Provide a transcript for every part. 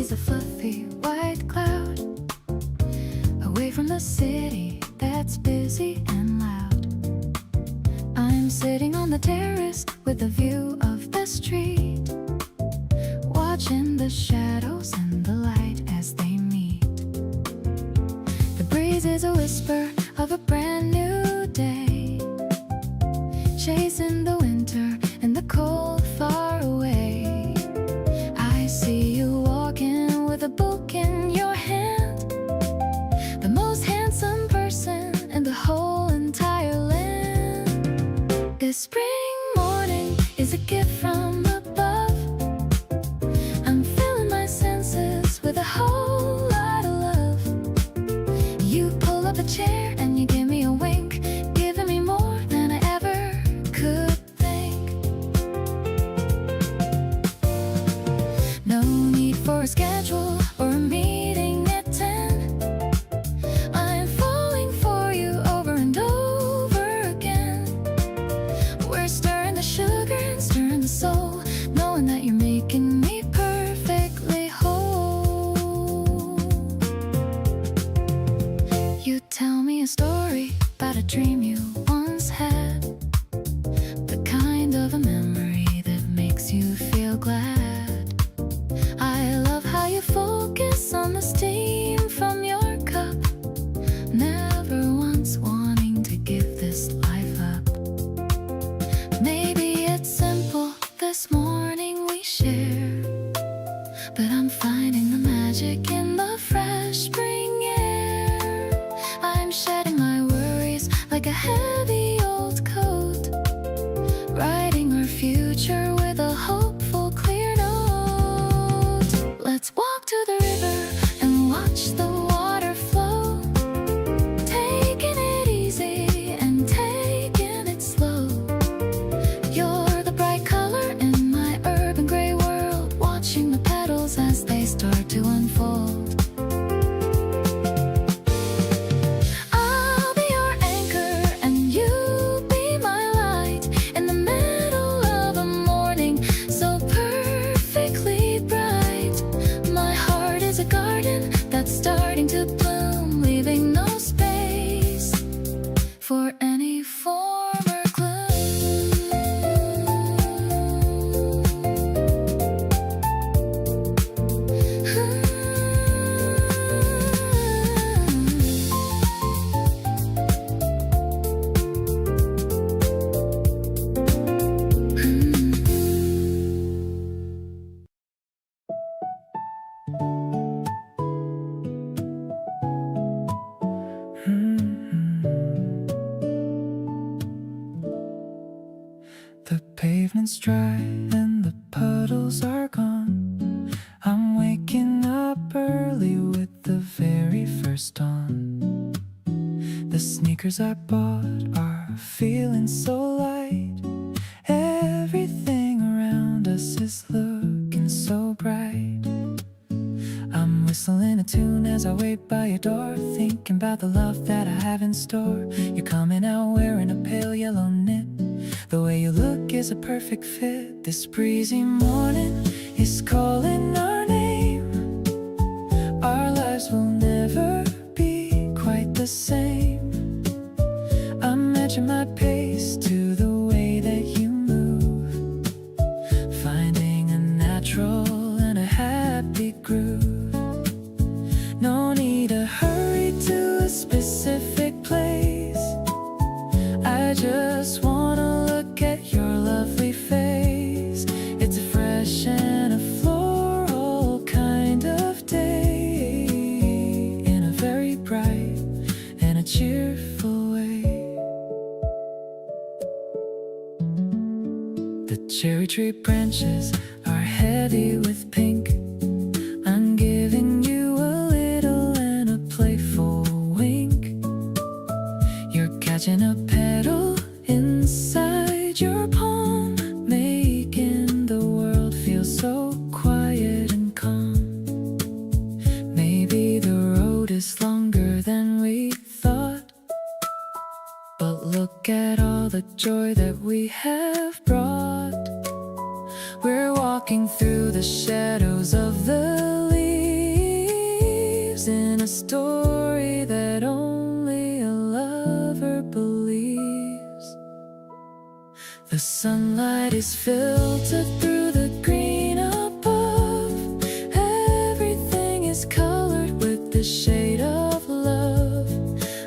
is a fluffy white cloud, away from the city that's busy and loud. I'm sitting on the terrace with a view of the street, watching the shadows and the light as they meet. The breeze is a whisper of a brand new day, chasing the winter and the cold far away. I see you walking with a book in your hand, the most handsome person in the whole entire land. This spring morning is a gift from above. I'm filling my senses with a whole lot of love. You pull up a chair and you give me a wink, giving me more than I ever could think. No need for a schedule or a meeting at 10. I'm falling for you over and over again. We're stirring the sugar and stirring the soul, knowing that you're making me perfectly whole. You tell me a story about a dream you once had, the kind of a memory that makes you feel glad. I love how you focus on the steam from your cup, never once wanting to give this life up. Maybe it's simple this morning we share, but I'm finding the magic in the fresh spring air. I'm shedding my worries like a heavy old coat, writing our future with a hopeful clear note. Let's walk to the river and watch the water flow, taking it easy and taking it slow. You're the bright color in my urban gray world, watching the petals as they start to unfold. I'll be your anchor and you be my light in the middle of a morning so perfectly bright. My heart is a garden that's starting to bloom, leaving no space for any former gloom. The pavement's dry and the puddles are gone. I'm waking up early with the very first dawn. The sneakers I bought are feeling so light. Everything around us is looking so bright. I'm whistling a tune as I wait by your door, thinking about the love that I have in store. You're coming out wearing a pale yellow knit, the way you look is a perfect fit. This breezy morning is calling our name. Our lives will never be quite the same. I'm matching my pace to the way that you move, finding a natural and a happy groove. No need to hurry to a specific place. I just wanna look at your lovely face. It's a fresh and a floral kind of day, in a very bright and a cheerful way. The cherry tree branches are heavy with pink. I'm giving you a little and a playful wink. You're catching a petal inside your palm, making the world feel so quiet and calm. Maybe the road is longer than we thought, but look at all the joy that we have brought. We're walking through the shadows of the leaves, sunlight is filtered through the green above. Everything is colored with the shade of love.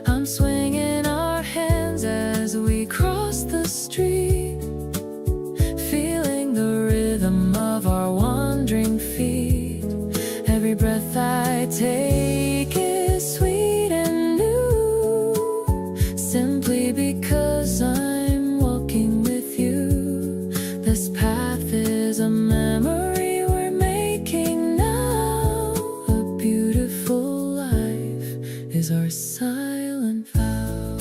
I'm swinging our hands as we cross the street, feeling the rhythm of our wandering feet. Every breath I take is sweet and new, simply because I'm walking with you. This path is a memory we're making now. A beautiful life is our silent vow.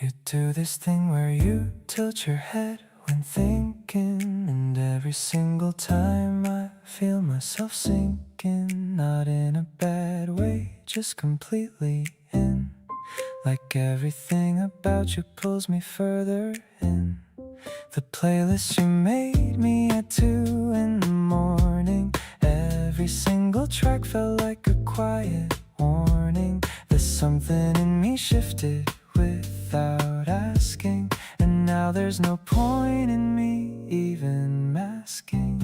You do this thing where you tilt your head when thinking, and every single time I feel myself sinking, not in a bad way, just completely in. Like everything about you pulls me further in. The playlist you made me at 2 in the morning, every single track felt like a quiet warning. There's something in me shifted without asking, and now there's no point in me even masking.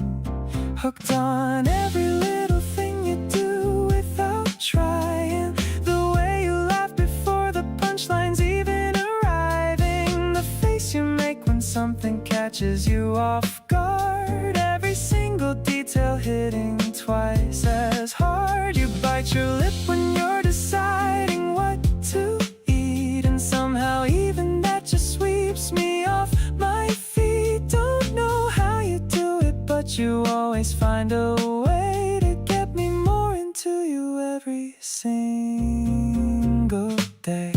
Hooked on every little thing you do without trying, the way you laugh before the punchlines even arriving, the face you make when something catches you off guard, every single detail hitting twice as hard. You bite your lip when you're deciding what to eat, and somehow even that just sweeps me off my feet. Don't know how you do it, but you always find a way to get me more into you every single day.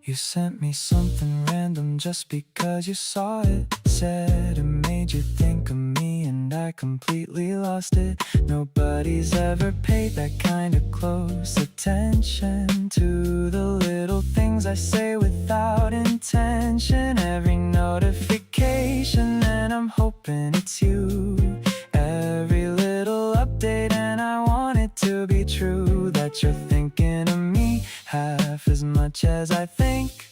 You sent me something random just because you saw it. Said it made you think of me, and I completely lost it. Nobody's ever paid that kind of close attention to the little things I say without intention. Every notification, and I'm hoping it's you. Every little update, and I want it to be true, that you're thinking of me half as much as I think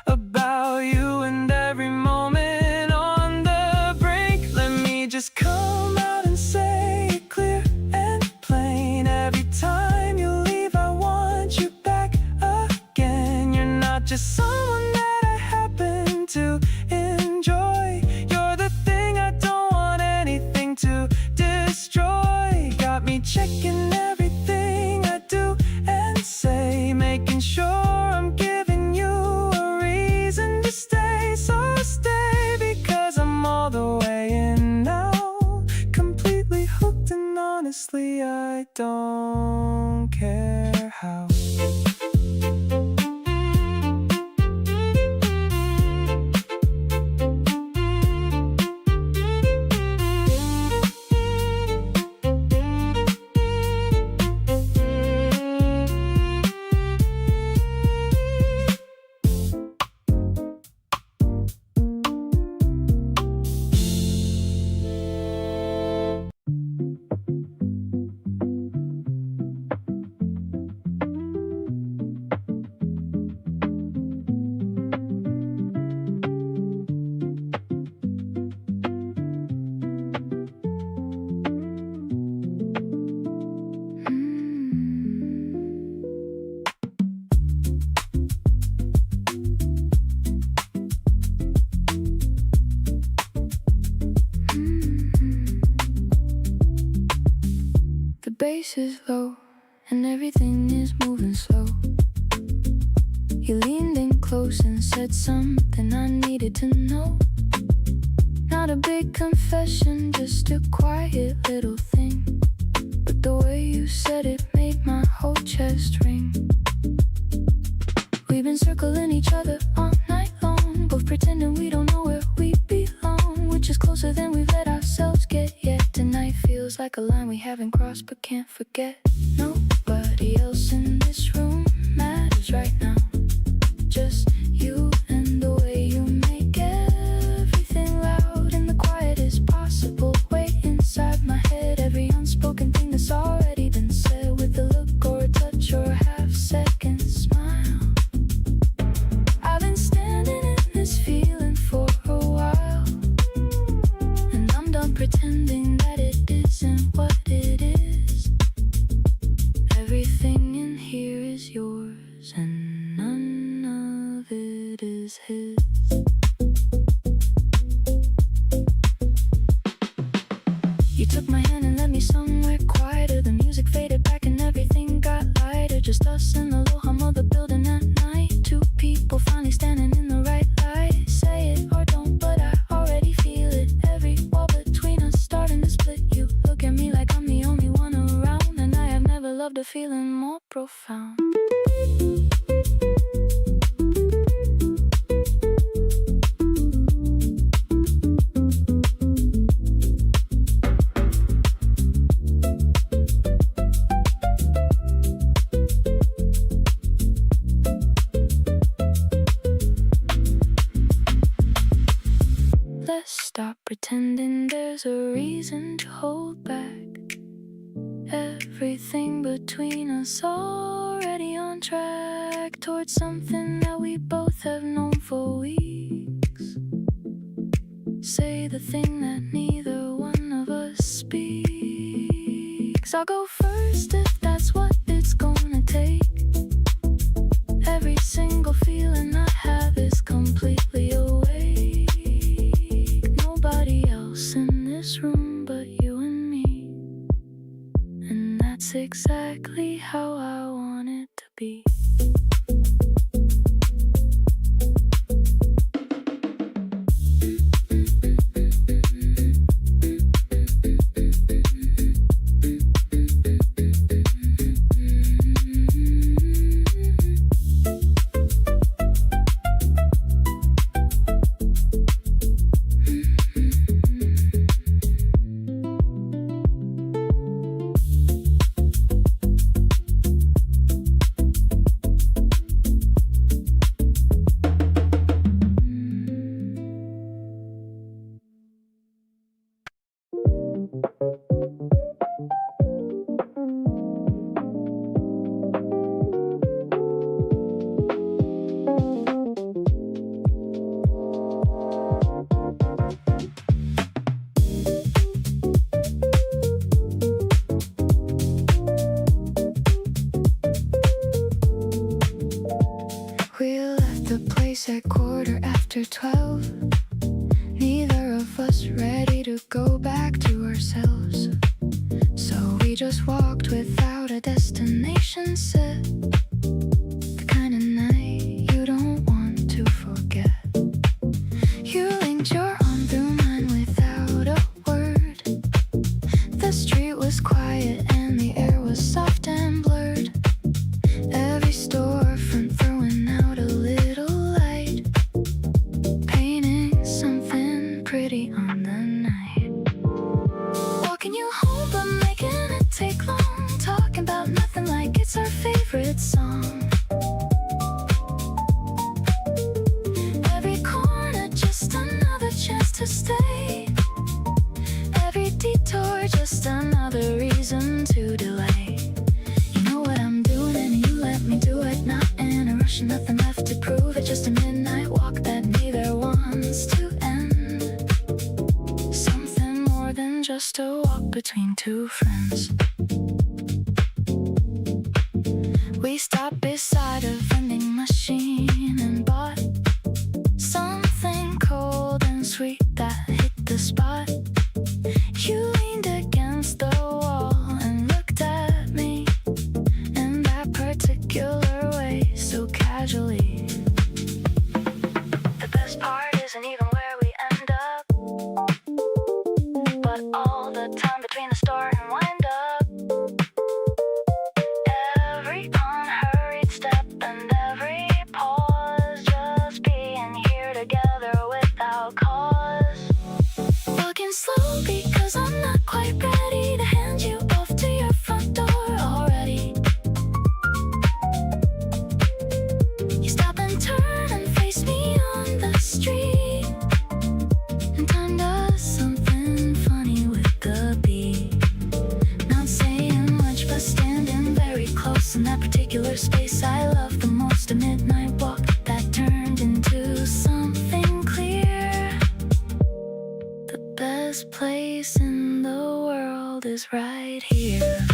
about you. And every moment on the brink, let me just come out and say it clear and plain. Every time you leave, I want you back again. You're not just someone that I happen to enjoy, you're the thing I don't want anything to destroy. Got me checking everything I do and say, making sure I'm giving you a reason to stay. So stay, because I'm all the way in now, completely hooked, and honestly I don't care how. Bass is low and everything is moving slow. You leaned in close and said something I needed to know. Not a big confession, just a quiet little thing, but the way you said it made my whole chest ring. We've been circling each other all night long, both pretending we don't know where we belong, which is closer than we've let ourselves get yet. Tonight feels like a line we haven't crossed but can't forget. Nobody else in this room matters right now, just you and stop pretending there's a reason to hold back. Everything between us already on track towards something that we both have known for weeks. Say the thing that neither one of us speaks. I'll go first if that's what it's gonna take. Every single feeling I have is completely awake. Nobody else in this room but you and me. And that's exactly how I want it to be. At 12:15, neither of us ready to go back to ourselves. So we just walked without a destination set. The kind of night you don't want to forget. You linked your arm through mine without a word. The street was quiet and the air was soft and blurred. Every storefront throwing out a little light, painting something pretty on the night. Walking you home but making it take long, talking about nothing like it's our favorite song. Every corner just another chance to stay. Every detour just another reason to delay. You know what I'm doing and you let me do it. Not in a rush, nothing left to prove it. Just a midnight walk that neither wants to end. Something more than just a walk between two friends. We stopped beside a vending machine and bought something cold and sweet that hit the spot. You leaned against the wall and looked at me in that particular way, so casually. The best part isn't even where we end up, but all the time between the start and wind up. Every unhurried step and every pause, just being here together without cause. Walking slow because I'm not quite ready to hand you off to your front door already. You stop and turn and face me on the street, and time does something funny with the beat. Not saying much but standing very close in that particular space I love the most. A midnight walk that turned into something clear. The best place in the world is right here.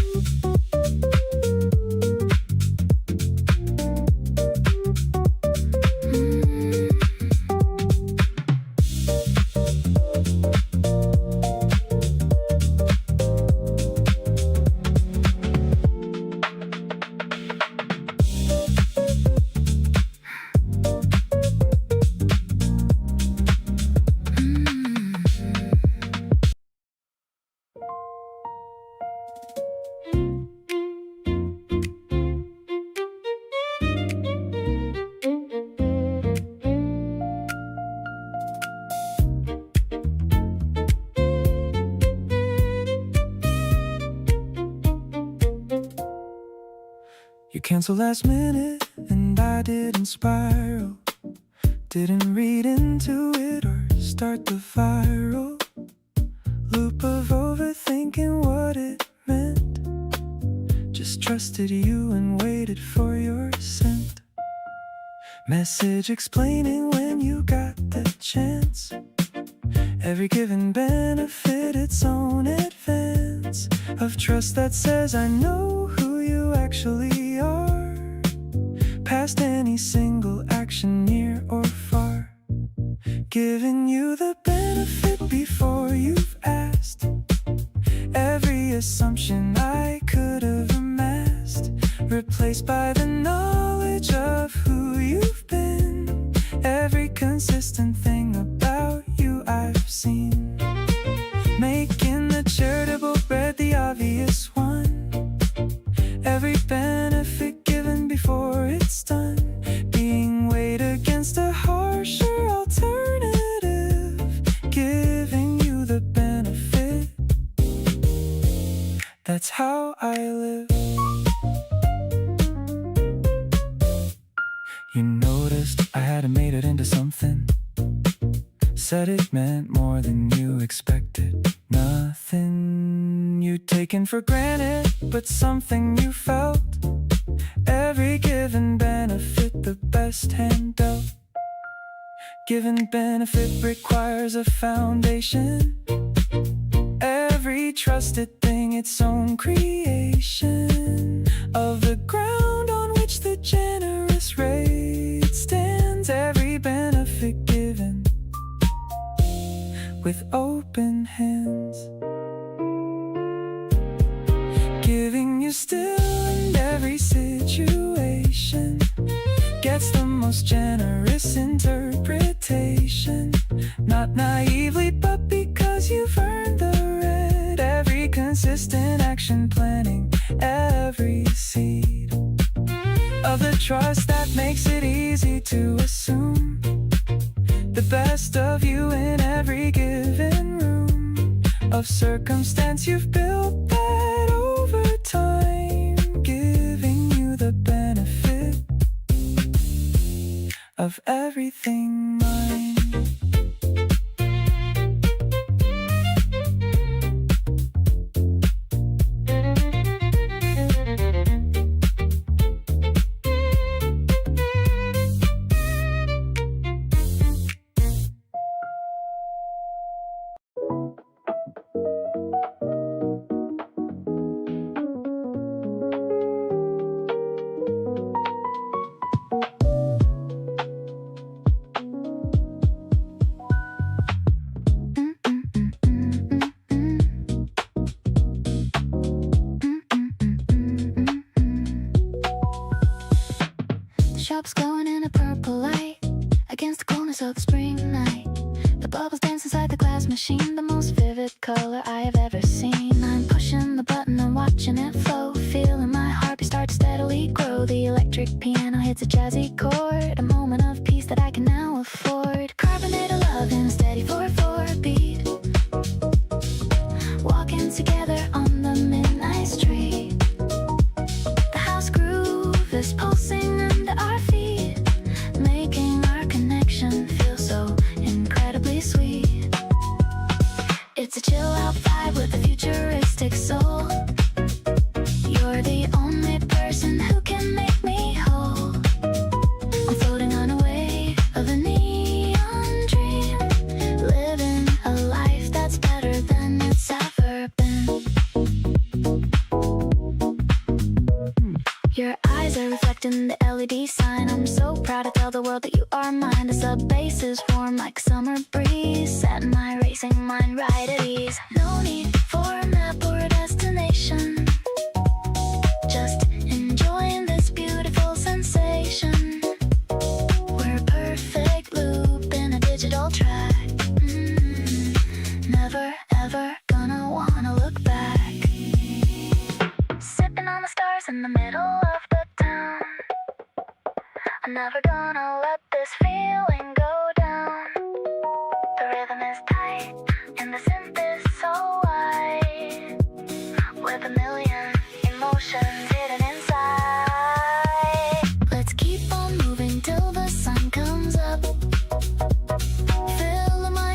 You canceled last minute and I didn't spiral. Didn't read into it or start the viral loop of overthinking what it meant. Just trusted you and waited for your scent. Message explaining when you got the chance. Every given benefit its own advance of trust that says I know who you actually are, past any single action near or far. Giving you the benefit before you've asked. Every assumption I could have amassed, replaced by the knowledge of who you've been. Every consistent thing about you I've seen, making the charitable bread the obvious one. Every benefit given before it's done, being weighed against a harsher alternative. Giving you the benefit, that's how I live. You noticed I hadn't made it into something, said it meant more than you expected. Nothing you'd taken for granted, but something you felt. Every given benefit the best hand dealt. Given benefit requires a foundation. Every trusted thing its own creation, of the ground on which the generous rate stands. Every benefit given with open hands, giving you still in every situation, gets the most generous interpretation. Not naively, but because you've earned the red. Every consistent action planting every seed of the trust that makes it easy to assume the best of you in every given room of circumstance you've built that over time, giving you the benefit of everything mine. Shop's glowing in a purple light against the coolness of the spring night. The bubbles dance inside the glass machine, the most vivid color I have ever seen. I'm pushing the button and watching it flow, feeling my heartbeat start to steadily grow. The electric piano hits a jazzy chord, a moment of peace that I can now afford. Carbonated love in a steady 4/4 beat, walking together on the midnight street. The house groove is pulsing under our feet, making our connection feel so incredibly sweet. It's a chill out vibe with a futuristic soul. You're the only person who can make me whole. I'm floating on a wave of a neon dream, living a life that's better than it's ever been. Your eyes are reflecting the LED sign. I'm so proud to tell the world that you are mine. The sub bass is warm like a summer breeze, setting my racing mind right at ease. No need for a map or a destination, just enjoying this beautiful sensation. We're a perfect loop in a digital track. Never ever gonna wanna look back. Sipping on the stars in the middle of the town. I'm never gonna let this feeling go down. The rhythm is tight and the synth is so wide, with a million emotions hidden inside. Let's keep on moving till the sun comes up, filling my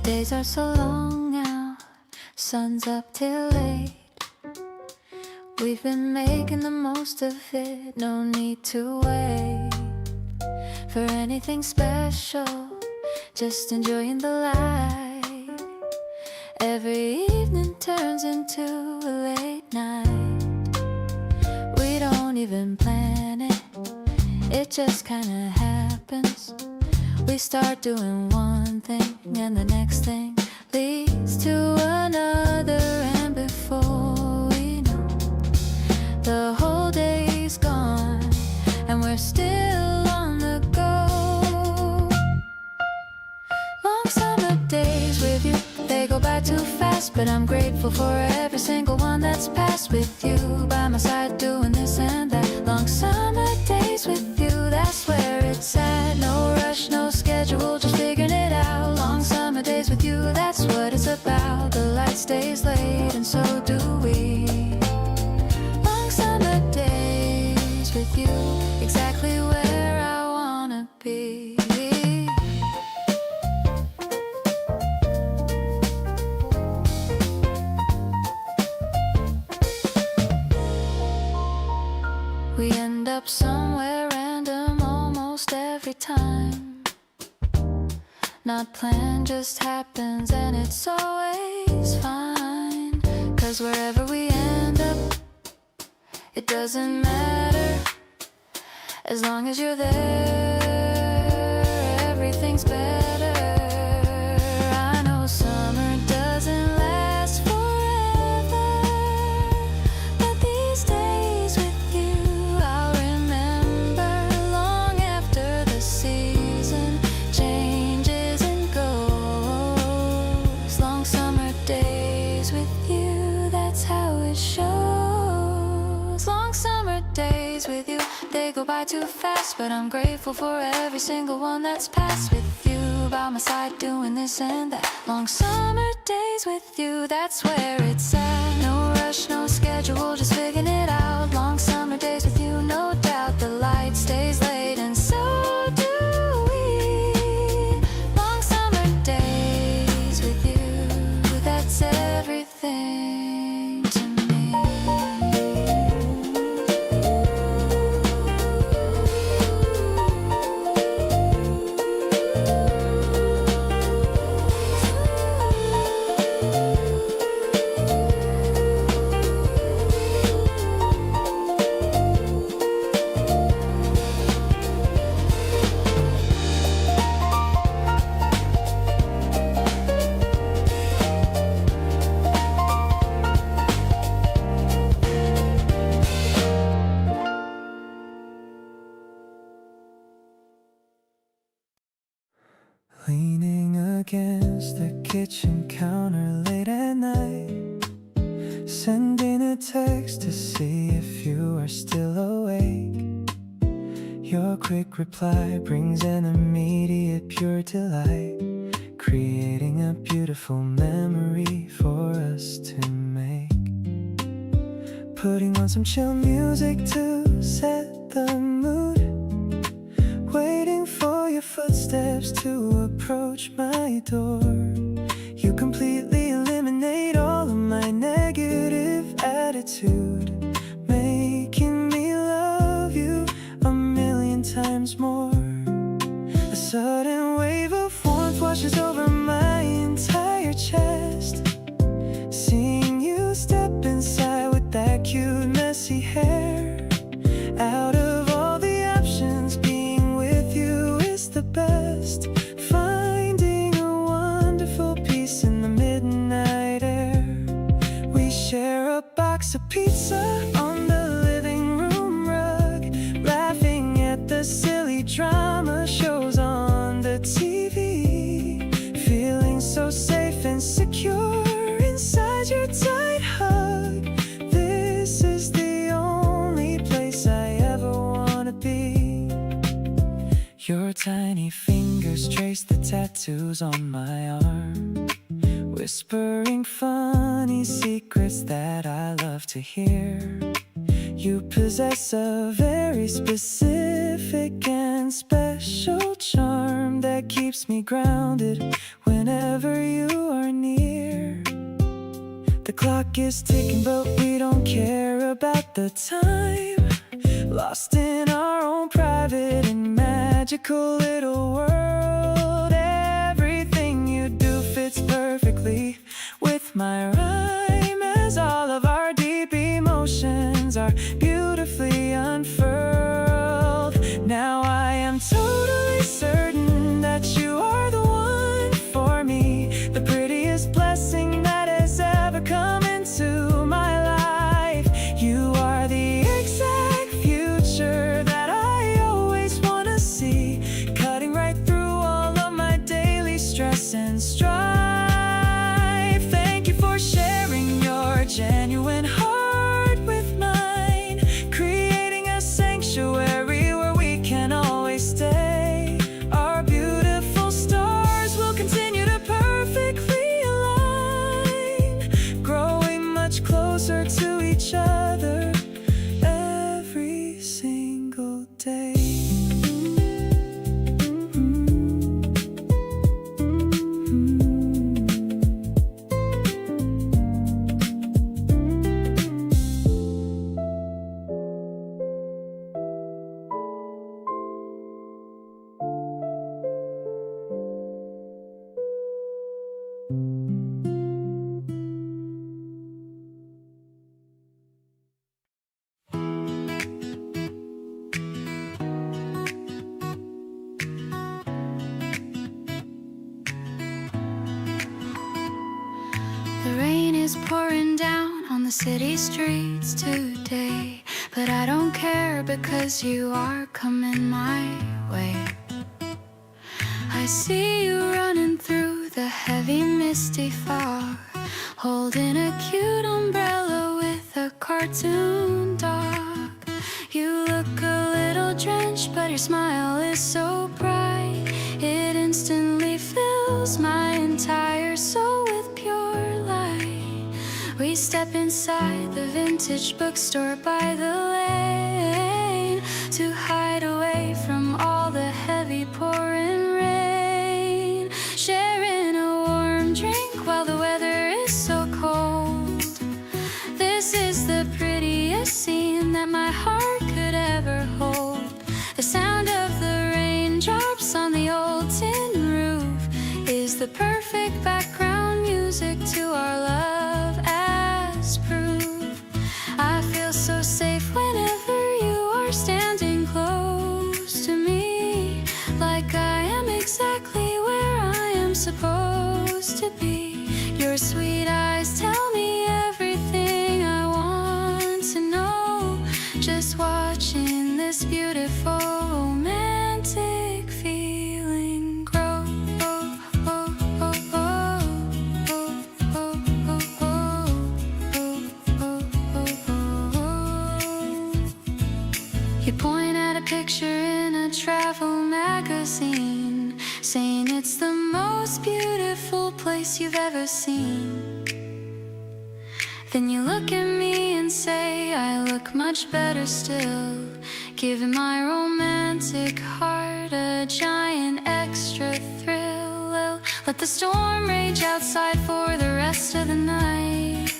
days are so long now, sun's up till late. We've been making the most of it, no need to wait for anything special, just enjoying the light. Every evening turns into a late night. We don't even plan it, it just kinda happens. We start doing one thing and the next thing leads to another, and before we know, the whole day's gone and we're still on the go. Long summer days with you, they go by too fast, but I'm grateful for every single one that's passed with you by my side, doing this and that. Long summer days with you, that's where it's at. No rush, no schedule, just figuring it out. Long summer days with you, that's what it's about. The light stays late and so do we. Long summer days with you, exactly where I wanna be. We end up somewhere random almost every time. Not planned, just happens and it's always fine. 'Cause wherever we end up, it doesn't matter. As long as you're there, everything's better. I know summer doesn't last forever, but these days with you I'll remember long after the season changes and goes. Long summer days with you, that's how it shows. Long summer days with you, they go by too fast, but I'm grateful for every single one that's passed with you by my side, doing this and that. Long summer days with you, that's where it's at. No rush, no schedule, just figuring it out. Long summer days with you, no doubt. The light stays late and so do we. Long summer days with you, that's everything to me. Leaning against the kitchen counter late at night, sending a text to see if you are still awake. Your quick reply brings an immediate pure delight, creating a beautiful memory for us to make. Putting on some chill music to set the mood, waiting for your footsteps to approach my door. You completely eliminate all of my negative attitude, making me love you a million times more. A sudden wave of warmth washes over my entire chest, seeing you step inside with that cute messy hair. Out of all the options, being with you is the best. Finding a wonderful peace in the midnight air. We share a box of pizza on the living room rug, laughing at the silly drama shows on the TV. Feeling so safe and secure inside your tight hug. This is the only place I ever wanna be. Your tiny fingers trace the tattoos on my arm, whispering funny secrets that I love to hear. You possess a very specific and and special charm that keeps me grounded whenever you are near. The clock is ticking, but we don't care about the time. Lost in our own private and magical little world. Everything you do fits perfectly with my rhyme, as all of our deep emotions are beautifully unfurled. Now I am totally certain that you are the one for me, the prettiest blessing that has ever come into my life. You are the exact future that I always want to see, cutting right through all of my daily stress and strife. Thank you for sharing your genuine heart with mine, creating a sanctuary where we can always stay. Our beautiful stars will continue to perfectly align, growing much closer to each other every single day. The rain is pouring down on the city streets today, but I don't care because you are coming my way. I see you running through the heavy misty fog, holding a cute umbrella with a cartoon dog. You look a little drenched, but your smile is so bright, it instantly fills my entire soul with pure light. We step inside the vintage bookstore by the lane to hide away from all the heavy pouring rain, sharing a warm drink while the weather is so cold. This is the prettiest scene that my heart could ever hold. The sound of the raindrops on the old tin roof is the perfect background music to our love as proof. I feel so safe whenever you are standing close to me, like I am exactly where I am supposed to be. Your sweet eyes tell me everything I want to know, just watching this beautiful romantic feeling grow. You point at a picture in a travel magazine, saying it's the most beautiful place you've ever seen. Then you look at me and say I look much better still, giving my romantic heart a giant extra thrill. I'll let the storm rage outside for the rest of the night.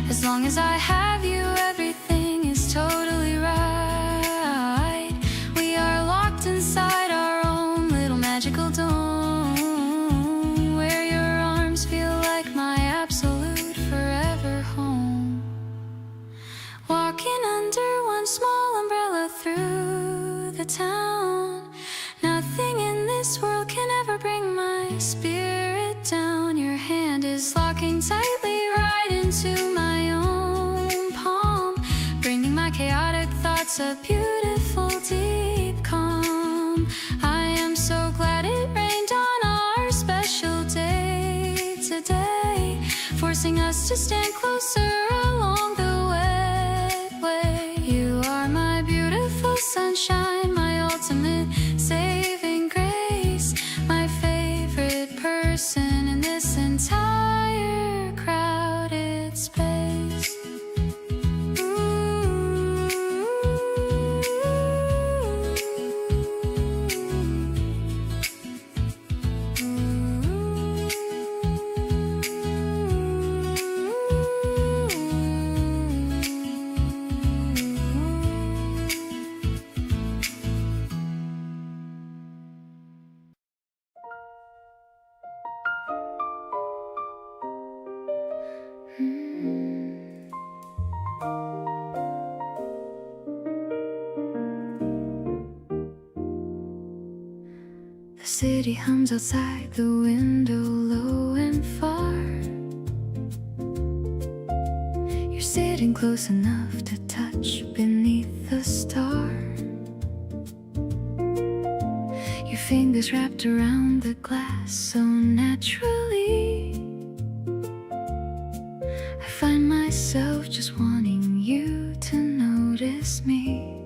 As long as I have you, everything is totally right. We are locked inside our own little magical dome, where your arms feel like my absolute forever home. Walking under one small umbrella through the town, nothing in this world can ever bring my spirit down. Your hand is locking tightly right into my own palm, bringing my chaotic thoughts a beautiful deep calm. I am so glad it rained on our special day today, forcing us to stand closer along the wet way. You are my beautiful sunshine, my ultimate saving grace, my favorite person in this entire crowded space. Ooh. The city hums outside the window, low and far. You're sitting close enough to touch beneath the star. Your fingers wrapped around the glass so naturally. I find myself just wanting you to notice me.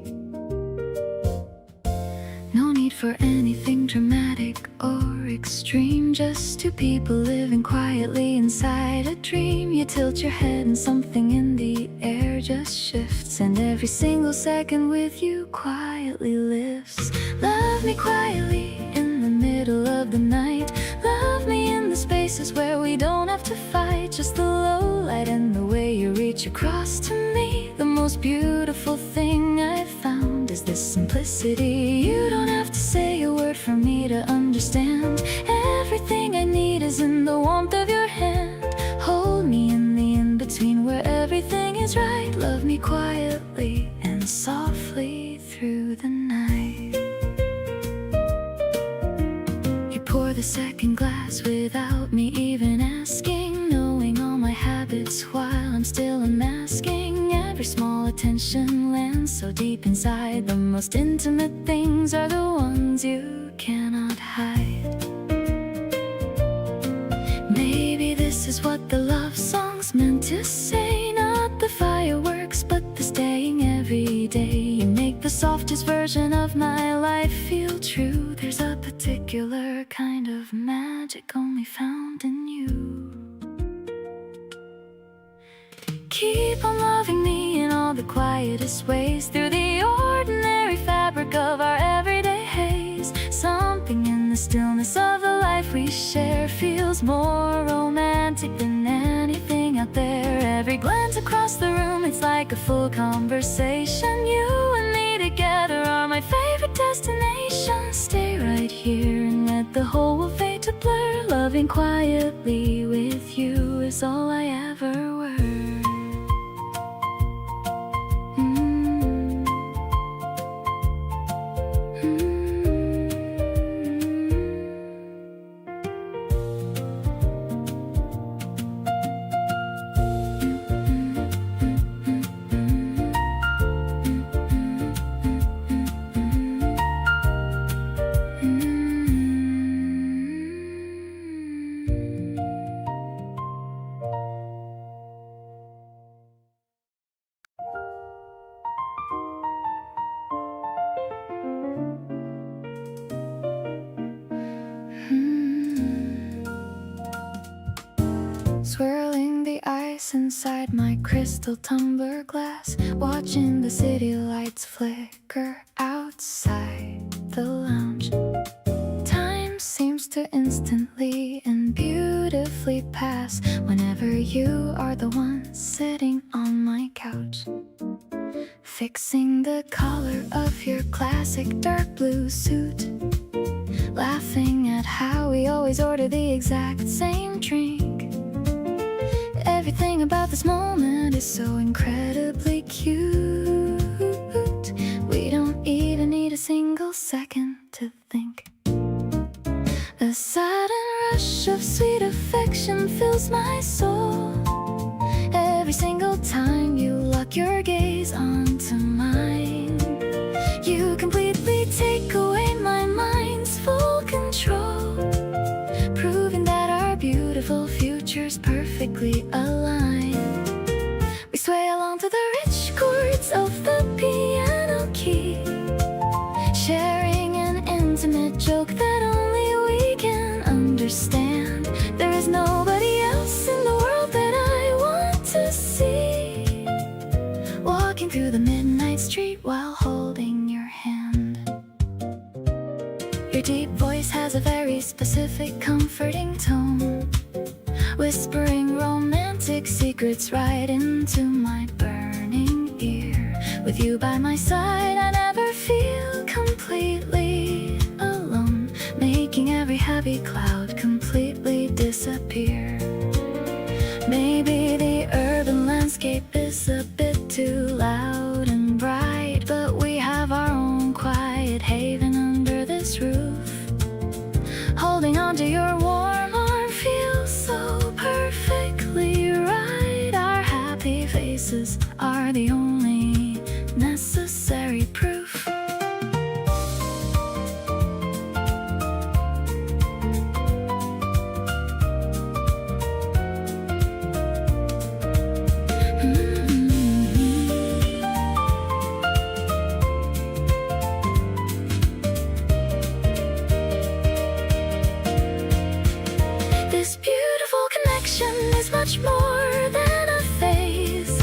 No need for anything dramatic or extreme, just two people living quietly inside a dream. You tilt your head and something in the air just shifts, and every single second with you quietly lifts. Love me quietly in the middle of the night. Love me in the spaces where we don't have to fight. Just the low light and the way you reach across to me. The most beautiful thing I've found is this simplicity. You don't have to say a word for me to understand. Everything I need is in the warmth of your hand. Hold me in the in-between where everything is right. Love me quietly and softly through the night. You pour the second glass without me even asking, knowing all my habits while I'm still unmasking. Every small attention lands so deep inside. The most intimate things are the ones you cannot hide. Maybe this is what the love song's meant to say. Not the fireworks, but the staying every day. You make the softest version of my life feel true. There's a particular kind of magic only found in you. Keep on loving me in all the quietest ways, through the ordinary fabric of our everyday haze. Something in the stillness of the life we share feels more romantic than anything out there. Every glance across the room, it's like a full conversation. You and me together are my favorite destination. Stay right here and let the whole world fade to blur. Loving quietly with you is all I ever were. Swirling the ice inside my crystal tumbler glass, watching the city lights flicker outside the lounge. Time seems to instantly and beautifully pass whenever you are the one sitting on my couch, fixing the color of your classic dark blue suit, laughing at how we always order the exact same drink. Everything about this moment is so incredibly cute. We don't even need a single second to think. A sudden rush of sweet affection fills my soul. Every single time you lock your gaze onto mine, you completely take away my mind's full control, proving that our beautiful futures perfectly align. We sway along to the rich chords of the piano key, sharing an intimate joke that only we can understand. There is nobody else in the world that I want to see, walking through the midnight street while holding your hand. Your deep voice has a very specific comforting tone, whispering romantic secrets right into my burning ear. With you by my side, I never feel completely alone, making every heavy cloud completely disappear. Maybe the urban landscape is a bit too loud and bright, but we have our own quiet haven under this roof. Holding onto your warm arm feels so perfectly right. Our happy faces are the only necessary proof. This beautiful connection is much more than a phase,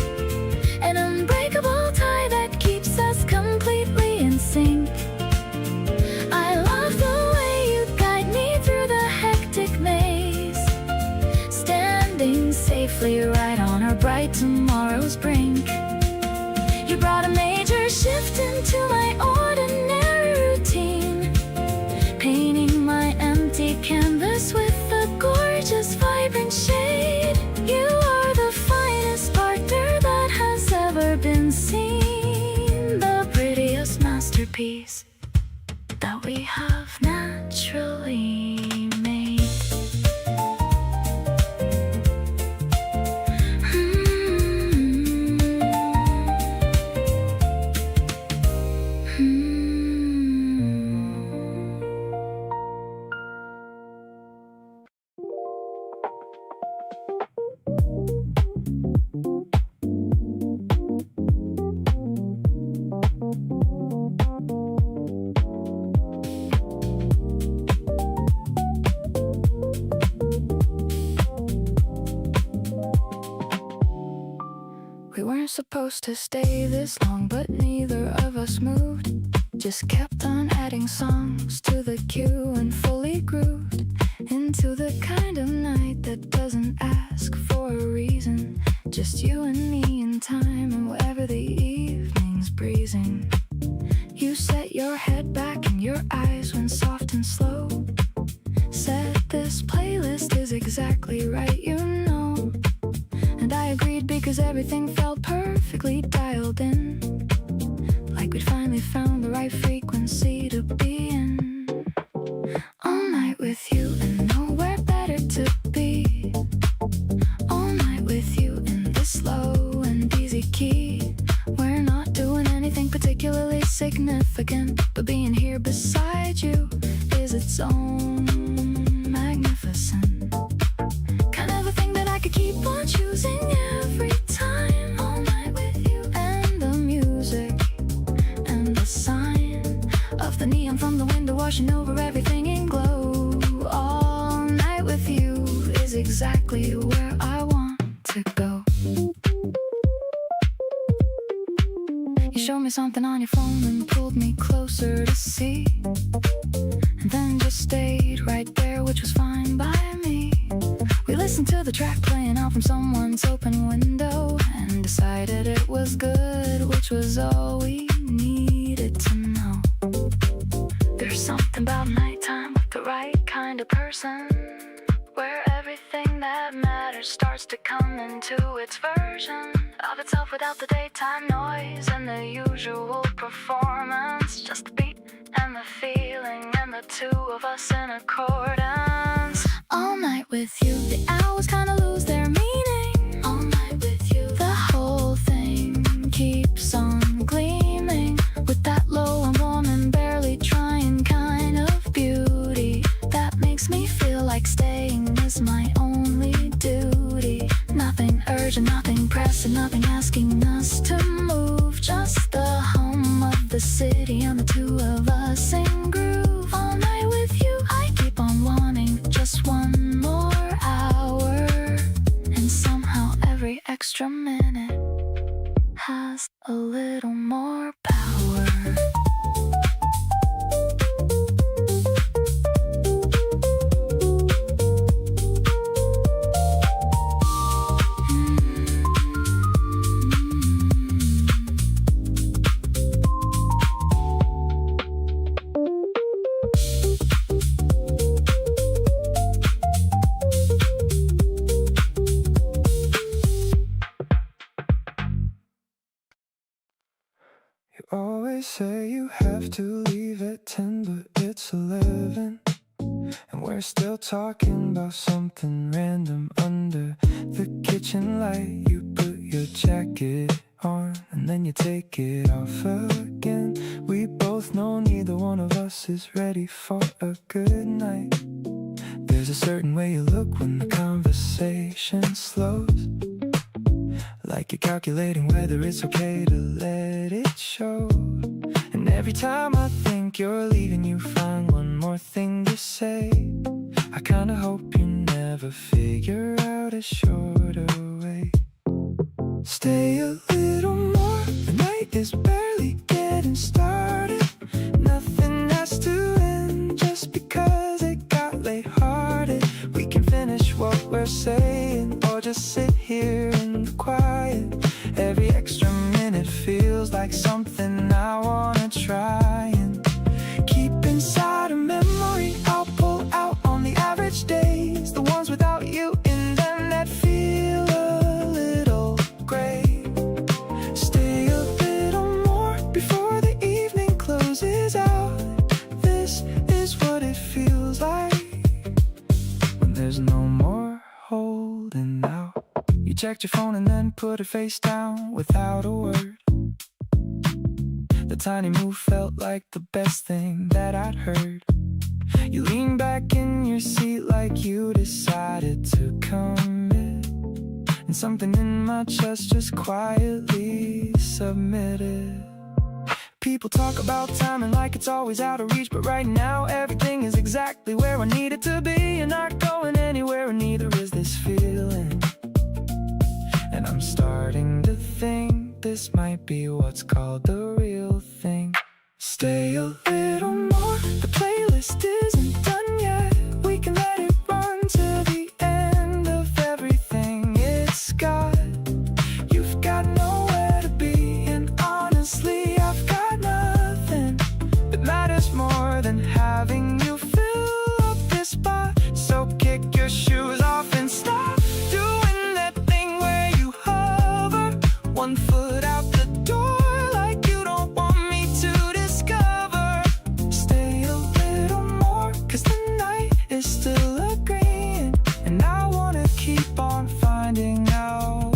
an unbreakable tie that keeps us completely in sync. I love the way you guide me through the hectic maze, standing safely right on our bright tomorrow's brink. You brought a major shift into my ordinary routine, painting my empty canvas with a gorgeous vibrant shade. You are the finest partner that has ever been seen, the prettiest masterpiece that we have naturally made. We weren't supposed to stay this long, but neither of us moved. Just kept on adding songs to the queue and fully grooved into the kind of night that doesn't ask for a reason. Just you and me in time, and wherever the evening's breezing. You set your head back and your eyes went soft and slow. Said this playlist is exactly right, you know. And I agreed because everything felt perfectly dialed in, like we'd finally found the right frequency to be in. All night with you and nowhere better to be. All night with you in this slow and easy key. We're not doing anything particularly significant, but being here beside you is its own magnificent kind of a thing that I could keep on choosing every time. All night with you and the music and the sign of the neon from the window washing over everything in glow. All night with you is exactly where I want to go. You showed me something on your phone and pulled me closer to see, and then just stayed right there, which was fine by me. We listened to the track playing out from someone's open window and decided it was good, which was all we needed to know. There's something about nighttime with the right kind of person, where everything that matters starts to come into its version of itself without the daytime noise and the usual performance. Just the beat and the feeling and the two of us in accordance. All night with you, the hours kinda lose their meaning. All night with you, the whole thing keeps on gleaming with that low and warm and barely trying kind of beauty that makes me feel like staying is my only duty. Nothing urgent, nothing pressing, nothing asking us to move. Just the hum of the city and the two of us in groove. All night with you, I keep on wanting just one more hour, and somehow every extra minute has a little more power. You always say you have to leave at 10, but it's 11, and we're we're still talking about something random under the kitchen light. You put your jacket on and then you take it off again. We both know neither one of us is ready for a good night. There's a certain way you look when the conversation slows, like you're calculating whether it's okay to let it show. And every time I think you're leaving, you find one more thing to say. I kinda hope you never figure out a shorter way. Stay a little more, the night is barely getting started. Nothing has to end just because it got lighthearted. We can finish what we're saying or just sit here in the quiet. Every extra minute feels like something I wanna try and keep inside a memory. I'll pull out on the average days, the ones without you in them that feel a little gray. Stay a little more before the evening closes out. This is what it feels like when there's no more holding out. You checked your phone and then put it face down without a word. The tiny move felt like the best thing that I'd heard. You leaned back in your seat like you decided to commit, and something in my chest just quietly submitted. People talk about timing like it's always out of reach, but right now everything is exactly where I need it to be. You're not going anywhere and neither is this feeling. And I'm starting to think this might be what's called the real thing. Stay a little more, the playlist isn't done yet. We can let it run to the end of everything it's got. You've got nowhere to be, and honestly I've got nothing that matters more than having you fill up this spot. So kick your shoes off and stop doing that thing where you hover one foot out the door like you don't want me to discover. Stay a little more, 'cause the night is still agreeing, and I wanna keep on finding out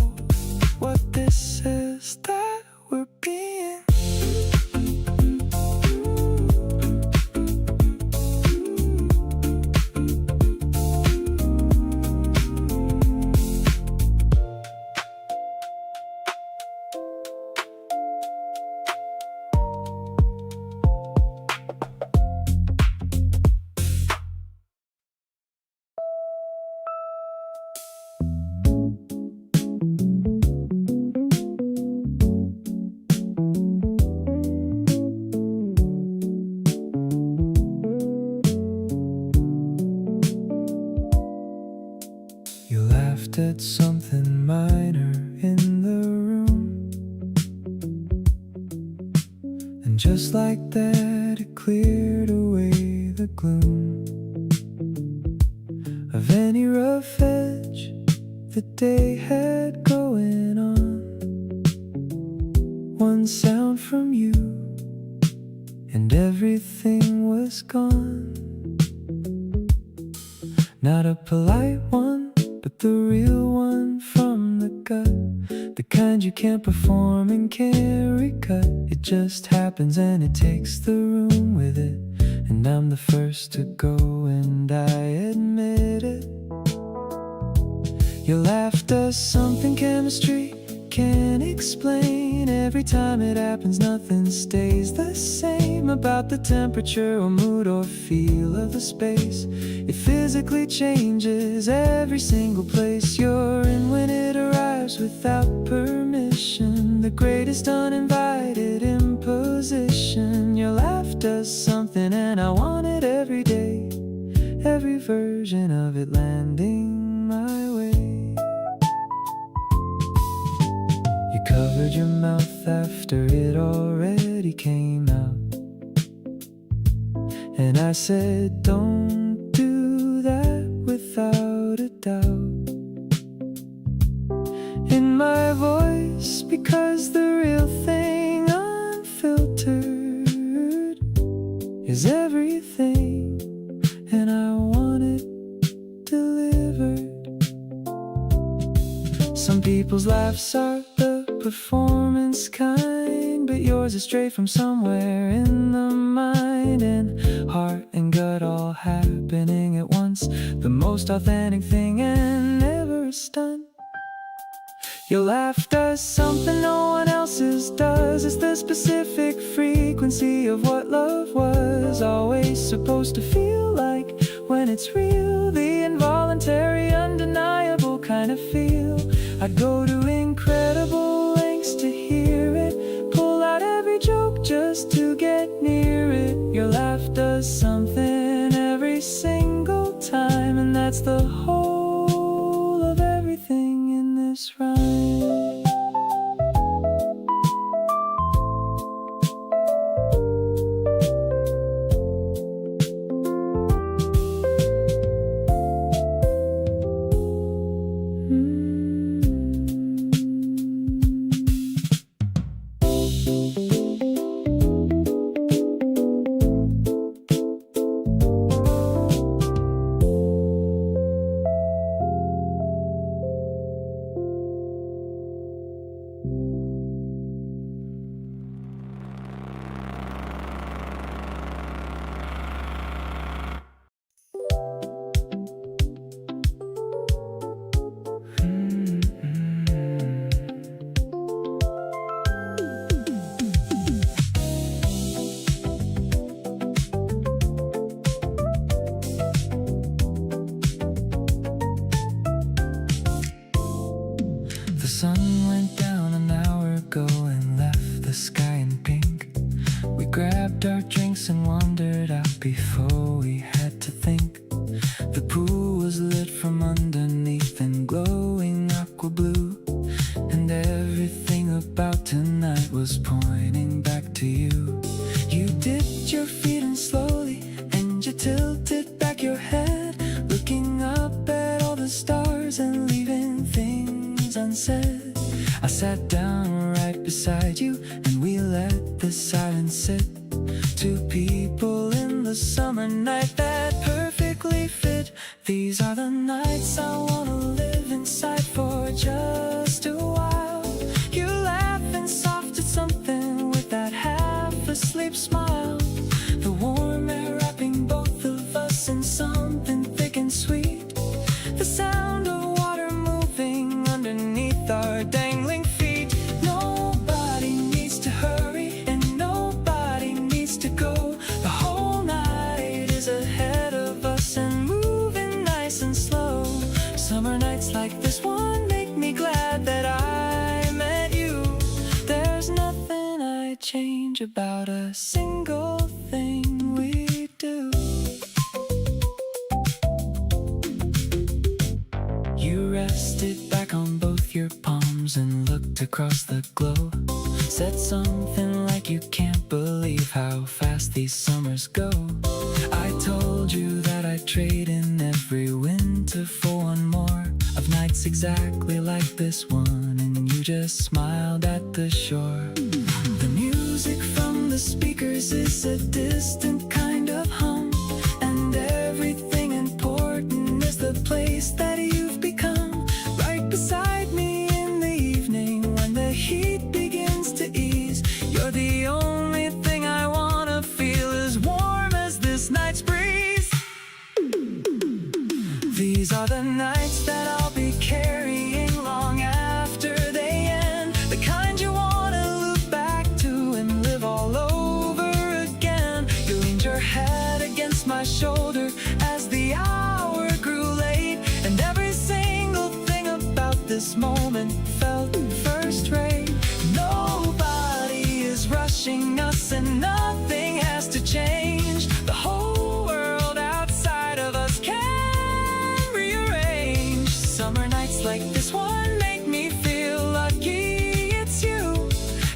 what this is that we're being. You laughed at something minor in the room, and just like that it cleared away the gloom of any rough edge the day had going on. One sound from you and everything was gone. Not a polite one, but the real one from the gut, the kind you can't perform and can't recut. It just happens and it takes the room with it, and I'm the first to go and I admit it. Your laughter's something chemistry can't explain. Every time it happens nothing stays the same about the temperature or mood or feel of the space. It physically changes every single place you're in when it arrives without permission. The greatest uninvited imposition. Your laugh does something and I want it every day, every version of it landing my way. You covered your mouth after it already came out, and I said don't do that without a doubt in my voice, because the real thing unfiltered is everything, and I want it gifts are the performance kind, but yours is straight from somewhere in the mind and heart and gut all happening at once. The most authentic thing and never a stunt. Your laugh does something no one else's does. It's the specific frequency of what love was always supposed to feel like when it's real. The involuntary, undeniable kind of feel. I'd go to incredible lengths to hear it, pull out every joke just to get near it. Your laugh does something every single time, and that's the whole of everything in this rhyme. The sun went down an hour ago and left the sky in pink. We grabbed our drinks and wandered out before we had to think. The pool was lit from underneath and glowing aqua blue, and everything about tonight was pointing back to you. You dipped your feet in slowly and you tilted back your head, looking up at all the stars and leaving things unsaid. I sat down right beside you and we let the silence sit. Two people in the summer night that perfectly fit. These are the nights I wanna live inside for just a while. You laughing soft at something with that half-asleep smile. The warm air wrapping both of us in something thick and sweet. The sound of water moving underneath our dangling feet. Nobody needs to hurry and nobody needs to go. The whole night is ahead of us and moving nice and slow. Summer nights like this one make me glad that I met you. There's nothing I'd change about a single thing we do. You rested back on both your palms and looked across the glow. Said something like you can't believe how fast these summers go. I told you that I'd trade in every winter for one more of nights exactly like this one, and you just smiled at the shore. The music from the speakers is a distant kind of hum, and everything important is the place that you've become. Right beside me in the evening when the heat begins to ease. You're the only thing I wanna feel as warm as this night's breeze. These are the nights that I'll be carrying long after they end. The kind you wanna look back to and live all over again. You leaned your head against my shoulder as the hour grew late, and every single thing about this moment felt first rate. Nobody is rushing us and nothing has to change. The whole world outside of us can rearrange. Summer nights like this one make me feel lucky it's you,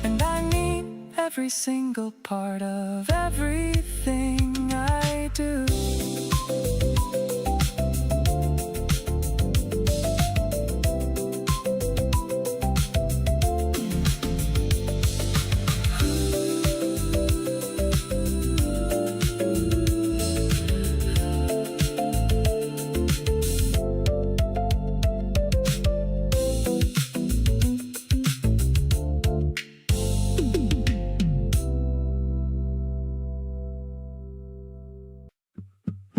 and I mean every single part of everything I do.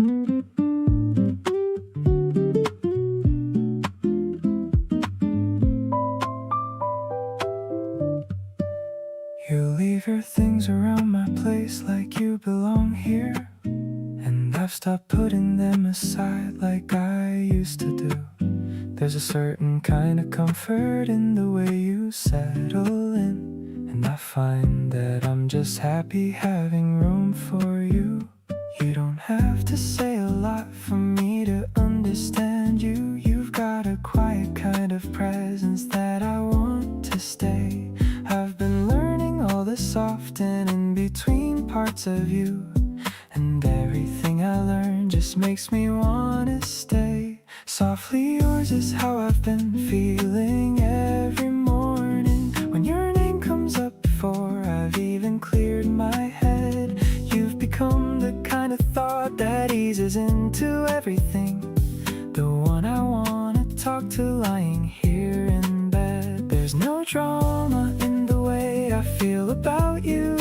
You leave your things around my place like you belong here, and I've stopped putting them aside like I used to do. There's a certain kind of comfort in the way you settle in, and I find that I'm just happy having room for you. You don't have to say a lot for me to understand you. You've got a quiet kind of presence that I want to stay. I've been learning all the soft and in between parts of you, and everything I learn just makes me wanna stay. Softly yours is how I've been feeling every morning. When your name comes up before I've even cleared my head, you've become the kind of thought that eases into everything. The one I wanna talk to lying here in bed. There's no drama in the way I feel about you,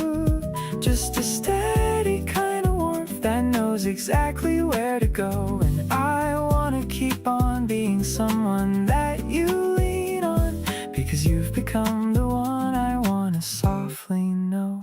just a steady kind of warmth that knows exactly where to go. And I wanna keep on being someone that you lean on, because you've become the one I wanna softly know.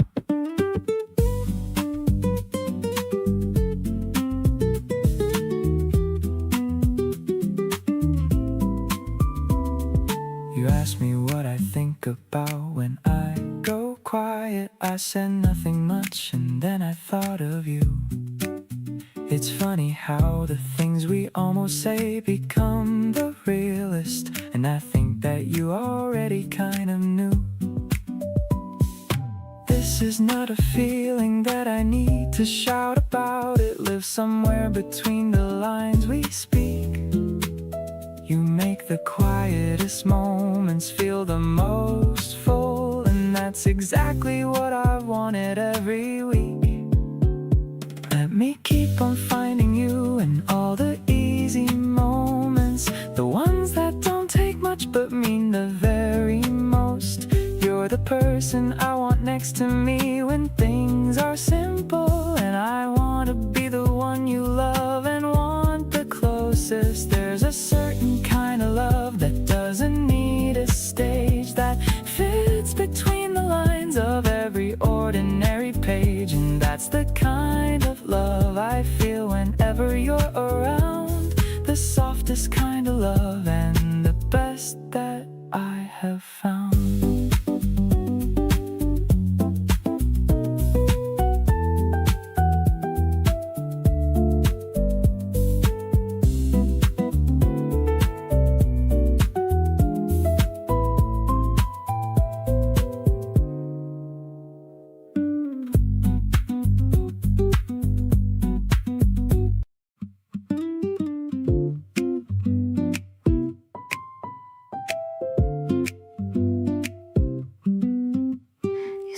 You ask me what I think about when I go quiet. I said nothing much, and then I thought of you. It's funny how the things we almost say become the realest, and I think that you already kind of knew. This is not a feeling that I need to shout about. It lives somewhere between the lines we speak. You make the quietest moments feel the most full, and that's exactly what I've wanted every week. Let me keep on finding you in all the easy moments, the ones that don't take much but mean the very most. You're the person I want next to me when things are simple, and I want to be the one you love and want the closest. There's a certain kind of love that doesn't need a stage, that fits between the lines of every ordinary page. And that's the kind of love I feel whenever you're around, the softest kind of love and the best that I have found.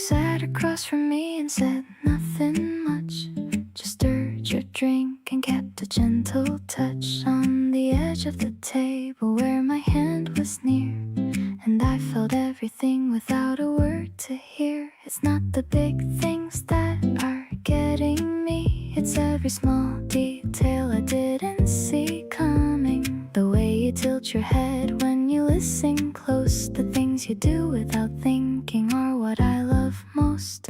Sat across from me and said nothing much, just stirred your drink and kept a gentle touch on the edge of the table where my hand was near, and I felt everything without a word to hear. It's not the big things that are getting me, it's every small detail I didn't see coming. The way you tilt your head when you listen close, the things you do without thinking are what I love most.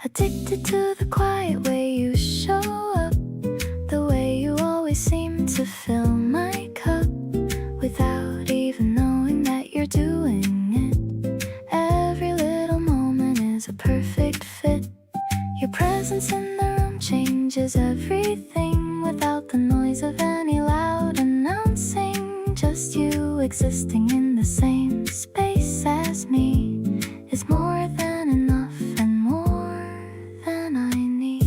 Addicted to the quiet way you show up, the way you always seem to fill my cup without even knowing that you're doing it. Every little moment is a perfect fit. Your presence in the room changes everything without the noise of any loud announcing. Just you existing in the same space as me is more than enough and more than I need.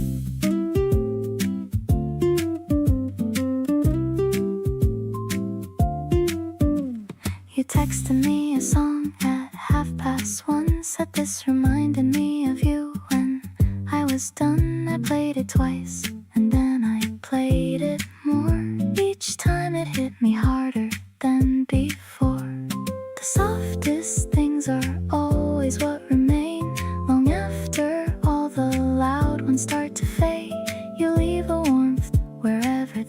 You texted me a song at 1:30. Said this reminded me of you. When I was done, I played it twice, and then I played it more. Each time it hit me harder than before. The softest things are always what remain. Long after all the loud ones start to fade, you leave a warmth wherever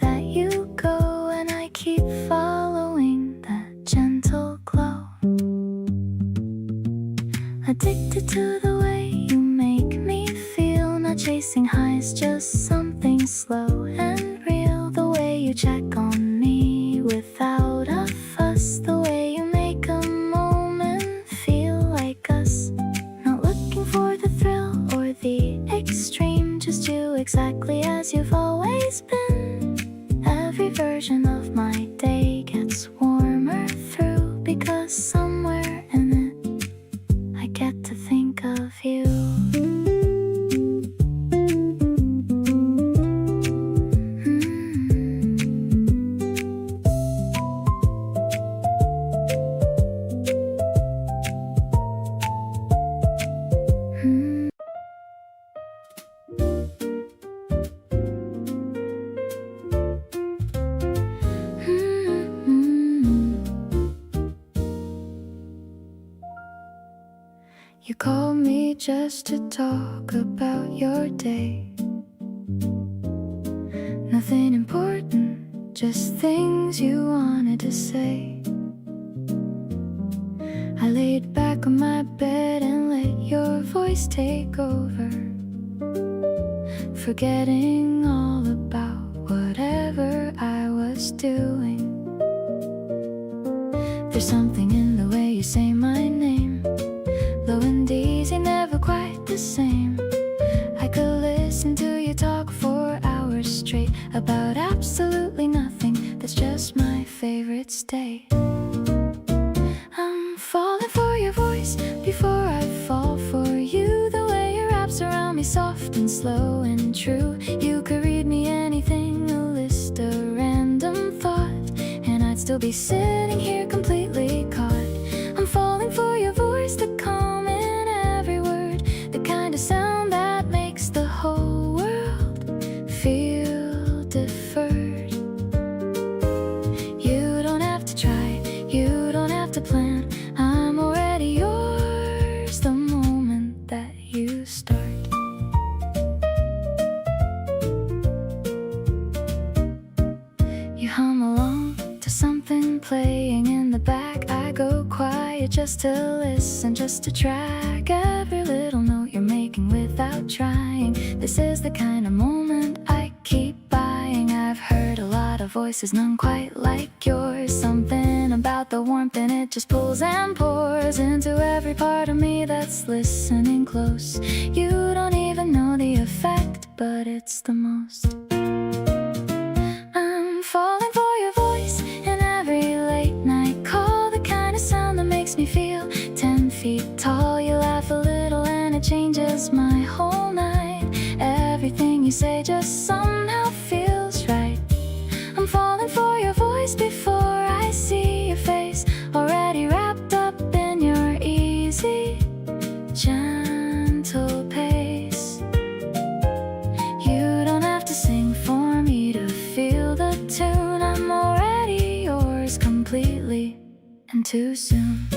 something slow and real. The way you check on me without a fuss. The way you make a moment feel like us. Not looking for the thrill or the extreme. Just you exactly as you've always been. Every version of my day gets warmer through. Because somewhere in it I get to think of you. You called me just to talk about your day. Nothing important, just things you wanted to say. I laid back on my bed and let your voice take over, forgetting all about whatever I was doing. There's something in the way you say my name, low and easy, never quite the same. I could listen to you talk for hours straight about absolutely nothing. That's just my favorite state. I'm falling for your voice before I fall for you. The way your wraps around me, soft and slow and true. You could read me anything, a list, a random thought, and I'd still be sitting here completely caught. I'm falling for your voice, the calm in every word, the kind of sound that makes the whole world feel deferred. You don't have to try, you don't have to plan. I'm already yours the moment that you start. You hum along to something playing in the back. I go quiet just to listen, just to track every little note you're making without trying. This is the kind of moment I keep buying. I've heard a lot of voices, none quite like yours. Something about the warmth in it just pulls and pours into every part of me that's listening close. You don't even know the effect, but it's the most. I'm falling for your voice in every late night call, the kind of sound that makes me feel 10 feet tall. You laugh a little and it changes my whole night. Everything you say just somehow feels right. I'm falling for your voice before I see your face, already wrapped up in your easy, gentle pace. You don't have to sing for me to feel the tune. I'm already yours completely and too soon.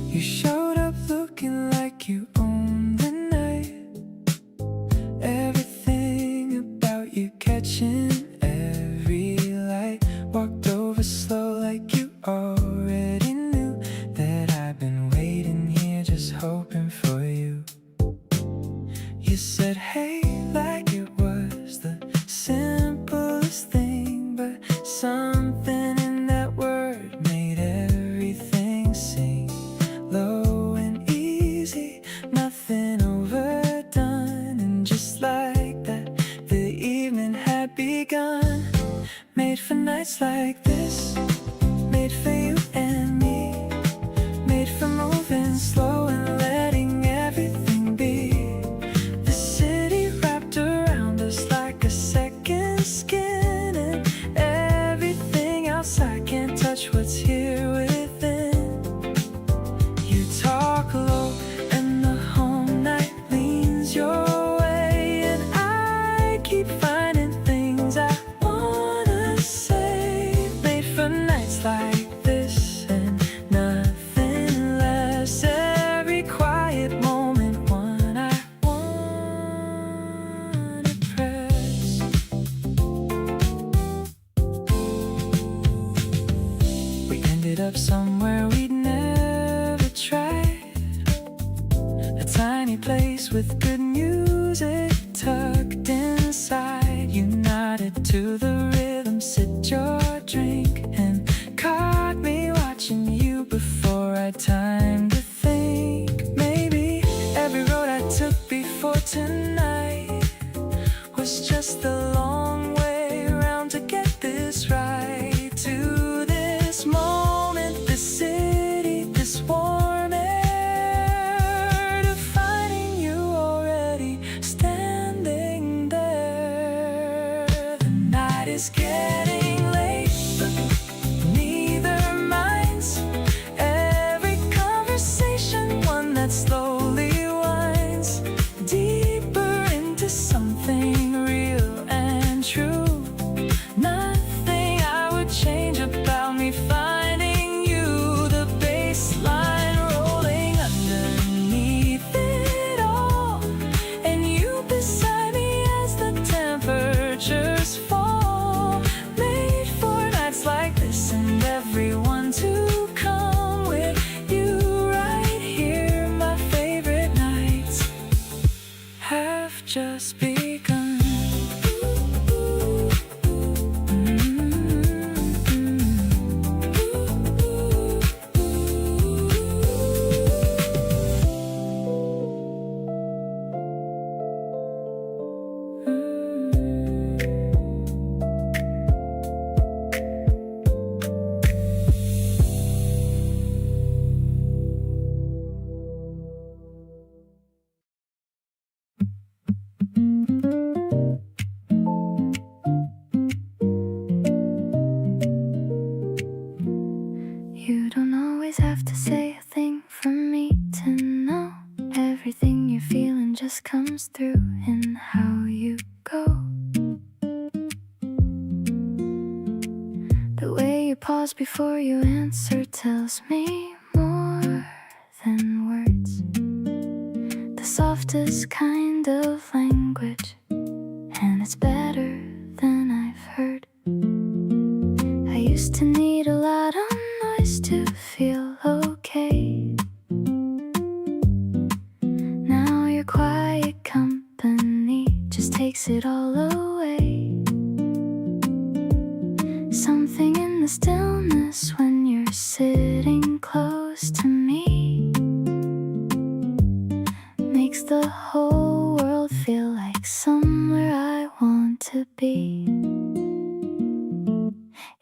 You showed up looking like you owned the night. Everything about you catching every light. Walked over slow like you already knew that I've been waiting here just hoping for you. You said hey like it was the simplest thing, but something in that word made everything sing. Low and easy, nothing overdone. And just like that, the evening had begun. Made for nights like this, made for you and me, made for moving slow and letting everything be. The city wrapped around us like a second skin, and everything outside can't touch what's here within. sunny place with good music tucked inside. You nodded to the rhythm, sipped your drink, and caught me watching you before I had time to think. Maybe every road I took before tonight was just a long way around to get this right. To this moment, this city, this warm air, to finding you already standing there. The night is getting late, but neither minds. Every conversation, one that slowly winds deeper into something real and true. Nothing I would change about me finding you. The bass line rolling underneath it all, and you beside me as the temperatures fall. Made for nights like this and everyone to come with you right here. My favorite nights have just begun. You don't always have to say a thing for me to know. Everything you're feeling just comes through in how you go. The way you pause before you answer tells me more than words. The softest kind of language, and it's better than I've heard. I used to need a lot of noise to feel okay. Now your quiet company just takes it all away. Something in the stillness when you're sitting close to me makes the whole world feel like somewhere I want to be.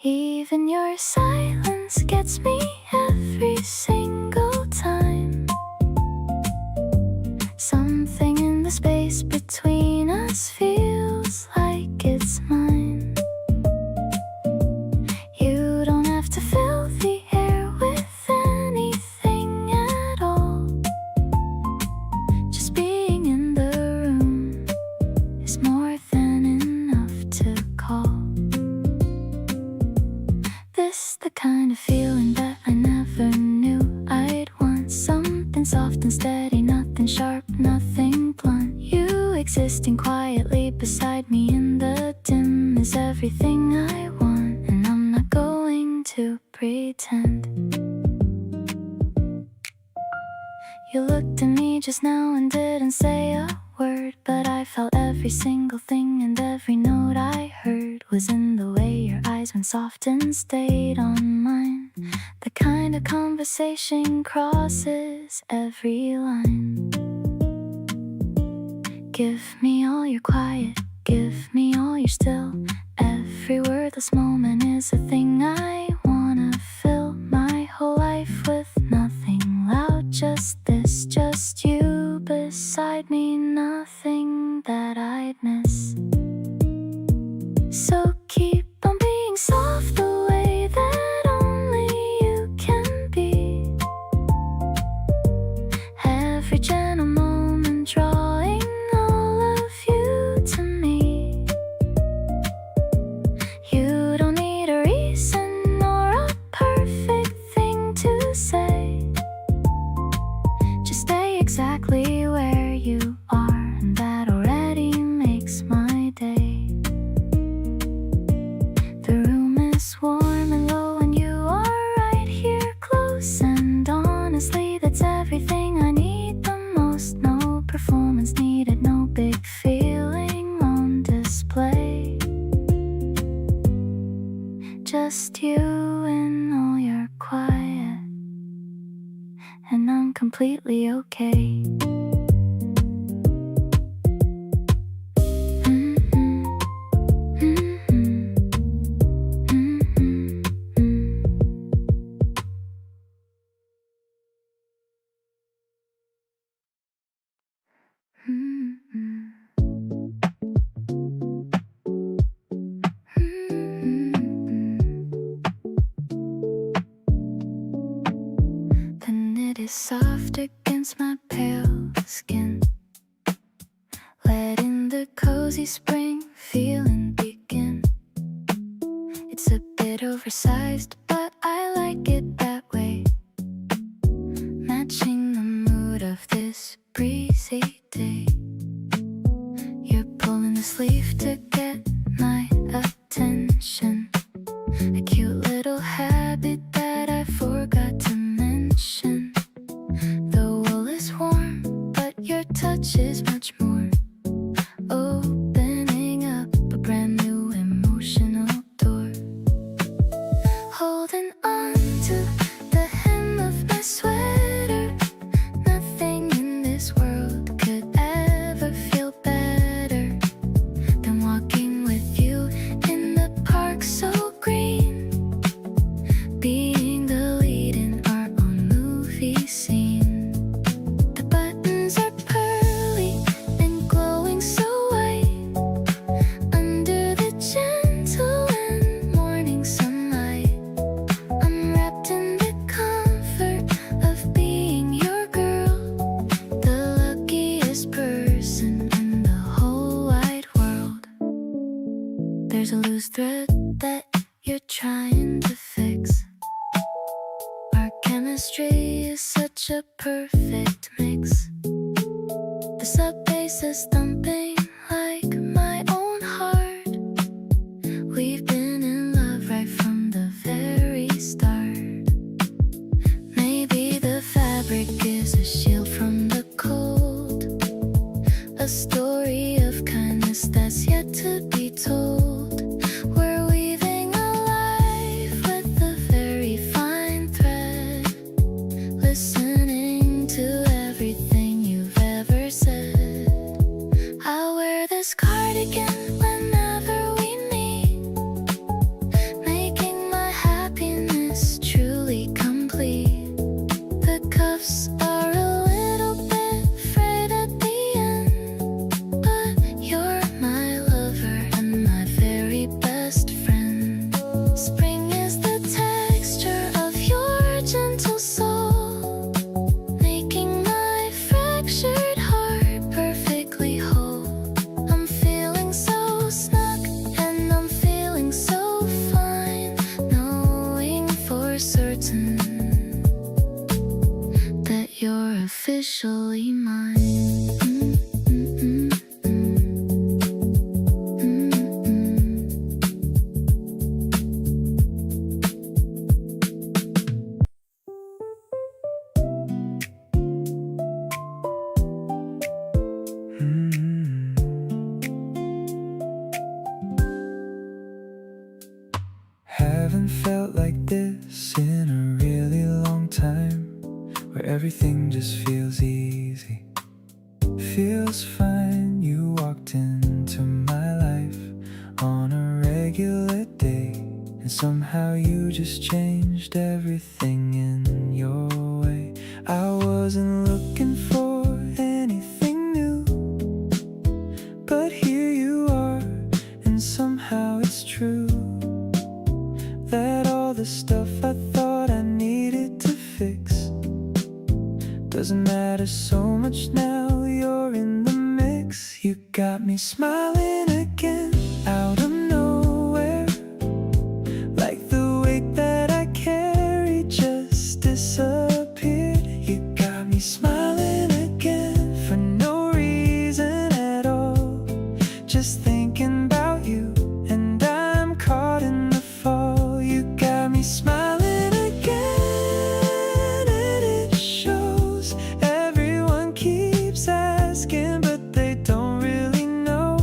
Even your silence gets me every single time. Something in the space between us feels like it's mine. You don't have to fill the air with anything at all. Just being in the room is more than enough to call this the kind of feeling that I never knew I'd want. Something soft and steady, nothing sharp, nothing blunt. You existing quietly beside me in the dim is everything I want, and I'm not going to pretend. You looked at me just now and didn't say a word, but I felt every single thing, and every note I heard was in the way your eyes went soft and stayed on mine. The kind of conversation crosses every line. Give me all your quiet, give me all your still. Every wordless moment is a thing I wanna fill. My whole life with nothing loud, just this, just you beside me. Nothing that I'd miss. So keep on being soft the way that only you can be. Every gentle moment drawing all of you to me. You don't need a reason, no and I'm completely okay. The knit is soft against my pale skin, letting the cozy spring feeling begin. It's a bit oversized, but I like it that way, matching the mood of this breezy day. You're pulling the sleeve to get my attention, a cute little habit that I forgot to mention. The wool is warm, but your touch is much more, opening up a brand new emotional door. Holding on to the hem of my sweater, nothing in this world could ever feel better than walking with you in the park so green, being the lead in our own movie scene. The buttons are pearly and glowing so white under the gentle and morning sunlight. I'm wrapped in the comfort of being your girl, the luckiest person in the whole wide world. There's a loose thread that you're trying to fix. Our chemistry is such a perfect mix. The sub bass is thumping like my own heart. We've been in love right from the very start. Maybe the fabric is a shield from the cold, a story of kindness that's yet to be told. We're weaving a life with a very fine thread, listening to everything you've ever said. I'll wear this cardigan whenever we meet, making my happiness truly complete. The cuffs are a little bit frayed at the end, but you're my lover and my very best friend. Spring is the texture of your gentle soul, making my fractured heart perfectly whole. I'm feeling so snug and I'm feeling so fine, knowing for certain that you're officially mine. Haven't felt like this in a really long time, where everything just feels easy, feels fine. You walked into my life on a regular day, and somehow you just changed everything in your way. I wasn't looking for anything new, but here you are, and somehow it's true that all the stuff I thought I needed to fix doesn't matter so much now. You're in the mix. You got me smiling again out of nowhere, like the weight that I carry just disappeared. You got me smiling again for no reason at all, just thinking about you, and I'm caught in the fall. You got me smiling again, and it shows. Everyone keeps asking, but they don't really know.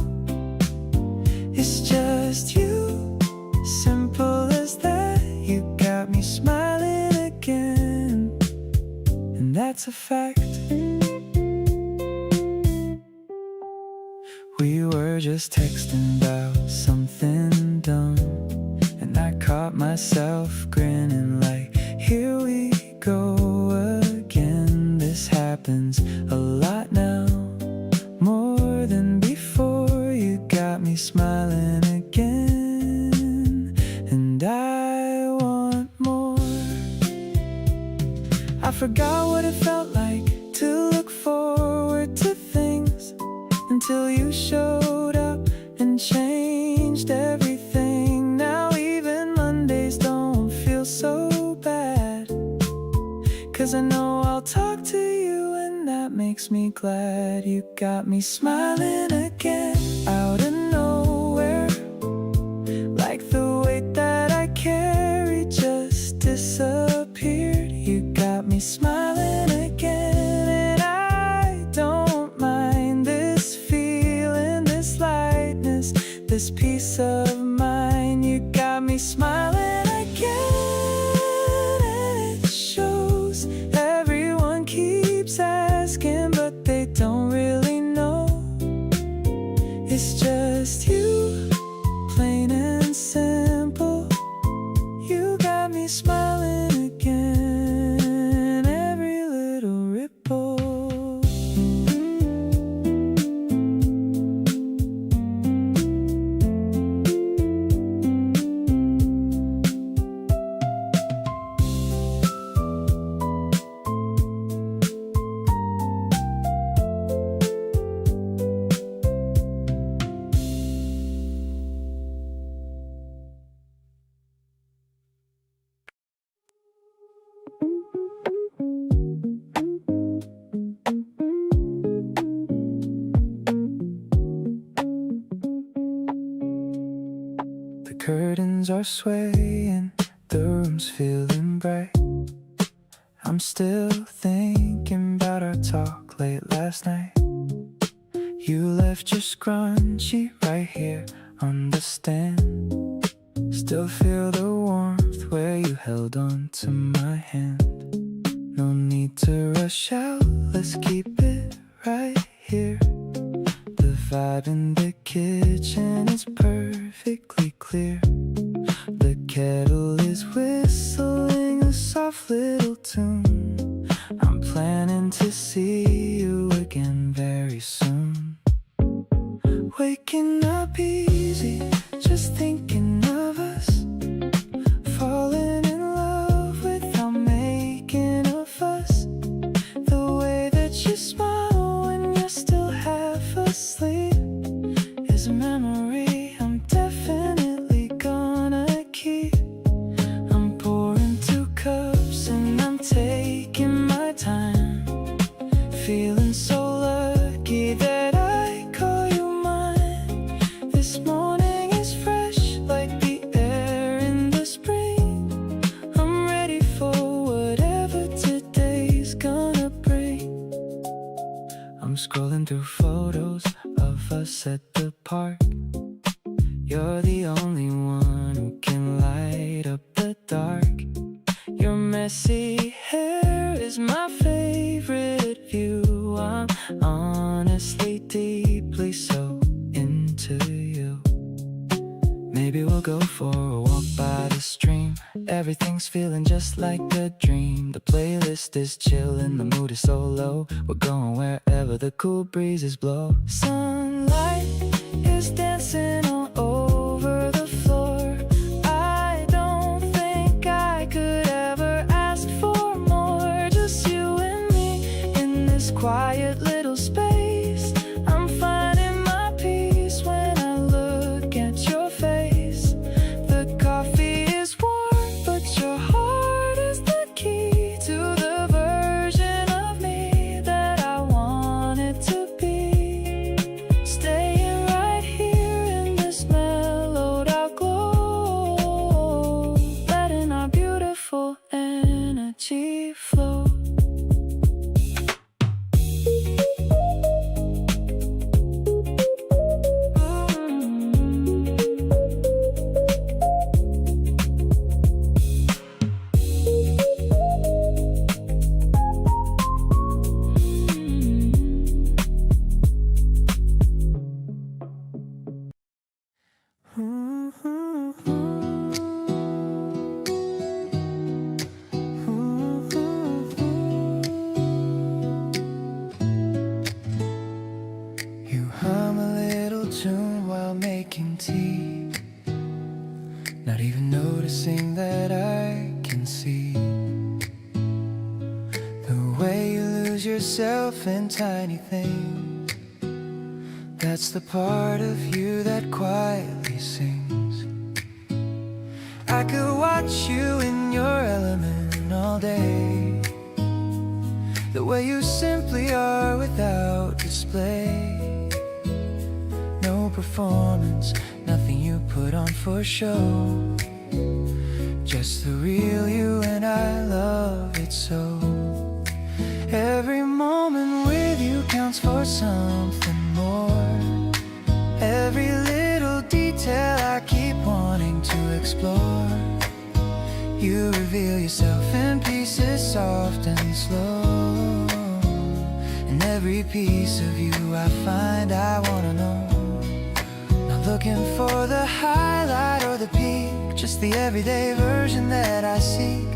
that's a fact. We were just texting about something dumb, and I caught myself grinning like, here we go again. This happens a lot now, more than before. You got me smiling again, and I want more. I forgot what it felt like to look forward to things until you showed up and changed everything. Now even Mondays don't feel so bad, 'cause I know I'll talk to you, and that makes me glad. You got me smiling again, out of nowhere, like the weight that I carry just disappeared. You got me smiling again, and I don't mind this feeling, this lightness, this peace of mind. You got me smiling again, and it shows. Everyone keeps asking, but they don't really know. It's just you, plain and simple. You got me smiling again, every little ripple. The curtains are swaying, the room's feeling bright. I'm still thinking about our talk late last night. You left your scrunchie right here on the stand. Still feel the warmth where you held on to my hand. No need to rush out, let's keep it right here. The vibe in the kitchen is perfectly clear. The kettle is whistling a soft little tune. I'm planning to see you again very soon. Waking up easy, just thinking of us. Falling in love without making a fuss. The way that you smile when you're still half asleep is a memory I'm definitely gonna keep. I'm pouring 2 cups and I'm taking my time, feeling so lucky that I call you mine. This morning is fresh like the air in the spring. I'm ready for whatever today's gonna bring. I'm scrolling through photos of us at the park. You're the only one who can light up the dark. Your messy hair is my favorite view. I'm honestly deeply so into you. Maybe we'll go for a walk by the stream. Everything's feeling just like a dream. The playlist is chill and the mood is so low. We're going wherever the cool breezes blow. Sunlight is dancing all over the floor. I don't think I could ever ask for more. Just you and me in this quiet little space. I'm finding my peace when I look at your face. The coffee is warm, but your heart is the key to the version of me that I wanted to be. Staying right here in this mellowed out glow, letting our beautiful energy flow. lose yourself in tiny things. That's the part of you that quietly sings. I could watch you in your element all day, the way you simply are without display. No performance, nothing you put on for show, just the real you, and I love it so. Every moment with you counts for something more. Every little detail I keep wanting to explore. You reveal yourself in pieces, soft and slow. And every piece of you I find I wanna know. Not looking for the highlight or the peak, just the everyday version that I seek.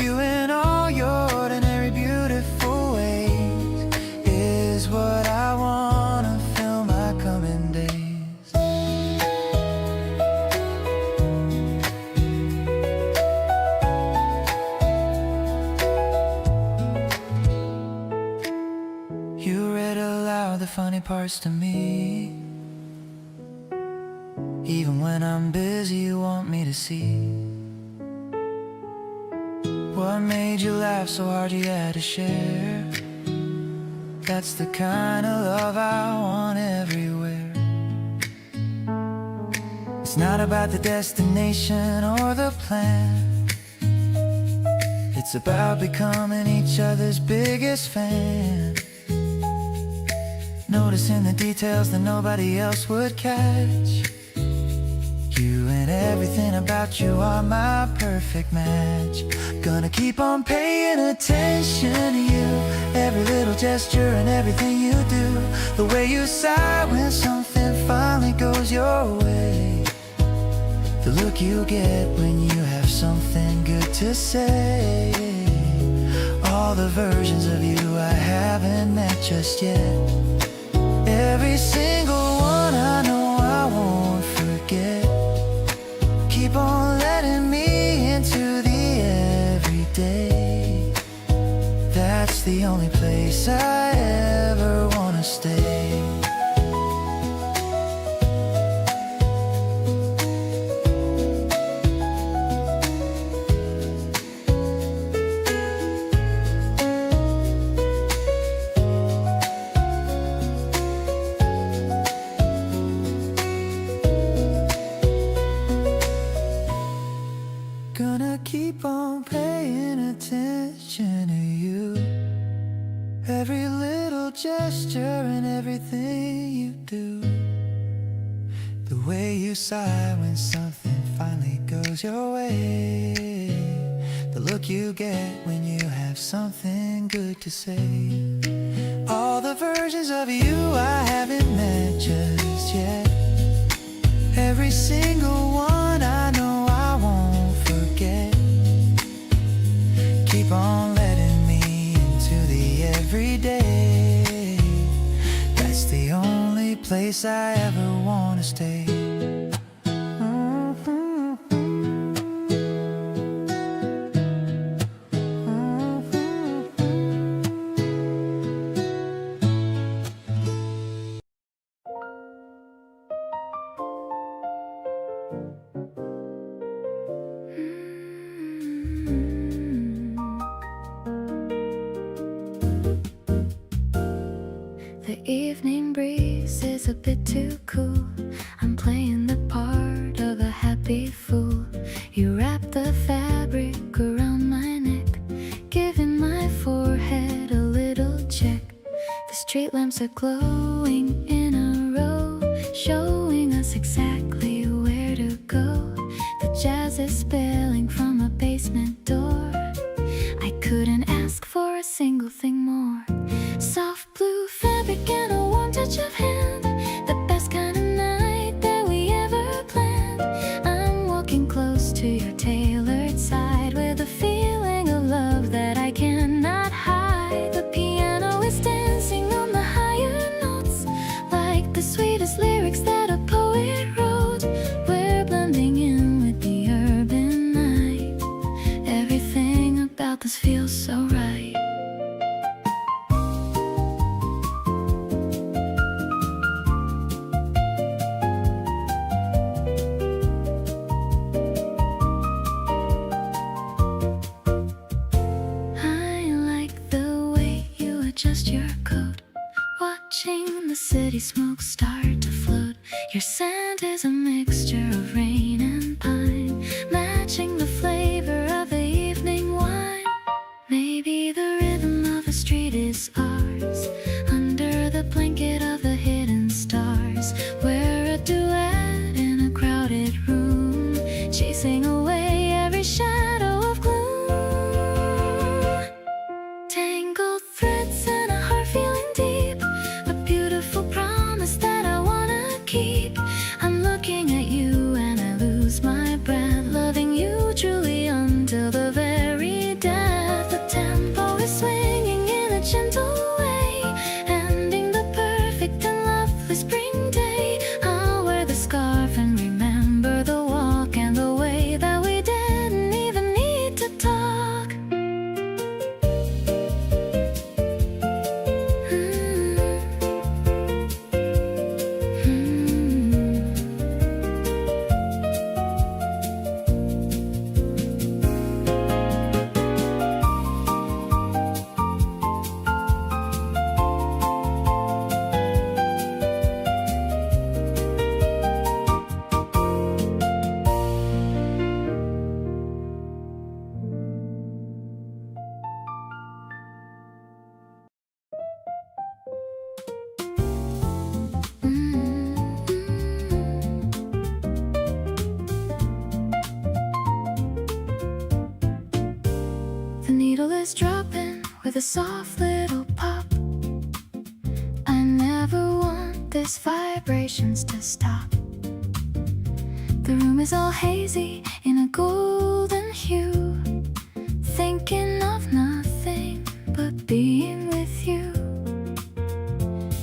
You in all your ordinary beautiful ways is what I wanna fill my coming days. You read aloud the funny parts to me. Even when I'm busy, you want me to see. What made you laugh so hard you had to share? That's the kind of love I want everywhere. It's not about the destination or the plan. It's about becoming each other's biggest fan. Noticing the details that nobody else would catch. You and everything about you are my perfect match. Gonna keep on paying attention to you, every little gesture and everything you do. The way you sigh when something finally goes your way. The look you get when you have something good to say. All the versions of you I haven't met just yet. Every single one I know I won't forget. Keep on letting me into the everyday. That's the only place I ever wanna stay. Gonna keep on paying attention to you, every little gesture and everything you do. The way you sigh when something finally goes your way. The look you get when you have something good to say. All the versions of you I haven't met just yet. Every single one I know I won't forget. Keep on letting me into the everyday. That's the only place I ever wanna stay. The evening breeze is a bit too cool. I'm playing the part of a happy fool. You wrap the fabric around my neck, giving my forehead a little check. The street lamps are glowing in a row, showing us exactly where to go. The jazz is spilling from a basement door. I couldn't ask for a single thing more. Soft blue fabric and a warm touch of hand, the best kind of night that we ever planned. I'm walking close to your tailored side with a feeling of love that I cannot hide. The piano is dancing on the higher notes, like the sweetest lyrics that a poet wrote. We're blending in with the urban night. Everything about this feels so right. just your coat. Watching the city smoke start to float. Your scent is a mixture of rain and pine, matching the flavor of the evening wine. Maybe the rhythm of the street is ours, under the blanket of the hidden stars. We're a duet in a crowded room, chasing away every shadow of gloom. Tangled threads in a heart feeling deep, a beautiful promise that I wanna keep. I'm looking at you and I lose my breath, loving you truly until the very death. The tempo is swinging in a gentle way, ending the perfect and lovely spring day. I'll wear the scarf and remember the walk and the way that we didn't even need to talk. The needle is dropping with a soft little pop. I never want these vibrations to stop. The room is all hazy in a golden hue, thinking of nothing but being with you.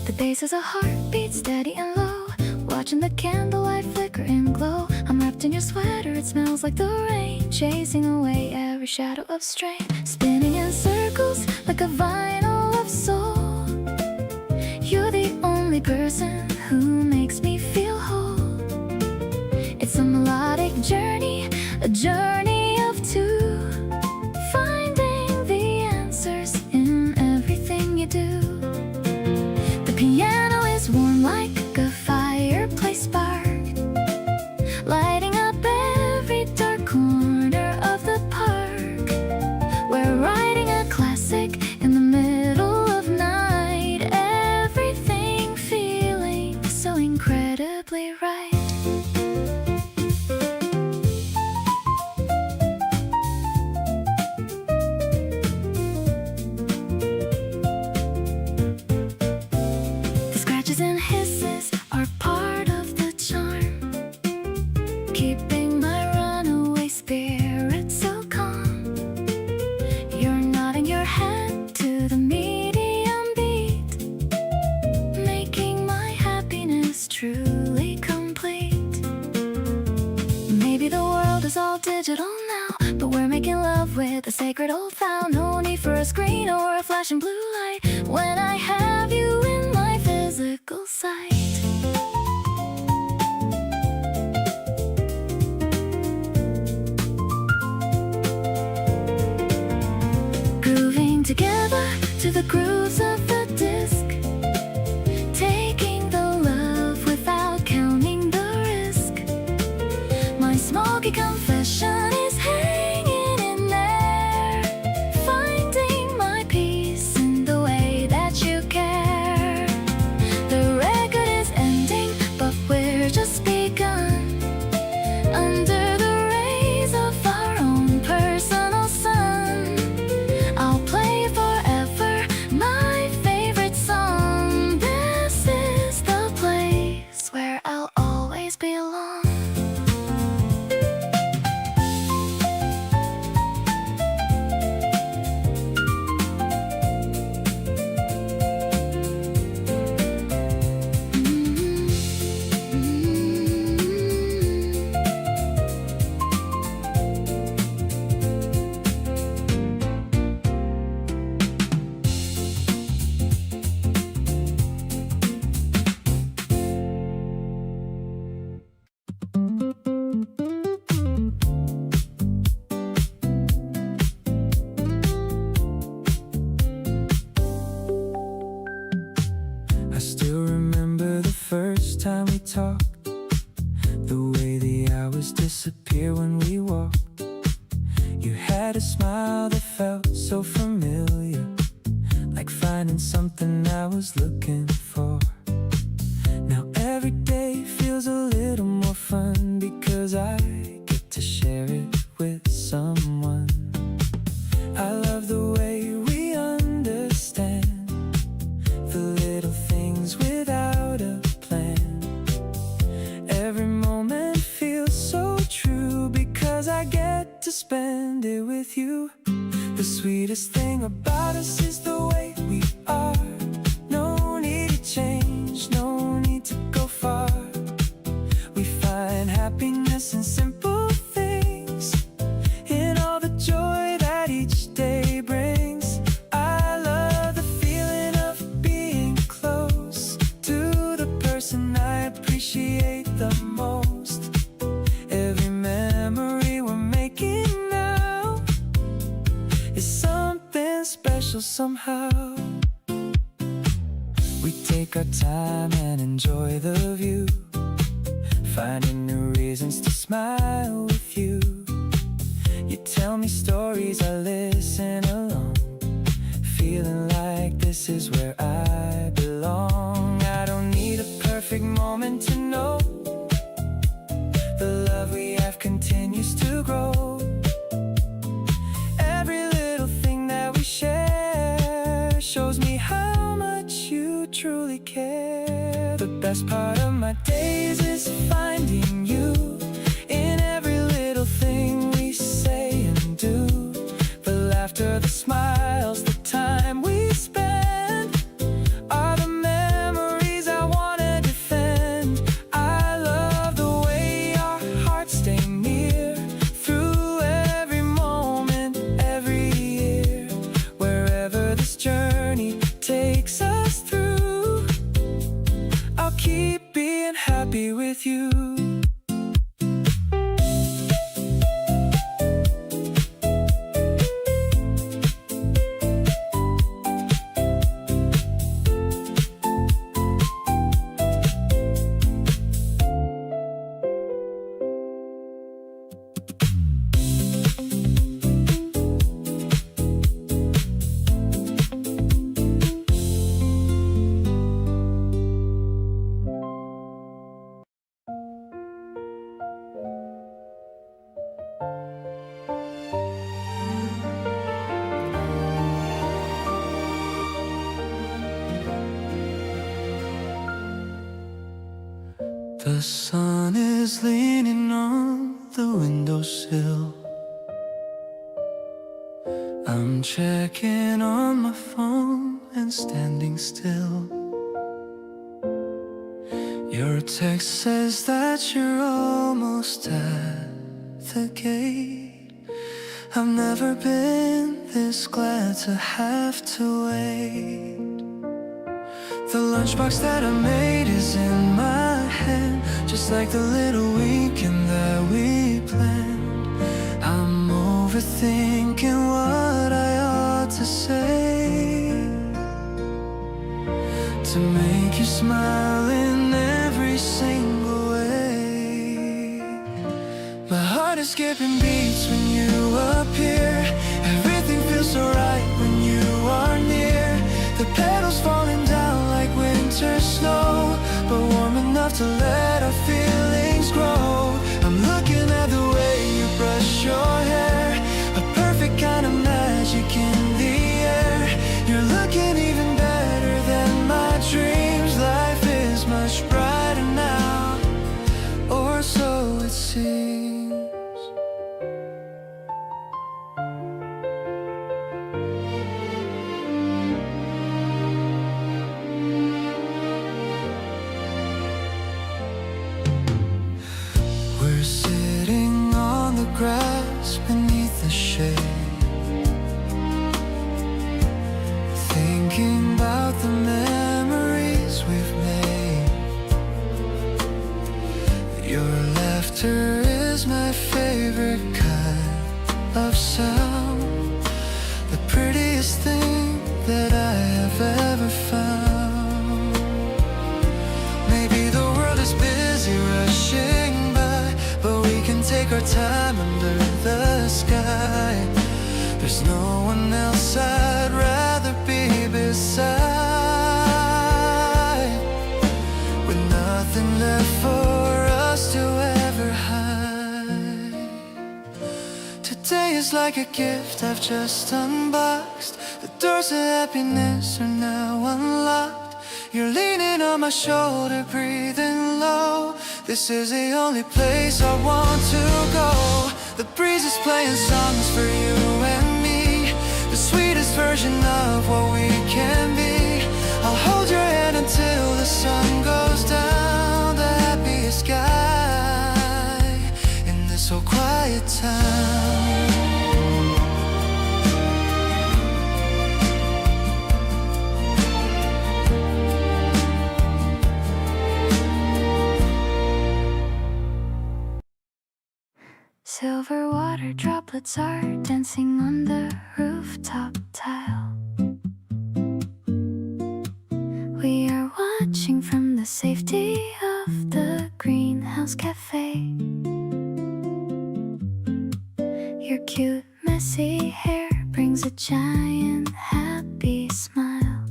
The bass is a heartbeat, steady and low, watching the candlelight flicker and glow. I'm wrapped in your sweater, it smells like the rain, chasing away every shadow of strain. Spinning in circles like a vinyl of soul. You're the only person who makes me feel whole. It's a melodic journey, a journey of two, finding the answers in everything you do. The piano is warm like a fireplace spark, lighting up every dark corner of the park. We're writing a classic in the middle of night, everything feeling so incredibly right. The scratches and hisses are part of the charm, keeping my runaway spirit so calm. You're nodding your head to the medium beat, making my happiness truly complete. Maybe the world is all digital now, but we're making love with a sacred old vow. No need for a screen or a flashing blue light when I have you in my physical sight. Grooving together to the grooves of the disc, taking the love without counting the risk. My smoky confession is hanging in there, finding my peace in the way that you care. The record is ending, but we're just begun, under the rays of our own personal sun. I'll play forever my time we talked, the way the hours disappear when we walk. You had a smile that felt so familiar, like finding something I was looking for. Now every day feels a little more fun because I get to share it with someone. I love the way we understand the little things without a plan. Every moment feels so true because I get to spend it with you. The sweetest thing about us is the way we are. No need to change, no need to go far. We find happiness in simple things, in all the joy that each day brings. I love the feeling of being close to the person I appreciate the most. Every memory we're making now is something special somehow. We take our time and enjoy the view, finding new reasons to smile with you. You tell me stories, I listen along, feeling like this is where I belong. I don't need a perfect moment to know the love we have continues to grow. Every little thing that we share shows me how much you truly care. The best part of my days is finding you in every little thing we say and do. The laughter, the smiles, the time we spend are the memories I wanna defend. I love the way our hearts stay near through every moment, every year. Wherever this journey takes us through, I'll keep being happy with you. The sun is leaning on the windowsill. I'm checking on my phone and standing still. Your text says that you're almost at the gate. I've never been this glad to have to wait. The lunchbox that I made is in my hand, just like the little weekend that we planned. I'm overthinking what I ought to say to make you smile in every single way. My heart is skipping beats when you appear. Everything feels so right when you are near. The petals falling down like winter snow, but warm enough to let our feelings grow. I'm looking at the way you brush your hair, a perfect kind of magic in the air. You're looking even better than my dreams. Life is much brighter now, or so it seems. We're sitting on the grass beneath the shade, thinking like a gift I've just unboxed. The doors of happiness are now unlocked. You're leaning on my shoulder, breathing low. This is the only place I want to go. The breeze is playing songs for you and me, the sweetest version of what we can be. I'll hold your hand until the sun goes down. The happiest guy in this whole quiet town. Silver water droplets are dancing on the rooftop tile. We are watching from the safety of the greenhouse cafe. Your cute messy hair brings a giant happy smile,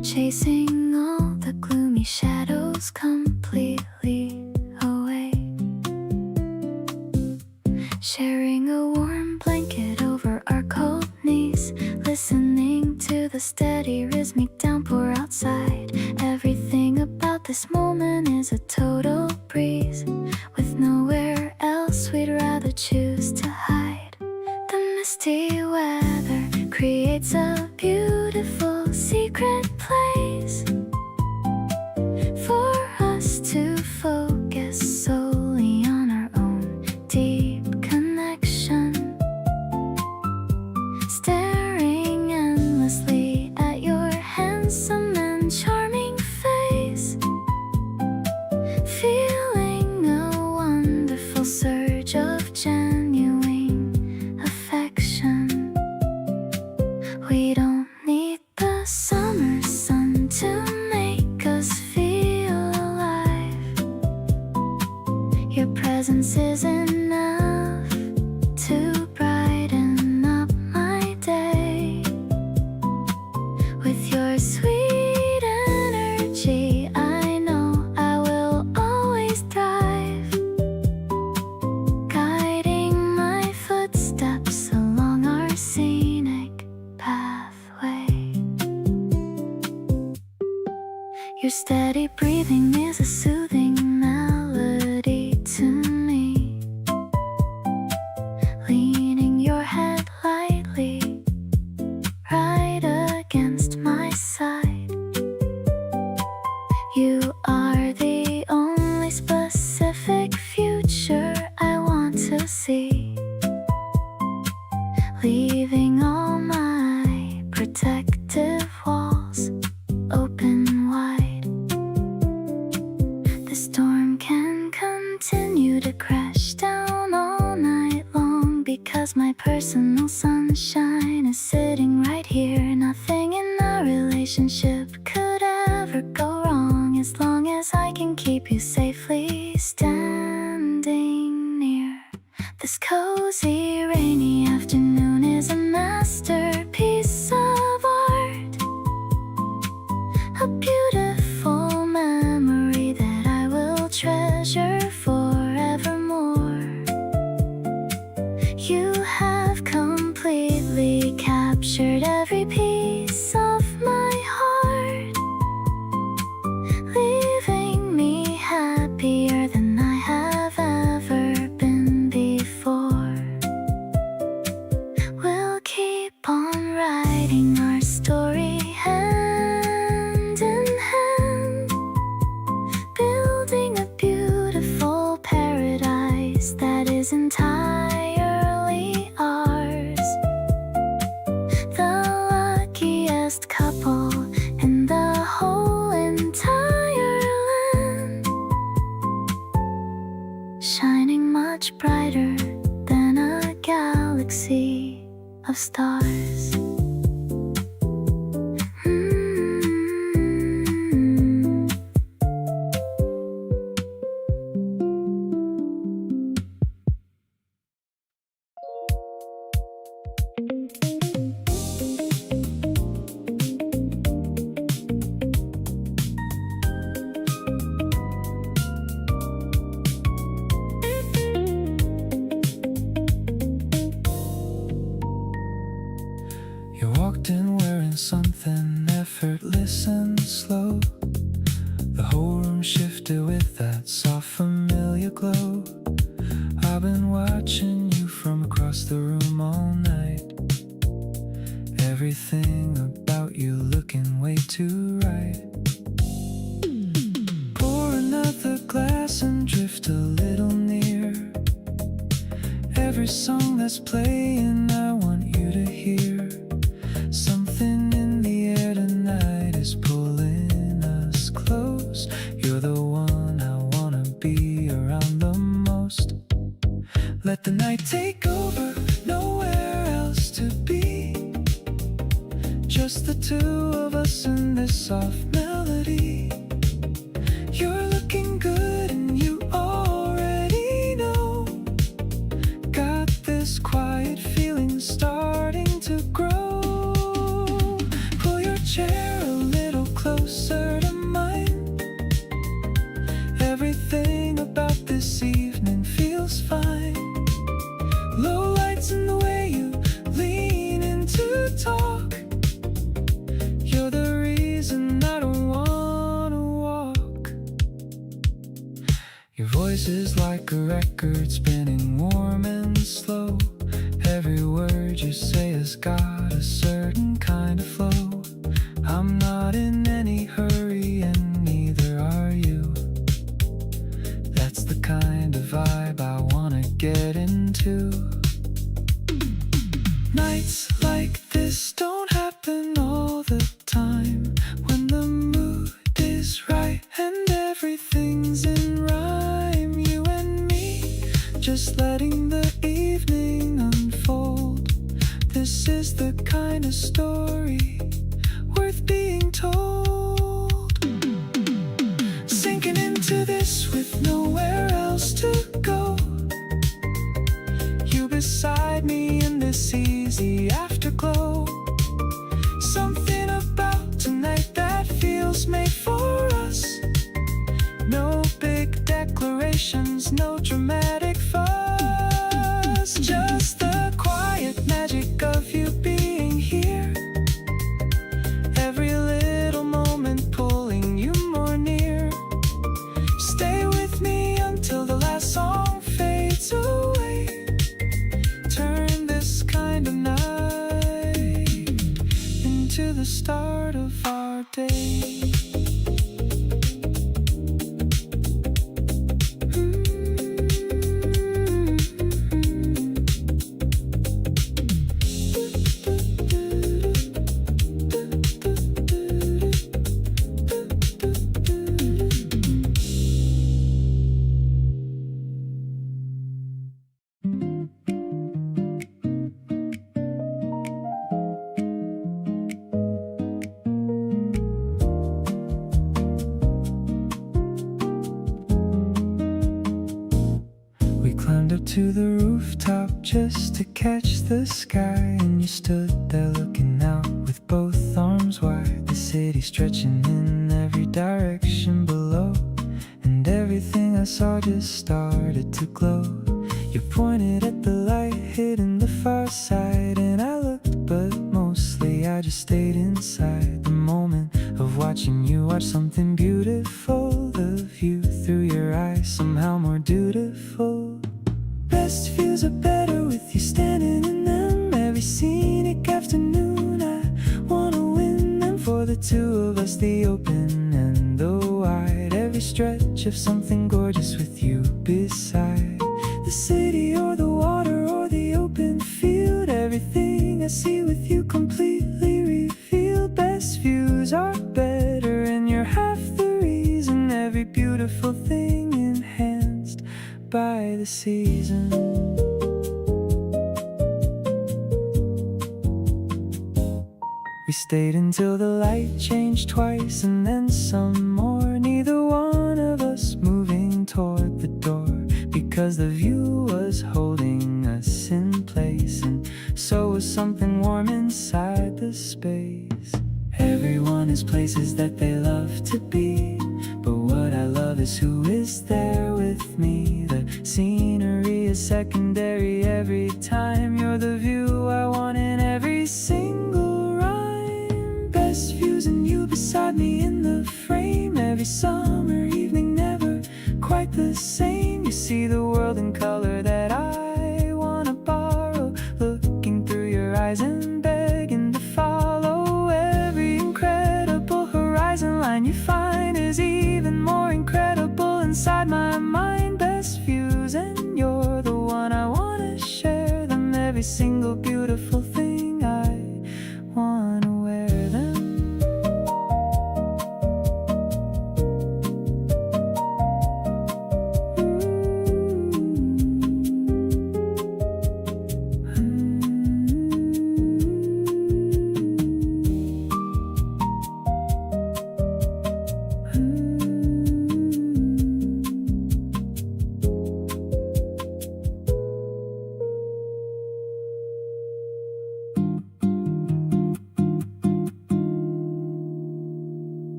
chasing all the gloomy shadows completely away. Sharing a warm blanket over our cold knees, listening to the steady rhythmic downpour outside. Everything about this moment is a total breeze, with nowhere else we'd rather choose to hide. The misty weather creates a beautiful secret place for us to focus solely on our own deep connection. Staring endlessly at your handsome and charming face, feeling a wonderful surge of genuine affection. We don't need the summer sun to make us feel alive. Your presence is enough to brighten up my day. With your sweet energy, I know I will always thrive, guiding my footsteps along our scenic pathway. Your steady breathing is a soothing melody to me, leaning your head lightly right against my side. You are the only specific future I want to see, leaving all my protective walls open wide. The storm can continue to crash down all night long, because my personal sunshine is sitting right here. Nothing in our relationship could ever go wrong, as long as I can keep you safely standing near. This cozy rainy afternoon is a masterpiece of art, a beautiful memory that I will treasure forevermore. You have completely captured every piece of my heart, leaving me happier than I have ever been before. We'll keep on writing our story hand in hand, building a beautiful paradise that is entirely ours. The luckiest couple in the whole entire land, shining much brighter than a galaxy of stars. walked in wearing something effortless and slow. The whole room shifted with that soft familiar glow. I've been watching you from across the room all night. Everything about you looking way too right. Pour another glass and drift a little near. Every song that's playing I want you to hear. Something in the air tonight is pulling us close. You're the one I wanna be around the most. Let the night take over, nowhere else to be. Just the two of us in this soft melody. You're looking good and you already know. Got this quiet feeling starting to grow. Pull your chair a little closer to mine. Everything about this evening feels fine. Low lights in the way you lean in to talk. You're the reason I don't wanna walk. Your voice is like a record spinning warm and slow. Every word you say has got a certain kind of flow. I'm not in any hurry and neither are you. That's the kind of vibe I wanna get into. Nights like this don't happen all the time. When the mood is right and everything's in rhyme. You and me, just letting the evening unfold. This is the kind of story worth being told. Sinking into this with nowhere else to go. You beside me in this easy afterglow. Something about tonight that feels made for us. No big declarations, no dramatic fuss. Just the quiet magic of you being here. Every little moment pulling you more near. Stay with me until the last song fades away. Turn this kind of night into the start of our day. Up to the rooftop just to catch the sky. And you stood there looking out with both arms wide. The city stretching in every direction below. And everything I saw just started to glow. You pointed at the light hidden the far side. And I looked but mostly I just stayed inside. The moment of watching you watch something beautiful. The view through your eyes somehow more dutiful. Best views are better with you standing in them. Every scenic afternoon I wanna win them. For the two of us, the open and the wide. Every stretch of something gorgeous with you beside. The city or the water or the open field. Everything I see with you completely revealed. Best views are better and you're half the reason. Every beautiful thing enhanced by the season. We stayed until the light changed twice and then some more. Neither one of us moving toward the door, because the view was holding us in place. And so was something warm inside the space. Everyone has places that they love to be, but what I love is who is there with me. The scenery is secondary every time. You're the view I want in every single rhyme. beside me in the frame. Every summer evening, never quite the same. You see the world in color that I wanna borrow, looking through your eyes and begging to follow. Every incredible horizon line you find is even more incredible inside my mind. Best views, and you're the one I wanna share them. Every single beautiful thing, I wanna wear them.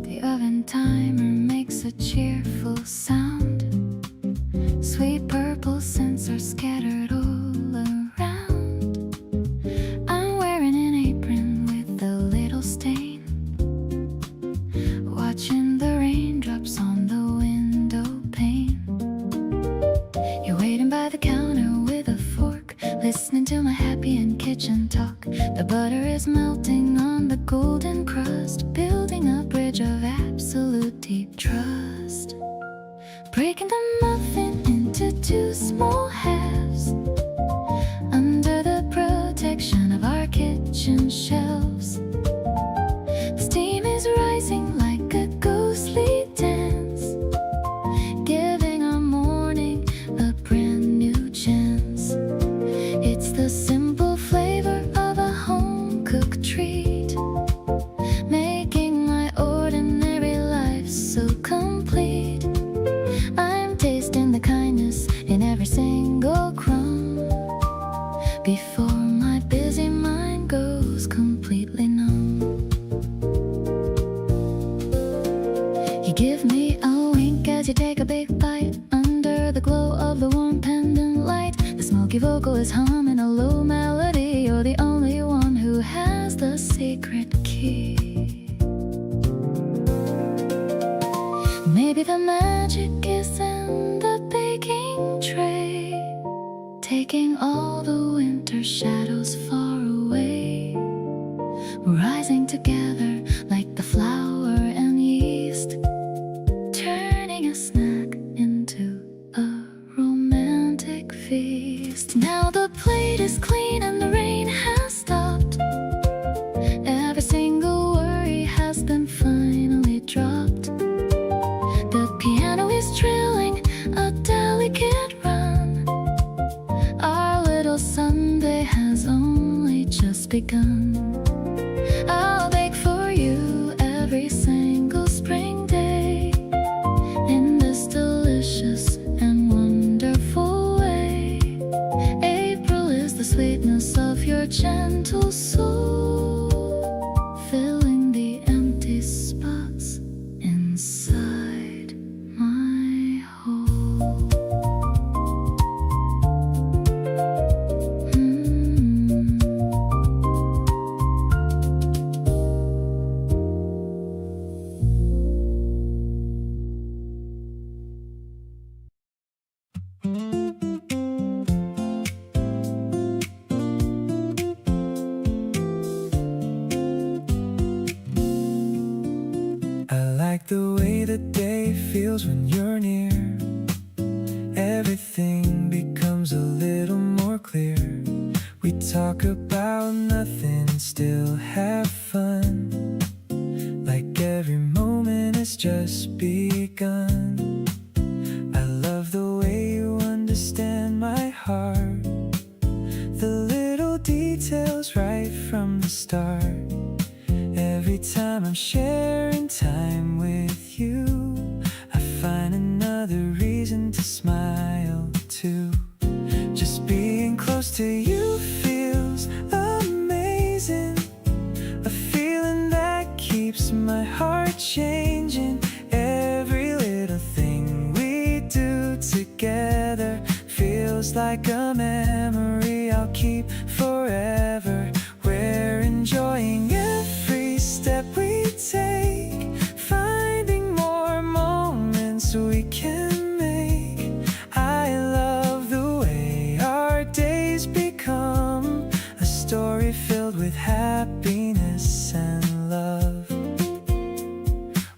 The oven timer makes a cheerful sound. Sweet purple scents are scattered all around. I'm wearing an apron with a little stain, watching the raindrops on the window pane. You're waiting by the counter with a fork, listening to my happy and kitchen talk. The butter is melting on the golden crust, building a bridge of absolute deep trust. Breaking the muffin into two small halves, under the protection of our kitchen shelves. The steam is rising like a ghostly dance, giving our morning a brand new chance. It's the simple flavor of a home-cooked treat, making my ordinary life so complete. I'm tasting the kindness in every single crumb, before my busy mind goes completely numb. You give me a wink as you take a big bite, under the glow of the warm pendant light. The smoky vocal is humming a low melody. You're the only one who has the secret key. Maybe the magic is in the baking tray, taking all the winter shadows far away. We're rising together like the flour and yeast, turning a snack into a romantic feast. Now the plate is clean and the rain has stopped. Every single worry has been finally dropped. The piano is trilling a delicate run. Our little Sunday has only just begun. I'll bake for you every single spring day, in this delicious and wonderful way. April is the sweetness of your gentle soul, filling the empty spots inside my hole. I like the way the day feels when you're near. Everything becomes a little more clear. We talk about nothing and still have fun, like every moment has just begun. I love the way you understand my heart, the little details right from the start. Every time I'm sharing time with you, I find another reason to smile too. Just being close to you feels amazing, a feeling that keeps my heart changing. feels like a memory I'll keep forever. We're enjoying every step we take, finding more moments we can make. I love the way our days become a story filled with happiness and love.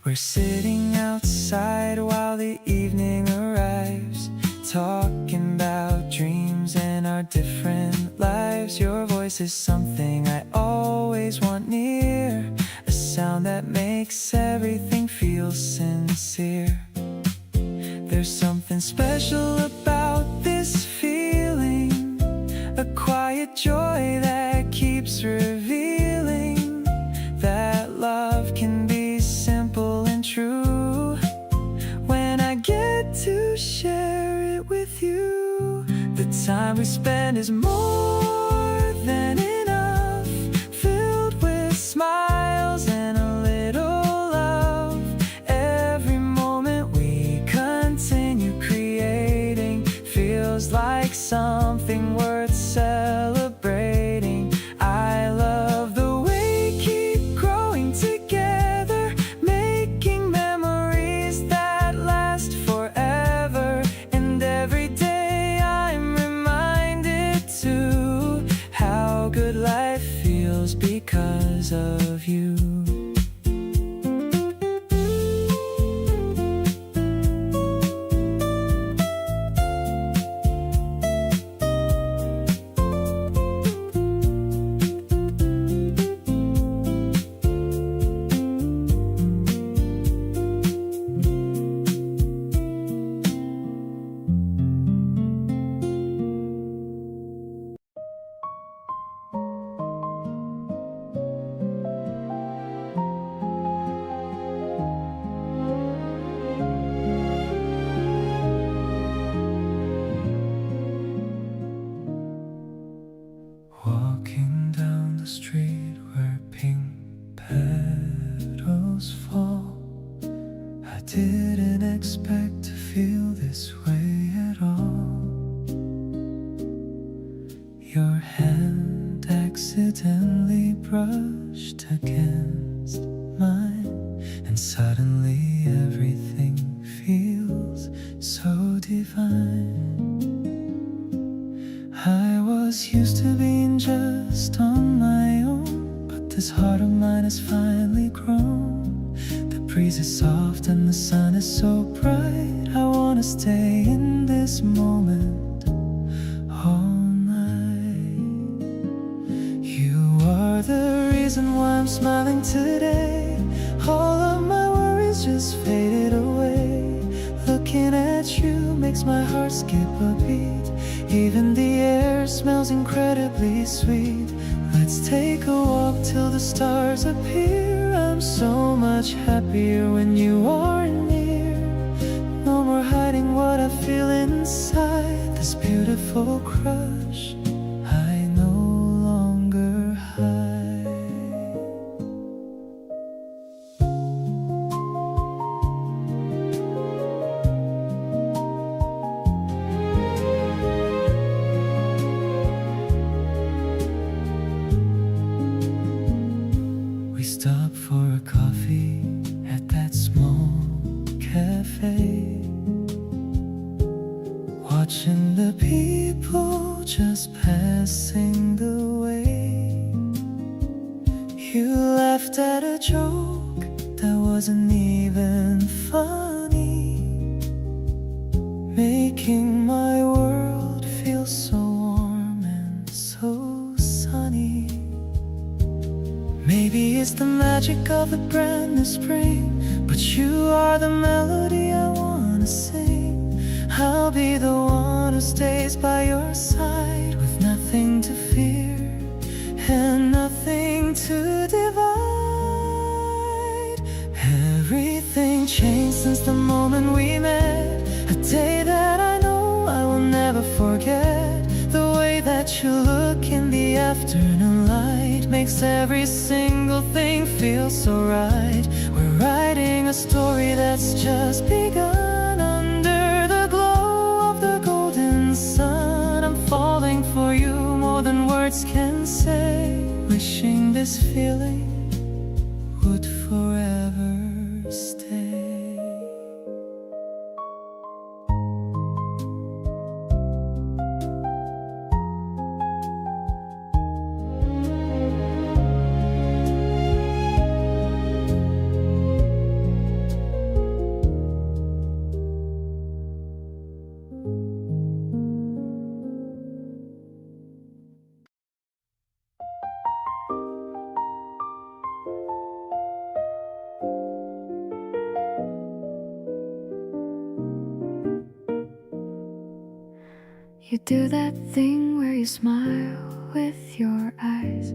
We're sitting outside while the evening arrives, talking about dreams and our different lives. Your voice is something I always want near, a sound that makes everything feel sincere. There's something special about this feeling, a quiet joy that keeps revealing that love can be simple and true when I get to share it with you. The time we spend is more than enough, filled with smiles and a little love. Every moment we continue creating feels like something worth celebrating. I love the way we keep growing together, making memories that last forever. And every day I'm reminded too how good life feels because of you. Walking down the street where pink petals fall, I didn't expect to feel this way at all. Your hand accidentally brushed against mine, and suddenly everything feels so divine. I was used to being just on my own, but this heart of mine has finally grown. The breeze is soft and the sun is so bright. I wanna stay in this moment all night. You are the reason why I'm smiling today. All of my worries just faded away. Looking at you makes my heart skip a beat. Even the air smells incredibly sweet. Let's take a walk till the stars appear. I'm so much happier when you are near. No more hiding what I feel inside. This beautiful crush I no longer hide. Stop for a coffee at that small cafe, watching the people just passing the way. You laughed at a joke that wasn't even funny, making my world feel so warm and so sunny. Maybe it's the magic of a brand new spring, but you are the melody I wanna sing. I'll be the one who stays by your side, with nothing to fear and nothing to divide. Everything changed since the moment we met, a day that I know I will never forget. The way that you look in the afternoon light makes every single thing feel so right. We're writing a story that's just begun under the glow of the golden sun. this feeling would forever stay. You do that thing where you smile with your eyes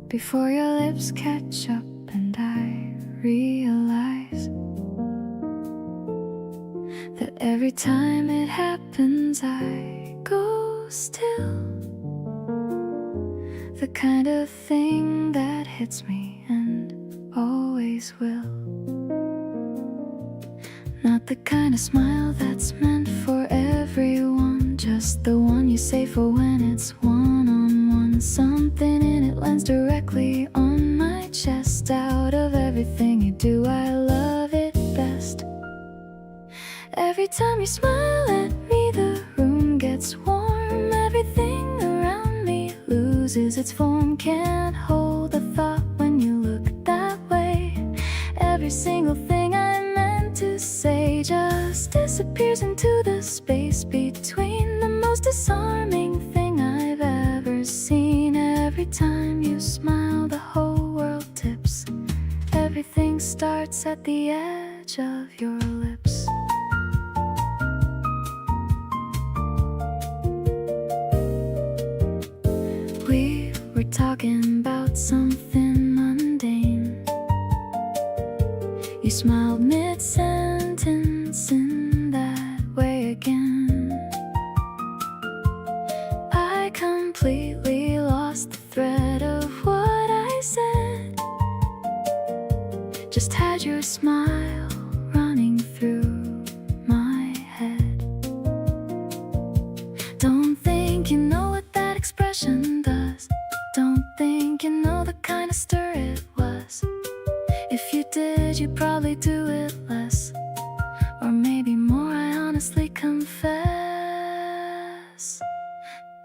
before your lips catch up, and I realize that every time it happens I go still. The kind of thing that hits me and always will. Not the kind of smile that's meant for everyone, just the one you say for when it's one-on-one. Something in it lands directly on my chest. Out of everything you do, I love it best. Every time you smile at me, the room gets warm. Everything around me loses its form. Can't hold a thought when you look that way. Every single thing I meant to say just disappears into the space between. The most disarming thing I've ever seen. Every time you smile, the whole world tips. Everything starts at the edge of your lips. We were talking about something mundane. You smiled mid-sentence in that way again. I completely lost the thread of what I said. Just had your smile running through my head. Don't think you know what that expression does. Don't think you know the kind of stir it was. If you did, you'd probably do it less, or maybe more, I honestly confess.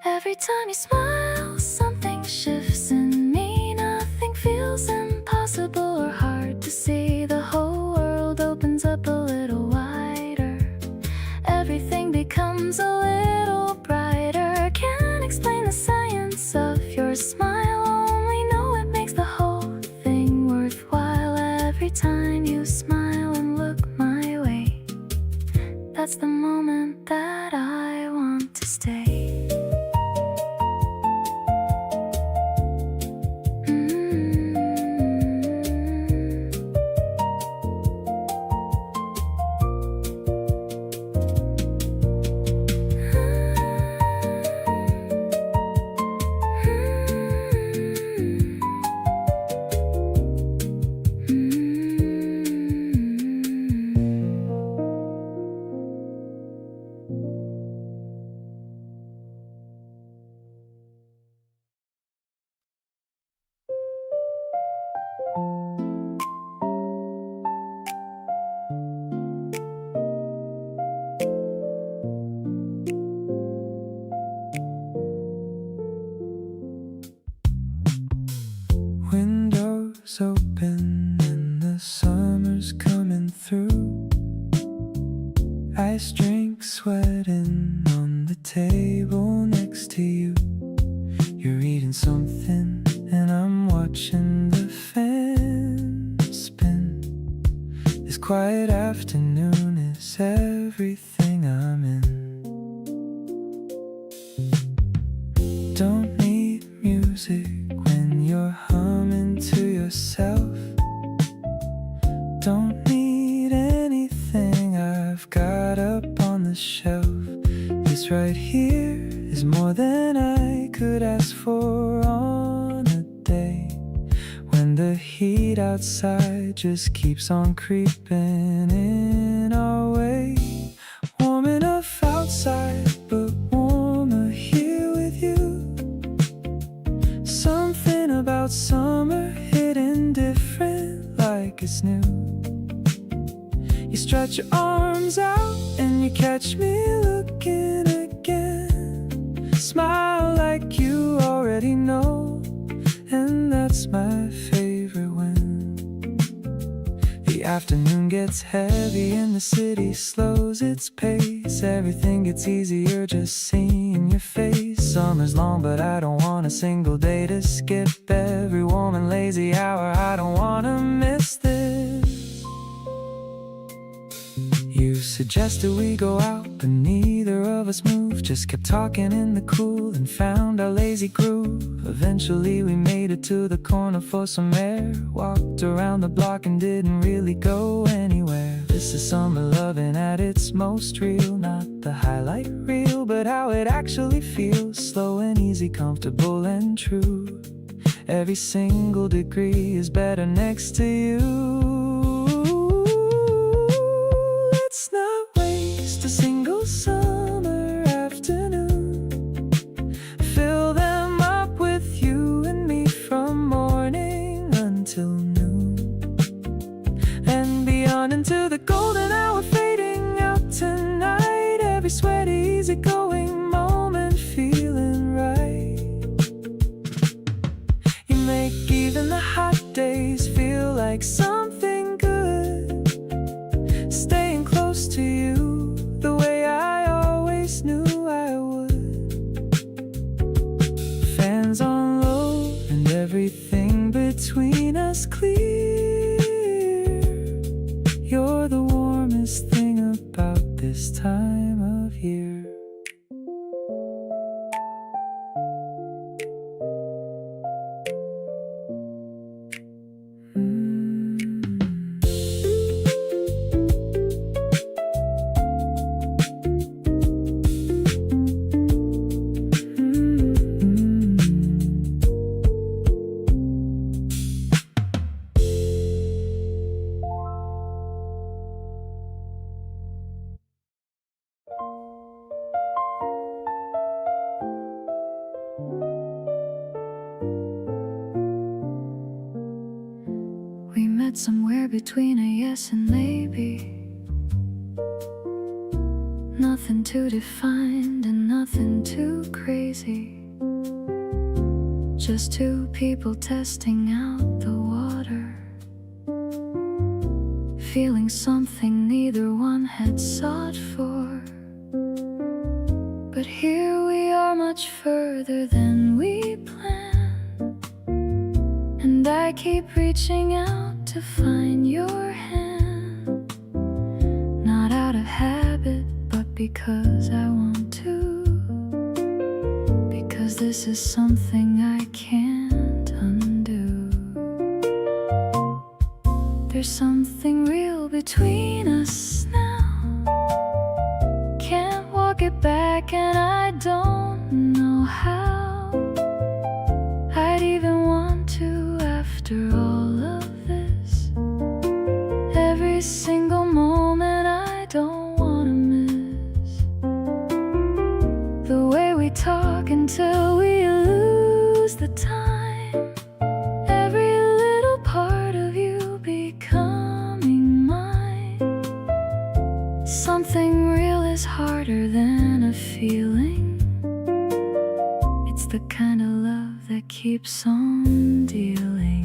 Every time you smile, something shifts in me. Nothing feels impossible or hard to see. The whole world opens up a little wider. Everything becomes a little brighter. Can't explain the science of your smile, only know it makes the whole thing worthwhile. Every time you smile and look my way, that's the moment that I want to stay. Windows open and the summer's coming through. Ice drink sweating on the table next to you. You're eating something and I'm watching the fan spin. This quiet afternoon is everything I'm in. Don't need music when you're humming to yourself. Don't need anything I've got up on the shelf. This right here is more than I could ask for on a day when the heat outside just keeps on creeping in our way. Warm enough outside, but warmer here with you. like it's new. You stretch your arms out and you catch me looking again. Smile like you already know, and that's my favorite when the afternoon gets heavy and the city slows its pace. Everything gets easier just seeing your face. Summer's long but I don't want a single day to skip. Every warm and lazy hour, I don't wanna miss this. You suggested we go out, but neither of us moved. Just kept talking in the cool and found our lazy groove. Eventually we made it to the corner for some air. Walked around the block and didn't really go anywhere. This is summer loving at its most real. Not the highlight reel, but how it actually feels. Slow and easy, comfortable and true. Every single degree is better next to you. Let's not waste a single summer afternoon. Fill them up with you and me from morning until noon, and beyond into the golden hour fading out tonight. Every sweaty, easygoing moment feeling right. You make even the hot days feel like something good. Staying close to you the way I always knew I would. Fans on low and everything between us clear. You're the warmest thing about this time of year. We met somewhere between a yes and maybe. Nothing too defined and nothing too crazy. Just two people testing out the water, feeling something neither one had sought for. But here we are much further than we planned, and I keep reaching out to find your hand. Not out of habit, but because I want to. Because this is something I can't undo. There's something real between us now. Can't walk it back and I don't know how. I'd even want to after all of this. Every single moment I don't want to miss. The way we talk until we lose the time. Every little part of you becoming mine. Something real is harder than a feeling. It's the kind of love that keeps on dealing.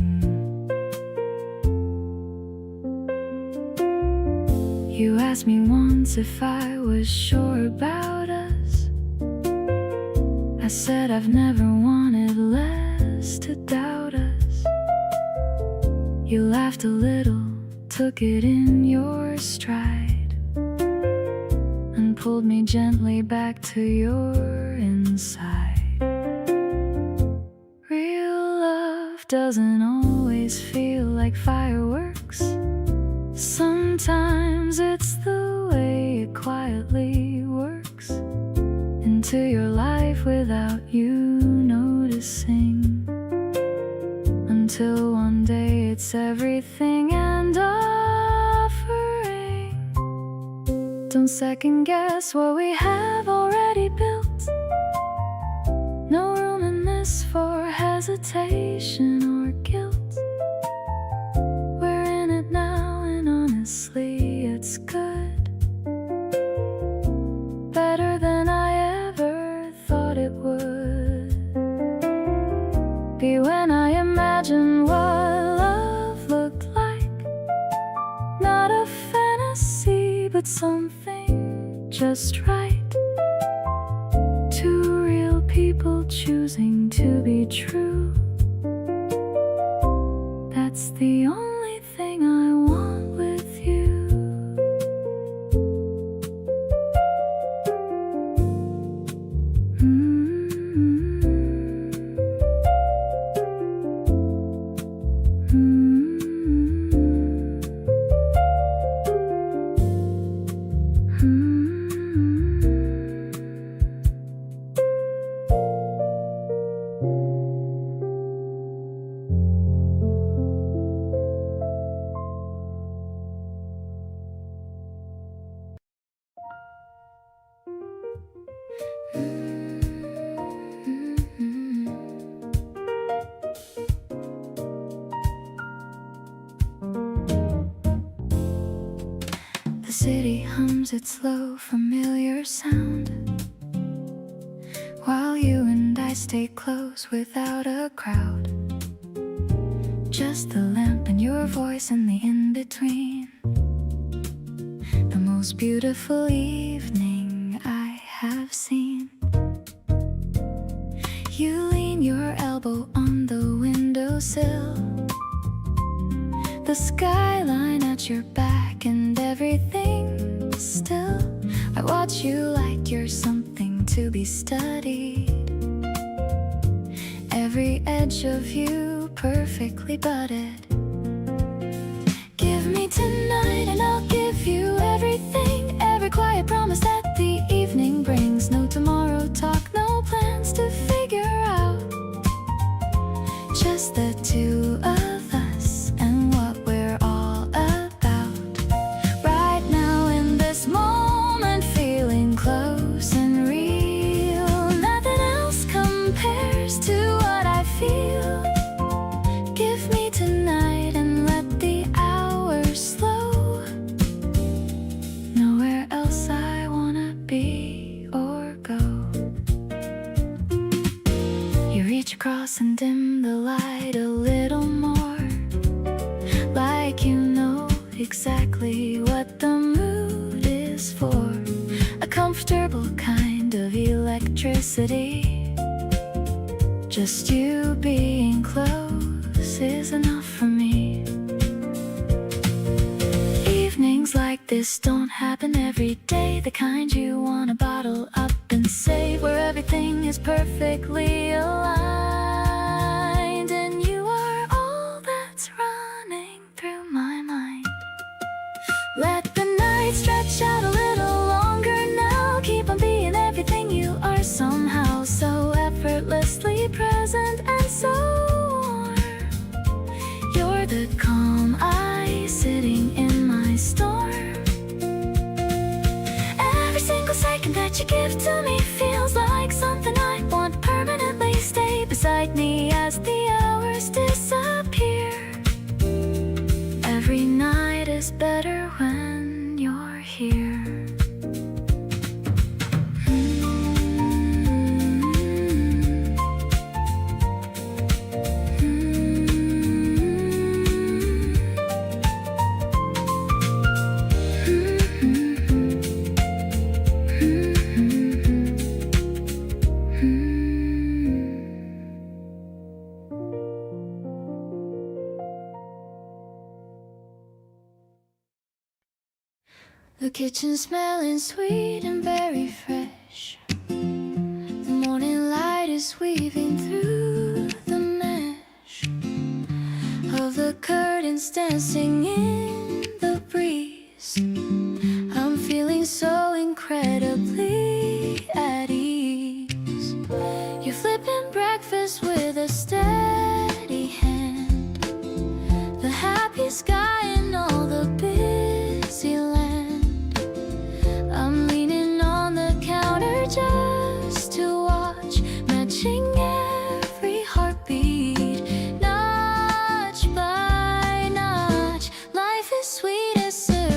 You asked me once if I was sure about us. I said I've never wanted less to doubt us. You laughed a little, took it in your stride, and pulled me gently back to your inside. Real love doesn't always feel like fireworks. Sometimes it's the way it quietly works into your life without you noticing, until one day it's everything and offering. Don't second guess what we have already built. No room in this for hesitation or guilt. We're in it honestly, it's good. Better than I ever thought it would be when I imagine what love looked like. Not a fantasy, but something just right. Two real people choosing to be true. That's the only thing I want with you. The city hums its low, familiar sound, while you and I stay close without a crowd. Just the lamp and your voice and the in-between. The most beautiful evening I have seen. You lean your elbow on the windowsill, the skyline at your back and everything still. I watch you like you're something to be studied. Every edge of you perfectly budded. Give me tonight and I'll give you everything. Every quiet promise that the evening brings. No tomorrow talk, no plans to figure out. Just the two of us and what we're all about. Right now in this moment, feeling close and real. Nothing else compares to what I feel. Give me tonight and let the hours slow. Nowhere else I wanna be or go. You reach across and dim the light a little more, like you know exactly what the mood is for. A comfortable kind of electricity. Just you being close is enough for me. Evenings like this don't happen every day. The kind you wanna bottle up and save, where everything is perfectly aligned, and you are all that's running through my mind. Let the night stretch out a little longer now. Keep on being everything you are, somehow so effortlessly present and so warm. You're the calm eye sitting in my storm. Every single second that you give to me feels like something I want permanently. Stay beside me as the hours disappear. Every night is better when you're here. The kitchen smelling sweet and very fresh. The morning light is weaving through the mesh of the curtains dancing in the breeze. I'm feeling so incredibly at ease. You're flipping breakfast with a steady hand. The happy sky and all the busy land. I'm leaning on the counter just to watch, matching every heartbeat, notch by notch. Life is sweet as syrup.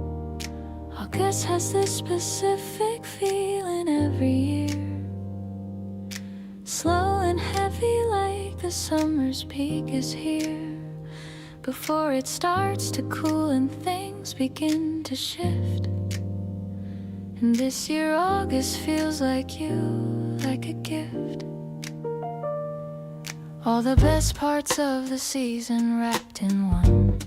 August has this specific feeling every year, slow and heavy like the summer's peak is here, before it starts to cool and things begin to shift. And this year August feels like you, like a gift. All the best parts of the season wrapped in one.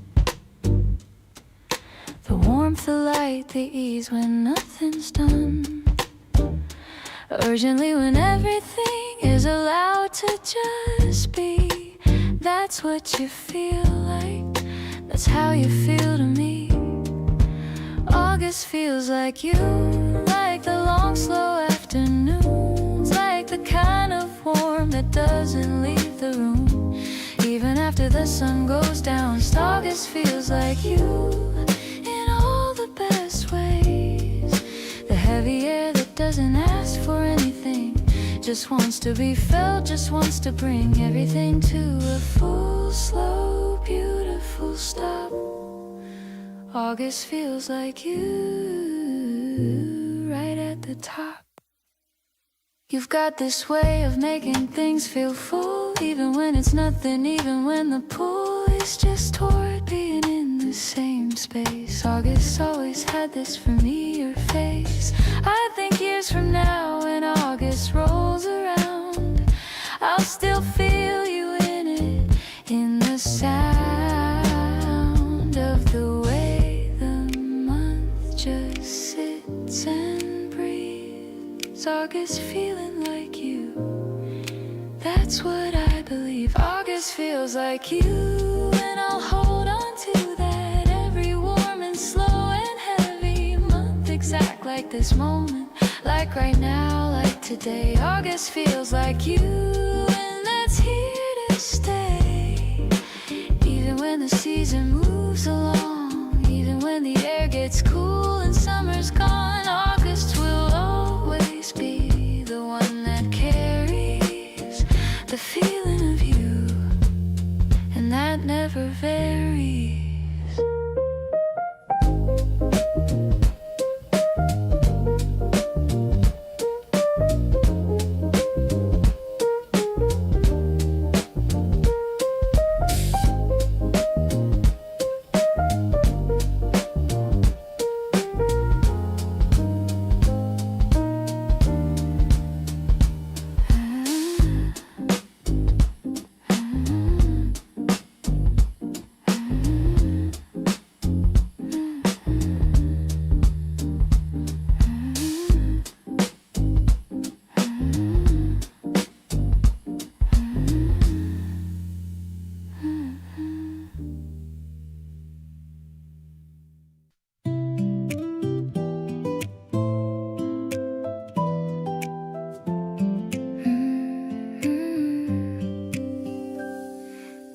The warmth, the light, the ease when nothing's done. Urgently when everything is allowed to just be. That's what you feel like, that's how you feel to me. August feels like you, like the long slow afternoons, like the kind of warmth that doesn't leave the room even after the sun goes down. August feels like you in all the best ways. The heavy air that doesn't ask for anything, just wants to be felt, just wants to bring everything to a full, slow, beautiful stop. August feels like you, right at the top. You've got this way of making things feel full, even when it's nothing, even when the pull is just toward being in the same space. August always had this familiar face. I think years from now when August rolls around, I'll still feel you in it, in the sound of the way the month just sits and breathes. August feeling like you, that's what I believe. August feels like you, and I'll hold on to that every warm and slow and heavy month, exact like this moment, like right now, like today. August feels like you, and that's here to stay. Even when the season moves along, even when the air gets cool and summer's gone, August will always be the one that carries the feeling of you, and that never varies.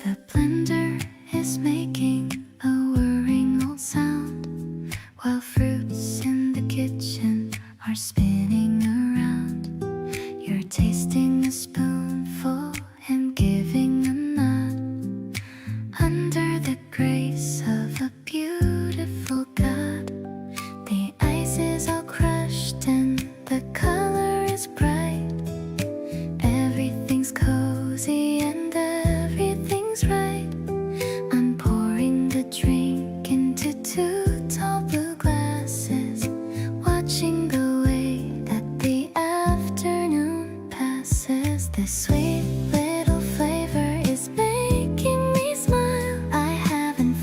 The blender is making a whirring old sound, while fruits in the kitchen are spinning around. You're tasting a spoonful and giving a nod, under the grace of a beautiful God. The ice is all crushed and the color is bright. Everything's cozy and everything's right. I'm pouring the drink into 2 tall blue glasses, watching the way that the afternoon passes. This sweet little flavor is making me smile. I haven't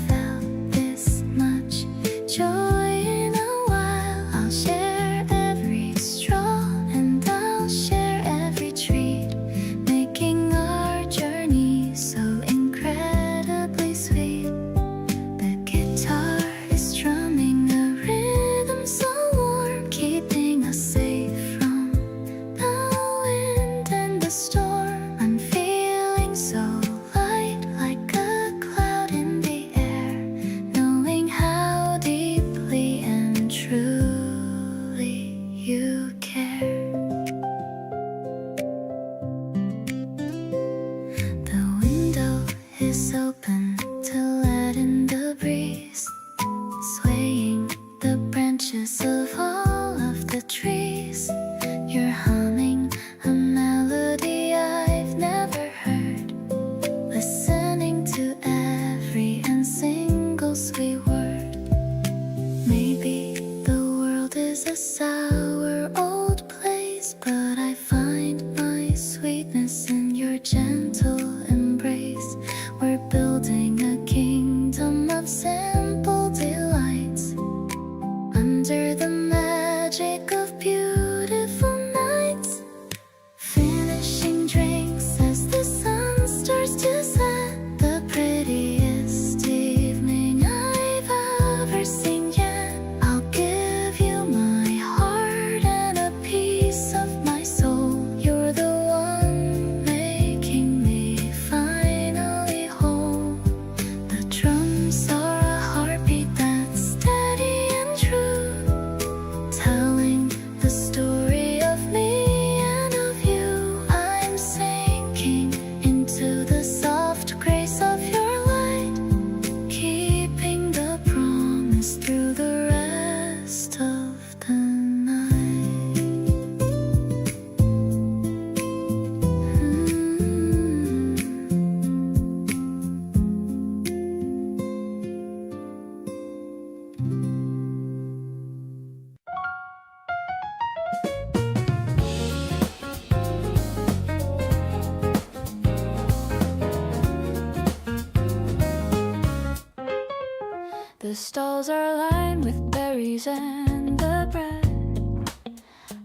The stalls are lined with berries and the bread.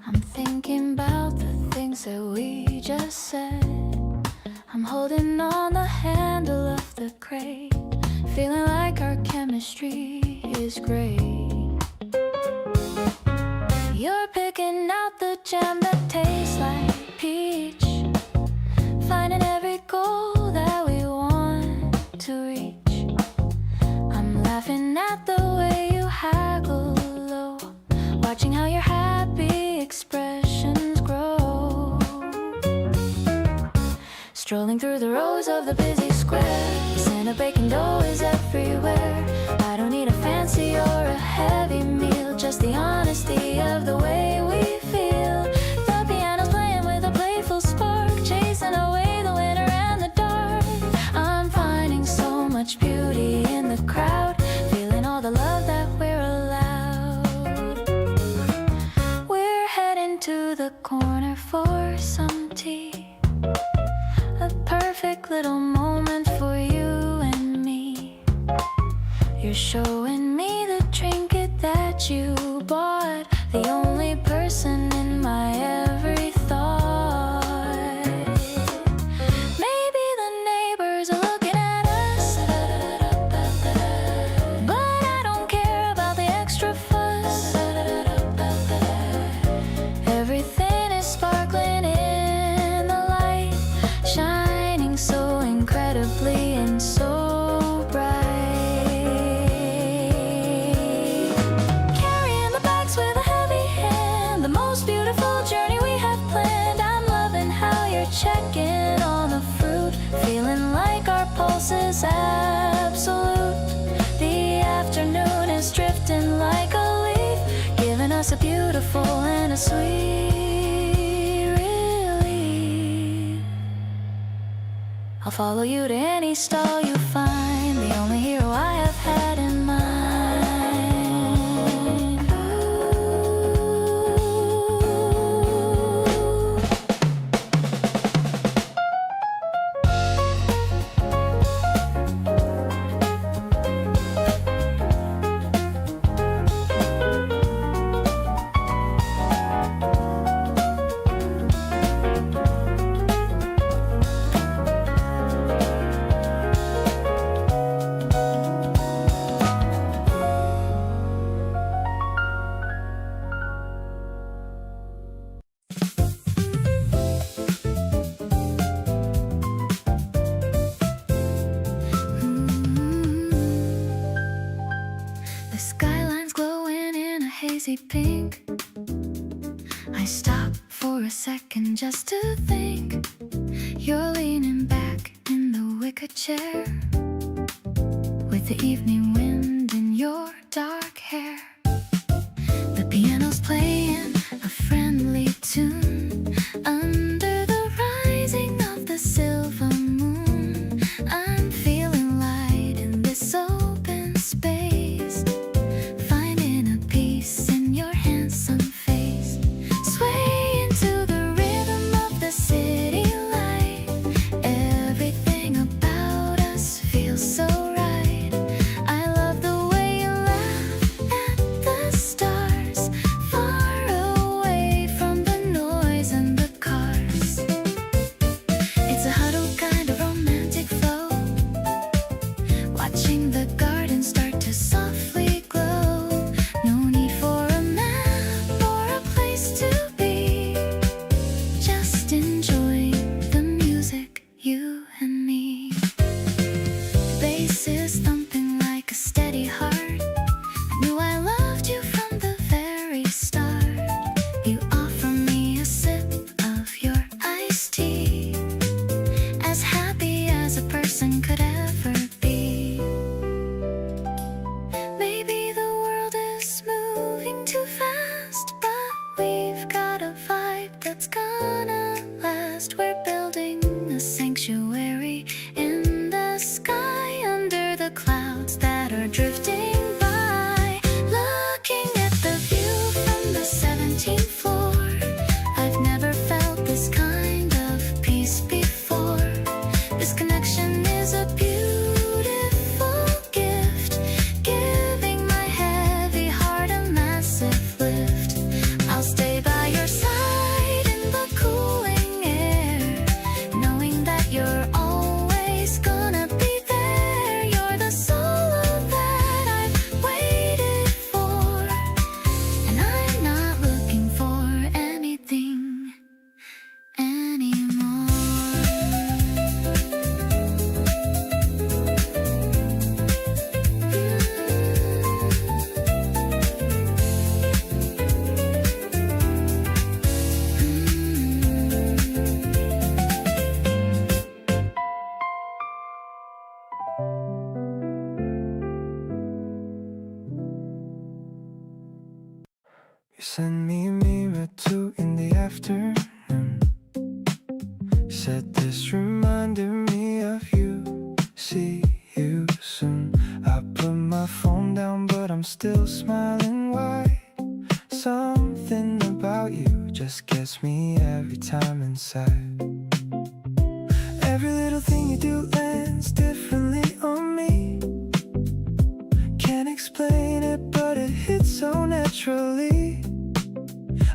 I'm thinking about the things that we just said. I'm holding on the handle of the crate, feeling like our chemistry is great. You're picking out the jam that tastes like peach, finding every goal that we want to reach. I'm laughing at the way you haggle low, watching how your happy expressions grow. Strolling through the rows of the busy square, the scent of baking dough is everywhere. I don't need a fancy or a heavy meal, just the honesty of the way we feel. The piano's playing with a playful spark, chasing away the winter and the dark. I'm finding so much beauty in the crowd, feeling all the love that we're allowed. We're heading to the corner for some tea, a perfect little moment for you and me. You're showing me the trinket that you bought, the only person in my every thought. Maybe the neighbors are looking at us, but I don't care about the extra fuss. Everything is sparkling in the light, shining so incredibly and so bright. Carrying the bags with a heavy hand, the most beautiful journey we have planned. I'm loving how you're checking on the fruit, feeling like our pulse is absolute. The afternoon is drifting like a leaf, giving us a beautiful and a sweet relief. I'll follow you to any stall you find, the only hero I have had in mind. The skyline's glowing in a hazy pink. I stop for a second just to think. You're leaning back in the wicker chair, with the evening wind in your dark hair. The piano's playing a friendly tune under the rising of the silver moon. I'm feeling light in this open space, finding a peace in your handsome face. Swaying to the rhythm of the city light, everything about us feels so right. I love the way you laugh at the stars, far away from the noise and the cars. It's a huddled kind of romantic flow, watching the garden start to softly glow. No need for a map or a place to be, just enjoying the music, you and me. The bass is thumping like a steady heart. I knew I loved you from the very start. You offer me a sip of your iced tea, as happy as a person could ever be. sent me a mirror too in the afternoon. Said this reminded me of you. See you soon. I put my phone down, but I'm still smiling wide. Something about you just gets me every time inside. Every little thing you do lands differently on me. Can't explain it, but it hits so naturally.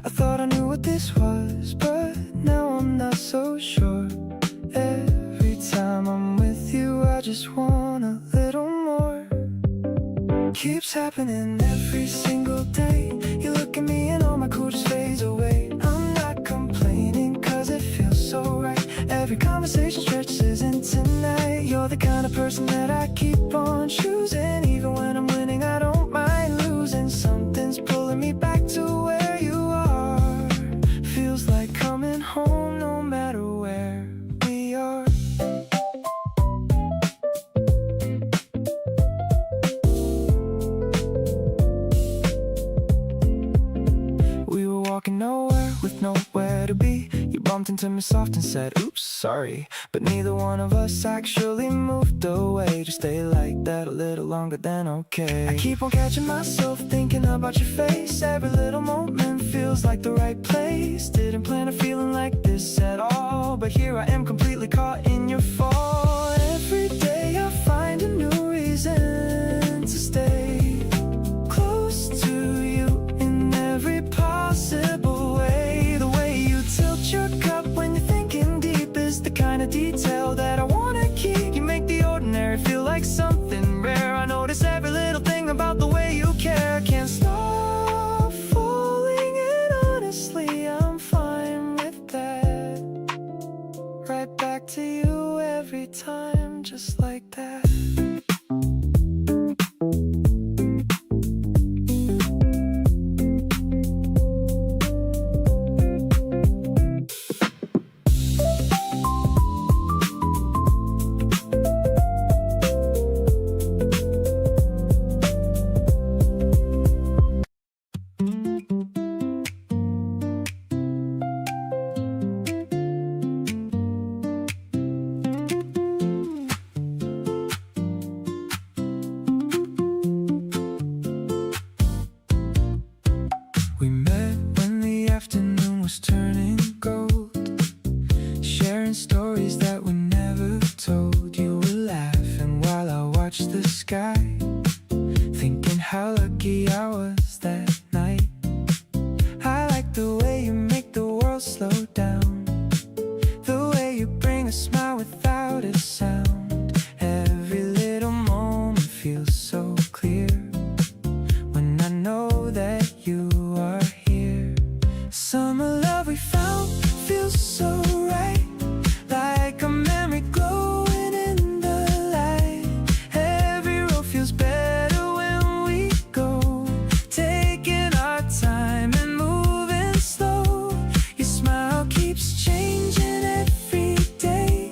I thought I knew what this was, but now I'm not so sure. Every time I'm with you, I just want a little more. Keeps happening every single day. You look at me and all my cool just fades away. I'm not complaining, cause it feels so right. Every conversation stretches into night. You're the kind of person that I keep on choosing. Even when I'm winning, I don't mind losing. Something's pulling me back to where you are. Feels like coming home no matter where we are. We were walking nowhere with nowhere to be. You bumped into me soft and said, oops, sorry. But neither one of us actually moved away. Just stay like that a little longer than okay. I keep on catching myself thinking about your face. Every little moment feels like the right place. Didn't plan a feeling like this at all, but here I am completely caught in your fall. Every day I find a new reason to stay close to you in every possible way. The way you tilt your cup when you're thinking deep is the kind of detail that I wanna keep. You make the ordinary feel like something rare. I notice every little thing about the way you care. Can't stop falling, and honestly I'm fine with that. Right back to you every time, just like that. We met when the afternoon was turning gold, sharing stories that we never told. You were laughing while I watched the sky, thinking how lucky I was that night. I like the way you make the world slow down, the way you bring a smile without a sound. Every little moment feels so clear when I know that you are here. Summer love we found feels so right, like a memory glowing in the light. Every road feels better when we go, taking our time and moving slow. Your smile keeps changing every day,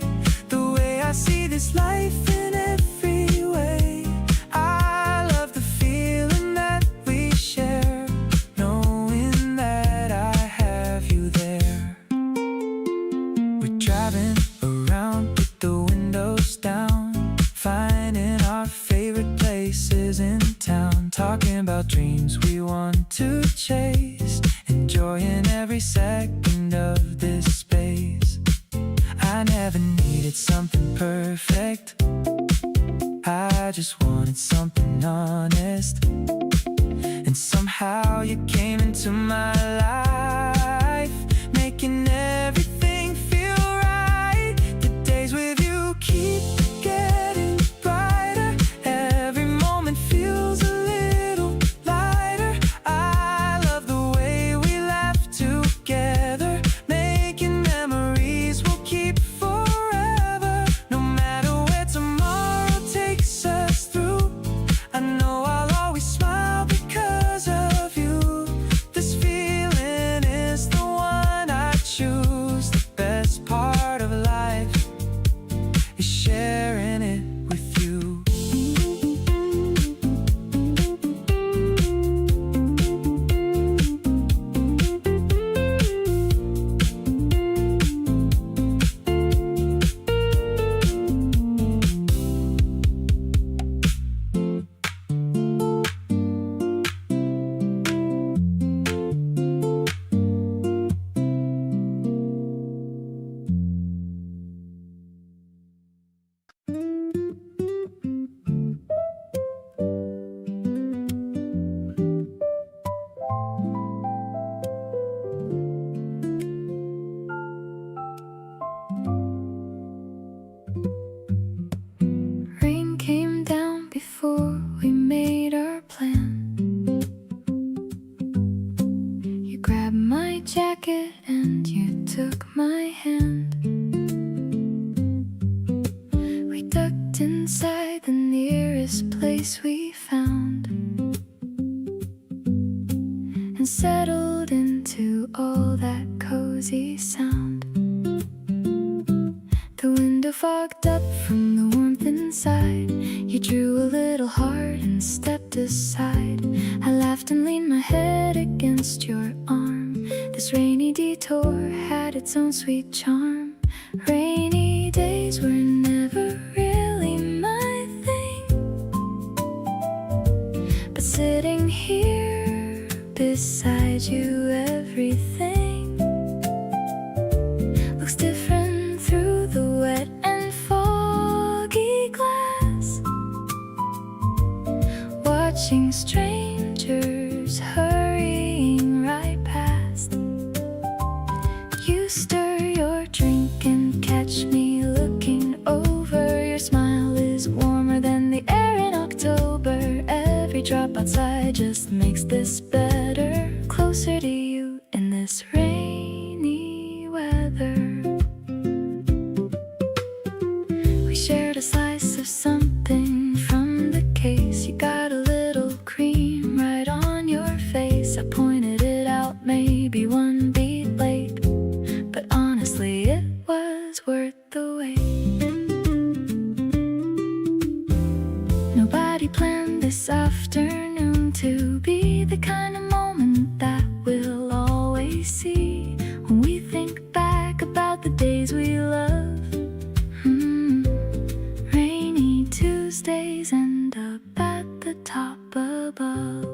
the way I see this life in every way. I love the feeling that we share, knowing that I have you there. We're driving around with the windows down, finding our favorite places in town, talking about dreams we want to chase, enjoying every second of this space. I never needed something perfect, I just wanted something honest. And somehow you came into my life, making everything feel right. The days with you keep getting brighter, every moment feels a little lighter. I love the way we laugh together, making memories we'll keep forever. No matter where tomorrow takes us through, I know I'll always smile because of you. This feeling we made our plan. You grabbed my jacket and you took my hand. We ducked inside the nearest place we found and settled into all that cozy sound. The window fogged up from the warmth inside. You drew a little heart and stepped aside. I laughed and leaned my head against your arm. This rainy detour had its own sweet charm. Rainy days were never really my thing, but sitting here beside you, everything looks different through the wet and foggy glass. Watching strangers hurrying right past. You stir your drink and catch me looking over. Your smile is warmer than the air in October. Every drop outside just makes this better. Closer to you in this rainy weather. We shared a slice of something from the case. You got a little cream right on your face. I pointed it out, maybe one beat late, but honestly it was worth the wait. Nobody planned this afternoon to be the kind of moment that we'll always see when we think back about the days we love. Rainy Tuesdays end up at the top above.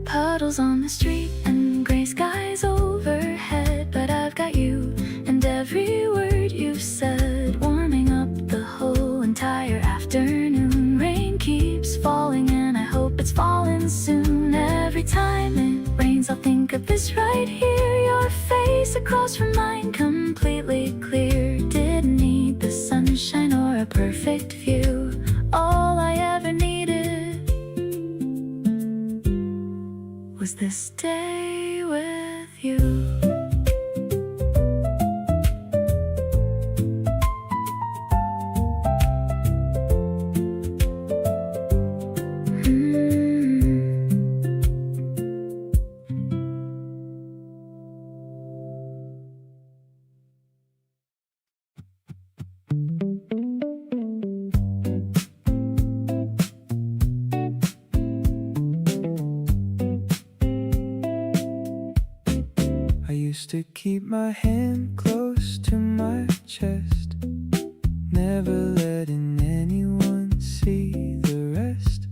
Puddles on the street and gray skies overhead, but I've got you and every word you've said warming up the whole entire afternoon. Rain keeps falling and I hope it's falling soon. Every time it rains I'll think of this right here. Your face across from mine, completely clear. Didn't need the sunshine or a perfect view. All I ever needed was this day with you. I used to keep my hand close to my chest, never letting anyone see the rest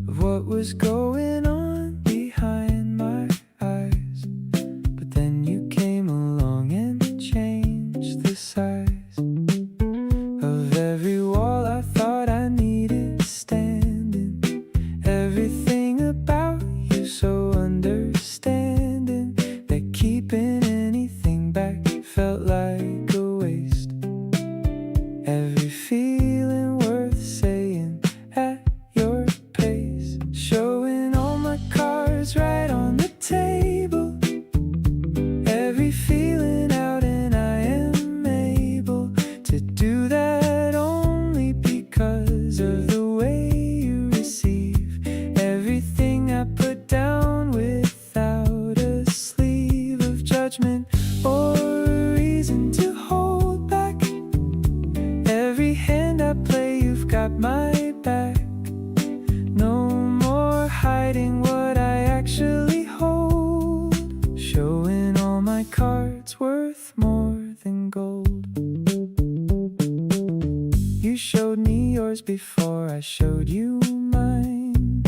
of what was going on behind my eyes. But then you came along and changed the size of every wall I thought I needed standing. Everything about you so understanding that keeping anything back felt like a waste. Every feeling worth saying at your pace, showing all my cards right on the table. Every feeling out and I am able to do that only because of the way you receive everything I put down without a sleeve of judgment or a reason to hold back. Every hand I play, you've got my back. No more hiding what I actually hold, showing all my cards worth more than gold. You showed me yours before I showed you mine,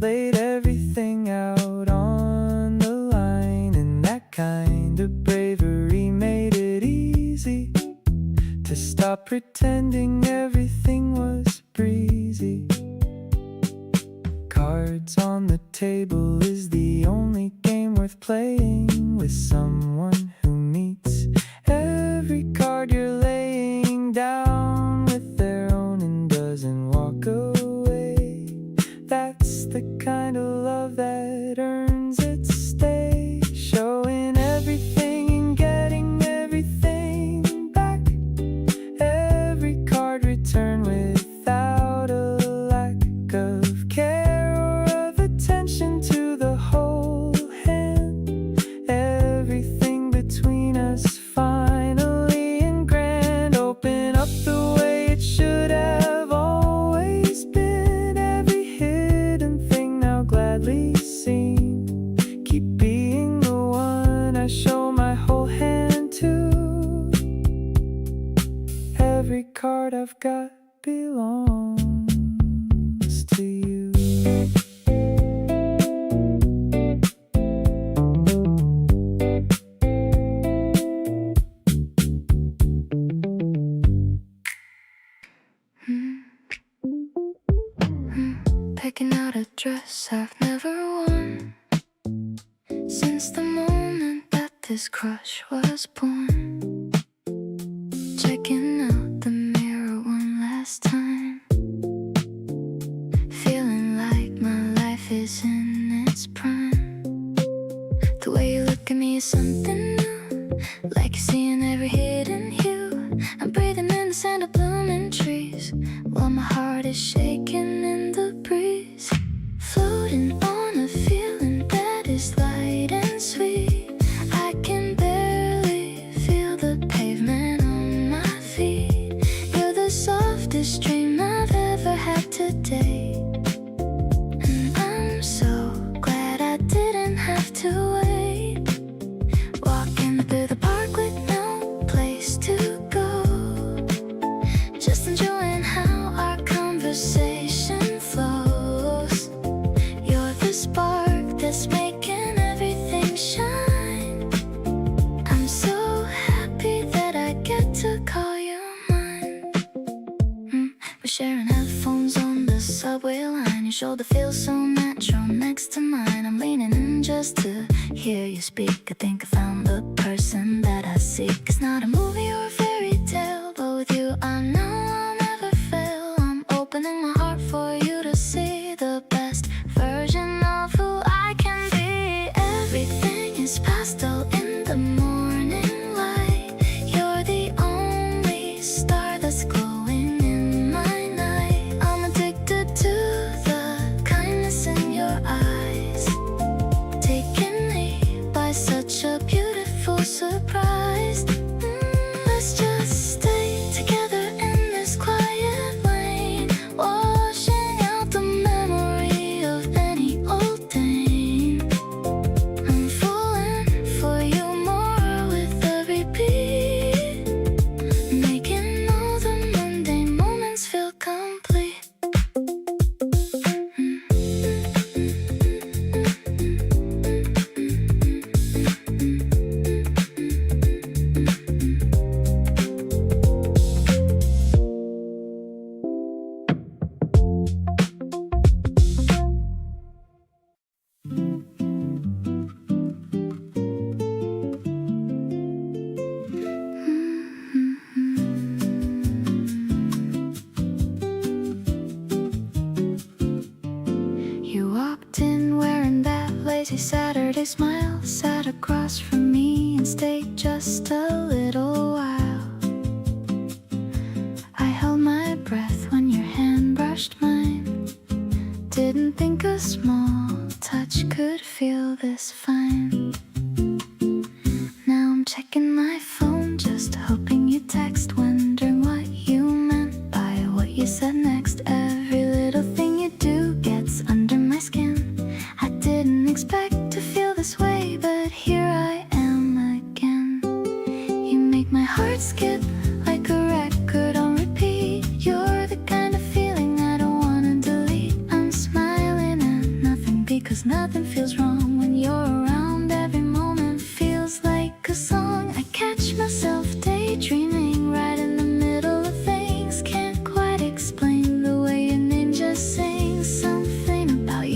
laid everything out on the line, and that kind of bravery made it easy to stop pretending everything was breezy. cards on the table is the only game worth playing with someone who meets every card you're laying down with their own and doesn't walk away. That's the kind of love that earns its stay, showing everything and getting everything back. Every card returned without a lack of care or of attention to the whole hand. Everything between us finally and grand, open up the way it should have always been. Every hidden thing now gladly seen, keep being the one I show my whole hand to. Every card I've got belongs to you. Picking out a dress I've never worn since the moment that this crush was born. Checking out the mirror one last time, feeling like my life is in its prime. The way you look at me is something new, like you're seeing every hidden hue. I'm breathing in the scent of blooming trees while my heart is shaking in the breeze, floating on a feeling that is light and sweet. I can barely feel the pavement on my feet. You're the softest dream I've ever had today, and I'm so glad I didn't have to wait. Walking through the park with no place to go, just enjoying how our conversation flows. You're the spark that's making everything shine. I'm so happy that I get to call you mine. We're sharing headphones on the subway line. Your shoulder feels so natural next to mine. I'm leaning in just to hear you speak. I think I found the person that I seek. It's not a movie or a fairy tale, but with you I know I'll never fail. I'm opening my heart for you to see the best version of who I can be. Everything is pastel in the morning light. You're the only star that's glowing in my night. I'm addicted to the kindness in your eyes, taken me by such a beautiful surprise. Let's just stay together in this quiet lane, washing out the memory of any old pain. I'm falling for you more with every beat, making all the mundane moments feel complete. You walked in wearing that lazy Saturday smile, sat across from me and stayed just a little while. I held my breath when your hand brushed mine. Didn't think a small touch could feel this fine. Now I'm checking my phone, just hoping you text, wondering what you meant by what you said next. Every little thing you do gets under my skin. I didn't expect to feel this way, but here I am again. You make my heart skip like a record on repeat. You're the kind of feeling I don't wanna delete. I'm smiling at nothing because nothing feels wrong when you're around. Every moment feels like a song. I catch myself daydreaming right in the middle of things. Can't quite explain the way your name just sings. Something about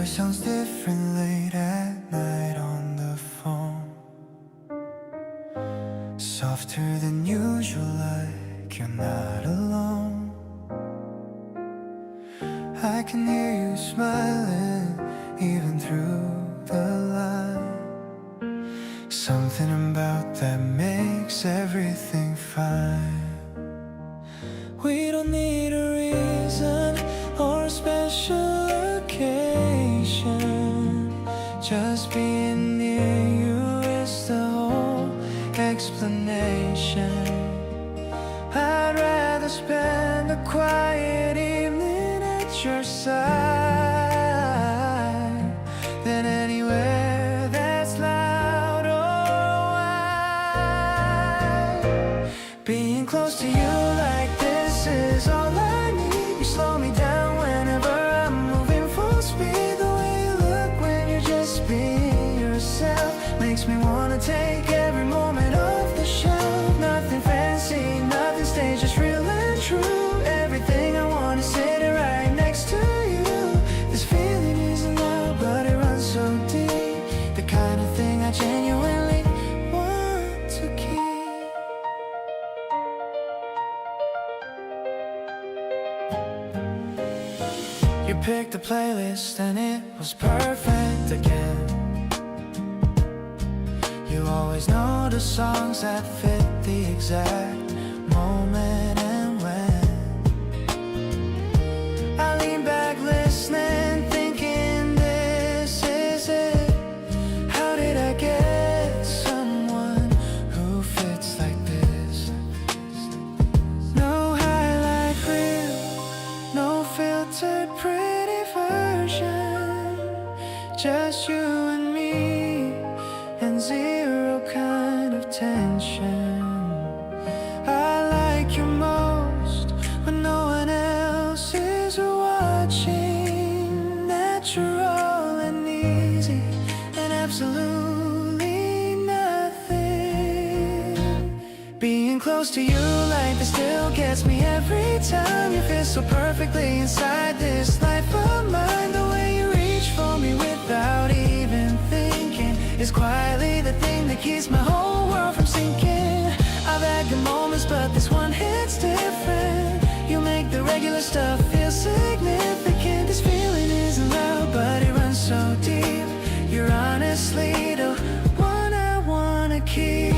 sounds different late at night on the phone. Softer than usual, like you're not alone. I can hear you smiling even through the line. Something about that makes everything fine. We don't need a reason or a special occasion. Just being near you is the whole explanation. I'd rather spend a quiet evening at your side than anywhere that's loud or wide. Being close to you like this is all I need. You slow me down whenever I'm moving full speed. The way you look when you're just being yourself makes me wanna take every moment off the shelf. Nothing fancy, nothing staged, just real and true. Everything I want is sitting right next to you. This feeling isn't loud, but it runs so deep. The kind of thing I genuinely want to keep. You picked a playlist and it was perfect again. You always know the songs that fit the exact moment and when. I lean back listening, thinking this is it. How did I get someone who fits like this? No highlight reel, no filtered pretty version. Just you and me and zero kind of tension. I like you most when no one else is watching. Natural and easy and absolutely nothing. Being close to you like this still gets me every time. You fit so perfectly inside this life of mine. The way you reach for me without even thinking is quietly the thing that keeps my whole world from sinking. I've had good moments, but this one hits different. You make the regular stuff feel significant. This feeling isn't loud, but it runs so deep. You're honestly the one I wanna keep.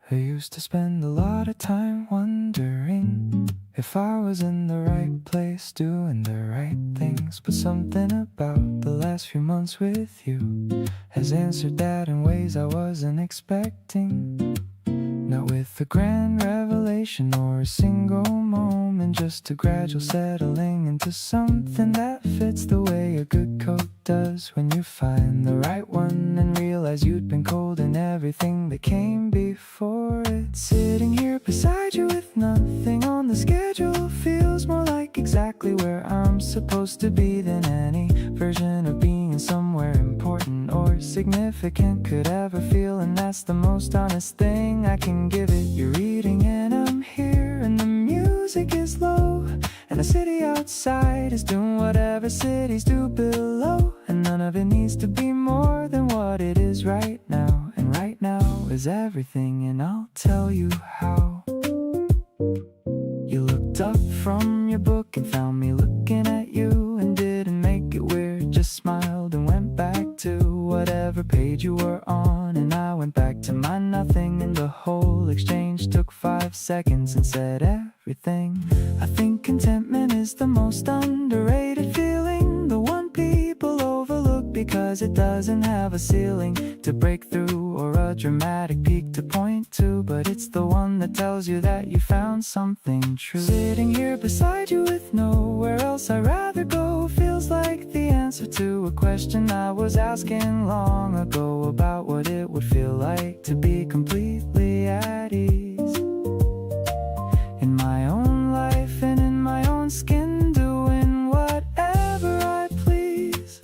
I used to spend a lot of time wondering if I was in the right place, doing the right things. But something about the last few months with you has answered that in ways I wasn't expecting. Not with a grand revelation or a single moment, just a gradual settling into something that fits the way a good coat does. When you find the right one and realize you'd been cold in everything that came before it. Sitting here beside you with nothing on the schedule feels more like exactly where I'm supposed to be than any version of being somewhere important or significant could ever feel. And that's the most honest thing I can give it. You're reading and I'm here and the music is low and the city outside is doing whatever cities do below. And none of it needs to be more than what it is right now. And right now is everything, and I'll tell you how. You looked up from your book and found me looking at you, and didn't make it weird, just smiled and went back to whatever page you were on. And I went back to my nothing, and the whole exchange took 5 seconds and said everything. I think contentment is the most underrated feeling, the one people overlook because it doesn't have a ceiling to break through or a dramatic peak to point to. But it's the one that tells you that you found something true. Sitting here beside you with nowhere else I'd rather go feels like the end answer to a question I was asking long ago about what it would feel like to be completely at ease in my own life and in my own skin, doing whatever I please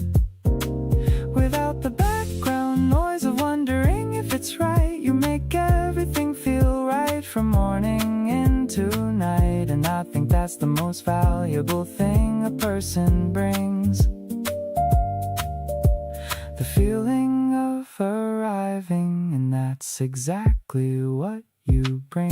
without the background noise of wondering if it's right. You make everything feel right from morning into night, and I think that's the most valuable thing a person brings, the feeling of arriving, and that's exactly what you bring.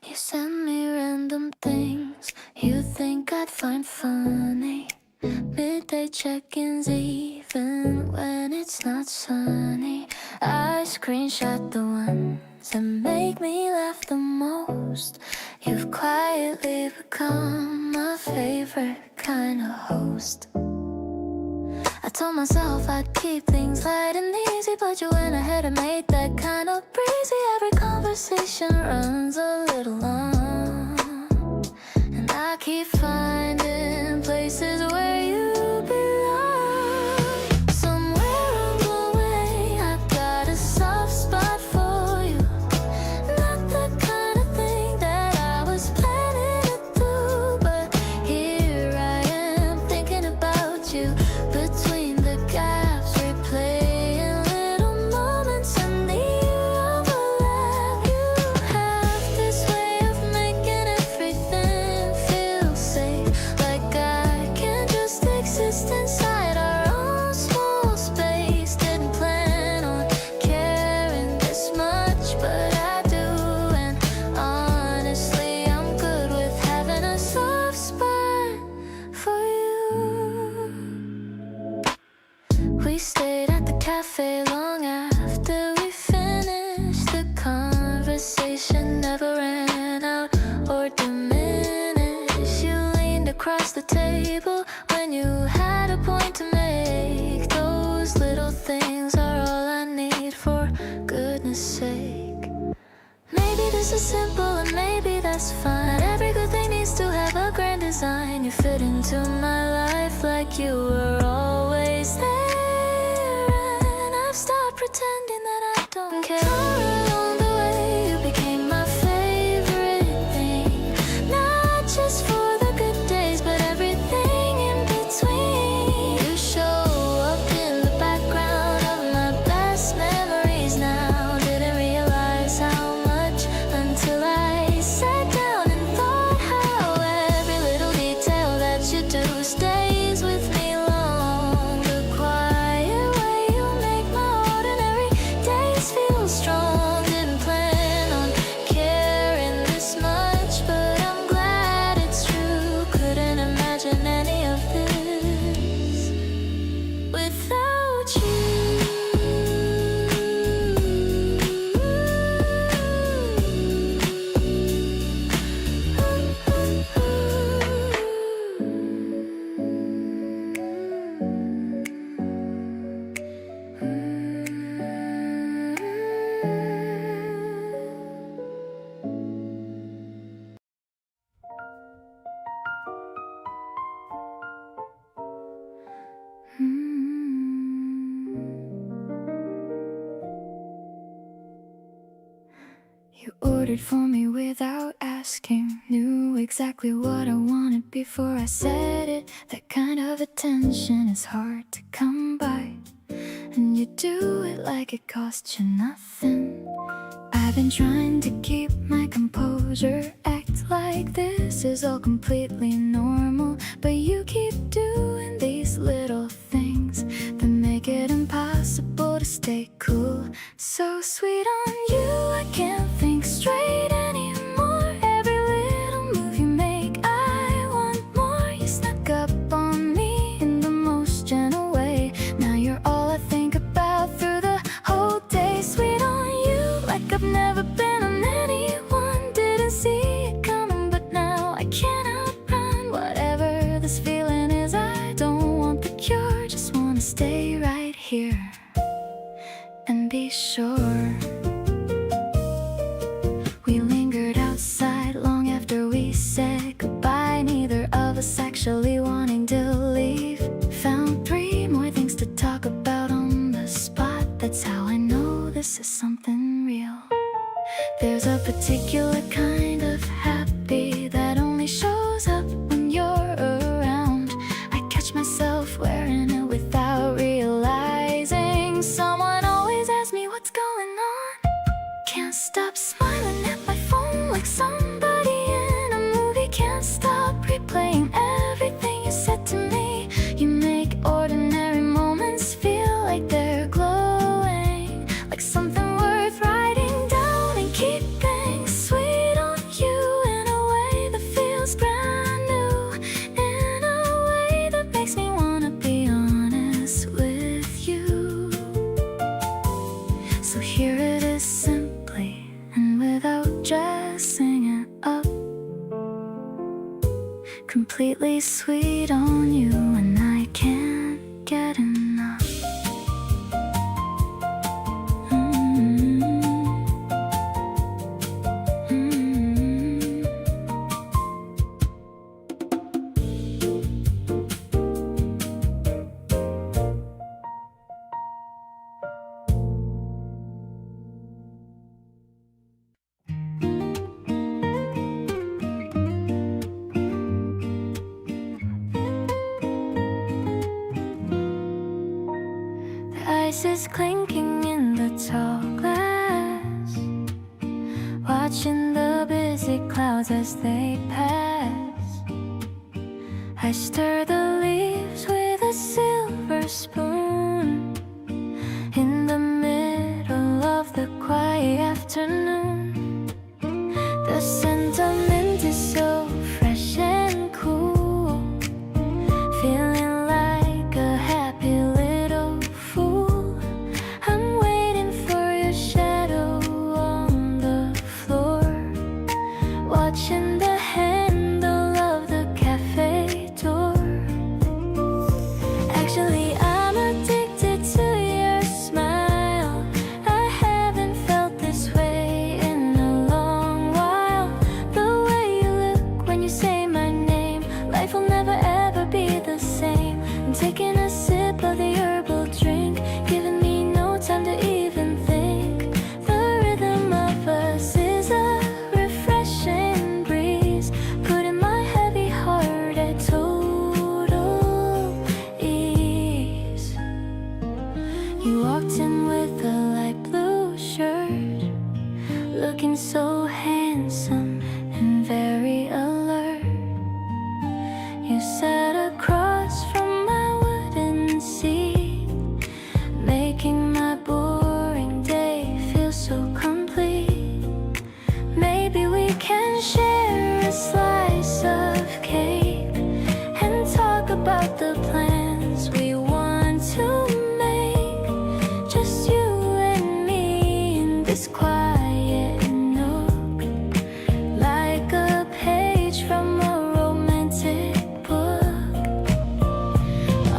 You send me random things you think I'd find funny. Midday check-ins even when it's not sunny. I screenshot the ones that make me laugh the most. You've quietly become my favorite kind of host. I told myself I'd keep things light and easy, but you went ahead and made that kind of breezy. Every conversation runs a little long, and I keep finding places where you belong. Somewhere on the way I got a soft spot for you. Not the kind of thing that I was planning to do, but here I am thinking about you. Between the gaps, replaying little moments and the overlap. You have this way of making everything feel safe, like I can just exist inside our own small space. Didn't plan on caring this much, but I do, and honestly I'm good with having a soft spot for you. We stayed at the cafe long after we finished. The conversation never ran out or diminished. You leaned across the table when you had a point to make. Those little things are all I need, for goodness sake. Maybe this is simple and maybe that's fine. Every good thing needs to have a grand design. You fit into my life like you were always there, and I've stopped pretending that I don't care. Along the way you became my favorite thing, not just for the good days but everything in between. You show up in the background of my best memories now. Didn't realize how much until I sat down and thought how every little detail that you do stays with me long. The quiet way you make my ordinary days feel strong. Didn't plan on caring this much, but I'm glad it's true. Couldn't imagine any of this without You ordered for me without asking, knew exactly what I wanted before I said it. That kind of attention is hard to come by, and you do it like it costs you nothing. I've been trying to keep my composure, act like this is all completely normal, but you keep doing these little things that make it impossible to stay cool. So sweet on you, I can't think straight anymore. Every little move you make, I want more. You snuck up on me in the most gentle way. Now you're all I think about through the whole day. Sweet on you, like I've never been on anyone. Didn't see it coming completely sweet on you, and I can't get enough. Ice is clinking in the tall glass, watching the busy clouds as they pass. I stir the leaves with a silver spoon in the middle of the quiet afternoon. The sentiment is so fresh and cool, feeling like a happy little fool. I'm waiting for your shadow on the floor, watching the handle of the cafe door. Actually, I'm addicted to your smile. I haven't felt this way in a long while. The way you look when you say my name, life will never ever be the same. I'm taking a sip of the herbal drink, giving me no time to even think. The rhythm of us is a refreshing breeze, putting my heavy heart at total ease. You walked in with a light blue shirt, looking so handsome and very alert. You sat across from my wooden seat, making my boring day feel so complete. Maybe we can share a slice of cake and talk about the plans we want to make. Just you and me in this quiet nook, like a page from a romantic book.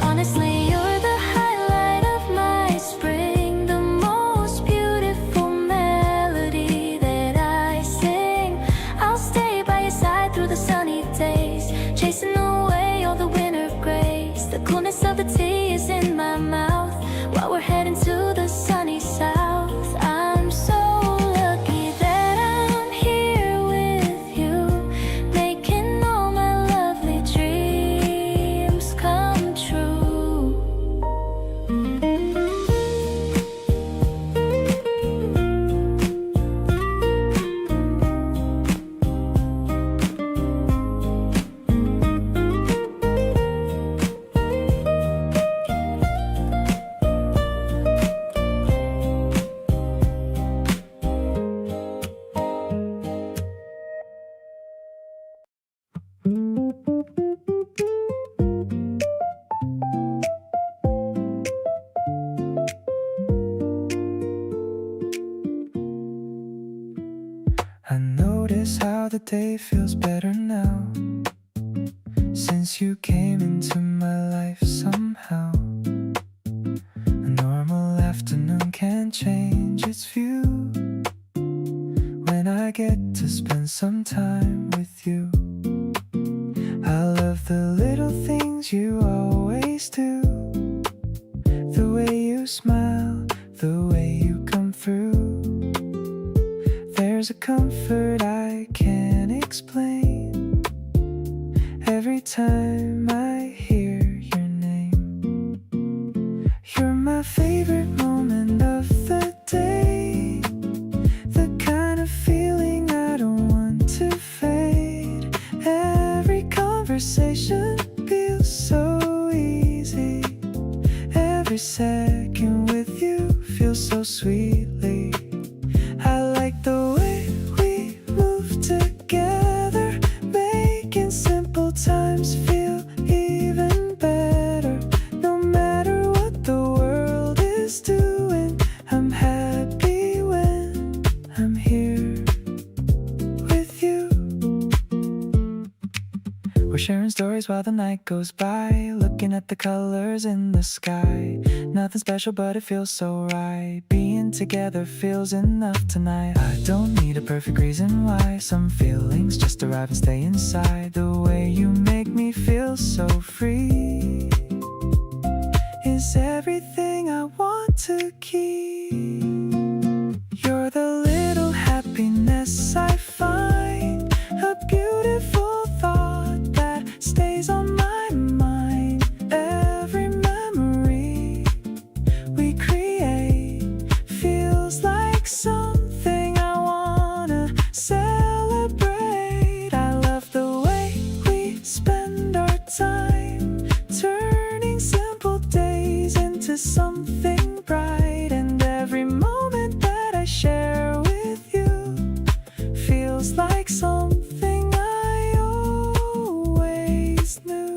Honestly, you're the highlight of my spring, the most beautiful melody that I sing. I'll stay by your side through the sunny days, chasing away all the winter grays. The coolness of the tea is in my mouth while we're heading to the sunny south. I'm so lucky that I'm here with you, making all my lovely dreams come true. I notice how the day feels better now, since you came into my life somehow. A normal afternoon can change its view when I get to spend some time with you. I love the little things you always do, the way you smile, the way you come through. There's a comfort I can't explain every time I hear your name. You're my favorite moment of the day, the kind of feeling I don't want to fade. Every conversation feels so easy, every second with you feels so sweetly. I like the way we move together, making simple times feel We're sharing stories while the night goes by, looking at the colors in the sky. Nothing special but it feels so right. Being together feels enough tonight. I don't need a perfect reason why. Some feelings just arrive and stay inside. The way you make me feel so free is everything I want to keep. You're the little happiness I find, a beautiful thought that stays on my mind. Every memory we create feels like something I wanna celebrate. I love the way we spend our time, turning simple days into something bright. And every moment that I share with you feels like something I always knew.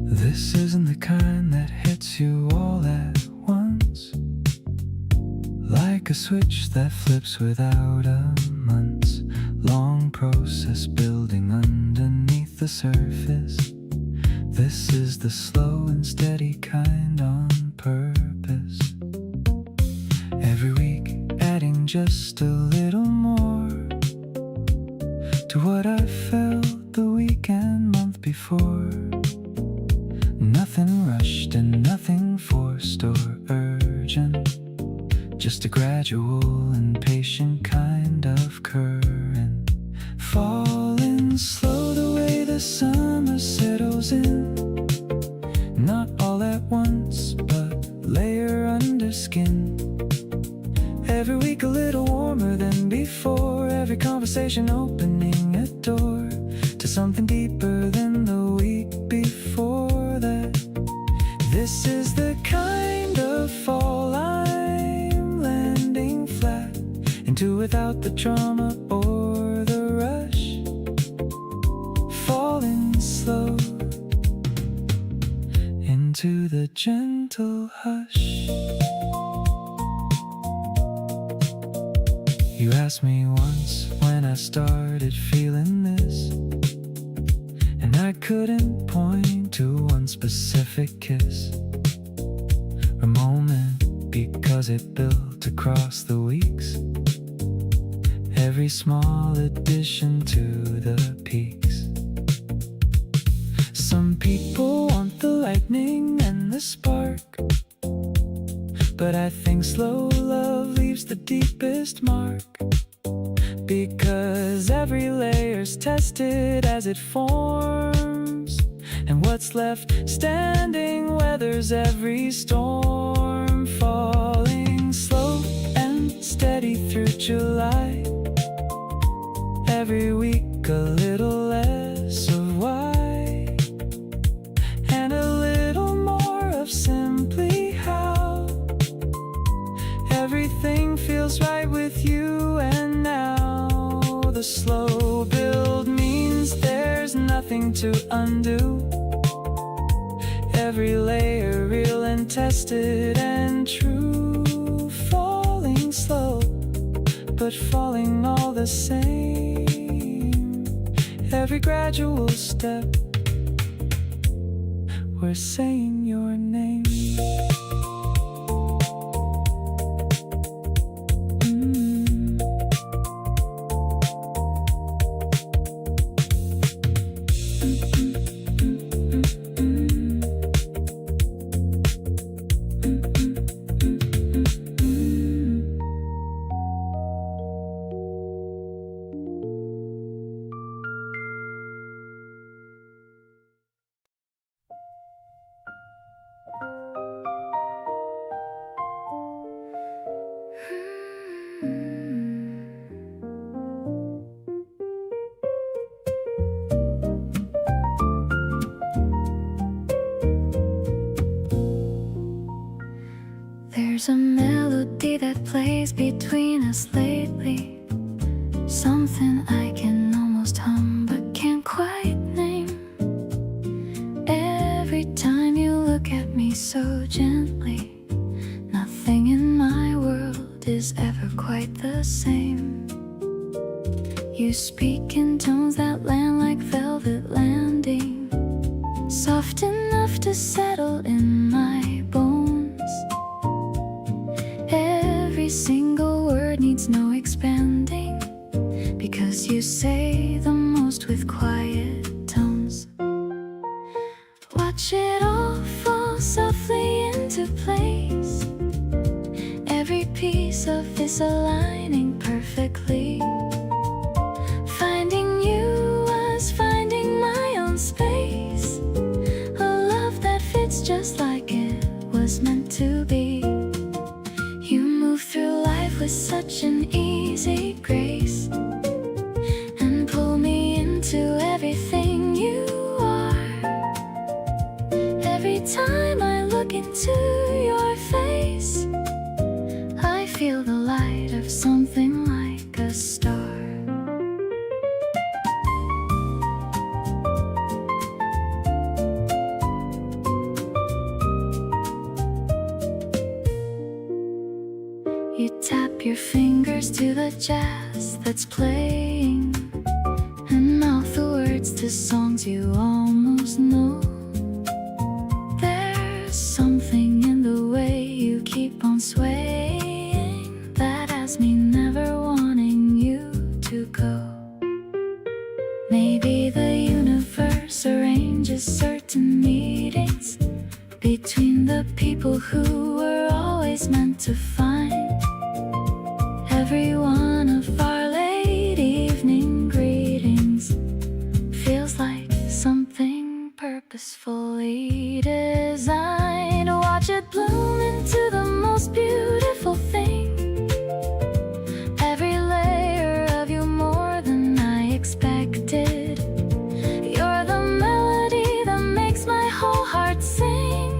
This isn't the kind that hits you all at once, like a switch that flips without a months-long process building underneath the surface. This is the slow and steady kind on purpose. Every week adding just a little more to what I felt the week and month before. Nothing rushed and nothing forced or urgent, just a gradual and patient kind of current. Falling slow the way the summer settles in, not all at once, but layer under skin. Every week a little warmer than before, every conversation opening a door to something deeper than the week before that. This is the kind of fall I'm landing flat into without the drama or the rush. Falling slow into the gentle hush. You asked me once when I started feeling this, and I couldn't point to one specific kiss or moment, because it built across the weeks, every small addition to the peaks. Some people want the lightning and the spark, but I think slow love leaves the deepest mark, because every layer's tested as it forms, and what's left standing weathers every storm. Falling slow and steady through July, every week a little less of why, and a little more of simply how. Everything feels right with you, and now the slow build means there's nothing to undo. Every layer real and tested and true. Falling slow, but falling all the same. Every gradual step, we're saying your name. There's a melody that plays between us lately, something I can almost hum but can't quite name. Every time you look at me so gently, nothing in my world is ever quite the same. You speak in tones that land like velvet landing, soft enough to settle in my bones. Every single word needs no expanding, because you say the most with quiet tones. Watch it all fall softly into place, every piece of this aligning perfectly. Finding you was finding my own space, a love that fits just like it was meant to be. You move through life with such an easy grace, and pull me into everything you are. Every time I look into your face, I feel the light of something like a star. You tap your fingers to the jazz that's playing, and mouth the words to songs you almost know. There's something in the way you keep on swaying that has me never wanting you to go. Maybe the universe arranges certain meetings between the people who were always meant to find. Every one of our late evening greetings feels like something purposefully designed. Watch it bloom into the most beautiful thing. Every layer of you more than I expected. You're the melody that makes my whole heart sing,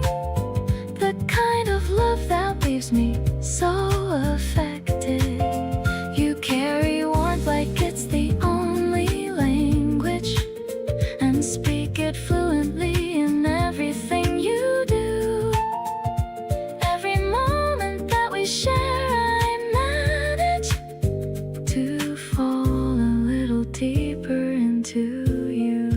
the kind of love that leaves me so affected. You carry warmth like it's the only language, and speak it fluently in everything you do. Every moment that we share, I manage to fall a little deeper into you.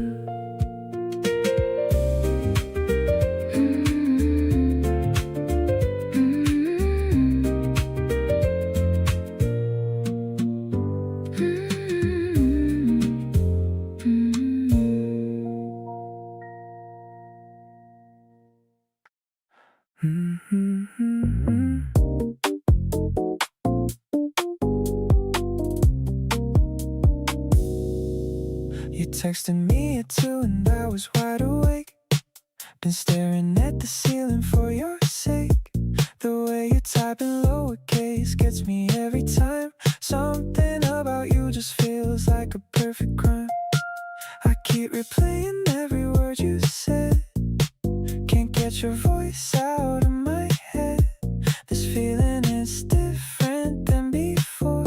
You texted me at 2 and I was wide awake. Been staring at the ceiling for your sake. The way you type in lowercase gets me every time. Something about you just feels like a perfect crime. I keep replaying every word you said. Can't get your voice out of my head. This feeling is different than before,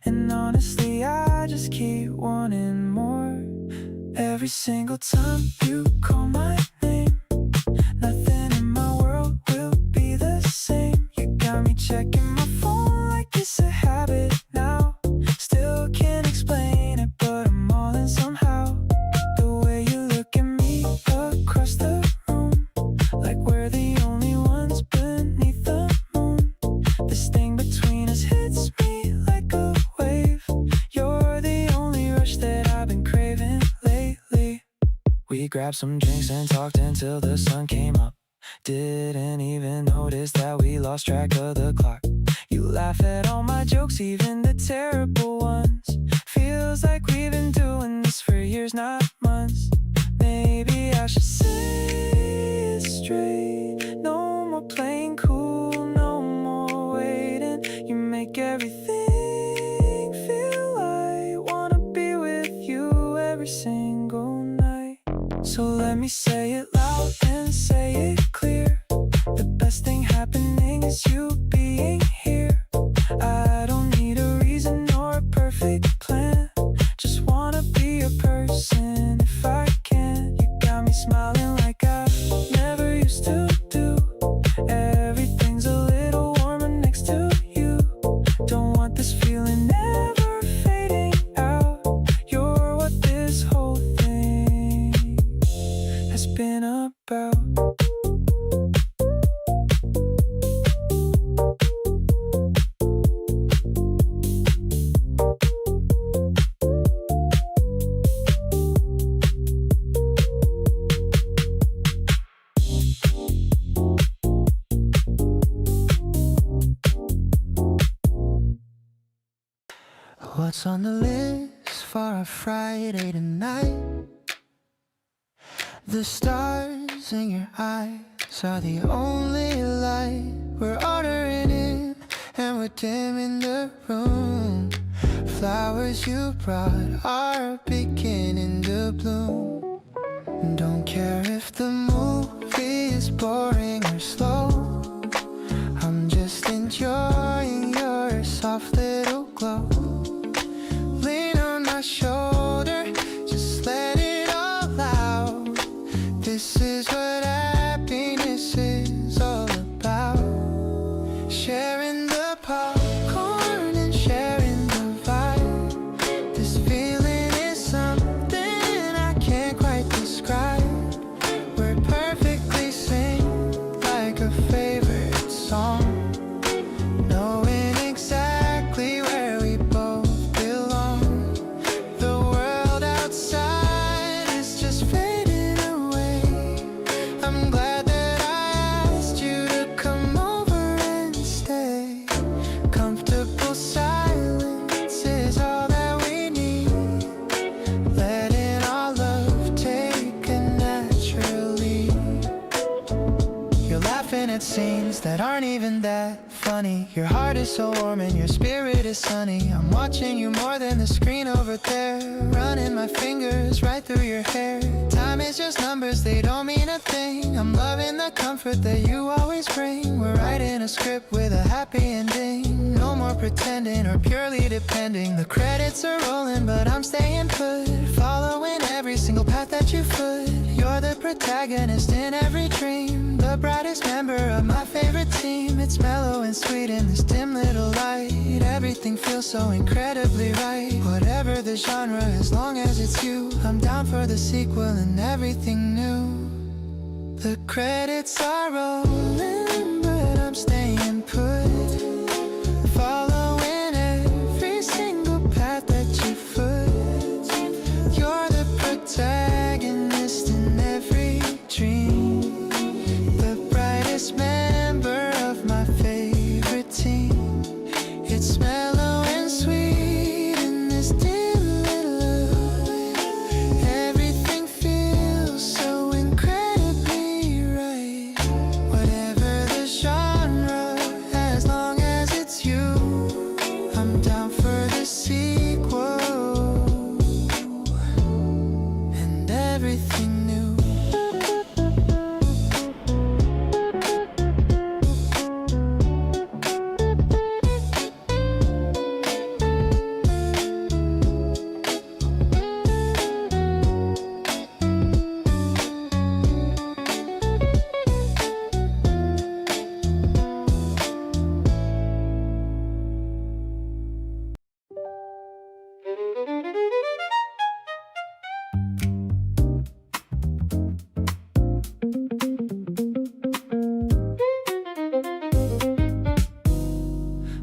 and honestly I just keep wanting more. Every single time you call my name, nothing in my world will be the same. You got me checking my phone like it's a habit now. Still can't explain it, but I'm all in somehow. The way you look at me across the room, like we're the only ones beneath the moon. This thing between us hits me like a wave. You're the only rush that I've been craving lately. We grabbed some drinks and talked until the sun came up. Didn't even notice that we lost track of the clock. You laugh at all my jokes, even the terrible ones. Feels like we've been doing this for years, not months. Maybe I should say it straight. No more playing cool, no more waiting. You make everything feel right. Wanna be with you every single night. So let me say it loud and say it clear. The best thing happening is you What's on the list for a Friday tonight? The stars in your eyes are the only light. We're ordering in and we're dimming the room. Flowers you brought are beginning to bloom. Don't care if the movie is boring or slow. I'm just enjoying your soft little glow. Lean on my shoulder, just let it all out. This is what happiness is all about. Sharing the popcorn and sharing the vibe. This feeling is something I can't quite describe. We're perfectly synced like a favorite song. Knowing exactly where we both belong. The world outside is just fading away. I'm glad that I asked you to come over and stay. Comfortable silence is all that we need. Letting our love take a natural lead. You're laughing at scenes that aren't even that funny. Your heart is so warm and your spirit is sunny. I'm watching you more than the screen over there. Running my fingers right through your hair. Time is just numbers, they don't mean a thing. I'm loving the comfort that you always bring. We're writing a script with a happy ending. No more pretending or purely depending. The credits are rolling but I'm staying put. Following every single path that you foot. You're the protagonist in every dream. The brightest member of my favorite team. It's mellow and sweet in this dim little light. Everything feels so incredibly right. Whatever the genre, as long as it's you, I'm down for the sequel and everything new. The credits are rolling, but I'm staying put. Following every single path that you foot. You're the protagonist in every dream. The brightest member of my favorite team. It's mellow and sweet in this dim little light. Everything feels so incredibly right. Whatever the genre, as long as it's you, I'm down for the sequel and everything new.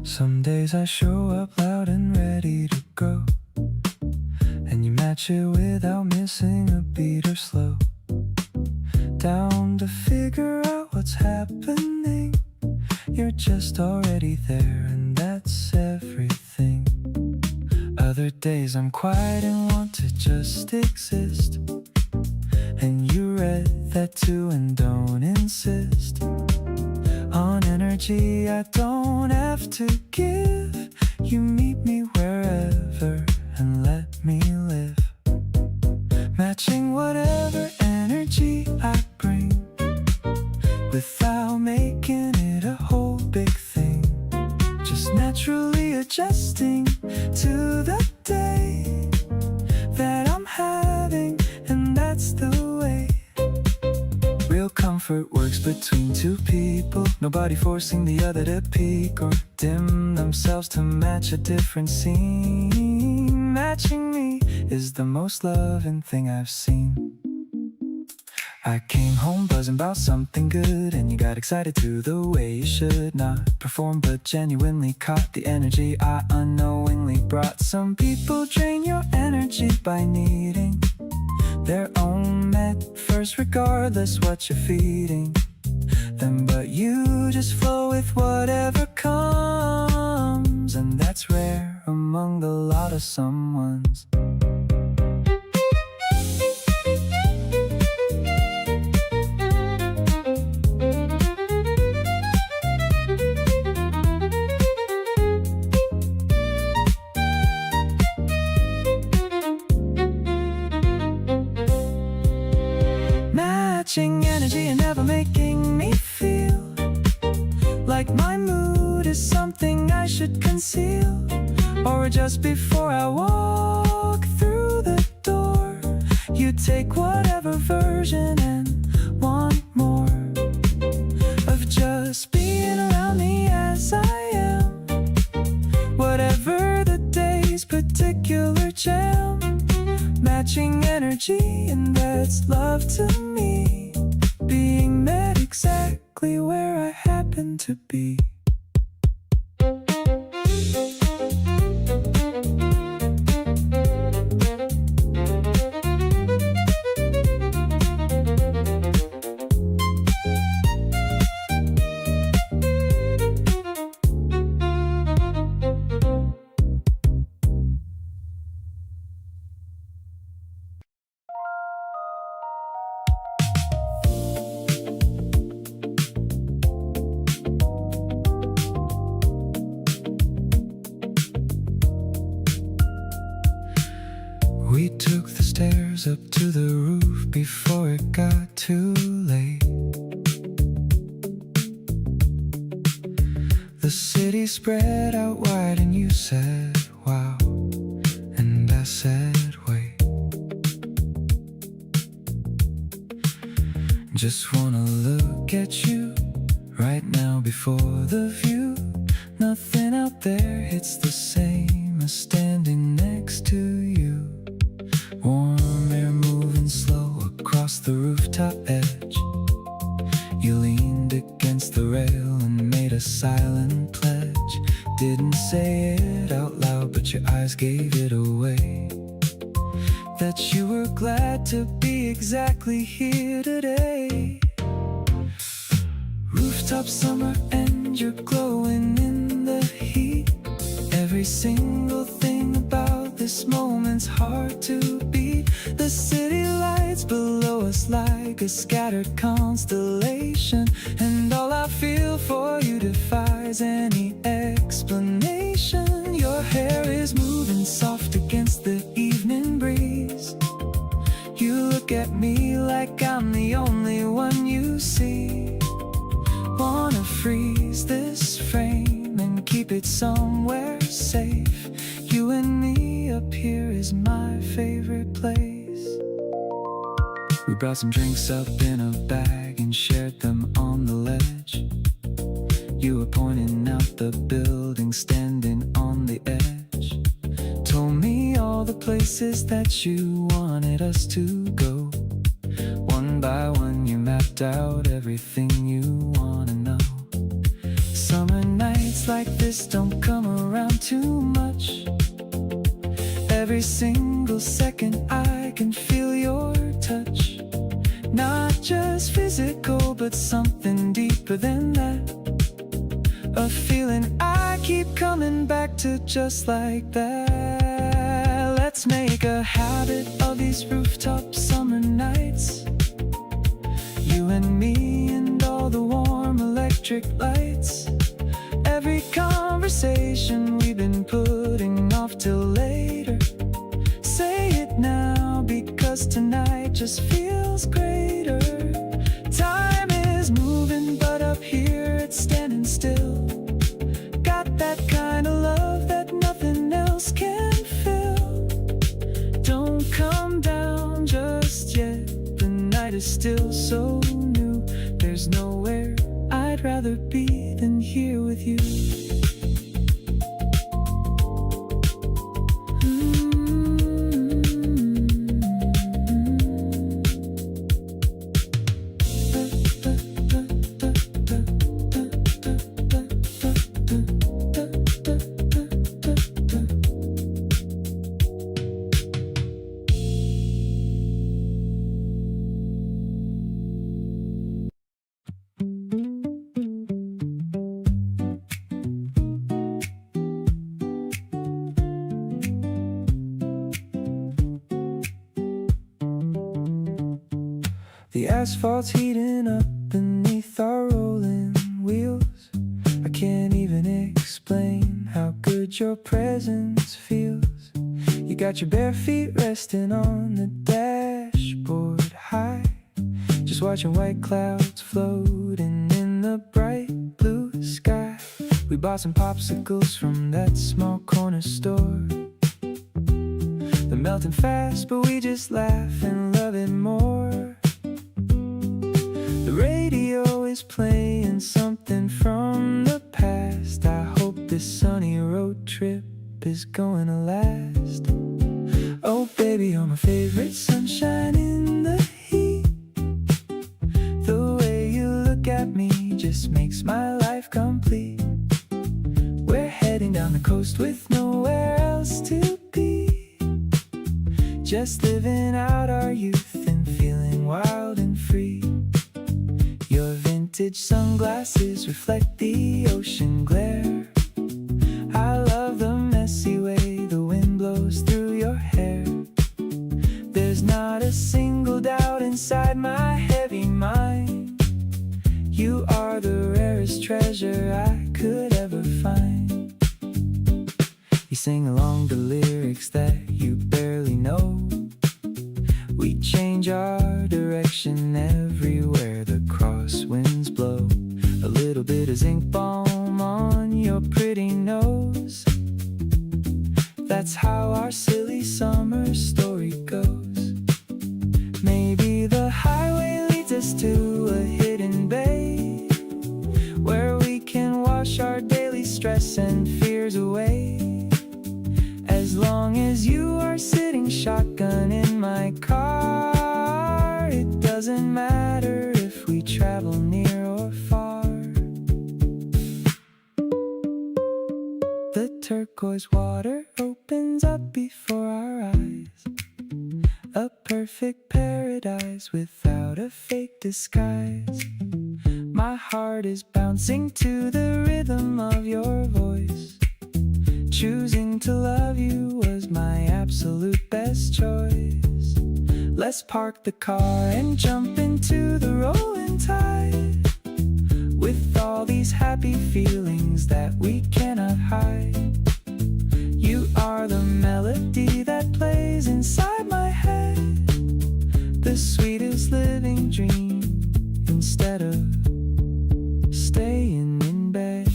Some days I show up loud and ready to go, and you match it without missing a beat or slow. Down to figure out what's happening. You're just already there, and that's everything. Other days I'm quiet and want to just exist, and you read that too and don't insist on energy I don't have to give. You meet me wherever and let me live, matching whatever energy I bring, without making it a whole big thing. Just naturally adjusting to the day that I'm having, and that's the way. Real comfort works between two people. Nobody forcing the other to peak or dim themselves to match a different scene. Matching me is the most loving thing I've seen. I came home buzzing about something good, and you got excited too, the way you should. Not perform but genuinely caught the energy I unknowingly brought. Some people drain your energy by needing their own med first, regardless what you're feeding them. But you just flow with whatever comes, and that's rare among the lot of someones. Matching energy and never making me feel like my mood is something I should conceal, or just before I walk through the door, you take whatever version and want more of just being around me as I am. Whatever the day's particular jam, matching energy, and that's love to me. Being met exactly where I happen to be. We took the stairs up to the roof before it got too late. The city spread out wide and you said, wow, and I said, wait. Just wanna look at you right now before the view. Nothing out there hits the same as standing next to you. Warm air moving slow across the rooftop edge. You leaned against the rail and made a silent pledge. Didn't say it out loud, but your eyes gave it away, that you were glad to be exactly here today. Rooftop summer and you're glowing in the heat. Every single thing about this moment's hard to beat. The city lights below us like a scattered constellation, and all I feel for you defies any explanation. Your hair is moving soft against the evening breeze. You look at me like I'm the only one you see. Wanna freeze this frame and keep it somewhere safe. You and me up here is my favorite place. We brought some drinks up in a bag and shared them on the ledge. You were pointing out the building standing on the edge. Told me all the places that you wanted us to go. One by one you mapped out everything you wanna know. Summer nights like this don't come around too much. Every single second I can feel your touch. Not just physical, but something deeper than that. A feeling I keep coming back to just like that. Let's make a habit of these rooftop summer nights. You and me and all the warm electric lights. Every conversation we've been putting off till later. Say it now, because tonight just feels greater. Time is moving, but up here it's standing still. Got that kind of love that nothing else can fill. Don't come down just yet, the night is still so new. There's nowhere I'd rather be than here with you. asphalt's heating up beneath our rolling wheels. I can't even explain how good your presence feels. You got your bare feet resting on the dashboard high, just watching white clouds floating in the bright blue sky. We bought some popsicles from that small corner store. They're melting fast, but we just laugh and love it more. The radio is playing something from the past. I hope this sunny road trip is going to last. Oh baby, you're my favorite sunshine in the heat. The way you look at me just makes my life complete. We're heading down the coast with nowhere else to be, just living out our youth and feeling wild and free. Your vintage sunglasses reflect the ocean glare. I love the messy way the wind blows through your hair. There's not a single doubt inside my heavy mind. You are the rarest treasure I could ever find. You sing along the lyrics that you barely know. We change our direction everywhere the crosswinds blow. A little bit of zinc balm on your pretty nose. That's how our silly summer story goes. Maybe the highway leads us to a hidden bay, where we can wash our daily stress and fears away. As long as you are sitting shotgun in my car, it doesn't matter if we travel near or far. The turquoise water opens up before our eyes, a perfect paradise without a fake disguise. My heart is bouncing to the rhythm of your voice. Choosing to love you was my absolute best choice. Let's park the car and jump into the rolling tide, with all these happy feelings that we cannot hide. You are the melody that plays inside my head, the sweetest living dream instead of staying in bed.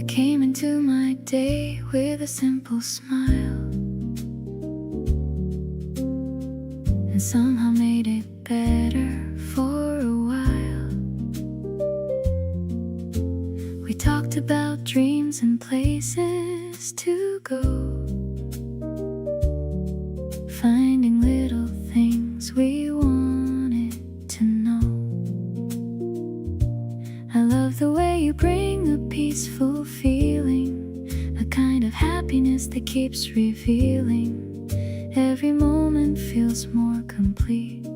Came into my day with a simple smile, and somehow made it better for a while. We talked about dreams and places to go, finding little things we wanted to know. I love the way you bring a peaceful feeling, a kind of happiness that keeps revealing. Every moment feels more complete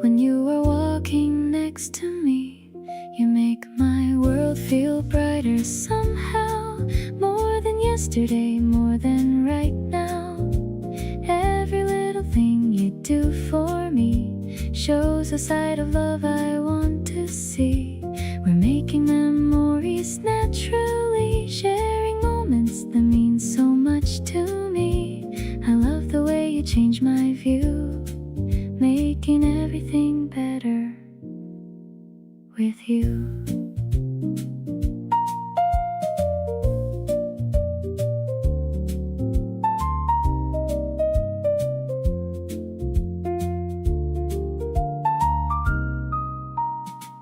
when you are walking next to me. You make my world feel brighter somehow, more than yesterday, more than right now. Every little thing you do for me shows a side of love I want to see. We're making memories naturally, sharing moments that mean so much to me. I love the way you change my view, making everything better with you.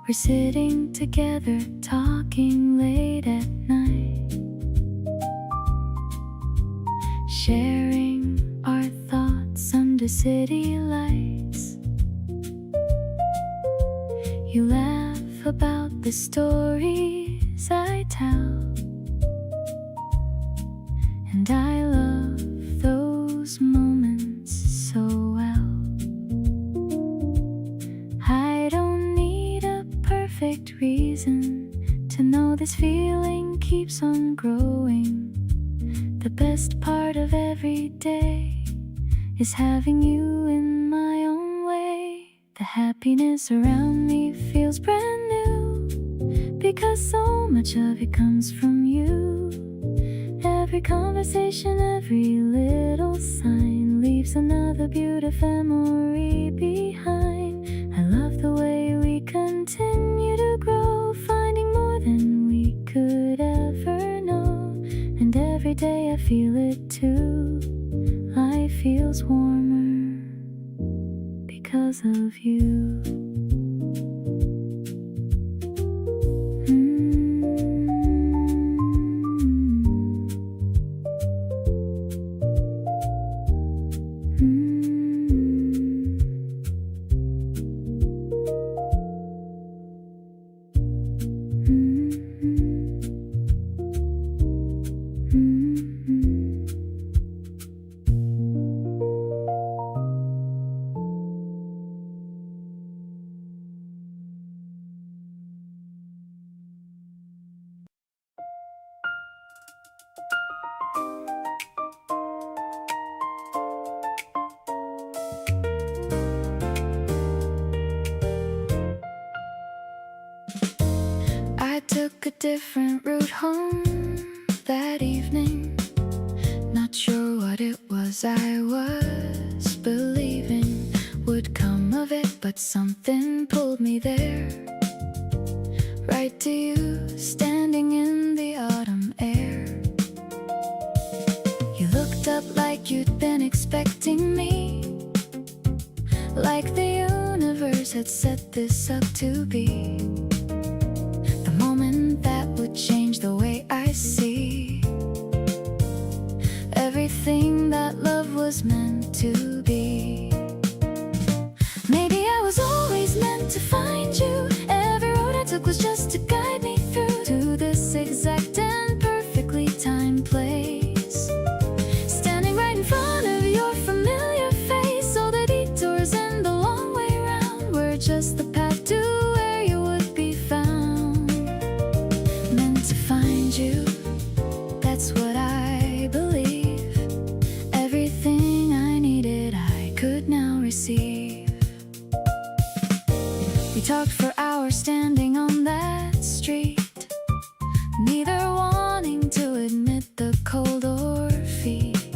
We're sitting together, talking late at night, sharing our under city lights. You laugh about the stories I tell, and I love those moments so well. I don't need a perfect reason to know this feeling keeps on growing. The best part of every day is having you in my own way. The happiness around me feels brand new, because so much of it comes from you. Every conversation, every little sign leaves another beautiful memory behind. I love the way we continue to grow, finding more than we could ever know. And every day I feel it too. Life feels warmer because of you. I took a different route home that evening. Not sure what it was I was believing would come of it, but something pulled me there. Right to you, standing in the autumn air. You looked up like you'd been expecting me, like the universe had set this up to be. That would change the way I see everything that love was meant to be. Maybe I was always meant to find you. Every road I took was just to guide me through to this exact and perfectly timed place. Standing right in front of your familiar face, all the detours and the long way round were just the path to where you would be found. Meant to find you, that's what I believe. Everything I needed I could now receive. We talked for hours standing on that street, neither wanting to admit the cold or feet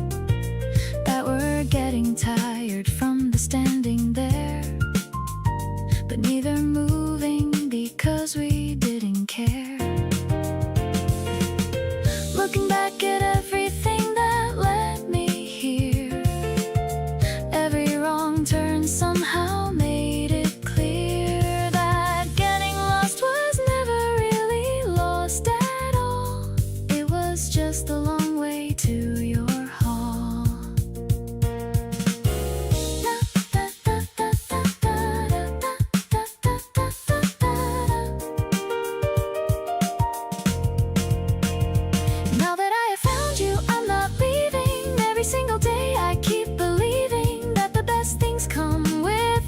that we're getting tired from the standing there, but neither moving because we didn't care. Looking back at everything that led me here, every wrong turn somehow made it clear that getting lost was never really lost at all. It was just a long way to your hall. Now that I have found you, I'm not leaving. Every single day I keep believing that the best things come with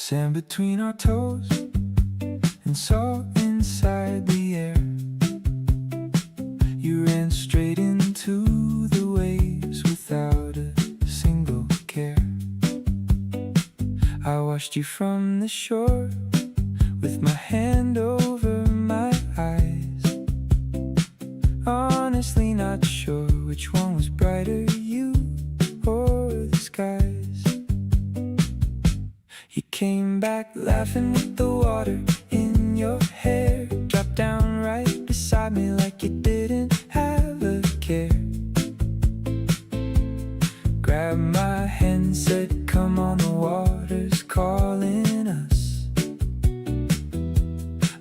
Sand between our toes and salt inside the air. You ran straight into the waves without a single care. I watched you from the shore with my hand over my eyes, honestly not sure which one was brighter, you or the skies. You came back laughing with the water in your hair, dropped down right beside me like you didn't have a care. Grabbed my hand, said come on, the water's calling us.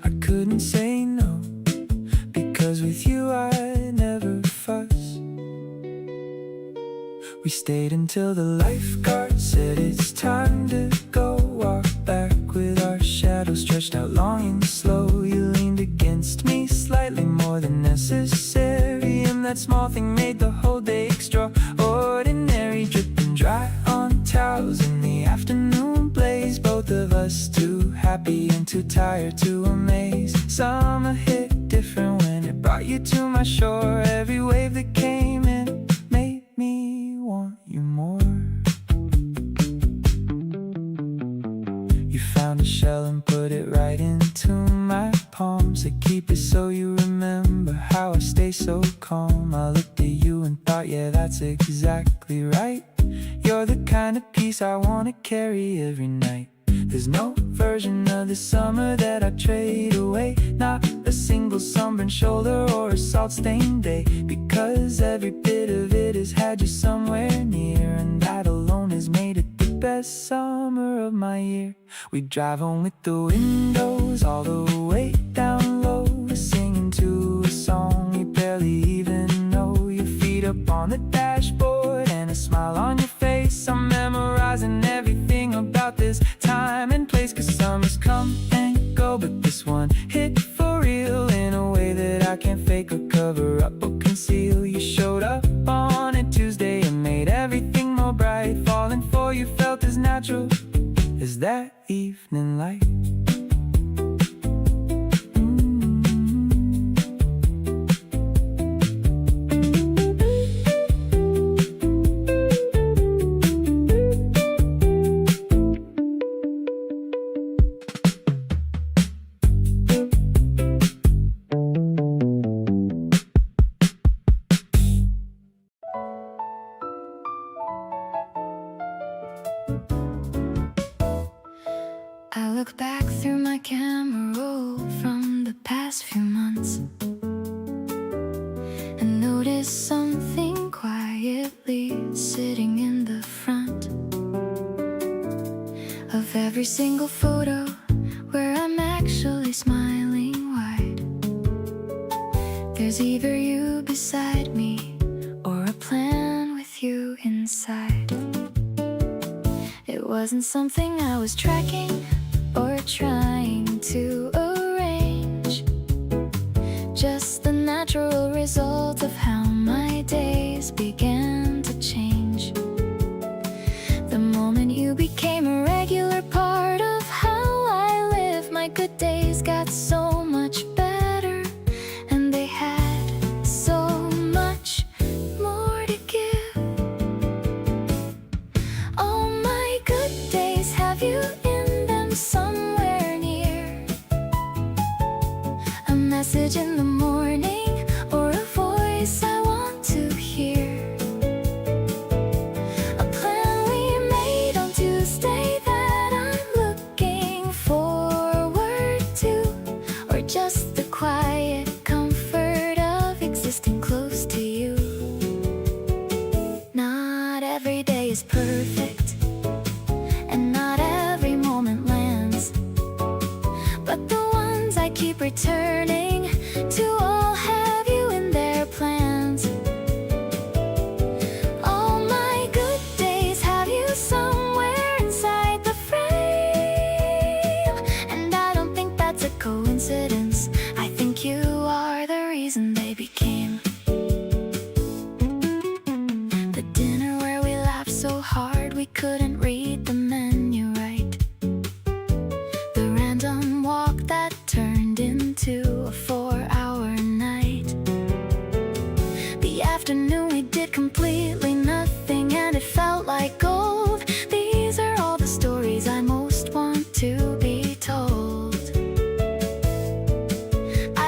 I couldn't say no, because with you I never fuss. We stayed until the lifeguard said it's time to go. Walk back with our shadows stretched out long and slow. You leaned against me slightly more than necessary, and that small thing made the whole day extraordinary. Dripping dry on towels in the afternoon blaze, both of us too happy and too tired to amaze. Summer hit different when it brought you to my shore. Every wave that came in made me want you more. You found a shell and put it right into my palms. I keep it so you remember how I stay so calm. I looked at you and thought, yeah, that's exactly right. You're the kind of peace I wanna carry every night. There's no version of the summer that I'd trade away, not a single sunburned shoulder or a salt-stained day, because every bit of it has had you somewhere near, and that alone has made it the best summer of my year. We drive home with the windows all the way down low, singing to a song we barely even know. Your feet up on the dashboard and a smile on your face. I'm memorizing everything about this time and place, 'cause summers come and go, but this one hit for real in a way that I can't fake or cover up or conceal. You showed up on a Tuesday and made everything more bright. Falling for you felt as natural as that evening light. I look back through my camera roll from the past few months and notice something quietly sitting in the front of every single photo where I'm actually smiling wide. There's either you beside me or a plan with you inside. It wasn't something I was tracking or trying to arrange, just the natural result of how my days began to change. The moment you became a regular part of how I live, my good days got so much better, and they had so much more to give. All my good days have you in them somewhere near, a message in the morning or a voice I want to hear, a plan we made on Tuesday that I'm looking forward to, or just the quiet comfort of existing close to you. Not every day is perfect, and not every moment lands, but the ones I keep returning to all have you in their plans. All my good days have you somewhere inside the frame, and I don't think that's a coincidence. I think you are the reason they became. The dinner where we laughed so hard we couldn't read the menu right,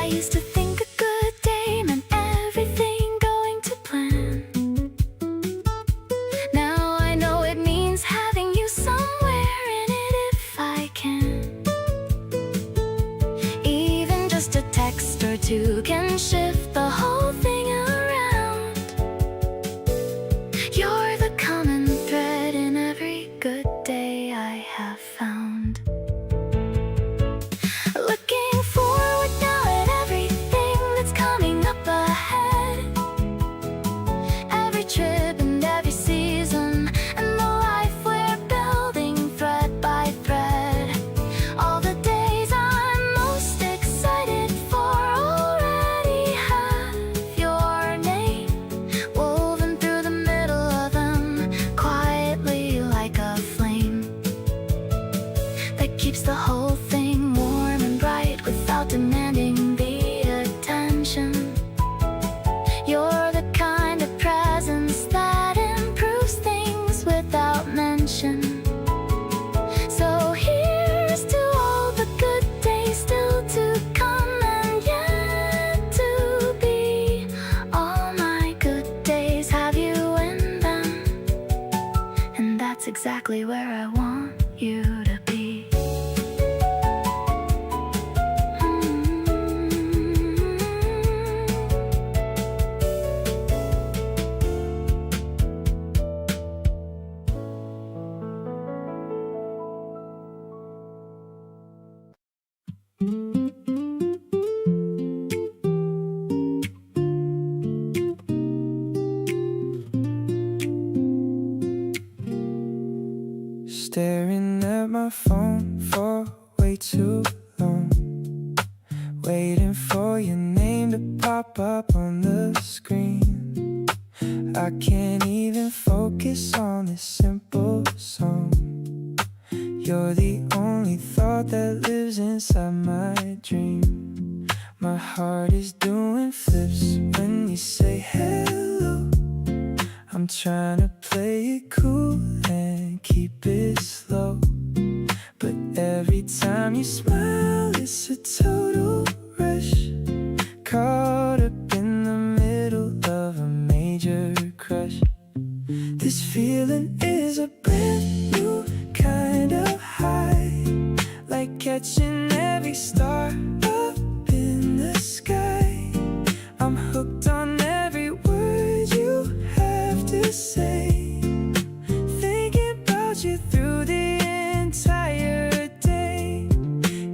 used to think a good day meant everything going to plan. Now I know it means having you somewhere in it if I can. Even just a text or two can shift the whole thing around. You're the common thread in every good day I have found. Looking forward now at everything that's coming up ahead. Every trip and every season, and the life we're building thread by thread. All the days I'm most excited for already have your name woven through the middle of them, quietly like a flame that keeps the whole thing warm and bright without demanding the attention. You're the kind of presence that improves things without mention. So here's to all the good days still to come and yet to be. All my good days have you in them, and that's exactly where I want you to be. Staring at my phone for way too long, waiting for your name to pop up on the screen. I can't even focus on this simple song. You're the only thought that lives inside my dream. My heart is doing flips when you say hello. I'm trying to play it cool and keep it slow, but every time you smile it's a total rush. Caught up in the middle of a major crush. This feeling is a brand new kind of high, like catching every star up in the sky. I'm hooked on every word you have to say, thinking about you through the entire day.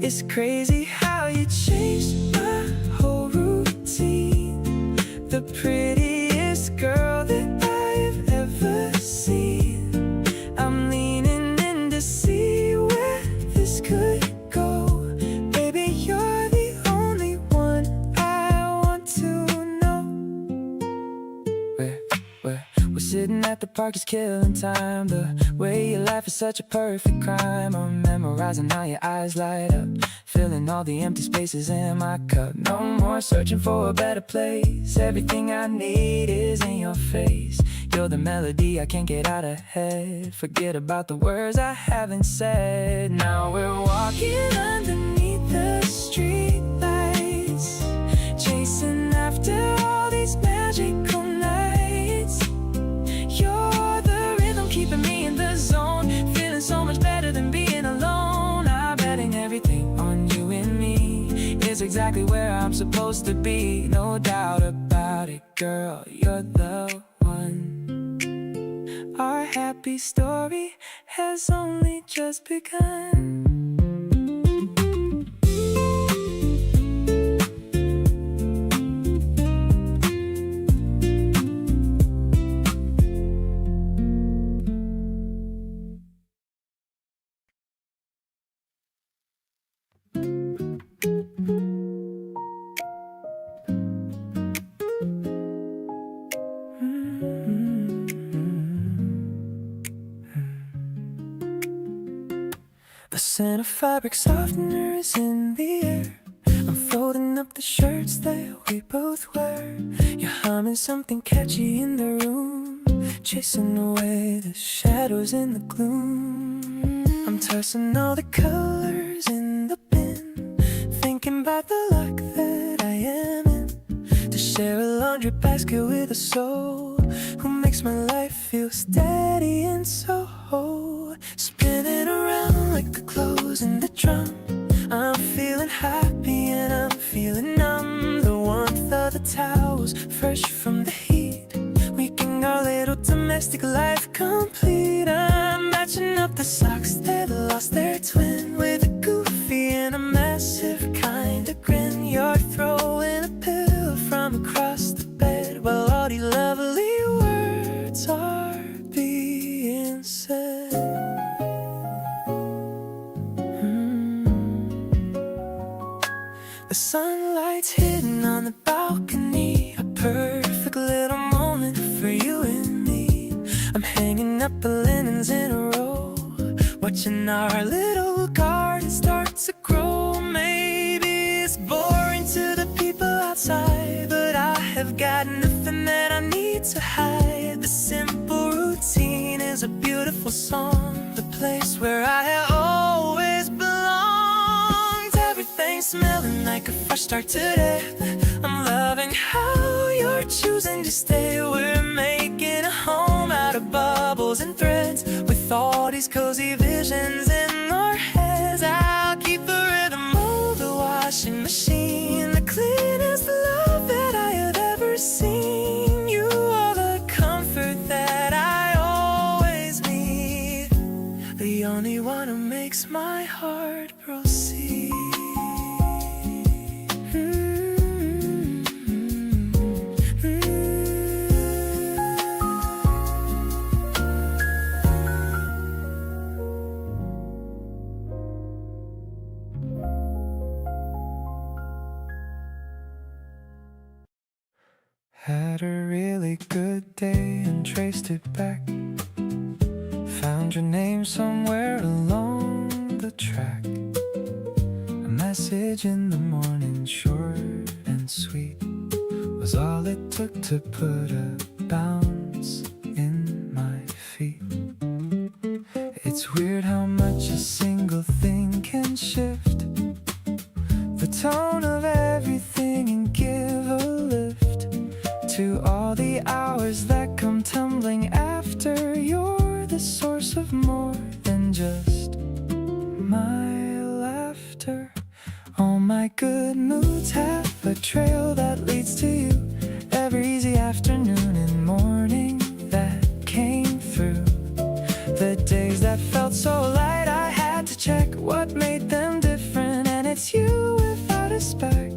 It's crazy how you changed my whole routine. The prettiest girl that I've ever seen. I'm leaning in to see where this could go. Baby, you're the only one I want to know. We're sitting at the park, just killing time. The way you laugh is such a perfect crime. I'm memorizing how your eyes light up, filling all the empty spaces in my cup. No more searching for a better place. Everything I need is in your face. You're the melody I can't get out of head. Forget about the words I haven't said. Now we're walking underneath the street lights, chasing after all these magical nights. You're the rhythm keeping me in the zone, feeling so much better than being alone. I'm betting everything on you and me is exactly where I'm supposed to be. No doubt about it, girl, you're the one. Our happy story has only just begun. The scent of fabric softener is in the air. I'm folding up the shirts that we both wear. You're humming something catchy in the room, chasing away the shadows in the gloom. I'm tossing all the colors in the bin, thinking about the luck that I share a laundry basket with a soul who makes my life feel steady and so whole. Spinning around like the clothes in the drum, I'm feeling happy and I'm feeling numb. The warmth of the towels, fresh from the heat, making our little domestic life complete. I'm matching up the socks that lost their twin with a goofy and a massive kind of grin. You're throwing a pillow from across the bed while all these lovely words are being said. The sunlight's hidden on the balcony, a perfect little moment for you and me. I'm hanging up the linens in a row, watching our little garden start to grow. Maybe it's boring to the people outside, but I have got nothing that I need to hide. The simple routine is a beautiful song, the place where I have always belonged. Everything's smelling like a fresh start today. I'm loving how you're choosing to stay. We're making a home out of bubbles and threads, with all these cozy visions in our heads. I'll keep the rhythm of the washing machine, the cleanest love that I have ever seen. You are the comfort that I always need, the only one who makes my heart proceed. Had a really good day and traced it back. Found your name somewhere along the track. A message in the morning, short and sweet, was all it took to put a bounce in my feet. It's weird how much a single thing can shift the tone of everything and give a lift to all the hours that come tumbling after. You're the source of more than just my laughter. All my good moods have a trail that leads to you. Every easy afternoon and morning that came through. The days that felt so light, I had to check what made them different, and it's you without a speck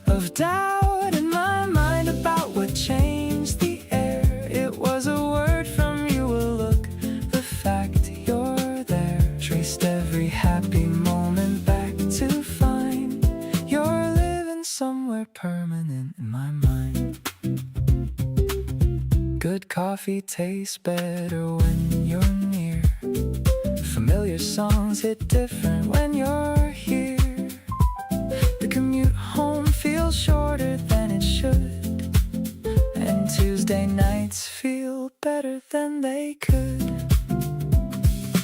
of doubt in my mind about what changed the air. It was a word from you, a look, the fact you're there. Traced every happy moment back to find you're living somewhere permanent in my mind. Good coffee tastes better when you're near. Familiar songs hit different when you're here. The commute home feels shorter than it should, and Tuesday nights feel better than they could.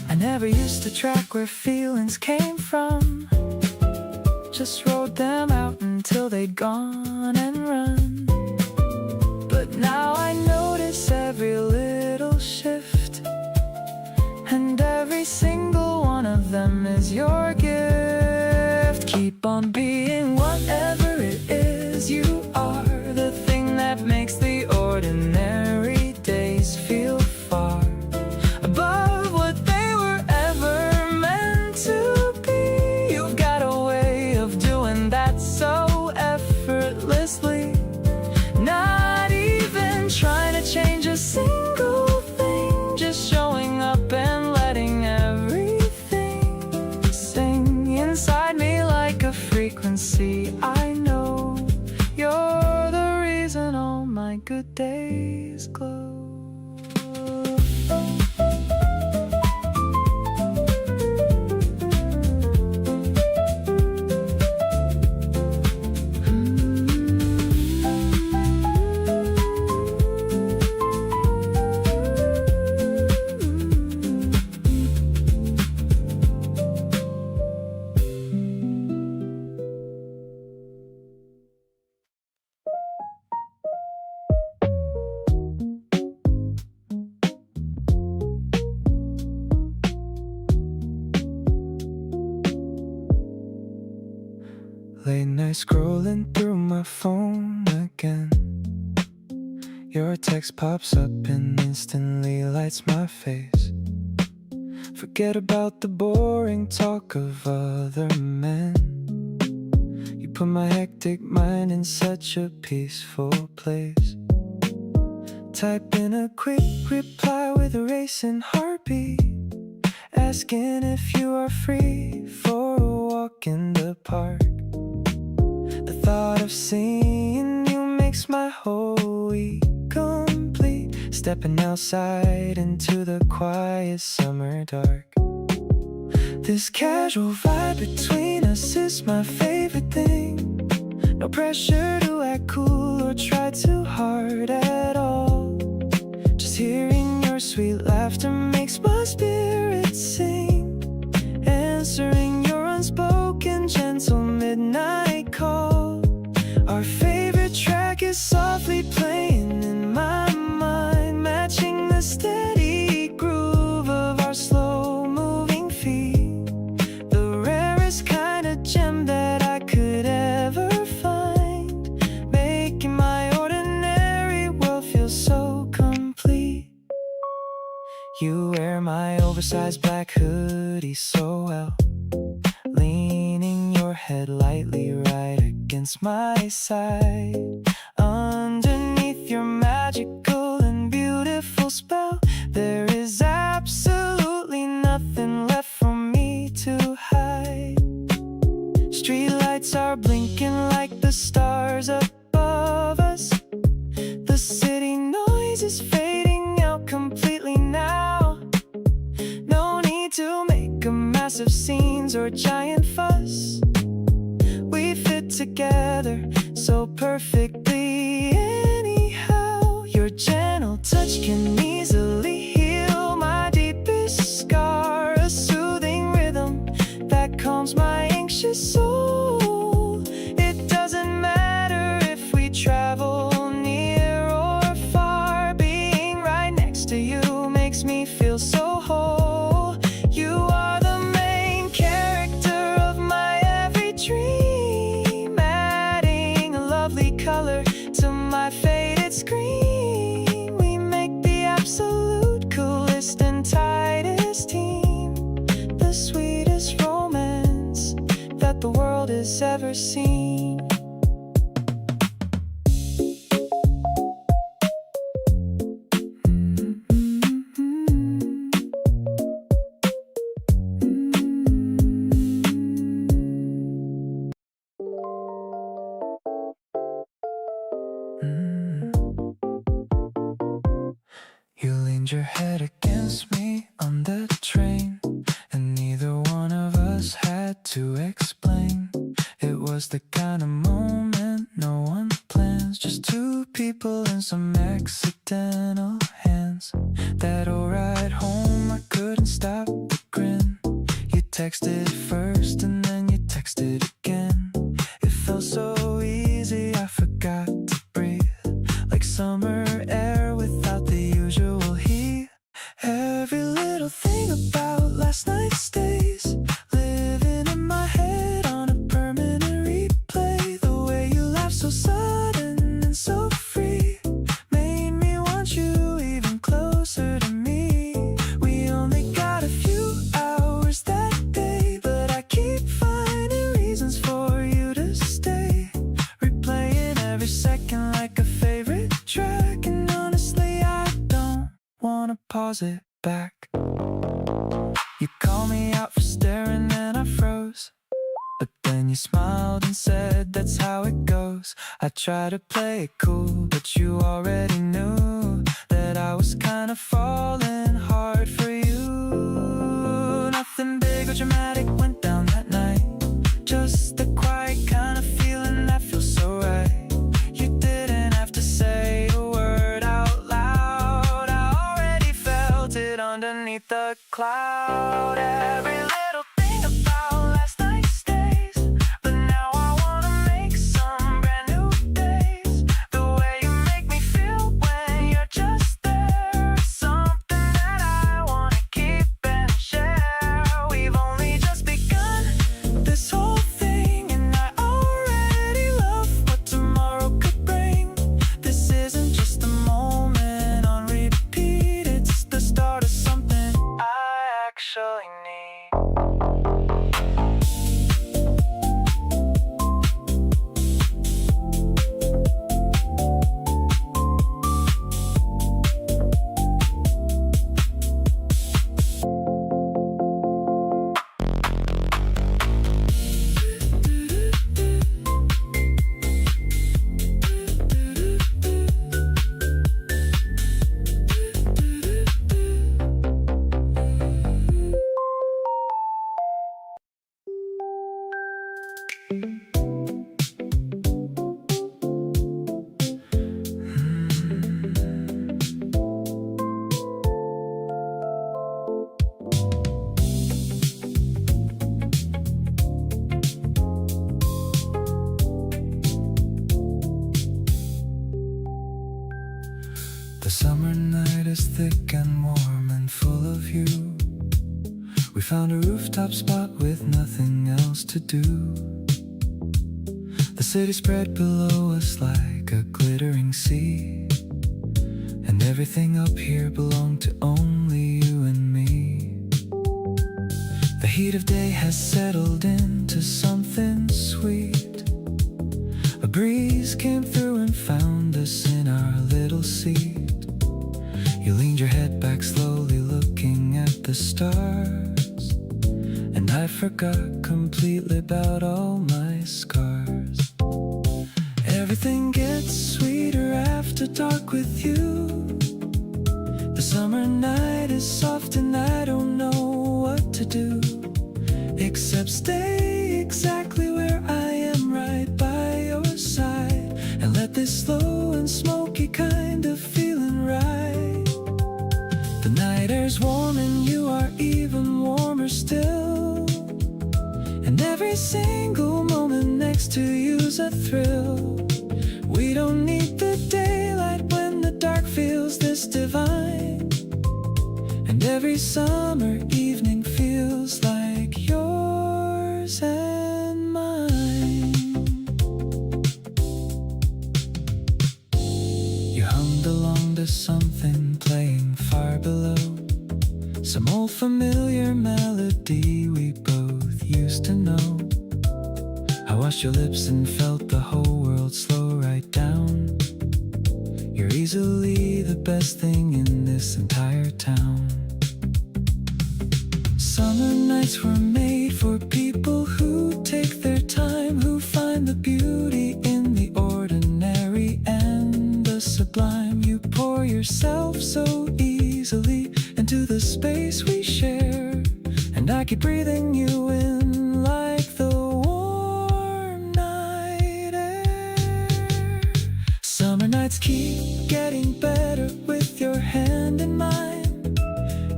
I never used to track where feelings came from, just wrote them out until they'd gone and run. But now I notice every little shift, and every single one of them is your gift. Keep on being whatever it is you are, the thing that makes the ordinary days feel far above what they were ever meant to be. You've got a way of doing that so effortlessly, not even trying to change a single thing, just showing up and letting everything sing inside me like a frequency. I know you're the reason all my good days glow. Late night scrolling through my phone again. Your text pops up and instantly lights my face. Forget about the boring talk of other men. You put my hectic mind in such a peaceful place. Type in a quick reply with a racing heartbeat, asking if you are free for a walk in the park. The thought of seeing you makes my whole week complete. Stepping outside into the quiet summer dark. This casual vibe between us is my favorite thing. No pressure to act cool or try too hard at all. Just hearing your sweet laughter makes my spirit sing. Answering your unspoken gentle midnight call. Our favorite track is softly playing in my mind, matching the steady groove of our slow-moving feet. The rarest kind of gem that I could ever find, making my ordinary world feel so complete. You wear my oversized black hoodie so well, leaning your head lightly right against my side. Underneath your magical and beautiful spell, there is absolutely nothing left for me to hide. Streetlights are blinking like the stars above us. The city noise is fading out completely now. No need to make a massive scenes or giant fuss. We fit together so perfectly anyhow. Your gentle touch can easily heal my deepest scar. A soothing rhythm that calms my anxious soul. It doesn't matter if we travel near or far. Being right next to you makes me feel so whole. You are the main character of my every dream, adding a lovely color to my faded screen. We make the absolute coolest and tightest team, the sweetest romance that the world has ever seen. You leaned your head against me on the train, and neither one of us had to explain. It was the kind of moment no one plans, just two people and some accidental hands. That old ride home, I couldn't stop the grin. You texted first and then you texted again. It felt so easy, I forgot to breathe, like summer air without the usual heat. Every little thing about last night stays living in my head on a permanent replay. The way you laughed so sudden and so free made me want you even closer to me. We only got a few hours that day, but I keep finding reasons for you to stay, replaying every second like a favorite track. And honestly, I don't wanna pause it back. You called me out for staring and I froze, but then you smiled and said that's how it goes. I tried to play it cool, but you already knew that I was kinda falling hard for you. Nothing big or dramatic went down that night, just a quiet kind of feeling that feels so right. You didn't have to say a word out loud, I already felt it underneath the cloud. Every little thing about last night stays, but now I wanna make some brand new days. The way you make me feel when you're just there is something that I wanna keep and share. We've only just begun this whole thing, and I already The summer night is thick and warm and full of you. We found a rooftop spot with nothing else to do. The city spread below us like a glittering sea, and everything up here belonged to only you and me. The heat of day has settled into something sweet. A breeze came through and found us in our little seat. You leaned your head back slowly looking at the stars, and I forgot completely about all my scars. Everything gets sweeter after dark with you. The summer night is soft and I don't know what to do except stay exactly where I am, right by your side, and let this slow and smoky kind of feeling ride. The night air's warm and you are even warmer still, and every single moment next to you's a thrill. We don't need the daylight when the dark feels this divine, and every summer evening feels like yours and mine. You hummed along to something playing far below, some old familiar melody we both used to know. I watched your lips and felt the whole world slow right down. You're easily the best thing in this entire town. Summer nights were made for people who take their time, who find the beauty in the ordinary and the sublime. You pour yourself so easily into the space we share, and I keep breathing you in like the warm night air. Summer nights keep getting better with your hand in mine.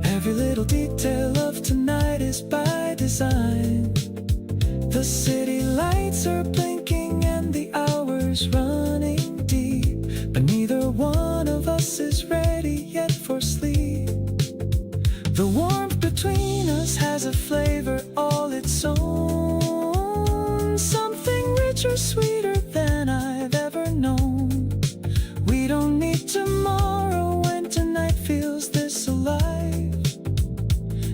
Every little detail of tonight is by design. The city lights are blinking and the hours running deep, but neither one of us is ready yet for sleep. The warmth between us has a flavor all its own, something richer, sweeter than I've ever known. We don't need tomorrow when tonight feels this alive,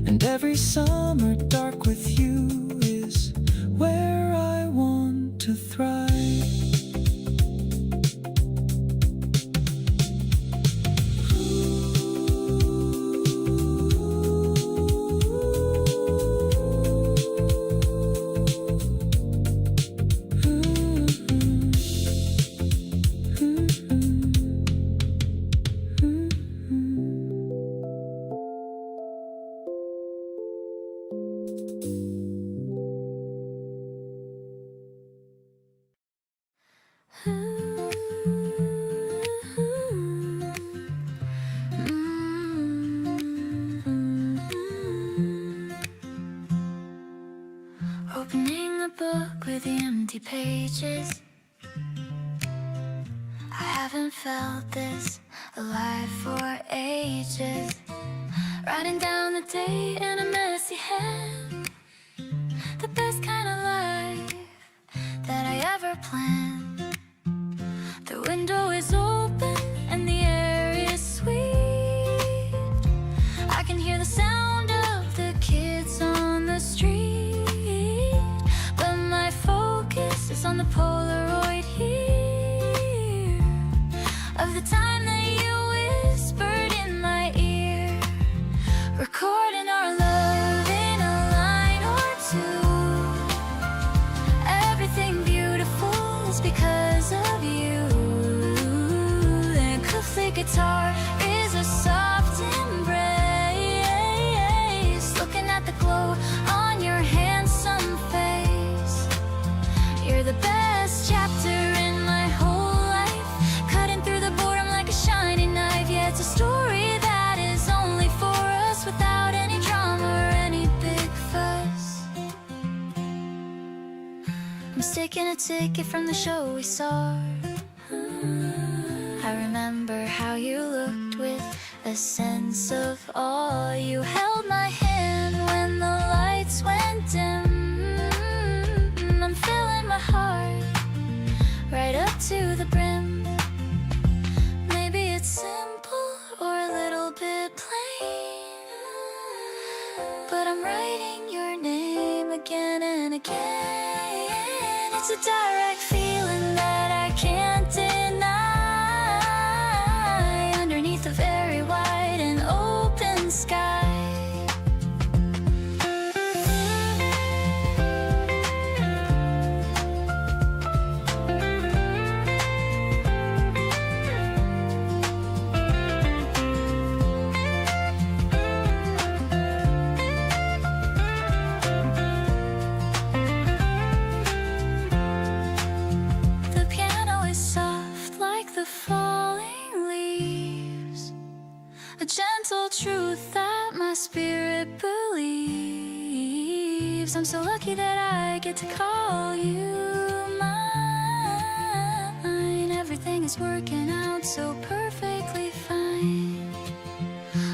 and every summer dark with you is where I want to thrive. Opening a book with the empty pages, I haven't felt this alive for ages. Writing down the day in a messy hand, the best kind of life that I ever planned. The window is open and the air is sweet. I can hear the sound of the kids on the street, but my focus is on the Polaroid here of the time that you whispered in my ear, recording our love in a line or two. Everything beautiful is because of you. The acoustic guitar is a soft embrace, looking at the glow on your handsome face. I'm sticking a ticket from the show we saw. I remember how you looked with a sense of awe. You held my hand when the lights went dim. I'm filling my heart right up to the brim. Maybe it's simple or a little bit plain, but I'm writing your name again and again. It's a direct feeling that I can't deny underneath a very wide and open sky. Gentle truth that my spirit believes. I'm so lucky that I get to call you mine. Everything is working out so perfectly fine.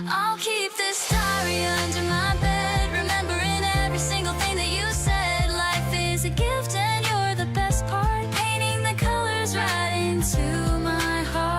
I'll keep this diary under my bed, remembering every single thing that you said. Life is a gift and you're the best part, painting the colors right into my heart.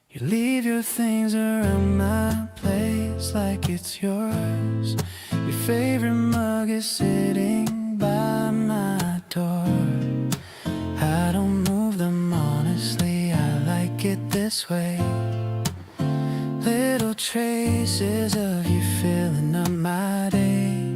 You leave your things around my place like it's yours. Your favorite mug is sitting by my door. I don't move them honestly, I like it this way. Little traces of you filling up my day.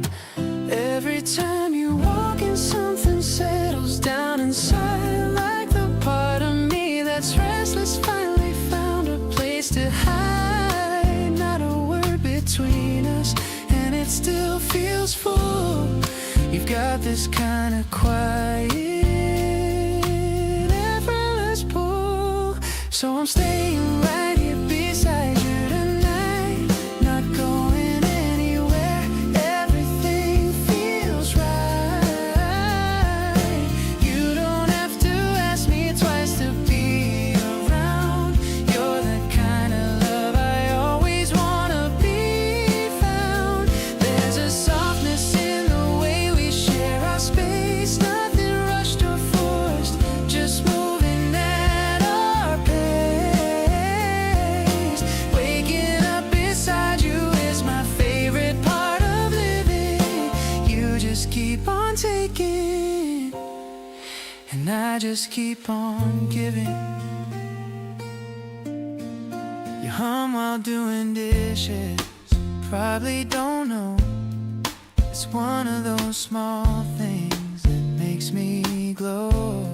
Every time you walk in, something settles down inside, like the part of me that's restless finally found a place to hide. Not a word between us, and it still feels full. You've got this kind of quiet, effortless pull. So I'm staying right here beside you tonight, not going anywhere. Everything feels right. You don't have to ask me twice to be around. You're the kind of love I always wanna be found. There's a softness in the way we share our space, nothing rushed or forced, just moving at our pace. Waking up beside you is my favorite part of living. You just keep on taking, and I just keep on giving. You hum while doing dishes, probably don't know. It's one of those small things that makes me glow.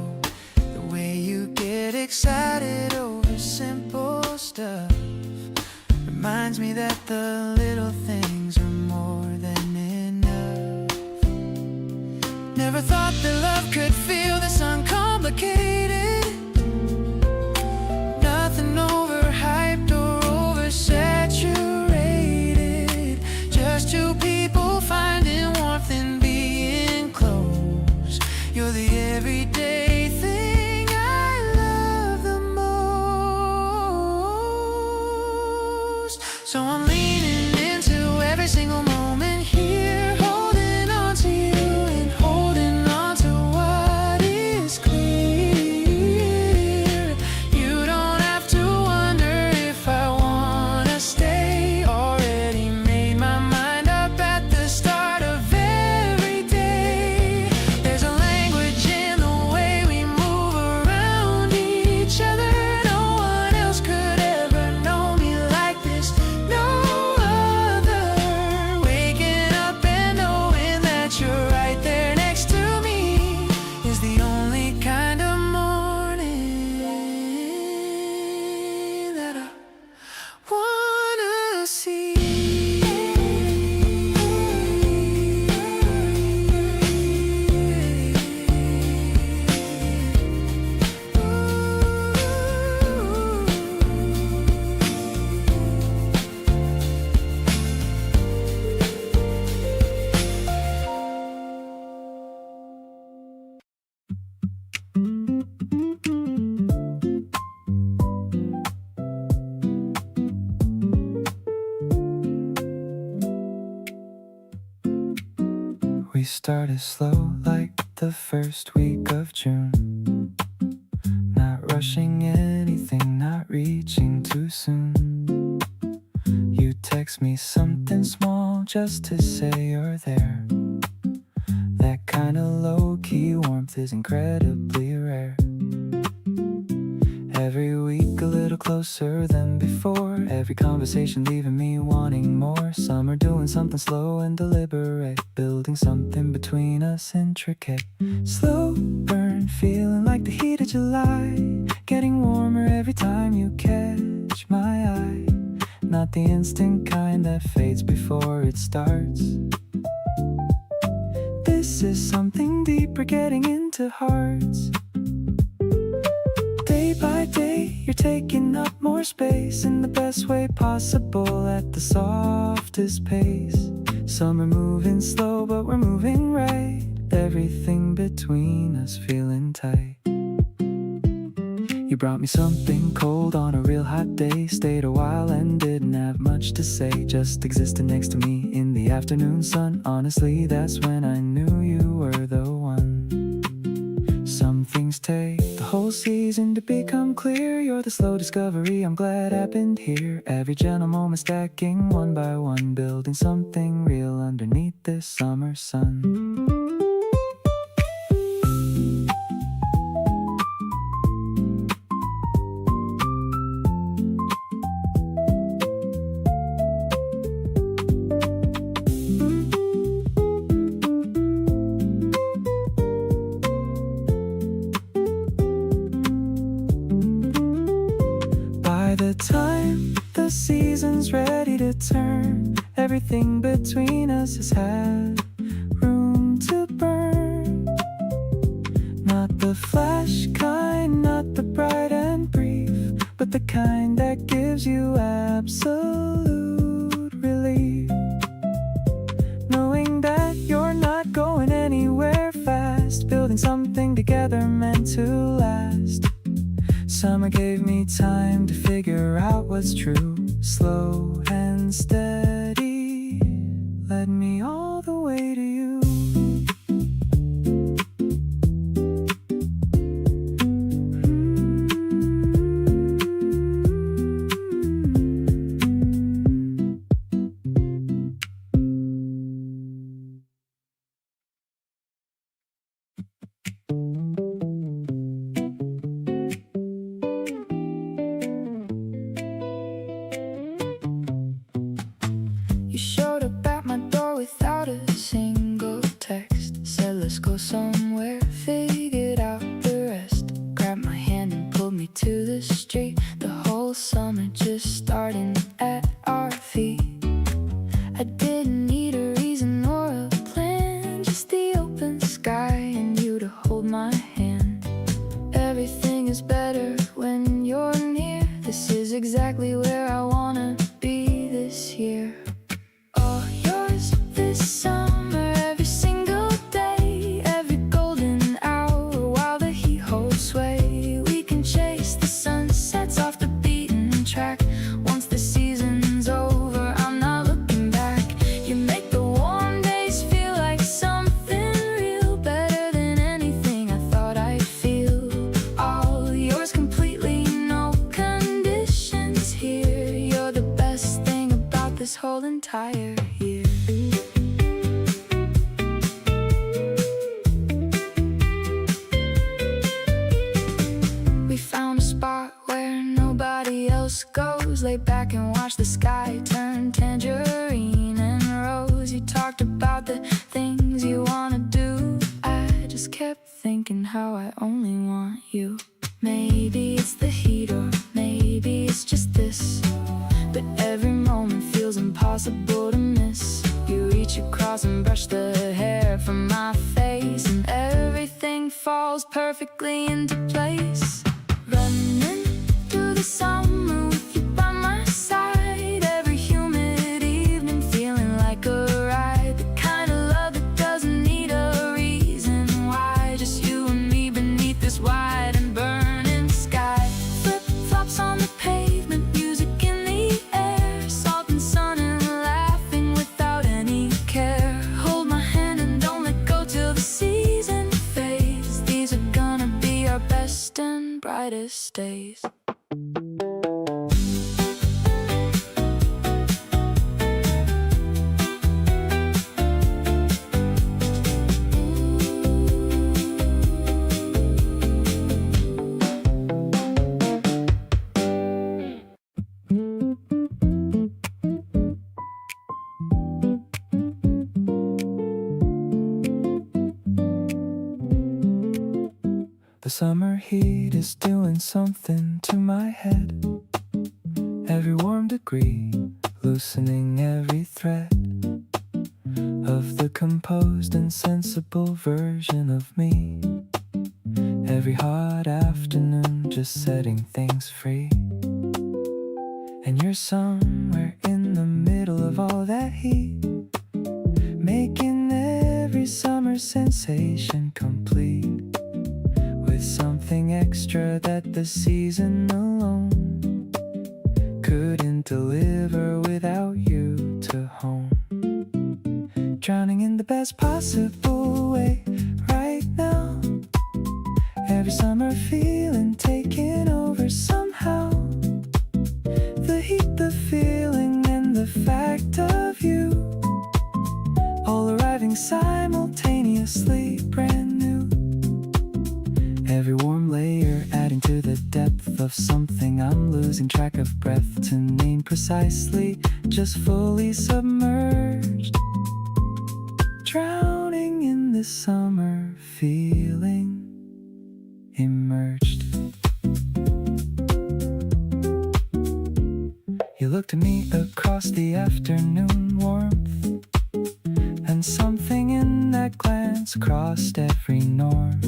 The way you get excited over simple stuff reminds me that the little things are more than enough. Never thought that love could feel this uncomplicated. Nothing overhyped or oversaturated. Just two people finding warmth in being close. You're the everyday thing I love the most. So I'm leaning into every single moment here, holding on to you and holding on to what is clear. We started slow like the first week of June. Not rushing anything, not reaching too soon. You text me something small just to say you're there. That kind of low-key warmth is incredibly rare. Every week a little closer than before. Every conversation leaving me wanting more. Some are doing something slow and deliberate, building something between us intricate. Slow burn, feeling like the heat of July, getting warmer every time you catch my eye. Not the instant kind that fades before it starts. This is something deeper, getting into hearts. Day by day, you're taking up more space in the best way possible, at the softest pace. Some are moving slow, but we're moving right. Everything between us feeling tight. You brought me something cold on a real hot day. Stayed a while and didn't have much to say. Just existed next to me in the afternoon sun. Honestly, that's when I knew you were the one. Some things take the whole season to become clear. You're the slow discovery I'm glad happened here. Every gentle moment stacking one by one, building something real underneath this summer sun. By the time the season's ready to turn, everything between us has had room to burn. Not the flash kind, not the bright and brief, but the kind that gives you absolute relief. Knowing that you're not going anywhere fast, building something together meant to last. Summer gave me time to figure out what's true. Slow and steady led me all the way to you. You showed up at my door without a single text. Said let's go somewhere, figured out the rest. Grabbed my hand and pulled me to the street. The whole summer just starting at our feet. I didn't need a reason or a plan, just the open sky and you to hold my hand. Everything is better when you're near. This is exactly where I wanna be this year. All yours this summer, every single day, every golden hour while the heat holds sway. We can chase the sunsets off the beaten track. Once the season's over, I'm not looking back. You make the warm days feel like something real, better than anything I thought I'd feel. All yours completely, no conditions here. You're the best thing about this whole entire year. We found a spot where nobody else goes. Lay back and watch the sky turn tangerine and rose. You talked about the things you wanna do. I just kept thinking how I only want you. Maybe it's the heat or maybe it's just this, but every moment feels impossible to miss. You reach across and brush the hair from my face, and everything falls perfectly into place. Running through the summer with you by my side. Every humid evening feeling like a ride. The kind of love that doesn't need a reason why. Just you and me beneath this wide and burning sky. Flip-flops on the pavement, music in the air. Salt and sun and laughing without any care. Hold my hand and don't let and brightest days. The summer heat is doing something to my head. Every warm degree, loosening every thread of the composed and sensible version of me. Every hot afternoon, just setting things free. And you're somewhere in the middle of all that heat, making every summer sensation complete. With something extra that the season alone couldn't deliver without you to home. Drowning in the best possible way right now. Every summer feeling taking over somehow. The heat, the feeling, and the fact of you all arriving simultaneously, brand new. Every warm layer adding to the depth of something I'm losing track of breath to name precisely. Just fully submerged, drowning in this summer feeling, immersed. You looked at me across the afternoon warmth, and something in that glance crossed every norm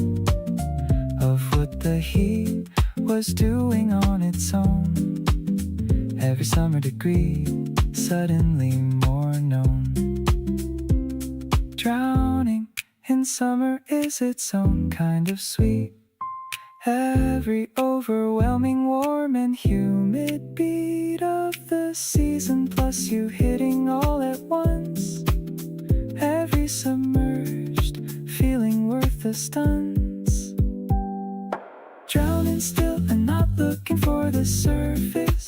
of what the heat was doing on its own. Every summer degree suddenly more known. Drowning in summer is its own kind of sweet. Every overwhelming warm and humid beat of the season, plus you hitting all at once. Every submerged feeling worth the stunts. Drowning still and not looking for the surface.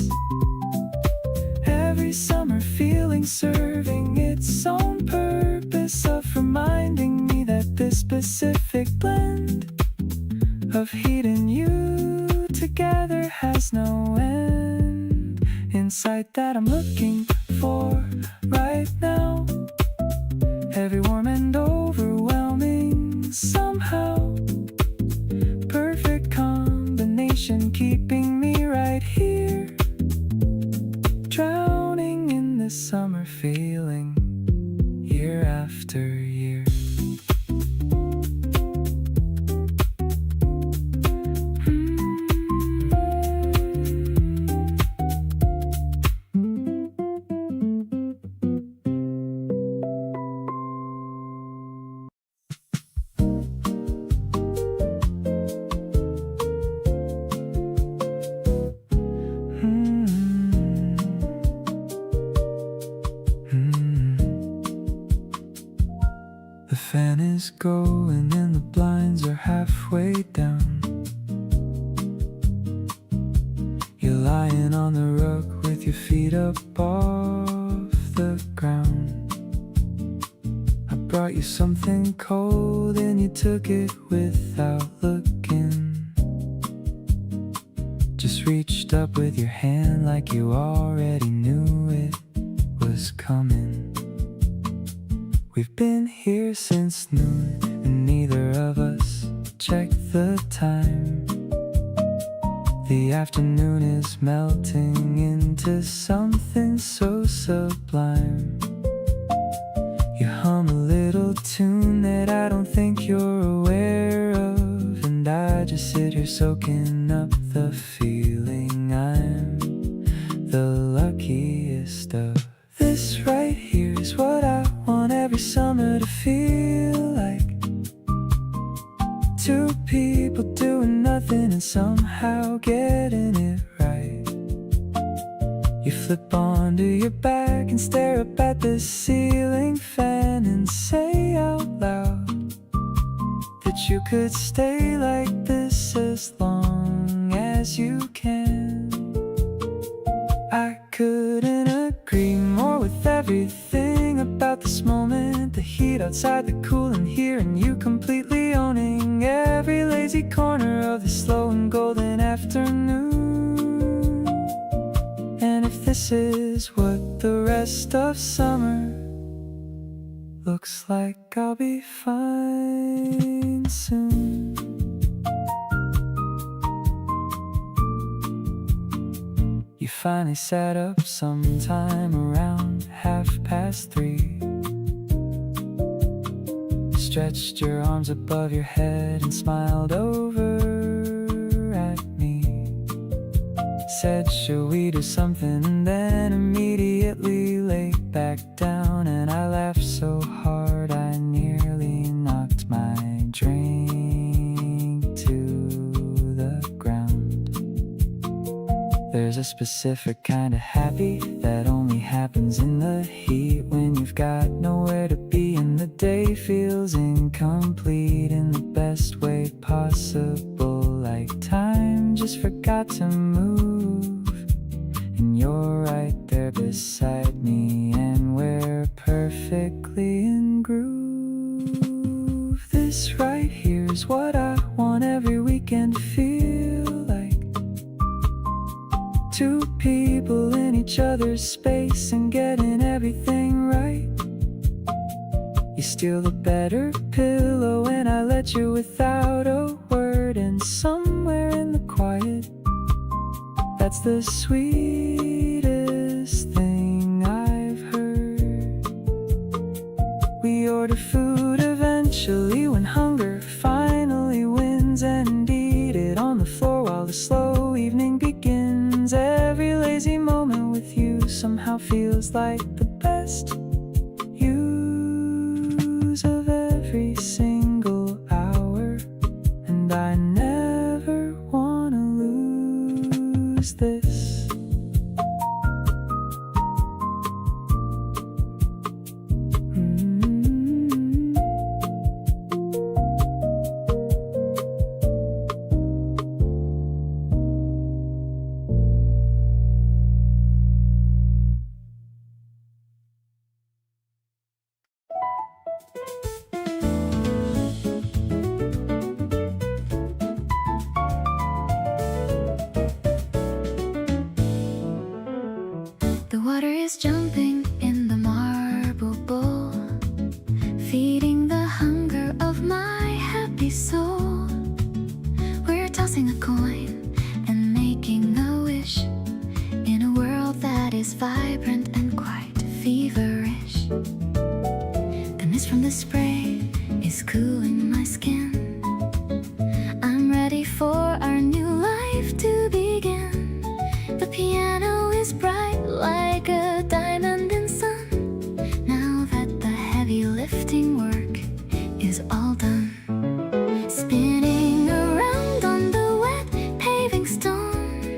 Every summer feeling serving its own purpose of reminding me that this specific blend of heat and you together has no end. Insight that I'm looking for right now. Every warm and overwhelming somehow. Perfect combination keeping me right here. Drowning in this summer feeling year after year. The fan is going and the blinds are halfway down. You're lying on the rug with your feet up off the ground. I brought you something cold and you took it without looking. Just reached up with your hand like you already knew it was coming. We've been here since noon, and neither of us checked the time. The afternoon is melting into something so sublime. You hum a little tune that I don't think you're aware of, and I just sit here soaking up the feeling I'm the luckiest of. This right here is what I want every summer to feel like. Two people doing nothing and somehow getting it right. You flip onto your back and stare up at the ceiling fan and say out loud that you could stay like this as long as you can. I couldn't agree more with everything about this moment. The heat outside, the cool in here, and you completely owning every lazy corner of the slow and golden afternoon. And if this is what the rest of summer looks like, I'll be fine soon. You finally sat up sometime around 3:30. Stretched your arms above your head and smiled over at me. Said, should we do something? And then immediately laid back down. And I laughed so hard I nearly knocked my drink to the ground. There's a specific kind of happy that only happens in the heat, when you've got nowhere to be and the day feels incomplete in the best way possible. Like time just forgot to move, and you're right there beside me, and we're perfectly in groove. This right here is what I want every weekend to feel like. Two people in each other's space and getting everything right. You steal the better pillow and I let you without a word. And somewhere in the quiet, that's the sweetest thing I've heard. We order food eventually when hunger finally wins, and eat it on the floor while the slow evening begins. Every lazy moment with you somehow feels like the best use of every single hour, and I never wanna lose this. The water is jumping in the marble bowl, feeding the hunger of my happy soul. We're tossing a coin and making a wish in a world that is vibrant and quite feverish. The mist from the spray is cooling my skin. I'm ready for our new life to begin. The piano is bright like a diamond in sun, now that the heavy lifting work is all done. Spinning around on the wet paving stone,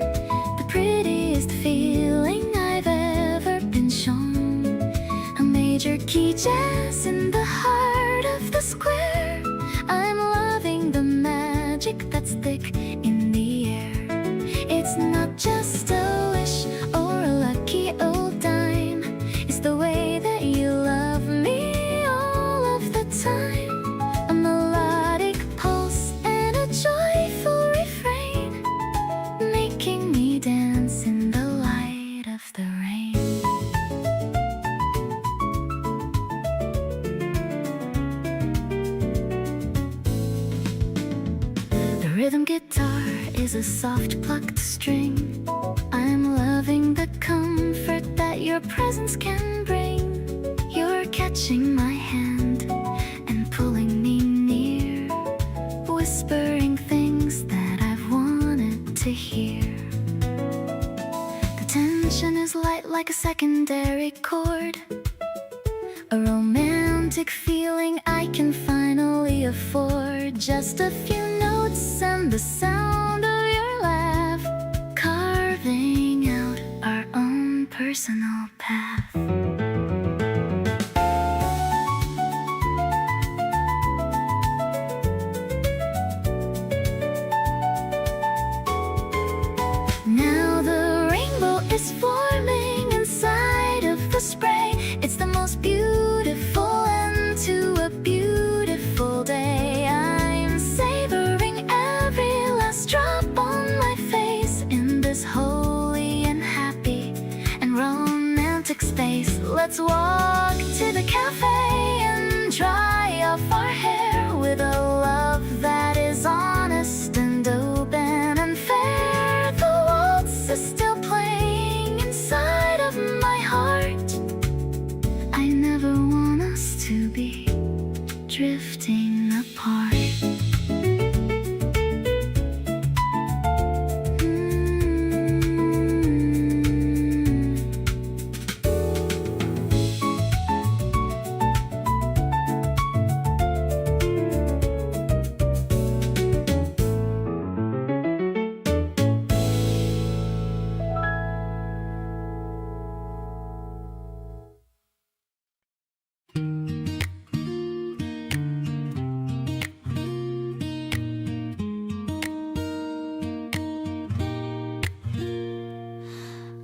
the prettiest feeling I've ever been shown. A major key jazz in the heart of the square. I'm loving the magic that's thick in the air. It's not just a wish or a lucky old dime, it's the way that you love me all of the time. A melodic pulse and a joyful refrain, making me dance in the light of the rain. The rhythm guitar is a soft plucked string. I'm loving the comfort that your presence can bring. You're catching my hand and pulling me near, whispering things that I've wanted to hear. The tension is light like a secondary chord, a romantic feeling I can finally afford. Just a few notes and the sound of your laugh, carving out our own personal path. Let's walk to the cafe and dry off our hair with a love that is honest and open and fair. The waltz is still playing inside of my heart. I never want us to be drifting apart.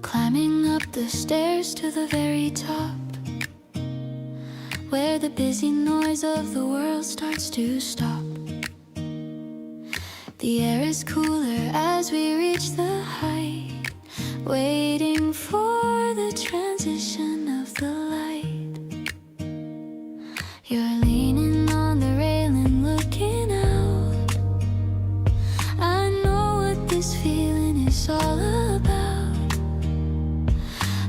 Climbing up the stairs to the very top, where the busy noise of the world starts to stop. The air is cooler as we reach the height, waiting for the transition of the light. You're leaning on the railing, looking out. I know what this feeling is all about.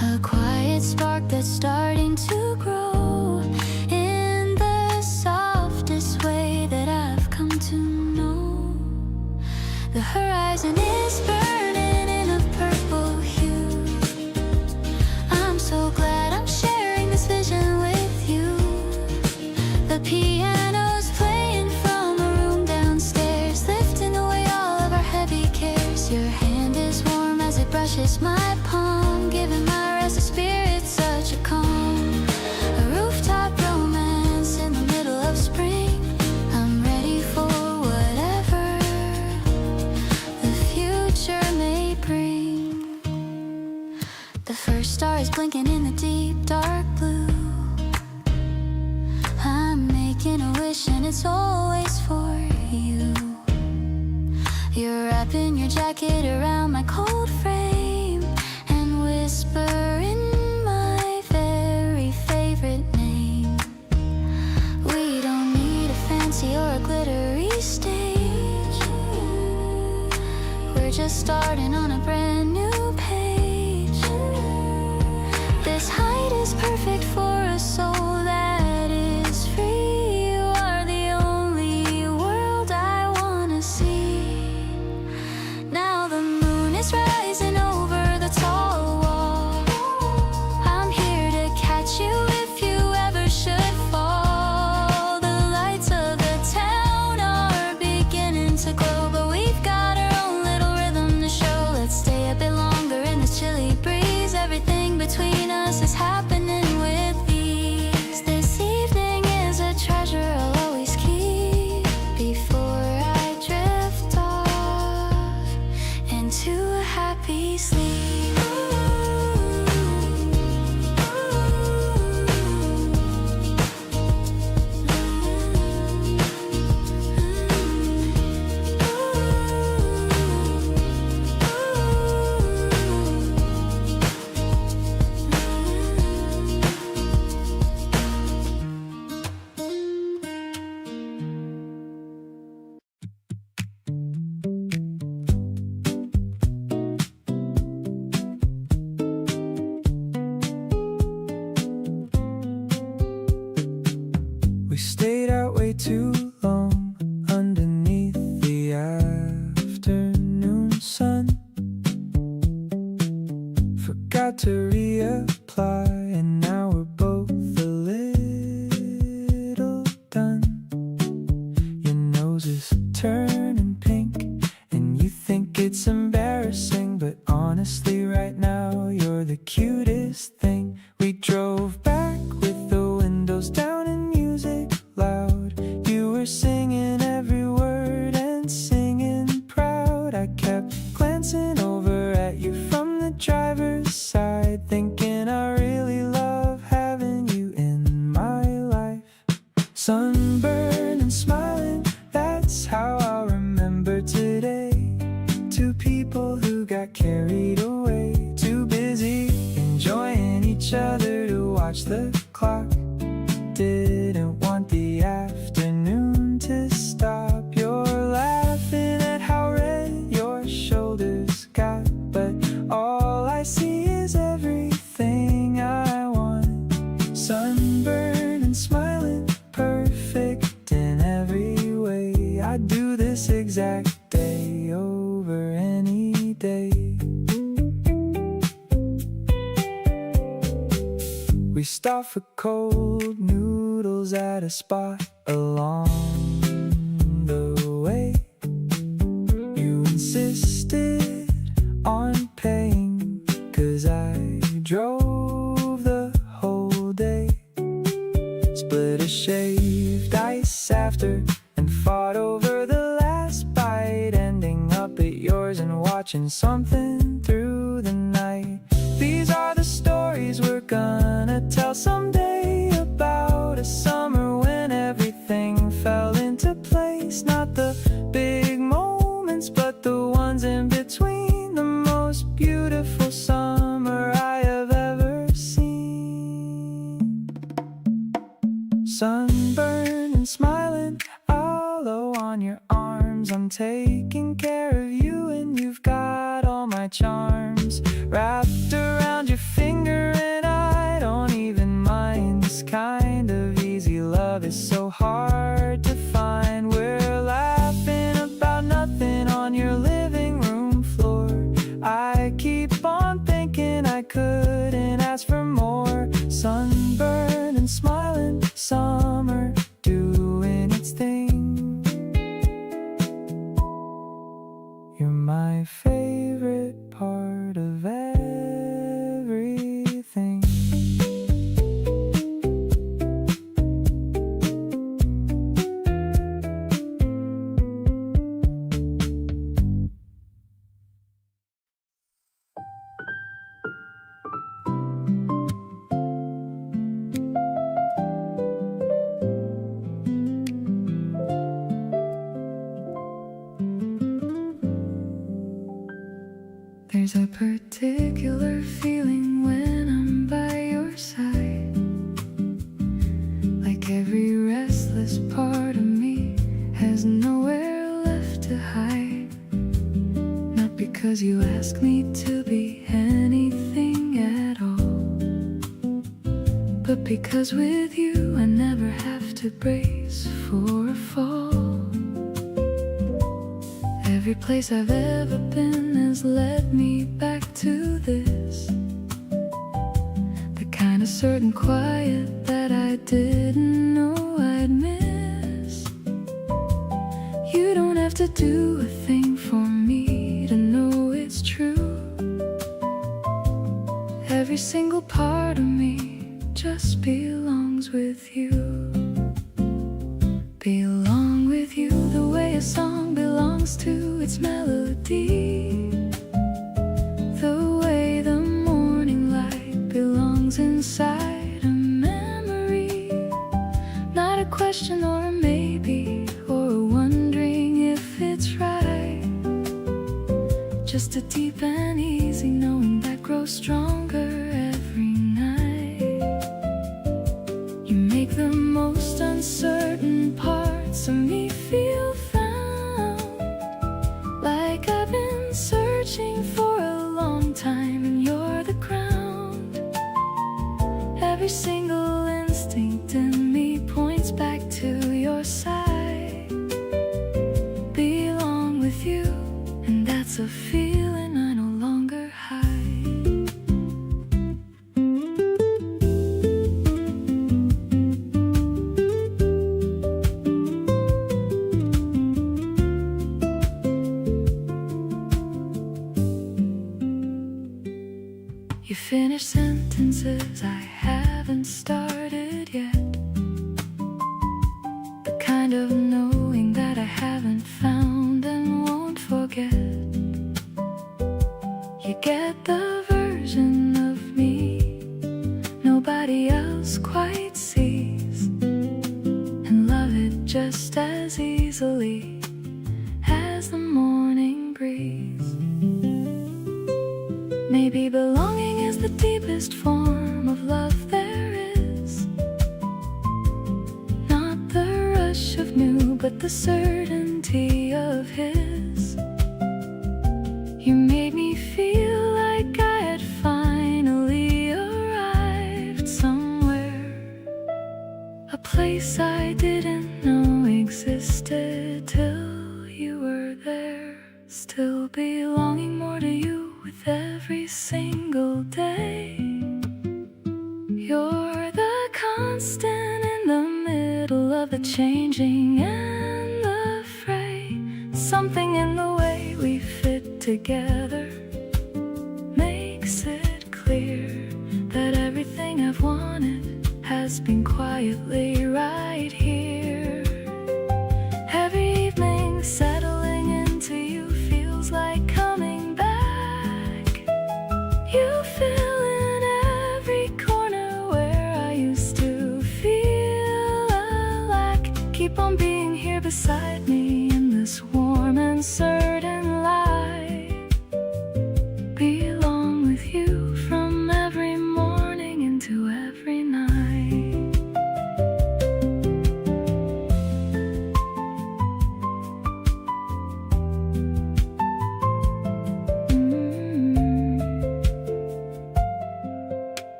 A quiet spark that's starting to grow in the softest way that I've come to know. The horizon is burning in a purple hue. I'm so glad I'm sharing this vision with you. The piano's playing from a room downstairs, lifting away all of our heavy cares. Your hand is warm as it brushes my palm, giving my restless spirit such a calm. A rooftop romance in the middle of spring. I'm ready for whatever the future may bring. The first star is blinking in the deep dark blue. I'm making a wish and it's always for you. You're wrapping your jacket around my cold frame and whispering my very favorite name. We don't need a fancy or a glittery stage. We're just starting on a brand new page. This height is perfect for a soul that is free. You are the only world I wanna see. Now the moon is rising over the tall wall. I'm here to catch you if you ever should fall. The lights of the town are beginning to glow, but we've got our own little rhythm to show. Let's stay a bit longer in this chilly breeze. Everything between us is happening with ease. This evening is a treasure I'll always keep before I drift off into a happy sleep. We stayed out way too long underneath the afternoon sun. Forgot to reapply, and now we're both a little done. Your nose is turning pink, and you think it's embarrassing, but honestly right now you're the cutest thing. We drove back with the windows down and music loud. You were singing every word and singing proud. I kept glancing over at you from the driver's side, thinking I really love having you in my life. Sunburned and smiling, that's how I'll remember today. Two people who got carried away, too busy enjoying each other to watch the perfect day over any day. We stop for cold noodles at a spot along the way. You insisted on paying, 'cause I drove the whole day. Split a shaved ice after and fought over the last bite, ending up at yours and watching something through the night. These are the stories we're gonna tell someday, about a summer when everything fell into place. Not the big moments, but the ones in between. The most beautiful summer I have ever seen. Sunburned and smiling, aloe on your arms. I'm taking care of you and you've got all my charms wrapped around your finger, and I don't even mind. This kind of easy love is so hard to find. We're laughing about nothing on your living room floor. I keep on thinking I couldn't ask for more. Sunburned and smiling, summer doing its thing. You're my favorite part of everything. There's a particular feeling when I'm by your side. Like every restless part of me has nowhere left to hide. Not because you ask me to be anything at all, but because with you I never have to brace for a fall. Every place I've ever been has led me back to this, the kind of certain quiet that I didn't know I'd miss. You don't have to do a thing for me to know it's true. Every single part of me just belongs with you. Belong with you the way a song belongs to its melody, the way the morning light belongs inside a memory. Not a question or a maybe, or a wondering if it's right. Just a deep and easy knowing that grows stronger every night. You make the most uncertain parts of me feel found, like I've been searching for a long time and you're the ground. Every single instinct in me points back to your side. Belong with you, and that's a feeling I no longer hide. You finish sentences I haven't started yet, the kind of knowing that I haven't found and won't forget. You get the version of me nobody else quite sees, and love it just as easily as the morning breeze. Maybe belonging is the deepest form of love there is. Not the rush of new, but the certainty of his. You made me feel like I had finally arrived somewhere, a place I didn't know existed till you were there. something in the way we fit together makes it clear that everything I've wanted has been quietly right here. Every evening settling into you feels like coming back. You fill in every corner where I used to feel a lack. Keep on being here beside me in this warm and certain light. Belong with you from every morning into every night.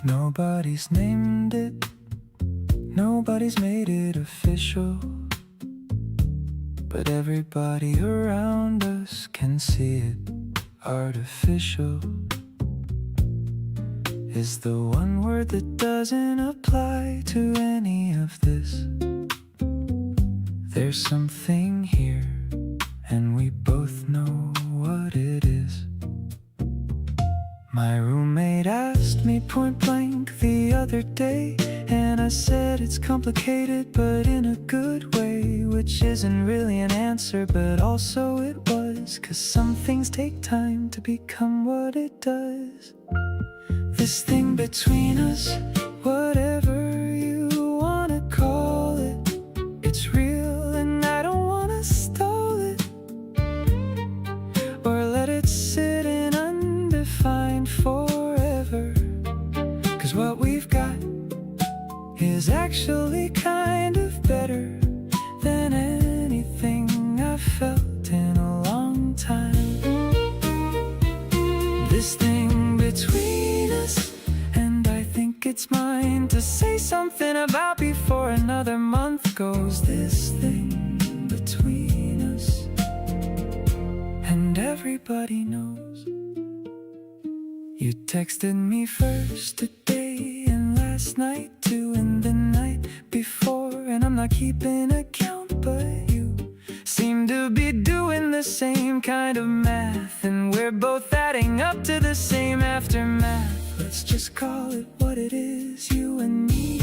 Nobody's named it, nobody's made it official, but everybody around us can see it. Artificial is the one word that doesn't apply to any of this. There's something here, and we both know what it is. My roommate asked me point blank the other day, and I said it's complicated but in a good way, which isn't really an answer but also it was, 'cause some things take time to become what it does. This thing between us, whatever you wanna call it, it's real and I don't wanna stall it or let it sit in undefined forever. 'Cause what we've got is actually kind of better than anything I've felt in a long time. This thing between us, and I think it's mine to say something about before another month goes. This thing between us, and everybody knows. You texted me first today and last night too, and the night before, and I'm not keeping account, but you seem to be doing the same kind of math, and we're both adding up to the same aftermath. Let's just call it what it is, you and me.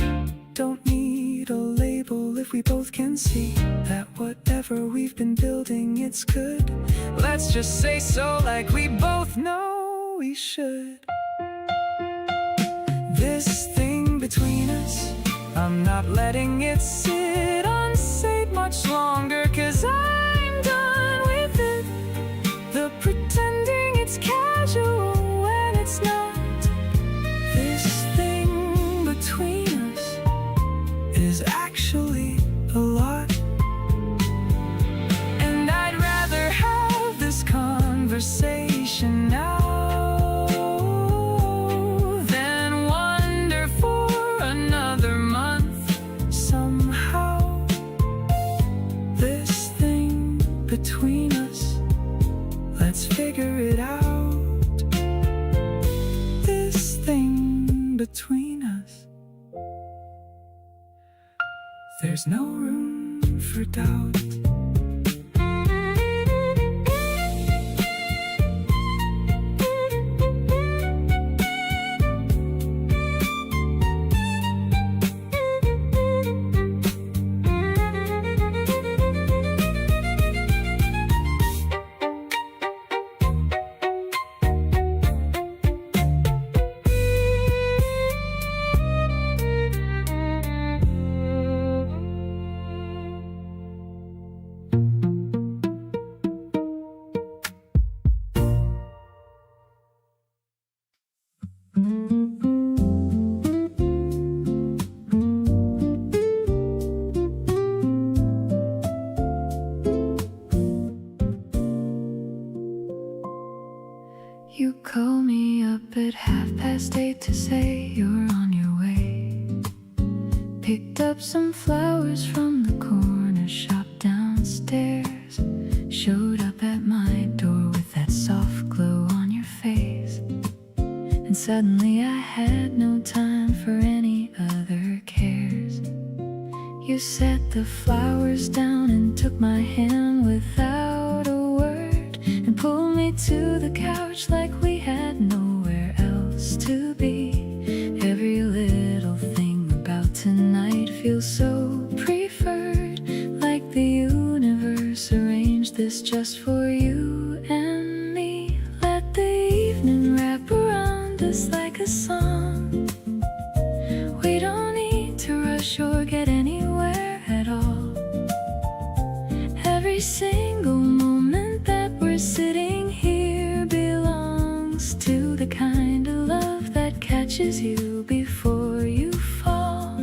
Don't need a label if we both can see that whatever we've been building, it's good. Let's just say so like we both know we should. This thing between us, I'm not letting it sit unsaid much longer, 'cause I'm done with it. The pretending it's casual when it's not. This thing between us is actually a lot, and I'd rather have this conversation now than wonder for another month somehow. This thing between us, let's figure it out. This thing between us, there's no room for doubt. You call me up at 8:30 to say you're on your way. Picked up some flowers from the corner shop downstairs. Showed up at my door with that soft glow on your face. And suddenly I had no time for any other cares. You set the flowers down and took my hand without a word, and pulled me to the couch like we had nowhere else to be. Every little thing about tonight feels so preferred, like the universe arranged this just for you and me. Let the evening wrap around us like a song. We don't need to rush or get anywhere at all. Every single moment that we're sitting here belongs to the kind of love that catches you before you fall.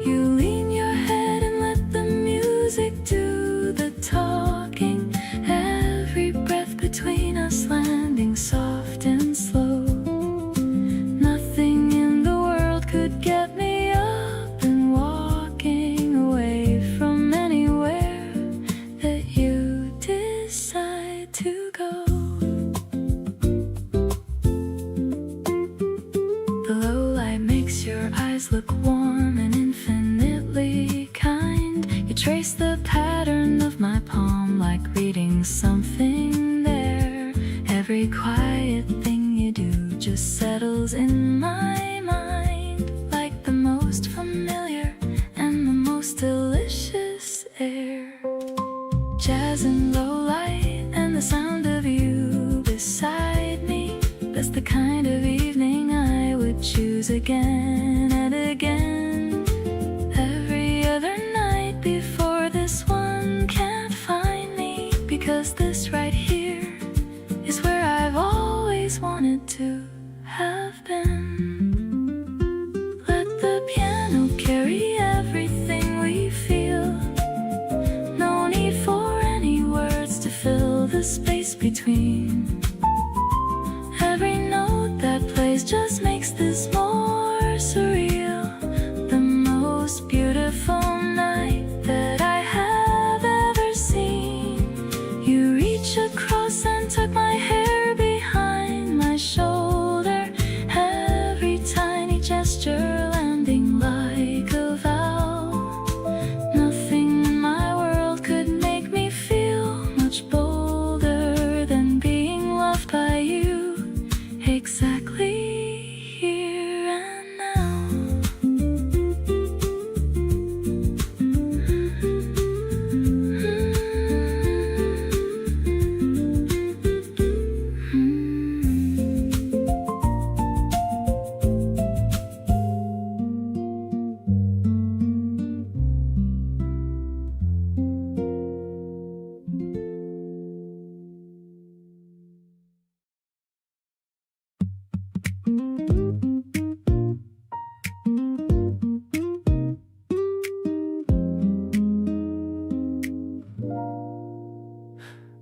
You lean your head and let the music do the talking. Every breath between us landing soft and slow. Nothing in the world could get me up and walking away from anywhere that you decide to go. The low light makes your eyes look warm and infinitely kind. You trace the pattern of my palm like reading something there. Every quiet thing you do just settles in my mind like the most familiar and the most delicious air. Jazz and low light and the sound of you beside me. That's the kind of evening I would choose again and again. Every other night before this one can't find me, because this right here is where I've always wanted to have been. Let the piano carry everything we feel. No need for any words to fill the space between. Every note that plays just makes this more surreal. The most beautiful night that I have ever seen. You reach across and tuck my hair behind my shoulder. Every tiny gesture landing like a vow. Nothing in my world could make me feel much bolder than being loved by you, exactly here and now.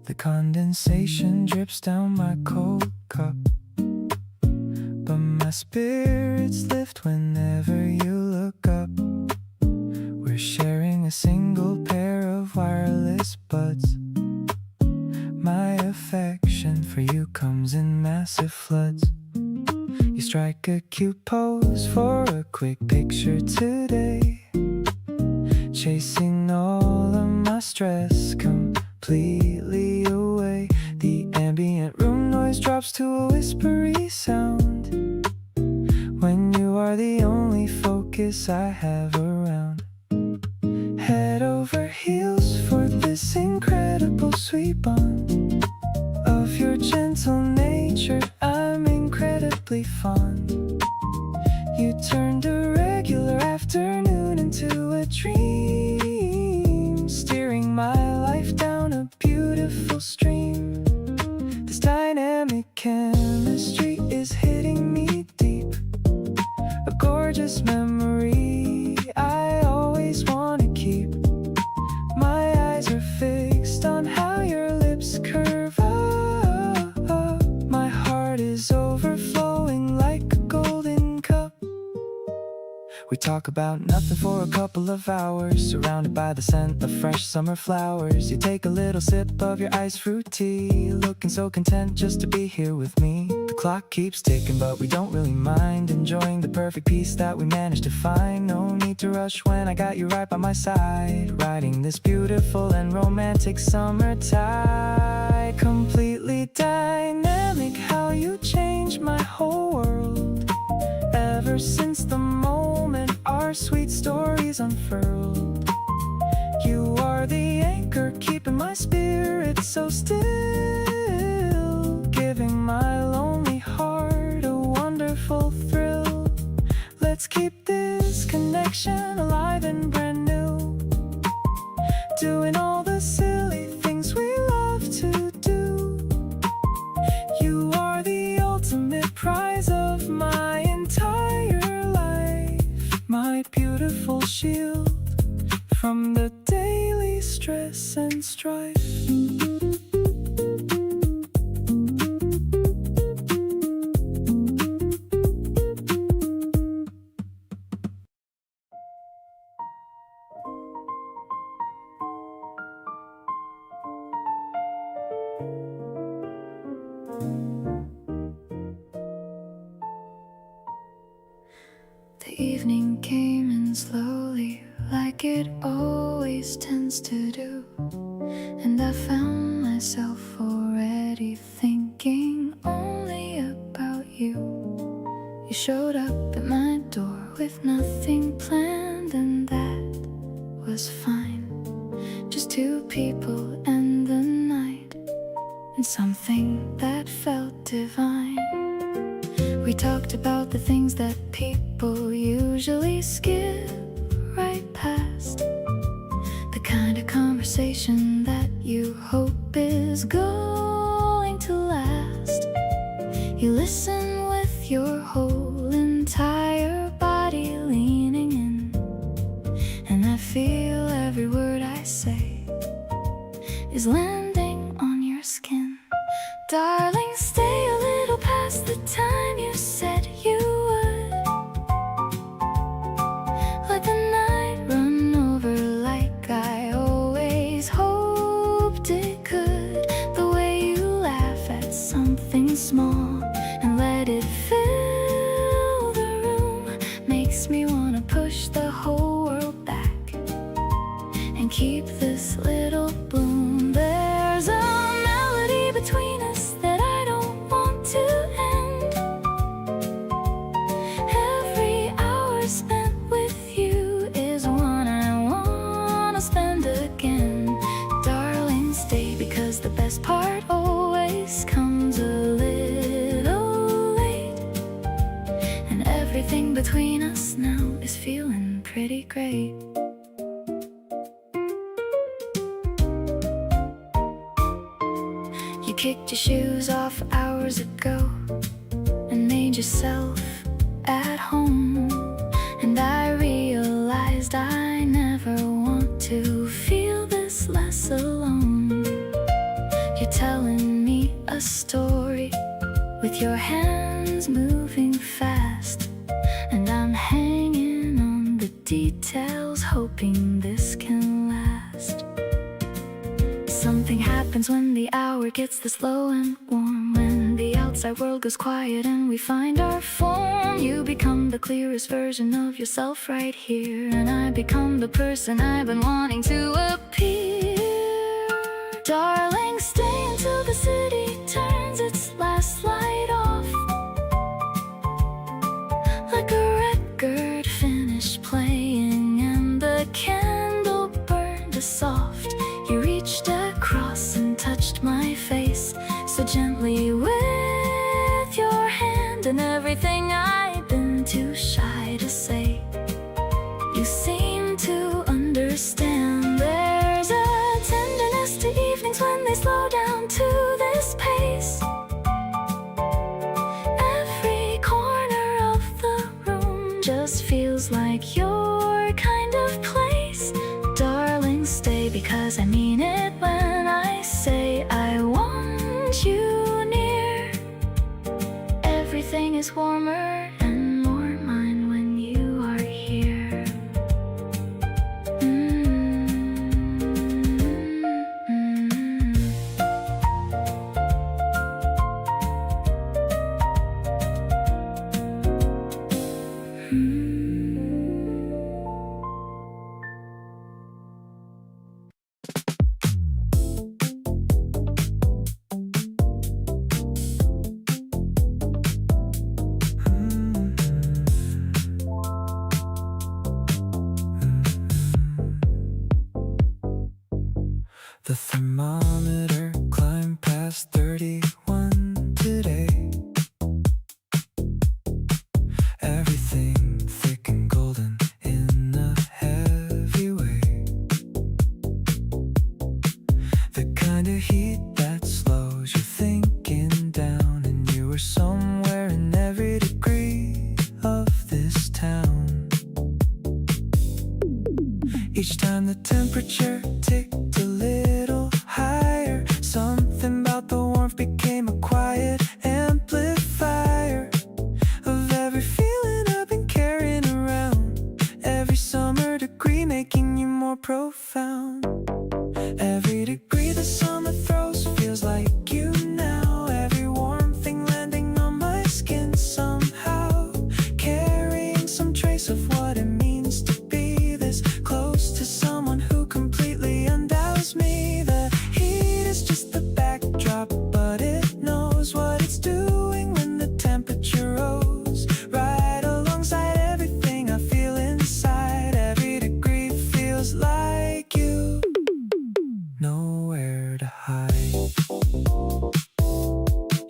The condensation drips down my cold cup, but my spirits lift whenever you look up. We're sharing a single pair of wireless buds. My affection for you comes in massive floods. You strike a cute pose for a quick picture today, chasing all of my stress completely away. The ambient room noise drops to a whispery sound when you are the only focus I have around. Head over heels for this incredible sweet bond. Of your gentle nature I'm incredibly fond. You turned a regular afternoon into a dream, steering my life down a beautiful stream. This dynamic chemistry is hitting me deep. We talk about nothing for a couple of hours, surrounded by the scent of fresh summer flowers. You take a little sip of your iced fruit tea, looking so content just to be here with me. The clock keeps ticking, but we don't really mind, enjoying the perfect peace that we managed to find. No need to rush when I got you right by my side, riding this beautiful and romantic summer tide. Completely dynamic, how you changed my whole world. Ever since the moment our sweet stories unfurled, you are the anchor keeping my spirit so still, giving my lonely heart a wonderful thrill. Let's keep this connection alive and brand new, doing all the silly things we love to do. You are the ultimate prize of my entire life, my beautiful shield from the daily stress and strife. The evening came in slowly, like it always tends to do, and I found myself already thinking only about you. You showed up at my door with nothing planned, and that was fine. Just two people and the night, and something that felt divine. We talked about the things that people usually skip right past, the kind of conversation that you hope is going to last. You listen with your whole entire body leaning in, and I feel every word I say is landing on your skin. Darling, stay a little past the time you said you would. Let the night run over like I always hoped it could. The way you laugh at something small and let it fill the room makes me wanna push the whole world back and keep this little bloom. There's a melody between us that I don't want to end. Every hour spent with you is one I wanna spend again. Darling, stay, because the best part always comes a little late, and everything between us now is feeling pretty great. You kicked your shoes off hours ago and made yourself at home, and I realized I never want to feel this less alone. You're telling me a story with your hands moving fast, and I'm hanging on the details, hoping this can last. Something happens when the hour gets this low and warm, when the outside world goes quiet and we find our form. You become the clearest version of yourself right here, and I become the person I've been wanting to appear. Darling, stay until the city turns its last light off, like a record finished playing and the candle burned soft. You reached across and touched my face so gently with your hand, and everything I'd been too shy to say, you seem to understand. There's a tenderness to evenings when they slow down to this pace. Every corner of the room just feels like your kind of place. Darling, stay, because I mean it when I say I want you near. Everything is warmer and more mine when you are here. thermometer climbed past 31 today. Everything thick and golden in a heavy way. The kind of heat that slows your thinking down, and you were somewhere in every degree of this town. Each time the temperature ticked a little higher, something about the warmth became a quiet amplifier of every feeling I've been carrying around. Every summer degree making you more profound. Every degree the summer throws feels like you now. Every warm thing landing on my skin somehow, carrying some trace of what it means to be this close to someone who completely undoes me. The heat is just the backdrop, but it knows what it's doing when the temperature rose. Right alongside everything I feel inside. Every degree feels like you. Nowhere to hide.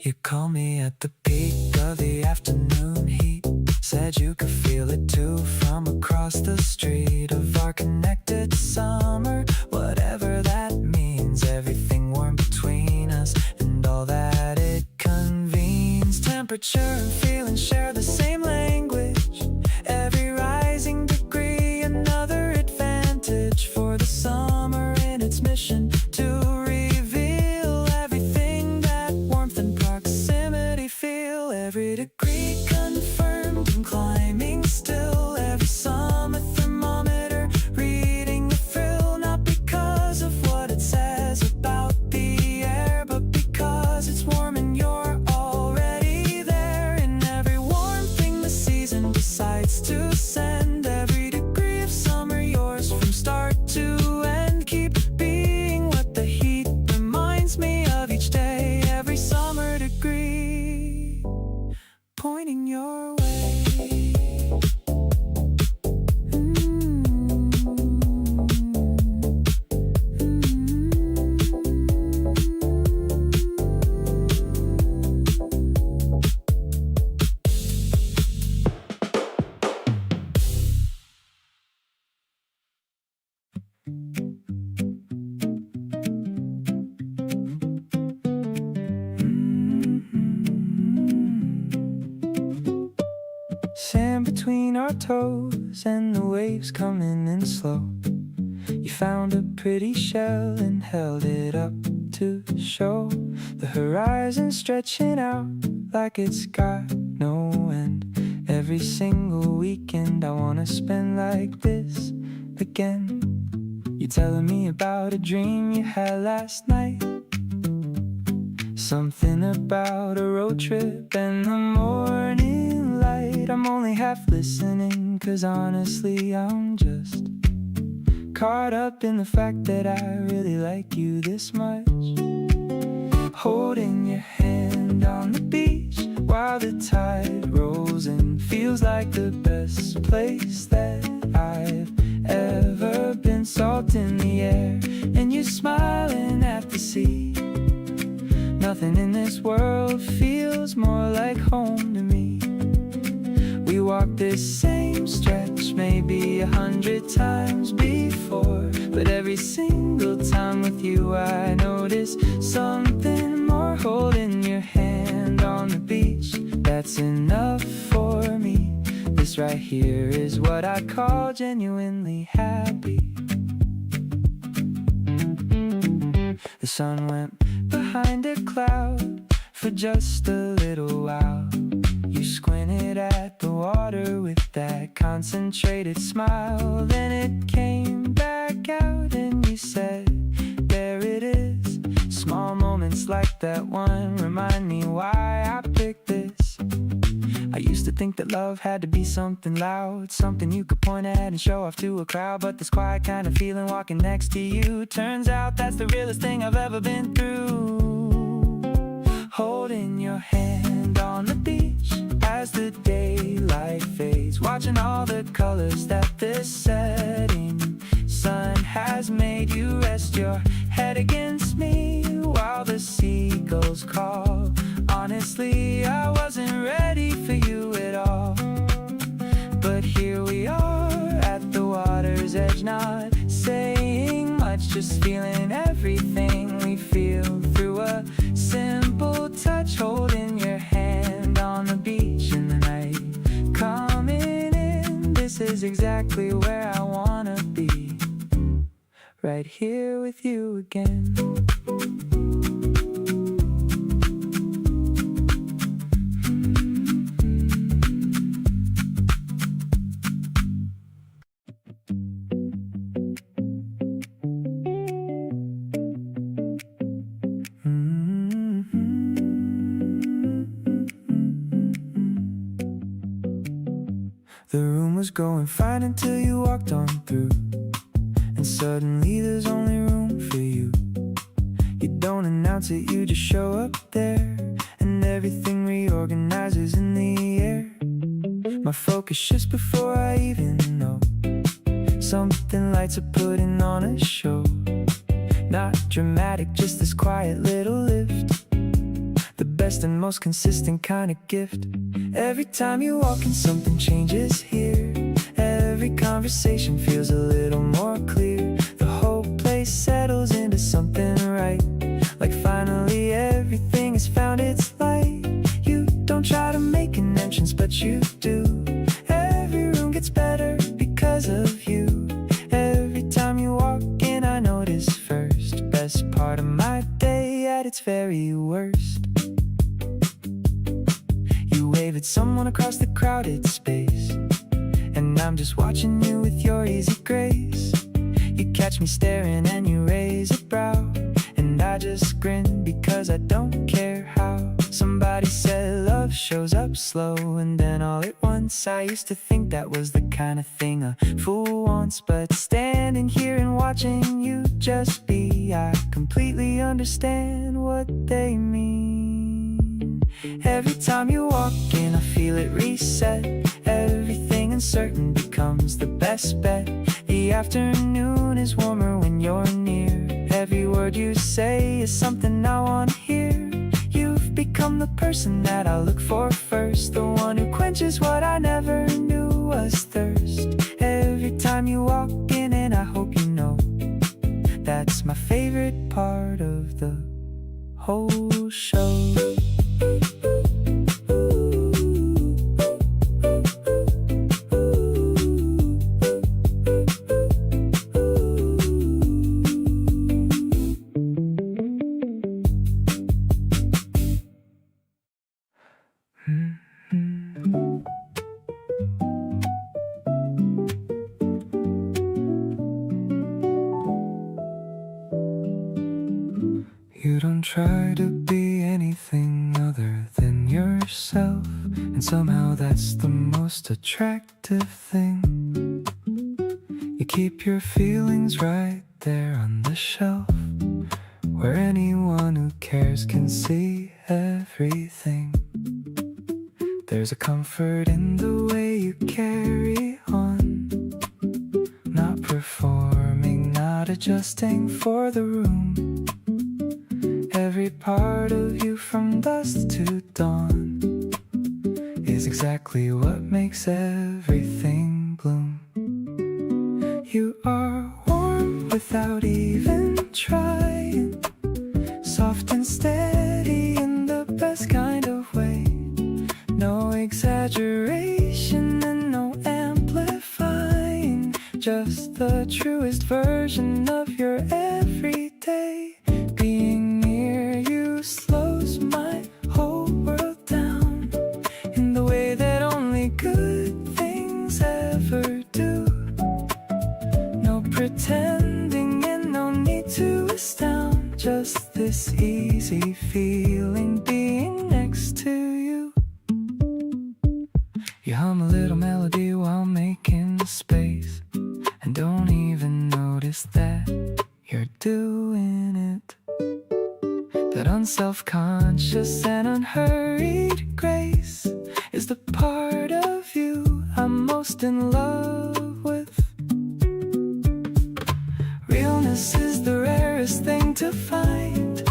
You call me at the peak of the afternoon heat. Said you could feel it too from across the street of our connected summer. Whatever that means, everything warm between us and all that it convenes. Temperature and feeling share the same language. Every rising degree another advantage for the summer in its mission to reveal everything that warmth and proximity feel. Every degree confirmed and climbing still. Every summer thermometer reading the thrill, not because of what it says about the air, but because it's warm and you're already there. In every warm thing the season decides to send. Every degree of summer yours from start to end. Keep being what the heat reminds me of each day. Every summer degree pointing your way. Sand between our toes and the waves coming in slow. You found a pretty shell and held it up to show the horizon stretching out like it's got no end. Every single weekend I wanna spend like this again. You're telling me about a dream you had last night. Something about a road trip and the morning light. I'm only half listening, cause honestly I'm just caught up in the fact that I really like you this much. Holding your hand on the beach while the tide rolls in feels like the best place that I've ever been. Salt in the air and you smiling at the sea. Nothing in this world feels more like home to me. We walked this same stretch maybe 100 times before, but every single time with you I notice something more. Holding your hand on the beach, that's enough for me. This right here is what I call genuinely happy. The sun went behind a cloud for just a little while. You squinted at the water with that concentrated smile. Then it came back out and you said, there it is. Small moments like that one remind me why I picked this. I used to think that love had to be something loud, something you could point at and show off to a crowd. But this quiet kind of feeling walking next to you, turns out that's the realest thing I've ever been through. Holding your hand on the beach as the daylight fades, watching all the colors that the setting sun has made. You rest your head against just feeling everything we feel through a simple touch, holding your hand on the beach in the night. Coming in, this is exactly where I wanna be, right here with you again. The room was going fine until you walked on through, and suddenly there's only room for you. You don't announce it, you just show up there, and everything reorganizes in the air. My focus shifts before I even know. Something lights up putting on a show. Not dramatic, just this quiet little lift. The best and most consistent kind of gift. Every time you walk in, something changes here. Every conversation feels a little more clear. The whole place settles into something right, like finally everything has found its light. You don't try to make an entrance, but you do. Every room gets better because of you. Every time you walk in, I notice first. Best part of my day at its very worst. Wave at someone across the crowded space, and I'm just watching you with your easy grace. You catch me staring and you raise a brow, and I just grin because I don't care how. Somebody said love shows up slow and then all at once. I used to think that was the kind of thing a fool wants, but standing here and watching you just be, I completely understand what they mean. Every time you walk in, I feel it reset. Everything uncertain becomes the best bet. The afternoon is warmer when you're near. Every word you say is something I want to hear. You've become the person that I look for first, the one who quenches what I never knew was thirst. Every time you walk in, and I hope you know, that's my favorite part of the whole show. You don't try to be anything other than yourself, and somehow that's the most attractive thing. You keep your feelings right there on the shelf, where anyone who cares can see everything. There's a comfort in the way you carry on, not performing, not adjusting for the room. Every part of you from dusk to dawn is exactly what makes everything bloom. You are warm without even trying, soft and steady in the best kind of way. No exaggeration and no amplifying, just the truest version of your everyday. Being near you slows my whole world down in the way that only good things ever do. No pretending and no need to astound, just this easy feeling being next to you. You hum a little melody while making space, and don't even notice that you're doing it. That unself-conscious and unhurried grace is the part of you I'm most in love with. Realness is the rarest thing to find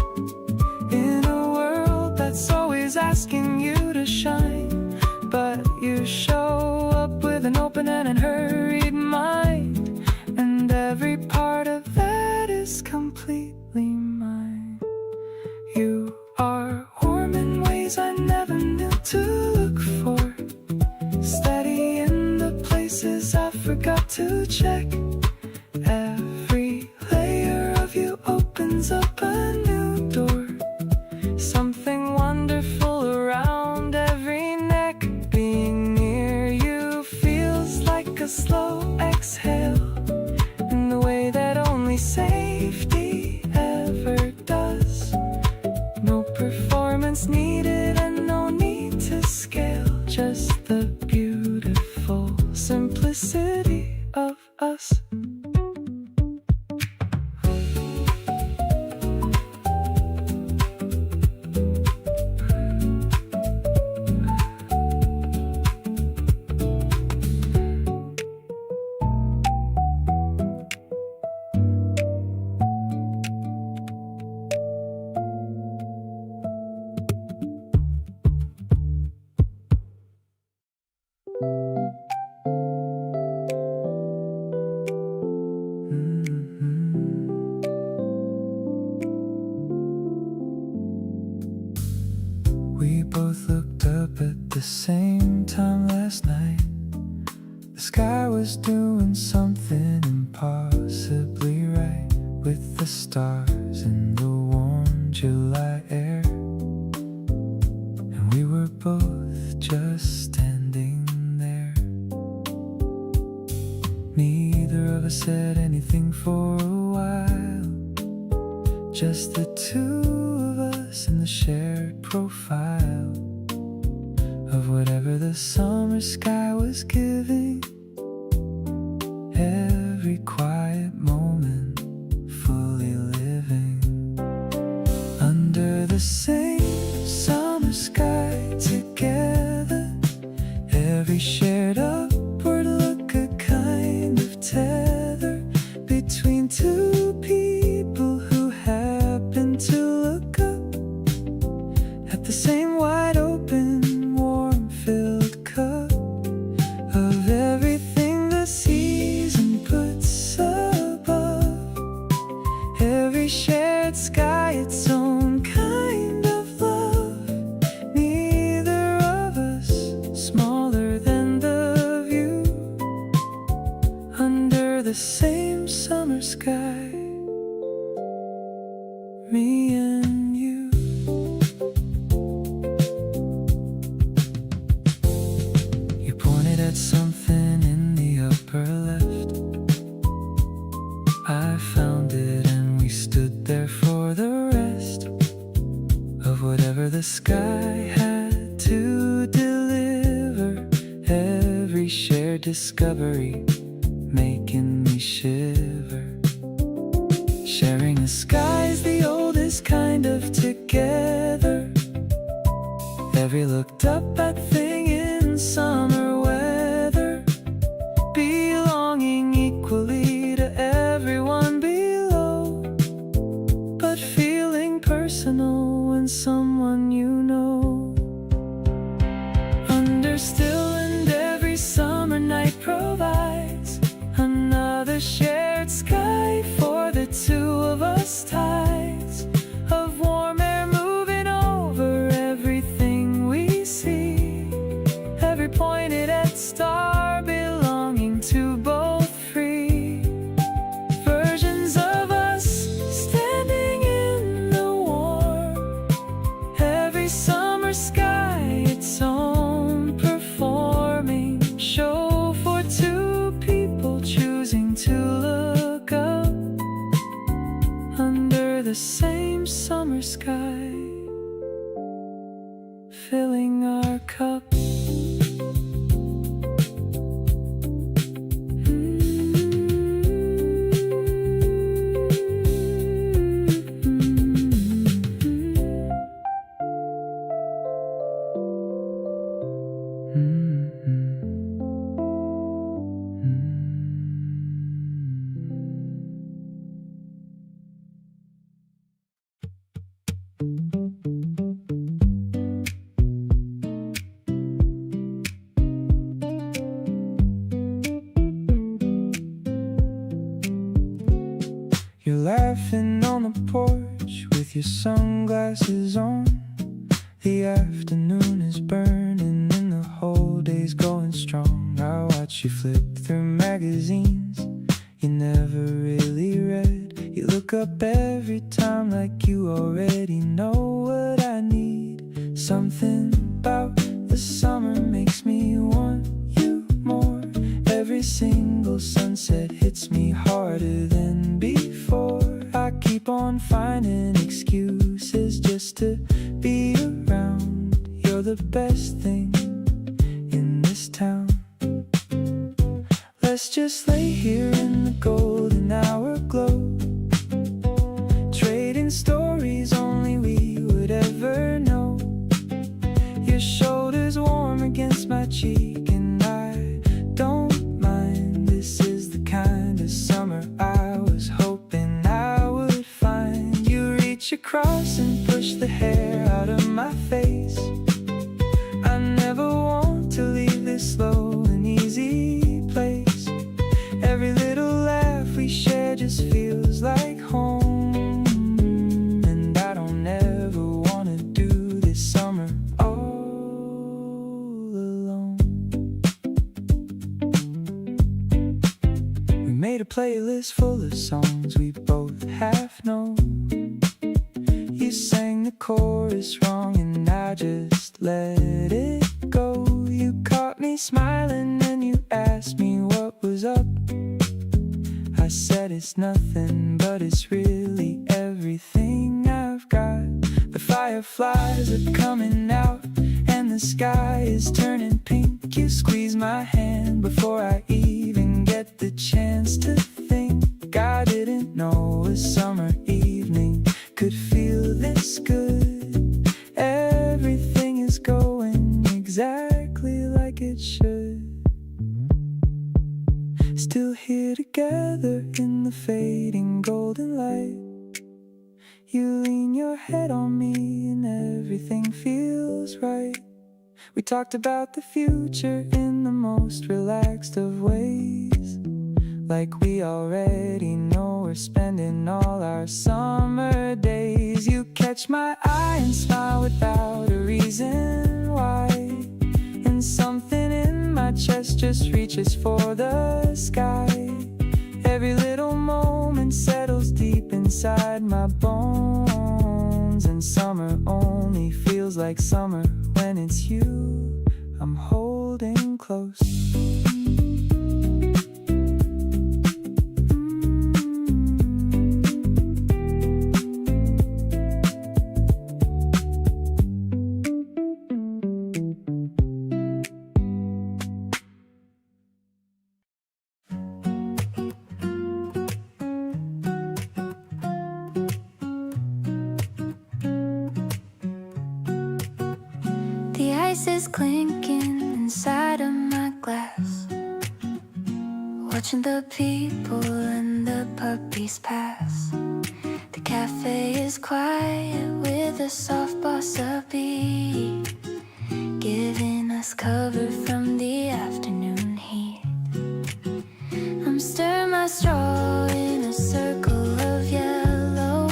in a world that's always asking you to shine. But you show up with an open and unhurried mind, and every part of that is to look for, steady in the places I forgot to check. Every layer of you opens up a new door, something wonderful around every neck. Being near you feels like a slow exhale, in the way that only safety ever does. No performance needed and no need to scale, just the beautiful simplicity of us. We both looked up at the same time last night. The sky was doing something impossibly right, with the stars in the warm July air. And we were both just standing there. Neither of us said anything for a while, just the two of us in the shared profile of whatever the summer sky was giving. Every quiet moment fully living under the same summer sky together. Every shared upward look, a kind of tether between two people who happen to look up at the same wide open, warm filled cup of everything the season puts above. Every shared sky, its own kind of love. Neither of us smaller than the view under the same summer sky. Me and you. You pointed at something in the upper left. I found it and we stood there for the rest of whatever the sky had to deliver. Every shared discovery making me shiver. Sharing the sky's the oldest kind of together. Every looked up at thing in summer weather, belonging equally to everyone below, but feeling personal when someone you know. Under still, and every summer night provides another shared sky for the two of us. Tides of warm air moving over everything we see. Every pointed at star belonging to both free versions of us, standing in the warm. Every summer sky, its own performing show for two people choosing to look up under the same summer sky, filling our cup. You're laughing on the porch with your sunglasses on. The afternoon is burning and the whole day's going strong. I watch you flip through magazines you never really read. You look up every time like you already know what I need. Something about the summer makes me want you more. Every single sunset hits me harder than before. I keep on finding excuses just to be around. You're the best thing in this town. Let's just lay here in the golden hour glow, trading stories only we would ever know. Your shoulders warm against my cheek and I don't mind. This is the kind of summer I was hoping I would find. You reach across and push the hair out of my face. I never want to leave this slow and easy place. Every little laugh we share just feels like home. And I don't ever want to do this summer all alone. We made a playlist full of songs we both half know. You sang the chorus wrong and I just let it go. You caught me smiling and you asked me what was up. I said it's nothing, but it's really everything I've got. The fireflies are coming out and the sky is turning pink. You squeeze my hand before I even get the chance to think. I didn't know a summer evening could feel this good. Everything is going exactly like it should. Still here together in the fading golden light. You lean your head on me and everything feels right. We talked about the future in the most relaxed of ways, like we already know we're spending all our summer days. You catch my eye and smile without a reason why, and something in my chest just reaches for the sky. Every little moment settles deep inside my bones, and summer only feels like summer when it's you I'm holding close. The ice is clinking inside of my glass, watching the people and the puppies pass. The cafe is quiet with a soft bossa beat, giving us cover from the afternoon heat. I'm stirring my straw in a circle of yellow.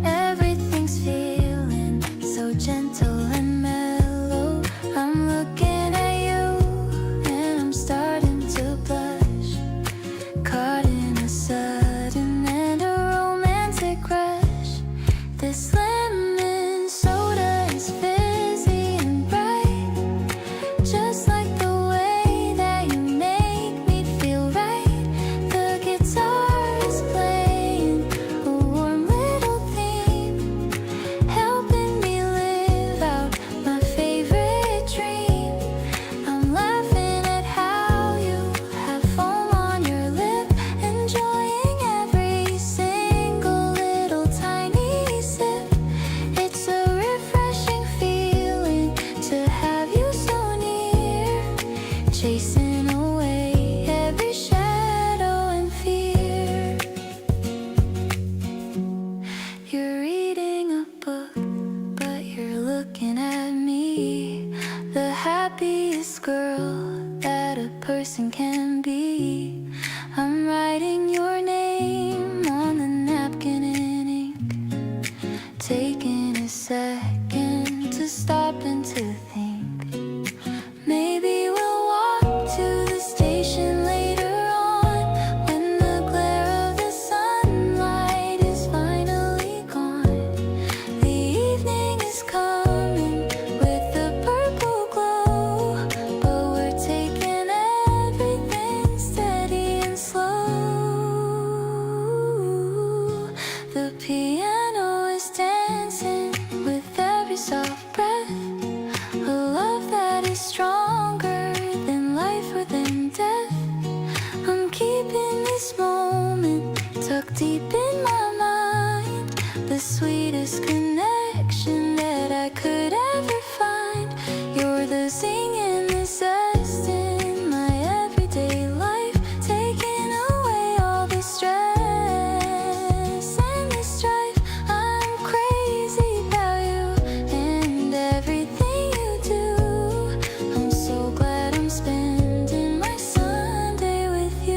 Everything's feeling so gentle and mellow. I'm looking at you and I'm starting to blush, caught in a sudden and a romantic rush. This lemon soda is fizzy and bright, just like the way that you make me feel right. The guitar is playing a warm little theme, helping me live out my favorite dream. I'm laughing at how you have foam on your lip, enjoying every single little tiny sip. It's a refreshing feeling to have you so near, chasing away every shadow and fear. You're reading a book, but you're looking at me, the happiest girl that a person can be. I'm writing your name on the napkin in ink, taking a second to stop this moment, tucked deep in my mind, the sweetest connection that I could ever find. You're the singing, the zest in my everyday life, taking away all the stress and the strife. I'm crazy about you and everything you do. I'm so glad I'm spending my Sunday with you.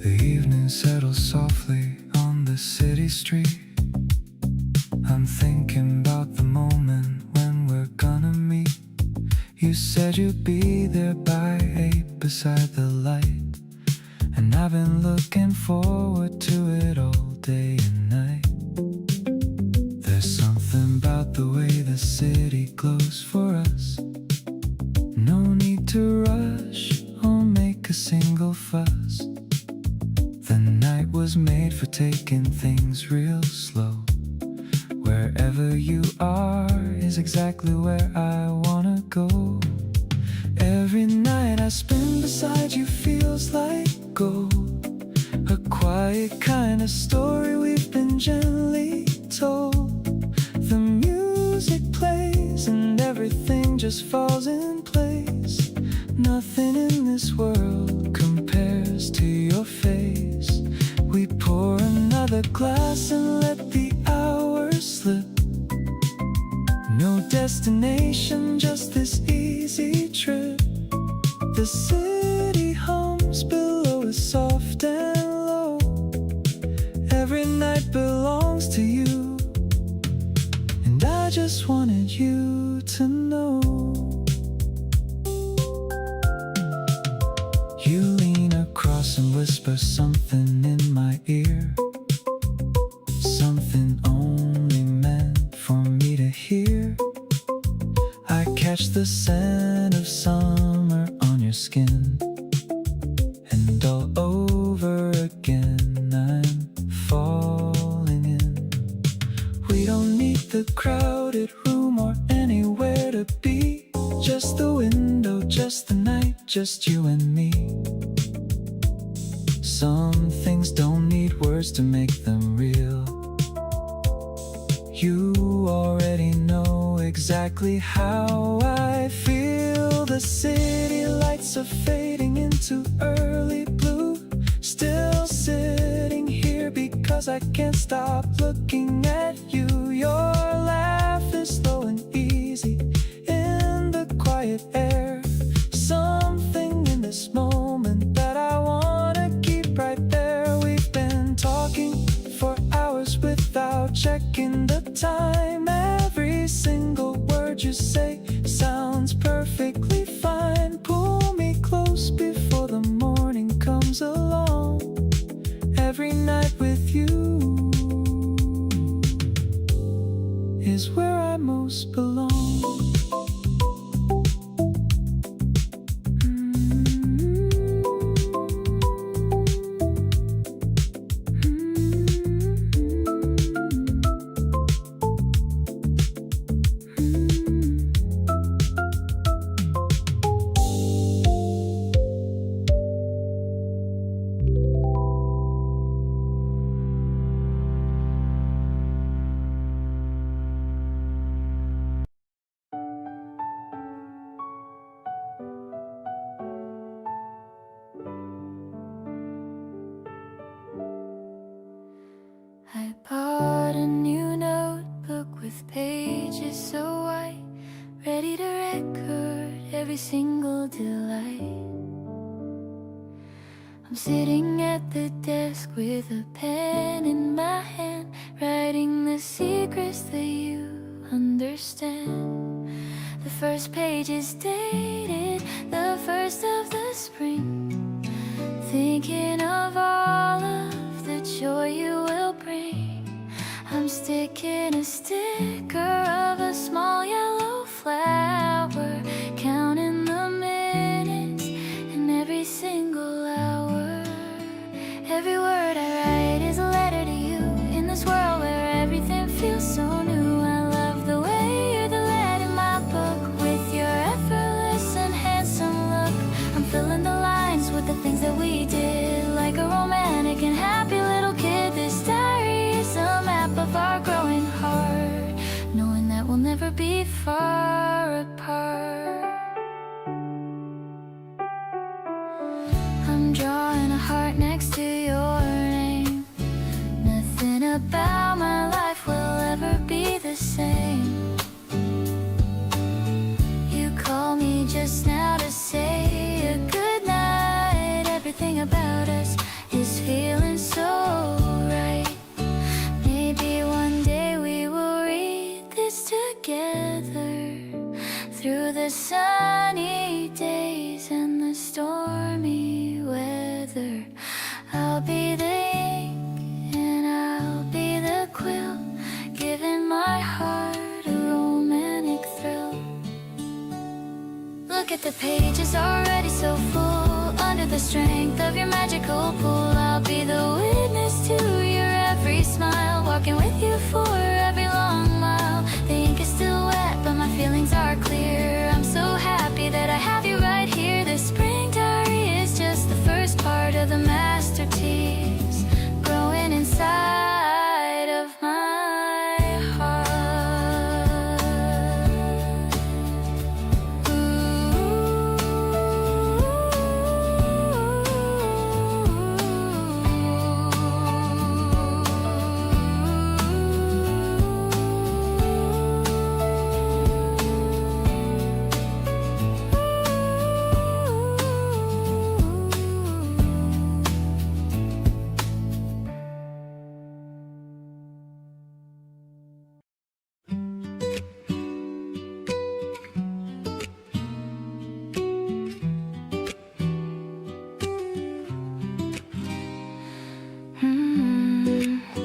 The evening settles softly on the city street. I'm thinking about the moment when we're gonna meet. You said you'd be there by 8 beside the light, and I've been looking forward to it all day and night. There's something about the way the city glows for us. No need to rush or make a single fuss. The night was made for taking things real slow. Wherever you are is exactly where I wanna go. Every night I spend beside you feels like gold. A quiet kind of story we've been gently told. The music plays and everything just falls in place. Nothing in this world compares to your face. We pour another glass and let the hours slip. No destination, just this easy trip. The city hums below us soft and low. Every night belongs to you, and I just wanted you to know. You lean across and whisper something in my ear, something only meant for me to hear. I catch the scent of summer on your skin, and all over again I'm falling in. We don't need the crowded room or anywhere to be. Just the window, just the night, just you and me. Some things don't need words to make them real. You already know exactly how I feel. The city lights are fading into early blue. Still sitting here because I can't stop looking at you. Your laugh is slow and easy in the quiet air. Something in this moment that I wanna keep right there. We've been talking for hours without checking the time. Every single word you say sounds perfectly fine. Pull me close before the morning comes along. Every night with you is where I most belong. I bought a new notebook with pages so white, ready to record every single delight. I'm sitting at the desk with a pen in my hand, writing the secrets that you understand. The first page is dated, the first of the spring, thinking of all of the joy you will bring. I'm sticking a sticker of a small yellow flower, counting the minutes be far apart. I'm drawing a heart next to your name. Nothing about my life will ever be the same. You called me just now to say a good night. Everything about us is feeling so right. Maybe one day we will read this together, through the sunny days and the stormy weather. I'll be the ink and I'll be the quill, giving my heart a romantic thrill. Look at the pages already so full, under the strength of your magical pull. I'll be the witness to your every smile, walking with you for every long mile. The ink is still wet, but my feelings are clear. I'm so happy that I have you right here. This spring diary is just the first part of the masterpiece, growing inside of my heart.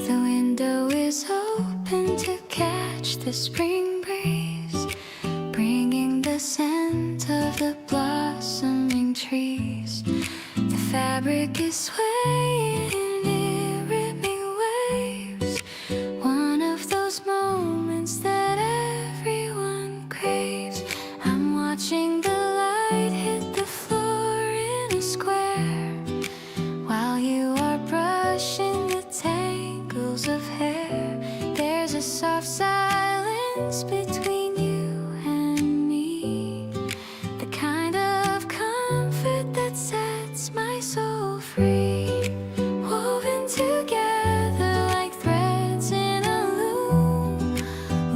The window is open to catch the spring breeze, bringing the scent of the blossoming trees. The fabric is swaying in rhythmic waves, one of those moments that everyone craves. I'm watching the light hit the floor in a square, while you are brushing the tangles of hair. There's a soft silence between you and me, the kind of comfort that sets my soul free, woven together like threads in a loom.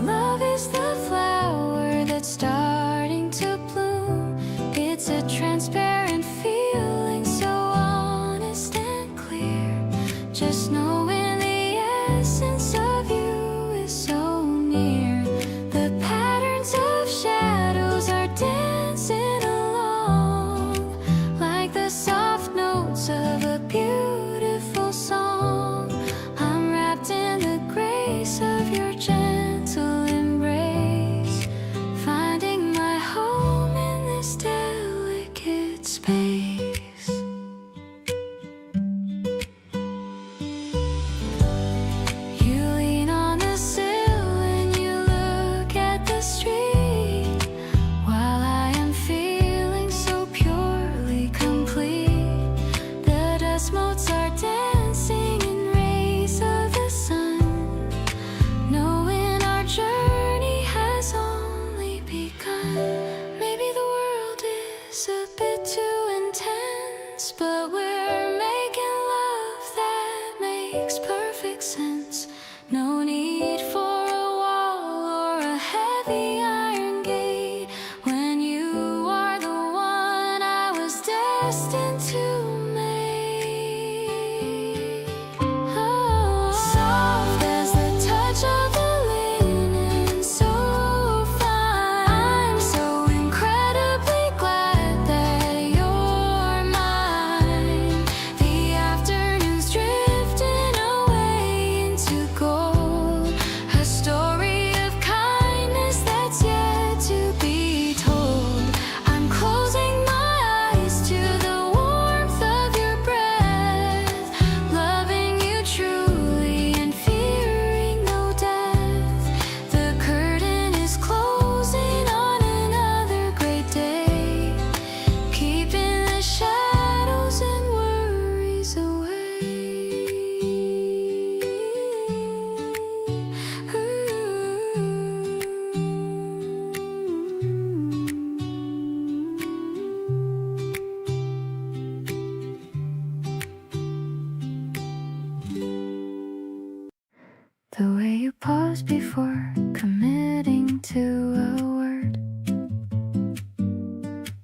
Love is the flower that's starting to bloom. It's a transparent feeling, so honest and clear. Just knowing the essence of you is so near. The past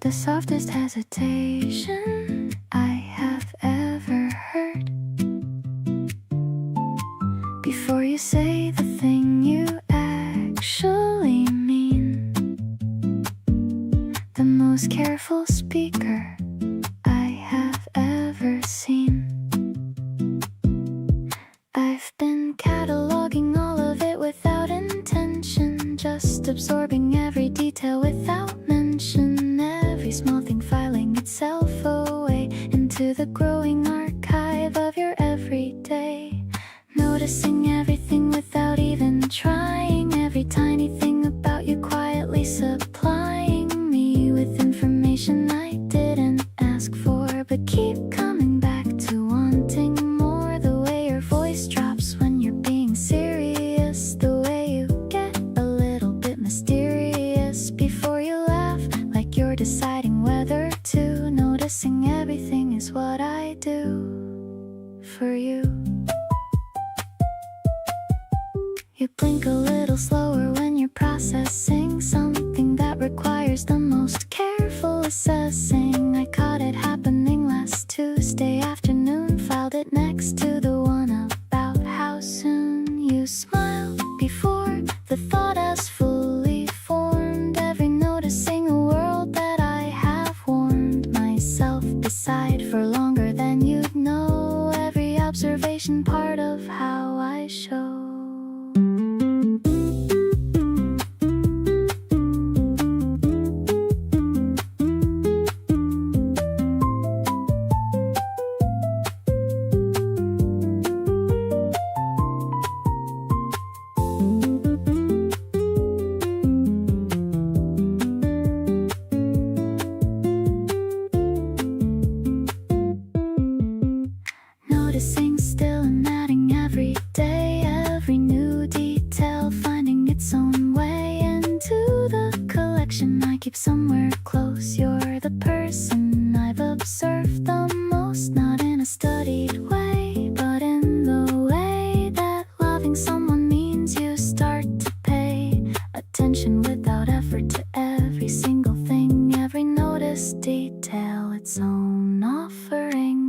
the softest hesitation I have ever heard. Before you say the thing you actually mean, the most careful speaker I have ever seen. I've been cataloging all of it without intention, just absorbing every detail without mention, every small thing filing itself away into the growing archive of your everyday. Noticing everything without even trying, every tiny thing about you quietly supplying me with information I didn't ask for, but keep coming back to wanting more. The way your voice drops when you're being serious, the way you get a little bit mysterious before you laugh like you're deciding whether to. Noticing everything is what I do for you. You blink a little slower when you're processing something that requires the most careful assessing. I caught it happening last Tuesday afternoon, filed it next to the one about how soon you smiled before the thought has fully formed. Every noticing a world that I have warned myself beside for longer than you'd know. Every observation part of how I show. Noticing still and adding every day, every new detail finding its own way into the collection I keep somewhere close. You're the person I've observed the most, not in a studied way, but in the way that loving someone means you start to pay attention without effort to every single thing, every noticed detail its own offering.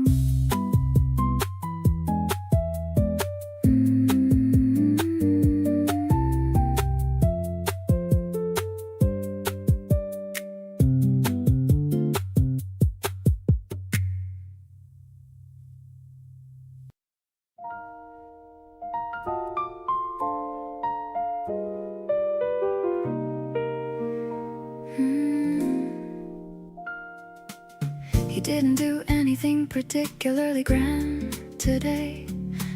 You didn't do anything particularly grand today,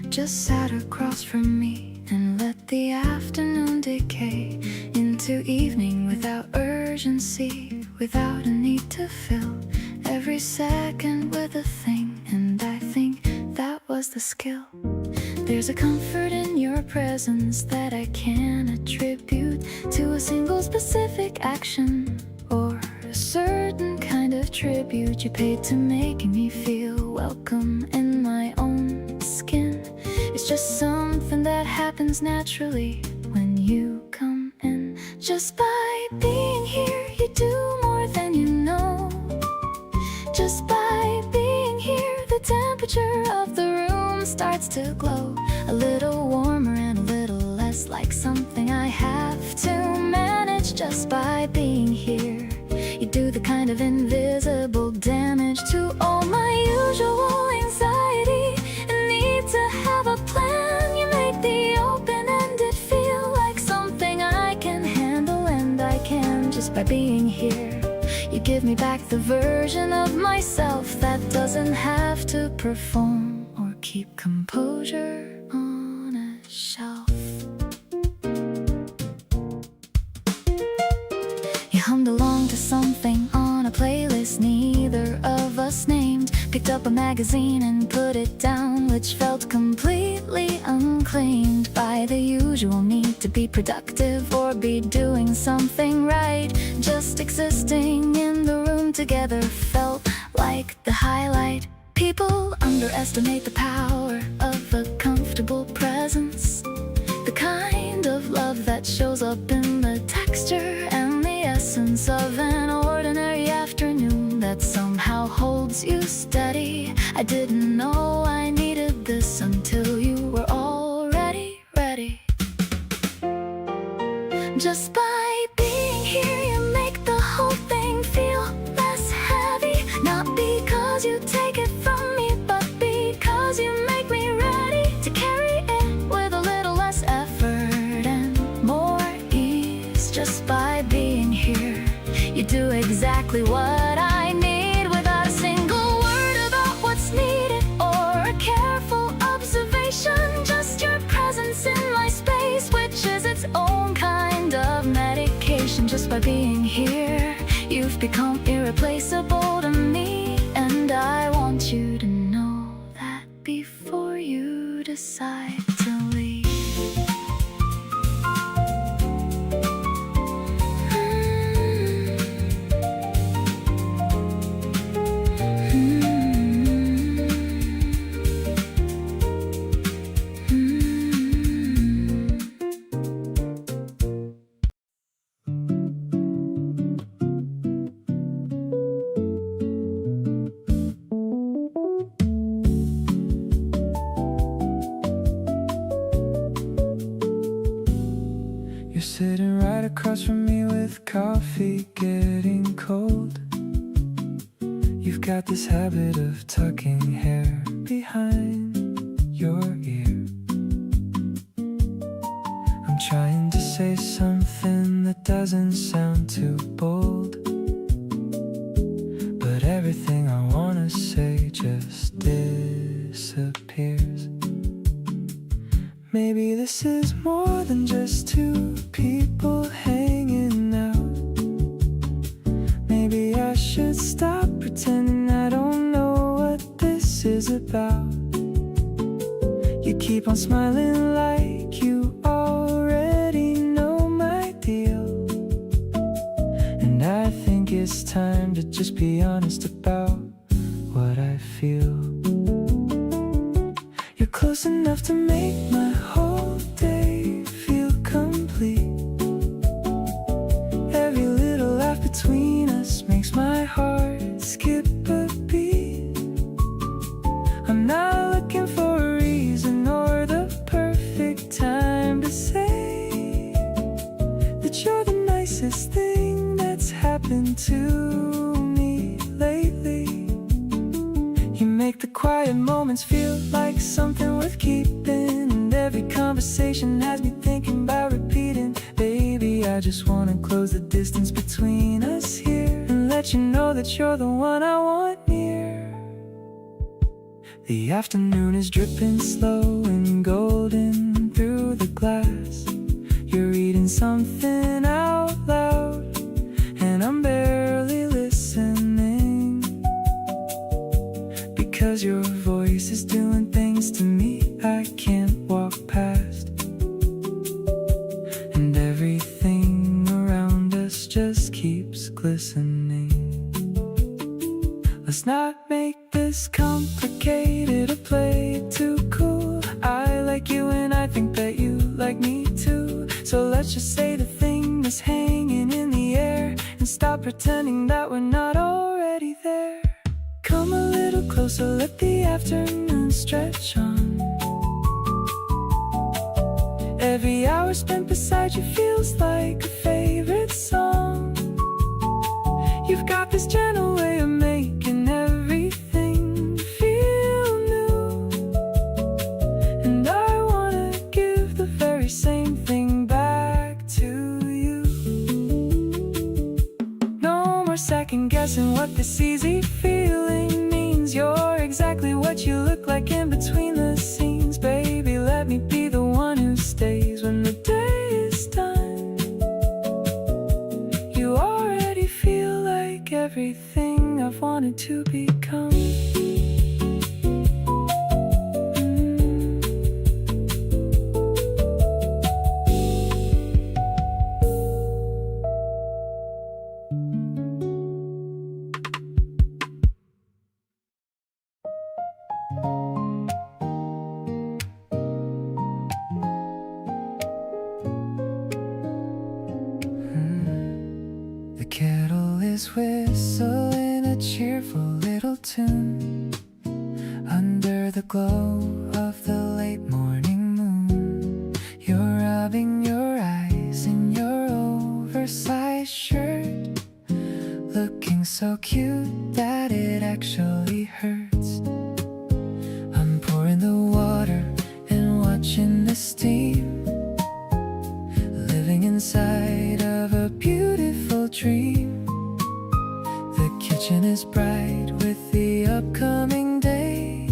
just sat across from me and let the afternoon decay into evening without urgency, without a need to fill every second with a thing. And I think that was the skill. There's a comfort in your presence that I can't attribute to a single specific action or a certain kind of tribute you paid to making me feel welcome in my own skin. It's just something that happens naturally when you come in. Just by being here, you do more than you know. Just by being here, the temperature of the room starts to glow, a little warmer and a little less like something I have to manage. Just by being here, you do the kind of invisible damage to all my usual anxiety and need to have a plan. You make the open-ended feel like something I can handle, and I can. Just by being here, you give me back the version of myself that doesn't have to perform or keep composure on a shelf. You hummed along to something on a playlist neither of us named, picked up a magazine and put it down, which felt completely unclaimed by the usual need to be productive or be doing something right. Just existing in the room together felt like the highlight. People underestimate the power of a comfortable presence, the kind of love that shows up in the texture and the essence of an ordinary afternoon. that somehow holds you steady. I didn't know I needed this until you were already ready. Just by being here, you make the whole thing feel less heavy. Not because you take it from me, but because you make me ready to carry it with a little less effort and more ease. Just by being here, you do exactly what I need without a single word about what's needed or a careful observation. Just your presence in my space, which is its own kind of medication. Just by being here, you've become irreplaceable to me. And I want you to know that before you decide to leave. You're sitting right across from me with coffee getting cold. You've got this habit of tucking hair behind your ear. I'm trying to say something that doesn't sound too bold, but everything I wanna say just disappears. Maybe this is more than just two people hanging out. Maybe I should stop pretending I don't know what this is about. You keep on smiling like you already know my deal, and I think it's time to just be honest about what I feel. You're close enough to make my whole day feel complete. Every little laugh between us makes my heart skip a beat. I'm not looking for a reason or the perfect time to say that you're the nicest thing that's happened to me lately. You make the quiet moments feel like something worth keeping, and every conversation has me thinking about repeating. Baby, I just wanna close the distance between us here and let you know that you're the one I want near. The afternoon is dripping slow and golden through the glass. You're reading something out loud, and I'm barely listening, because your voice is doing things to me I can't walk past. And everything around us just keeps glistening. Let's not make this complicated or play it too cool. I like you and I think that you like me too. So let's just say the thing that's hanging in the air and stop pretending that we're not already there. Come a little closer, let the afternoon stretch on. Every hour spent beside you feels like a favorite song. You've got this gentle way of making everything feel new, and I wanna give the very same thing back to you. No more second guessing what this easy feeling means. You're exactly what you look like in between the scenes. Baby, let me be the one who stays when the day is done. You already feel like everything I've wanted to become. The kettle is whistling a cheerful little tune under the glow of the late morning moon. You're rubbing your eyes in your oversized shirt, looking so cute that it actually hurts. I'm pouring the water and watching the steam, living inside of a beautiful dream. The kitchen is bright with the upcoming day,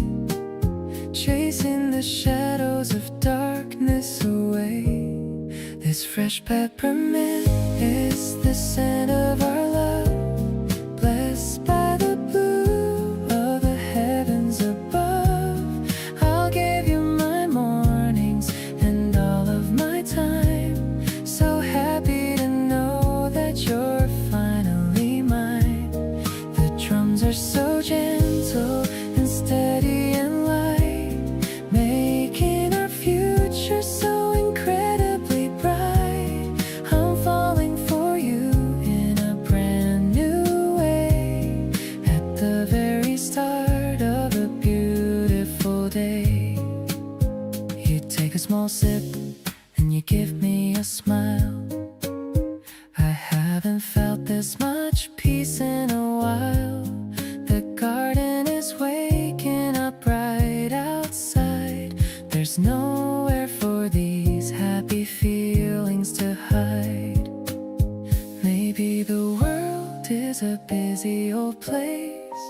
chasing the shadows of darkness away. This fresh peppermint is the scent of our love, blessed by the blue of the heavens above. I'll give you my mornings and all of my time, so happy to know that you're finally mine. The drums are so gentle and steady and light, making our future so incredibly bright. I'm falling for you in a brand new way, at the very start of a beautiful day. You take a small sip and you give me a smile. I haven't felt this much peace in a while. The garden is waking up right outside. There's nowhere for these happy feelings to hide. Maybe the world is a busy old place,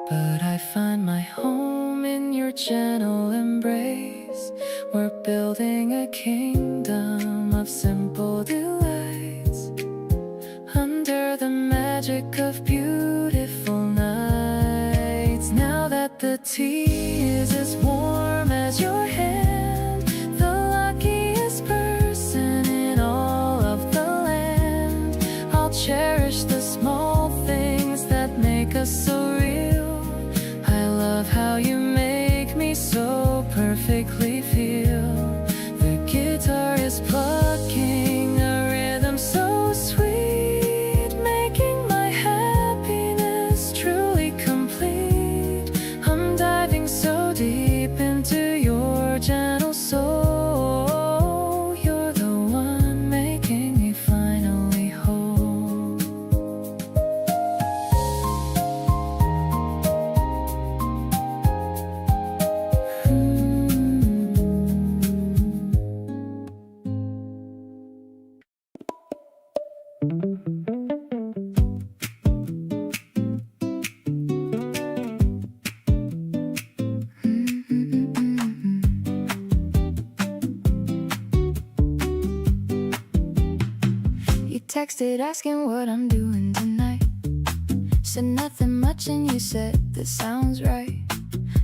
but I find my home in your gentle embrace. We're building a kingdom of simple delights, under the magic of beautiful nights. Now that the tea is as warm as your hand, the luckiest person in all of the land, I'll cherish the small things that make us so real. I love how you make me so perfectly feel. The guitar is plucking a rhythm so sweet, making my happiness truly complete. I'm diving so deep into your gentle soul. You're the one making me finally whole. You texted asking what I'm doing tonight. Said nothing much and you said that sounds right.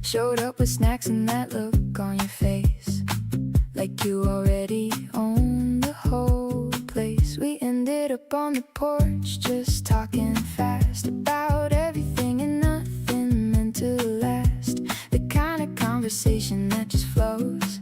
Showed up with snacks and that look on your face, like you already own the whole place. We ended up on the porch just talking fast about everything and nothing meant to last. The kind of conversation that just flows,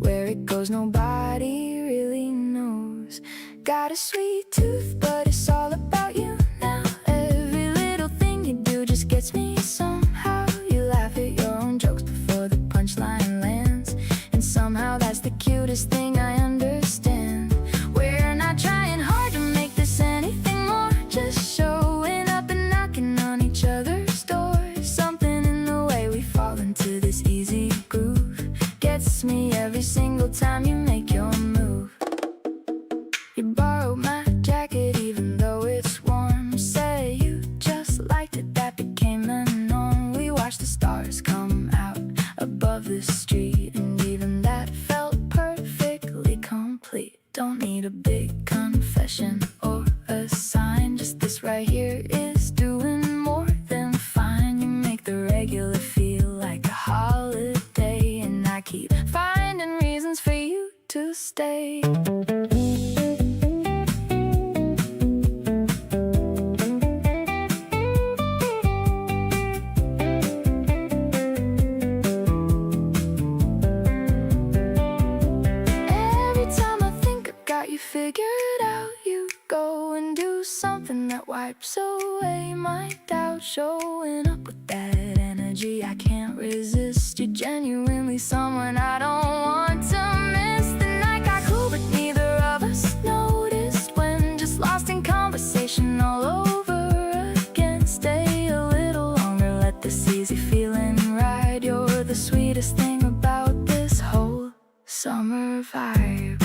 where it goes nobody really knows. Got a sweet tooth but it's all about you now. Every little thing you do just gets me somehow. You laugh at your own jokes before the punchline lands, and somehow that's the cutest thing I understand. We're not trying hard to make this anything more, just showing up and knocking on each other's doors. Something in the way we fall into this easy groove gets me every single time you make your move. You borrowed my jacket even something that wipes away my doubt. Showing up with that energy I can't resist. You're genuinely someone I don't want to miss. The night got cool but neither of us noticed, when just lost in conversation all over again. Stay a little longer, let this easy feeling ride. You're the sweetest thing about this whole summer vibe.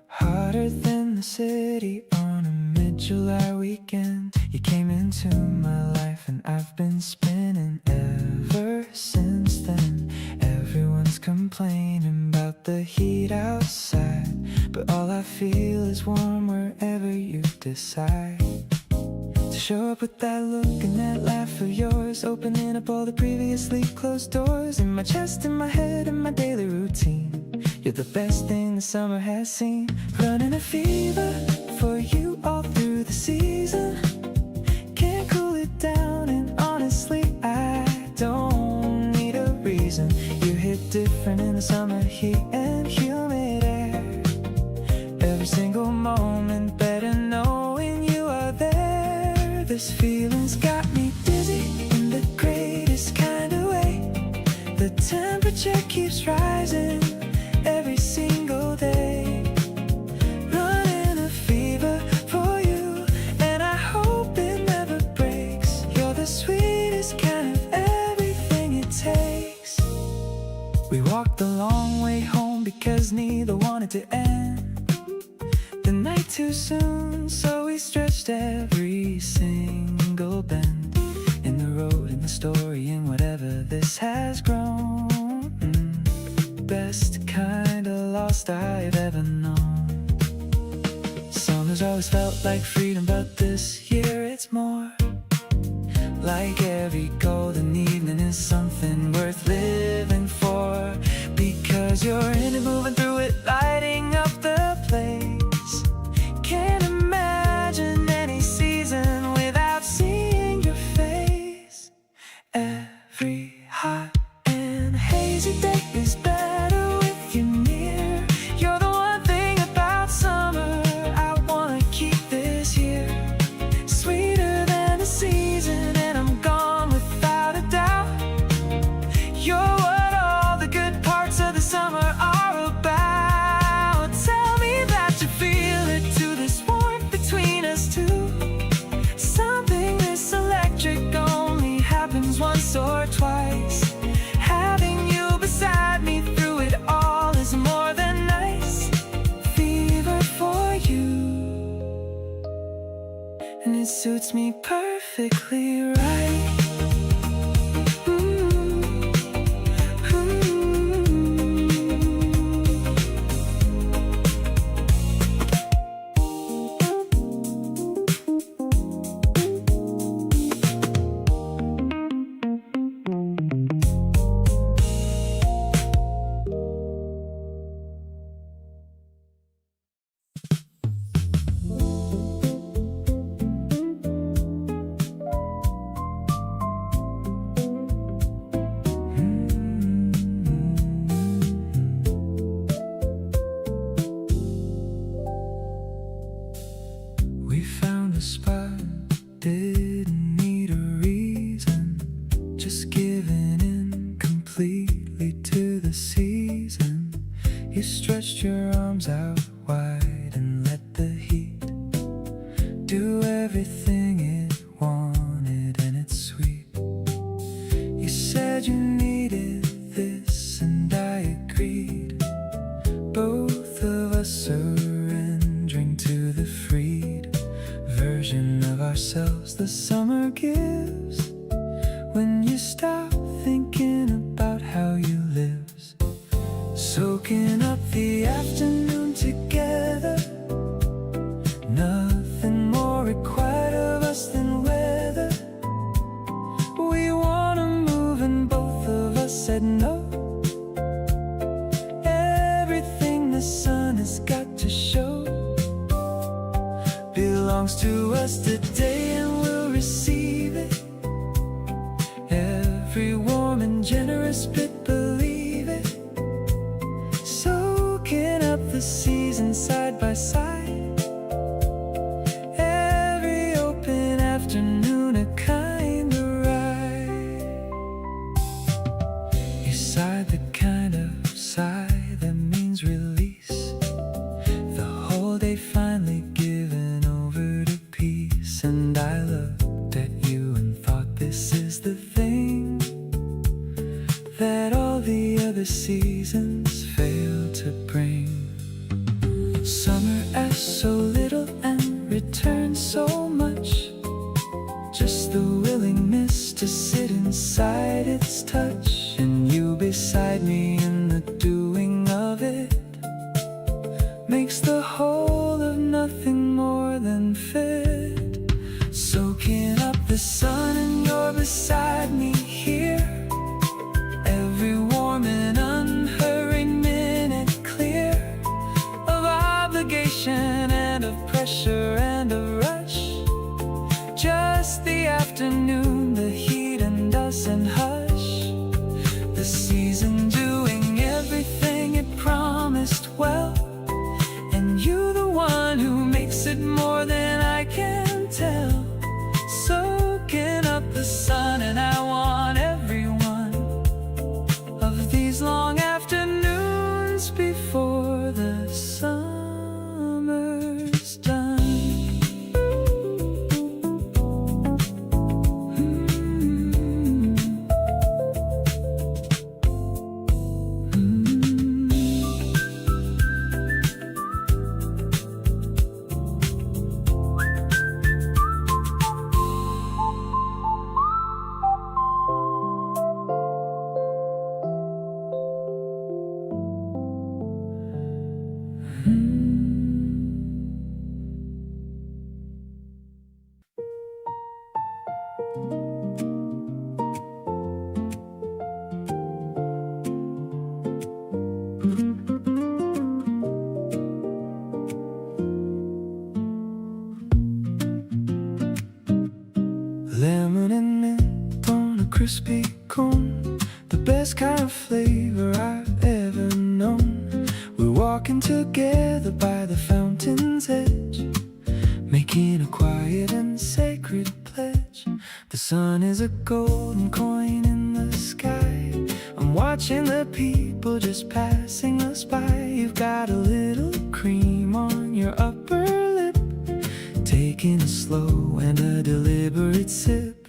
Hotter than the city on a mid-July weekend. You came into my life and I've been spinning ever since then. Everyone's complaining about the heat outside, but all I feel is warm wherever you decide to show up with that look and that laugh of yours, opening up all the previously closed doors. In my chest, in my head, in my daily routine, you're the best thing the summer has seen. Running a fever for you all through the season. Can't cool it down, and honestly I don't need a reason. You hit different in the summer heat and humid air. Every single moment better knowing you are there. This feeling's got me dizzy in the greatest kind of way. The temperature keeps rising every single day. Running a fever for you, and I hope it never breaks. You're the sweetest kind of everything it takes. We walked the long way home because neither wanted to end the night too soon, so we stretched every single bend in the road, in the story, in whatever this has grown. Best kind of lost I've ever known. Summer's always felt like freedom, but this year it's more like every golden evening is something worth living for. Because you're in it, moving through it, lighting up the place. Can't imagine any season without seeing your face. Every hot and hazy day is better with you near. You're the one thing about summer I wanna keep this year. Sweeter than the season, and I'm gone without a doubt. You're what all the good parts of the summer are about. Tell me that you feel it too, this warmth between us two. Something this electric only happens once or twice. Having you beside me through it all is more than nice. Fever for you, and it suits me perfectly right. We found a spot, didn't need a reason, just giving in completely to the season. You stretched your arms out wide and let the heat do everything it wanted, and it's sweet. You said you needed this and I agreed. Both of us surrendering to the freed version of ourselves the summer gives. When you stop thinking about how you live, soaking up the afternoon together. Nothing more required of to us today and we'll receive it. Every warm and generous bit, believe it. Soaking up the season side by side. Every open afternoon a kind of ride. You sigh the kind of sigh that means release. The whole day finally given over to peace. And I looked at you and thought, this is the thing that all the other seasons fail to bring. Summer asks so little and returns so much. Just the willingness to sit inside its touch. And you beside me in the doing of it makes the whole of nothing more than fit. Soaking up the sun and you're beside me here. Every warm and unhurried minute clear of obligation and of pressure and of rush. Just the afternoon, the heat and us and hush. The season doing everything it promised well. And you the one who makes it more than I can tell. Soaking up the sun and I want every one of these long afternoons before the summer's done. Lemon and mint on a crispy cone, the best kind of flavor I've ever known. We're walking together by the fountain's edge, making a quiet and sacred pledge. The sun is a golden coin in the sky. I'm watching the people just passing us by. You've got a little cream on your upper lip, taking a slow and a deliberate sip,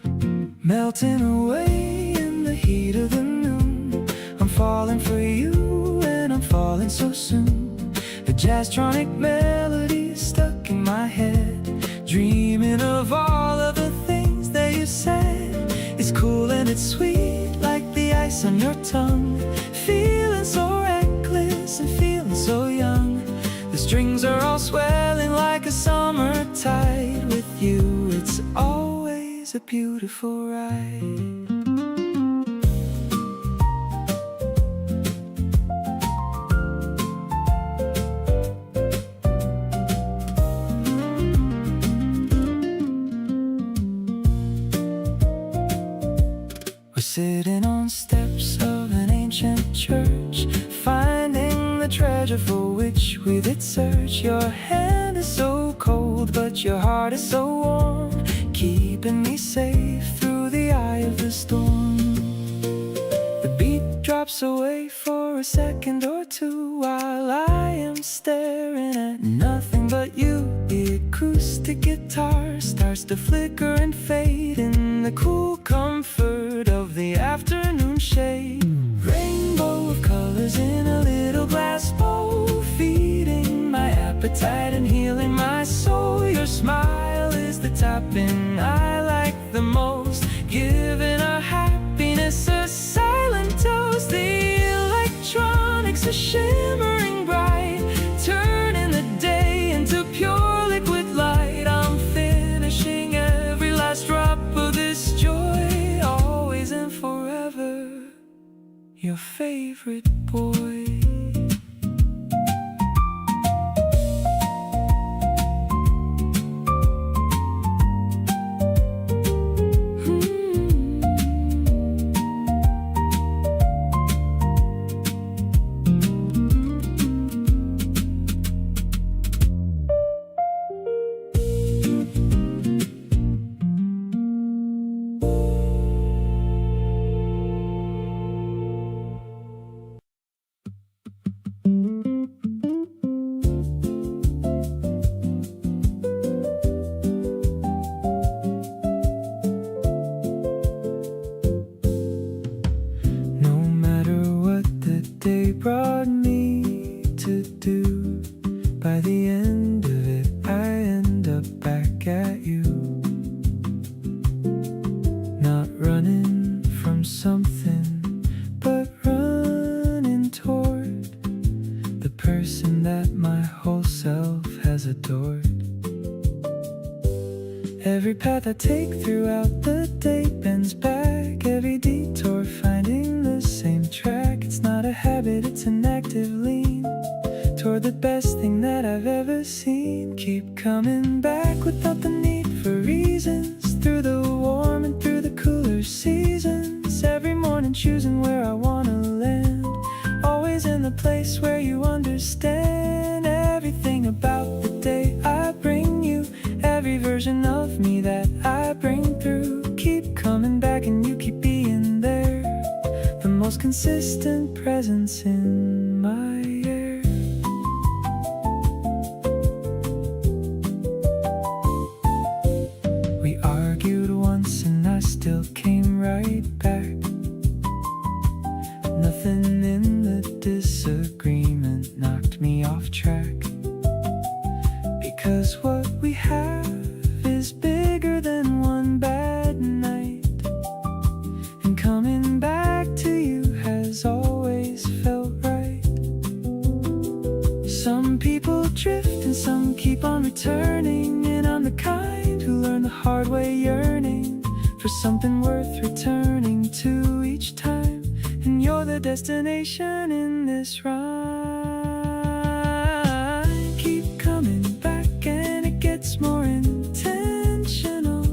melting away in the heat of the noon. I'm falling for you and I'm falling so soon. A jazz-tronic melody stuck in my head, dreaming of all of the things that you said. It's cool and it's sweet like the ice on your tongue, feeling so reckless and feeling so young. The strings are all swelling like a summer tide. With you it's always a beautiful ride. We're sitting on steps of an ancient church, finding the treasure for which we did search. Your hand is so cold, but your heart is so warm, keeping me safe through the eye of the storm. The beat drops away for a second or two while I am staring at nothing but you. The acoustic guitar starts to flicker and fade in the cool comfort of the afternoon shade. Rainbow of colors in a little glass bowl, feeding my appetite and healing my soul. Your smile is the topping I like the most, giving our happiness a silent toast. The electronics are shimmering bright, turning the day into pure liquid light. I'm finishing every last drop of this joy, always and forever, your favorite boy. running from something, but running toward the person that my whole self has adored. Every path I take throughout the day bends back, every detour finding the same track. It's not a habit, it's an active lean toward the best thing that I've ever seen. Keep coming back without the need for reasons, through the warm and through the cooler seasons. Every morning choosing where I wanna land, always in the place where you understand everything about the day I bring you, every version of me that I bring through. Keep coming back and you keep being there, the most consistent presence in my air. We argued once and I still came right back. Nothing in the disagreement knocked me off track, because what we have is bigger than one bad night, and coming back to you has always felt right. Some people drift and some keep on returning, and I'm the kind who learned the hard way, yearning for something worth returning to each time. And you're the destination in this rhyme. Keep coming back and it gets more intentional.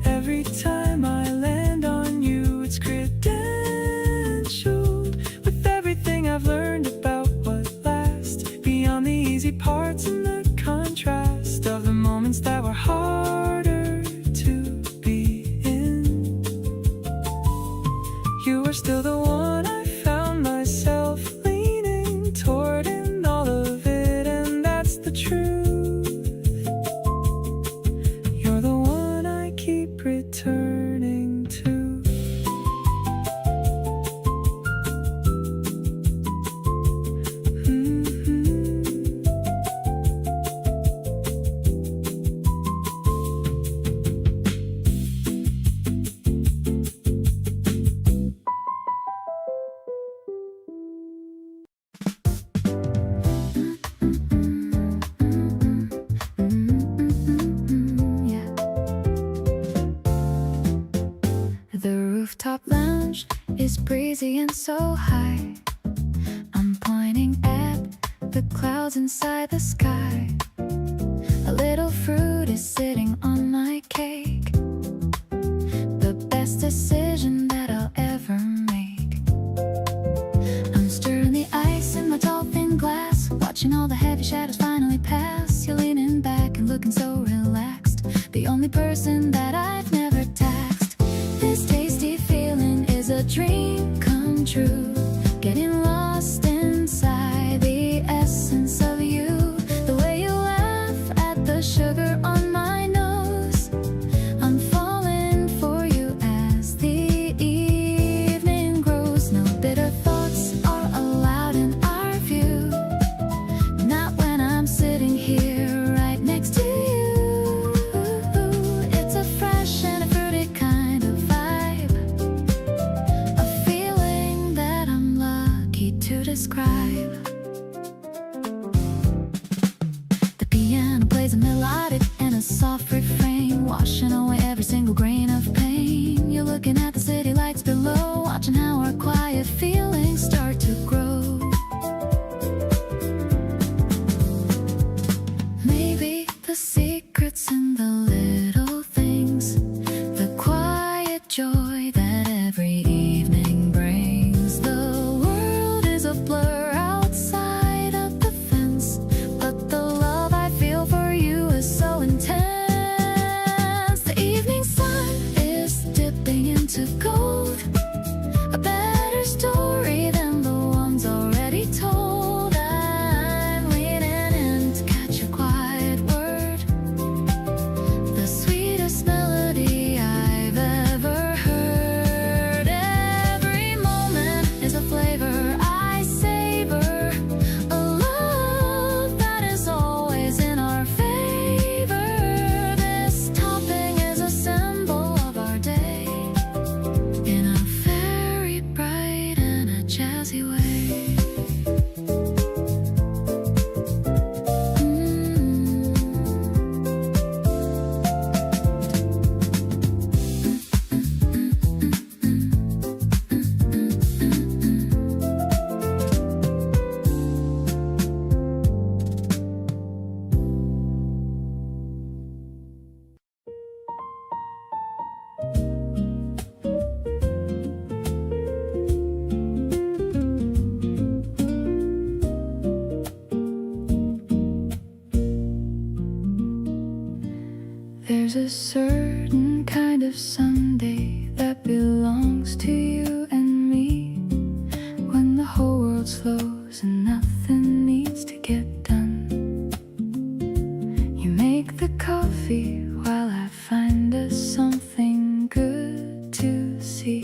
Every time I land on you, it's credentialed with everything I've learned about what lasts, beyond the easy parts and the contrast of the moments that were harder to be in. You are still the one I found myself leaning toward in all of it, and that's the truth. You're the one I keep returning to. The rooftop lounge is breezy and so high. I'm pointing at the clouds inside the sky. A little fruit is sitting on my cake, the best decision that I'll ever make. I'm stirring the ice in my tall thin glass, watching all the heavy shadows finally pass. You're leaning back and looking so relaxed, the only person that I've never taxed. This tasty feeling is a dream come true, getting lost inside the essence of you. The way you laugh at the sugar on my nose, I'm falling for you as the evening grows. No bitter thoughts are allowed in our view, not when I'm sitting here right next to you. It's a fresh and a fruity kind of vibe, a feeling that I'm lucky to describe. The piano plays a melodic and a soft refrain, washing away every single grain of pain. You're looking at the city lights below, watching how our quiet feelings start to grow. Maybe the secret's in the little things, the quiet joy that every evening brings. The world is a blur outside of the fence, but the love I feel for you is so intense. The evening sun is dipping into gold, a better story than the ones already told. I'm leaning in to catch a quiet word, There's a certain kind of Sunday that belongs to you and me, when the whole world slows and nothing needs to get done. You make the coffee while I find us something good to see,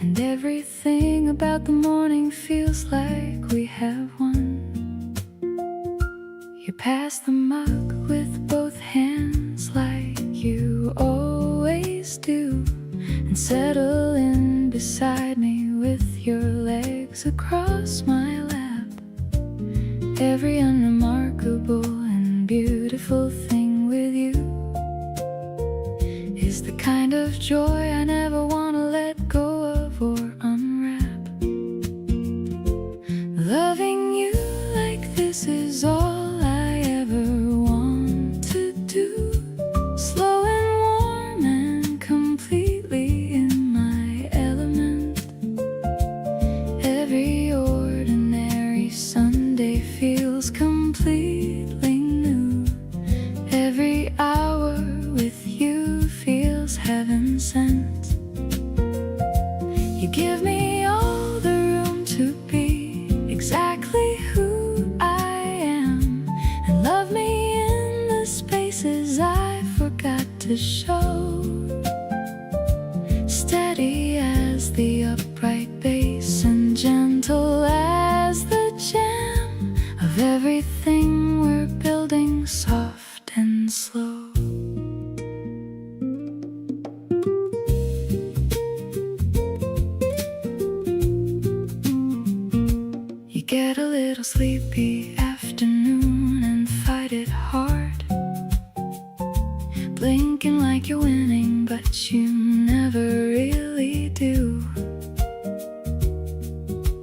and everything about the morning feels like we have won. You pass the mug with both hands like you always do, and settle in beside me with your legs across my lap. Every unremarkable and beautiful thing with you is the kind of joy I never want to let go of or unwrap. Loving you like this is all I ever want to do. Slow and warm and completely in my element. Every ordinary Sunday feels completely new. Every hour with you feels heaven sent. You give me all the room to be exactly who I am, and love me in the spaces I forgot to show. Steady as the upright bass and gentle as the jam of everything we're building, soft and slow. You get a little sleepy afternoon and fight it hard, blinking like you're winning, but you never really do.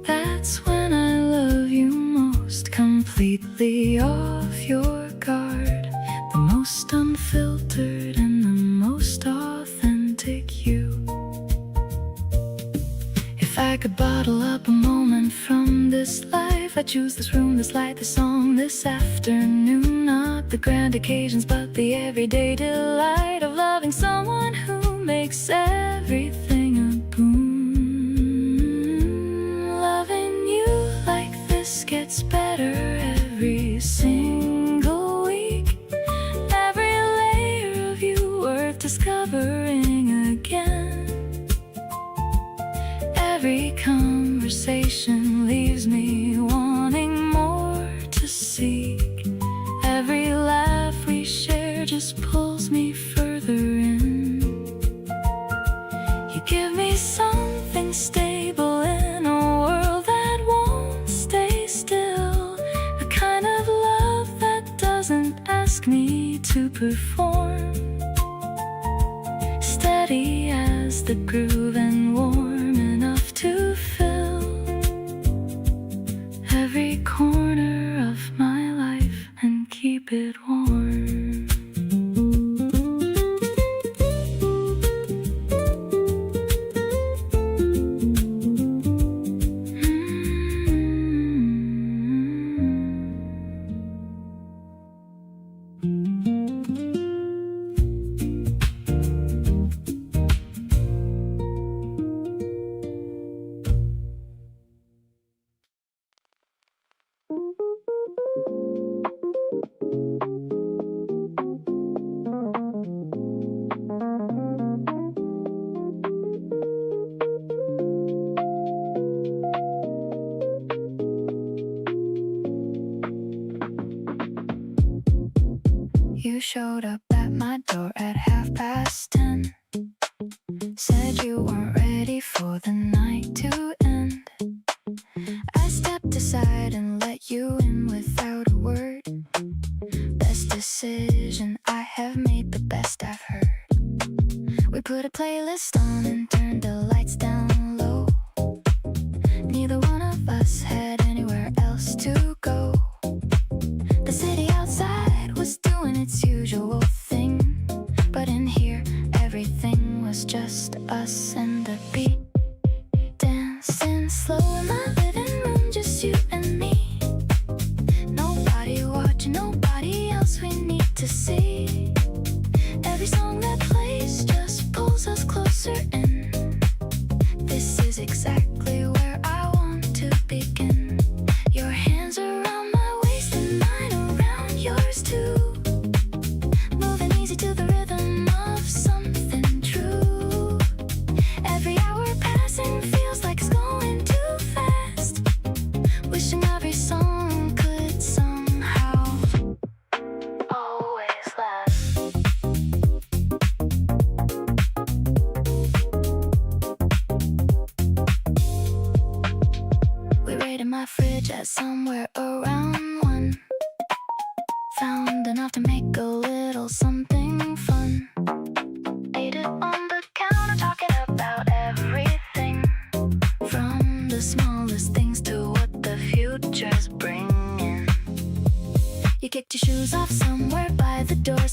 That's when I love you most, completely off your guard, the most unfiltered and the most authentic you. If I could bottle up a moment from this life, I'd choose this room, this light, this song, this afternoon. Not the grand occasions, but the everyday delight of loving someone who makes everything a boon. Loving you like this gets better every single week. Every layer of you worth discovering again. Every conversation leaves me wanting more to seek. Every laugh we share just pulls me further in. You give me something stable in a world that won't stay still, the kind of love that doesn't ask me to perform. Steady as the groove and warm enough to fill every corner of my life and keep it warm. You showed up at my door at 10:30. Said you weren't ready for the night to end. I stepped aside and let you in without a word. Best decision I have made, the best I've heard. We put a playlist on and turned the lights down low. Neither one of us had anywhere else to go. The city outside was doing its usual thing, but in here everything was just us and the beat. Dancing slow in my living room, just you and me. Nobody watching, nobody else we need to see. Every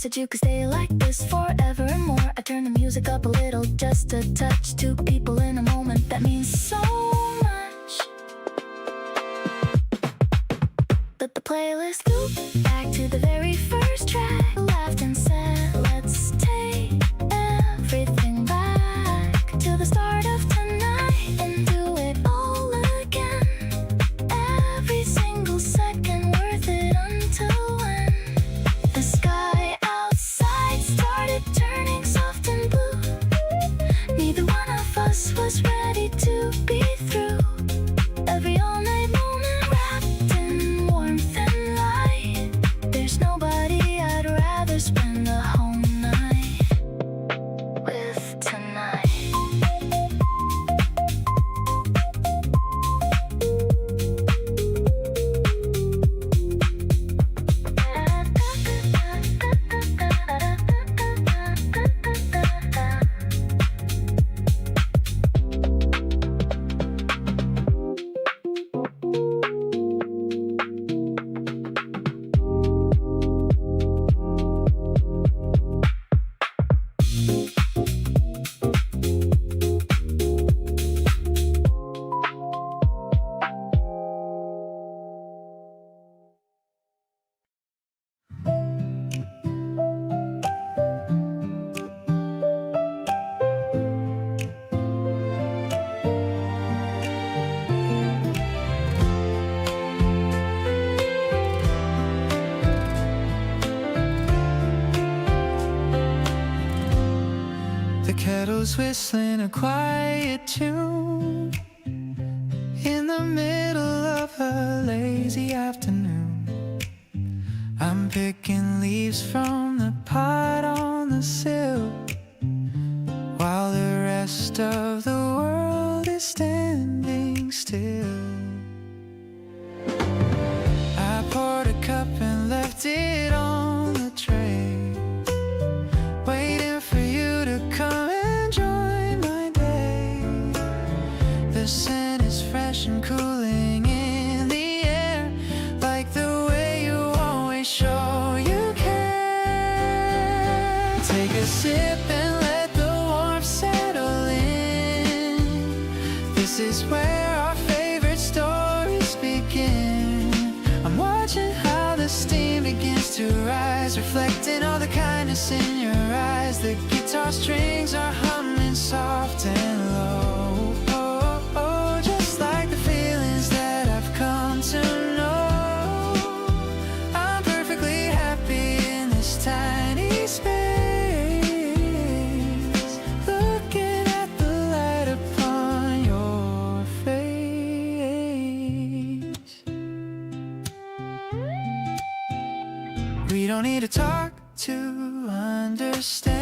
said you could stay like this forever and more. I turned the music up a little, just a touch. Two people in a moment that means so much. Let the playlist loop back to the very first track. Laughed and said, let's take everything back to the start of tonight and do it all again. Every single second worth it until when the sky outside started turning soft and blue. Neither one of us was ready to be through. Every all-night moment wrapped in warmth and light. There's nobody I'd rather spend the whole night with tonight. The kettle's whistling a quiet tune in the middle of a lazy afternoon. I'm picking leaves from the pot on the sill while the rest of the world is standing still. I poured a cup and left it on the tray, waiting for you to come and join my day. The scent is fresh and cooling in the air, like the way you always show you care. Take a sip and let the warmth settle in. This is where our favorite stories begin. I'm watching how the steam begins to rise, reflecting all the kindness in your eyes. The guitar strings are humming soft and low, oh, oh, just like the feelings that I've come to know. I'm perfectly happy in this tiny space, looking at the light upon your face. We don't need to talk to understand.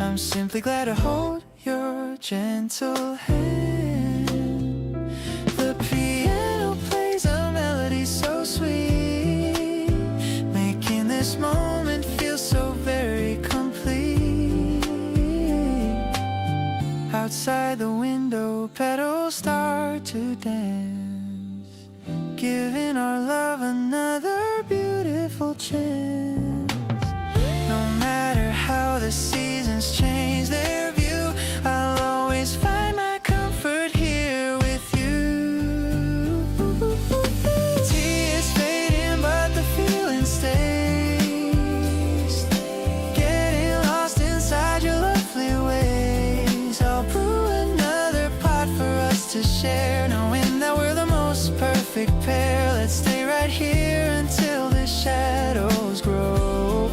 I'm simply glad to hold your gentle hand. The piano plays a melody so sweet, making this moment feel so very complete. Outside the window, petals start to dance, giving our love another beautiful chance. No matter how the seasons change their view, I'll always find my comfort here with you. Tea is fading, but the feeling stays, getting lost inside your lovely ways. I'll brew another pot for us to share, knowing that we're the most perfect pair. Let's stay right here until the shadows grow,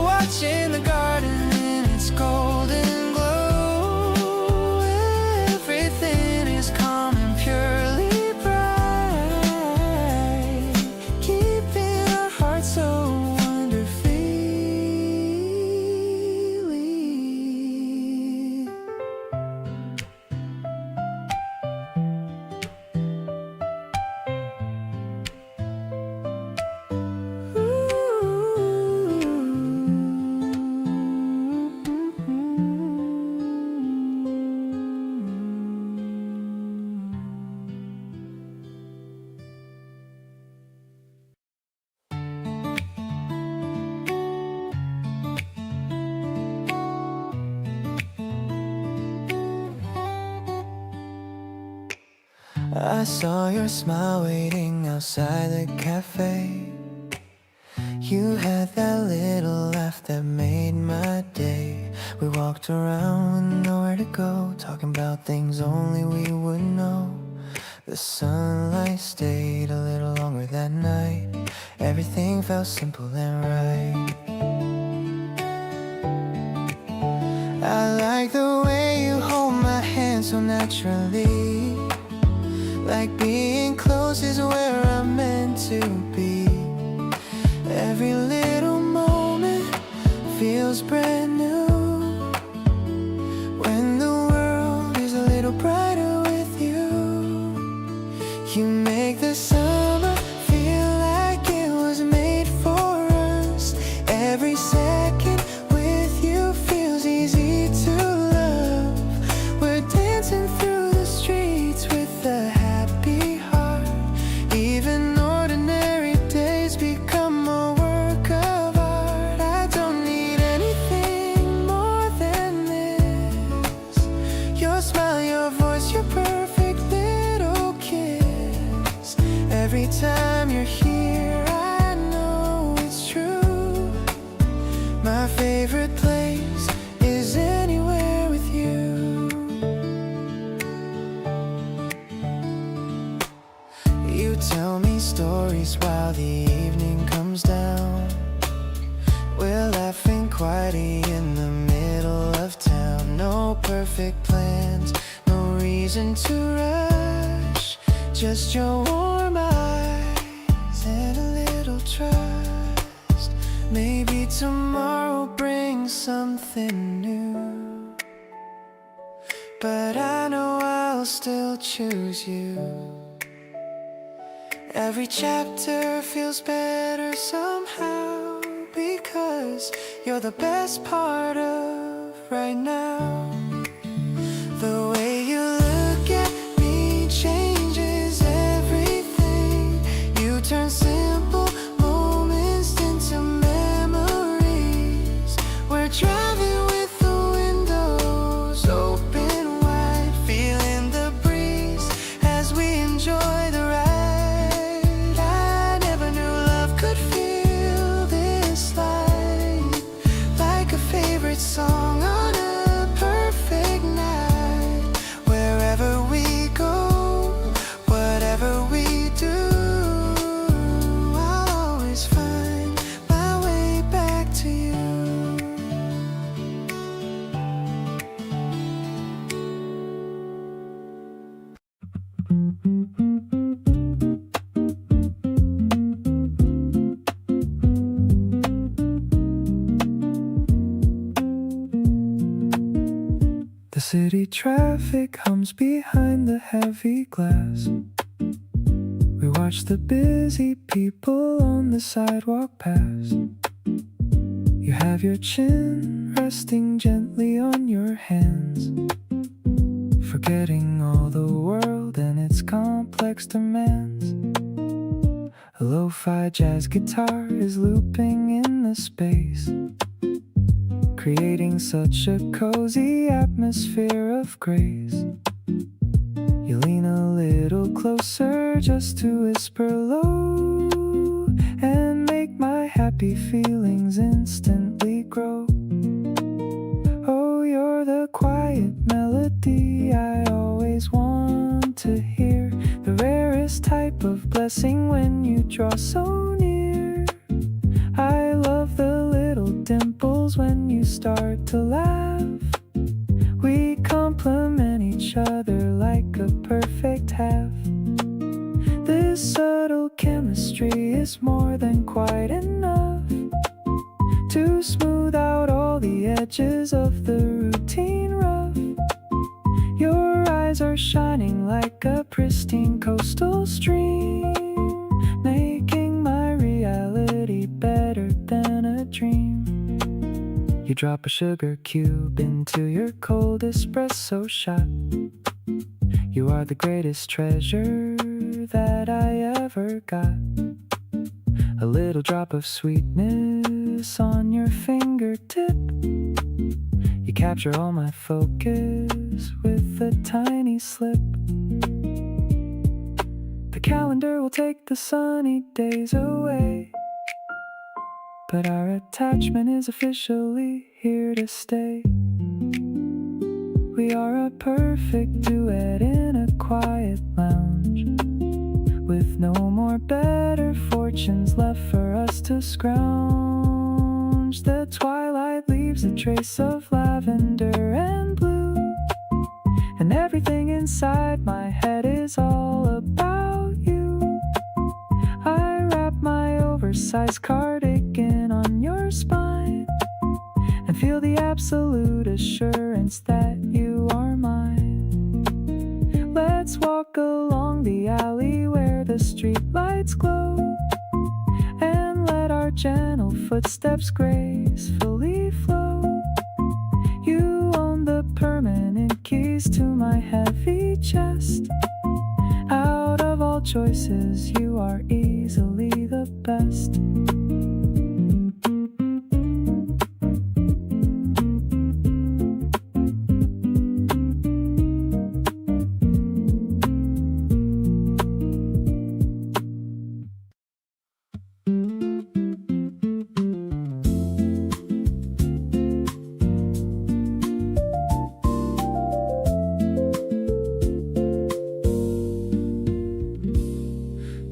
watching the garden in its golden glow. Everything is calm and purely bright, keeping our hearts so wonderfully. I saw your smile waiting outside the cafe. You had that little laugh that made my day. We walked around with nowhere to go, talking about things only we would know. The sunlight stayed a little longer that night. Everything felt simple and right. I like the way you hold my hand so naturally. Like being close is where I'm meant to be. Every little moment feels brand new. When the world is a little brighter with you, you make the summer feel like it was made for us. Every second with you feels easy to love. We're dancing through the streets with a happy heart. Even ordinary days become a work of art. I don't need anything more than this. Your smile, your voice, your perfect little kiss. Every time you're here, I know it's true. My favorite place is anywhere with you. You tell me stories while the evening comes down. We're laughing quietly in the middle of town. No perfect plans, no reason to rush. Just your warm eyes and a little trust. Maybe tomorrow brings something new, but I know I'll still choose you. Every chapter feels better somehow, because you're the best part of right now. The way you look at me changes everything. You turn simple moments into memories. We're driving with the windows open wide, feeling the breeze as we enjoy the ride. I never knew love could feel this like a favorite song on a perfect night. Wherever we go, whatever we do, I'll always find my way back to you. The city traffic hums behind the heavy glass. We watch the busy people on the sidewalk pass. You have your chin resting gently on your hands, forgetting all the world and its complex demands. A lo-fi jazz guitar is looping in the space, creating such a cozy atmosphere of grace. You lean a little closer just to whisper low and make my happy feelings instantly grow. Oh, you're the quiet melody I always want to hear, the rarest type of blessing when you draw so near. I love the little dimples when you start to laugh. We complement each other like a perfect half. This subtle chemistry is more than quite enough to smooth out all the edges of the routine rough. Your eyes are shining like a pristine coastal stream, making my reality better than a dream. You drop a sugar cube into your cold espresso shot. You are the greatest treasure that I ever got. A little drop of sweetness on your fingertip. You capture all my focus with a tiny slip. calendar will take the sunny days away, but our attachment is officially here to stay. We are a perfect duet in a quiet lounge, with no more better fortunes left for us to scrounge. The twilight leaves a trace of lavender and blue, and everything inside my head is all about you. I wrap my oversized cardigan on your spine and feel the absolute assurance that you are mine. Let's walk along the alley where the streetlights glow, and let our gentle footsteps gracefully flow. You own the permanent keys to my heavy chest. Out of all choices, you are easily the best.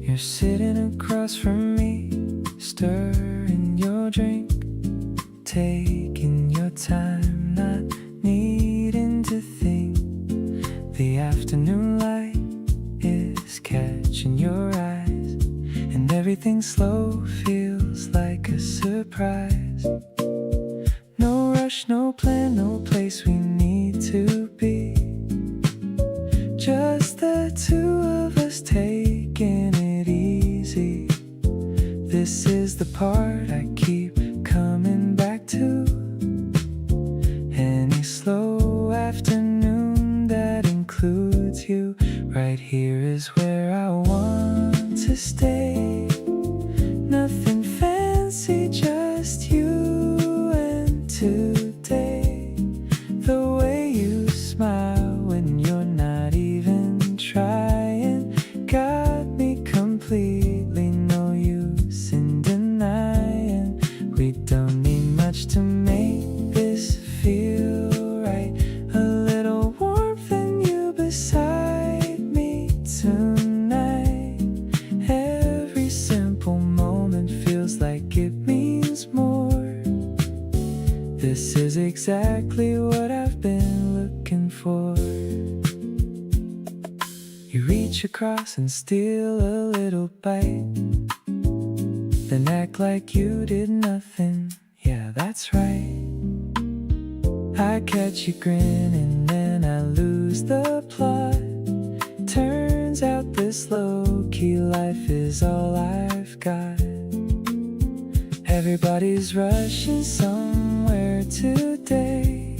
You're sitting across from me, stirring your drink, taking your time, not needing to think. The afternoon light is catching your eyes, and everything slow feels like a surprise. No rush, no plan, no place we need to be. Just the two of us taking it easy. This is the part I keep coming back to. Any slow afternoon that includes you, right here is where I want to stay. Nothing fancy, just you and today. The way you smile when you're not even trying got me completely, no use in denying. We don't need much to make this feel right. A little warmth and you beside me tonight. Every simple moment feels like it means more. This is exactly what I've been looking for. You reach across and steal a little bite, then act like you did nothing. Yeah, that's right. I catch you grinning and I lose the plot. Turns out this low-key life is all I've got. Everybody's rushing somewhere today,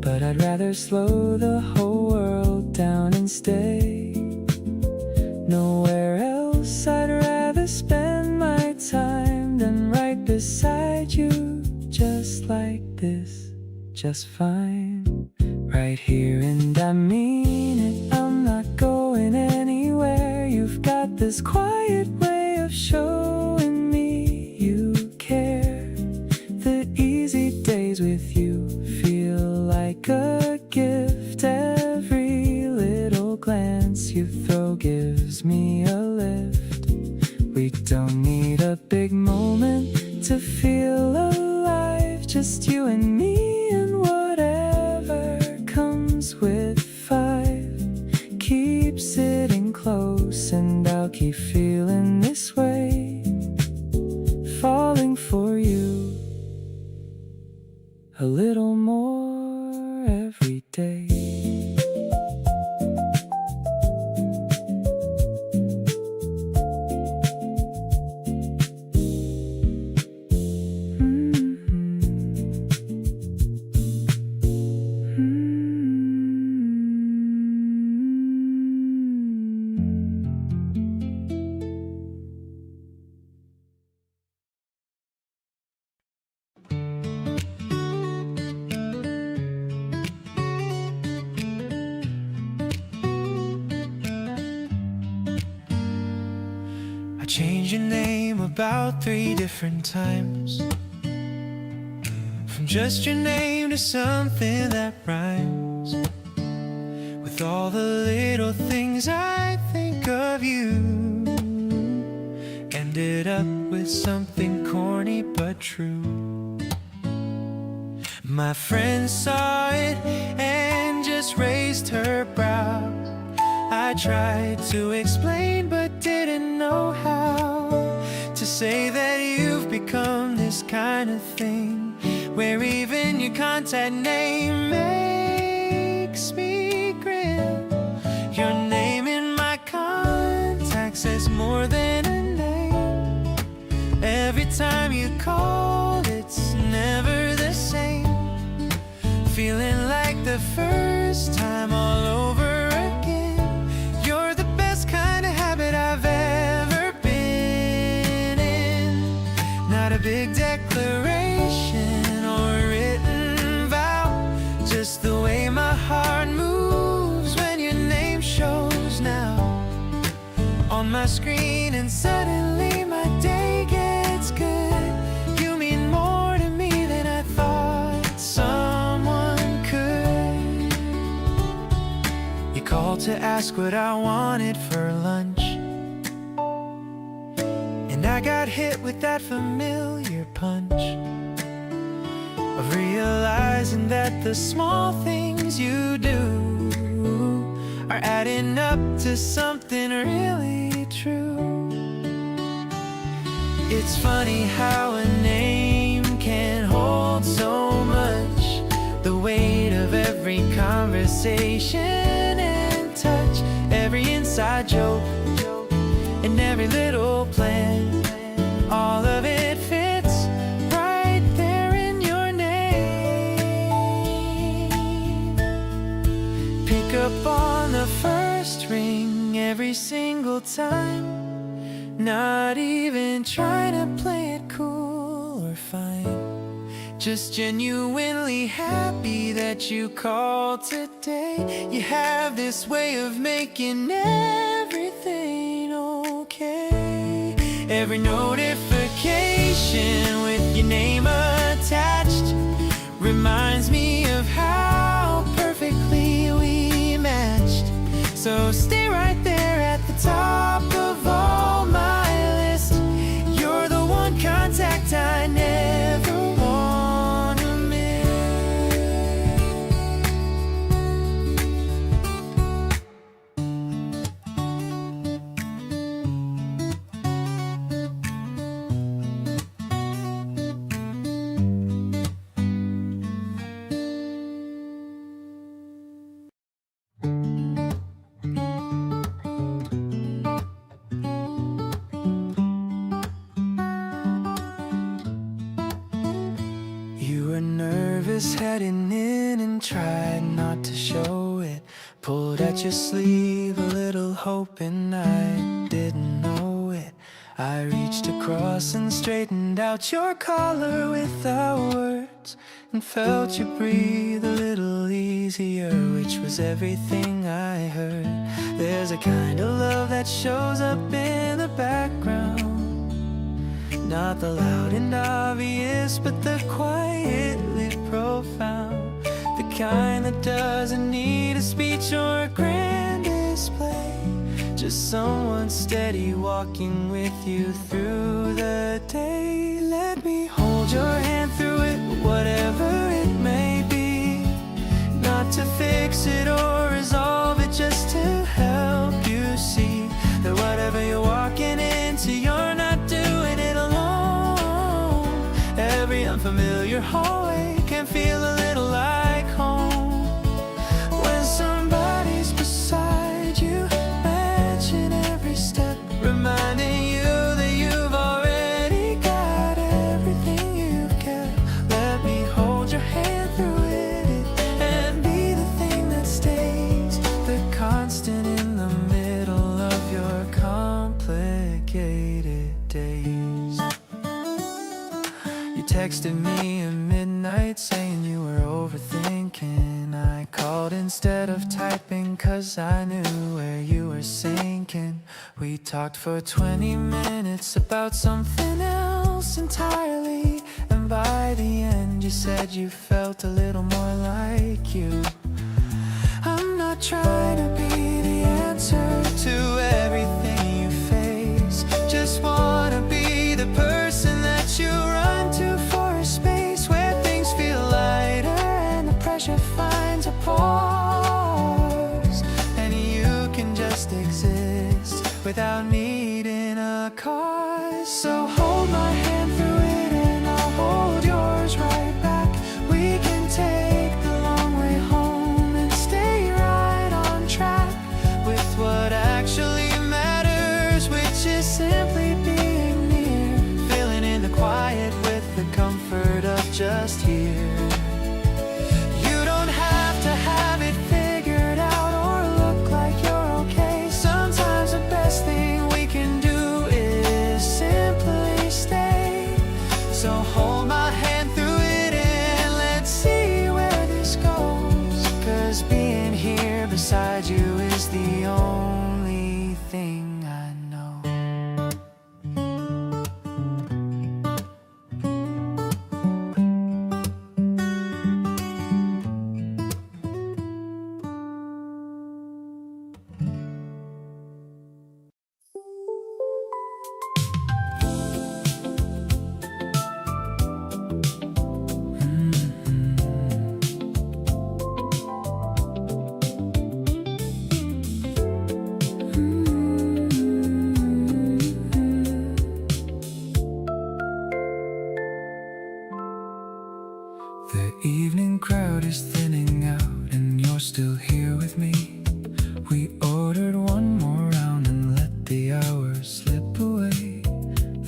but I'd rather slow the whole world down and stay. Nowhere else I'd rather spend my time than right beside you. Just like this, just fine. Right here, and I mean it, I'm not going anywhere. You've got this quiet way of showing me you care. The easy days with you feel like a gift. Every little glance you throw gives me a lift. We don't need a big moment to feel alive. Just you and me and whatever comes with five. Keep sitting close and I'll keep feeling this way. Falling for you a little more every day. changed your name about 3 different times. From just your name to something that rhymes. With all the little things I think of you, ended up with something corny but true. My friend saw it and just raised her brow. I tried to explain but didn't know how to say that you've become this kind of thing, where even your contact name makes me grin. Your name in my contacts says more than a name. Every time you call, it's never the same. Feeling like the first time all over again. You're the best kind of habit I've ever been in. Not a big declaration or written vow, just the way my heart moves when your name shows now on my screen, and suddenly my day gets good. You mean more to me than I thought someone could. You called to ask what I wanted for lunch, and I got hit with that familiar punch of realizing that the small things you do are adding up to something really true. It's funny how a name can hold so much, the weight of every conversation and touch, every inside joke and every little plan. All of it fits right there in your name. Pick up on the first ring every single time. Not even trying to play it cool or fine. Just genuinely happy that you called today. You have this way of making everything okay. Every notification with your name attached reminds me of how perfectly we matched. So stay right there at the top of all my list. You're the one contact I never want to miss. You were nervous heading in and tried not to show it. Pulled at your sleeve a little, hoping I didn't know it. I reached across and straightened out your collar without words, and felt you breathe a little easier, which was everything I heard. There's a kind of love that shows up in the background, not the loud and obvious, but the quietly profound. The kind that doesn't need a speech or a grand display. Just someone steady walking with you through the day. Let me hold your hand through it, whatever it may be. Not to fix it or resolve it, just to help you see that whatever you're walking into, you're not doing it alone. Every unfamiliar hallway can feel a little like home when somebody's beside you, matching every step, reminding you that you've already got everything you've kept. Let me hold your hand through it and be the thing that stays, the constant in the middle of your complicated days. You texted me at midnight saying you were overthinking. I called instead of typing, cause I knew where you were sinking. We talked for 20 minutes about something else entirely, and by the end you said you felt a little more like you. I'm not trying to be the answer to everything you face, just wanna be the person that you run to for a space where things feel lighter and the pressure finds a pause, and you can just exist without needing a cause. So hold my hand through it and I'll hold yours right back. We can take the long way home and stay right on track with what actually matters, which is simply being near, filling in the quiet with the comfort of just here. You don't have to have it figured out or look like you're okay. Sometimes the best thing we can do is simply stay. So hold my hand through it and let's see where this goes, 'cause being here beside you is the only thing I know. The evening crowd is thinning out and you're still here with me. We ordered one more round and let the hours slip away.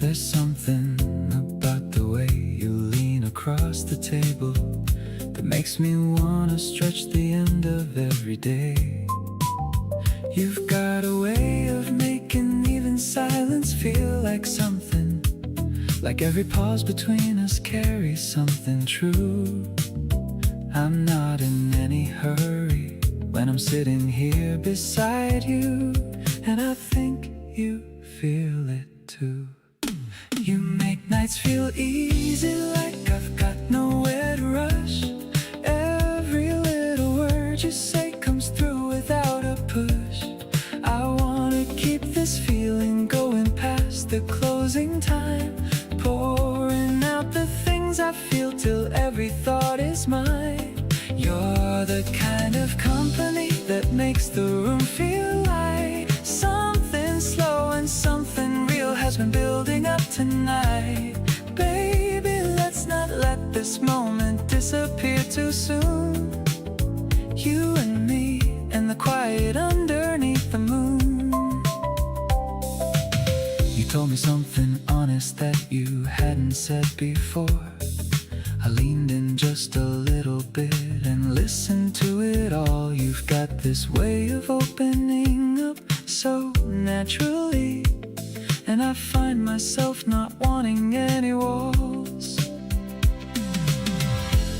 There's something about the way you lean across the table that makes me wanna stretch the end of every day. You've got a way of making even silence feel like something, like every pause between us carries something true. I'm not in any hurry when I'm sitting here beside you, and I think you feel it too. You make nights feel easy, like I've got nowhere to rush. Every little word you say comes through without a push. I wanna keep this feeling going past the closing time, pouring out the things I feel till every thought is mine. You're the kind of company that makes the room feel light. Something slow and something real has been building up tonight. Baby, let's not let this moment disappear too soon. You and me and the quiet underneath the moon. You told me something honest that you hadn't said before. I leaned in just a little bit and listened to it all. You've got this way of opening up so naturally, and I find myself not wanting any walls.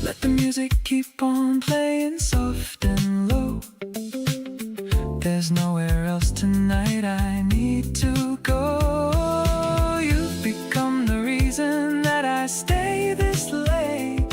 Let the music keep on playing soft and low. There's nowhere else tonight I need to go. You've become the reason that I stay this late.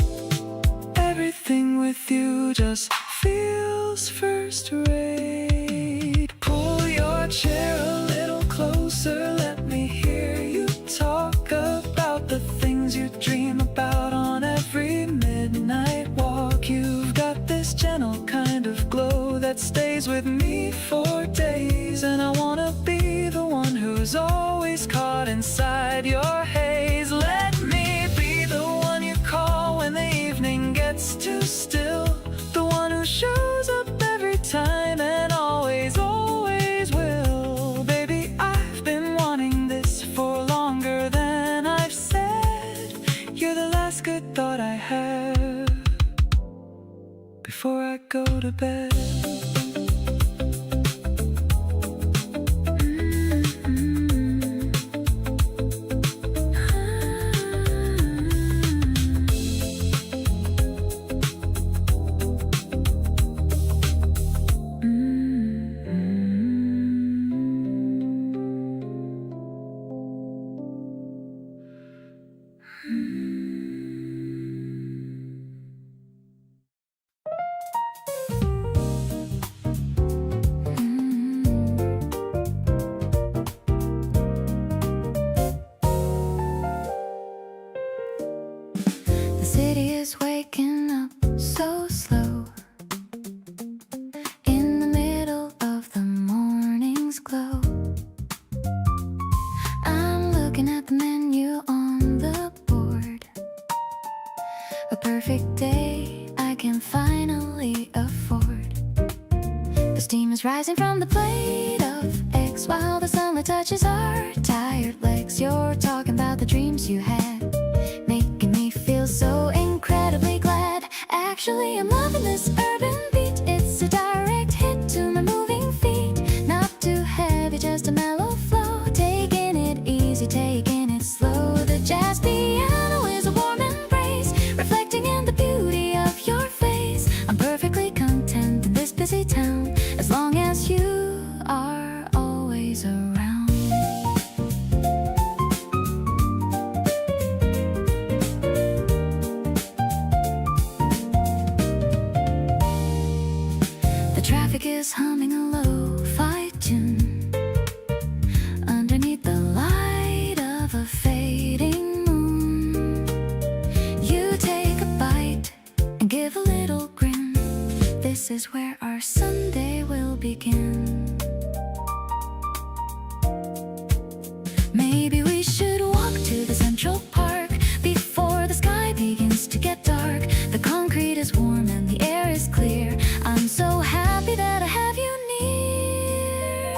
Everything with you just feels first rate. Pull your chair a little closer, let me hear you talk about the things you dream about on every midnight walk. You've got this gentle kind of glow that stays with me for days, and I wanna be the one who's always caught inside your haze. Let me be the one you call when the evening gets too still, the one who shows up every time and always, always will. Baby, I've been wanting this for longer than I've said. You're the last good thought I have before I go to bed. is waking up so slow in the middle of the morning's glow. I'm looking at the menu on the board. A perfect day I can finally afford. The steam is rising from the plate of eggs while the sunlight touches our tired legs. You're talking about the dreams you had, making me feel so incredibly glad. Actually, I'm loving this urban beat. It's a direct hit to my moving feet. Not too heavy, just a mellow flow. Taking it easy, taking it slow. The jazz piano is a warm embrace, reflecting in the beauty of your face. I'm perfectly content in this busy town, as long as you are always around. The traffic is humming a lo-fi tune underneath the light of a fading moon. You take a bite and give a little grin. This is where our Sunday will begin. Maybe we should walk to the Central Park before the sky begins to get dark. The concrete is warm and the air is clear. I'm so happy that I have you near.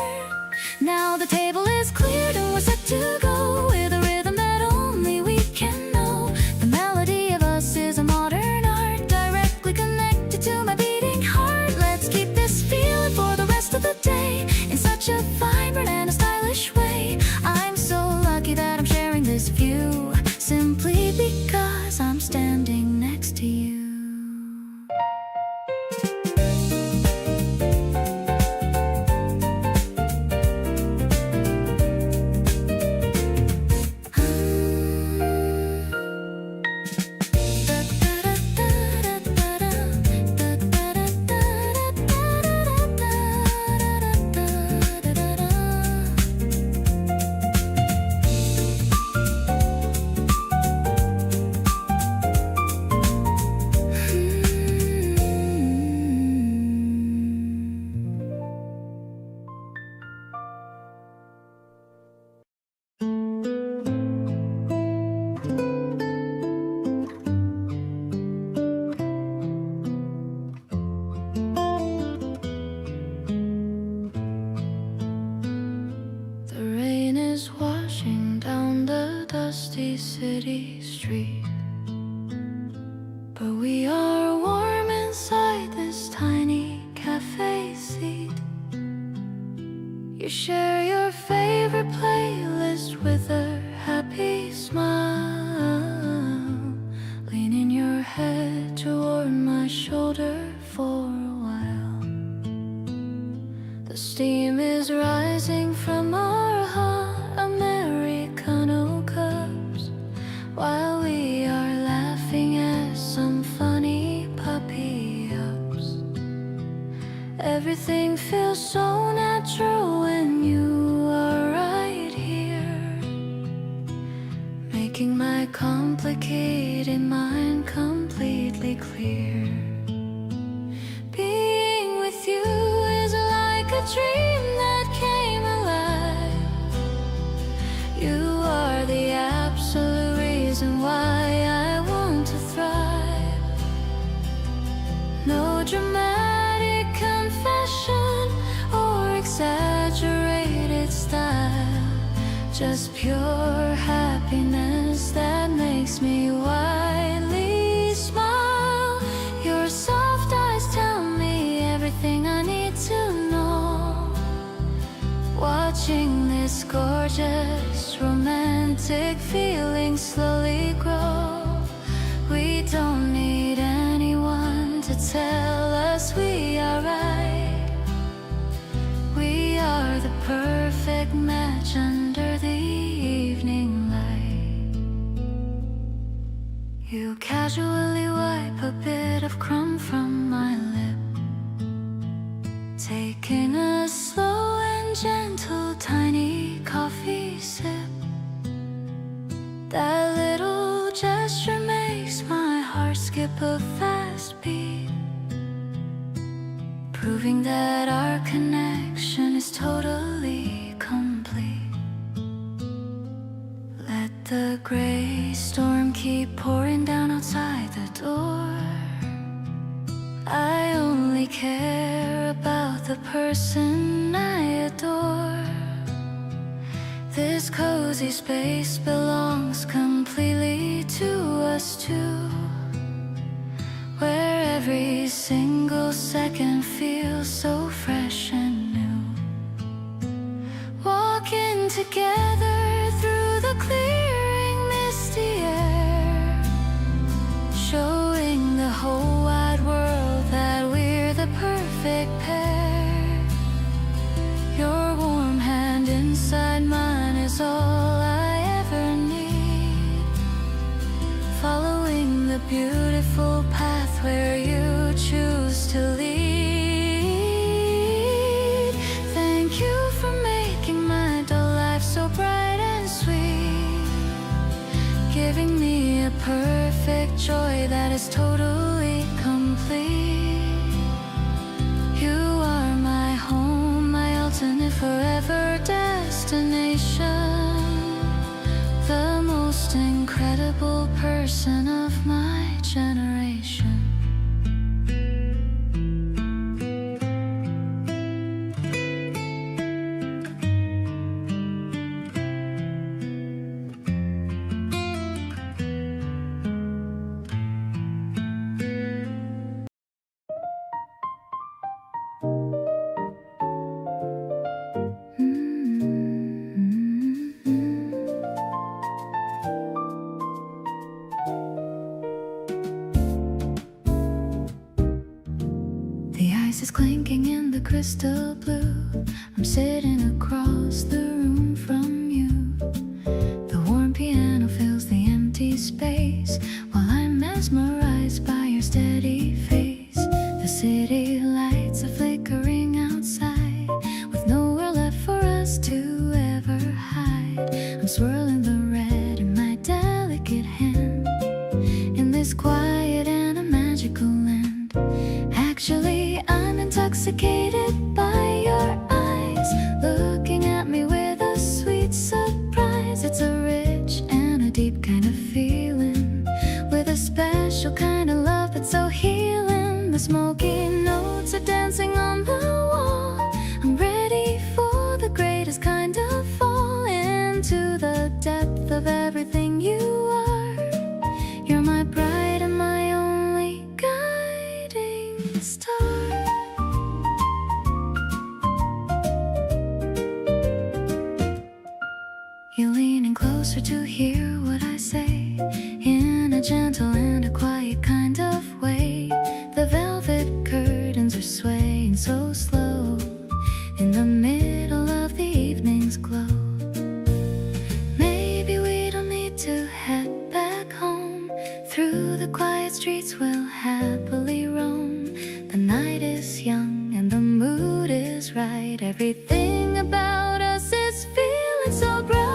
Now the table is cleared and we're set to go with a rhythm that only we can know. The melody of us is a modern art, directly connected to my beating heart. Let's keep this feeling for the rest of the day in such a vibrant and a stylish way. I'm so lucky that I'm sharing this view, simply because I'm standing next to you. The rain is washing down the dusty city street, but we are warm inside this tiny cafe seat. You share your favorite playlist with a happy smile, leaning your head toward my shoulder for a while. The steam is rising from our hot Americano cups, while we are laughing at some funny puppy ups. Everything feels so natural when you are right here, making my complicated mind completely clear. Being with you is like a dream that came alive. You are the absolute reason why I want to thrive. No dramatic confession or exaggerated style, just pure happiness that makes me widely smile. Your soft eyes tell me everything I need to know. Watching this gorgeous romantic feeling slowly grow. We don't need anyone to tell us we are right. We are the perfect match under the evening light. You casually wipe a bit of crumb from my lip, taking a slow and gentle tiny coffee sip. That little gesture makes my heart skip skip a fast beat, proving that our connection is totally complete. Let the gray storm keep pouring down outside the door. I only care about the person I adore. This cozy space belongs completely to us two, where every single second feels so fresh and new. Walking together through the clearing misty air, showing the whole wide world that we're the perfect pair. Your warm hand inside mine is all I ever need, following the beautiful path where you choose to lead. Thank you for making my dull life so bright and sweet, giving me a perfect joy that is totally complete. You are my home, my alternate forever destination, the most incredible person of my generation. The ice is clinking in the crystal blue. I'm sitting across the room from you. The warm piano fills the empty space, while I'm mesmerized by your steady face. The city lights are flickering outside, with nowhere left for us to ever hide. I'm swirling the red in my delicate hand, in this quiet and a magical land. Actually, I'm intoxicated by your eyes, looking at me with a sweet surprise. It's a rich and a deep kind of feeling, with a special kind of love that's so healing. The smoky notes are dancing on the wall. I'm ready for the greatest kind of fall into the depth of everything you are. You're my bride and my only guiding star. You're leaning closer to hear what I say, in a gentle and a quiet kind of way. The velvet curtains are swaying so slow, in the middle of the evening's glow. Maybe we don't need to head back home. Through the quiet streets we'll happily roam. The night is young and the mood is right. Everything about us is feeling so bright.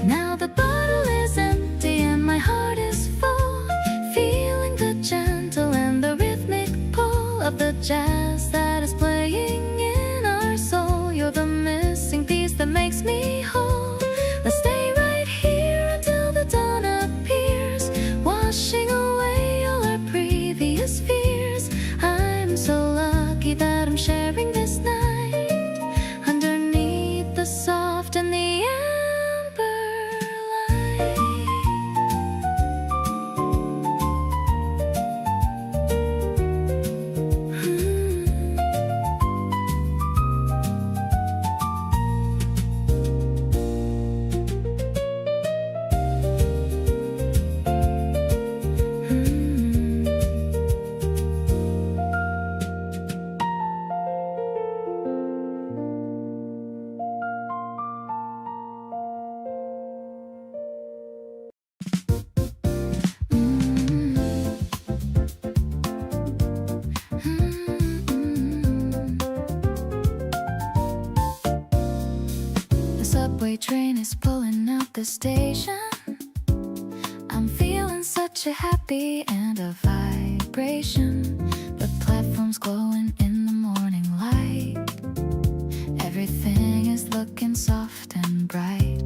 Now the bottle is empty and my heart is full, feeling the gentle and the rhythmic pull of the jazz that is playing in our soul. You're the missing piece that makes me whole. Let's stay right here until the dawn appears, washing away all our previous fears. I'm so lucky that I'm sharing this night, underneath the soft and the amber light. subway train is pulling out the station. I'm feeling such such a happy and a vibration. The platform's glowing in the morning light. Everything is looking soft and bright.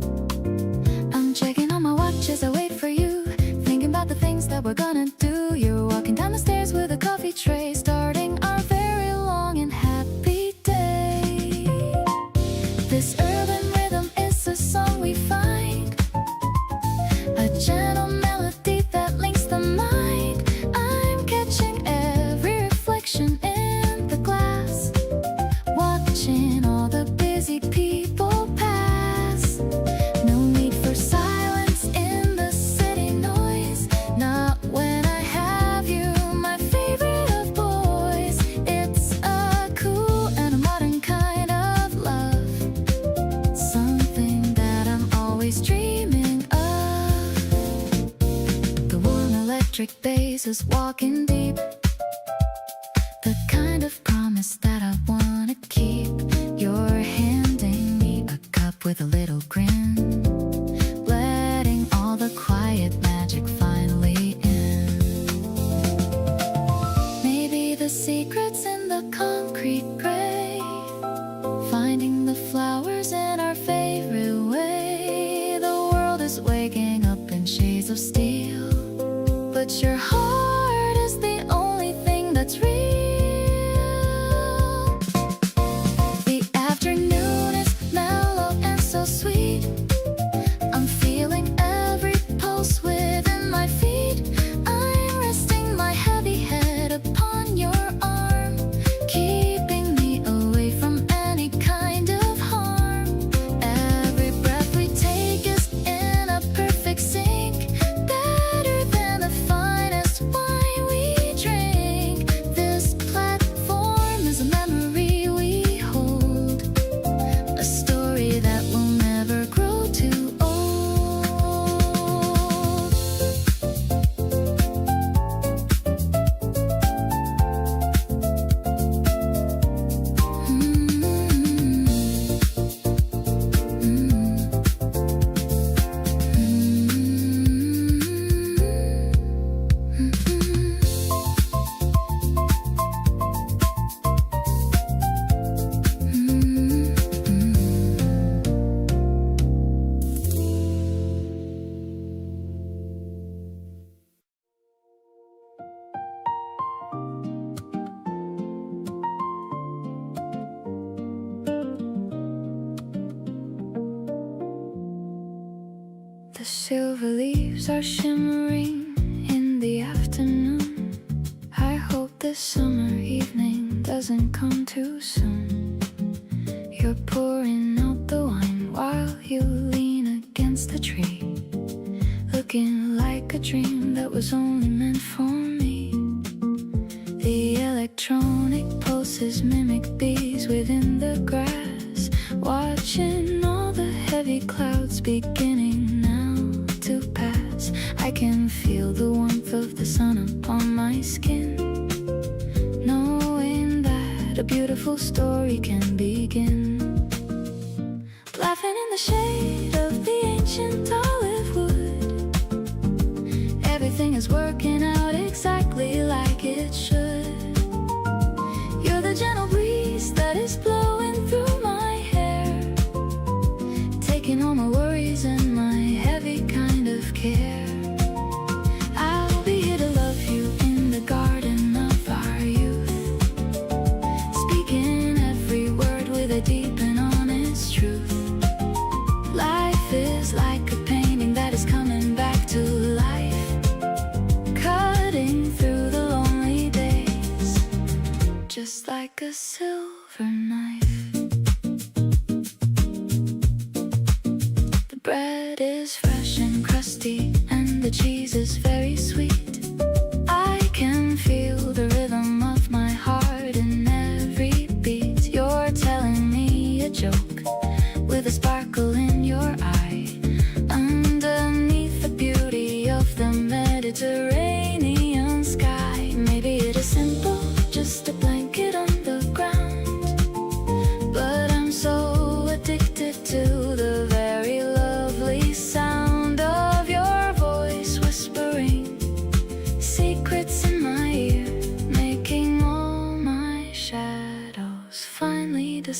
I'm checking on my watch as I wait for you, thinking about the things that we're gonna do. You're walking down the stairs with a coffee tray, starting our very long and happy day. This urban rhythm is a song we find, a gentle melody that links the mind. I'm catching every reflection in the glass, watching all the busy people pass. No need for silence in the city noise, not when I have you, my favorite of boys. It's a cool and a modern kind of love, something that I'm always dreaming of. The warm electric bass is walking deep, the kind of promise that I wanna keep. You're handing me a cup with a little grin, letting all the quiet magic finally in. Maybe the secret's in the concrete gray, finding the flowers in our favorite way. The world is waking up in shades of steel, but your heart is the only thing that's real. The afternoon is mellow and so sweet. I'm feeling every pulse within my feet. I'm resting my heavy head upon your arm, keeping me away from any kind of harm. Every breath we take is in a perfect sync, better than the finest wine we drink. This platform is a memory we hold, a story that will never grow too old. The silver leaves are shimmering in the afternoon. I hope this summer evening doesn't come too soon. You're pouring out the wine while you lean against the tree, looking like a dream that was only meant for me. The electronic pulses mimic bees within the grass, watching all the heavy clouds beginning now to pass. I can feel the warmth of the sun upon my skin, knowing that a beautiful story can begin. Laughing in the shade of the ancient olive wood, everything is working out exactly like it should. You're the gentle breeze that is blowing through my hair, taking all my worries and my heavy kind of care. I'll be here to love you in the garden of our youth, speaking every word with a deep and honest truth. Life is like a painting that is coming back to life, cutting through the lonely days, just like a silver knife. The bread is fresh and crusty, and the cheese is very sweet. I can feel the rhythm of my heart in every beat. You're telling me a joke with a sparkle in your eye, underneath the beauty of the Mediterranean sky. Maybe it is simple, just a blanket on the ground,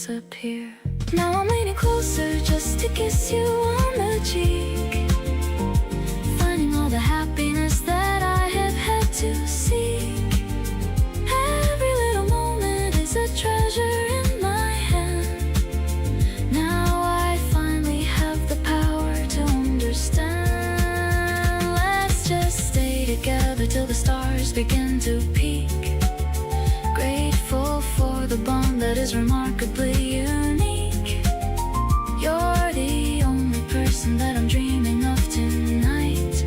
disappear. Now I'm leaning closer just to kiss you on the cheek, finding all the happiness that I have had to seek. Every little moment is a treasure in my hand. Now I finally have the power to understand. Let's just stay together till the stars begin to peak. Grateful for the bond that is remarkably unique. You're the only person that I'm dreaming of tonight,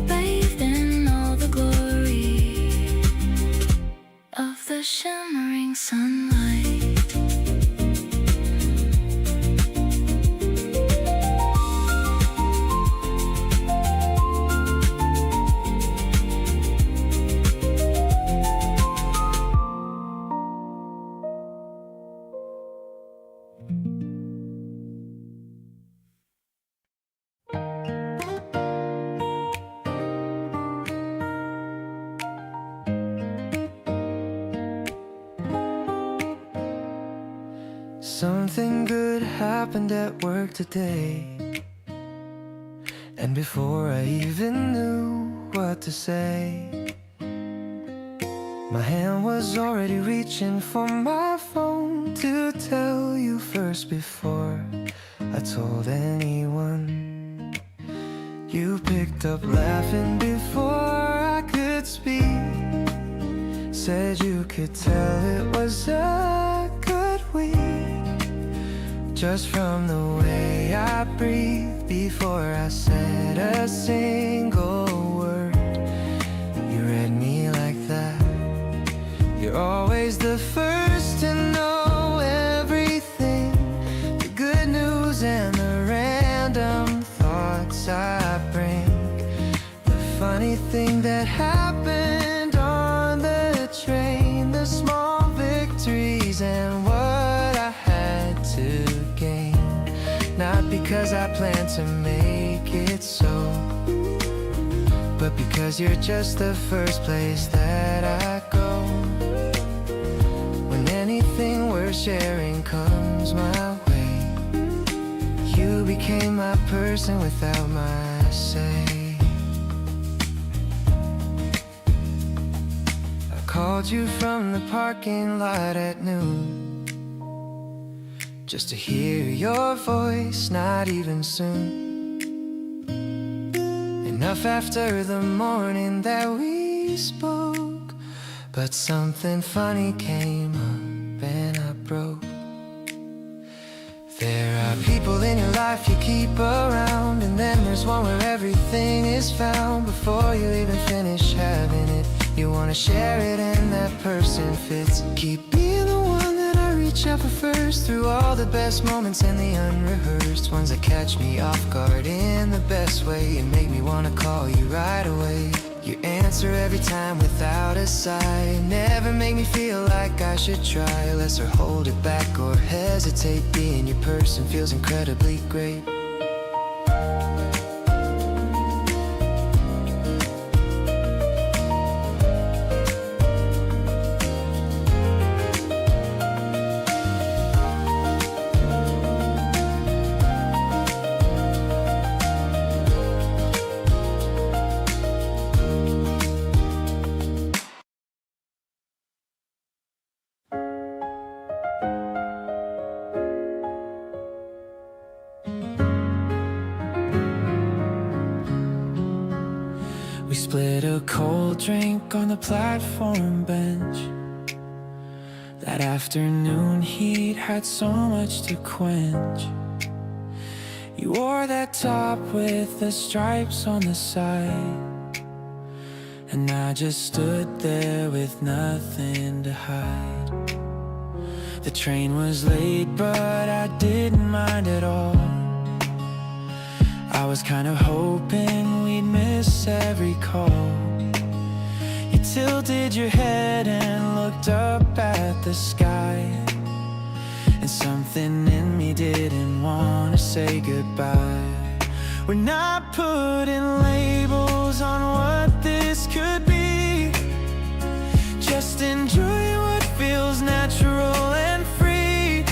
bathed in all the glory of the shimmering sunlight. Something good happened at work today, and before I even knew what to say, my hand was already reaching for my phone to tell you first before I told anyone. You picked up laughing before I could speak, said you could tell it was a good week, just from the way I breathed before I said a single word. You read me like that. You're always the first to know everything, the good news and the random thoughts I bring, the funny thing that happened on the train, the small victories and what I had to gain. Not because I plan to make it so, but because you're just the first place that I go when anything worth sharing comes my way. You became my person without my say. I called you from the parking lot at noon, just to hear your voice, not even soon. Enough after the morning that we spoke, but something funny came up and I broke. There are people in your life you keep around, and then there's one where everything is found. Before you even finish having it, you wanna share it and that person fits. Keep being the one that I reach out for first, through all the best moments and the unrehearsed ones that catch me off guard in the best way and make me wanna call you right away. You answer every time without a sigh, never make me feel like I should try less or hold it back or hesitate. Being your person feels incredibly great. We split a cold drink on the platform bench. That afternoon heat had so much to quench. You wore that top with the stripes on the side, and I just stood there with nothing to hide. The train was late, but I didn't mind at all. I was kind of hoping we'd miss every call. You tilted your head and looked up at the sky, and something in me didn't want to say goodbye. We're not putting labels on what this could be, just enjoy what feels natural and free.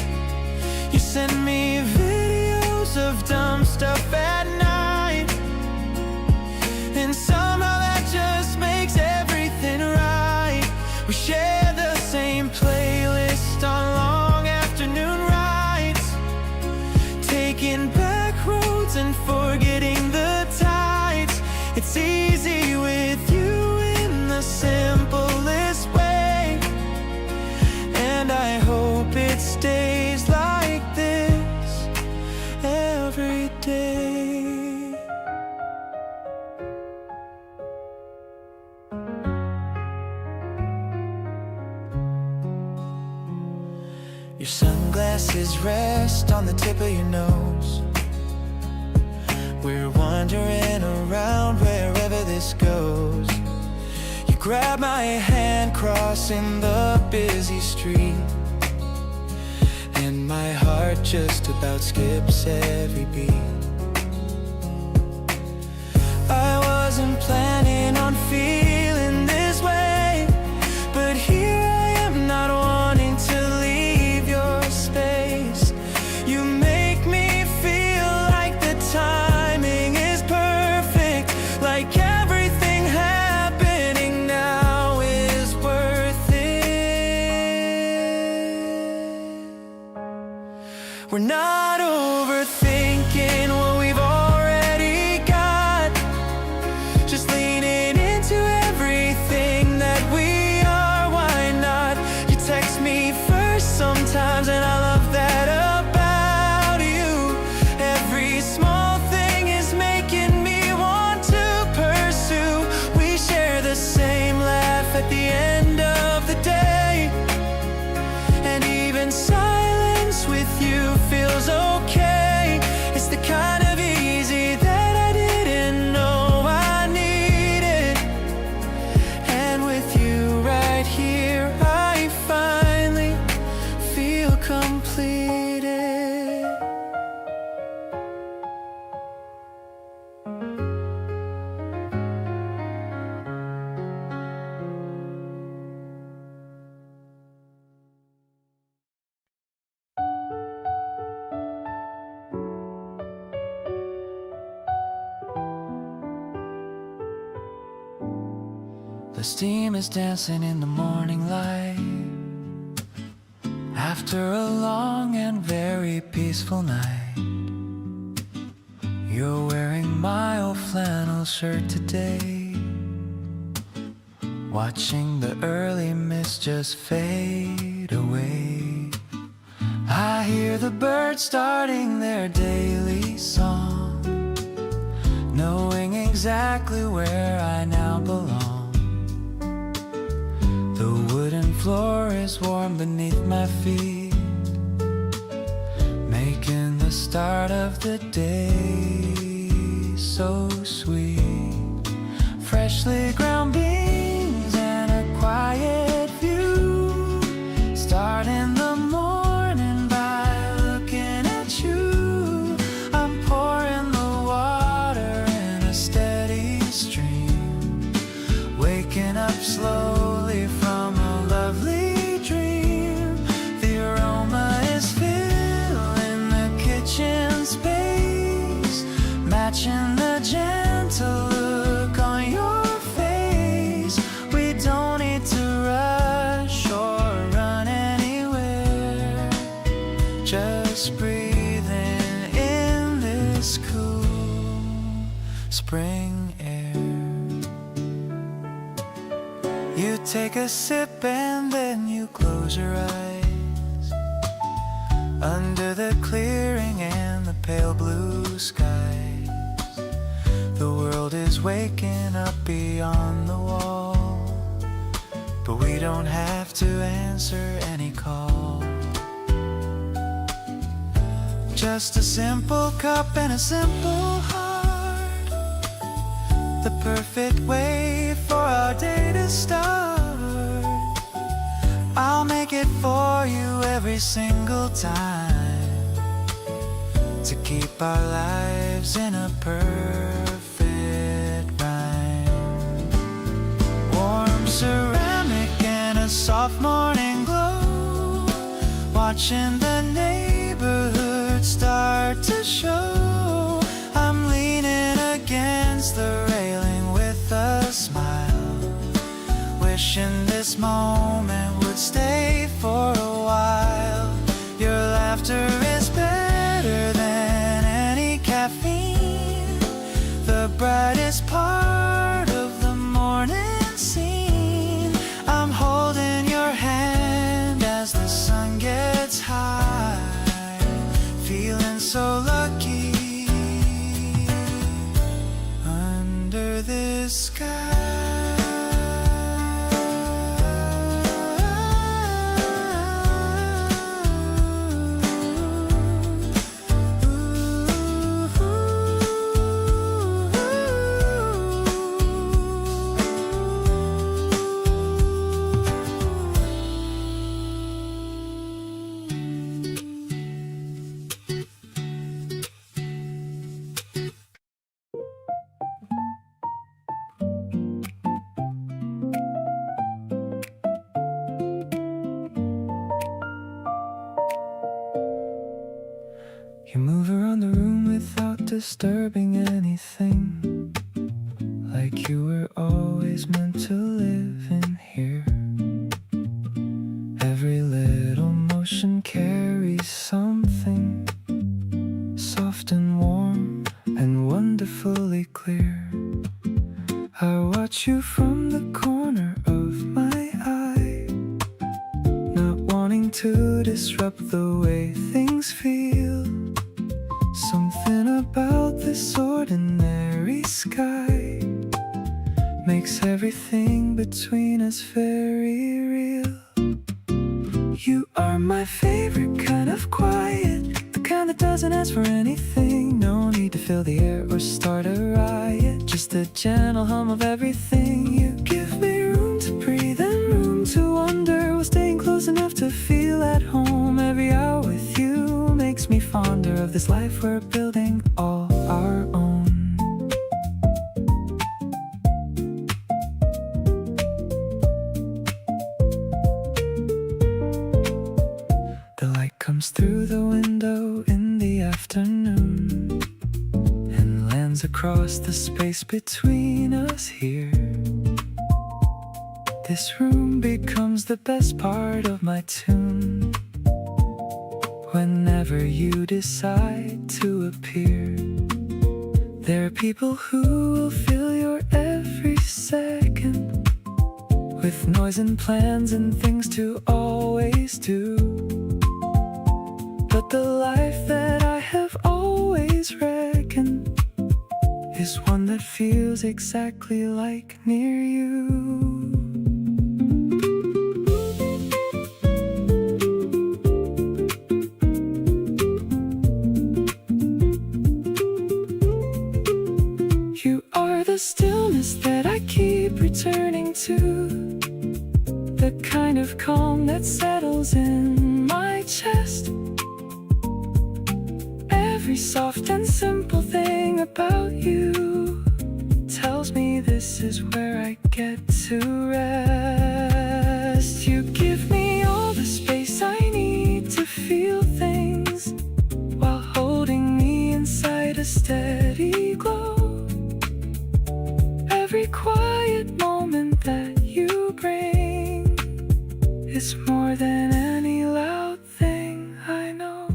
Your sunglasses rest on the tip of your nose. We're wandering around wherever this goes. You grab my hand crossing the busy street, and my heart just about skips every beat. I wasn't planning on feeling this way, but here I am not wanting to leave your space. You make me feel like the timing is perfect, like everything happening now is worth it. We're not overthinking what we've already got, just leaning into everything that we are. Why not? You text me first sometimes, and I love that about you. Every small thing is making me want to pursue. We share the same laugh at the end of the day, and even silence with you feels okay. It's the kind of easy that I didn't know I needed. And with you right here, I finally feel completed. The steam is dancing in the morning light, after a long and very peaceful night. You're wearing my old flannel shirt today, watching the early mist just fade away. I hear the birds starting their daily song, knowing exactly where I now belong. The wooden floor is warm beneath my feet, making the start of the day so sweet. Freshly ground beans and a quiet view, starting the morning by looking at you. I'm pouring the water in a steady stream, waking up slowly from a lovely dream. The aroma is filling the kitchen space, matching the gentle look on your face. We don't need to rush or run anywhere, just breathing in this cool spring air. You take a sip and then you close your eyes, under the clearing and the pale blue skies. The world is waking up beyond the wall, but we don't have to answer any call. Just a simple cup and a simple heart, the perfect way for our day to start. I'll make it for you every single time, to keep our lives in a perfect rhyme. Warm ceramic and a soft morning glow, watching the neighborhood start to show. I'm leaning against the railing with a smile, wishing this moment would stay for a while. Your laughter is better than any caffeine, the brightest part of the morning scene. I'm holding your hand as the sun gets high, feeling so lucky under this sky. disturbing anything, like you were always meant to live in here. Every little motion carries something soft and warm and wonderfully clear. I watch you from the corner of my eye, not wanting to disrupt the way things feel. Something about this ordinary sky makes everything between us very real. You are my favorite kind of quiet, the kind that doesn't ask for anything. No need to fill the air or start a riot, just a gentle hum of everything. You give me room to breathe and room to wonder, while staying close enough to feel at home. Every hour with you makes me fonder of this life we're building all our own. The light comes through the window in the afternoon and lands across the space between us here. This room becomes the best part of my tune. Whenever you decide to appear, there are people who will fill your every second with noise and plans and things to always do. But the life that I have always reckoned is one that feels exactly like near you. You are the stillness that I keep returning to, the kind of calm that settles in my chest. Every soft and simple thing about you tells me this is where I get to rest. You give me all the space I need to feel things, while holding me inside a steady glow. Every quiet moment that you bring is more than any loud thing I know.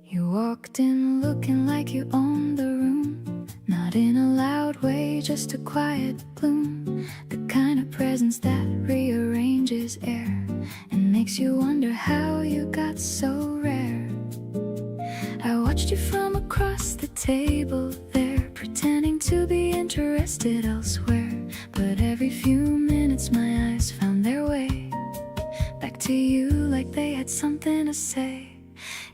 You walked in looking like you owned the room, not in a loud way, just a quiet bloom, the kind of presence that rearranges air and makes you wonder how you got so rare. I watched you from across the table there, pretending to be interested elsewhere, but every few minutes my eyes found their way back to you like they had something to say.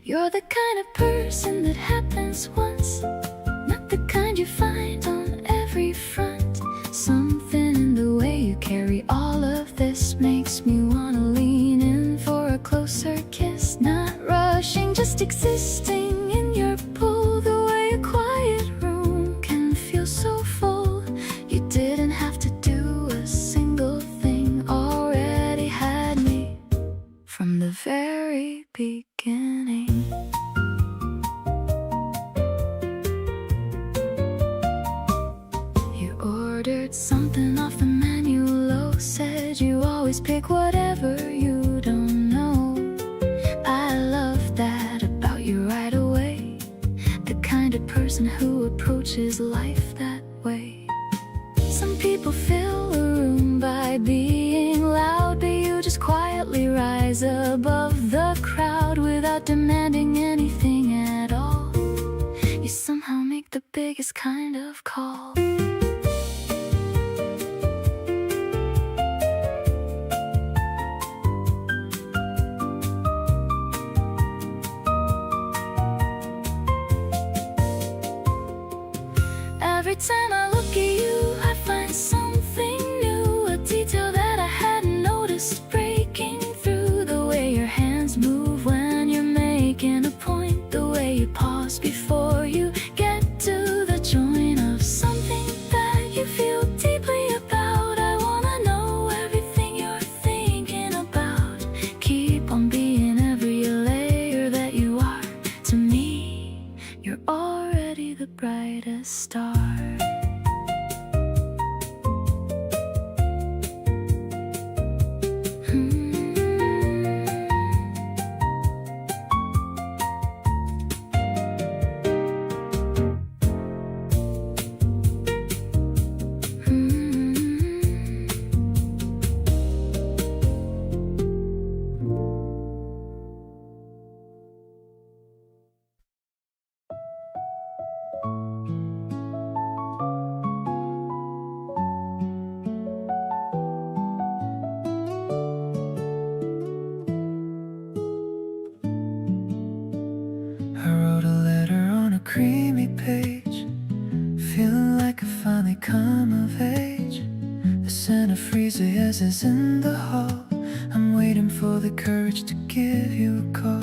You're the kind of person that happens once, not the kind you find on every front. Something in the way you carry all of this makes me wanna lean in for a closer kiss. Not rushing, just existing in your pull, the way a quiet room can feel so full. You didn't have to do a single thing, already had me from the very beginning. You ordered something off the menu low, said you always pick whatever you don't know. I love that about you right away, the kind of person who approaches life that way. Some people fill a room by being loud, but you just quietly rise above the crowd without demanding anything at all. You somehow make the biggest kind of call. Every time I look at you, I find something new, a detail that I hadn't noticed breaking through. The way your hands move when you're making a point, the way you pause before you get to the joint of something that you feel deeply about. I wanna know everything you're thinking about. Keep on being every layer that you are. To me, you're already the brightest star. Creamy page, feeling like I finally come of age. The scent of freezes is in the hall. I'm waiting for the courage to give you a call.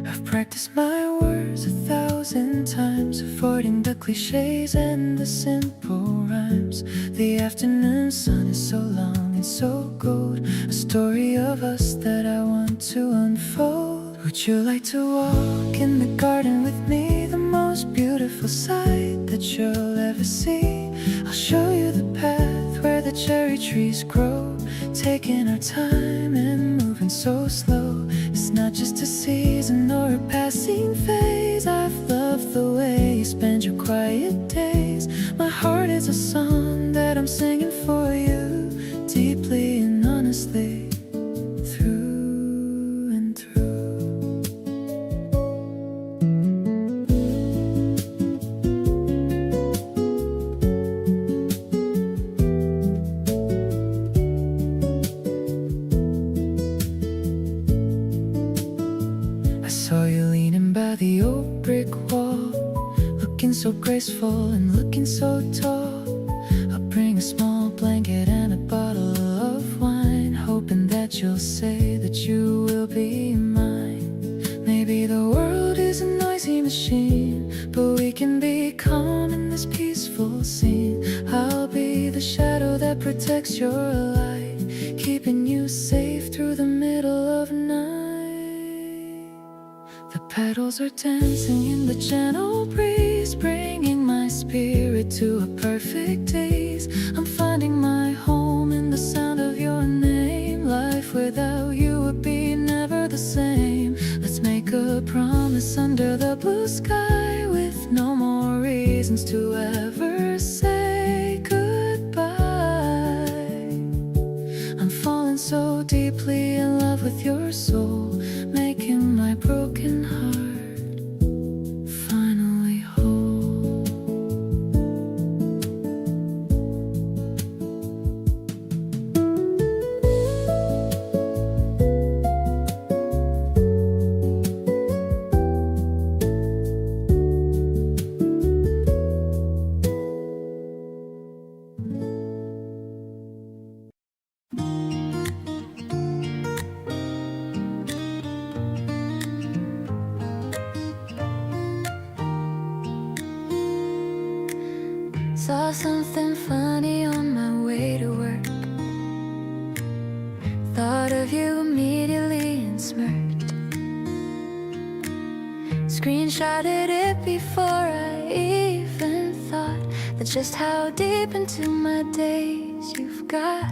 I've practiced my words 1,000 times, avoiding the cliches and the simple rhymes. The afternoon sun is so long and so gold, a story of us that I want to unfold. Would you like to walk in the garden with me? The most beautiful sight that you'll ever see. I'll show you the path where the cherry trees grow, taking our time and moving so slow. It's not just a season or a passing phase. I've loved the way you spend your quiet days. My heart is a song that I'm singing for you, deeply and honestly. The old brick wall, looking so graceful and looking so tall. I'll bring a small blanket and a bottle of wine, hoping that you'll say that you will be mine. Maybe the world is a noisy machine, but we can be calm in this peaceful scene. I'll be the shadow that protects your light, keeping you safe through the middle of night. The petals are dancing in the gentle breeze, bringing my spirit to a perfect daze. I'm finding my home in the sound of your name. Life without you would be never the same. Let's make a promise under the blue sky, with no more reasons to ever say goodbye. I'm falling so deeply in love with your soul, making my broken heart finally whole. Saw something funny on my way to work. Thought of you immediately and smirked. Screenshotted it before I even thought that just how deep into my days you've got.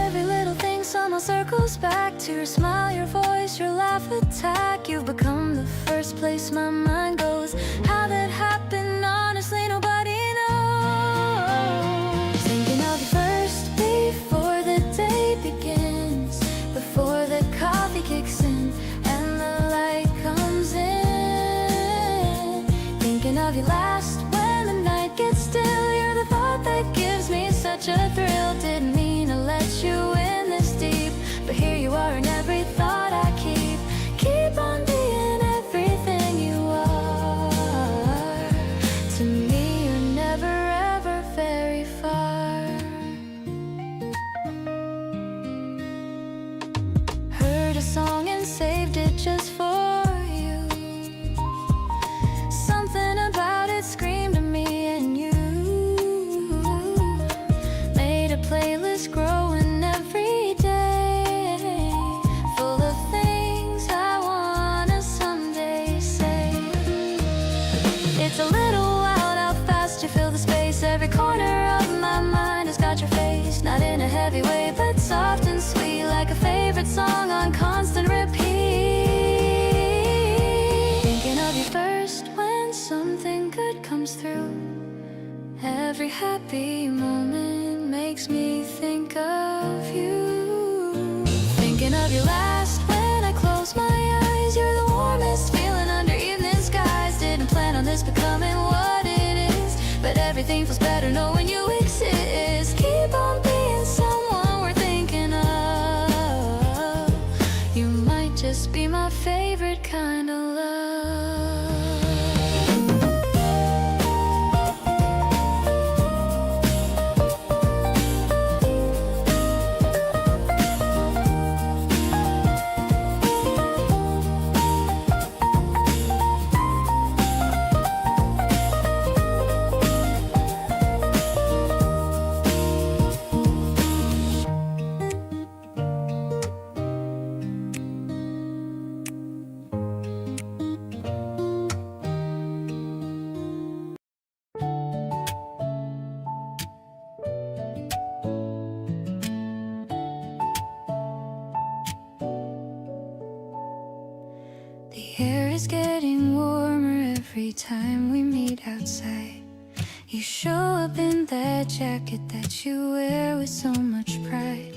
Every little thing somehow circles back to your smile, your voice, your laugh attack. You've become the first place my mind goes. How that happened, honestly nobody knows. Thinking of you first before the day begins, before the coffee kicks in and the light comes in. Thinking of you last when the night gets still. You're the thought that gives me such a thrill. Didn't mean to let you in this deep, but here you are in every thought I keep. Keep on being everything you are. Everything feels better knowing you exist. Keep on being someone we're thinking of. You might just be my favorite kind of love. The air is getting warmer every time we meet outside. You show up in that jacket that you wear with so much pride.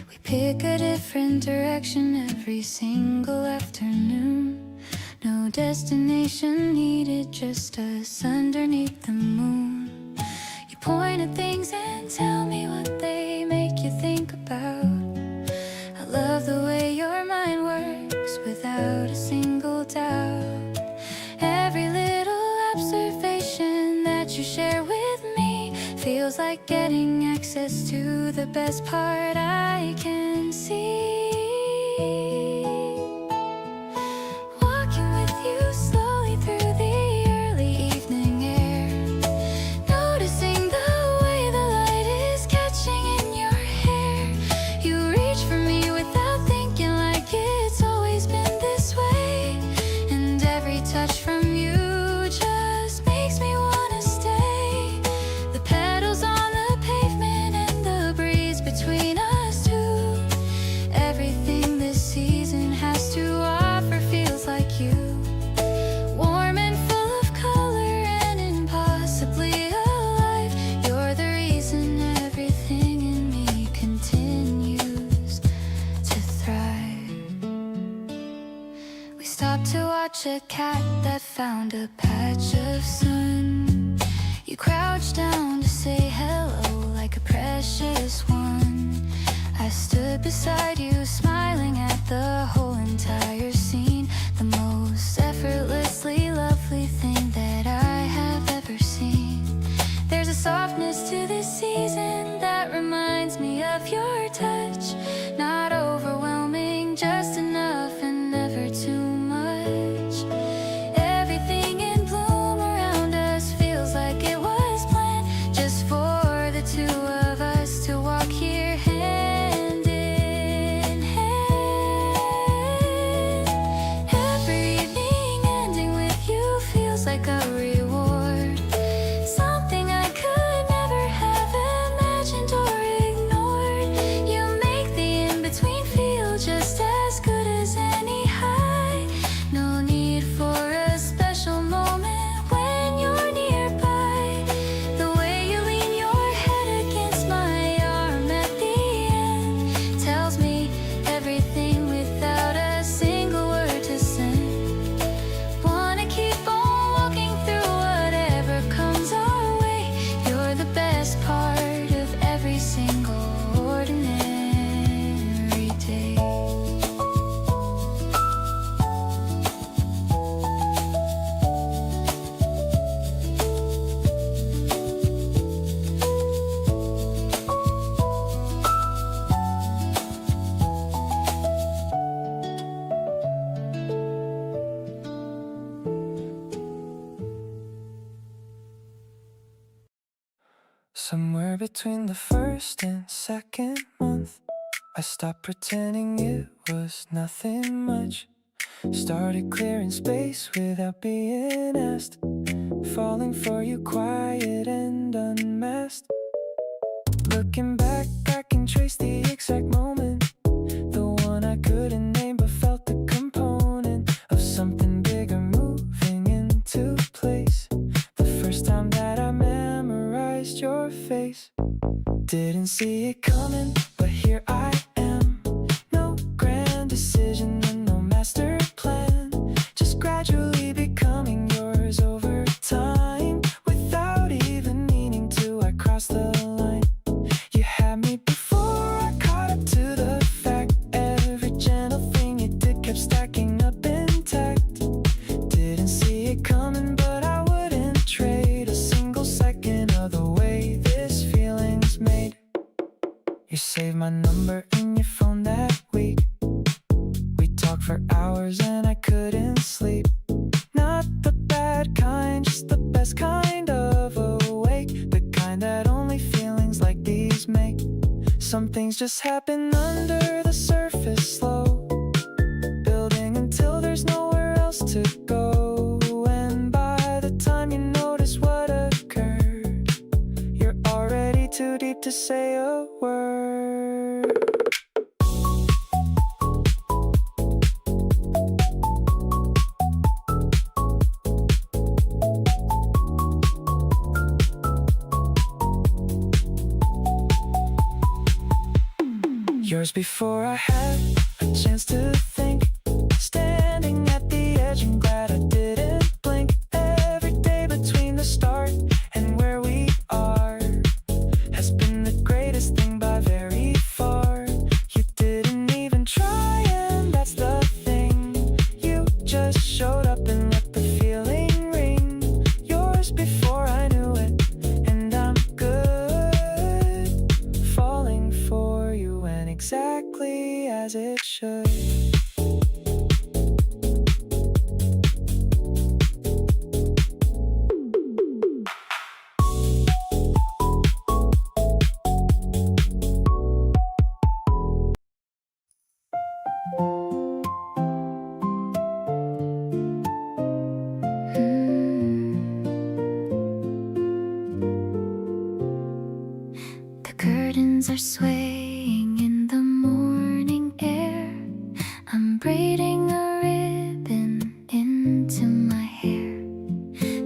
We pick a different direction every single afternoon. No destination needed, just us underneath the moon. You point at things and tell me what they make you think about. I love the way your mind works without a single doubt. Every little observation that you share with me feels like getting access to the best part I can see. Walking with you slowly through the early evening air, noticing the way the light is catching in your hair. You reach for me without thinking, like it's always been this way. And every touch from you just makes me wanna stay. The petals on the pavement and the breeze between us two. Everything this season has to offer feels like you. Warm and full of color and impossibly alive. You're the reason everything in me continues to thrive. We stopped to watch a cat that found a patch of sun. You crouched down to say hello like a precious one. I stood beside you smiling at the whole entire scene. The most effortlessly lovely thing that I have ever seen. There's a softness to this season that reminds me of your touch. Not overwhelming, just enough and never too much. Everything in bloom around us feels like it was planned just for the two of us to walk here hand in hand. Every evening ending with you feels like a reward. Something I could never have imagined or ignored. You make the in-between feel just as good as any high. No need for a special moment when you're nearby. The way you lean your head against my arm at the end tells me everything without a single word to send. Wanna keep on walking through whatever comes our way. You're the best part of every single ordinary day. Somewhere between the first and second month, I stopped pretending it was nothing much. Started clearing space without being asked. Falling for you quiet and unmasked. Looking back, I can trace the exact moment. The one I couldn't name but felt the component of something bigger moving into place. The first time that I memorized your face. Didn't see it coming, but here I am. No grand decision and no master plan. Just gradually becoming yours over time. Without even meaning for hours and I couldn't sleep. Not the bad kind, just the best kind of awake, the kind that only feelings like these make. Some things just happen under the surface, slow, building until there's nowhere else to go. And by the time you notice what occurred, you're already too deep to say a word. Yours before I had a chance to think, standing at the edge, I'm glad I didn't blink. Every day between the start and where we are has been the greatest thing by very far. You didn't even try, and that's the thing. You just showed up and let the feeling ring. Yours before I knew it, and I'm good, falling for you and exactly as it should. The curtains are swaying in the morning air. I'm braiding a ribbon into my hair.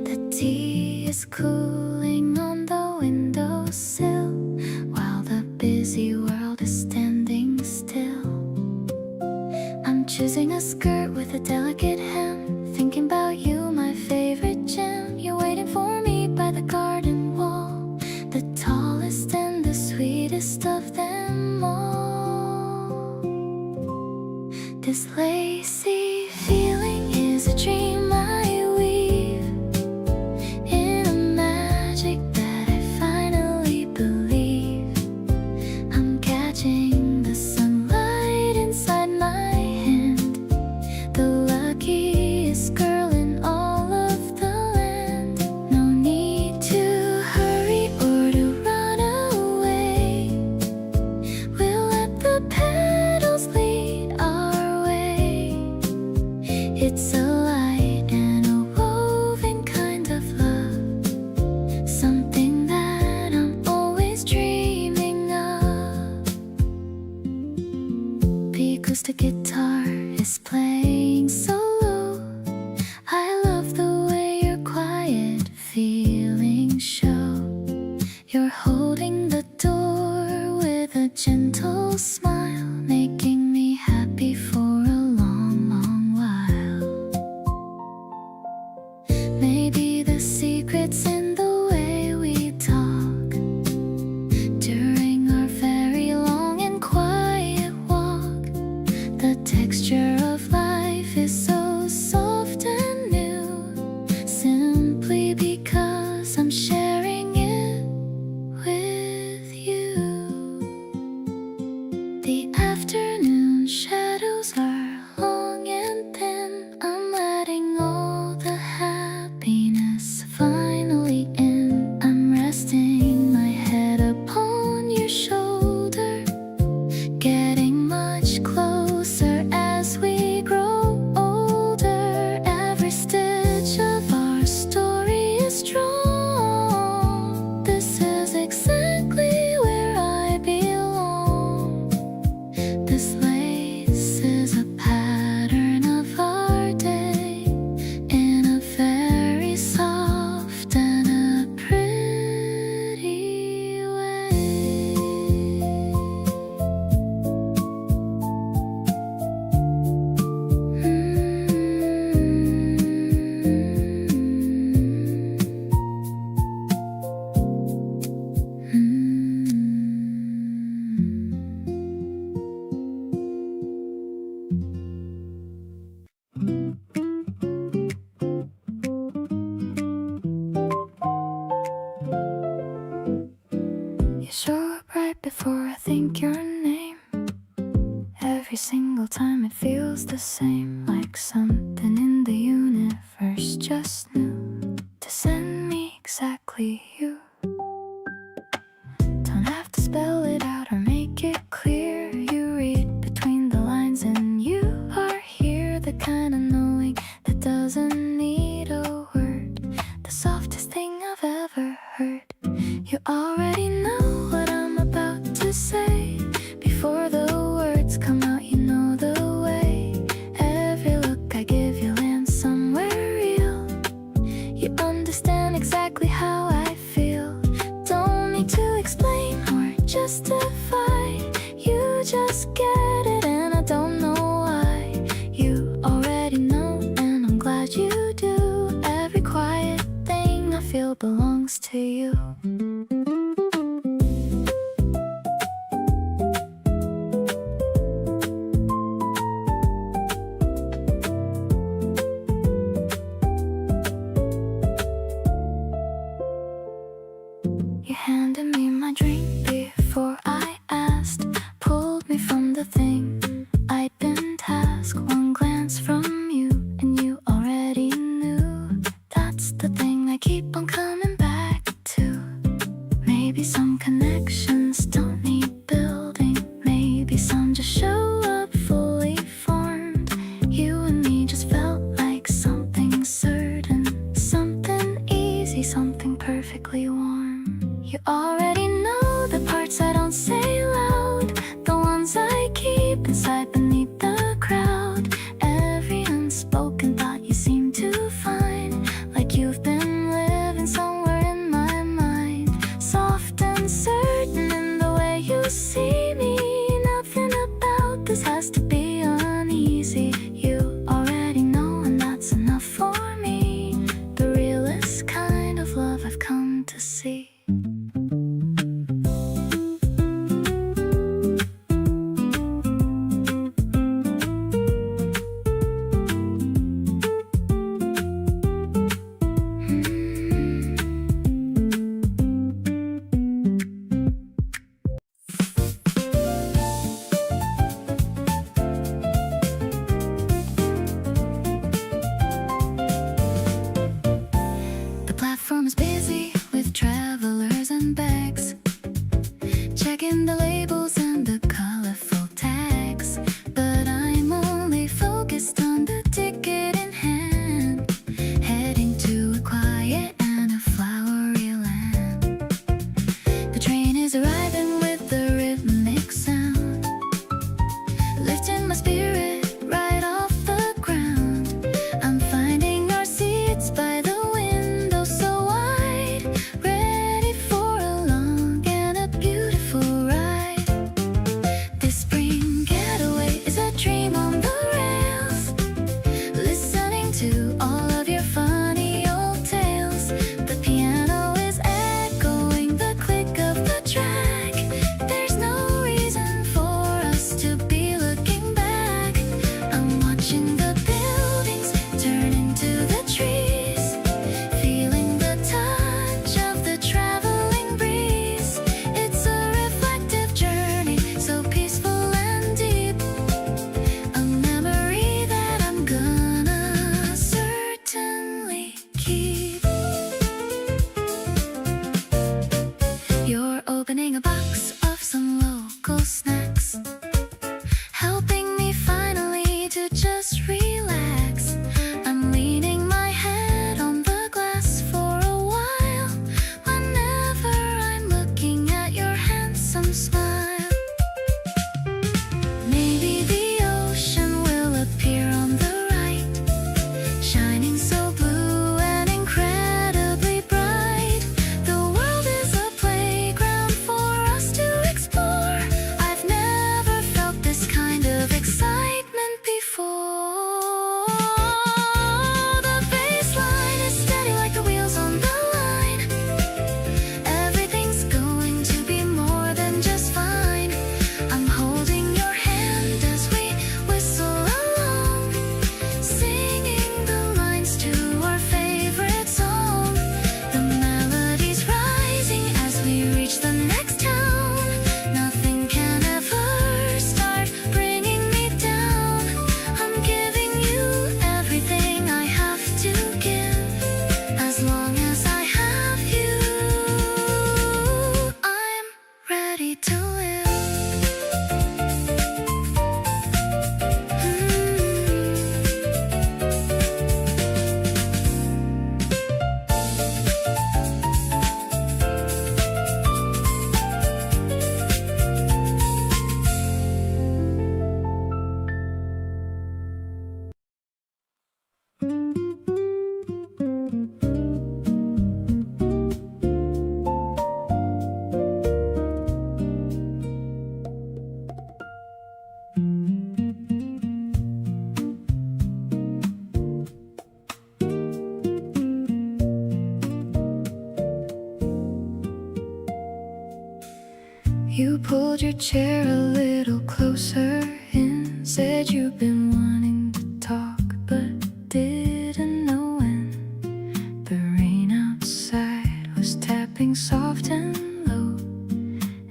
The tea is cooling on the windowsill while the busy world is standing still. I'm choosing a skirt with a delicate hem, thinking about you, my favorite gem. You're waiting for me by the garden wall, the tallest and the sweetest of them all. This lacy feeling is a dream I weave in a magic that I finally believe. I'm catching the sunlight inside my hand, the luckiest girl in all of the land. No need to hurry or to run away. We'll let the petals lead our way. It's a light and a woven kind of love, something that I'm always dreaming of. The acoustic guitar is playing so low. I love the way your quiet feelings show. You're holding the door with a gentle smile, making me happy for a long, long while. Maybe the secret's in the way we talk during our very long and quiet walk. The texture of life is so soft and new, simply because I'm sharing it with you. The afternoon shadows are long and thin. I'm letting all the happiness finally in. I'm resting my head upon your shoulder, getting much closer as we grow older. Every stitch of our story is strong. This is exactly where I belong. This lace is a pattern of our day in a very soft and a pretty way. You show up right before I think your name. Every single time it feels feels the same, like something in the universe just knew to send me exactly you. Don't have to spell it out or make it clear. You read between the lines and you are here, the kind of knowing that doesn't need a word, the softest thing I've ever heard. You already know what I'm about to say. Before the words come out, you know the way. Every look I give you lands somewhere real. You understand exactly how I feel. Don't need to explain or justify. You just get it and I don't know why. You already know and I'm glad you do. Every quiet thing I feel belongs to you. You handed me my drink before I asked, pulled me from the thing I'd been tasked. One glance from you and you already knew. That's the thing I keep on coming back to. Maybe some connections don't need building. Maybe some just show up fully formed. You and me just felt like something certain, something easy, something perfectly warm. You already know the parts I don't say loud, the ones I keep inside beneath the crowd. Every unspoken thought you seem to find, like you've been living somewhere in my mind. Soft and certain in the way you see me. Nothing about this has to be uneasy. You already know and that's enough for me. The realest kind of love I've come to see. The platform is busy with travelers and bags, checking the labels and the colorful tags. But I'm only focused on the ticket in hand, heading to a quiet and a flowery land. The train is arriving with the rhythmic sound, lifting my spirit right off the ground. I'm finding our seats by the window so wide, ready for a long and a beautiful ride. This spring getaway is a dream on the rails, listening to all of your funny old tales. The piano is echoing the click of the track. There's no reason for us to be looking back. I'm watching the buildings turn into the trees, feeling the touch of the traveling breeze. It's a reflective journey, so peaceful and deep, a memory that I'm gonna certainly keep. You're opening a box of some local snacks, helping me finally to just relax. I'm leaning my head on the glass for a while, whenever I'm looking at your handsome smile. Maybe the ocean will appear on the right, shining so blue and incredibly bright. The world is a playground for us to explore. I've never felt this kind of excitement before. You pulled your chair a little closer and said you've been wanting to talk but didn't know when. The rain outside was tapping soft and low,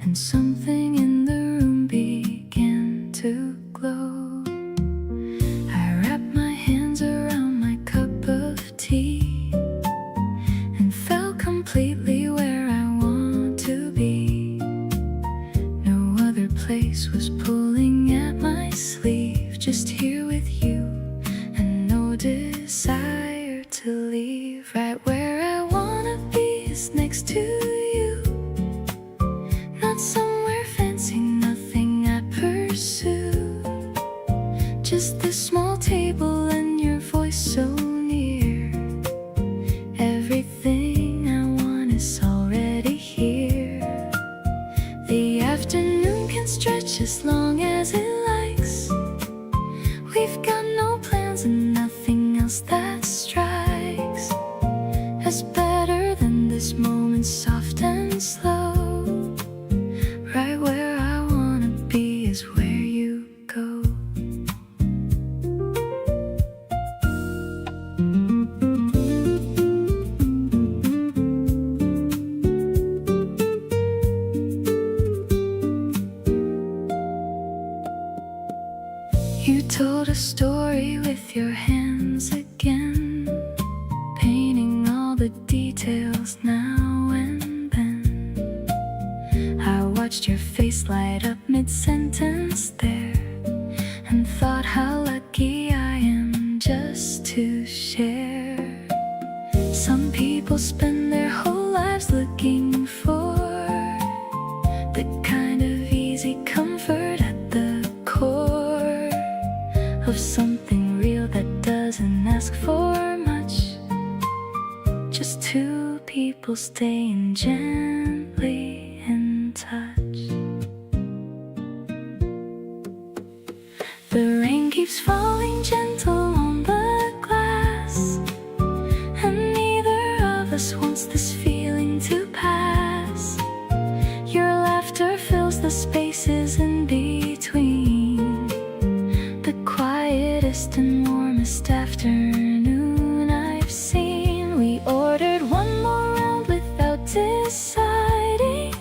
and something in the room began to glow. I wrapped my hands around my cup of tea and felt completely where I want to be. No other place was pulling at my sleeve, just here with you and no desire to leave. Right where I wanna be is next to you, not somewhere fancy, nothing I pursue, just this small table and your voice so near. Everything I want is already here. The afternoon can stretch as long as it likes. We've got no plans and nothing else that strikes as better than this moment, soft and slow. Right where I wanna be is where you go. You told a story with your hands again, painting all the details now and then. I watched your face light up mid-sentence there and thought how lucky I am just to share. Some people spend their whole lives looking for the kind of easy comfort at the core of something real that doesn't ask for much. Just two people staying gently in touch. The rain keeps falling gentle on the glass, and neither of us wants this feeling to pass. Your laughter fills the spaces in between, the quietest and warmest afternoon I've seen. We ordered one more round without deciding,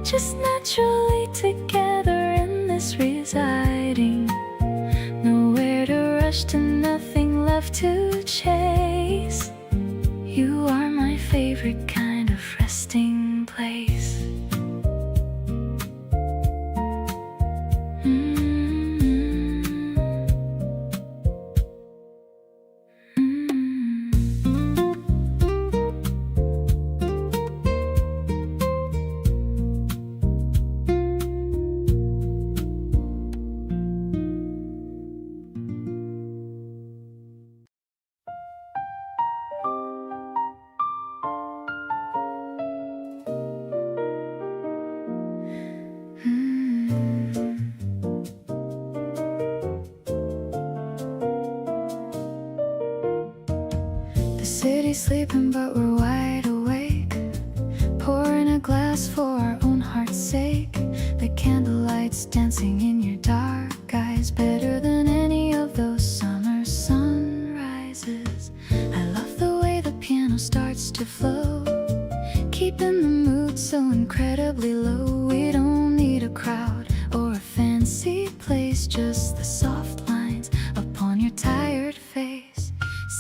just naturally together in this residing. Nowhere to rush to, nothing left to chase. You are my favorite kind of resting place. The city's sleeping but we're wide awake, pouring a glass for our own heart's sake. The candlelight's dancing in your dark eyes, better than any of those summer sunrises. I love the way the piano starts to flow, keeping the mood so incredibly low. We don't need a crowd or a fancy place, just the soft lines upon your tired face.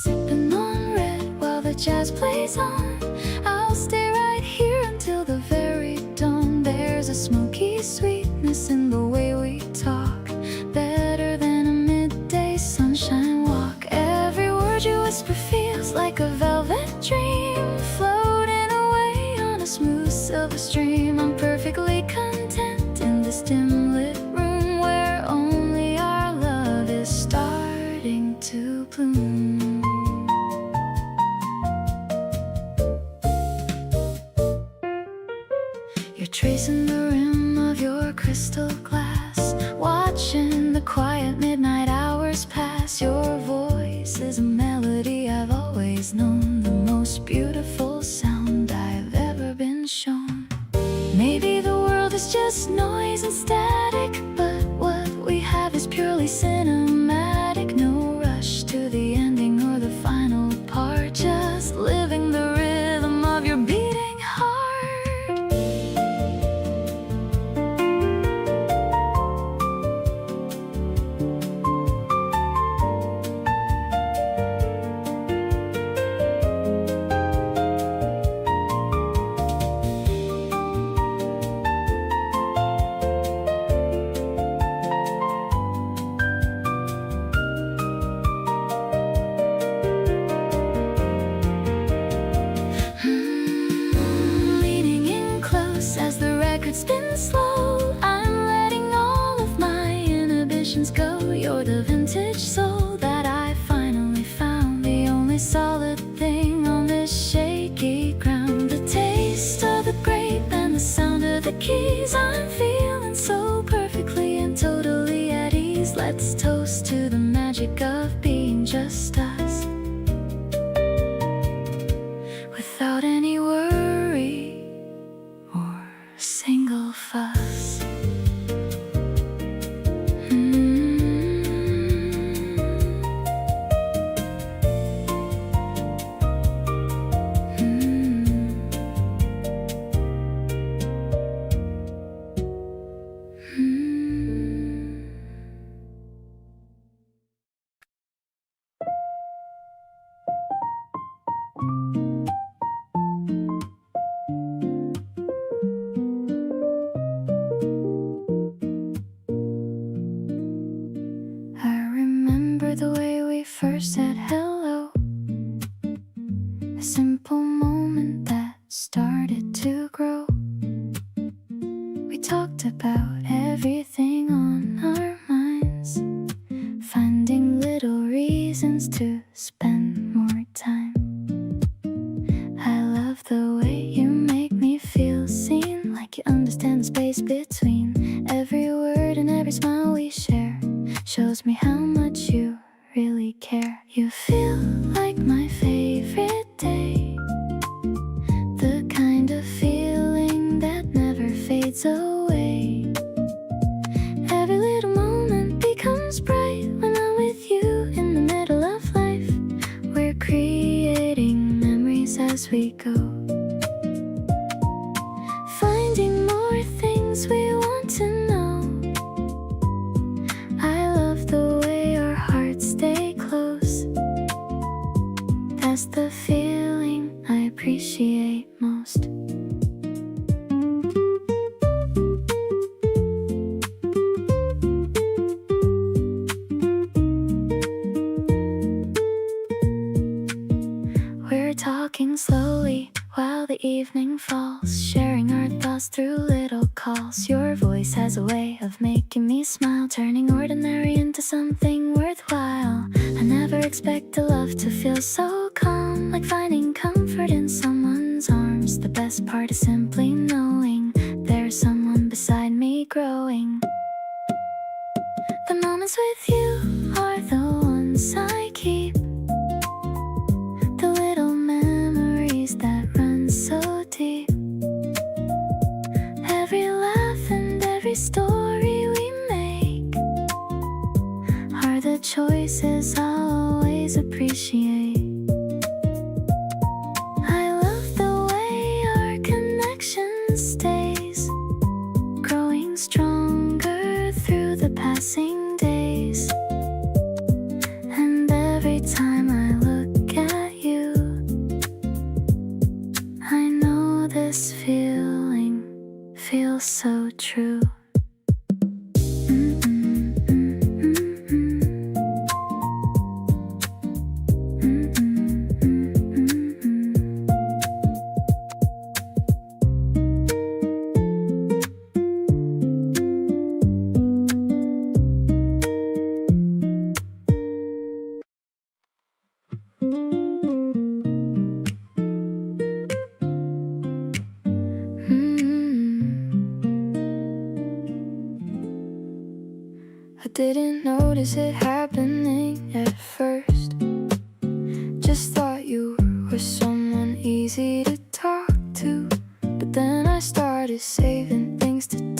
Sipping on red while the jazz plays on, I'll stay right here until the very dawn. There's a smoky sweetness in the way we talk, better than a midday sunshine walk. Every word you whisper feels like a velvet dream, floating away on a smooth silver stream. I'm perfectly content in this dim lit room where only our love is starting to bloom. You're tracing the rim of your crystal glass, watching the quiet midnight hours pass. Your voice is a melody I've always known, the most beautiful sound I've ever been shown. Maybe the world is is just noise and static, but what we have is purely cinematic. No rush to the ending or the final part, just living the rhythm of your beating heart. Leaning in close as the record spins slow, I'm letting all of my inhibitions go. You're the vintage soul that I finally found, the only solid thing on this shaky ground. The taste of the grape and the sound of the keys, I'm feeling so perfectly and totally at ease. Let's toast to the magic of being just us, without any worry or single fuss. I remember the way we first said hello, a simple moment that started to grow. We talked about everything on our minds, finding little reasons to spend more time. I love the way you make me feel seen, like you understand the space between every word and every smile we share. Shows me how much you really care. You feel like my favorite day, the kind of feeling that never fades away. Every little moment becomes bright when I'm with you in the middle of life. We're creating memories as we go, finding more things we want to know. I love the way our hearts stay close. That's the feeling I appreciate most. We're talking slowly while the evening falls, sharing our thoughts through little calls. Your voice has a way of making me smile, turning ordinary into something worthwhile. I never expect a love to feel so calm, like finding comfort in someone's arms. The best part is simply knowing there's someone beside me growing. The moments with you are the ones I keep, the little memories that run so deep. Every laugh and every story we make are the choices I'll always appreciate. I love the way our connection stays, growing stronger through the passing days. And every time I look at you, I know this feeling feels so true. I didn't notice it happening at first. Just thought you were someone easy to talk to. But then I started saving things to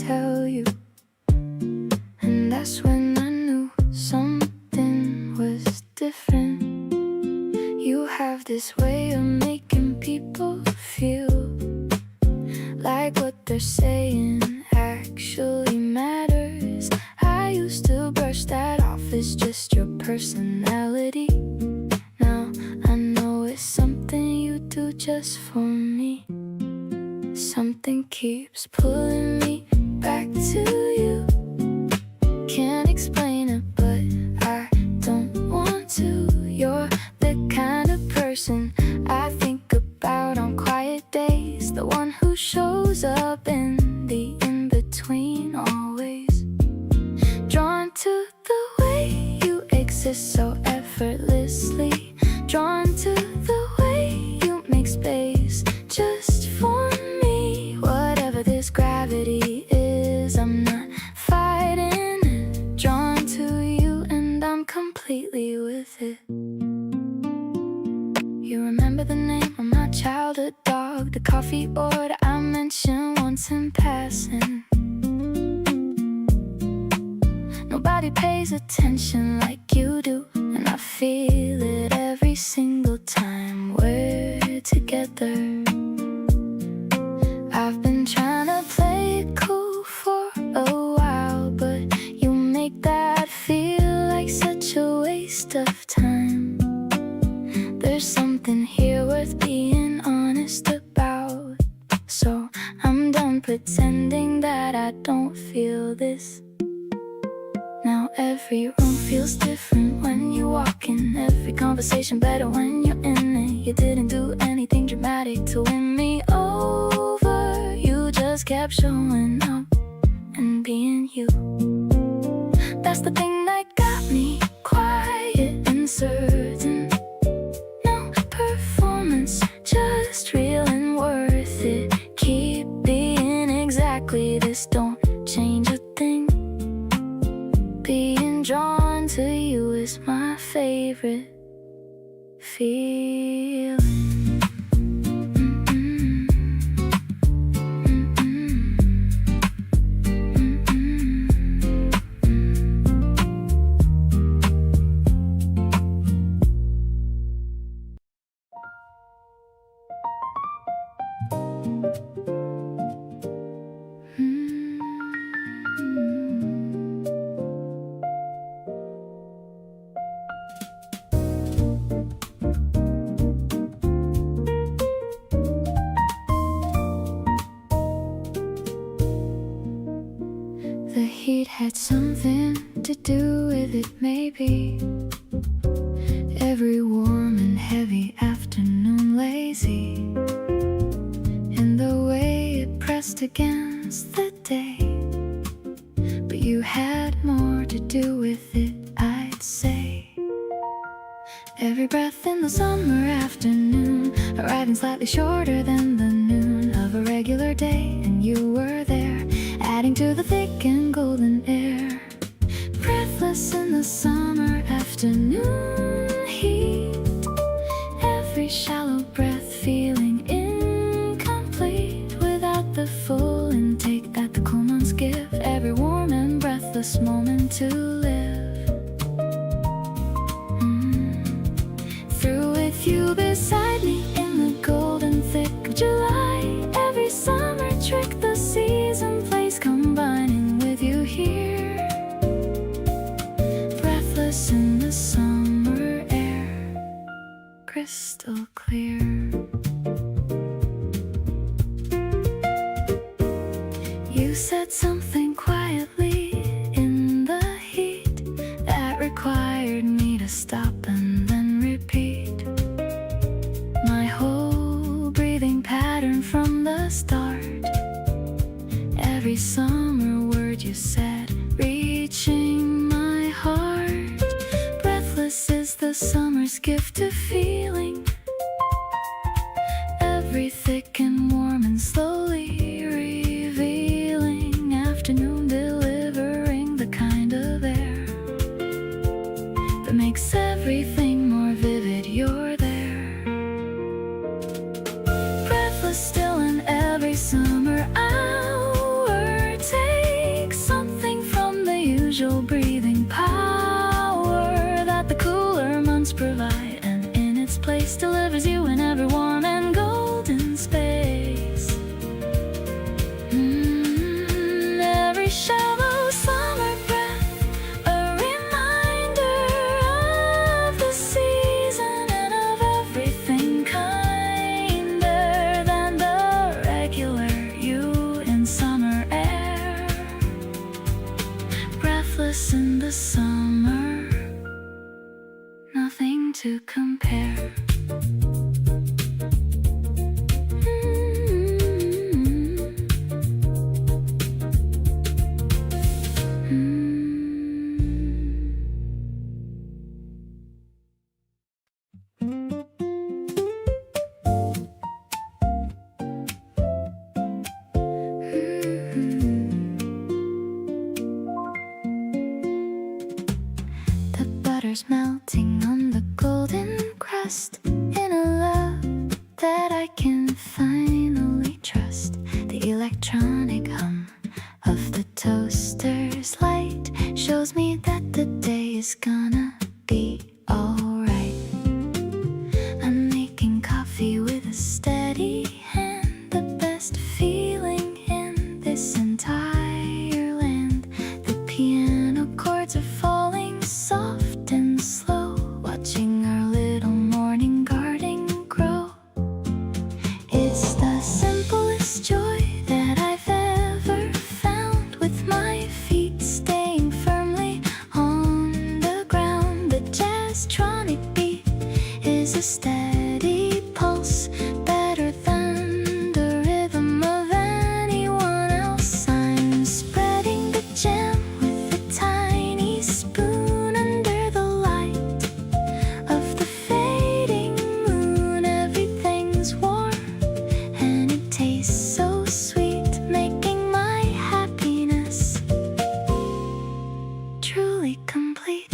different. You have this way of making people feel like what they're saying actually matters. I used to brush that off as just your personality. Now I know it's something you do just for me. Something keeps pulling me back to you. Can't explain it, but I don't want to. You're the kind of person I think about on quiet days, the one who shows up in the in-between, always drawn to the way you exist so effortlessly, drawn to the way you make space just for me. Whatever this gravity is, I'm not fighting it. Drawn to you and I'm completely with it. You remember the name of my childhood dog, the coffee order I mentioned once in passing. Nobody pays attention like you do, and I feel it every single time we're together. I've been trying to play it cool for a while, but you make that feel like such a waste of time. There's something here worth being honest about, so I'm done pretending that I don't feel this. Now every room feels different when you walk in, every conversation better when you're in it. You didn't do anything dramatic to win me over. You just kept showing up and being you. That's the thing that got me quiet and certain. No performance, just real and worth it. Keep being exactly this, don't change a thing. Being drawn to you is my favorite feeling. The heat had something to do with it, maybe. Every warm and heavy afternoon lazy, and the way it pressed against the day. But you had more to do with it, I'd say. Every breath in the summer afternoon, arriving slightly shorter than the noon of a regular day, and you were there, adding to the thick and golden air. Breathless in the summer afternoon heat, every shallow breath feeling incomplete without the full intake that the cool months give. Every warm and breathless moment to live through with you beside me in the golden thick of July. Every summer trick, the season place combining with you here. Breathless in the summer air, crystal clear. You said something quietly in the heat that required me to stop and then repeat my whole breathing pattern from the start. Every summer word you said, reaching my heart. Breathless is the summer's gift to feeling, every thick and warm and slowly revealing. Afternoon delivering the kind of air that makes everything more vivid. You're there, breathless still in every summer hour. Take something from the usual breathing power that the cooler months place delivers you in every warm and golden space. Every shallow summer breath, a reminder of the season and of everything kinder than the regular you in summer air. Breathless in the summer, nothing to compare. The butter's melting on the golden crust in a love that I can finally trust. The electronic hum of the toaster's light shows me that the day is gonna be alright. I'm making coffee with a steady hand, the best feeling in this entire land. The piano chords are falling soft and slow, watching our little morning garden grow. It's the simplest joy that I've ever found, with my feet staying firmly on the ground. The jazztronic beat is a steady pulse, better than the rhythm of anyone else. I'm spreading the jam with a tiny spoon under the light of the fading moon. Everything's warm and it tastes so sweet, making my happiness truly complete.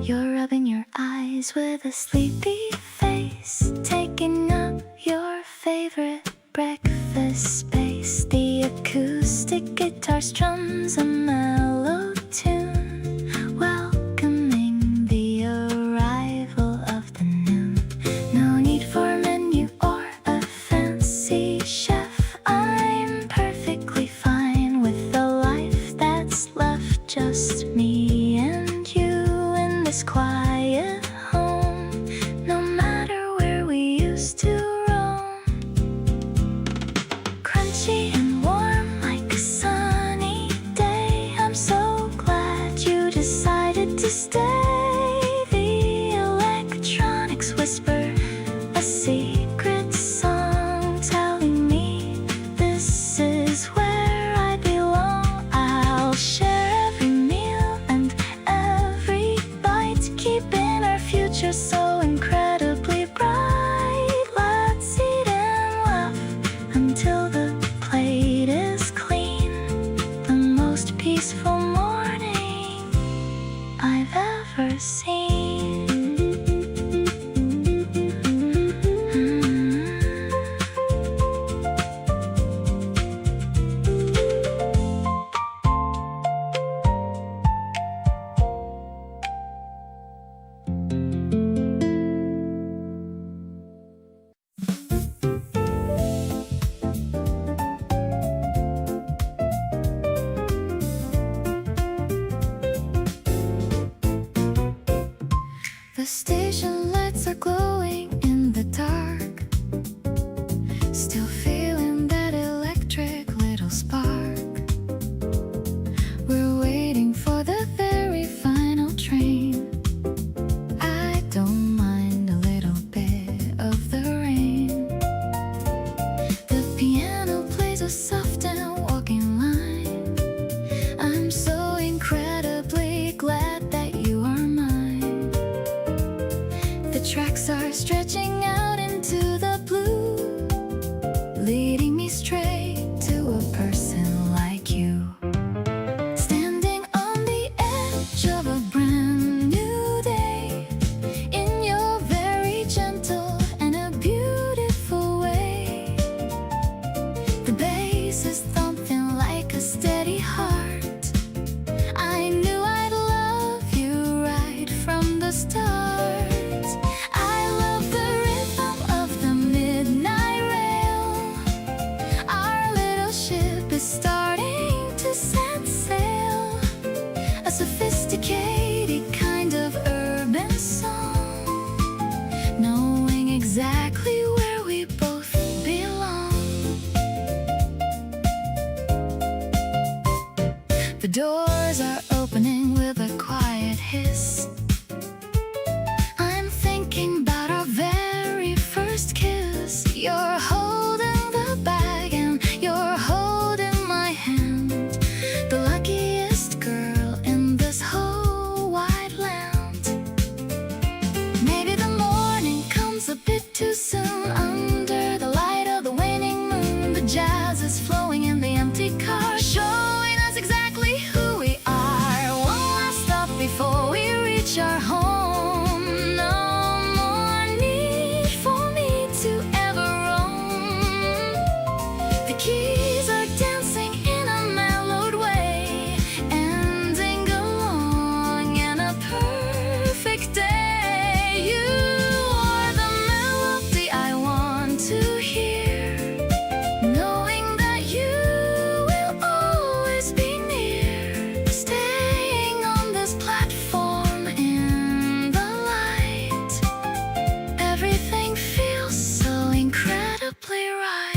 You're rubbing your eyes with a sleepy face, taking up your favorite breakfast space. The acoustic guitar strums a mellow tune, welcoming the arrival of the noon. No need for menu or a fancy chef, I'm perfectly fine with the life that's left. Just me and you in this quiet home, no matter where we used to roam. Crunchy and warm like a sunny day, I'm so glad you decided to stay. The electronics whisper a secret song, telling me this is where I belong. I'll share every meal and every bite, keeping our future so incredibly bright. Let's eat and laugh until the plate is clean. The most peaceful morning I've ever seen. The station lights are glowing in the dark, still feeling that electric little spark. We're waiting for the very final train. I don't mind a little bit of the rain. The piano plays a soft and walking line. I'm so incredibly glad that you are mine. The tracks are stretching out into the blue, leading me straight to a person like you. Standing on the edge of a brand new day, in your very gentle and a beautiful way. The bass is thumping like a steady heart. I knew I'd love you sophisticated kind of urban song, knowing exactly where we both belong. The doors are opening with a quiet hiss. I'm thinking about our very first kiss. You're holding the bag and you're holding my hand. The luckiest girl in this whole wide land. Maybe the morning comes a bit too soon. Under the light of the waning moon, the jazz is flowing in the empty car, showing us exactly who we are. One last stop before we reach our home. No more need for me to ever roam. The keys are dancing in a mellowed way, ending along in a perfect day. You are the melody I want to hear, knowing that you will always be near. Staying on this platform in the light, everything feels so incredibly right.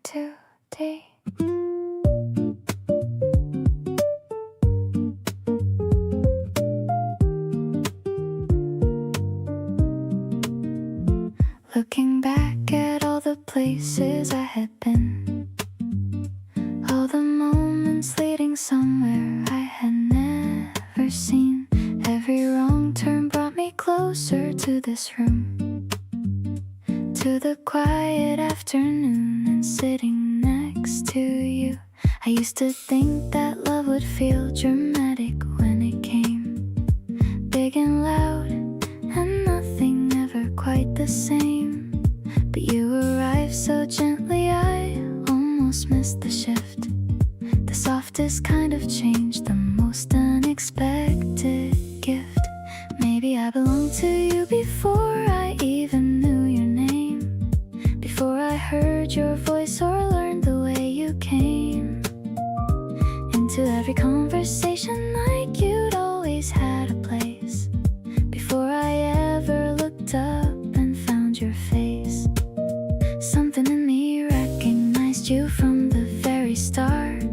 Two, three. Looking back at all the places I had been, all the moments leading somewhere I had never seen. Every wrong turn brought me closer to this room, to the quiet afternoon and sitting next to you. I used to think that love would feel dramatic when it came, big and loud, and nothing ever quite the same. But you arrived so gently I almost missed the shift. The softest kind of change, the most unexpected gift. Maybe I belonged to you before I even knew your name, before I heard your voice or learned the way you came into every conversation, like you'd always had a place, before I ever looked up and found your face. Something in me recognized you from the very start,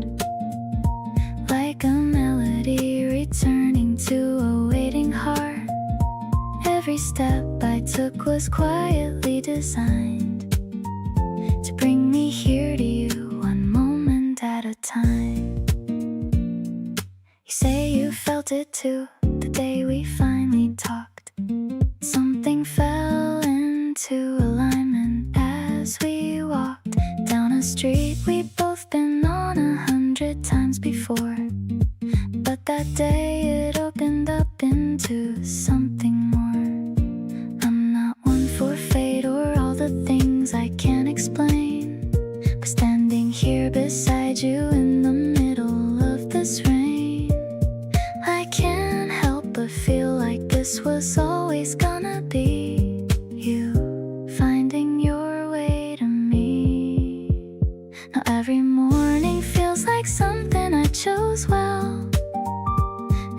like a melody returning to a waiting heart. Every step I took was quietly designed to bring me here to you, one moment at a time. You say you felt it too, the day we finally talked. Something fell into alignment as we walked down a street we'd both been on 100 times before. But that day it opened up into something more. I'm not one for fate or all the things I can't explain, but standing here beside you in the middle of this rain, I can't help but feel like this was always gonna be you, finding your way to me. Now every morning feels like something I chose well.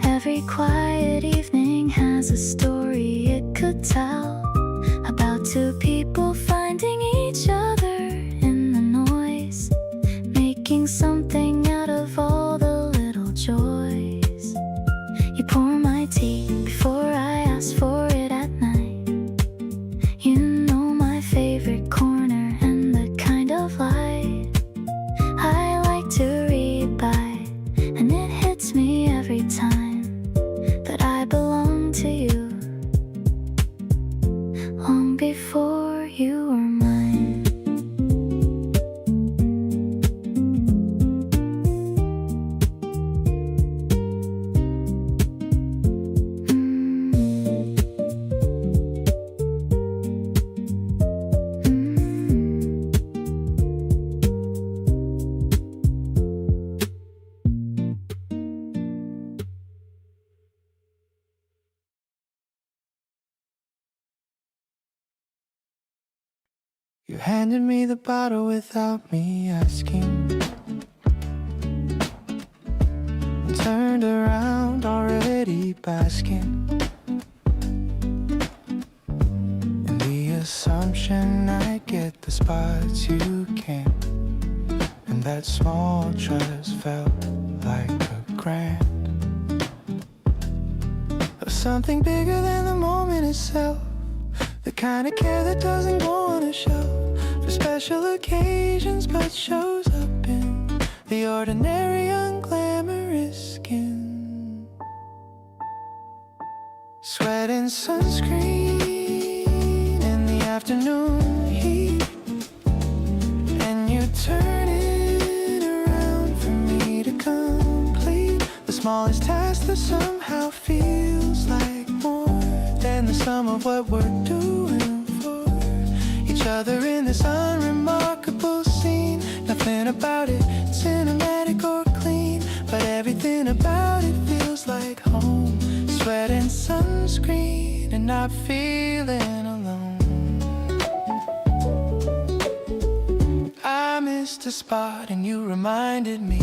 Every quiet evening has a story it could tell, about two people finding each other in the noise, making something out of all the little joys. You pour my tea before I ask for it at night. You know my favorite corner and the kind of light I like to read by, and it hits me every time that I belong to you. long before you were mine. You handed me the bottle without me asking. Turned around already basking in the assumption I get the spots you can't. And that small trust felt like a grant of something bigger than the moment itself. The kind of care that doesn't go on a shelf for special occasions, but shows up in the ordinary, unglamorous skin. Sweat and sunscreen in the afternoon heat, and you turn it around for me to complete the smallest task that somehow feels like more than the sum of what we're doing for each other in this unremarkable scene. Nothing about it cinematic or clean, but everything about it feels like home. Sweat and sunscreen and not feeling alone. I missed a spot and you reminded me,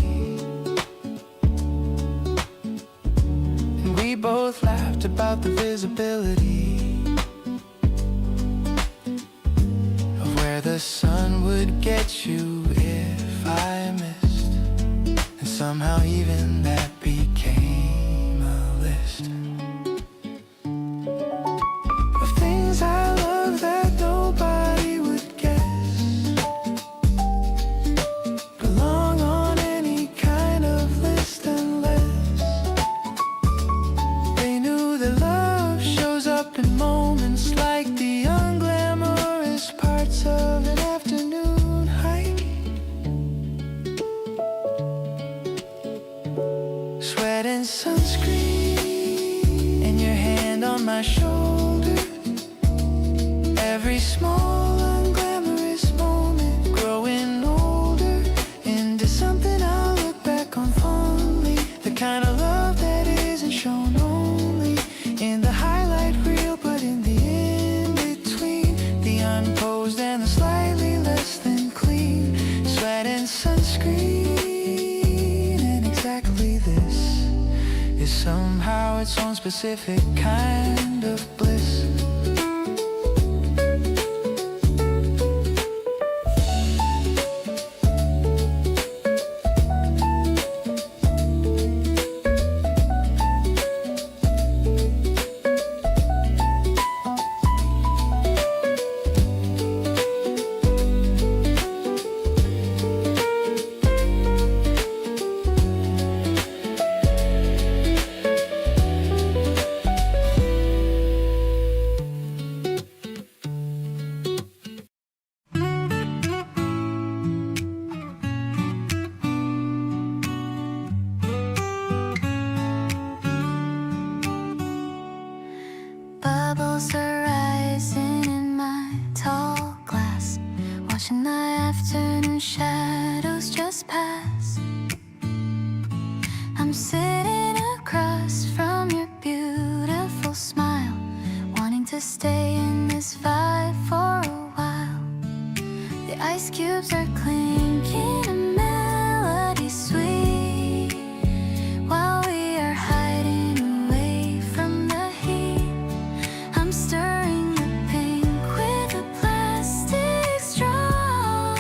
and we both laughed about the visibility of where the sun would get you if I missed. And somehow even that became a list of things I love that nobody would guess belong on any kind of list unless they knew that love shows up in moments like the unglamorous parts of an afternoon hike. Sweat and sunscreen and your hand on my shoulder. Every small unglamorous moment growing older into something I'll look back on fondly. The kind of love that isn't shown only in the highlight reel, but in the in-between, the unposed and the slightly less than clean. Sweat and sunscreen, and exactly this is somehow its own specific kind of bliss. Bubbles are rising in my tall glass, watching the afternoon shadows just pass. I'm sitting across from your beautiful smile, wanting to stay in this vibe for a while. The ice cubes are clinking, a melody sweet, while we are hiding away from the heat. I'm stirring the pink with a plastic straw,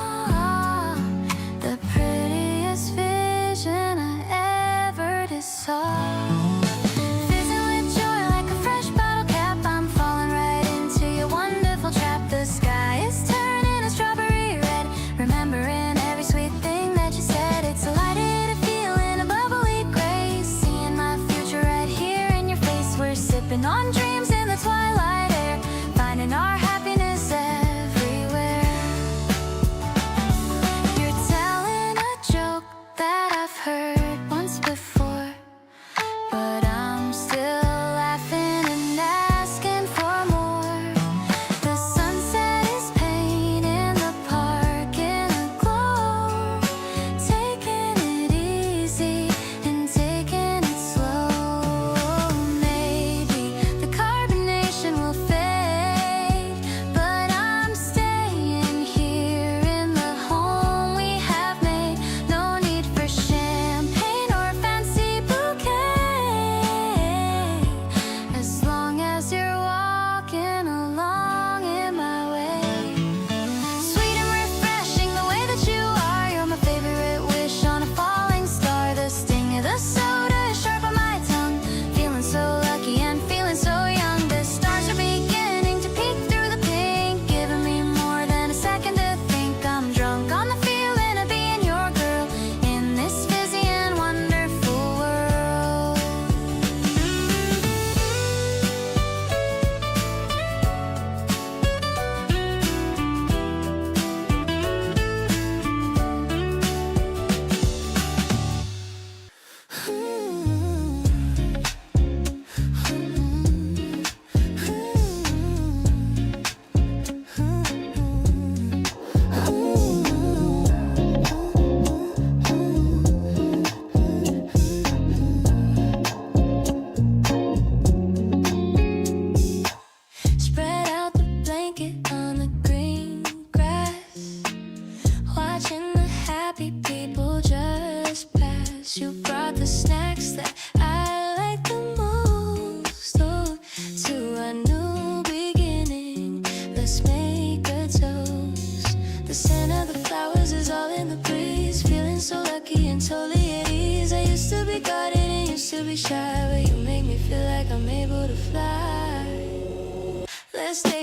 the prettiest vision I ever saw. Fizzing with joy like a fresh bottle cap, I'm falling right into your wonderful trap. The sky is turning a strawberry red, remembering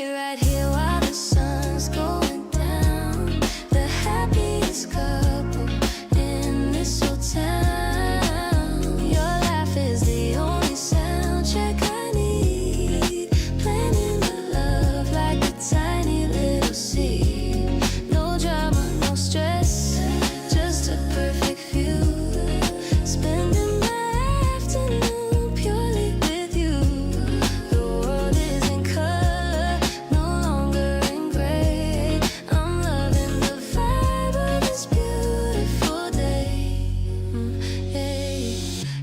sit right here while the sun's going down. The happiest couple in this whole town. Your laugh is the only soundtrack I need. Planting the love like a tiny little seed. No drama, no stress, just a perfect view. Spending my afternoon purely with you. The world is in color, no longer in gray. I'm loving the vibe of this beautiful day. Hey,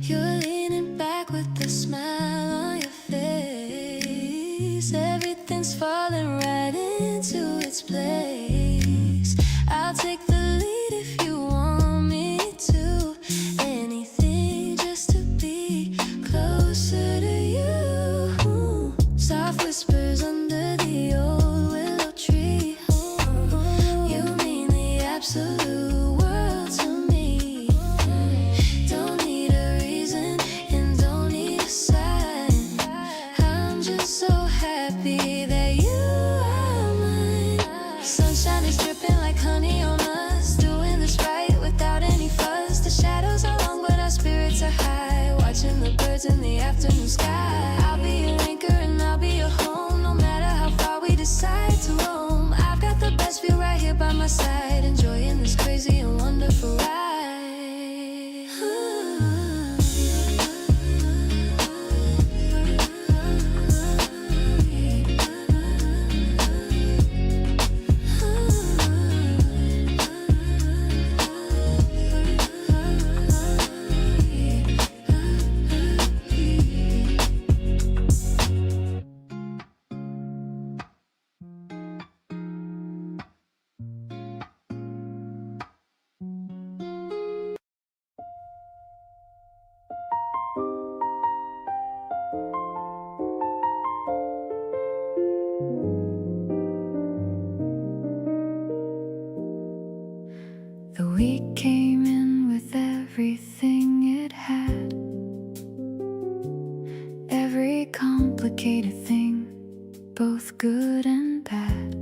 you're leaning back with a smile on your face. Everything's falling right into its place. I'll take the lead if you want me to. Anything just to be closer to you. Soft whispers under the old willow tree. You mean the absolute world to me. Don't need a reason and don't need a sign. I'm just so happy that you are mine. Sunshine is dripping like honey on us. Doing this right without any fuss. The shadows are long but our spirits are high. Watching the birds in the afternoon sky. I'll be your anchor and I'll be your home. No matter how far we decide to roam. I've got the best view right here by my side. Enjoying this crazy and wonderful ride. The week came in with everything it had. Every complicated thing, both good and bad,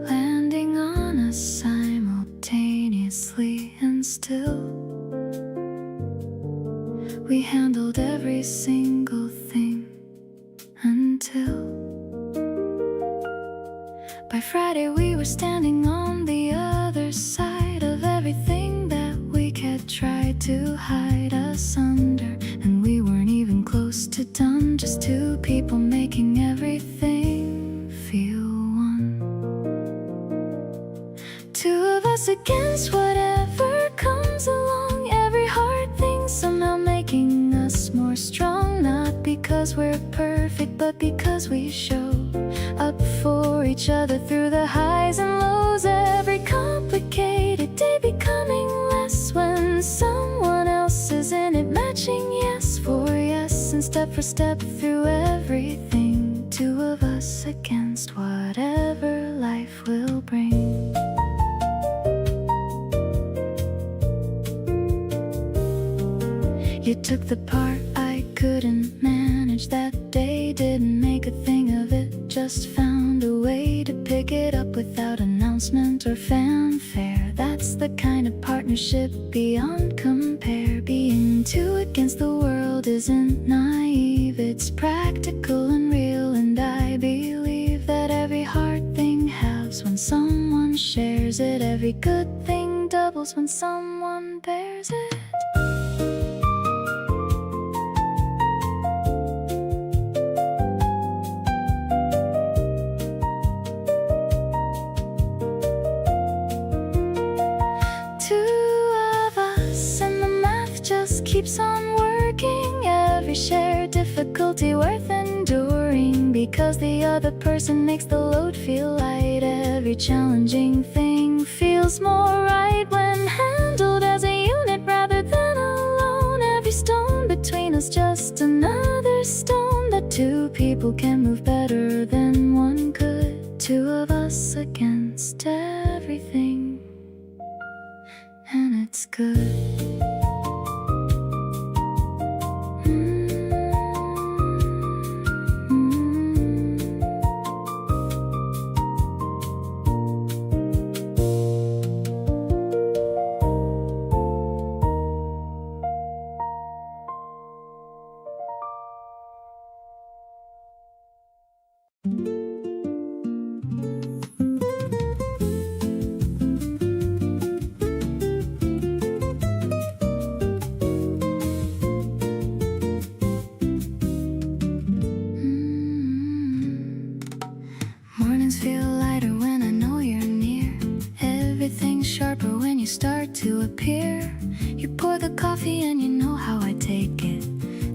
landing on us simultaneously, and still we handled every single thing until by Friday we were standing on the other side of everything that we had tried to hide us under. And we weren't even close to done, just two people making everything feel one. Two of us against whatever comes along. Every hard thing somehow making us more strong. Not because we're perfect, but because we show up for each other through the highs and lows. Every complicated day becoming less when someone else is in it, matching yes for yes, and step for step through everything. Two of us against whatever life will bring. You took the part I couldn't manage that day. Didn't make a thing of it, just found a way to pick it up without announcement or fanfare. That's the kind of partnership beyond compare. Being two against the world isn't naive, it's practical and real. And I believe that every hard thing halves when someone shares it. Every good thing doubles when someone bears it. Keeps on working, every shared difficulty worth enduring, because the other person makes the load feel light. Every challenging thing feels more right when handled as a unit rather than alone. Every stone between us just another stone that two people can move better than one could. Two of us against everything, and it's good. Mornings feel lighter when I know you're near. Everything's sharper when you start to appear. You pour the coffee and you know how I take it.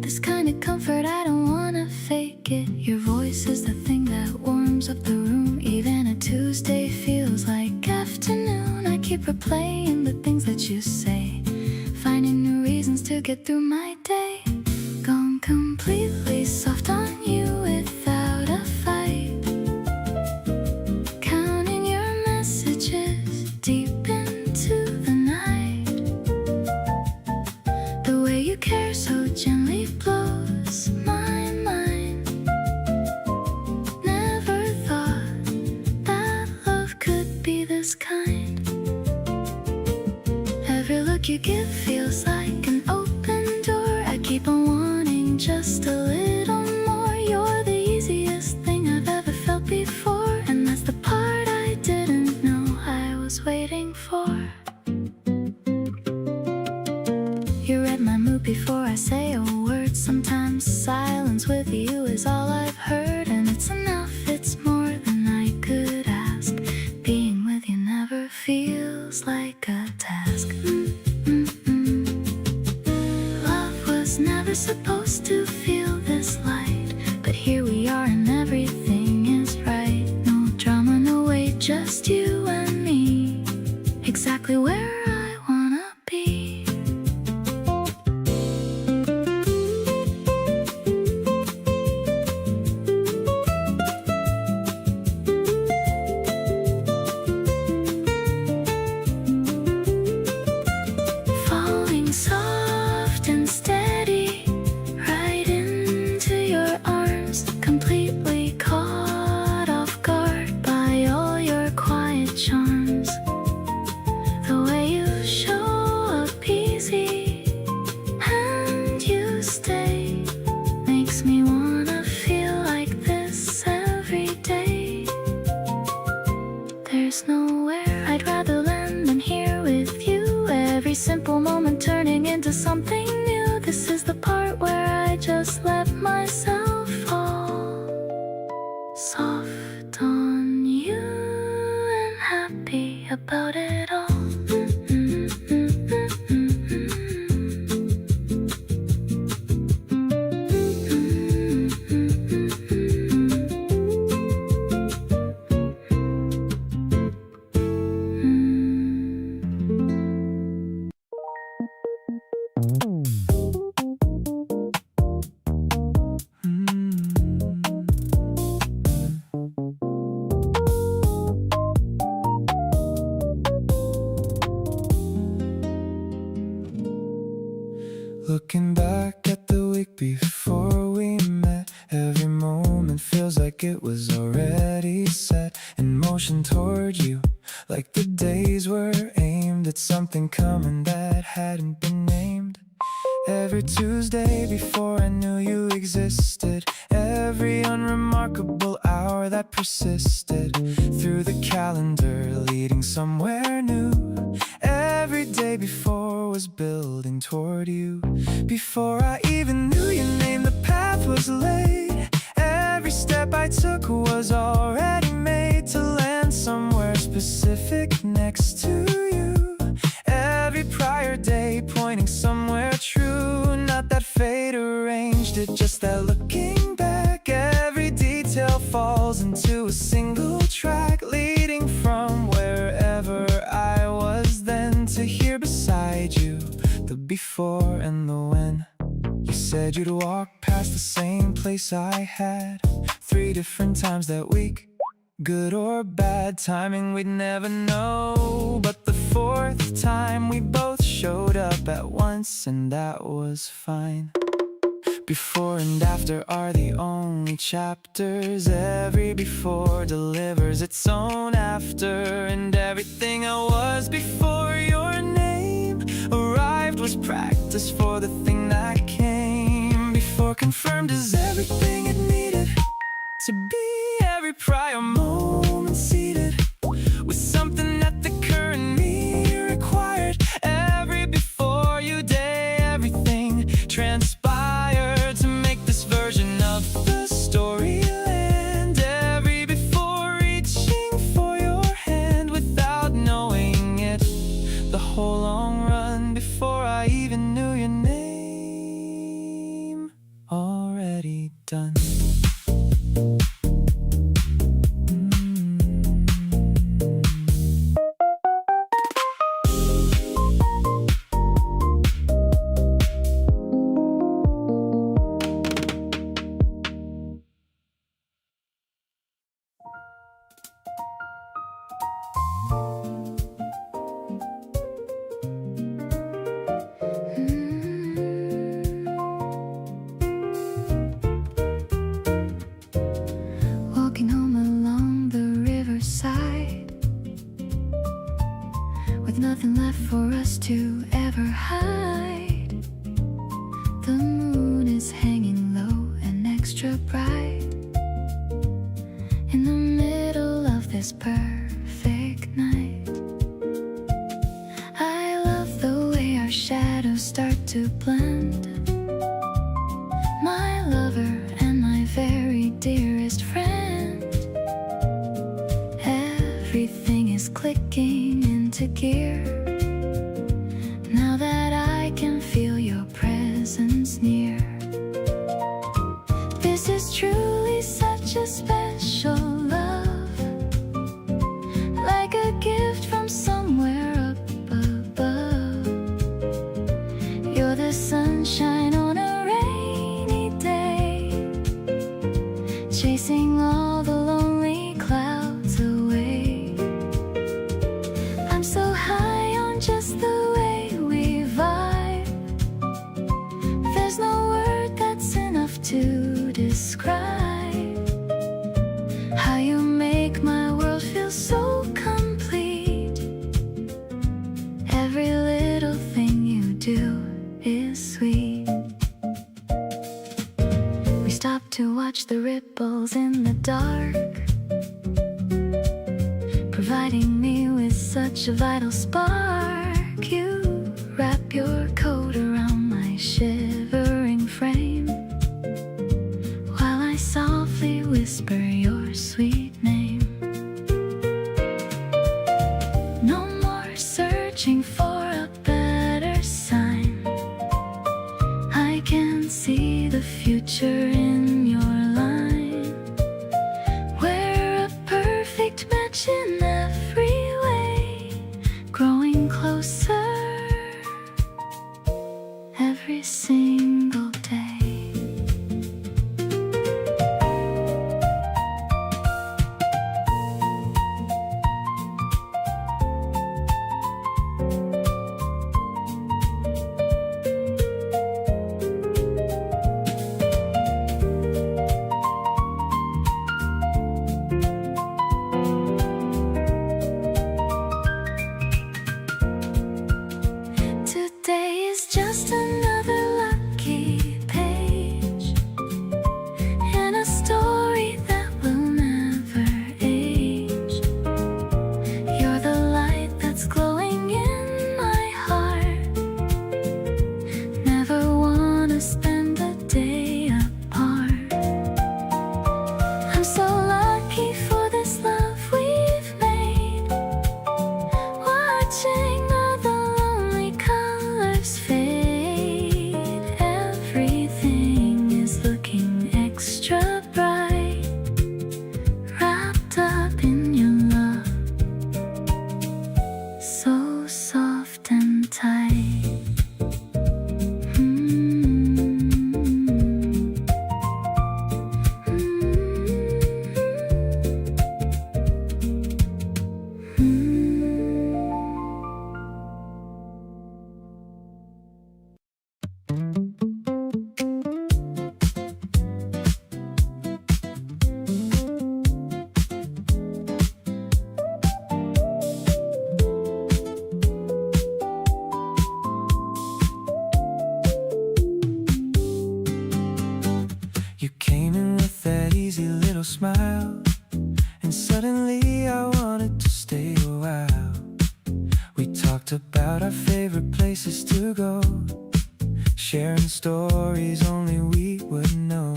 This kind of comfort, I don't wanna fake it. Your voice is the thing that warms up the room. Even a Tuesday feels like afternoon. I keep replaying the things that you say, finding new reasons to get through my day. Gone completely soft on you without a fight. Counting your messages deep into the night. The way you care so gently blows my mind. Never thought that love could be this kind. Every look you give feels like an open door. I keep on wanting just a little more. You're the easiest thing I've ever felt before, and that's the part I didn't know I was waiting for. You read my mood before I say a word. Sometimes silence with you is all I've heard, and it's enough, it's more than I could ask. Being with you never feels like a task. Love was never supposed to feel this light, but here we are and everything is right. No drama, no wait, just you and me, exactly where I wanna be. Falling soft and steady right into your arms, completely caught off guard by all your quiet charms. The way you show up easy and you stay makes me wanna feel like this every day. There's nowhere I'd rather land than here with you. Every simple moment turning into something new. This is the part where I just let myself fall soft on you and happy about it all. Looking back at the week before we met, every moment feels like it was already set in motion toward you, like the days were aimed at something coming that hadn't been named. Every Tuesday before I knew you existed, every unremarkable hour that persisted through the calendar leading somewhere new. Every day before was building toward you. Before I even knew your name, the path was laid. Every step I took was already made to land somewhere specific next to you. Every prior day pointing somewhere true. Not that fate arranged it, just that looking back, every detail falls into a single track, leading from wherever I was then to here beside you. The before and the when. You said you'd walk past the same place I had 3 different times that week. Good or bad timing, we'd never know. But the 4th time we both showed up at once, and that was fine. Before and after are the only chapters. Every before delivers its own after. And everything I was before your name arrived was practice for the thing that came. Before confirmed is everything it needed to be. every prior moment seated with something that the current me required. Every before you day, everything transpired to make this version of the story land. Every before reaching for your hand without knowing it, the whole long run before I even knew your name. Already done. Walking home along the riverside with nothing left for us to ever hide. The moon is hanging low and extra bright in the middle of this perfect night. I love the way our shadows start to blend. My lover and my very dearest friend. Everything is clicking into gear now that I can feel your presence near. This is truly such a special love, like a gift from somewhere up above. You're the sunshine on a rainy day, chasing all the lonely clouds away. I'm so high on just the way we vibe. There's no word that's enough to describe how you make my world feel so complete. Every little thing you do is sweet. We stop to watch the ripples in the dark, providing me with such a vital spark. You wrap your coat around my shivering frame while I softly whisper your sweet name. No more searching for a better sign. I can see the future in your line. We're a perfect match in every way, growing closer every single day. Today is just another lucky page in a story that will never age. You're the light that's glowing in my heart. Never wanna spend a day apart. I'm so lucky for this love we've made, watching all the lonely colors fade. Everything is looking extra bright, wrapped up in your love, so soft and tight. You came in with that easy little smile, and suddenly I wanted to stay a while. We talked about our favorite places to go, sharing stories only we would know.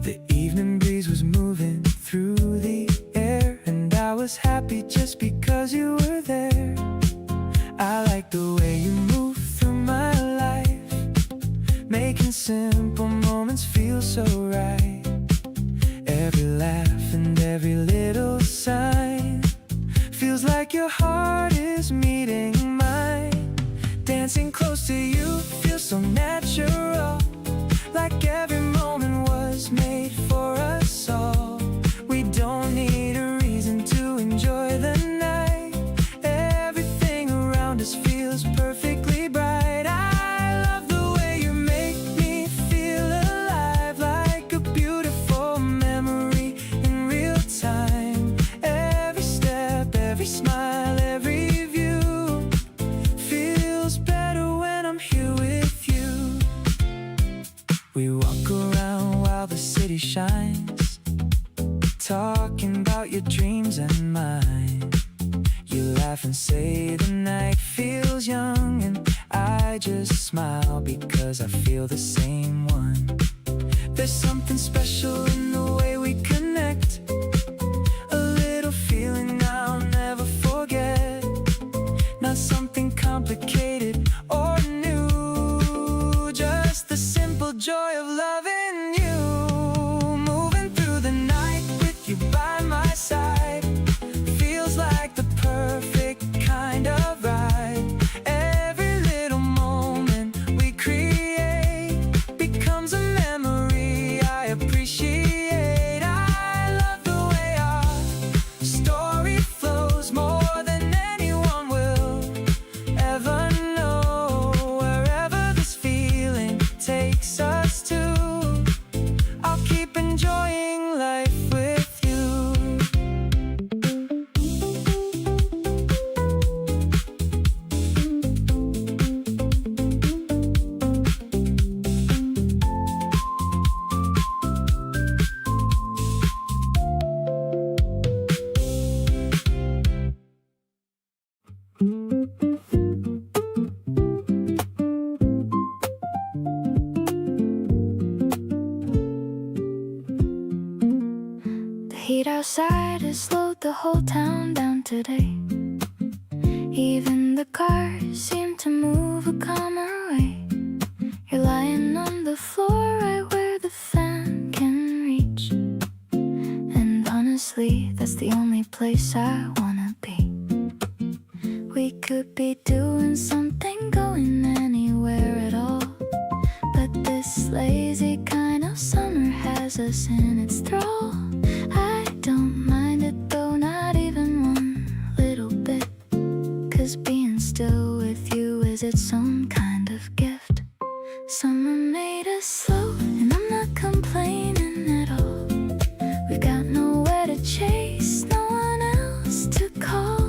The evening breeze was moving through the air, and I was happy just because you were there. I like the way you move through my life, making simple moments feel so right. Every laugh and every little sign feels like your heart is meeting mine. Dancing close to you feels so natural, like every moment was made for us all. We don't need a reason to enjoy the night. Everything around us feels perfectly bright. I love the way you make me feel alive, like a beautiful memory in real time. Every step, every smile, every view feels better when I'm here with you. We walk around while the city shines, talking about your dreams and mine. You laugh and say the night feels young, and I just smile because I feel the same one. There's something special in the way we connect, a little feeling I'll never forget. Not something complicated or new, just the simple joy of loving you. Moving through the night with you by my side feels like the perfect kind of ride. Every little moment we create becomes a memory I appreciate. I love the way our story flows more than anyone will ever know. Wherever this feeling takes us to, I'll keep enjoying life with you. The heat outside has slowed the whole town down today. Even the cars seem to move a calmer way. You're lying on the floor right where the fan can reach, and honestly, that's the only place I wanna be. We could be doing something, going anywhere at all, but this lazy kind of summer has us in its thrall. I don't mind it though, not even one little bit, 'cause being still with you is its own kind of gift. Summer made us slow, and I'm not complaining at all. We've got nowhere to chase, no one else to call,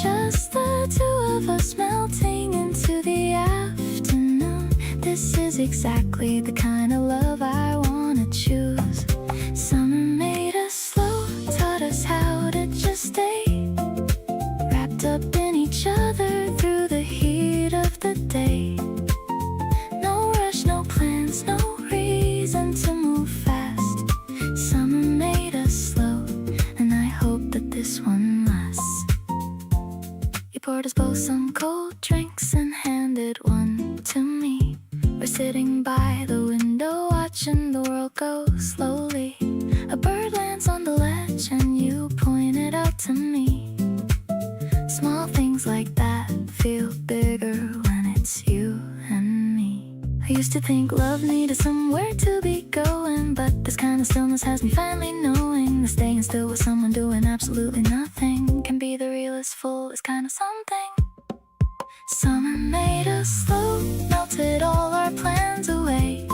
just the two of us melting into the afternoon. This is exactly the kind of love I wanna choose. Summer made us slow, taught us how to just stay wrapped up in each other through the heat of the day. No rush, no plans, no reason to move fast. Summer made us slow, and I hope that this one lasts. You poured us both some cold drinks and handed one to me. We're sitting by the window watching the world go slowly. A bird lands on the ledge and you point it out to me. Small things like that feel bigger when it's you and me. I used to think love needed somewhere to be going, but this kind of stillness has me finally knowing that staying still with someone doing absolutely nothing can be the realest, fullest kind of something. Summer made us slow, melted all our plans away,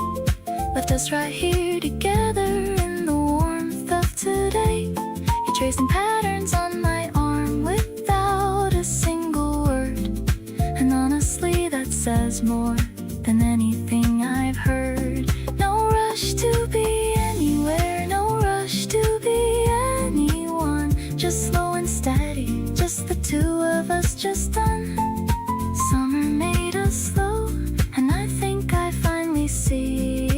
left us right here together in the warmth of today. You're tracing patterns on my arm without a single word, and honestly that says more than anything I've heard. No rush to be anywhere, no rush to just done. Summer made us slow, and I think I finally see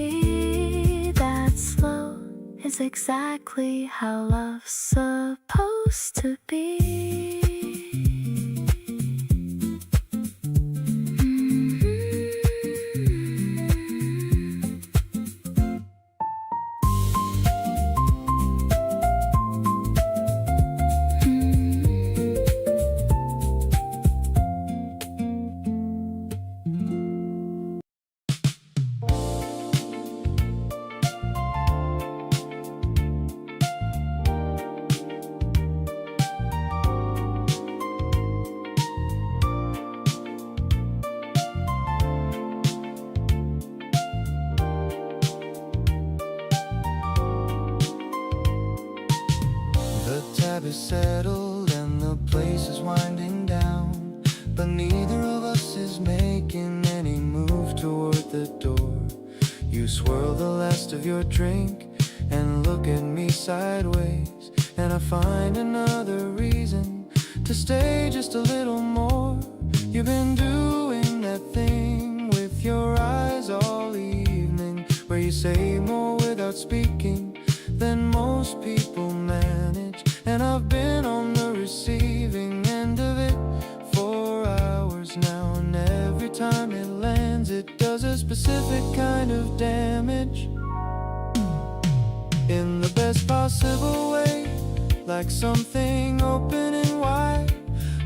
that slow is exactly how love's supposed to be. The tab is settled and the place is winding down, but neither of us is making any move toward the door. You swirl the last of your drink and look at me sideways, and I find another reason to stay just a little more. You've been doing that thing with your eyes all evening, where you say more without speaking than most people manage. And I've been on the receiving end of it for hours now, and every time it lands it does a specific kind of damage, in the best possible way. Like something open and wide,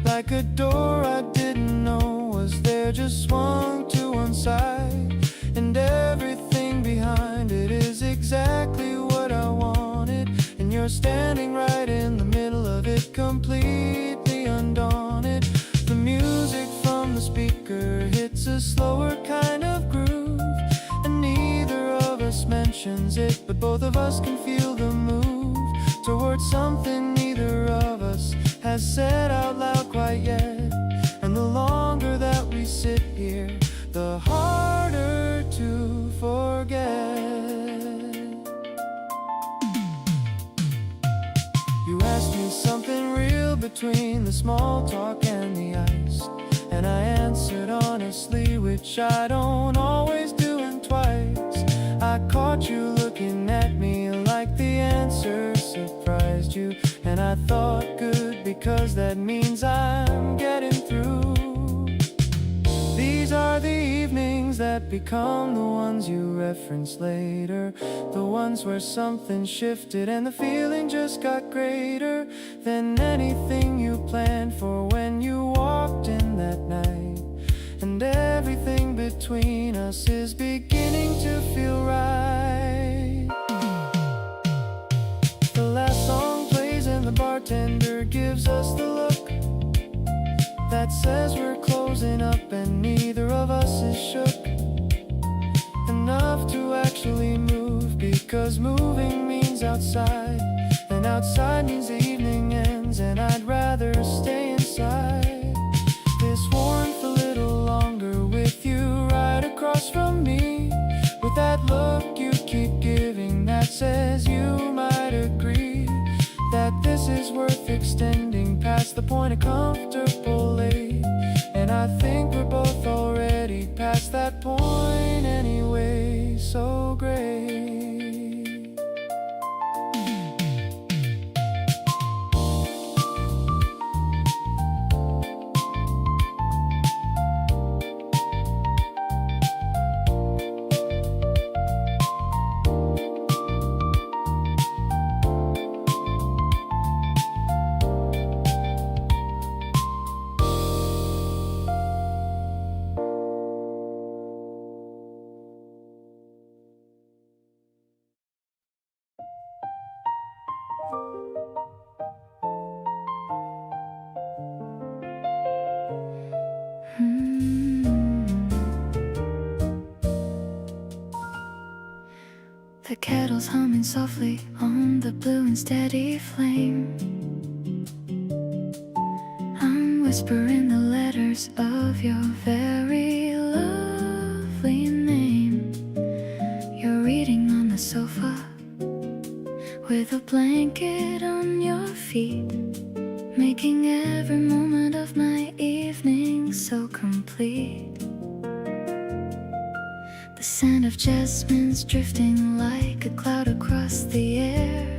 like a door I didn't know was there, just swung to one side, and everything behind it is exactly what I wanted. And you're standing right in the middle of it, completely undaunted. The music from the speaker hits a slower kind of groove, and neither of us mentions it, but both of us can feel the move towards something neither of us has said out loud quite yet. And the longer that we sit here, the harder to forget. You asked me something real between the small talk and the ice, and I answered honestly, which I don't always do, and twice I caught you looking at me like the answer surprised you, and I thought good, because that means I'm getting through. These are the evenings that become the ones you reference later, the ones where something shifted and the feeling just got greater than anything you planned for when you walked in that night. And everything between us is beginning to feel right. The last song plays and the bartender gives us the look that says we're closing up, and neither of us is shook enough to actually move, because moving means outside, and outside means the evening ends, and I'd rather stay inside this warmth a little longer with you right across from me, with that look you keep giving that says you might agree that this is worth extending past the point of comfortable late. And I think we're both already past that point anyway, so great. The kettle's humming softly on the blue and steady flame. I'm whispering the letters of your very lovely name. You're reading on the sofa with a blanket on your feet. making every moment of my evening so complete. The scent of jasmine's drifting like a cloud across the air.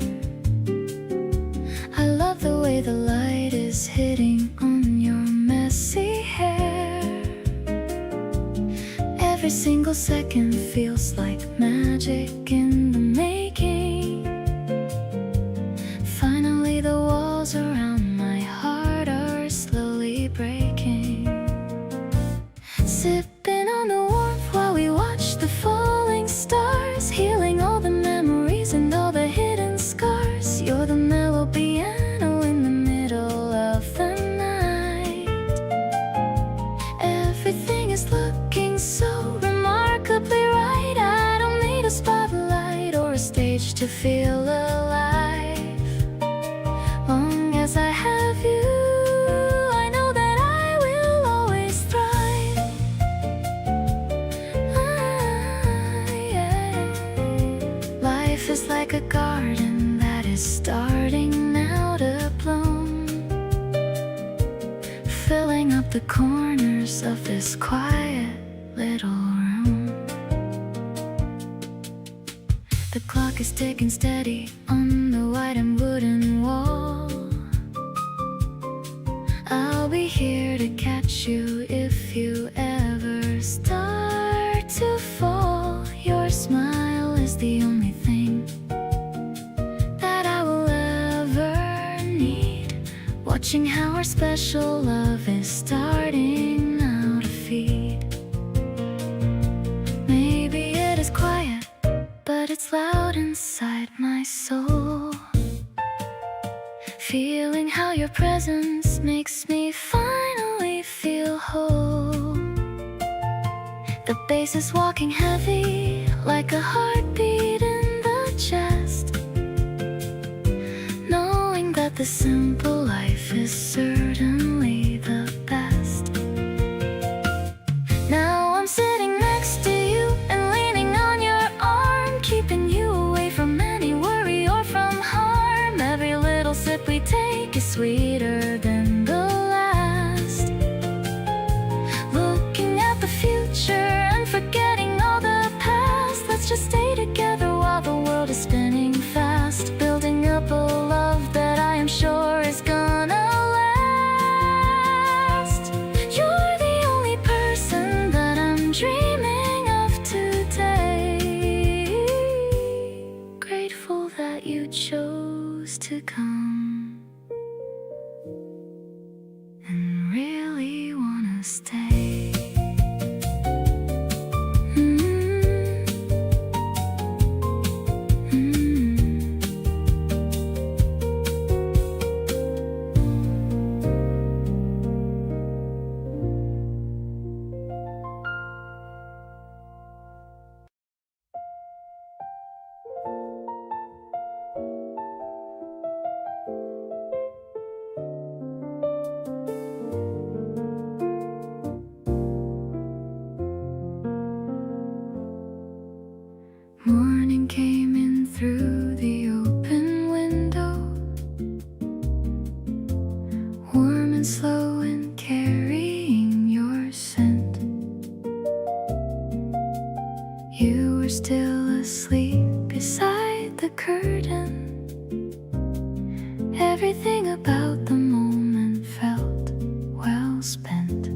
I love the way the light is hitting on your messy hair. Every single second feels like magic in the making. Finally the walls around my heart are slowly breaking. Sipping on the warmth while we watch the falling stars, healing all the memories and all the hidden scars. You're the mellow piano in the middle of the night. Everything is looking so remarkably right. I don't need a spotlight or a stage to feel alive. Long as I have you, I know that I will always thrive. Yeah. Life is like a garden that is starting now to bloom, filling up the corners of this quiet little room. The clock is ticking steady on the white and wooden wall. I'll be here to catch you if you ever start to fall. Your smile is the only thing that I will ever need. Watching how our special love is starting now to feed. Maybe it is quiet, but it's loud inside my soul. Feeling how your presence makes me finally feel whole. The bass is walking heavy like a heartbeat in the chest, knowing that the simple life is certainly the best. Now I'm sitting next to you and leaning on your arm, keeping you away from any worry or from harm. Every little sip we take is sweeter than the last. Looking at the future and forgetting all the past. Let's just stay together while the world is spinning fast, building up a love that I am sure is gonna last. You're the only person that I'm dreaming of today. Grateful that you chose to come and really wanna stay. Morning came in through the open window, warm and slow and carrying your scent. You were still asleep beside the curtain. Everything about the moment felt well spent.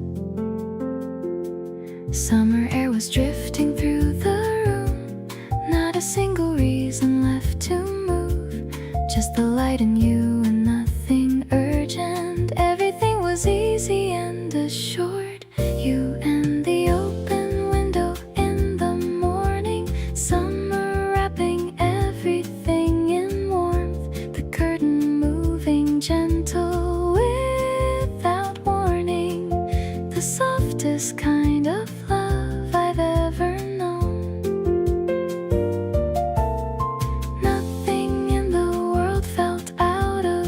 Summer air was drifting through the room, not a single reason left to move, just the light in you and nothing urgent. Everything was easy and assured. You and the open window in the morning, summer wrapping everything in warmth, the curtain moving gentle without warning, the softest kind of love I've ever known. Nothing in the world felt out of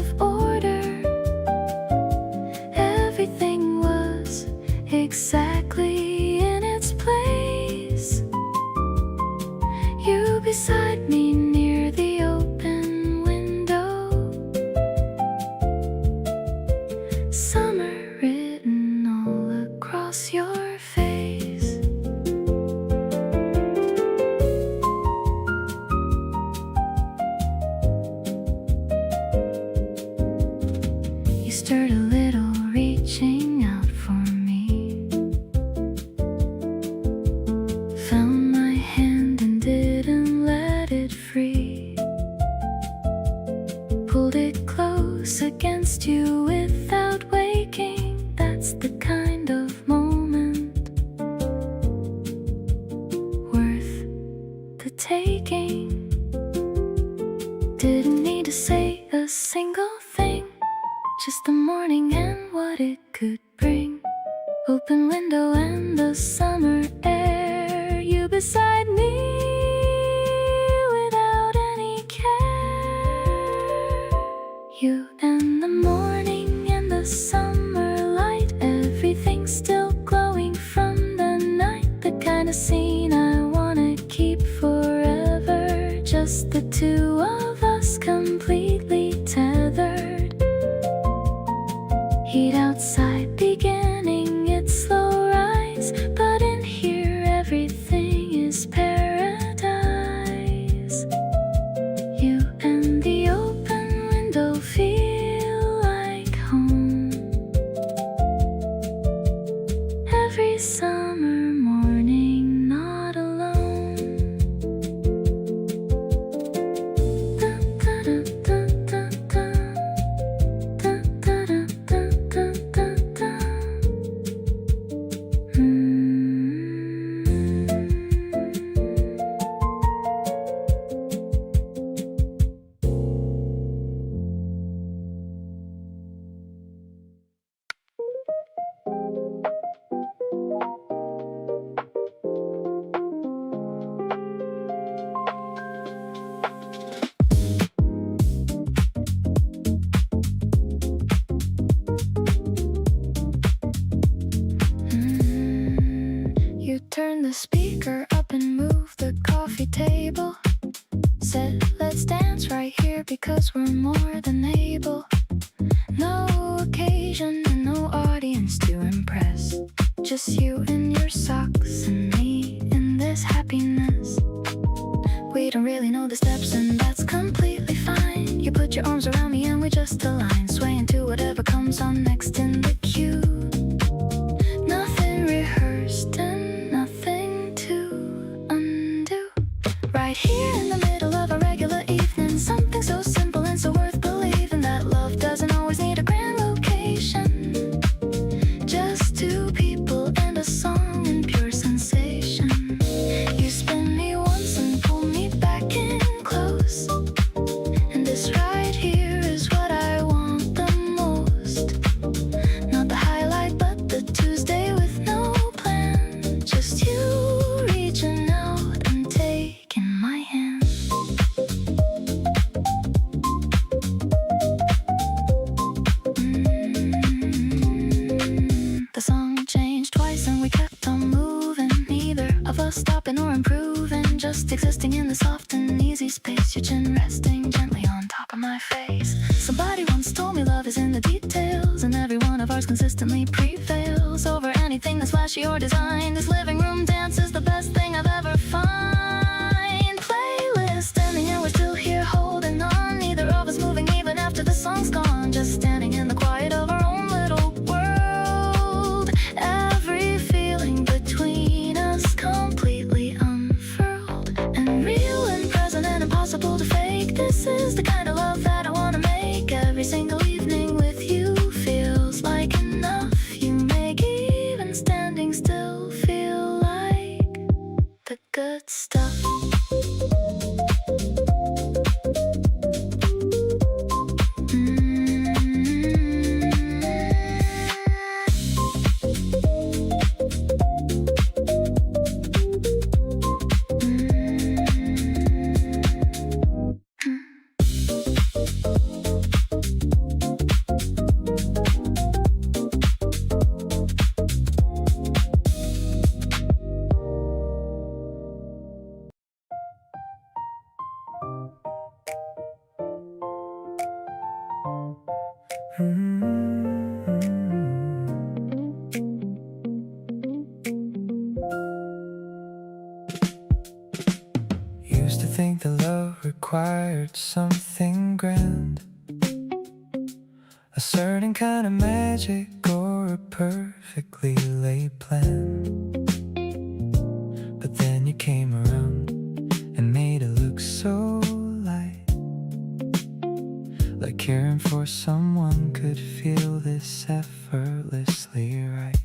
stirred a little, reaching out for me. Found my hand and didn't let it free. Pulled it close against you without waking. That's the kind of moment worth the taking. Didn't need to say a single thing, just the morning and what it could bring. Open window and the summer air, you beside me without any care. You and the morning and the summer light, everything still glowing from the night. The kind of scene I wanna keep forever, just the two of us completely tethered. Heat outside beginning its slow rise, but in here everything is paradise. You and the open window feel like home. Every summer morning, not alone. You turn the speaker up and move the coffee table. Said, let's dance right here because we're more than able. No occasion and no audience to impress. Just you and your socks and me in this happiness. We don't really know the steps and that's completely fine. You put your arms around me and we just align, swaying to whatever comes on next in the queue. Nothing rehearsed and nothing to undo. Right here in the middle of a regular evening, something so simple and so worth believing, that love doesn't always need a grand location. Just two people and a song and pure sensation. You spin me once and pull me back in close, and this right here is what I want the most. Not the highlight but the Tuesday with no plan. Just you reaching out and taking my hand. The song changed twice and we kept on moving, neither of us stopping or improving, just existing in the soft and easy space. Your chin resting gently on top of my face. Somebody once told me love is in the details, and every one of ours consistently prevails over anything that's flashy or designed. This living room dance is the best thing I've ever found. Playlist standing and we're still here holding on, neither of us moving even after the song's gone, just standing in the quiet of our own little world. Every feeling between us completely unfurled, and real and present and impossible to fake. This is the kind of love that I wanna make. Every single evening with you feels like enough. You make even standing still feel like the good stuff. Used to think that love required something grand, a certain kind of magic or a perfectly laid plan. But then you came around and made it look so light, like caring for someone could feel this effortlessly right.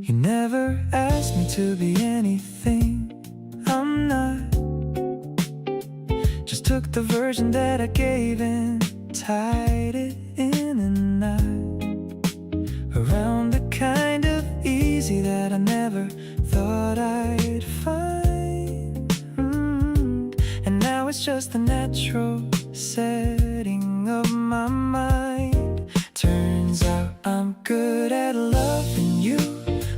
You never asked me to be anything I'm not, just took the version that I gave and tied it in a knot around the kind of easy that I never thought I'd find. And now it's just the natural setting of my mind. Turns out I'm good at loving you,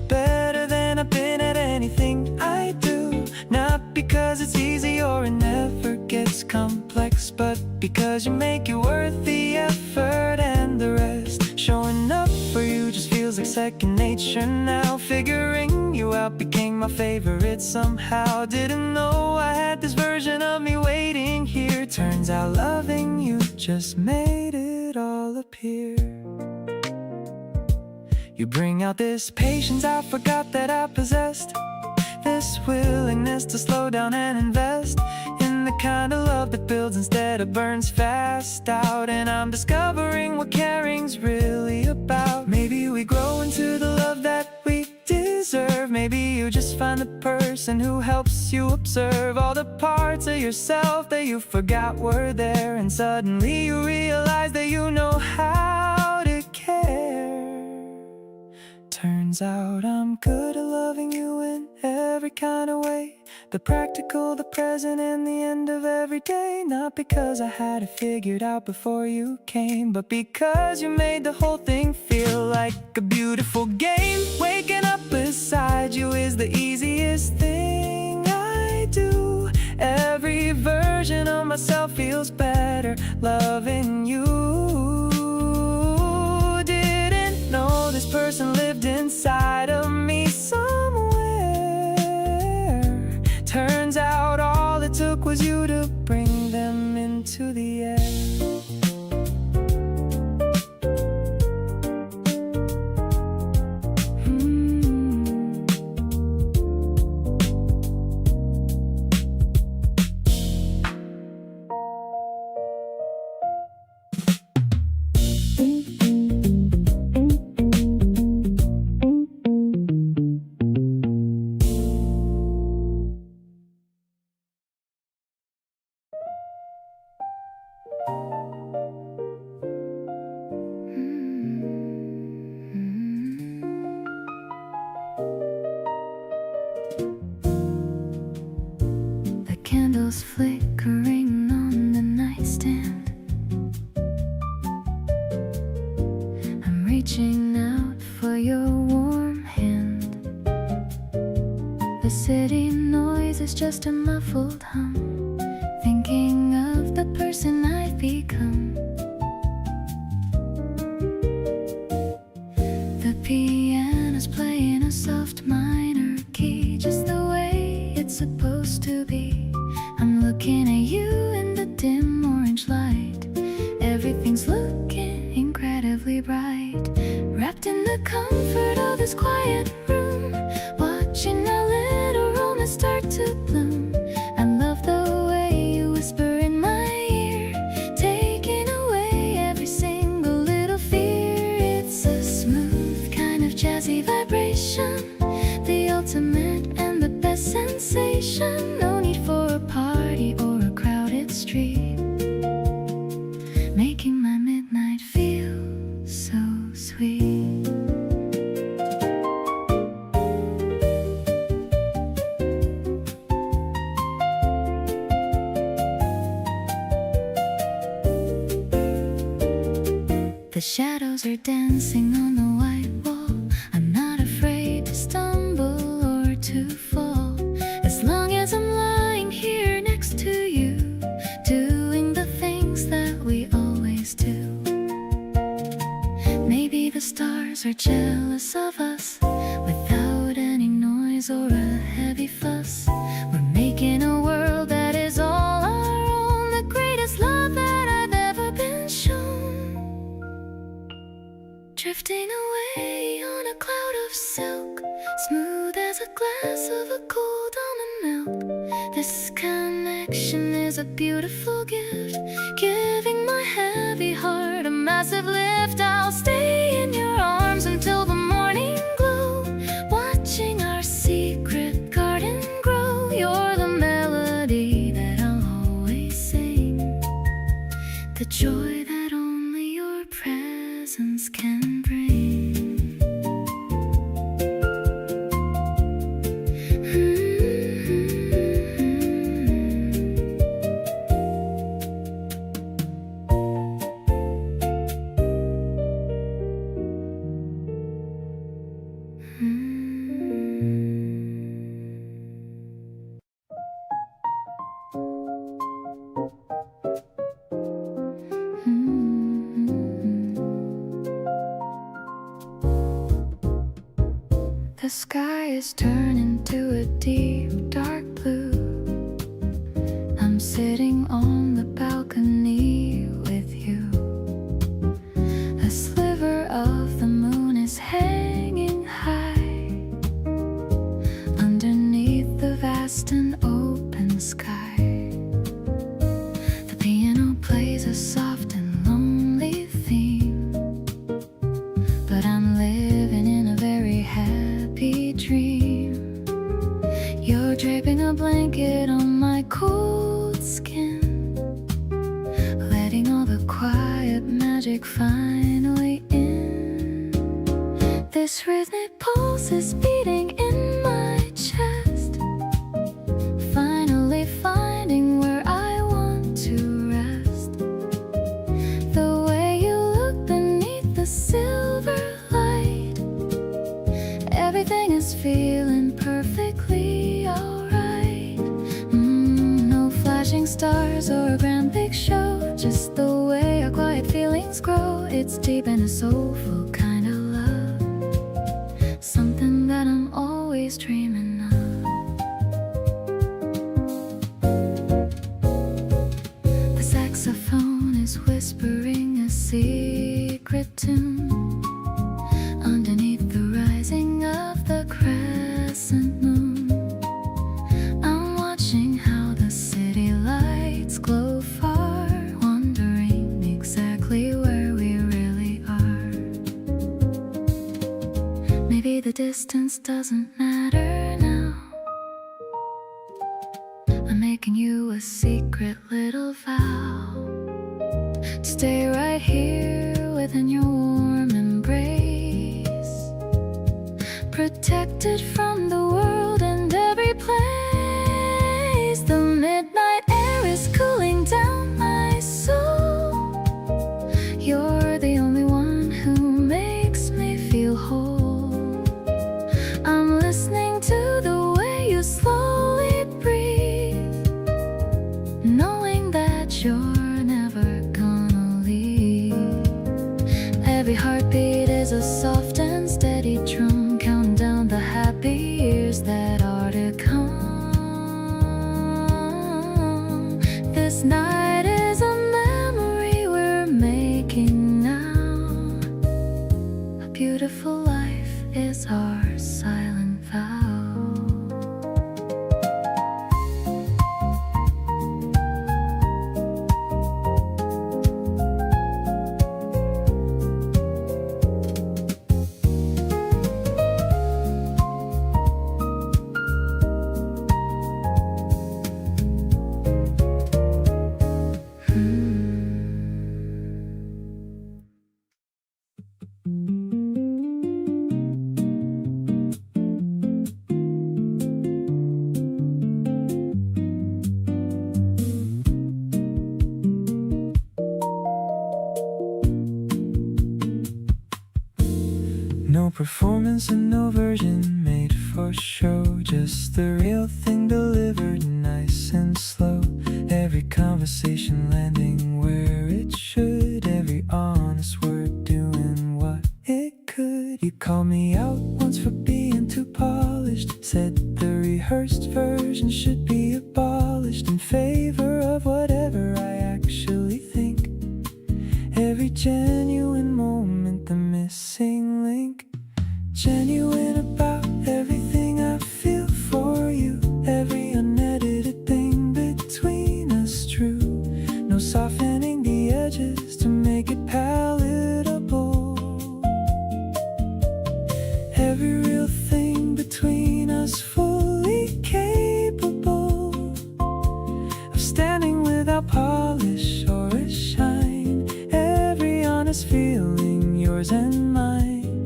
better than I've been at anything I do. Not because it's easy or it never gets complex, but because you make it worth the effort and the rest. Showing up for you just feels like second nature now. Figuring you out became my favorite somehow. Didn't know I had this version of me waiting here. Turns out loving you just made it all appear. You bring out this patience I forgot that I possessed, this willingness to slow down and invest in the kind of love that builds instead of burns fast out. And I'm discovering what caring's really about. Maybe we grow into the love that we deserve. Maybe you just find the person who helps you observe all the parts of yourself that you forgot were there. And suddenly you realize that you know how to care. Turns out I'm good at loving you in every kind of way, the practical, the present, and the end of every day. Not because I had it figured out before you came, but because you made the whole thing feel like a beautiful game. Waking up beside you is the easiest thing I do. Every version of myself feels better loving you. Didn't know this person lived inside of me somewhere. Turns out all it took was you to bring them into the air. Candles flickering on the nightstand. I'm reaching out for your warm hand. The city noise is just a muffled hum, thinking of the person I've become. The piano's playing a soft minor key, just the way it's supposed to be. I'm looking at you in the dim orange light. Everything's looking incredibly bright. Wrapped in the comfort of this quiet room, watching our little romance start to bloom. I love the way you whisper in my ear, taking away every single little fear. It's a smooth kind of jazzy vibration, the ultimate and the best sensation. No need for a party or a crowded street, making my midnight feel so sweet. The shadows are dancing on the white wall. I'm not afraid to stumble or to fall, as long as I'm lying here next to you, doing the things that we always do. Maybe the stars are jealous of us, without any noise or a heavy fuss. We're making a world that is all our own, the greatest love that I've ever been shown. is a beautiful gift, giving my heavy heart a massive lift. I'll stay in your arms until the morning glow, watching our secret garden grow. You're the melody that I'll always sing, the joy that only your presence can bring. The sky is turning to a deep dark blue. I'm sitting on the balcony with you. A sliver of the moon is hanging high underneath the vast and open sky. The piano plays a soft and lonely theme, but I'm living in a very happy dream. You're draping a blanket on my cold skin, letting all the quiet magic finally in. This rhythmic pulse is beating in my chest, finally finding where I want to rest. The way you look beneath the silver light, everything is feeling perfectly alright. No flashing stars or a grand big show, just the way our quiet feelings grow. It's deep and a soulful kind of love, something that I'm always dreaming of. The saxophone is whispering a secret tune underneath the rising of the crescent moon. I'm watching how the city lights glow far, wondering exactly where we really are. Maybe the distance doesn't matter now. I'm making you a secret little vow to stay right here within your warm embrace, protected from the world and every place. The midnight air is cooling down my soul. You're the only one who makes me feel whole. I'm listening to the way you slowly breathe, knowing that you're never gonna leave. Every heartbeat is a soft and steady drum, counting down the happy years that are to come. This night is a memory we're making now. A beautiful life is our silent vow. No performance and no version made for show, just the real thing delivered nice and slow. Every conversation landing where it should, every honest word doing what it could. You called me out once for being too polished, said the rehearsed version should be abolished in favor of whatever I actually think. Every genuine moment, the missing link. Genuine about everything I feel for you, every unedited thing between us. no softening the edges to make it palatable. Every real thing between us fully capable of standing without polish or a shine. Every honest feeling, yours and mine,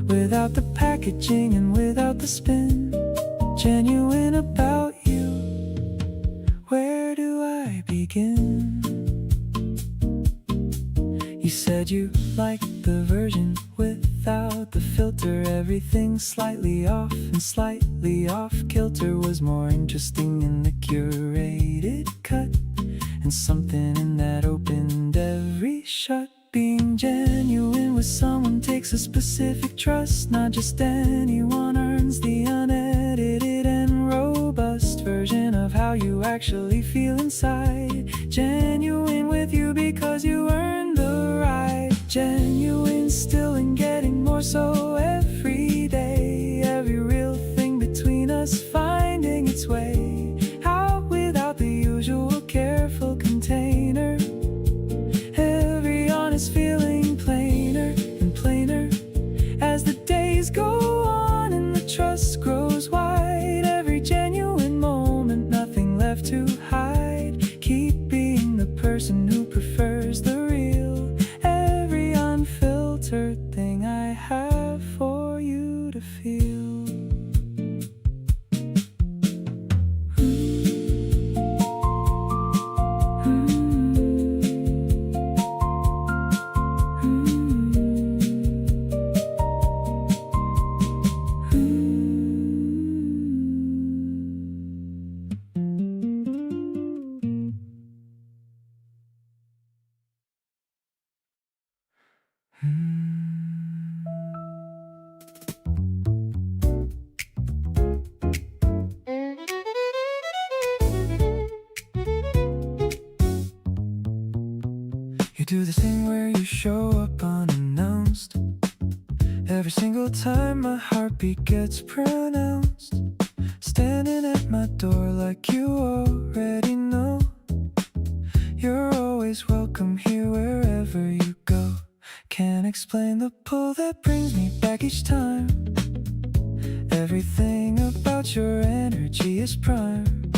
without the packaging and without the spin. Genuine about you. Where do I begin? You said you liked the version without the filter. Everything slightly off and slightly off kilter was more interesting in the curated cut. And something in that opened every shut. Being genuine with someone takes a specific trust. Not just anyone earns the unedited and robust version of how you actually feel inside. Genuine with you because you earned the right. Genuine still and getting more so every day. Every real thing between us finding its way out without the usual careful container. Every honest feeling plainer and plainer as the days go on and the trust grows wide. Every genuine moment, nothing left to hide. Keep being the person who prefers the real. Every unfiltered thing I have for you to feel. You do this thing where you show up unannounced. Every single time my heartbeat gets pronounced. Standing at my door like you already know. You're always welcome here wherever you go. Can't explain the pull that brings me back each time. Everything about your energy is prime.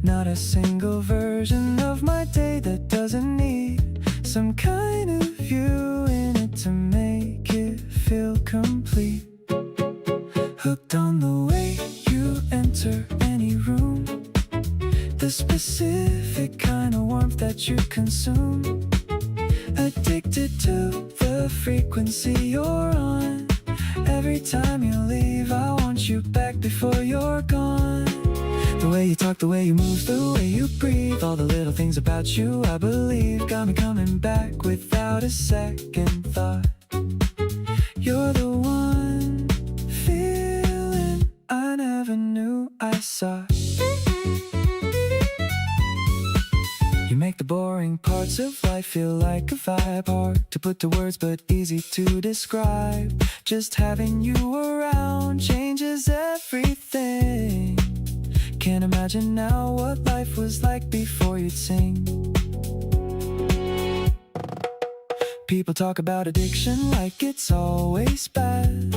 Not a single version of my day that doesn't need some kind of you in it to make it feel complete. Hooked on the way you enter any room, the specific kind of warmth that you consume. Addicted to the frequency you're on. Every time you leave, I want you back before you're gone. The way you talk, the way you move, the way you breathe, all the little things about you I believe got me coming back without a second thought. You're the one feeling I never knew I saw. You make the boring parts of life feel like a vibe. Hard to put to words but easy to describe. Just having you around changes everything. Can't imagine now what life was like before you'd sing. People talk about addiction like it's always bad,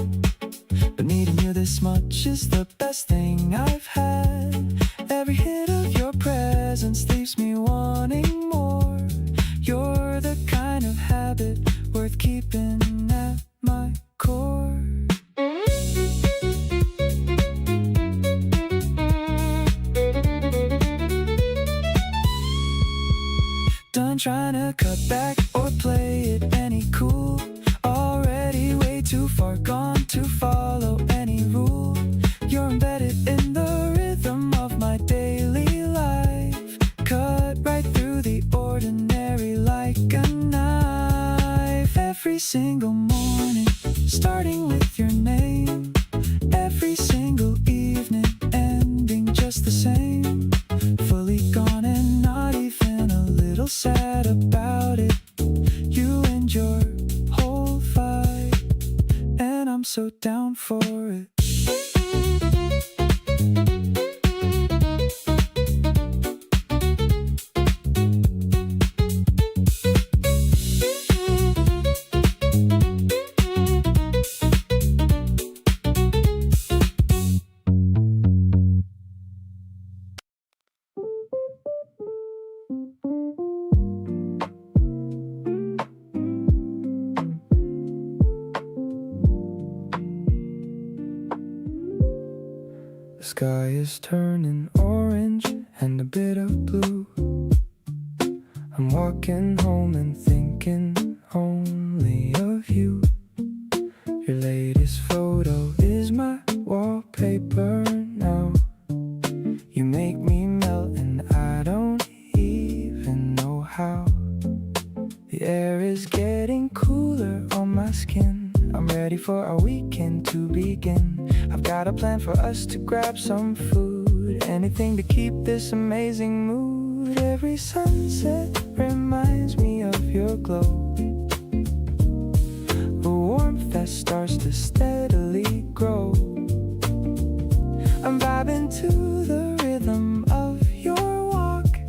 but needing you this much is the best thing I've had. Every hit of your presence leaves me wanting more. You're the kind of habit worth keeping at my core. Done trying to cut back or play it any cool. Already way too far gone to follow any rule. You're embedded in the rhythm of my daily life. Cut right through the ordinary like a knife. Every single morning, starting with your name. Every single evening, ending just the same. Fully gone and not even a little sad about it. You and your whole vibe, and I'm so down for it. sky is turning orange and a bit of blue. I'm walking home and thinking only of you. Your latest photo is my wallpaper now. You make me melt and I don't even know how. The air is getting cooler on my skin. I'm ready for our weekend to begin. I've got a plan for us to grab some food, anything to keep this amazing mood. Every sunset reminds me of your glow, the warmth that starts to steadily grow. I'm vibing to the rhythm of your walk.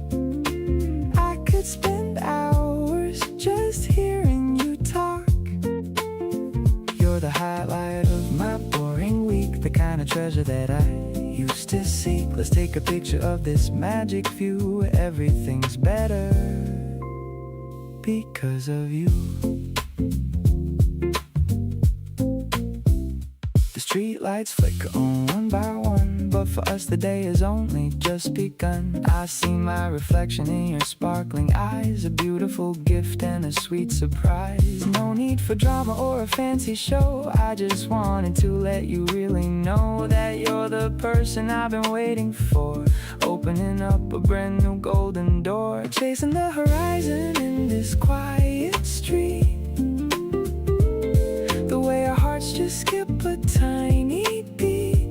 I could spend hours just hearing you talk. You're the highlight of my boring week, the kind of treasure that I used to seek. Let's take a picture of this magic view. Everything's better because of you. The street lights flicker on one by one, but for us the day has only just begun. I see my reflection in your sparkling eyes, a beautiful gift and a sweet surprise. No need for drama or a fancy show, I just wanted to let you really know that you're the person I've been waiting for, opening up a brand new golden door, chasing the horizon in this quiet street. The way our hearts just skip a tiny beat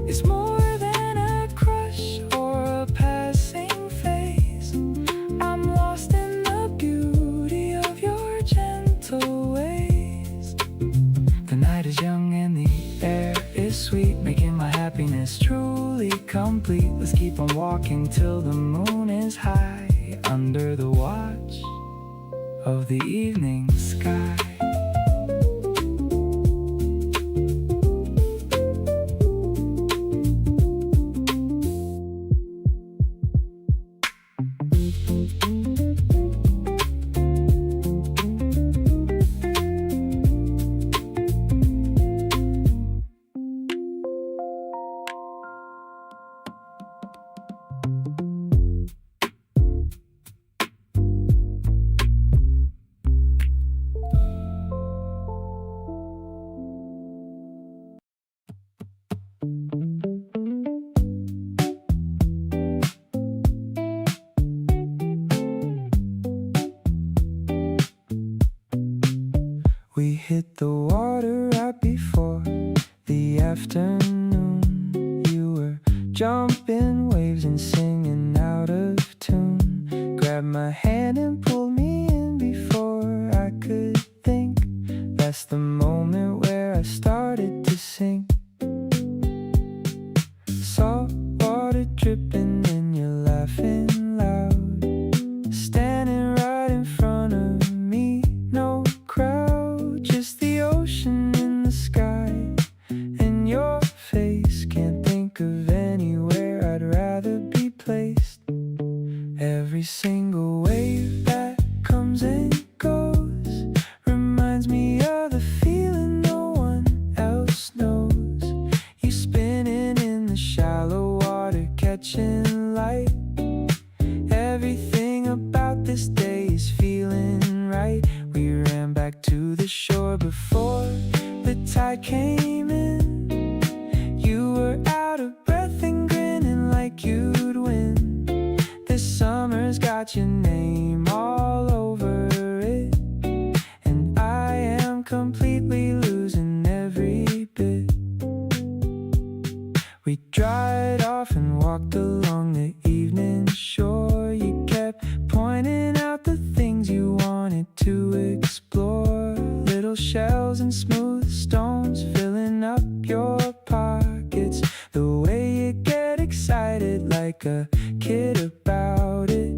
is more than a crush or a passing phase. I'm lost in the beauty of your gentle ways. The night is young and the air is sweet, making my happiness truly complete. Let's keep on walking till the moon is high, under the watch of the evening sky. We hit the water right before the afternoon. You were jumping waves and singing out of tune. Grabbed my hand and pulled me in before I could think. That's the moment where I started to sink. Salt water dripping and you're laughing loud, standing right in front of me. No crowd, just the ocean in the sky and your face. Can't think of anywhere I'd rather be placed. Every single wave that comes and goes reminds me of the feeling no one else knows. You spinning in the shallow water, catching light. Everything about this day is feeling right. We ran back to the shore before the tide came in. You were out of breath and grinning like you'd win. This summer's got your name all over it, and I am completely losing every bit. We dried off and walked along the evening shore. You kept pointing out the things you wanted to explore. Little shells and smooth stones filling up your pockets. The way you get excited like a kid about it.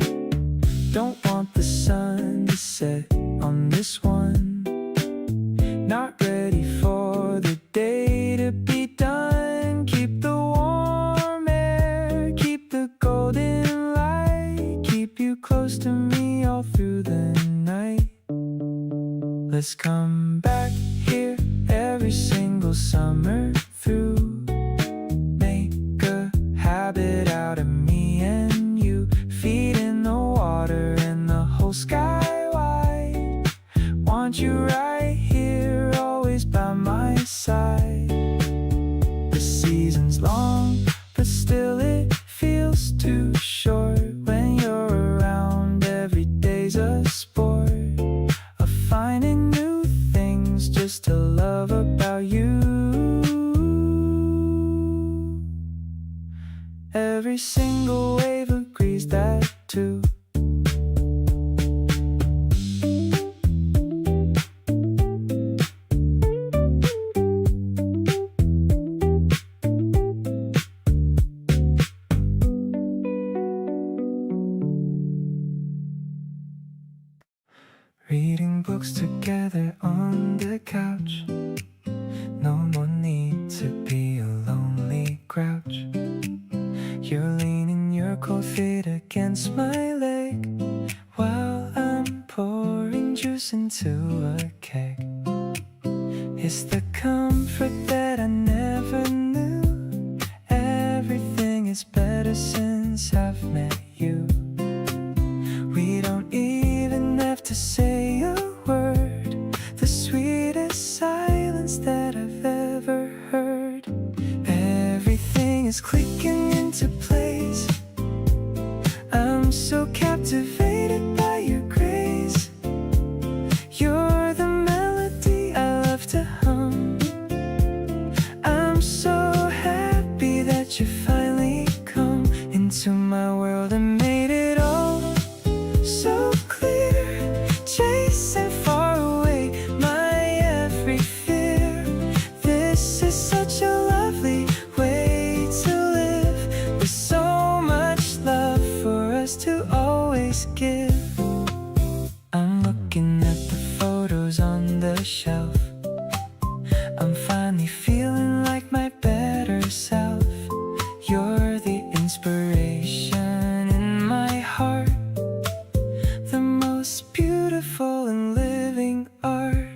Don't want the sun to set on this one. Not ready for the day to be done. Keep the warm air, keep the golden light, keep you close to me all through the night. Let's come back here every single summer through. Make whole sky wide. Want you right here, always by my side. The season's long, but still it feels too short. When you're around, every day's a sport of finding new things just to love about you. Every single wave agrees that too. Reading books together on the couch. No more need to be a lonely grouch. You're leaning your cold feet against my leg while I'm pouring juice into a keg. It's the comfort that I never knew. Everything is better since I've met you. We don't even have to say a word. The sweetest silence that I've ever heard. Everything is clicking into place. I'm so captivated by your grace. You're the melody I love to hum. I'm so happy that you finally come into my world and made it all so clear. Chasing far away my every fear. This is such a lovely way to live, with so much love for us to always give. I'm looking at the photos on the shelf. I'm finally feeling like my better self. You're the inspiration in my heart, the most beautiful and living art.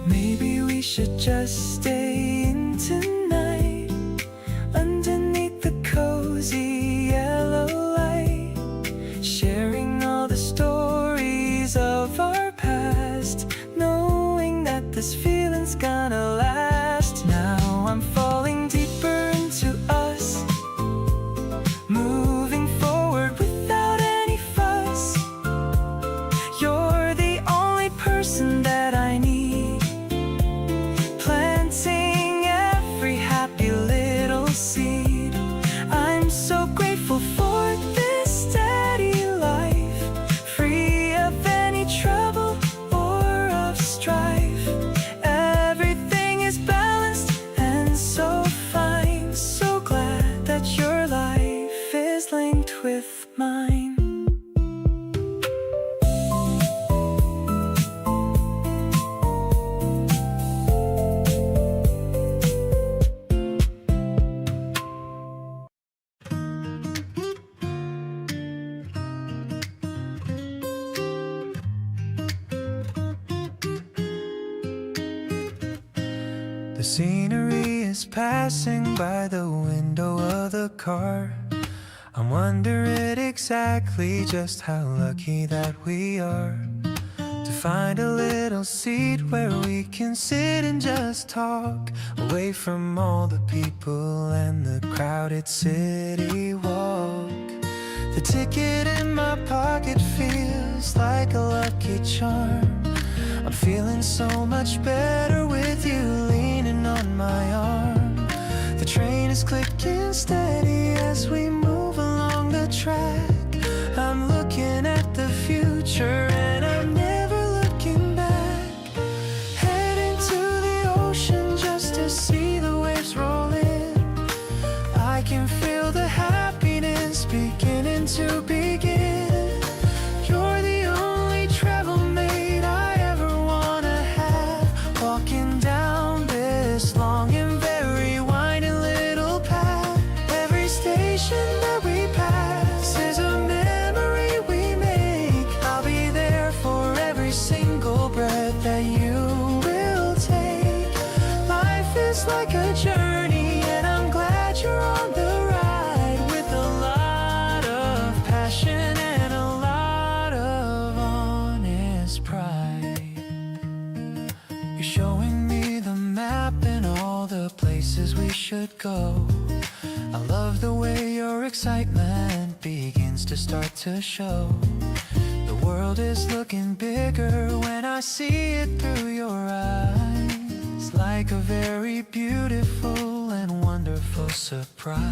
Maybe we should just stay in tonight, underneath the cozy yellow light, sharing all the stories of our past, knowing that this feeling's gonna last. Now I'm falling deeper into us, moving forward without any fuss. You're the only person that I need, planting every happy little seed. I'm so grateful for this steady life, free of any trouble or of strife. Everything is balanced and so fine. So glad that your life is linked with mine. The scenery is passing by the window of the car. I'm wondering exactly just how lucky that we are to find a little seat where we can sit and just talk, away from all the people and the crowded city walk. The ticket in my pocket feels like a lucky charm. I'm feeling so much better with you leaning on my arm. The train is clicking steady as we move along the track. I'm looking at the future and I'm never looking back. Heading to the ocean just to see the waves roll in. I can feel the happiness beginning to begin. You're the only travel mate I ever wanna have, walking down this long and very winding little path. Every station that we pass is a should go. I love the way your excitement begins to start to show. The world is looking bigger when I see it through your eyes, like a very beautiful and wonderful surprise.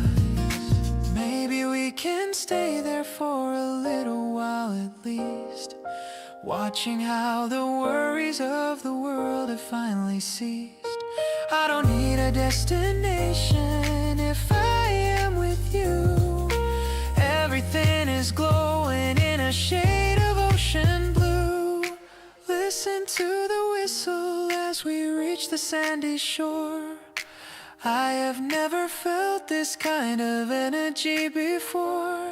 Maybe we can stay there for a little while at least, watching how the worries of the world have finally ceased. I don't need a destination if I am with you. Everything is glowing in a shade of ocean blue. Listen to the whistle as we reach the sandy shore. I have never felt this kind of energy before.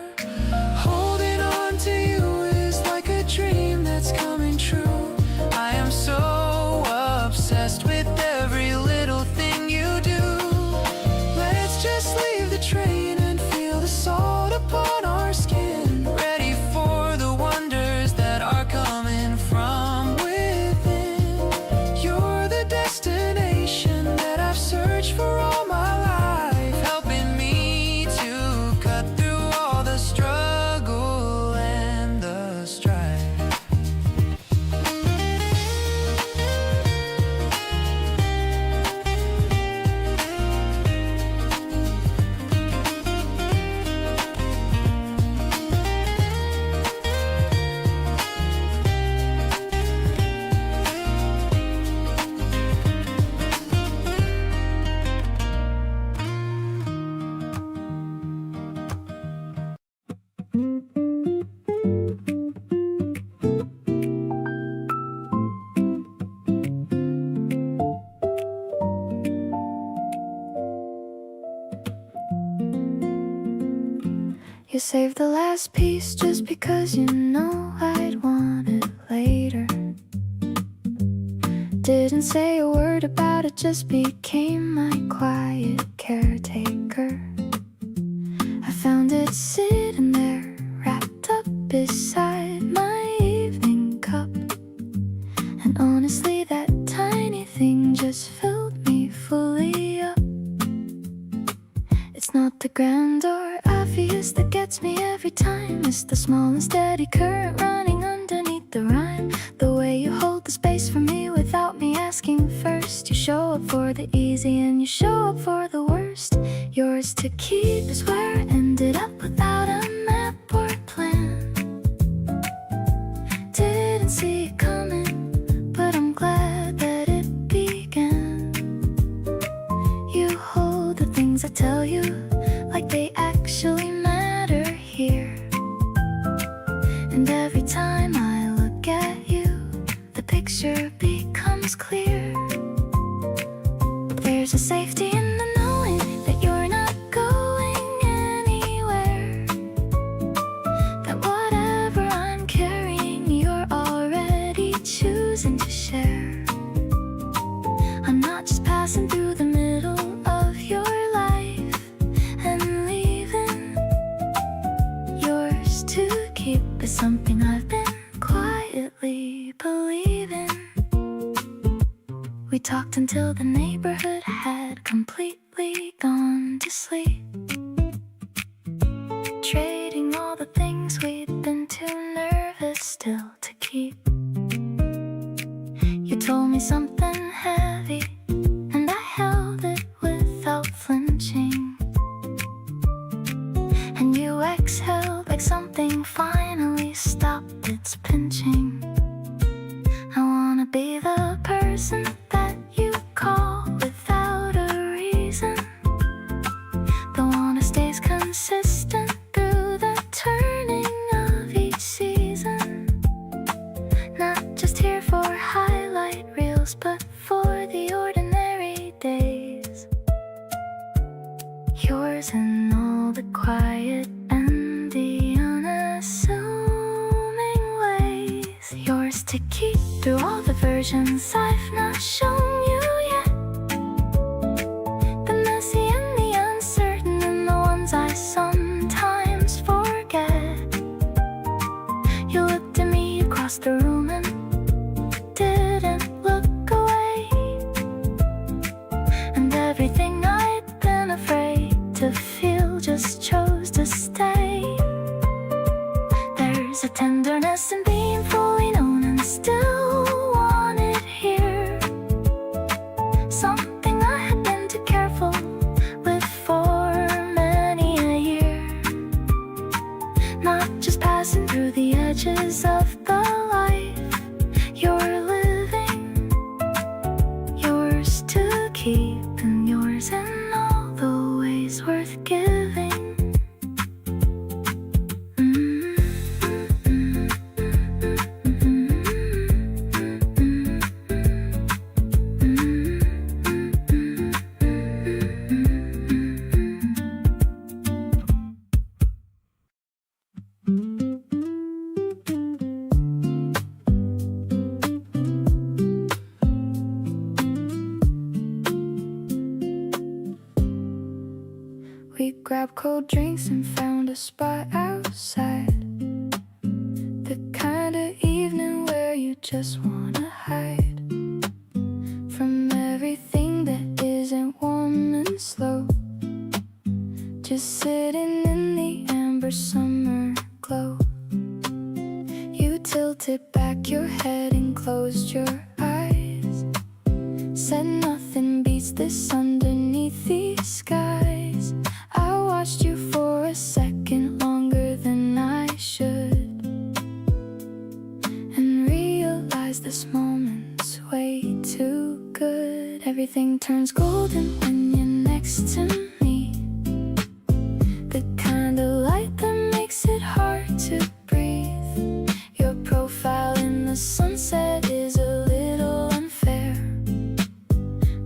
Holding on to you is like a dream that's coming true. I am so obsessed with every little thing you do. Let's just leave the train and feel the salt upon our skin, ready for the wonders that are coming from within. You're the destination that I've searched for all my life, helping me to cut through all the struggle and the strife. You saved the last piece just because you know I'd want it later. Didn't say a word about it, just became my quiet caretaker. I found it sitting there, wrapped up beside my evening cup. And honestly, that tiny thing just filled me fully up. It's not the grand or obvious that gets me every time. It's the small and steady current running underneath the rhyme. The way you hold the space for me without me asking first. You show up for the easy and you show up for the worst. Yours to keep is where I ended up without a map or plan. Didn't see it coming, but I'm glad that it began. You hold the things I tell you like they actually matter here. And every time I look at you, the picture becomes clear. There's a safety in the knowing that you're not going anywhere, that whatever I'm carrying, you're already choosing to share. I'm not just passing through the middle of your life and leaving. Yours to keep is something I've been quietly believing. We talked until the neighborhood had completely gone to sleep, trading all the things we'd been too nervous still to keep. You told me something heavy, and I held it without flinching. And you exhaled like something finally stopped its pinching. I wanna be the person that you call without a reason, the one who stays consistent through the turning of each season. Not just here for highlight reels, but for the ordinary days. Yours in all the quiet and the unassuming ways. Yours to keep through all the versions I've not shown you yet, the messy and the uncertain and the ones I sometimes forget. You looked at me across the room and didn't look away, and everything I'd been tenderness and being fully known, and still want it here. Something I had been too careful with for many a year. Not just passing through the edges of the life you're living, yours to keep and yours in all the ways worth giving. We grabbed cold drinks and found a spot outside. The kind of evening where you just wanna hide from everything that isn't warm and slow. Just sitting in the amber summer glow. You tilted back your head and closed your eyes. Said nothing beats this underneath these skies. I watched you for a second longer than I should, and realized this moment's way too good. Everything turns golden when you're next to me. The kind of light that makes it hard to breathe. Your profile in the sunset is a little unfair.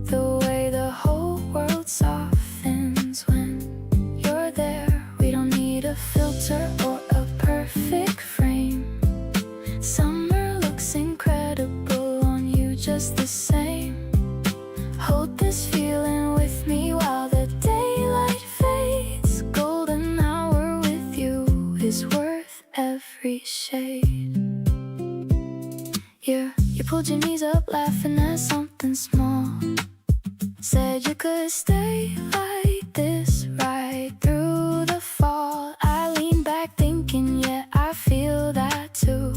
The way the whole world softens when you're there. We don't need a filter or a perfect frame. Summer looks incredible on you just the same. Hold this feeling with me while the daylight fades. Golden hour with you is worth every shade. You pulled your knees up laughing at something small. Said you could stay like this right through the fall. I lean back thinking, yeah, I feel that too.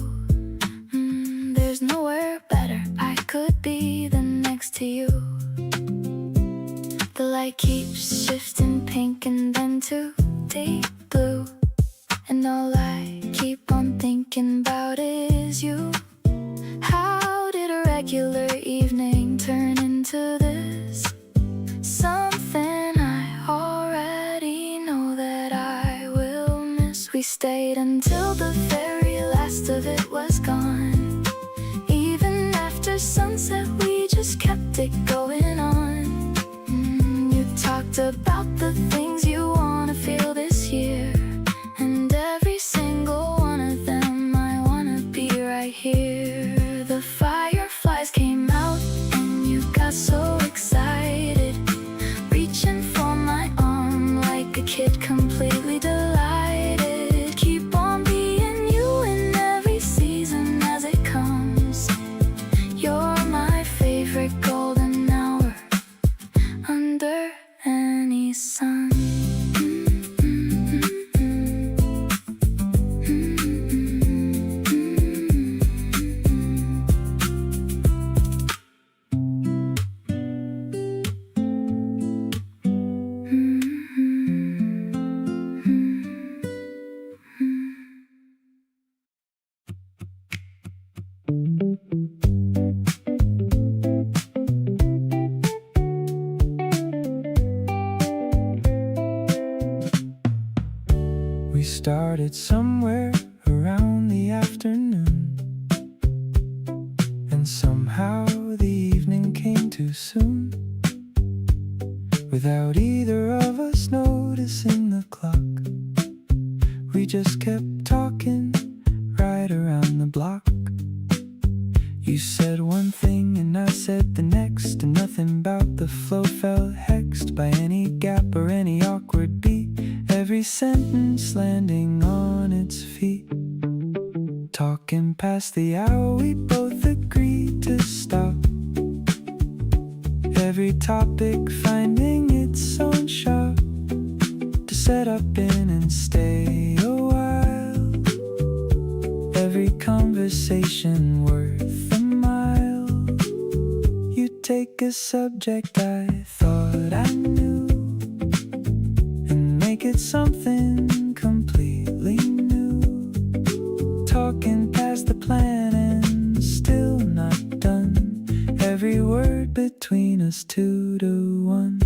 There's nowhere better I could be than next to you. The light keeps shifting pink and then to deep blue, and all I keep on thinking about is you. How did a regular evening turn into this? Something I already know that I will miss. We stayed until the very last of it was gone. Even after sunset we just kept it going on. You talked about the things you wanna feel this year, and every single one of them I wanna be right here. The fireflies came out and you got so excited, reaching for my arm like a kid completely delighted. Keep on being you in every season as it comes. You're my favorite golden hour under any sun. We started somewhere around the afternoon, and somehow the evening came too soon, without either of us noticing the clock. We just kept talking right around the block. You said one thing and I said the next, and nothing about the flow felt hexed by any gap or any awkward beat. Every sentence landing on its feet. Talking past the hour, we both agreed to stop. Every topic finding its own shop to set up in and stay a while. every conversation worth a mile. You take a subject I thought I knew and make it something completely new. Talking past the plan and still not done. Every word between us 2 to 1.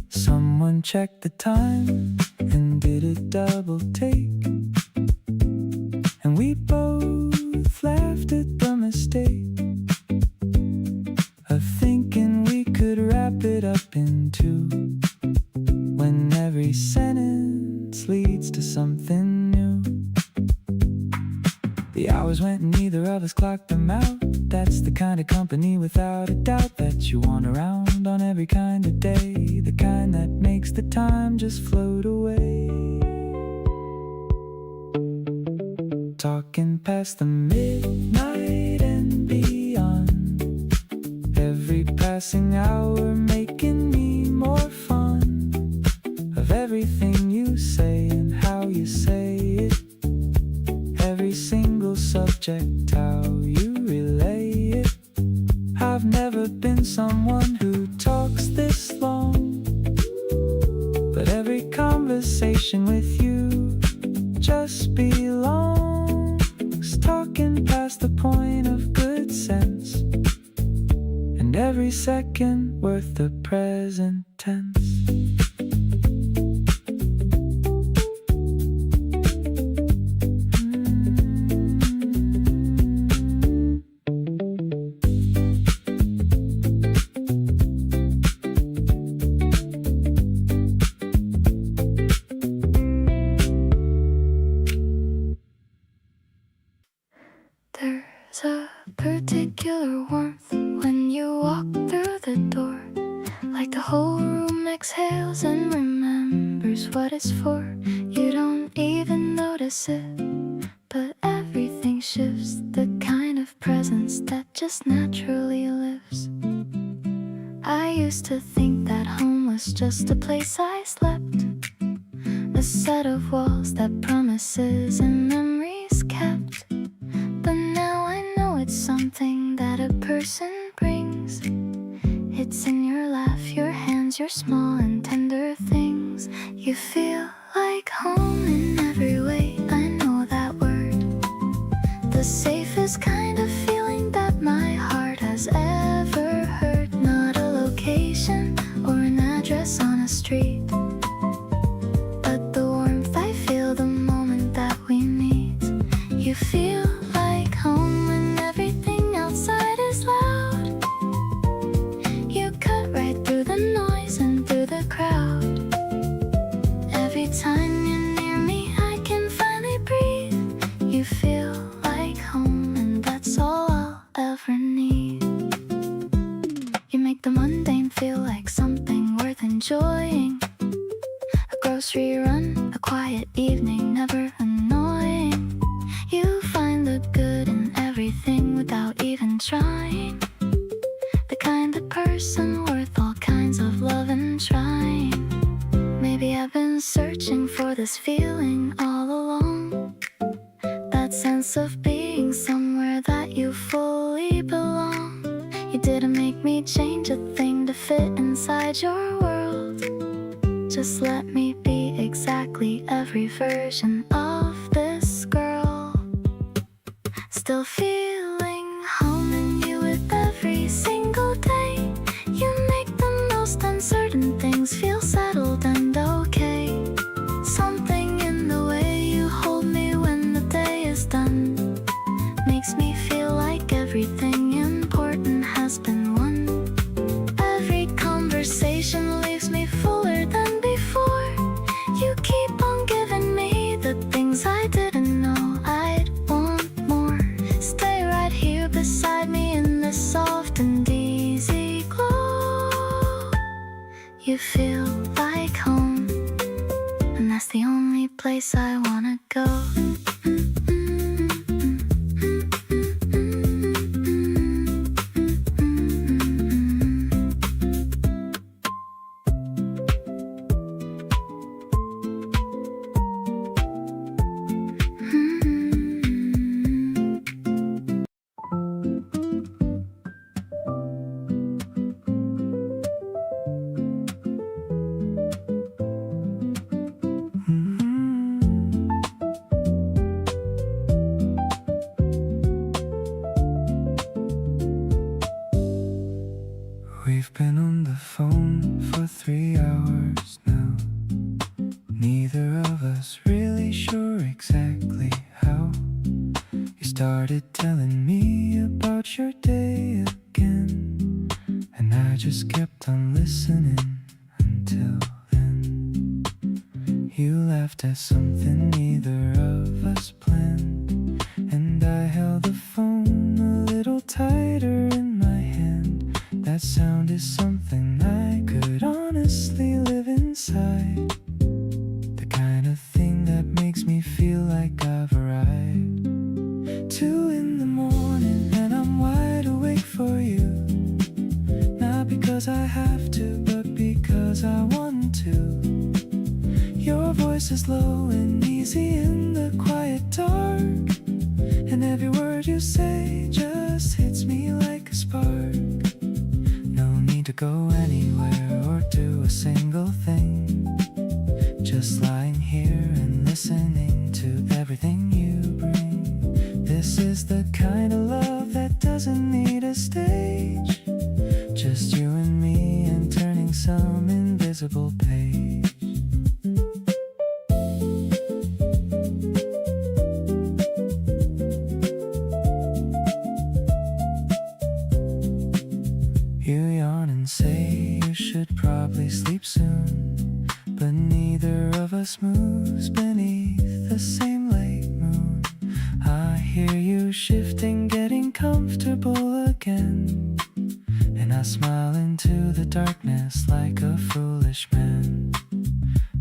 Someone checked the time and did a double take, and we both laughed at the mistake of thinking we could wrap it up in 2, when every sentence leads to something new. The hours went and neither of us clocked them out. That's the kind of company without a doubt that you want around on every kind of day, the kind that makes the time just float away. Talking past the midnight and beyond, every passing hour making me more fun of everything you say and how you say it. Every single subject, how you relay it. I've never been someone who talks this long, but every conversation with you just belongs. Talking past the point of good sense, and every second worth the present tense. There's a particular warmth when you walk through the door, like the whole room exhales and remembers what it's for. You don't even notice it, but everything shifts, the kind of presence that just naturally lives. I used to think that home was just a place I slept, a set of walls that promises and memories kept. But now I know it's something that a person brings. It's in your laugh, your hands, your small and tender things. You feel like home in every way, I know that word. The safest kind of feeling that my heart has ever heard. Not a location or an address on a street, but the warmth I feel the moment that we meet. You feel like home when everything outside is loud. You cut right through the noise and through the crowd. Every time you're near me, I can finally breathe. You feel like home, and that's all I'll ever need. You make the mundane feel like something worth enjoying. A grocery run, a quiet evening, never annoying. You find the good in everything without even trying. The kind of person worth all kinds of love and trying. Maybe I've been searching for this feeling all along, that sense of being somewhere that you fully belong. You didn't make me change a thing to fit inside your world. Just let me be exactly every version of this girl. Still feeling home in you with every single day. You make the most uncertain things feel settled and okay. Something in the way you hold me when the day is done makes me feel like everything important has been won. Every conversation leaves me fuller than before. You keep on giving me the things I didn't know I'd want more. Stay right here beside me in the soft and easy glow. You feel like home, and that's the only place I wanna go. started telling me about your day again, and I just kept on listening until then. You laughed at something neither of us planned, and I held the phone a little tighter in my hand. That sound is something I could honestly live inside, the kind of thing that makes me feel like I've arrived. 2 in the morning and I'm wide awake for you, not because I have to, but because I want to. Your voice is low and easy in the quiet dark, and every word you say just hits me like a spark. No need to go anywhere or do a single thing, just lying here and listening to everything you bring. This is the kind of love that doesn't need a stage, just you and me and turning some invisible page. You yawn and say you should probably sleep soon, but neither of us moves beneath the same late moon. I hear you shifting, getting comfortable again, and I smile into the darkness like a foolish man.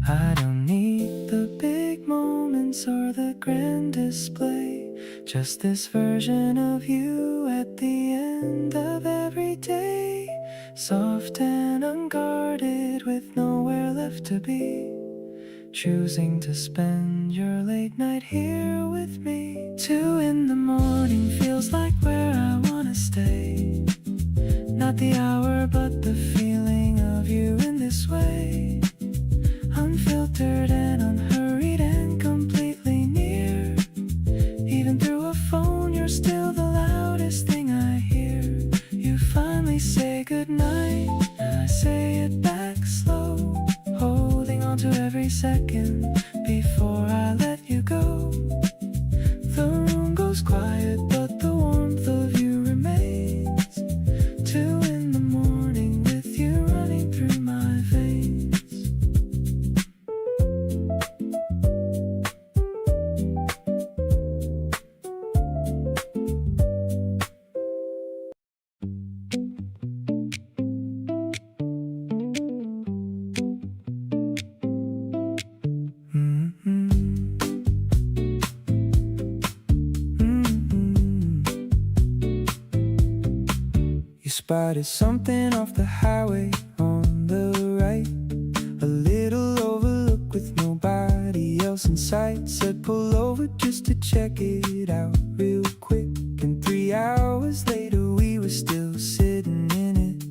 I don't need the big moments or the grand display, just this version of you at the end of every day, soft and unguarded with nowhere left to be, choosing to spend your late night here with me. 2 in the morning feels like where I wanna stay, not the hour but the feeling of you in this way, unfiltered and unhurried and completely near. Even through a phone you're still the loudest thing I hear. You finally say goodnight, I say it back slow, holding on to every second before I let you go. The room goes quiet but the warmth of you remains. 2 in the morning with you running through my veins. Spotted something off the highway on the right, a little overlook with nobody else in sight. Said pull over just to check it out real quick, and 3 hours later we were still sitting in it.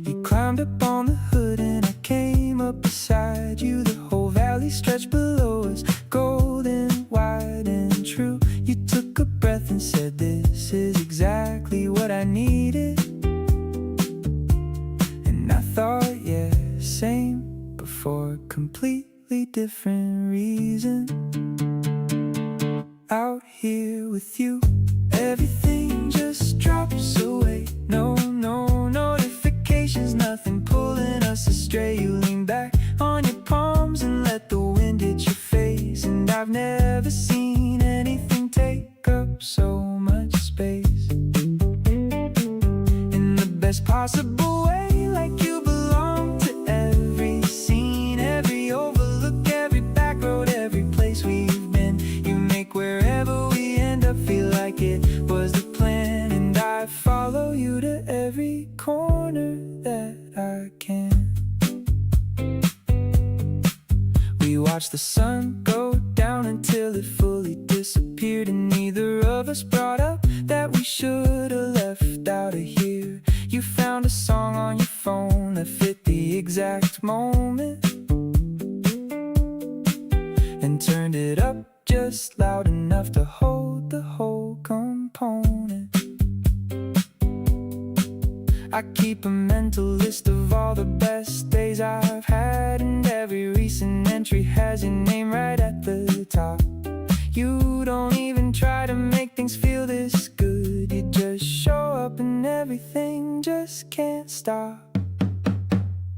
You climbed up on the hood and I came up beside you. The whole valley stretched below us, golden, wide and true. You took a breath and said this is exactly what I needed. Thought, yeah, same, but for a completely different reason. Out here with you, everything just drops away. No notifications, nothing pulling us astray. You lean back on your palms and let the wind hit your face, and I've never seen anything take up so much space in the best possible way. Like you belong to every scene, every overlook, every back road, every place we've been. You make wherever we end up feel like it was the plan, and I follow you to every corner that I can. We watched the sun go down until it fully disappeared, and neither of us brought up that we should have left out of here. You found a song on your phone that fit the exact moment, and turned it up just loud enough to hold the whole component. I keep a mental list of all the best days I've had, and every recent entry has your name right at the top. You don't even try to make things feel and everything just can't stop.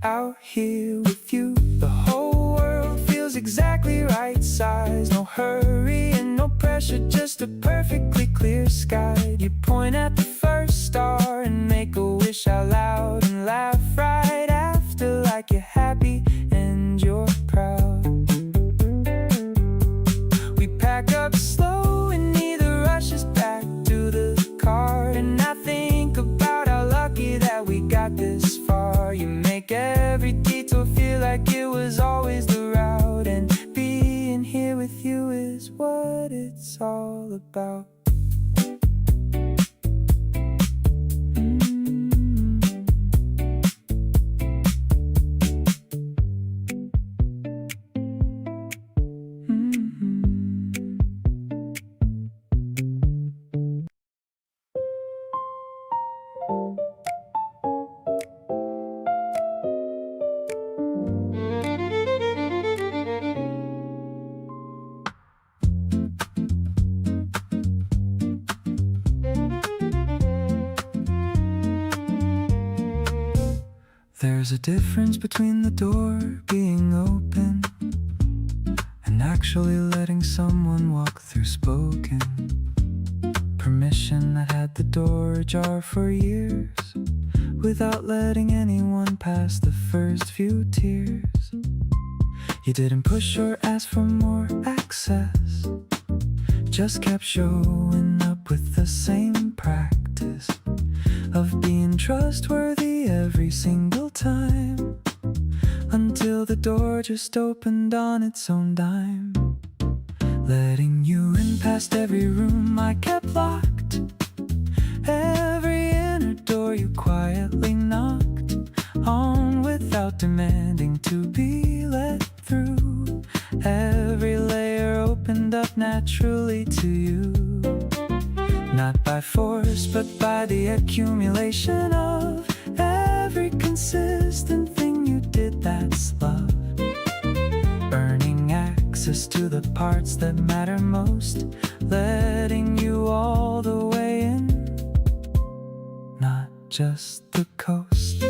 Out here with you, the whole world feels exactly right size. No hurry and no pressure, just a perfectly clear sky. You point at the first star and make a wish out loud and laugh right after like you're happy and you're proud. We pack up slow and neither rushes back to the car. And I think about how lucky that we got this far. You make every detour feel like it was always the route. And being here with you is what it's all about. There's a difference between the door being open and actually letting someone walk through spoken permission that had the door ajar for years without letting anyone pass the first few tears. You didn't push or ask for more access, just kept showing up with the same practice of being trustworthy every single time, until the door just opened on its own dime, letting you in past every room I kept locked, every inner door you quietly knocked on without demanding to be let through. Every layer opened up naturally to you, not by force, but by the accumulation of every consistent thing you did that's love. Earning access to the parts that matter most, letting you all the way in, not just the coast.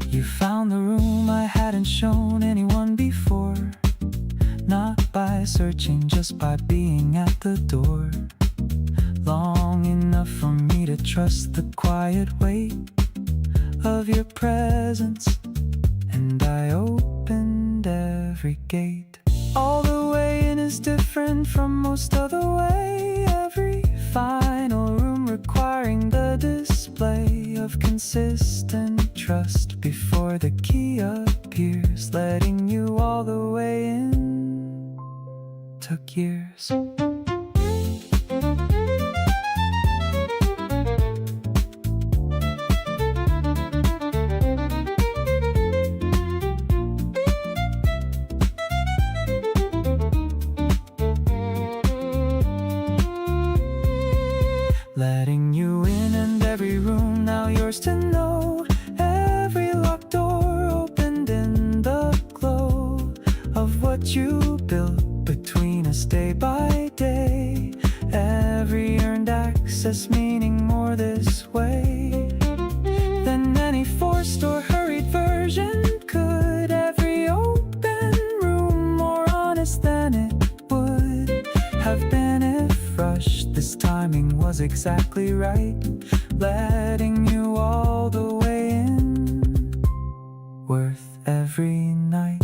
You found the room I hadn't shown anyone before, not by searching, just by being at the door, long enough for me to trust the quiet weight of your presence. And I opened every gate. All the way in is different from most other way. Every final room requiring the display of consistent trust before the key appears, letting you all the way in took years. Letting you in and every room now yours to know. Every locked door opened in the glow of what you built between us day by day. Every earned access meaning more this way than any forced or hurried version could. Every open room more honest than it would have been if rushed. This timing was exactly right, letting you all the way in, worth every night.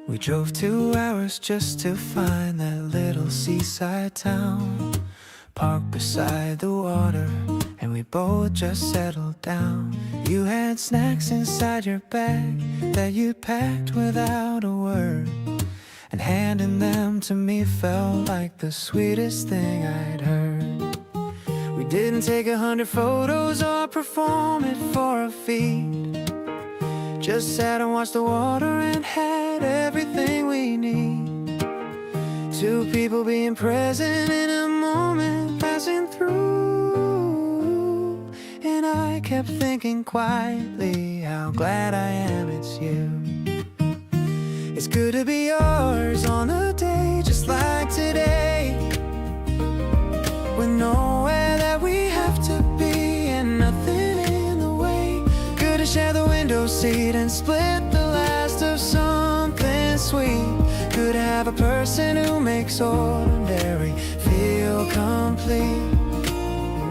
We drove 2 hours just to find that little seaside town, parked beside the water, and we boat just settled down. You had snacks inside your bag that you packed without a word, and handing them to me felt like the sweetest thing I'd heard. We didn't take 100 photos or perform it for a feed, just sat and watched the water and had everything we need. Two people being present in a moment passing through, and I kept thinking quietly how glad I am it's you. It's good to be yours on a day just like today, with nowhere that we have to be and nothing in the way. Good to share the window seat and split the last of something sweet. Good to have a person who makes ordinary feel complete.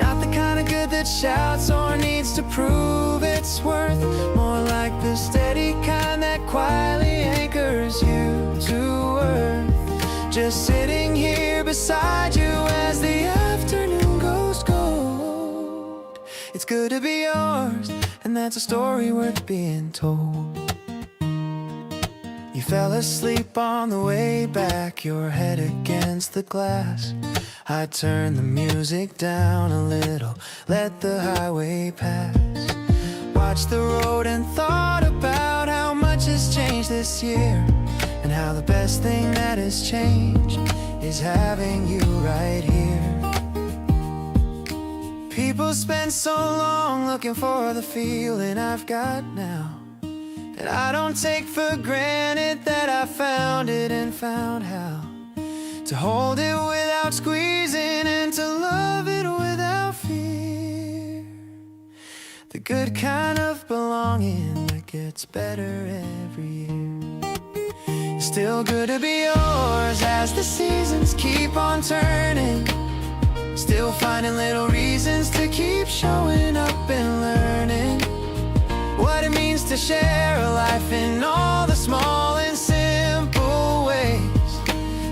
Not the kind of good that shouts or needs to prove its worth, more like the steady kind that quietly anchors you to earth. Just sitting here beside you as the afternoon goes cold. It's good to be yours, and that's a story worth being told. You fell asleep on the way back, your head against the glass. I turned the music down a little, let the highway pass. Watched the road and thought about how much has changed this year, and how the best thing that has changed is having you right here. People spend so long looking for the feeling I've got now, and I don't take for granted that I found it and found how to hold it without squeezing and to love it without fear. The good kind of belonging that gets better every year. It's still good to be yours as the seasons keep on turning, still finding little reasons to keep showing up and learning what it means to share a life in all the small and simple ways.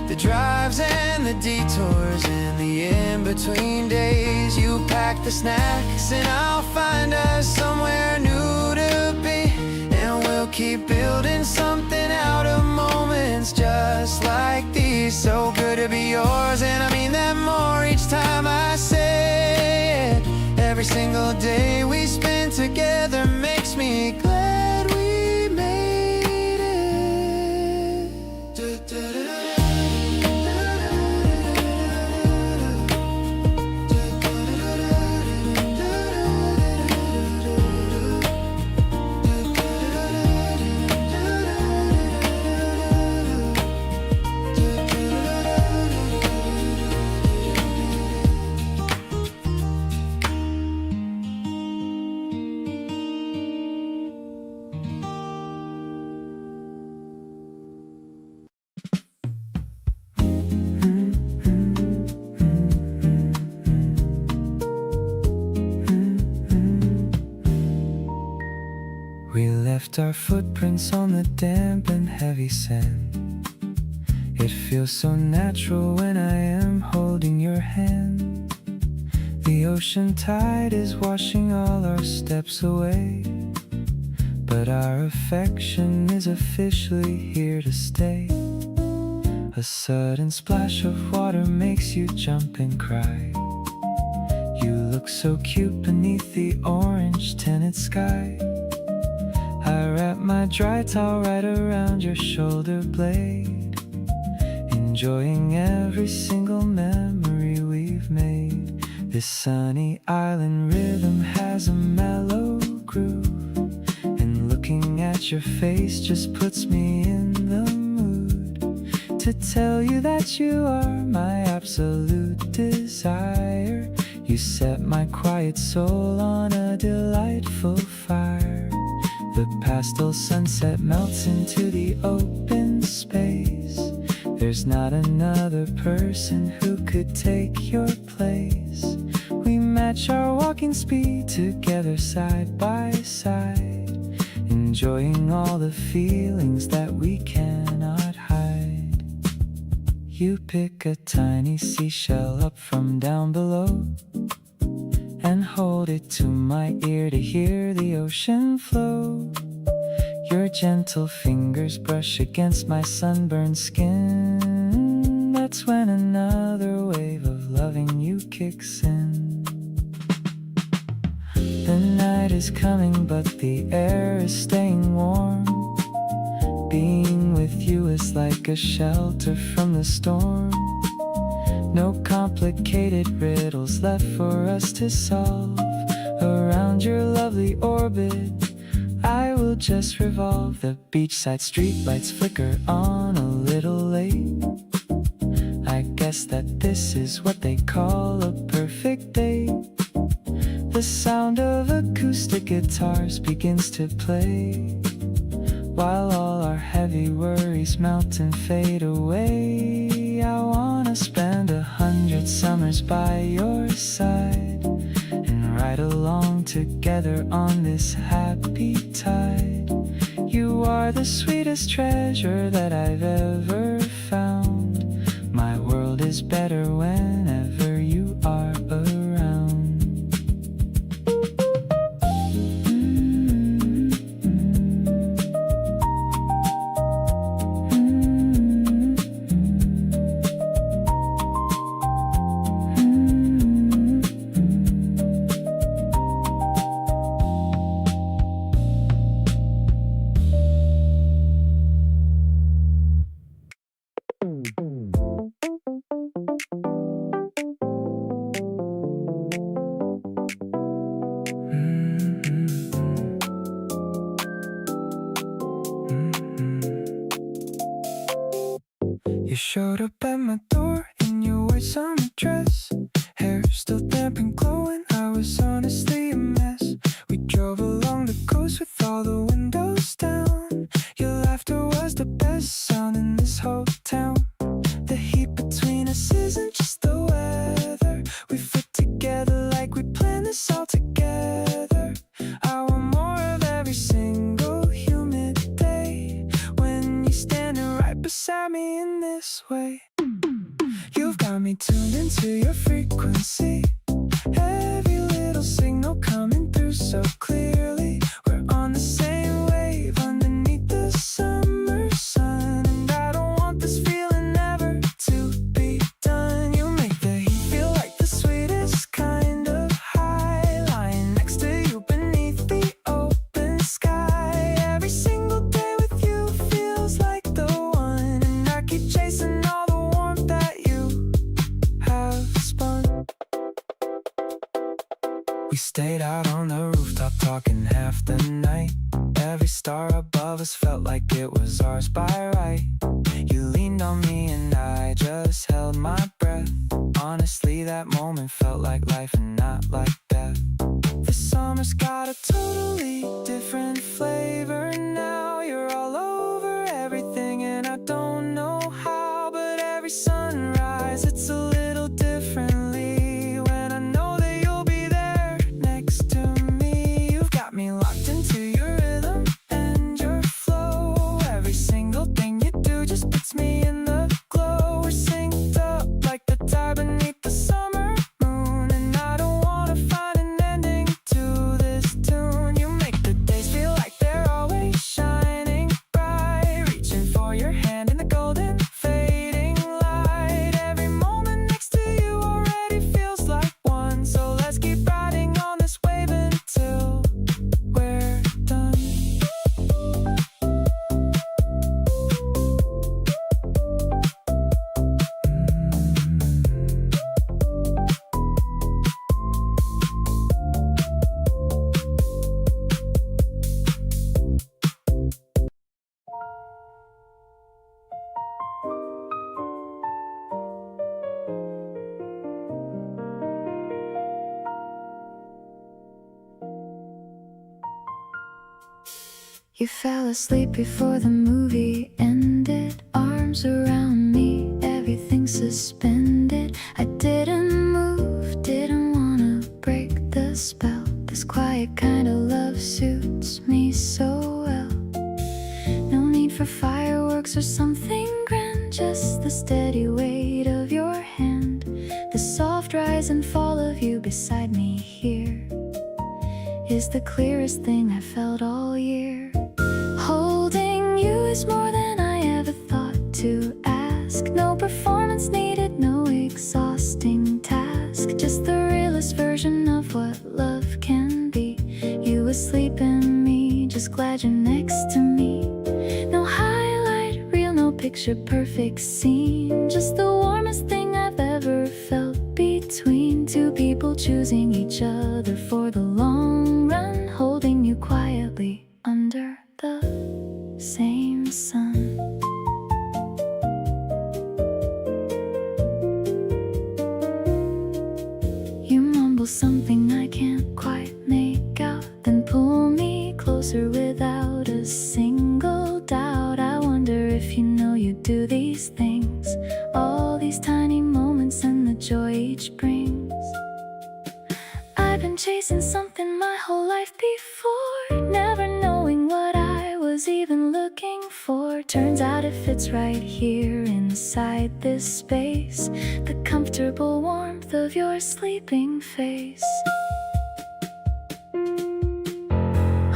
The drives and the detours and the in-between days. You pack the snacks and I'll find us somewhere new to be, and we'll keep building something out of moments just like these. So good to be yours, and I mean that more each time I say it. Every single day we spend together makes me glad we made it. We left our footprints on the damp and heavy sand. It feels so natural when I am holding your hand. The ocean tide is washing all our steps away, but our affection is officially here to stay. A sudden splash of water makes you jump and cry. You look so cute beneath the orange tinted sky. I wrap my dry towel right around your shoulder blade, enjoying every single memory we've made. This sunny island rhythm has a mellow groove, and looking at your face just puts me in the mood to tell you that you are my absolute desire. You set my quiet soul on a delightful fire. The pastel sunset melts into the open space. There's not another person who could take your place. We match our walking speed together side by side, enjoying all the feelings that we cannot hide. You pick a tiny seashell up from down below and and hold it to my ear to hear the ocean flow. Your gentle fingers brush against my sunburned skin. That's when another wave of loving you kicks in. The night is coming but the air is staying warm. Being with you is like a shelter from the storm. No complicated riddles left for us to solve. Around your lovely orbit I will just revolve. The beachside streetlights flicker on a little late. I guess that this is what they call a perfect date. The sound of acoustic guitars begins to play, while all our heavy worries melt and fade away. I wanna spend 100 summers by your side and ride along together on this happy tide. You are the sweetest treasure that I've ever found. My world is better whenever you are around. You showed up at my door in your white summer dress, hair still damp and glowing. I was honestly a mess. We drove along the coast with all the windows down. Your laughter was the best sound in this whole town. The heat between us isn't just the weather. We fit together like we planned this all together. I want more of every single humid day when you're standing right beside me in this way. You've got me tuned into your frequency. Every little signal coming through so clearly. We're on the same wave underneath the summer sun, and I don't want this feeling ever to be done. You make the heat feel like the sweetest kind of high, lying next to you beneath the open sky. Every single day with you feels like the one, and I keep chasing all the warmth that you have spun. We stayed out on the rooftop talking half the night. Every star above us felt like it was ours by right. You leaned on me and I just held my breath. Honestly, that moment felt like life and not like death. The summer's got a totally different flavor now. You're all over everything and I don't know how, but every sunrise it's a little differently when I know that you'll be there next to me. You've got me locked into your rhythm and your flow. Every single thing you do just puts me in the glow. We're synced up like the tide beneath the summer moon, and I don't wanna find an ending to this tune. You make the days feel like they're always shining bright, reaching for your hand in the golden fading light. Every moment next to you already feels like one, so let's keep riding on this wave until we're done. You fell asleep before the movie ended, arms around me, everything suspended. I didn't move, didn't wanna break the spell. This quiet kind of love suits me so well. No need for fireworks or something grand, just the steady weight of your hand, the soft rise and fall of you beside me here. is the clearest thing I felt all year. Holding you is more than I ever thought to ask. No performance needed, no exhausting task. Just the realest version of what love can be. You asleep in me, just glad you're next to me. No highlight reel, no picture perfect scene. Just the warmest thing I've ever felt between two people choosing each other for the long run. Holding you quietly under the same sun. You mumble something I can't quite make out, then pull me closer without a single doubt. I wonder if you know you do these things, all these tiny moments and the joy each brings. I've been chasing something my whole life before, never knowing what I was even looking for. Turns out it fits right here inside this space, the comfortable warmth of your sleeping face.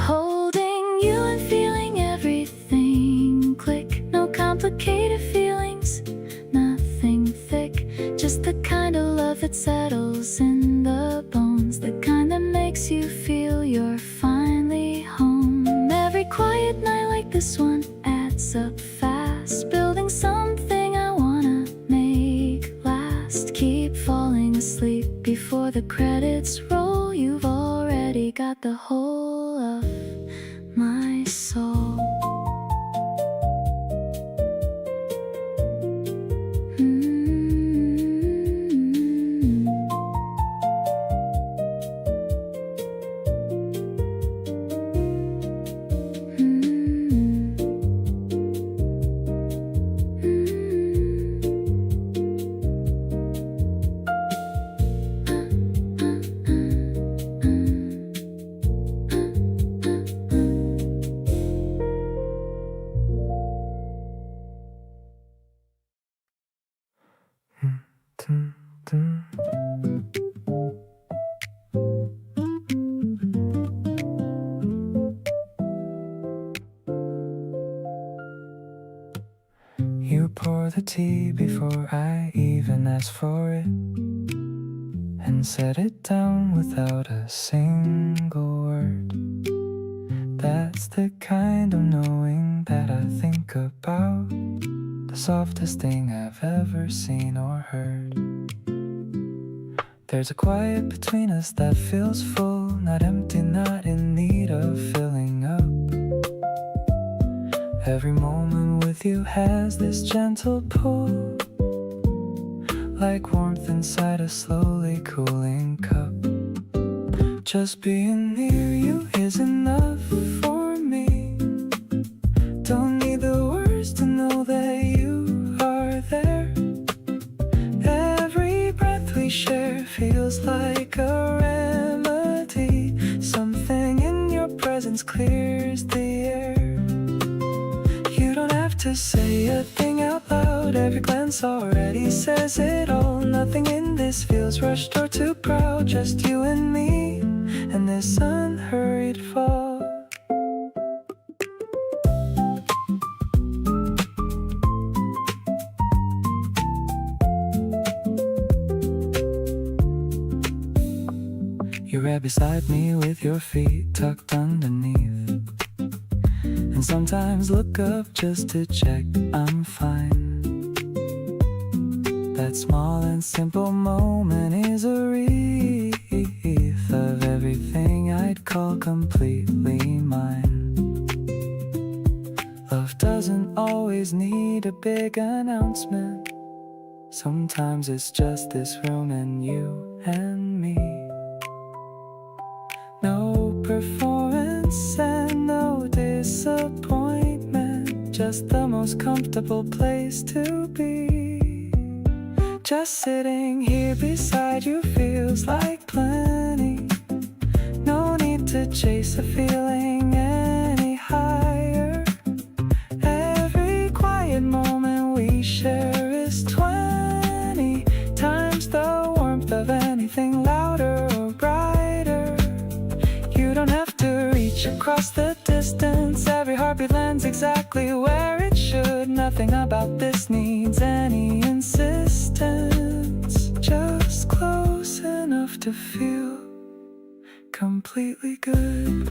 Holding you and feeling everything click. No complicated feelings, nothing thick. Just the kind of love that settles in the bones, the kind that makes you feel you're finally home. Every quiet night like this one adds up fast, building something I wanna make last. Keep falling asleep before the credits roll. You've already got the whole of my soul. You pour the tea before I even ask for it, and set it down without a single word. That's the kind of knowing that I think about, the softest thing I've ever seen or heard. There's a quiet between us that feels full, not empty, not in need of filling up. Every moment with you has this gentle pull, like warmth inside a slowly cooling cup. Just being near you is enough for me. Don't need the words to know that you are there. Every breath we share feels like a remedy. Something in your presence clears the air. You don't have to say a thing out loud, every glance already says it all. Nothing in this feels rushed or too proud, just you and me and this unhurried fall. You're right beside me with your feet tucked underneath, and sometimes look up just to check I'm fine. That small and simple moment is a wreath of everything I'd call completely mine. Love doesn't always need a big announcement. Sometimes it's just this room and you and me. No performance and no disappointment, just the most comfortable place to be. Just sitting here beside you feels like plenty. No need to chase a feeling any higher. Every quiet moment we share is 20 times the warmth of anything louder or brighter. You don't have across the distance. Every heartbeat lands exactly where it should. Nothing about this needs any insistence. Just close enough to feel completely good.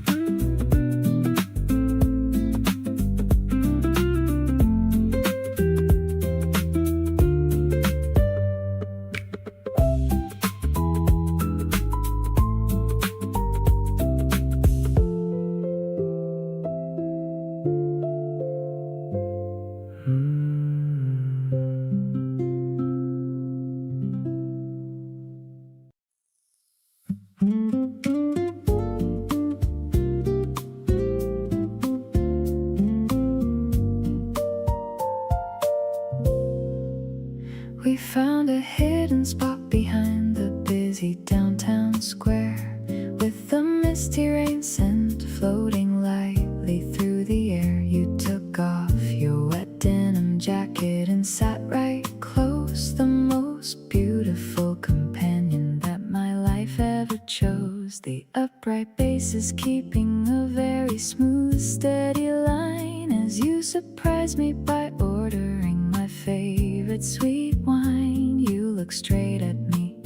We found a hidden spot behind the busy downtown square, with the misty rain scent floating lightly through the air. You took off your wet denim jacket and sat right close, the most beautiful companion that my life ever chose. The upright bass is keeping a very smooth, steady line as you surprise me by ordering my favorite sweet wine. You look straight at me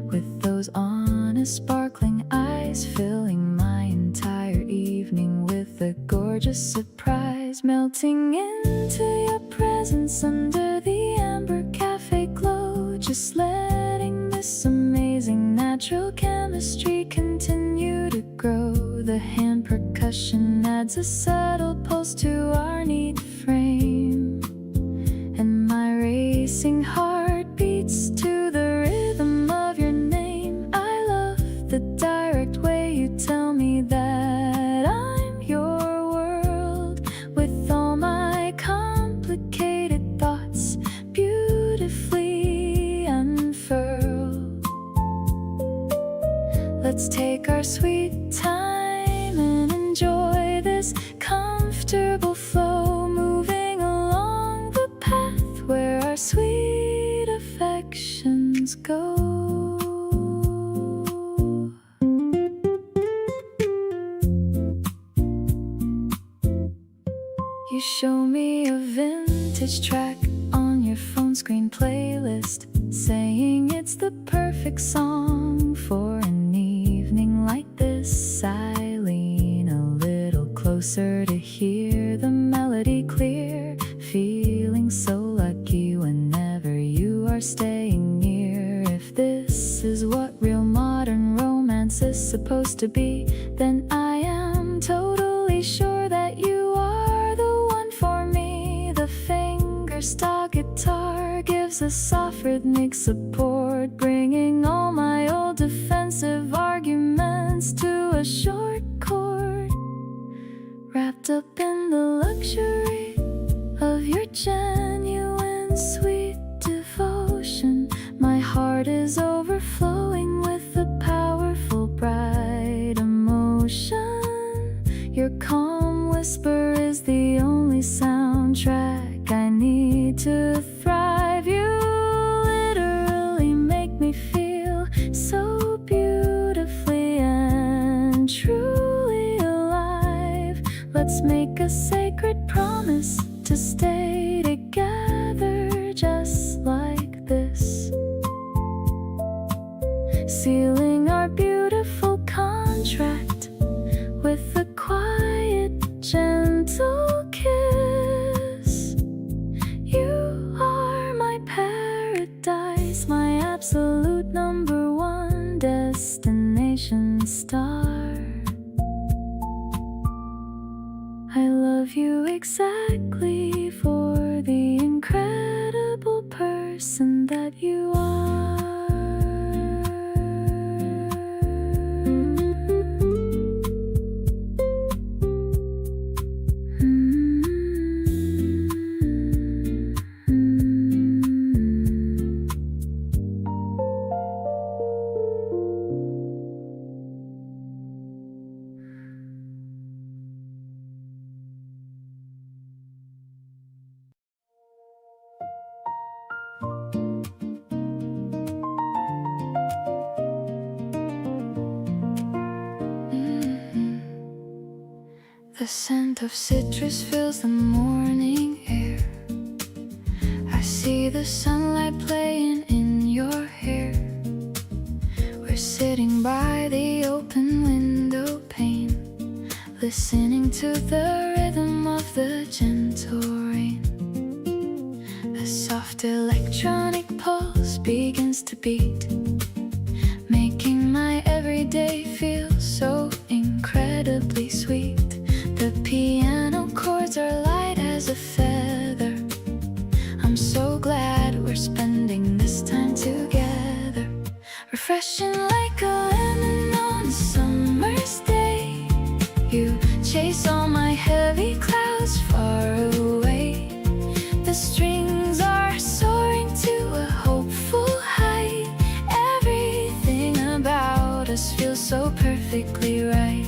with those honest sparkling eyes, filling my entire evening with a gorgeous surprise. Melting into your presence under the amber cafe glow, just letting this amazing natural chemistry continue to grow. The hand percussion adds a subtle pulse to our neat frame, and my racing heart beats to the rhythm of your name. I love the direct way you tell me that I'm your world, with all my complicated thoughts beautifully unfurled. Let's take our sweet time and enjoy this comfortable flow, moving along the path where our sweet affections go. You show me a vintage track on your phone screen playlist, saying it's the perfect song for an evening like this. I lean a little closer to hear the melody clear, feeling so lucky whenever you are staying near. If this is what real modern romance is supposed to be, then I am totally sure that you are the one for me. The fingerstyle guitar gives a soft rhythmic support, bringing all my old defensive arguments to a short chord. Wrapped up in the luxury of your genuine sweet devotion, my heart is overflowing with a powerful bright emotion. Your calm whisper is the only soundtrack I need to thrive. You literally make me feel so beautifully and truly alive. Let's make a sacred promise to stay together just like this, sealing our beautiful contract with a quiet, gentle kiss. You are my paradise, my absolute number one destination star. I love you exactly for the incredible person that you are. The scent of citrus fills the morning air. I see the sunlight playing in your hair. We're sitting by the open window pane, listening to the rhythm of the gentle rain. A soft electronic pulse begins to beat, making my everyday feel so incredibly sweet. The piano chords are light as a feather. I'm so glad we're spending this time together. Refreshing like a lemon on a summer's day. You chase all my heavy clouds far away. The strings are soaring to a hopeful height. Everything about us feels so perfectly right.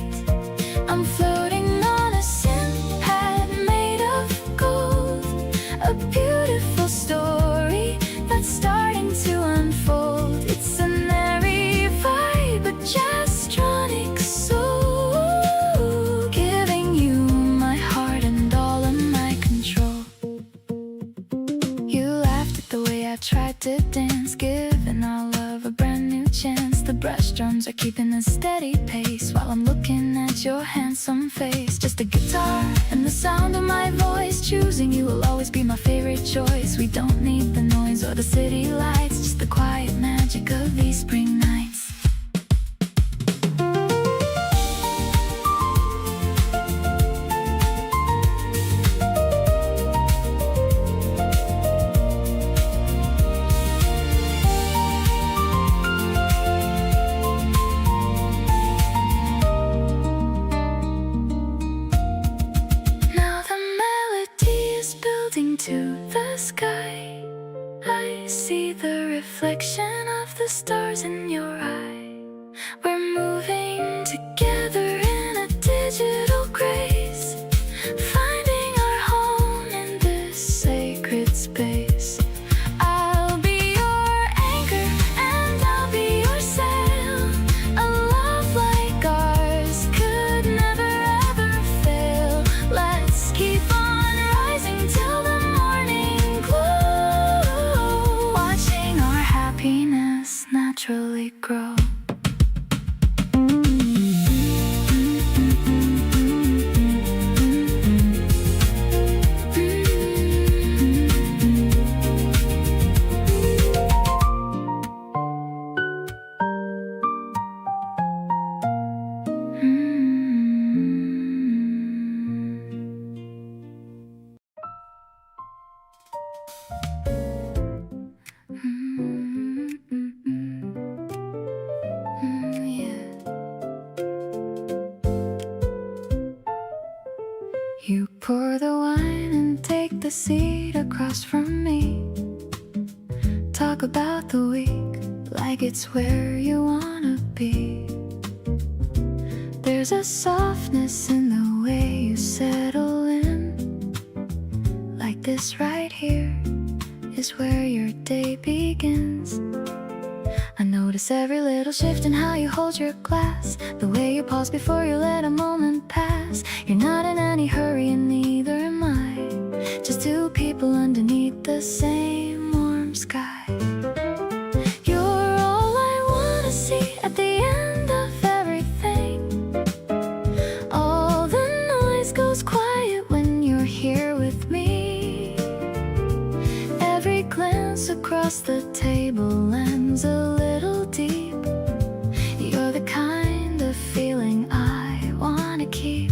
I'm floating on a synth pad made of gold, a beautiful story that's starting to unfold. It's an airy vibe, a jazz-tronic soul, giving you my heart and all of my control. You laughed at the way I tried to dance, giving our love a brand new chance. The brush drums are keeping a steady pace while I'm looking at your handsome face. Just a guitar and the sound of my voice. Choosing you will always be my favorite choice. We don't need the noise or the city lights, just the quiet magic of these spring nights. To the sky, I see the reflection of the stars in your eye. We're moving together in a digital grace, finding our home in this sacred space. I'll be your anchor and I'll be your sail. A love like ours could never ever fail. Let's keep on rising till the happiness naturally grow. You pour the wine and take the seat across from me. Talk about the week like it's where you wanna be. There's a softness in the way you settle in. Like this right here is where your day begins. I notice every little shift in how you hold your glass, the way you pause before you let a moment pass. You're not in any hurry and neither am I, just two people underneath the same warm sky. You're all I wanna see at the end of everything. All the noise goes quiet when you're here with me. Every glance across the table lands a little deep. You're the kind of feeling I wanna keep.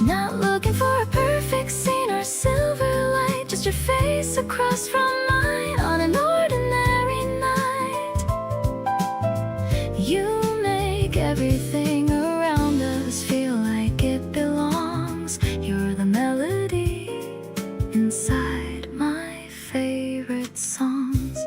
Not looking for a perfect scene or silver light, just your face across from mine on an ordinary night. You make everything around us feel like it belongs. You're the melody inside my favorite songs.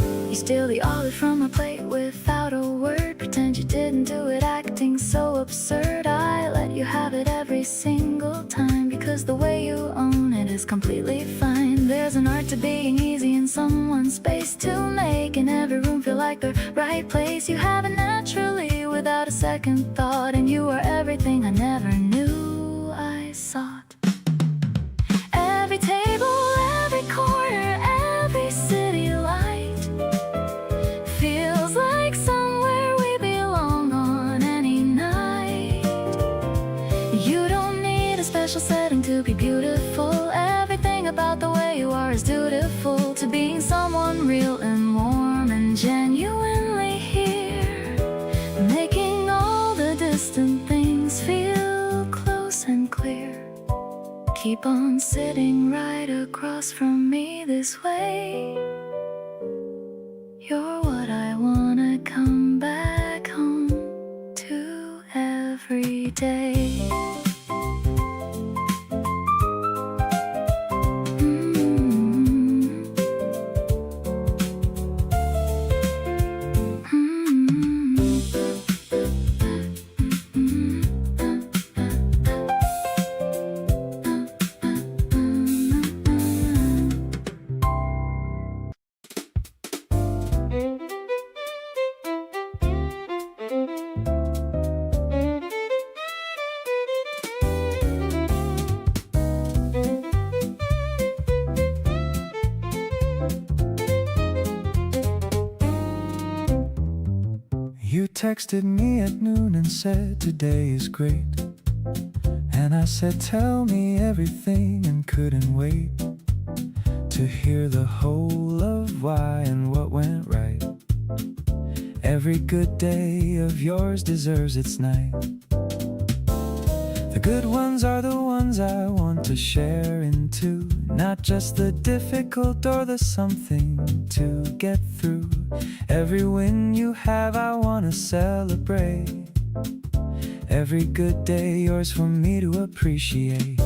You steal the olive from my plate without a word. Pretend you didn't do it, acting so absurd. I let you have it every single time, because the way you own it is completely fine. There's an art to being easy in someone's space, to making every room feel like the right place. You have it naturally without a second second thought, and you were everything I never knew I sought. Every table, every corner, every city light feels like somewhere we belong on any night. You don't need a special setting to be beautiful. Everything about the way you are is dutiful to being someone real and warm and genuinely here, making all the distant things feel close and clear. Keep on sitting right across from me this way. You're what I wanna come back home to every day. You texted me at noon and said today is great, and I said tell me everything and couldn't wait to hear the whole of why and what went right. Every good day of yours deserves its night. The good ones are the ones I want to share into, not just the difficult or the something to get through. Every win you have I wanna celebrate. Every good day yours for me to appreciate.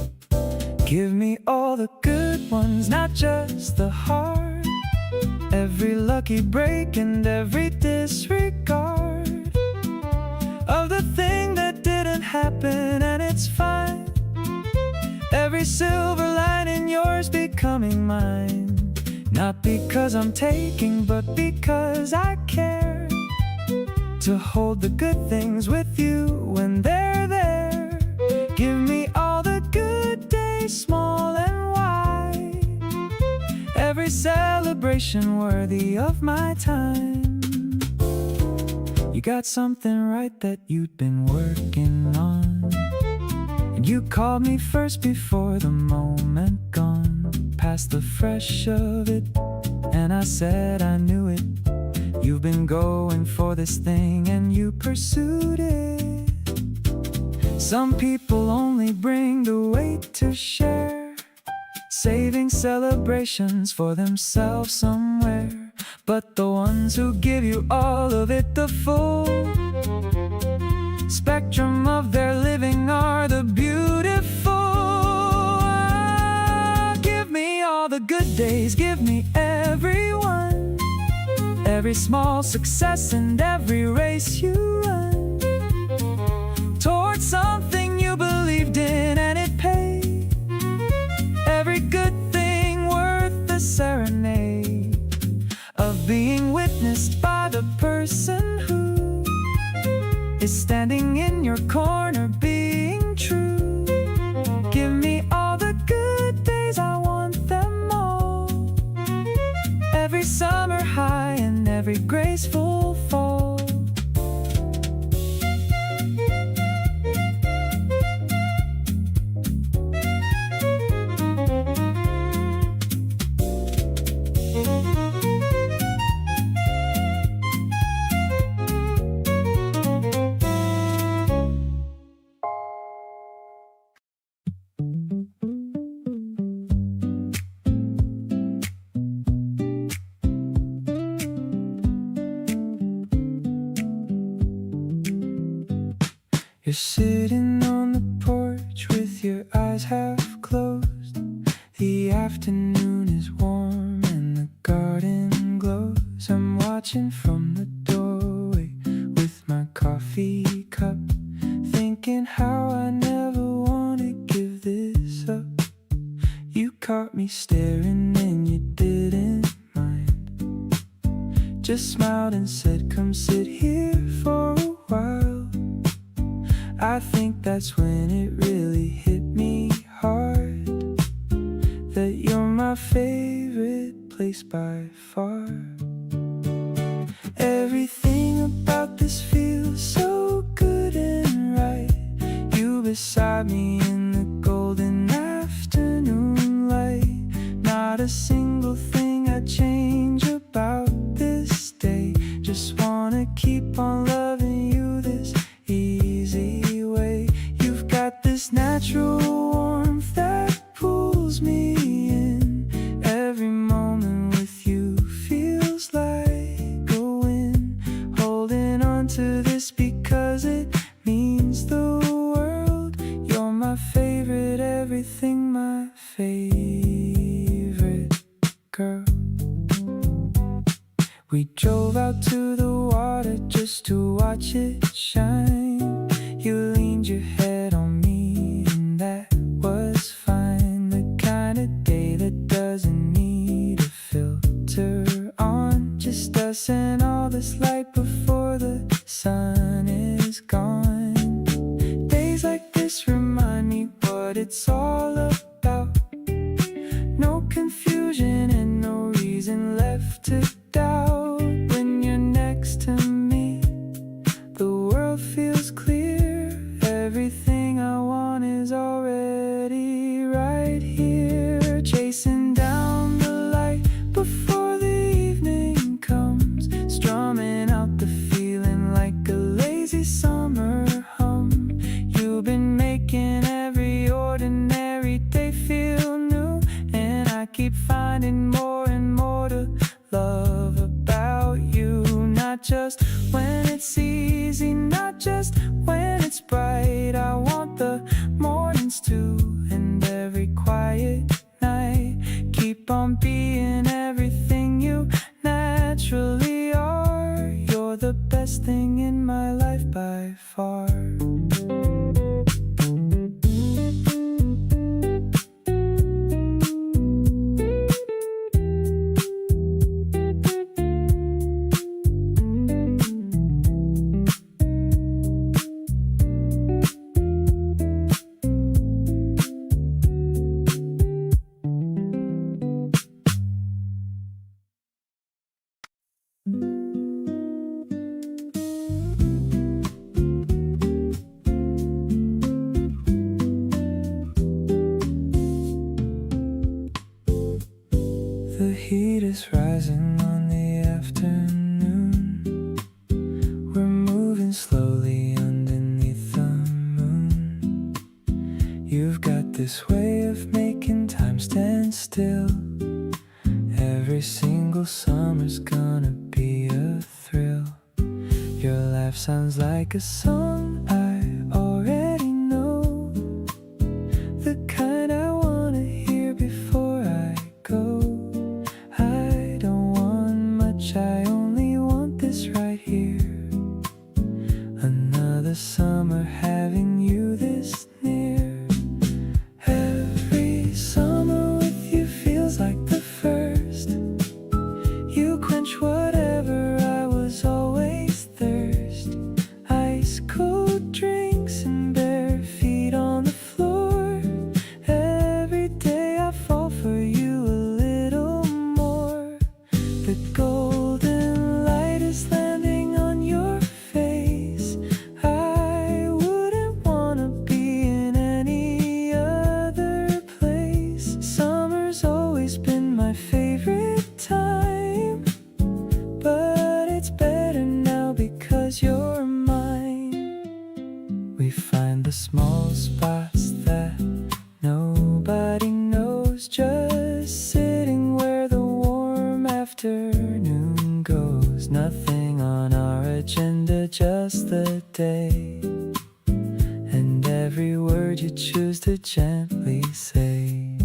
Give me all the good ones, not just the hard. Every lucky break and every disregard of the thing that didn't happen, and it's fine. Every silver lining yours becoming mine. Not because I'm taking, but because I care to hold the good things with you when they're there. Give me all the good days, small and wide. Every celebration worthy of my time. You got something right that you'd been working on, and you called me first before the moment gone, past the fresh of it, and I said I knew it. You've been going for this thing and you pursued it. Some people only bring the weight to share, saving celebrations for themselves somewhere. But the ones who give you all of it, the full spectrum of their living, are the beautiful. Give me all the good days, give me everyone, every small success and every race you run towards something you believed in and it paid. Every good thing worth the serenade of being witnessed by the person who is standing in your corner being true. Give me all the good days, I want them all. Every summer high and every graceful fall. You're sitting on the porch with your eyes half closed. The afternoon is warm and the garden glows. I'm watching from the doorway with my coffee cup, thinking how I never want to give this up. You caught me staring and you didn't mind, just smiled and said, come sit here for a while. I think that's when it really hit me hard, that you're my favorite place by far. Everything about this feels so good and right. You beside me in the golden afternoon light. Not a single thing I'd change about this day. Just wanna keep on loving you this easy way. You've got this natural warmth that pulls me in. Every moment with you feels like a win. Holding on to this because it means the world. You're my favorite everything, my favorite girl. We drove out to the water just to watch it shine. You leaned your head on me and that was fine. The kind of day that doesn't need a filter on. Just us and all this light before the sun is gone. Days like this remind me what it's all about. No confusion and no reason left to doubt. When you're next to me, the world feels clear. Everything I want is already right here. Chasing down the light before the evening comes. Strumming out the feeling like a lazy summer hum. You've been making every ordinary day feel new. And I keep finding more and more to love about you. Not just when it's easy, not just when it's bright. I want the mornings too, and every quiet night. Keep on being everything you naturally are. You're the best thing in my life by far. The heat is rising on the afternoon. We're moving slowly underneath the moon. You've got this way of making time stand still. Every single summer's gonna be a thrill. Your laugh sounds like a song I already know. The kind I wanna hear before I go. I don't want much, I only want this right here. Another summer having you this near. Every summer with you feels like the first. You quench whatever I was always thirst. Ice cold drinks and bare feet on the floor. Every day I fall for you a little more. The golden light is landing on your face. I wouldn't wanna be in any other place. Summer's always been my favorite time, but it's better now because you're mine. We find the small spots that nobody knows, just sitting where the warm afternoon goes. Nothing on our agenda, just the day, and every word you choose to gently say.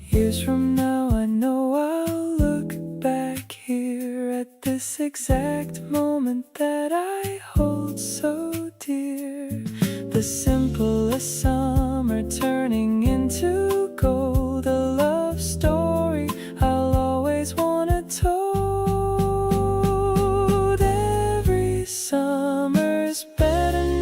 Years from now I know I'll look back here at this exact moment that I hold so dear. The simplest summer turning into gold. A love story I'll always wanna told. Every summer's better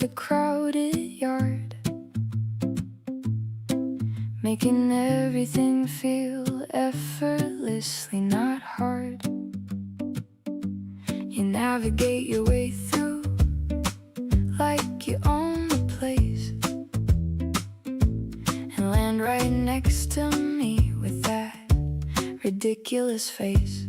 the crowded yard, making everything feel effortlessly not hard. You navigate your way through like you own the place, and land right next to me with that ridiculous face.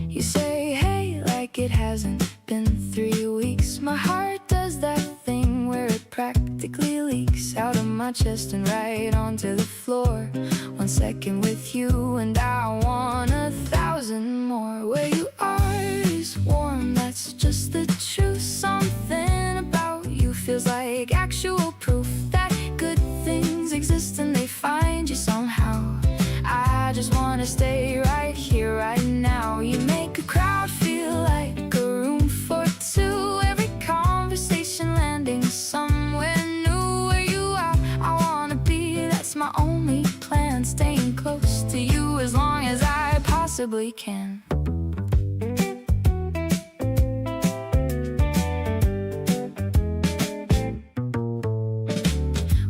You say hey like it hasn't been 3 weeks. My heart does that thing where it practically leaks out of my chest and right onto the floor. 1 second with you and I want 1,000 more. Where you are is warm, that's just the truth. Something about you feels like actual proof that good things exist and they find you somehow. I just wanna stay right here, right now. You make a crowd feel like a room for two. Every conversation landing somewhere new. Where you are, I wanna be, that's my only plan. Staying close to you as long as I possibly can.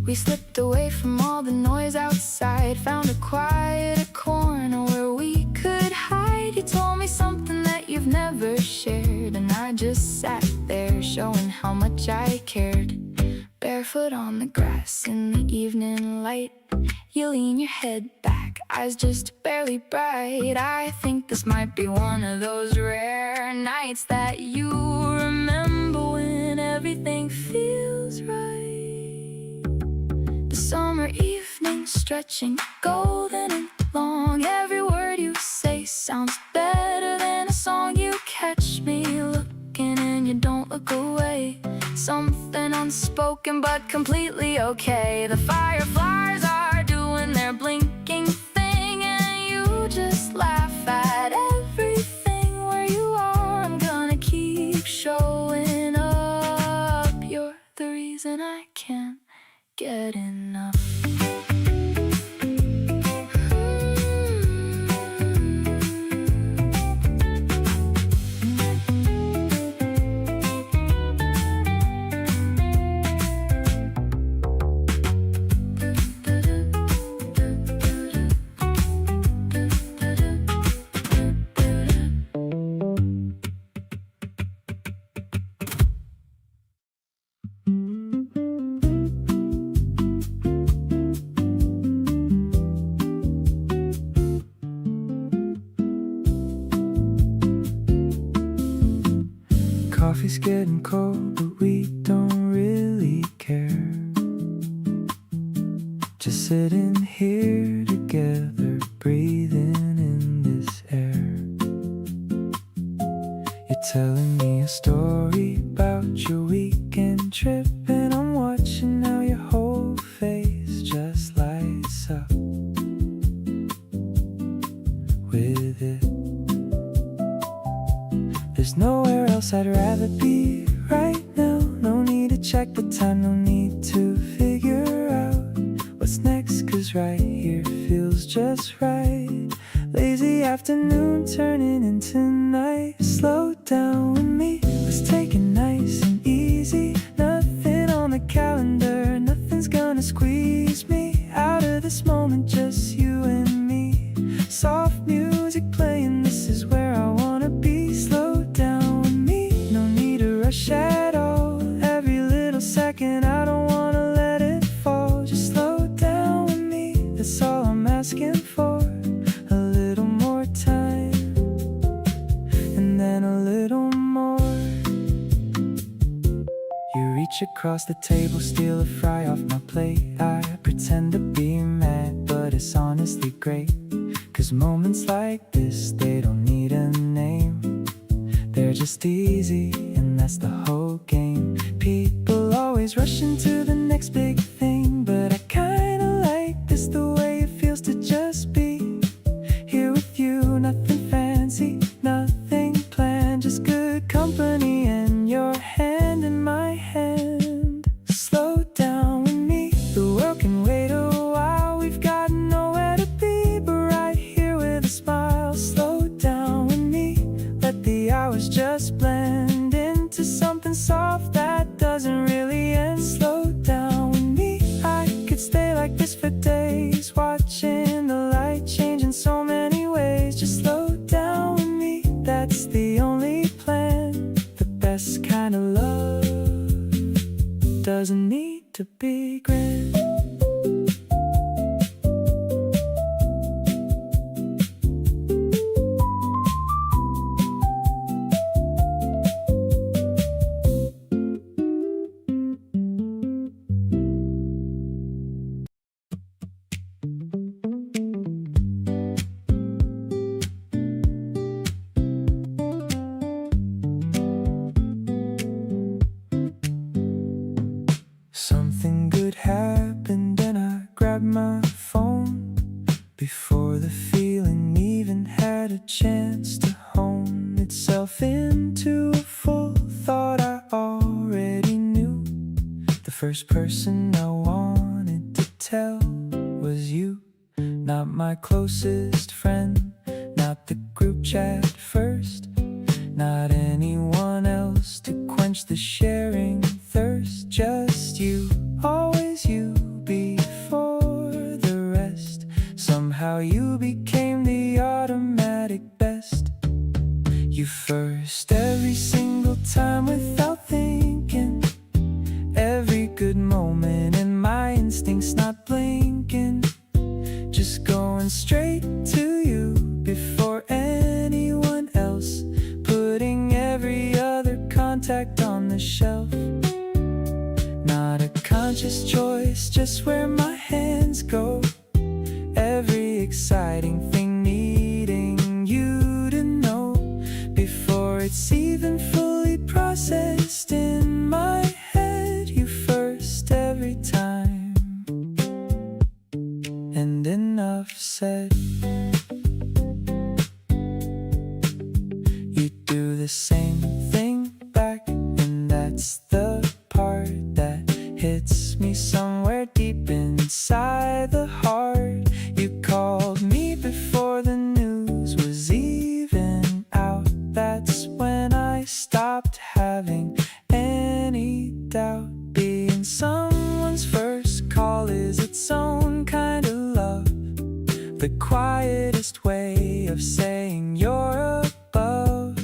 We slipped away from all the noise outside, found a quieter corner where we could hide. You told me something that you've never shared, and I just sat there showing how much I cared. Barefoot on the grass in the evening light, you lean your head back, eyes just barely bright. I think this might be one of those rare nights that you remember when everything feels right. The summer evening stretching golden and long. Every word you say sounds better than a song. You catch me looking and you don't look away. Something unspoken but completely okay. The fireflies are doing their blinking thing, and you just laugh at everything. Where you are, I'm gonna keep showing up. You're the reason I can't get enough. Coffee's getting cold, but we don't really care. Just sitting here together, breathing in this air. You're telling me a story about your weekend trip, and I'm watching how your whole face just lights up with it. There's nowhere else I'd rather be right now. No need to check the time, no need to figure out what's next, 'cause right here feels just right. Lazy afternoon turning into night. Slow down with me, let's take it nice and easy. Nothing on the calendar, nothing's gonna squeeze me out of this moment, just you and me. Soft music playing, this is where I wanna be. Slow down with me, no need to rush at all. Every little second, I don't wanna let it fall. Just slow down with me, that's all I'm asking for. A little more time, and then a little more. You reach across the table, steal a fry off my plate. I pretend to be mad, but it's honestly great. 'Cause moments like this, they don't need a name. They're just easy, and that's the whole game. People always rushing to the next big thing, but I kinda like this, the way it feels to just be here with you. Nothing fancy, nothing planned, just good company and your hand in my hand. Slow down with me, the world can wait a while. We've got nowhere to be but right here with a smile. Slow down with me, let the hours just blend into something before the feeling even had a chance to hone itself into a full thought I already knew. The first person I wanted to tell was you. Not my closest friend, not the group chat first, not anyone else to quench the sharing thirst. Just you, always you before the rest. Somehow you became the automatic best. You first every single time without thinking. Every good moment and my instincts not blinking. Just going straight to you before anyone else. Putting every other contact on the shelf. Not a conscious choice, just where my hands go. Every exciting thing needing you to know before it's even fully processed in my head. You first every time. And enough said. You do the same thing back, and that's the part that hits me somewhere deep inside the heart. You called me before the news was even out. That's when I stopped having any doubt. Being someone's first call is its own kind of love. The quietest way of saying you're above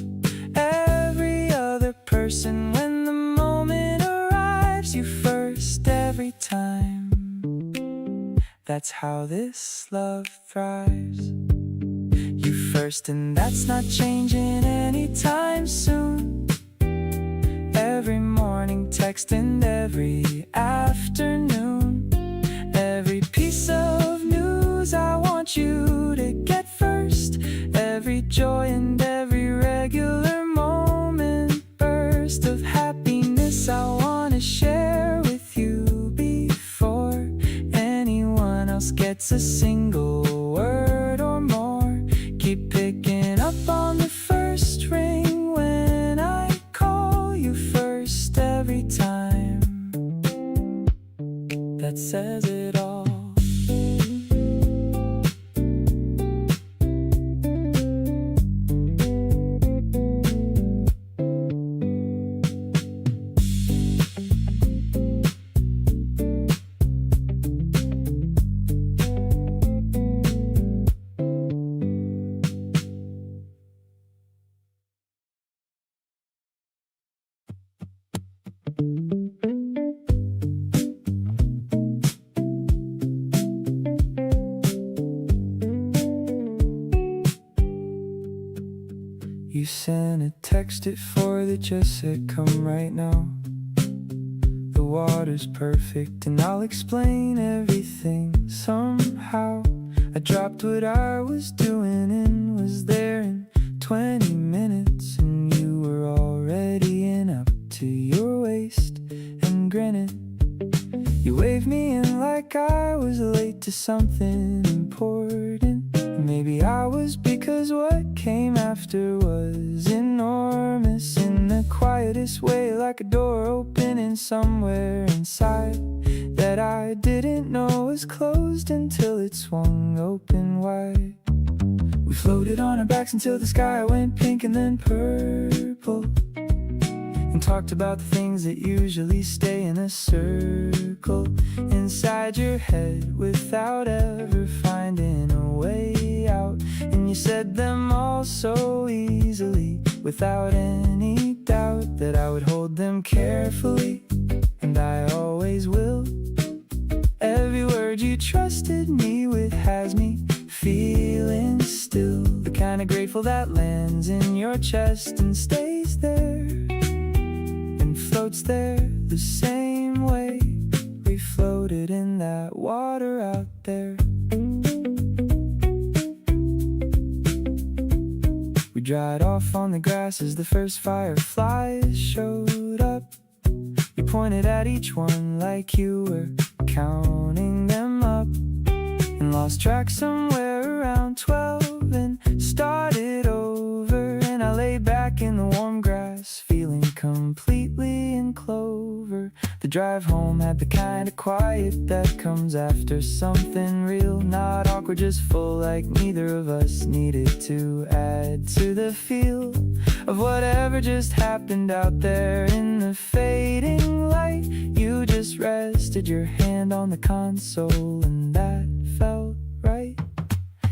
every other person. When the moment arrives, you first every time. That's how this love thrives. You first, and that's not changing anytime soon. Every morning text and every afternoon. Every piece of news I want you to get first. Every joy and every regular moment. Burst of happiness I want to share with you before anyone else gets a single word or more. Keep picking up on the first ring when I call you first every time. That says it all. You sent a text at 4 that just said come right now. The water's perfect and I'll explain everything somehow. I dropped what I was doing and was there in 20 minutes. And you were already in up to your waist and grinning. You waved me in like I was late to something important. Maybe I was, because what came after was enormous. In the quietest way, like a door opening somewhere inside that I didn't know was closed until it swung open wide. We floated on our backs until the sky went pink and then purple, and talked about the things that usually stay in a circle inside your head without ever finding a way out. And you said them all so easily, without any doubt, that I would hold them carefully, and I always will. Every word you trusted me with has me feeling still, the kind of grateful that lands in your chest and stays there and floats there the same way we floated in that water out there. We dried off on the grass as the first fireflies showed up. You pointed at each one like you were counting them up, and lost track somewhere around 12 and started over. And I lay back in the warm grass, feeling completely in clover. The drive home had the kind of quiet that comes after something real. Not awkward, just full, like neither of us needed to add to the feel of whatever just happened out there in the fading light. You just rested your hand on the console and that felt right.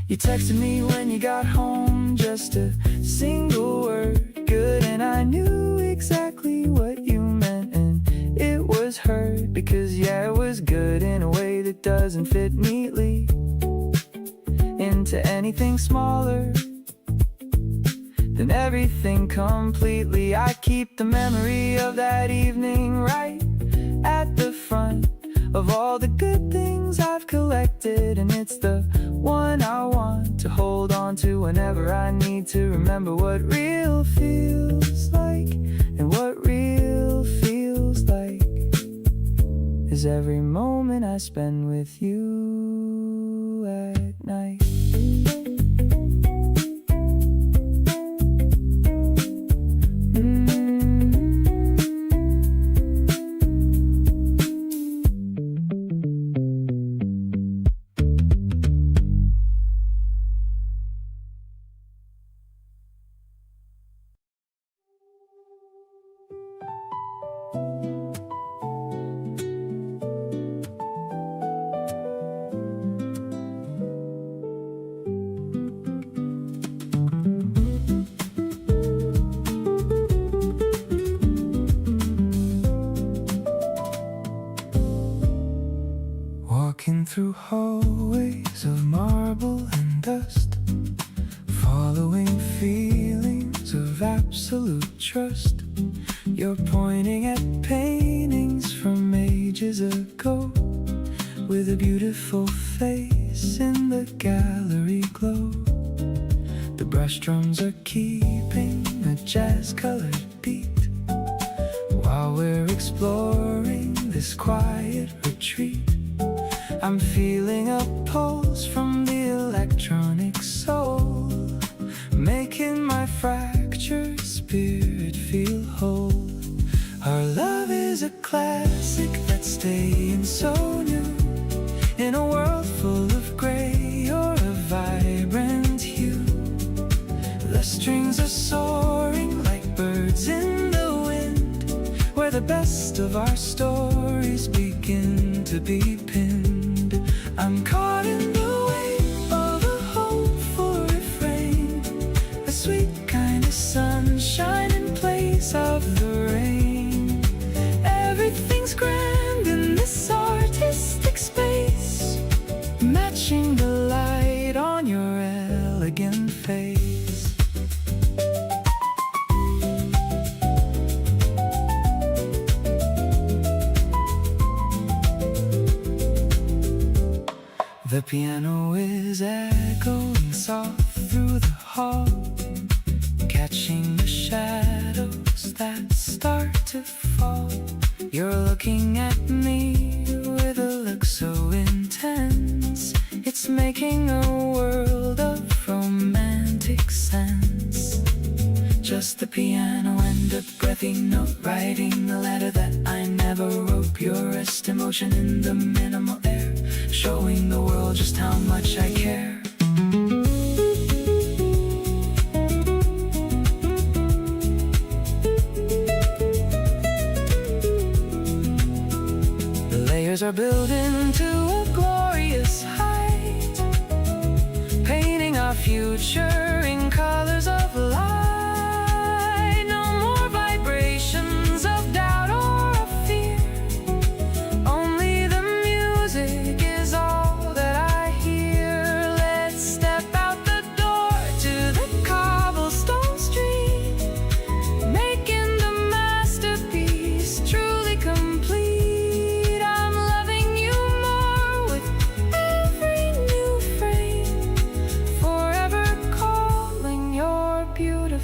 You texted me when you got home, just a single word, good, and I knew exactly what you meant, and it was hurt, because yeah, it was good in a way that doesn't fit neatly into anything smaller than everything completely. I keep the memory of that evening right at the front of all the good things I've collected, and it's the one I want to hold on to whenever I need to remember what real feels like. And what real feels like is every moment I spend with you at night. Walking through hallways of marble and dust, following feelings of absolute trust. You're pointing at paintings from ages ago, with a beautiful face in the gallery glow. The brush drums are keeping a jazz-colored beat, while we're exploring this quiet retreat. I'm feeling a pulse from the electronic soul, making my fractured spirit feel whole. Our love is a classic that's staying so new, in a world full of gray or a vibrant hue. The strings are soaring like birds in the wind, where the best of our stories begin to be pinned. I'm caught in the wave of a hopeful refrain, a sweet kind of sunshine in place of the rain. Everything's grand in this artistic space, matching the light on your elegant face. The piano is echoing soft through the hall, catching the shadows that start to fall. You're looking at me with a look so intense, it's making a world of romantic sense. Just the piano and a breathy note, writing the letter that I never wrote. Purest emotion in the minimal air, showing the world just how much I care. The layers are building to a glorious height, painting our future in colors of light. No more vibrations of doubt or of fear, only the music is all that I hear. Let's step out the door to the cobblestone street, making the masterpiece truly complete. I'm loving you more with every new frame, forever calling your beautiful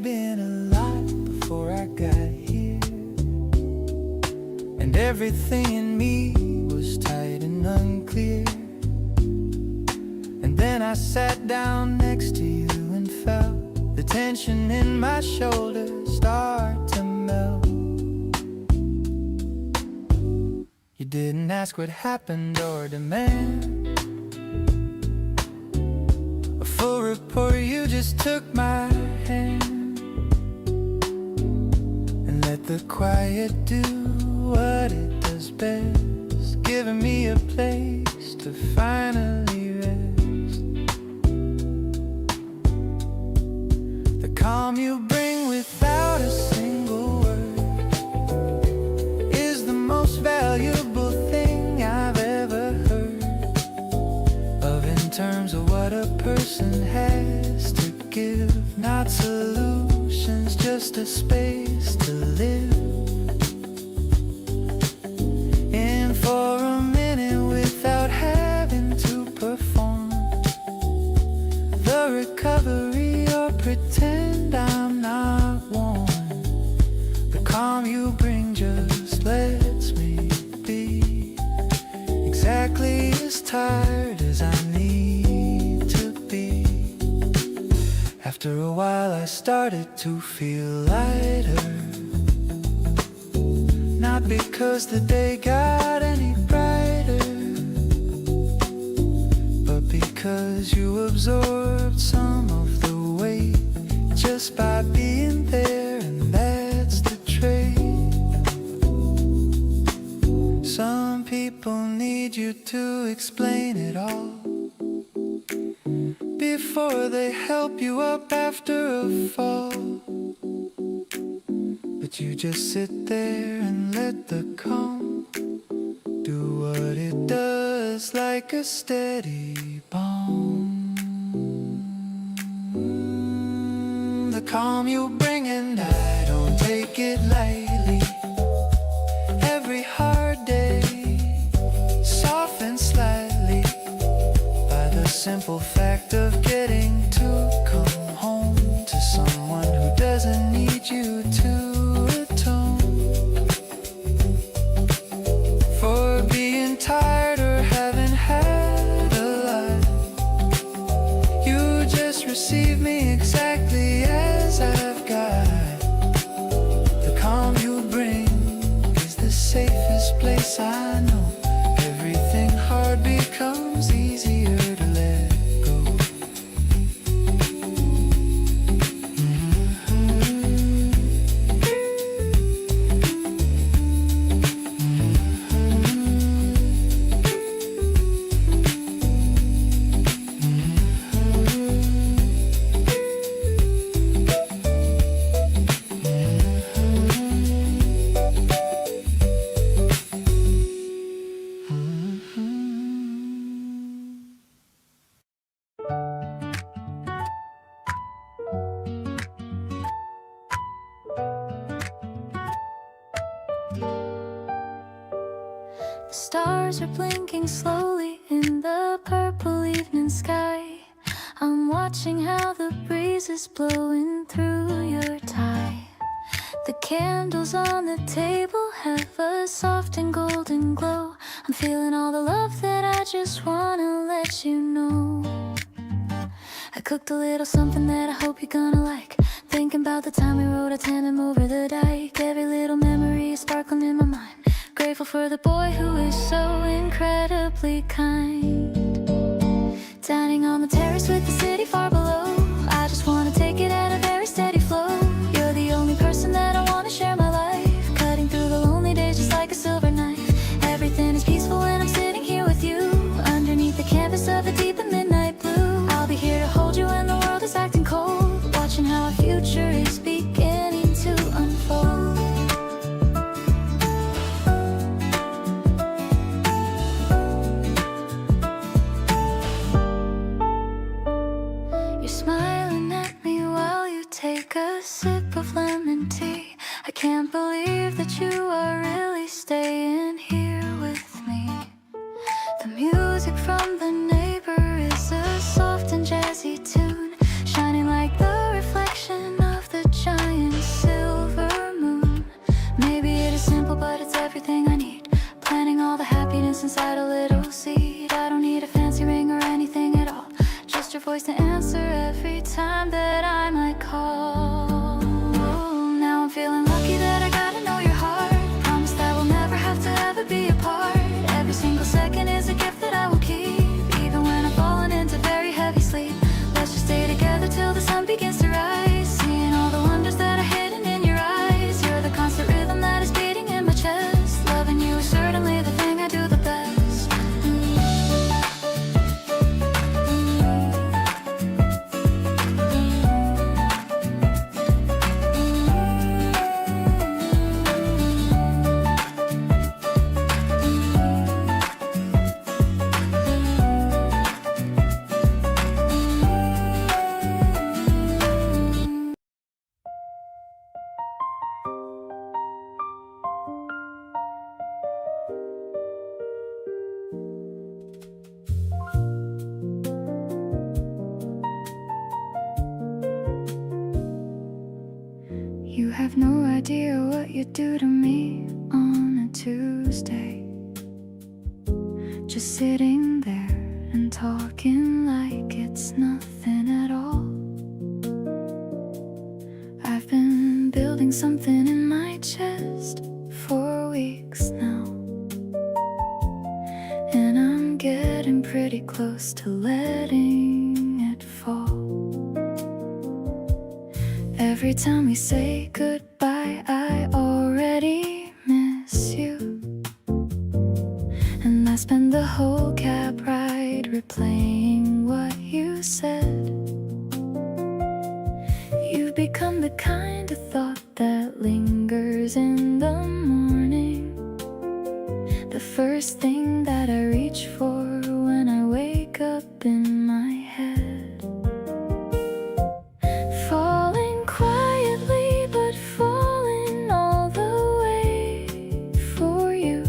been alive before I got here, and everything in me was tight and unclear. And then I sat down next to you and felt the tension in my shoulders start to melt. You didn't ask what happened or demand a full report, you just took my hand and let the quiet do what it does best, giving me a place to finally rest. The calm you bring without a single word is the most valuable thing I've ever heard of, in terms of what a person has to give. Not solutions, just a space to live. In for a minute without having to perform the recovery or pretend I'm not warm. The calm you bring just lets me be exactly as tired as I need to be. After a while I started to feel lighter, not because the day got any brighter, but because you absorbed some of the weight just by being there, and that's the trait. Some people need you to explain it all before they help you up after a fall. But you just sit there and let the calm do what it does, like a steady balm. The calm you bring, and I don't take it lightly. Every hard day softens slightly by the simple fact of getting to come home to someone who doesn't need you to atone for being tired or having had a lot. You just receive me exactly as I've got. The calm you bring is the safest place I know. Everything hard becomes easier to let go. The stars are blinking slowly in the purple evening sky. I'm watching how the breeze is blowing through your tie. The candles on the table have a soft and golden glow. I'm feeling all the love that I just wanna let you know. I cooked a little something that I hope you're gonna like. Thinking about the time we rode a tandem over the dike. Every little memory is sparkling in my mind. Grateful for the boy who is so incredibly kind. Dining on the terrace with the city far below. I just wanna take it at a very steady flow. You're the only person that I wanna share my life. Cutting through the lonely days just like a silver knife. Everything is peaceful when I'm sitting here with you, underneath the canvas of a deep and midnight blue. I'll be here to hold you when the world is acting cold, watching how our future is beginning to unfold. Smiling at me while you take a sip of lemon tea. I can't believe that you are really staying here with me. The music from the neighbor is a soft and jazzy tune, shining like the reflection of the You have no idea what you do to me on a Tuesday. Just sitting there and talking like it's nothing at all. I've been building something in my chest for weeks now, and I'm getting pretty close to letting it fall. Every time we say goodbye, I already miss you, and I spend the whole cab ride replaying what you said. You've become the kind of thought that lingers in the morning, the first thing that I reach for when I wake up in my head. Falling quietly, but falling all the way for you.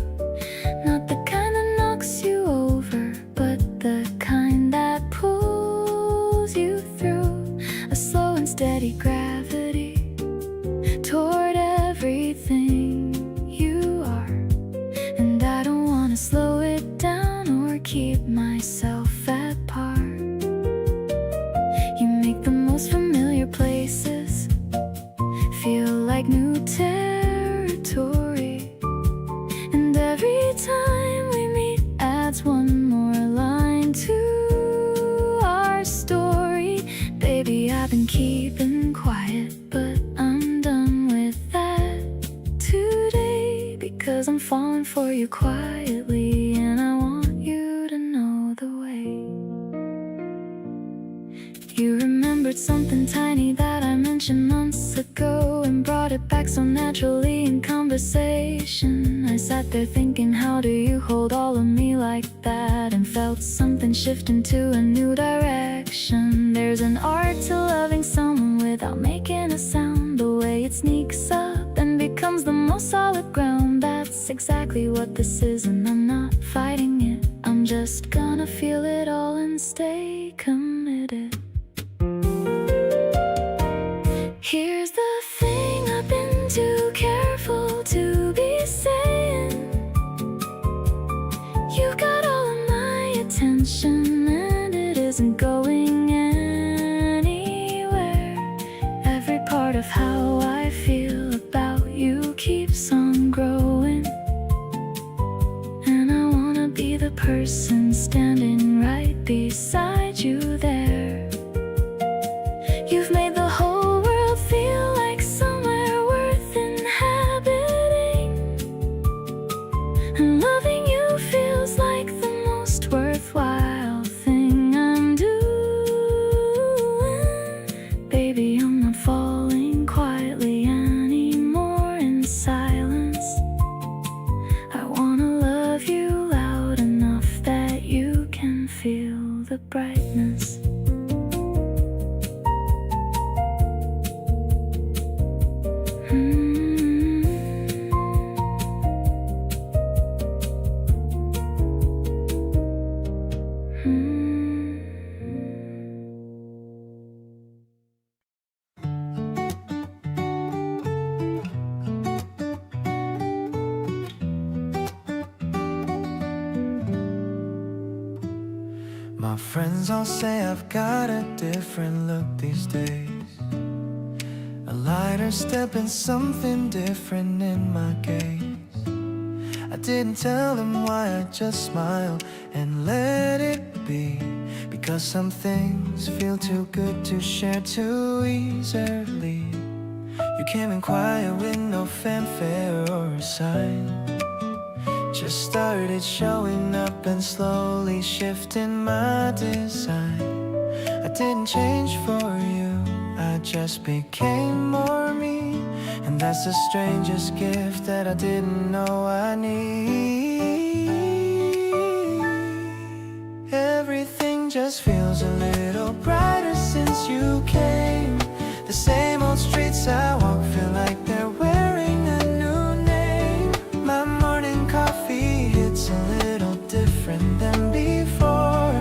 Not the kind that knocks you over, but the kind that pulls you through. A slow and steady gravity toward everything you are. And I don't wanna slow it down or keep myself at par. You make the most familiar places feel like new territory, and every time we meet adds one more line to our story. Baby, I've been keeping quiet, but I'm done with that today, because I'm falling for you quietly, and I want you to know the way. You remembered something tiny that I mentioned months ago and brought it back so naturally in conversation. I sat there thinking, how do you hold all of me like that? And felt something shift into a new direction. There's an art to loving someone without making a sound. The way it sneaks up and becomes the most solid ground. That's exactly what this is, and I'm not fighting it. I'm just gonna feel it all and stay committed. Here's the thing, I've been too careful to be saying. You got all of my attention, and it isn't going anywhere. Every part of how I feel about you keeps on growing, and I wanna be the person standing right beside you there. You've made the whole world feel like somewhere worth inhabiting, and loving you feels like the most worthwhile thing I'm doing. Baby, I'm not falling quietly anymore in silence. I wanna love you loud enough that you can feel the brightness. My friends all say I've got a different look these days, a lighter step and something different in my gaze. I didn't tell them why, I just smiled and let it be, because some things feel too good to share too easily. You came in quiet with no fanfare or a sign, just started showing up and slowly shifting my design. I didn't change for you, I just became more me, and that's the strangest gift that I didn't know I need. Everything just feels a little brighter since you came. The same old streets I walk feel like they're wearing a new name. My morning coffee hits a little different than before,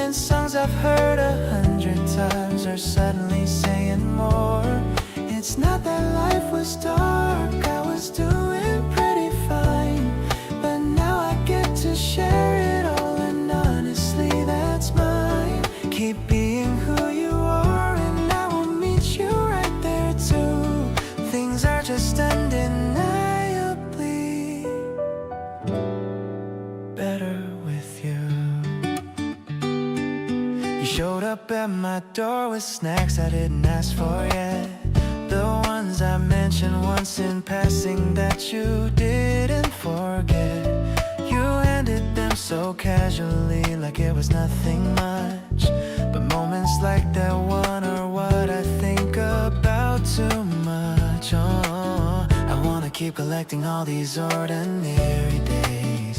and songs I've heard 100 times are suddenly saying more. It's not that life was dark, I was doing pretty fine. But now I get to share it all, and honestly that's mine. Keep being who you are and I will meet you right there too. Things are just undeniably better with you. You showed up at my door with snacks I didn't ask for yet. The ones I mentioned once in passing that you didn't forget. You handed them so casually like it was nothing much. But moments like that one are what I think about too much. Oh, I wanna keep collecting all these ordinary days.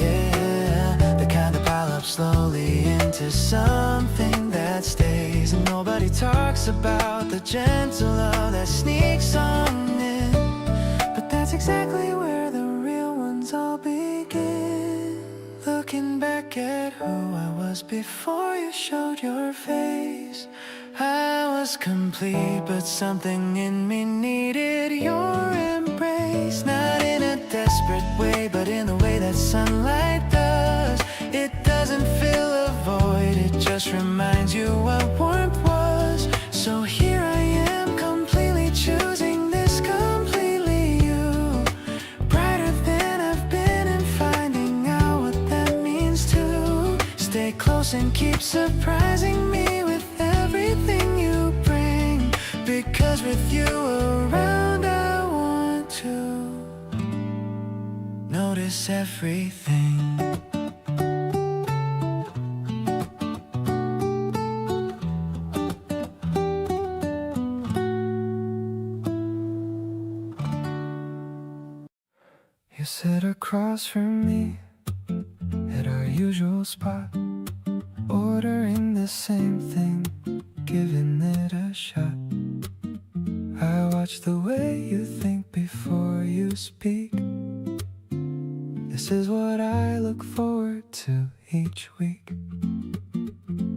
Yeah, the kind that pile up slowly into something that stays. And nobody talks about the gentle love that sneaks on in. But that's exactly where the real ones all begin. Looking back at who I was before you showed your face, I was complete, but something in me needed your embrace. Not in a desperate way, but in the way that sunlight does. It doesn't fill a void, it just reminds you what warmth was. So here I am, completely choosing this, completely you. Brighter than I've been and finding out what that means too. Stay close and keep surprising me with everything you bring. Because with you around I want to notice everything. You sit across from me at our usual spot, ordering the same thing, giving it a shot. I watch the way you think before you speak. This is what I look forward to each week.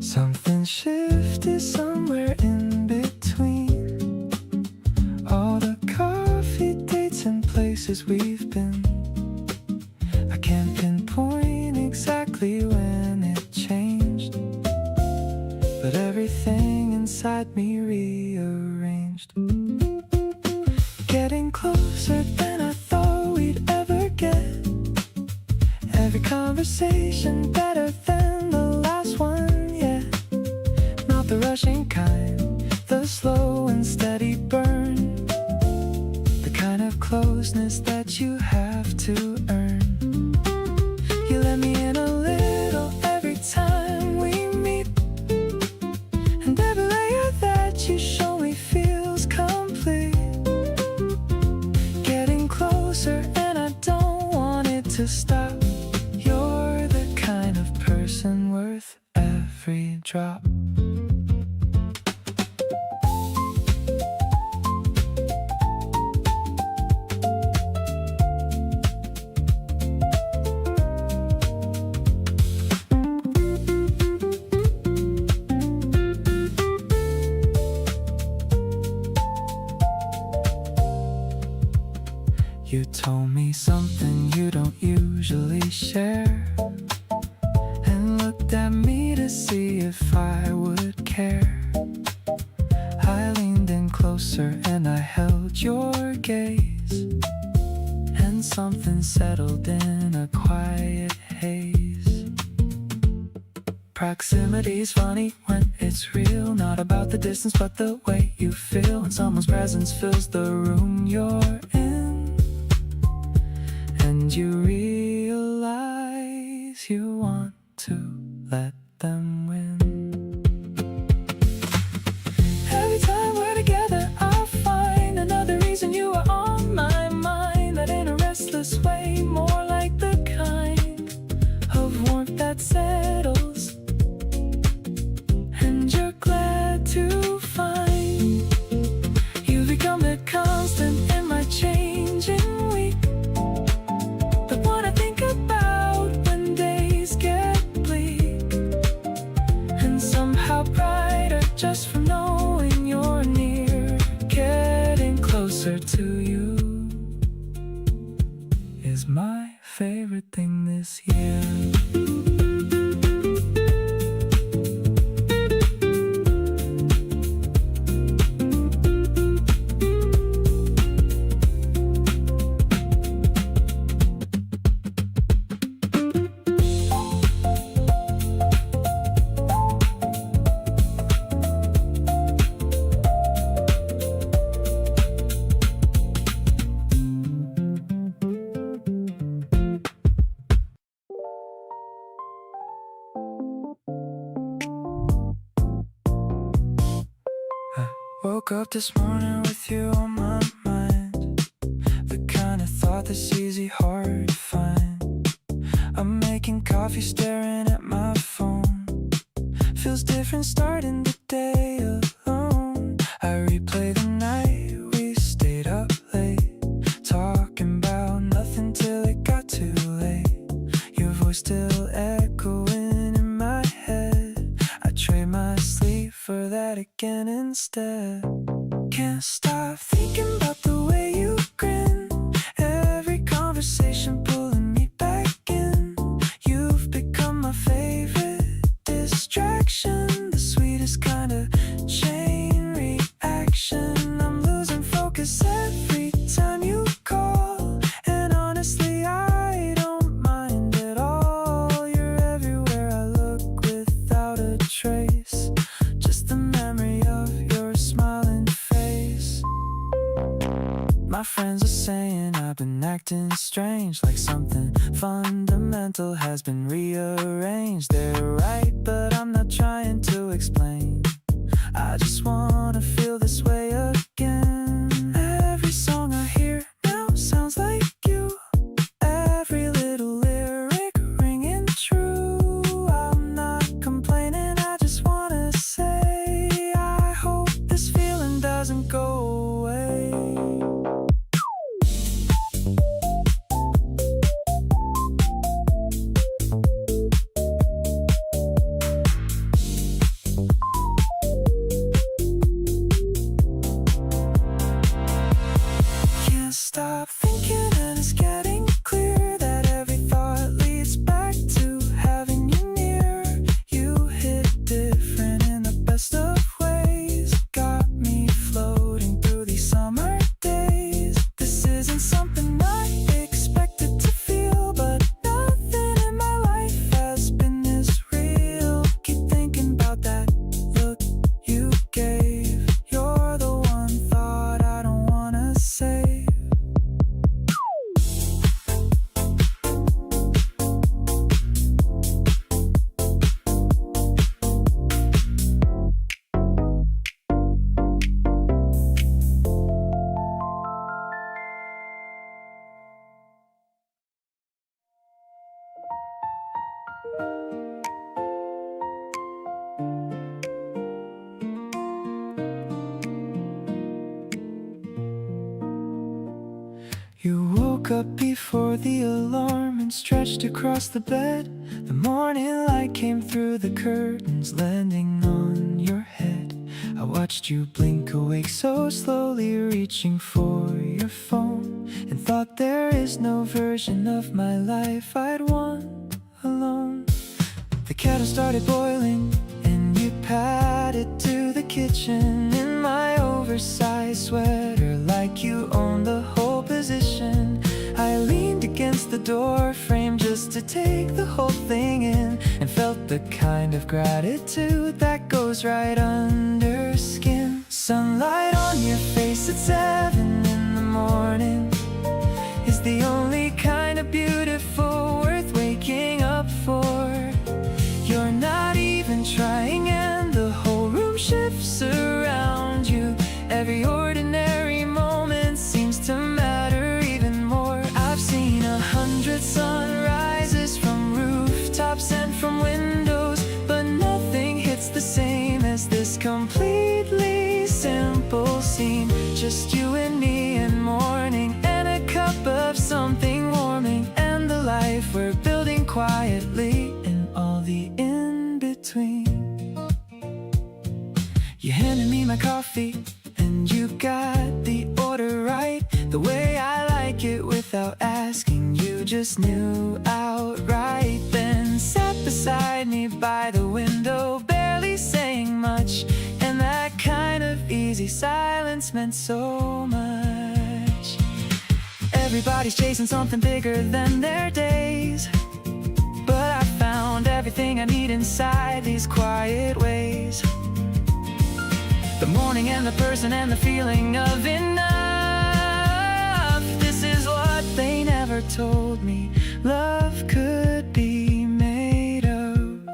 Something shifted somewhere in between all the coffee dates and places we've been. I can't pinpoint exactly when it changed, but everything inside me rearranged. Getting closer than I thought we'd ever get. Every conversation better than the last one, yeah. Not the rushing kind, the slow and steady burn. The kind of closeness that you have to earn. You let me in a little every time we meet, and every layer that you show me feels complete. Getting closer and I don't want it to stop. You're the kind of person worth every drop. You told me something you don't usually share, and looked at me to see if I would care. I leaned in closer and I held your gaze, and something settled in a quiet haze. Proximity's funny when it's real, not about the distance but the way you feel when someone's presence fills the room you're in. And you realize you want to let them win. Every time we're together I find another reason you are on my mind. That in a restless way, more like the kind of warmth that settles, and you're glad to find you've become the constant in my changing week. The one I think about when days get bleak, and somehow brighter just from knowing you're near. Getting closer to you is my favorite thing this year. Woke up this morning with you on my mind, the kind of thought that's easy, hard to find. I'm making coffee, staring at my phone. Feels different starting the day alone. I replay the night we stayed up late, talking about nothing till it got too late. Your voice still echoing in my head. I trade my sleep for that again instead. Can't stop thinking about the way you grin. Every conversation pulling me back in. You've become my favorite distraction, the sweetest kind of chain reaction. I'm losing focus every time you call, and honestly I don't mind at all. You're everywhere I look without a trace, just the memory of your smiling face. My friends are saying I've been acting strange, like something fundamental has been rearranged. They're right, but I'm not trying to explain. I just wanna feel this way again. Every song I hear now sounds like you. Every little lyric ringing true. I'm not complaining, I just wanna say I hope this feeling doesn't go away. Can't stop thinking, and it's getting clear that every thought leads back to having you near. You hit different in the best of ways, got me floating through these summer days. This isn't something I expected to feel, but nothing in my life has been this real. Keep thinking about that look you gave. You're the one thought I don't wanna save. You woke up before the alarm and stretched across the bed. The morning light came through the curtains, landing on your head. I watched you blink awake so slowly, reaching for your phone, and thought there is no version of my life I'd want alone. The kettle started boiling and you padded to the kitchen in my oversized sweater, like you owned the whole position. I leaned against the door frame just to take the whole thing in, and felt the kind of gratitude that goes right under skin. Sunlight on your face at 7 in the morning is the only kind of beautiful worth waking up for. You're not even trying and the whole room shifts around you. Every ordinary moment seems to matter even more. I've seen 100 sunrises from rooftops and from windows, but nothing hits the same as this completely simple just knew outright. Then sat beside me by the window, barely saying much, and that kind of easy silence meant so much. Everybody's chasing something bigger than their days, but I found everything I need inside these quiet ways. The morning and the person and the feeling of enough. This is what they never told me love could be made of.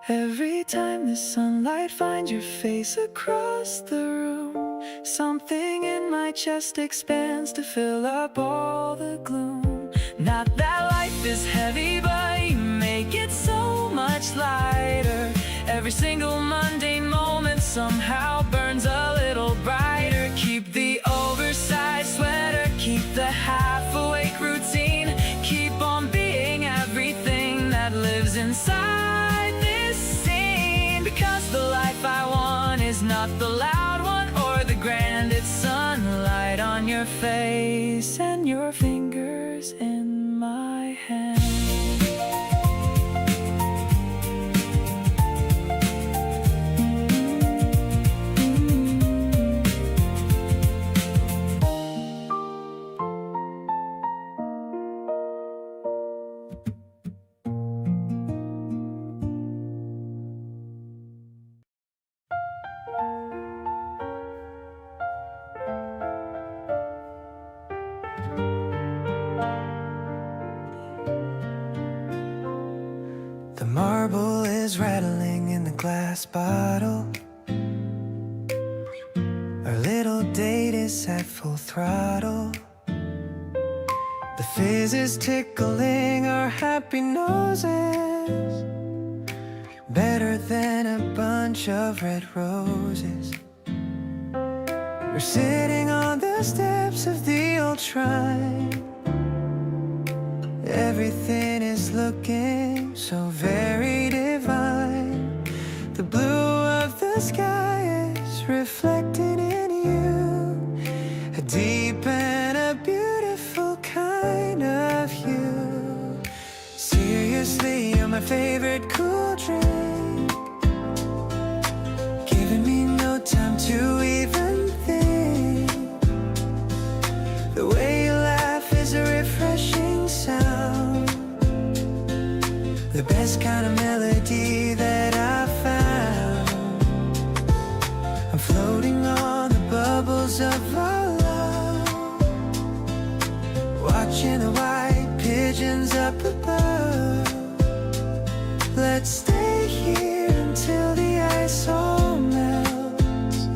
Every time the sunlight finds your face across the room, something in my chest expands to fill up all the gloom. Not that life is heavy, but you make it so much lighter. Every single mundane moment somehow burns a little brighter. Keep the oversized sweater, keep the half-awake routine, keep on being everything that lives inside this scene. Because the life I want is not the loud one or the grand. It's sunlight on your face and your fingers in my hand. The marble is rattling in the glass bottle. Our little date is at full throttle. The fizz is tickling our happy noses, better than a bunch of red roses. We're sitting on the steps of the old shrine. Everything is looking so very divine. The blue of the sky is reflecting in you, a deep and a beautiful kind of hue. Seriously, you're my favorite cool drink, giving me no time to even think. The way you laugh is a refreshing sound, the best kind of melody that I've found. I'm floating on the bubbles of our love, watching the white pigeons up above. Let's stay here until the ice all melts,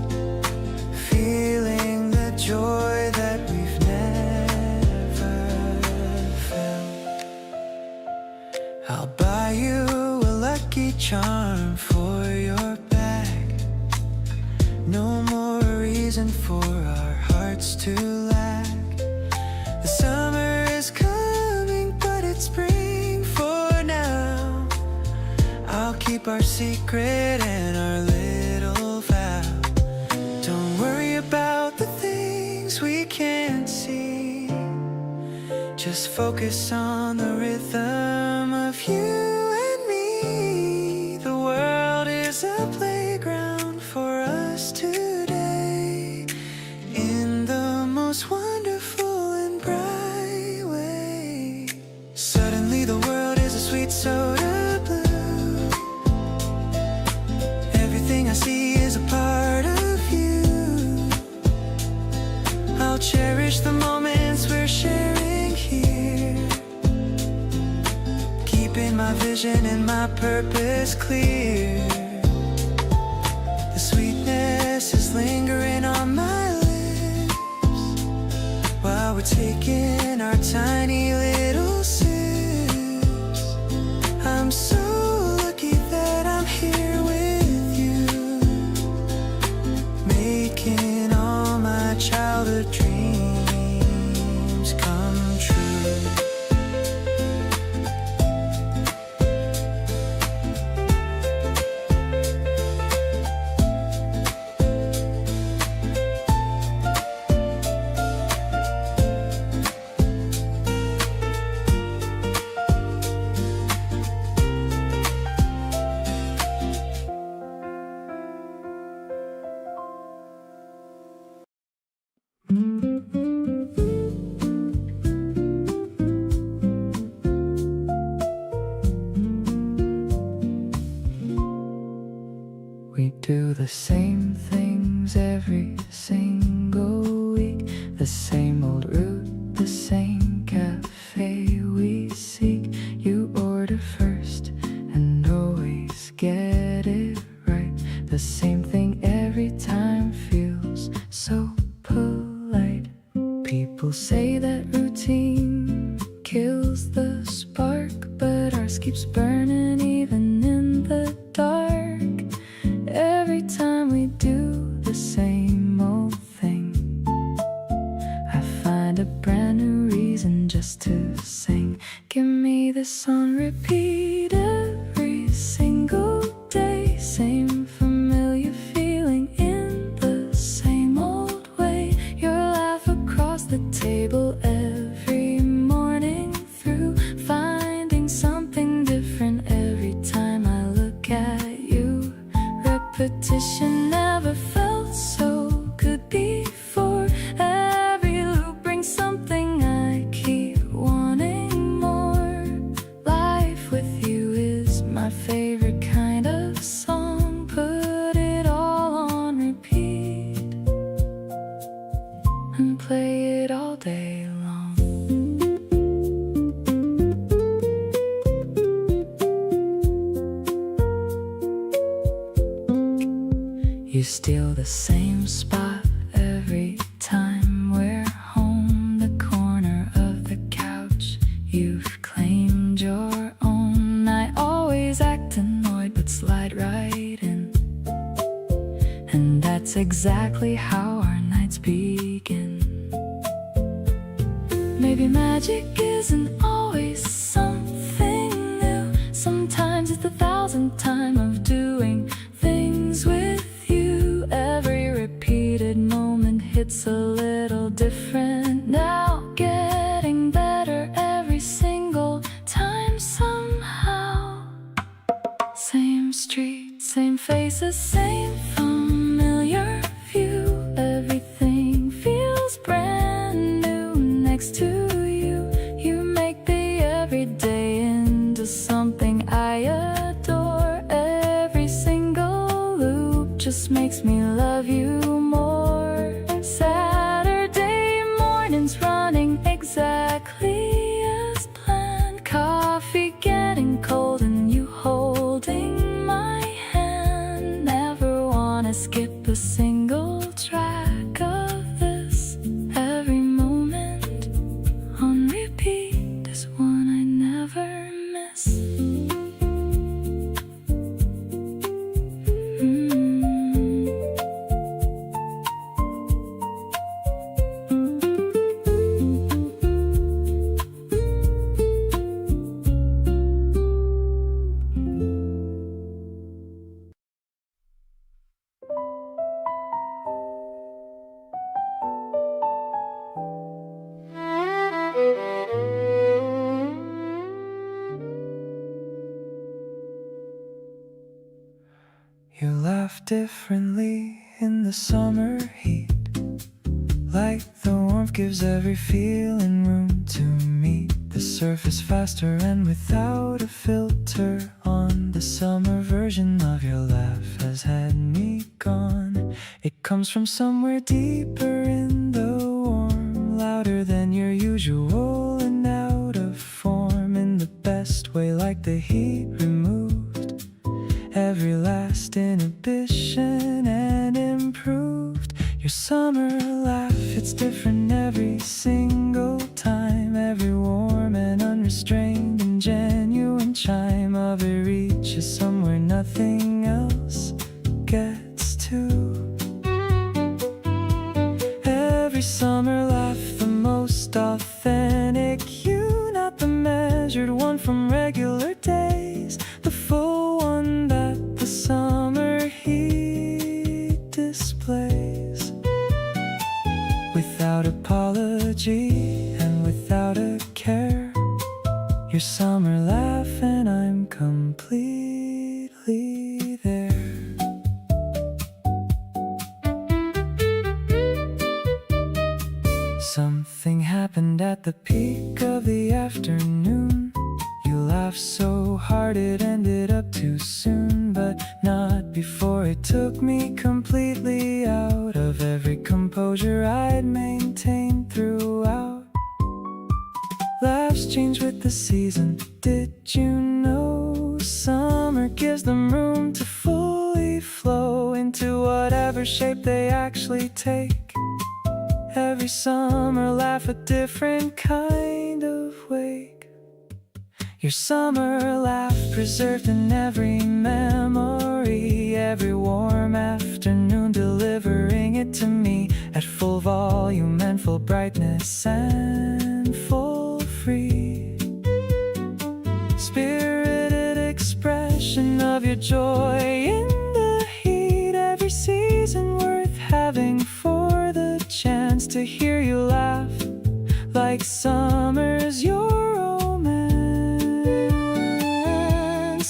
feeling the joy that we've never felt. I'll buy you a lucky charm for your back. No more reason for our hearts to lack. The summer is coming, but it's spring for now. I'll keep our secret and our little vow. Don't worry about the things we can't see, just focus on the rhythm of you and me. The world is a playground for us today, in the most wonderful and bright way. Suddenly the world is a sweet soda blue. Everything I see is a part of you. I'll cherish the moments we're sharing here, keeping my vision and my purpose clear. The sweetness is lingering on my lips while we're taking our tiny little sips. I'm so lucky that I'm here with you, making all my childhood dreams come true. The same old route, the same cafe we seek. You order first and always get it right. The same thing every time feels so polite. People say that routine kills the spark, but ours keeps burning even in the dark. Every time we do the same old thing, I find a brand new reason just to sing. Give me this on repeat every single day. Same familiar feeling in the same old way. Your laugh across the table every morning through. Finding something different every time I look at you. Repetition never felt so good before. Every loop brings something I keep wanting more. Life with you is my favorite kind of song. Put it all on repeat and play it all day long. You steal the same spot every time we're home. The corner of the couch you've claimed your own. I always act annoyed but slide right in, and that's exactly how our nights begin. Maybe magic isn't always something new. Sometimes it's the 1,000th time of doing things with you. Every repeated moment hits a little different now. Getting better every single time somehow. Same street, same faces, same familiar view. Everything feels brand new next to you. You make the everyday into something I adore. Every single loop just makes me love you more. Saturday mornings running exactly as planned. Coffee getting cold and you holding my hand. Never wanna skip a single track of this. Every moment on repeat is one I never miss. You laugh differently in the summer heat, like the warmth gives every feeling room to meet the surface faster and without a filter on. The summer version of your laugh has had me gone. It comes from somewhere deeper in the warm, louder than your usual and out of form in the best way, like the heat removed every last inhibition and improved your summer laugh. It's different every single time. Every warm and unrestrained and genuine chime of it reaches somewhere nothing else gets to. Every summer laugh, the most authentic you, not the measured one from regular days, the full one that the summer heat displays. Without apology and without a care, your summer laugh and I'm completely there. Something happened at the peak of the afternoon. You laughed so hard it ended up too soon, but not before it took me completely out of every composure I'd maintained the season. Did you know summer gives them room to fully flow into whatever shape they actually take? Every summer laugh a different kind of wake. Your summer laugh preserved in every memory, every warm afternoon delivering it to me at full volume and full brightness and full free. Spirited expression of your joy in the heat, every season worth having for the chance to hear you laugh like summer's your romance.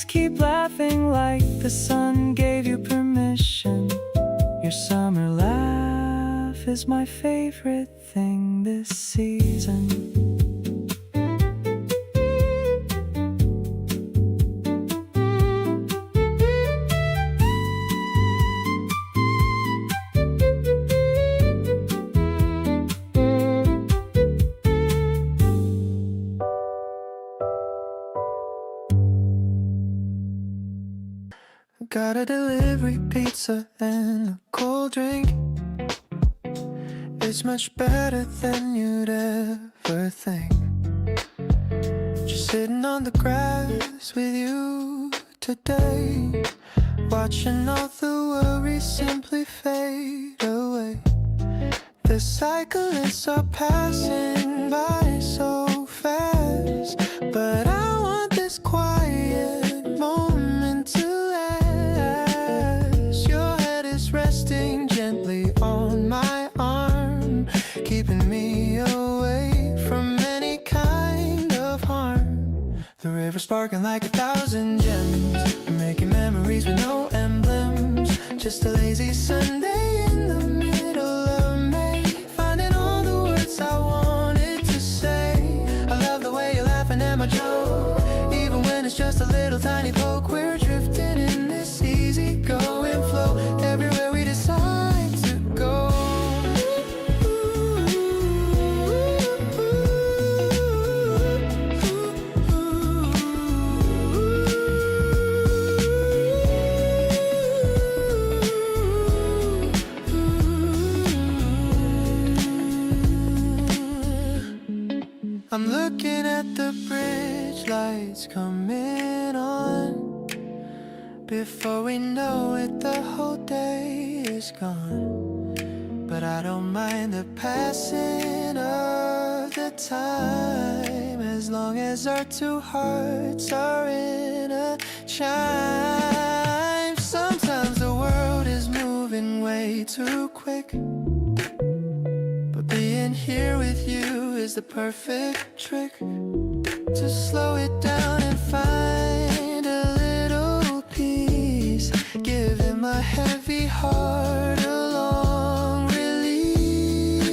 Keep laughing like the sun gave you permission. Your summer laugh is my favorite thing this season. Got a delivery pizza and a cold drink. It's much better than you'd ever think. Just sitting on the grass with you today, watching all the worries simply fade away. The cyclists are passing by so fast, but I want this quiet moment to last. Your head is resting gently on my arm, keeping me away from any kind of harm. The river sparkling like 1,000 gems, making memories with no emblems. Just a lazy Sunday in the middle of May, finding all the words I wanted to say. I love the way you're laughing at my joke, even when it's just a little tiny poke. We're drifting in this easy going flow, everywhere we decide to go. I'm looking at the bridge lights coming on. Before we know it, the whole day is gone. But I don't mind the passing of the time, as long as our two hearts are in a chime. Sometimes the world is moving way too quick, but being here with you is the perfect trick to slow it down and find a little peace, giving my heavy heart a long release.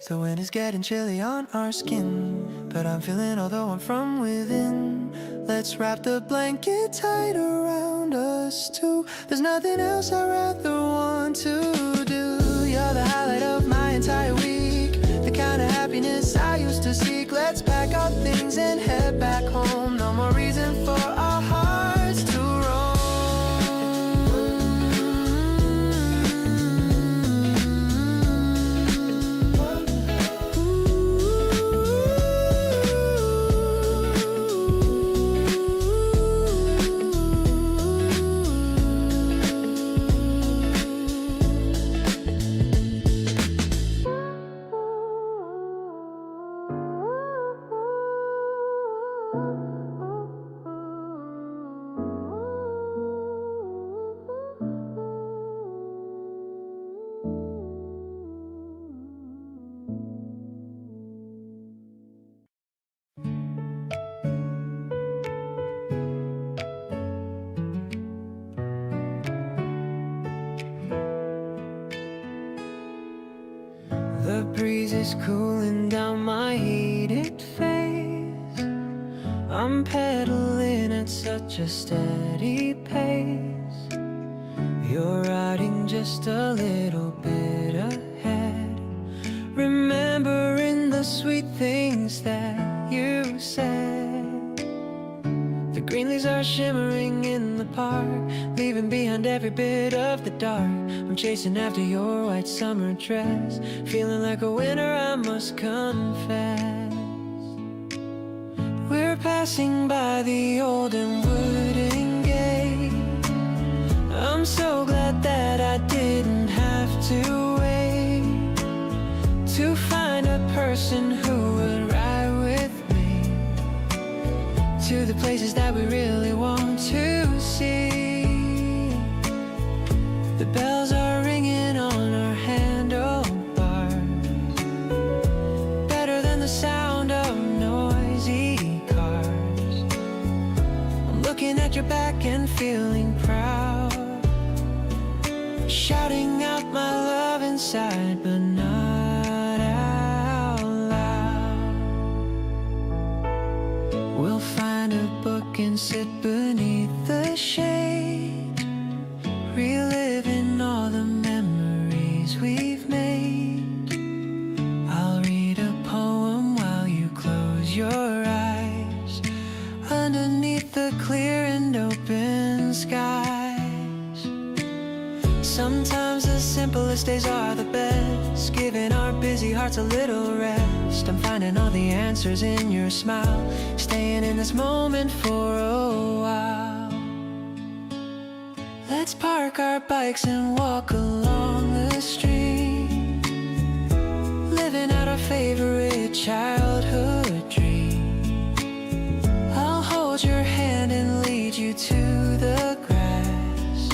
The wind is getting chilly on our skin, but I'm feeling although I'm from within. Let's wrap the blanket tight around us too. There's nothing else I'd rather want to do. You're the highlight of my entire week, the kind of happiness I used to seek. Let's pack our things and head back home. No more reason for our hearts to The breeze is cooling down my heated face. I'm pedaling at such a steady pace. You're riding just a little bit ahead, remembering the sweet things things that you said. The green leaves are shimmering in the park, leaving behind every bit of the dark. I'm chasing after your white summer dress, feeling like a winner, I must confess. We're passing by the old and wooden gate. I'm so glad that I didn't have to wait to find a person who would ride with me to the places that we really want to see. The bells are ringing on our handlebars, better than the sound of noisy cars. I'm looking at your back and feeling proud, shouting out my love inside, but not out loud. We'll find a book and sit beneath the shade, reliving all the memories we've made. I'll read a poem while you close your eyes, underneath the clear and open skies. Sometimes the simplest days are the best, giving our busy hearts a little rest. I'm finding all the answers in your smile, staying in this moment for a while. Let's park our bikes and walk along the street, living out our favorite childhood dream. I'll hold your hand and lead you to the grass,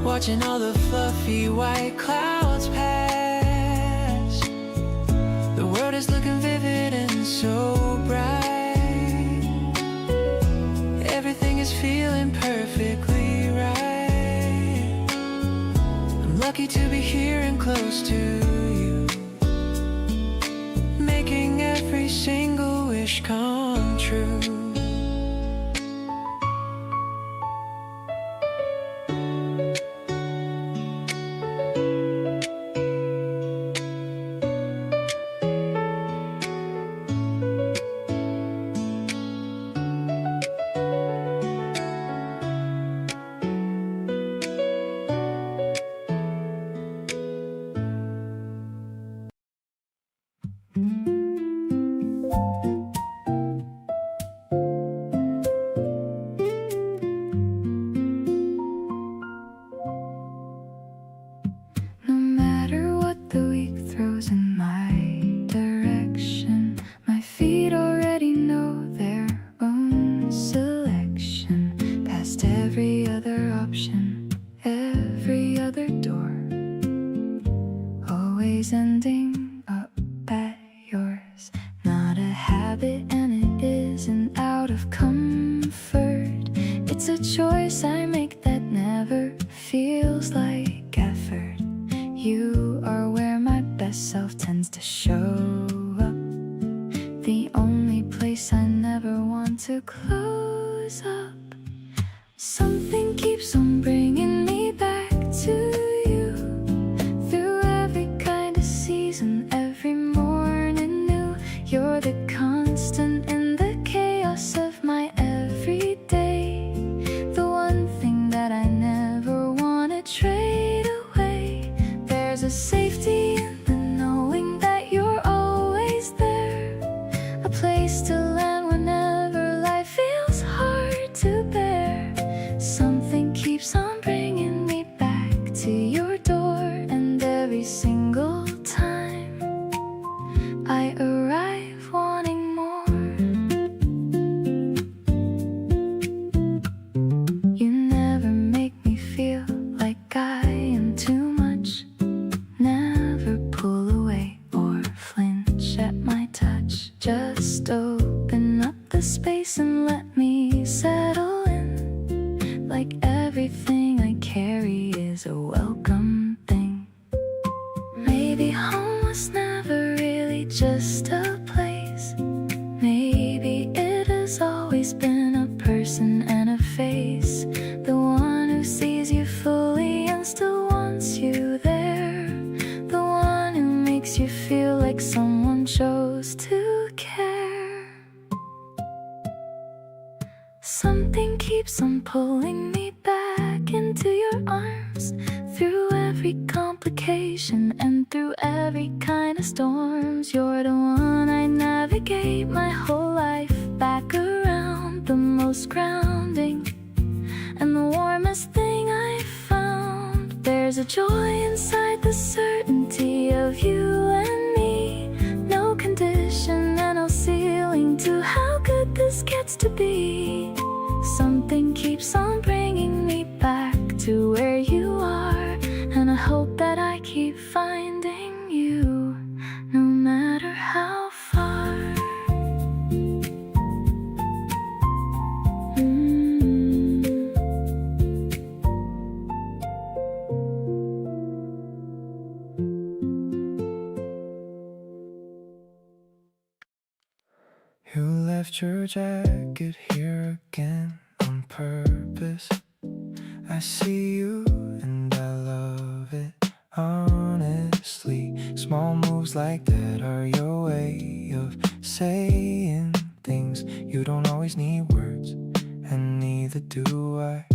watching all the fluffy white clouds pass. The world is looking vivid and so bright, everything is feeling perfectly right. I'm lucky to be here and close to you, making every single wish come true. No matter what the week throws in my direction, my feet already know their own selection. Past every other option, every other door, always ending up at yours. Not a habit and it isn't out of comfort. It's a choice I make that never feels like effort. You are where my best self tends to show up, the only place I never want to close up. Something keeps on bringing me back to you, through every kind of season, every morning new. You're the constant in the chaos of my everyday, the one thing that I never want to trade away. There's a safety in the knowing that you're always there, a place to land whenever life feels hard to bear. Something keeps on bringing me back to your door, and every single time I arrive wanting more. You never make me feel like I am too much, never pull away or flinch at my touch. Just open up the space and let me settle in, like everything I carry is a welcome thing. Maybe home was never really just a place, maybe it has always been a person and a face, the one who sees you fully and still wants you there, the one who makes you feel like someone chose to care. keeps on pulling me back into your arms. Through every complication and through every kind of storms, you're the one I navigate my whole life back around. The most grounding and the warmest thing I've found. There's a joy inside the certainty of you and me. No condition and no ceiling to how good this gets to be. Something keeps on bringing me back to where you are, and I hope that I keep finding you, no matter how far. You left your jacket here again on purpose. I see you and I love it, honestly. Small moves like that are your way of saying things. You don't always need words, and neither do I.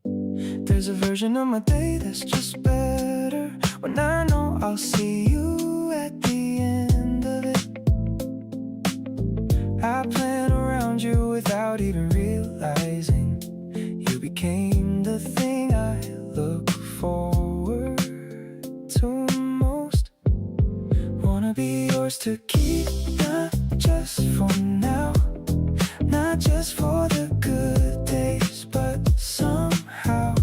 There's a version of my day that's just better when I know I'll see you at the end of it. I plan around you without even realizing you became the thing I look forward to most. Wanna be yours to keep, not just for now, not just for the good days, but somehow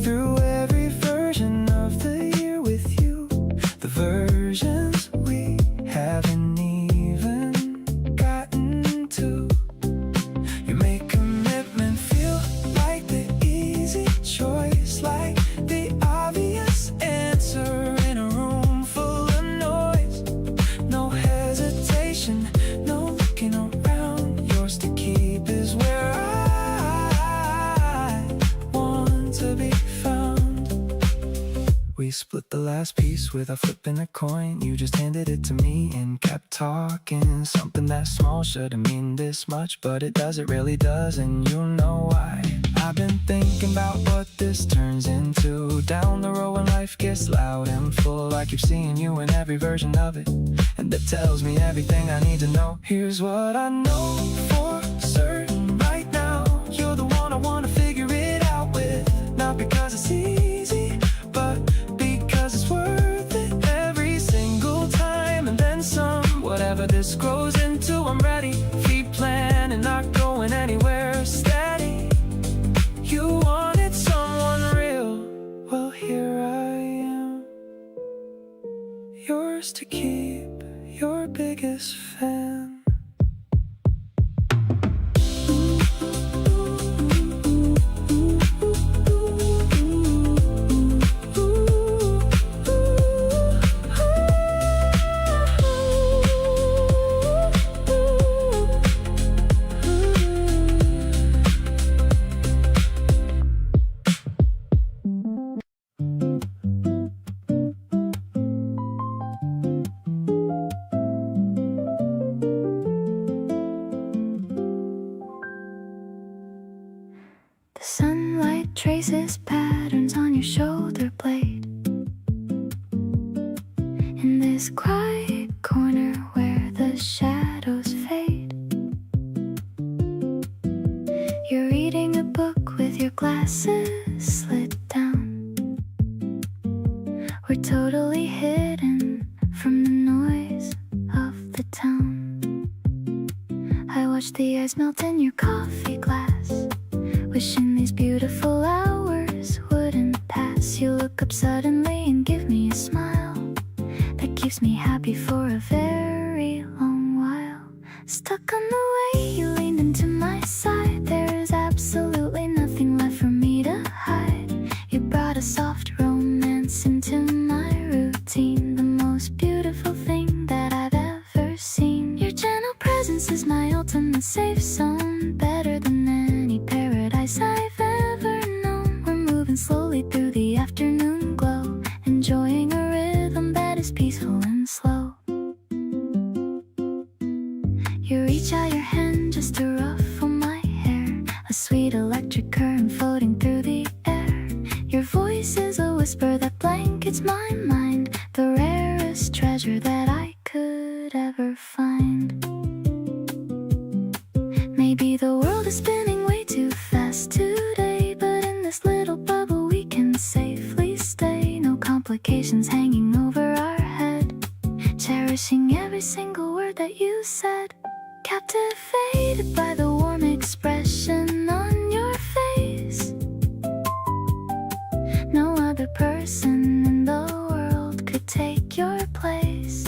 through every version of the year with you, the versions we haven't even gotten to. You make commitment feel like the easy choice, like the obvious answer in a room full of noise. No hesitation, no looking around. Yours to keep is where I want to be found. We split the last piece without flipping a coin. You just handed it to me and kept talking. Something that small shouldn't mean this much, but it does, it really does, and you know why. I've been thinking about what this turns into down the road when life gets loud and full. I keep seeing you in every version of it, and that tells me everything I need to know. Here's what I know for certain right now: you're the one I wanna figure it out with. Not because it's easy, but because it's worth it every single time, and then some. Whatever this grows into, I'm ready. Feet planted, not going anywhere. Steady. You wanted someone real. Well, here I am, yours to keep, your biggest fan. The sunlight traces patterns on your shoulder blade. In this quiet corner where the shadows fade, you're reading a book with your glasses slit down. We're totally hidden from the noise of the town. I watch the ice melt in your coffee glass, wishing these beautiful hours wouldn't pass. You look up suddenly and give me a smile that keeps me happy for a very long while. Stuck on the way you leaned into my side, there is absolutely nothing left for me to hide. You brought a soft romance into my routine, the most beautiful thing that I've ever seen. Your gentle presence is my ultimate safe zone, better than any paradise I've ever known. We're moving slowly through the afternoon glow, enjoying a rhythm that is peaceful and slow. You reach out your hand just to ruffle my hair, a sweet cherishing every single word that you said, captivated by the warm expression on your face. No other person in the world could take your place.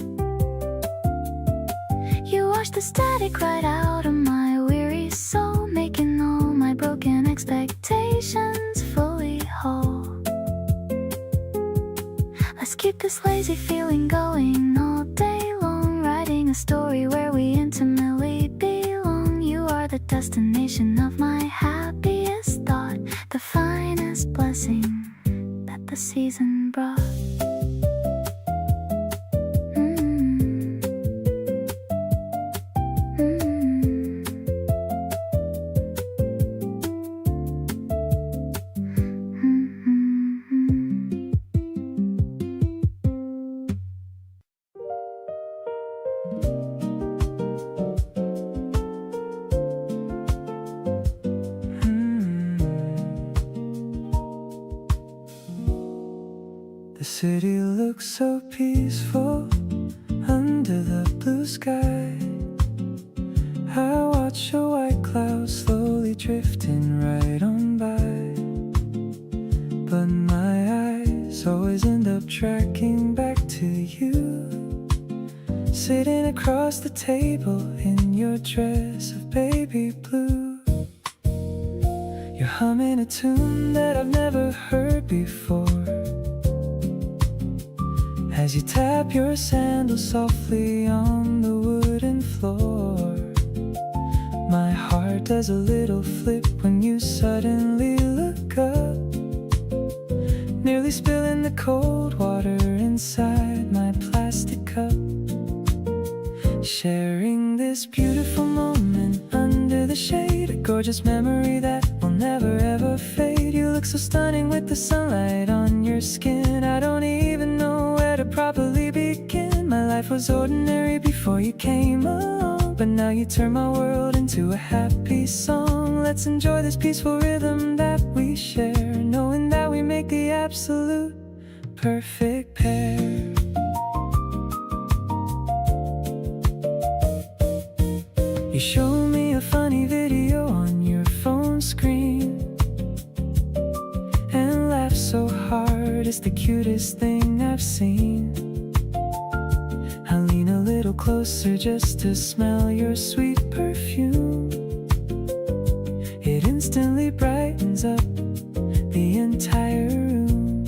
You washed the static right out of my weary soul, making all my broken expectations fully whole. Let's keep this lazy feeling going all day long, writing a story where we intimately belong. You are the destination of my happiest thought, the finest blessing that the season brought. The city looks so peaceful under the blue sky. I watch a white cloud slowly drifting right on by, but my eyes always end up tracking back to you, sitting across the table in your dress of baby blue. You're humming a tune that I've never heard before, as you tap your sandals softly on the wooden floor. My heart does a little flip when you suddenly look up, nearly spilling the cold water inside my plastic cup. Sharing this beautiful moment under the shade, a gorgeous memory that will never ever fade. You look so stunning with the sunlight on your skin. I don't even know where to properly begin. My life was ordinary before you came along, but now you turn my world into a happy song. Let's enjoy this peaceful rhythm that we share, knowing that we make the absolute perfect pair. You show me a funny video on your phone screen and laugh so hard, it's the cutest thing I've seen. I lean a little closer just to smell your sweet perfume. It instantly brightens up the entire room.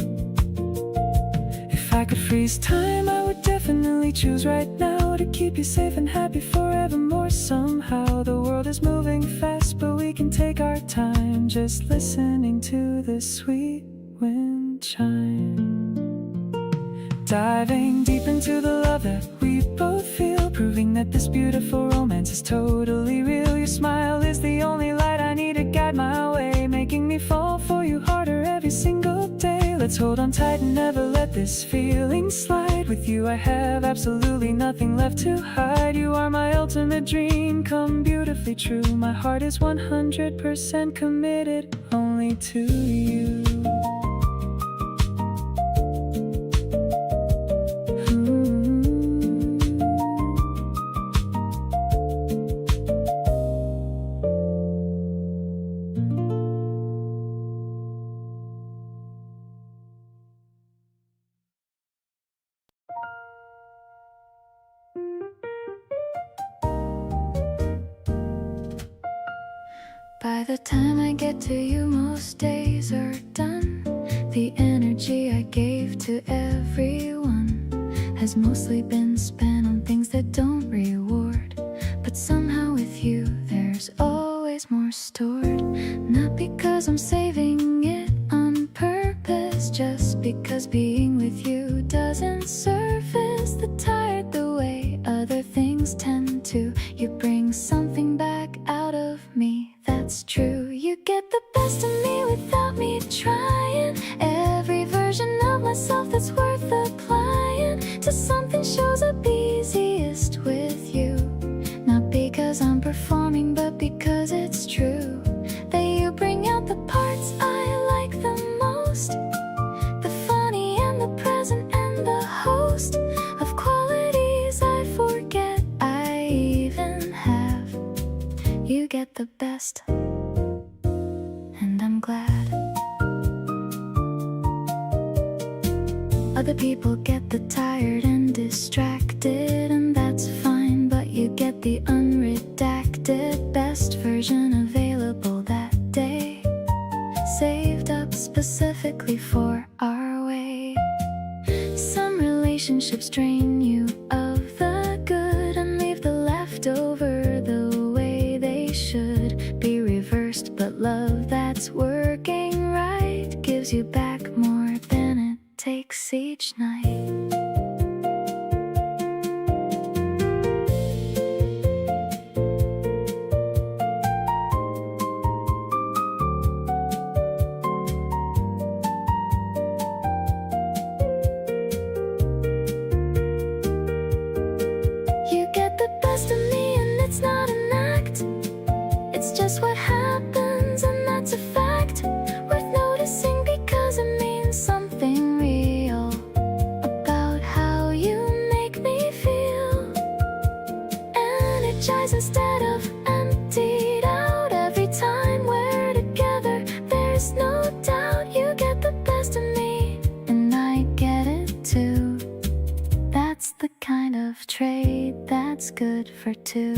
If I could freeze time, I would definitely choose right now to keep you safe and happy forevermore. Somehow the world is moving fast, but we can take our time, just listening to the sweet wind chime. Diving deep into the love that we both feel, proving that this beautiful romance is totally real. Your smile is the only light I need to guide my way, making me fall for you harder every single day. Let's hold on tight and never let this feeling slide. With you I have absolutely nothing left to hide. You are my ultimate dream, come beautifully true. My heart is 100% committed only to you. By the time I get to you, most days are done. The energy I gave to everyone has mostly been spent on things that don't reward. But somehow with you, there's always more stored. Not because I'm saving it on purpose, just because being with you doesn't surface the tired the way other things tend to. You bring something back out of me, that's true. You get the best of me without me trying. Every version of myself that's worth applying to something shows up easiest with you. Not because I'm performing, but because it's true. That you bring out the parts I like the most, the funny and the present and the host of qualities I the best, and I'm glad. Other people get the tired and distracted, and that's fine, but you get the unredacted best version available that day, saved up specifically for our way. Some relationships drain you of the good and leave the leftover the way they should be reversed, but love that's working right gives you back more than it takes each night. You get the best of me and it's not an act, it's just what happens and that's a fact, worth noticing because it means something real about how you make me feel. Energize instead of emptied out every time we're together. There's no doubt you get the best of me and I get it too. That's the kind of trade that's good for two.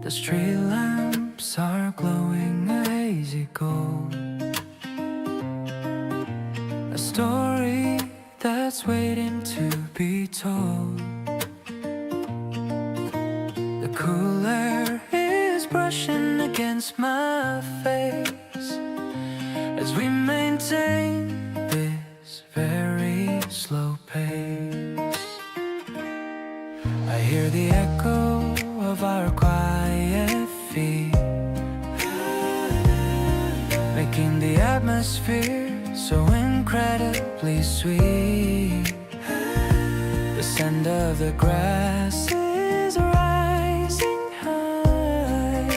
The street lamps are glowing a hazy gold, a story that's waiting to be told. The cool air is brushing against my face as we maintain this very slow pace. I hear the echo of our quiet feet, making the atmosphere so incredibly sweet. The scent of the grass is rising high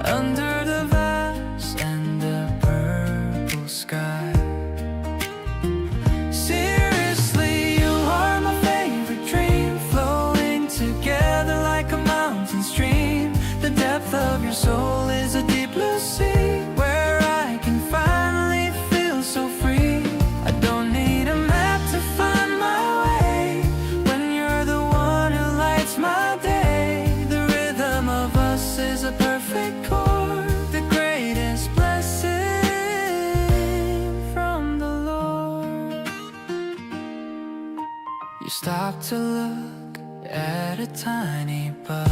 under the vast and the purple sky. Seriously, you are my favorite dream, flowing together like a mountain stream. The depth of your soul is a deep blue sea, where I can finally feel so free. I don't need a map to find my way when you're the one who lights my day. The rhythm of us is a perfect chord, the greatest blessing from the Lord. You stop to look at a tiny bud,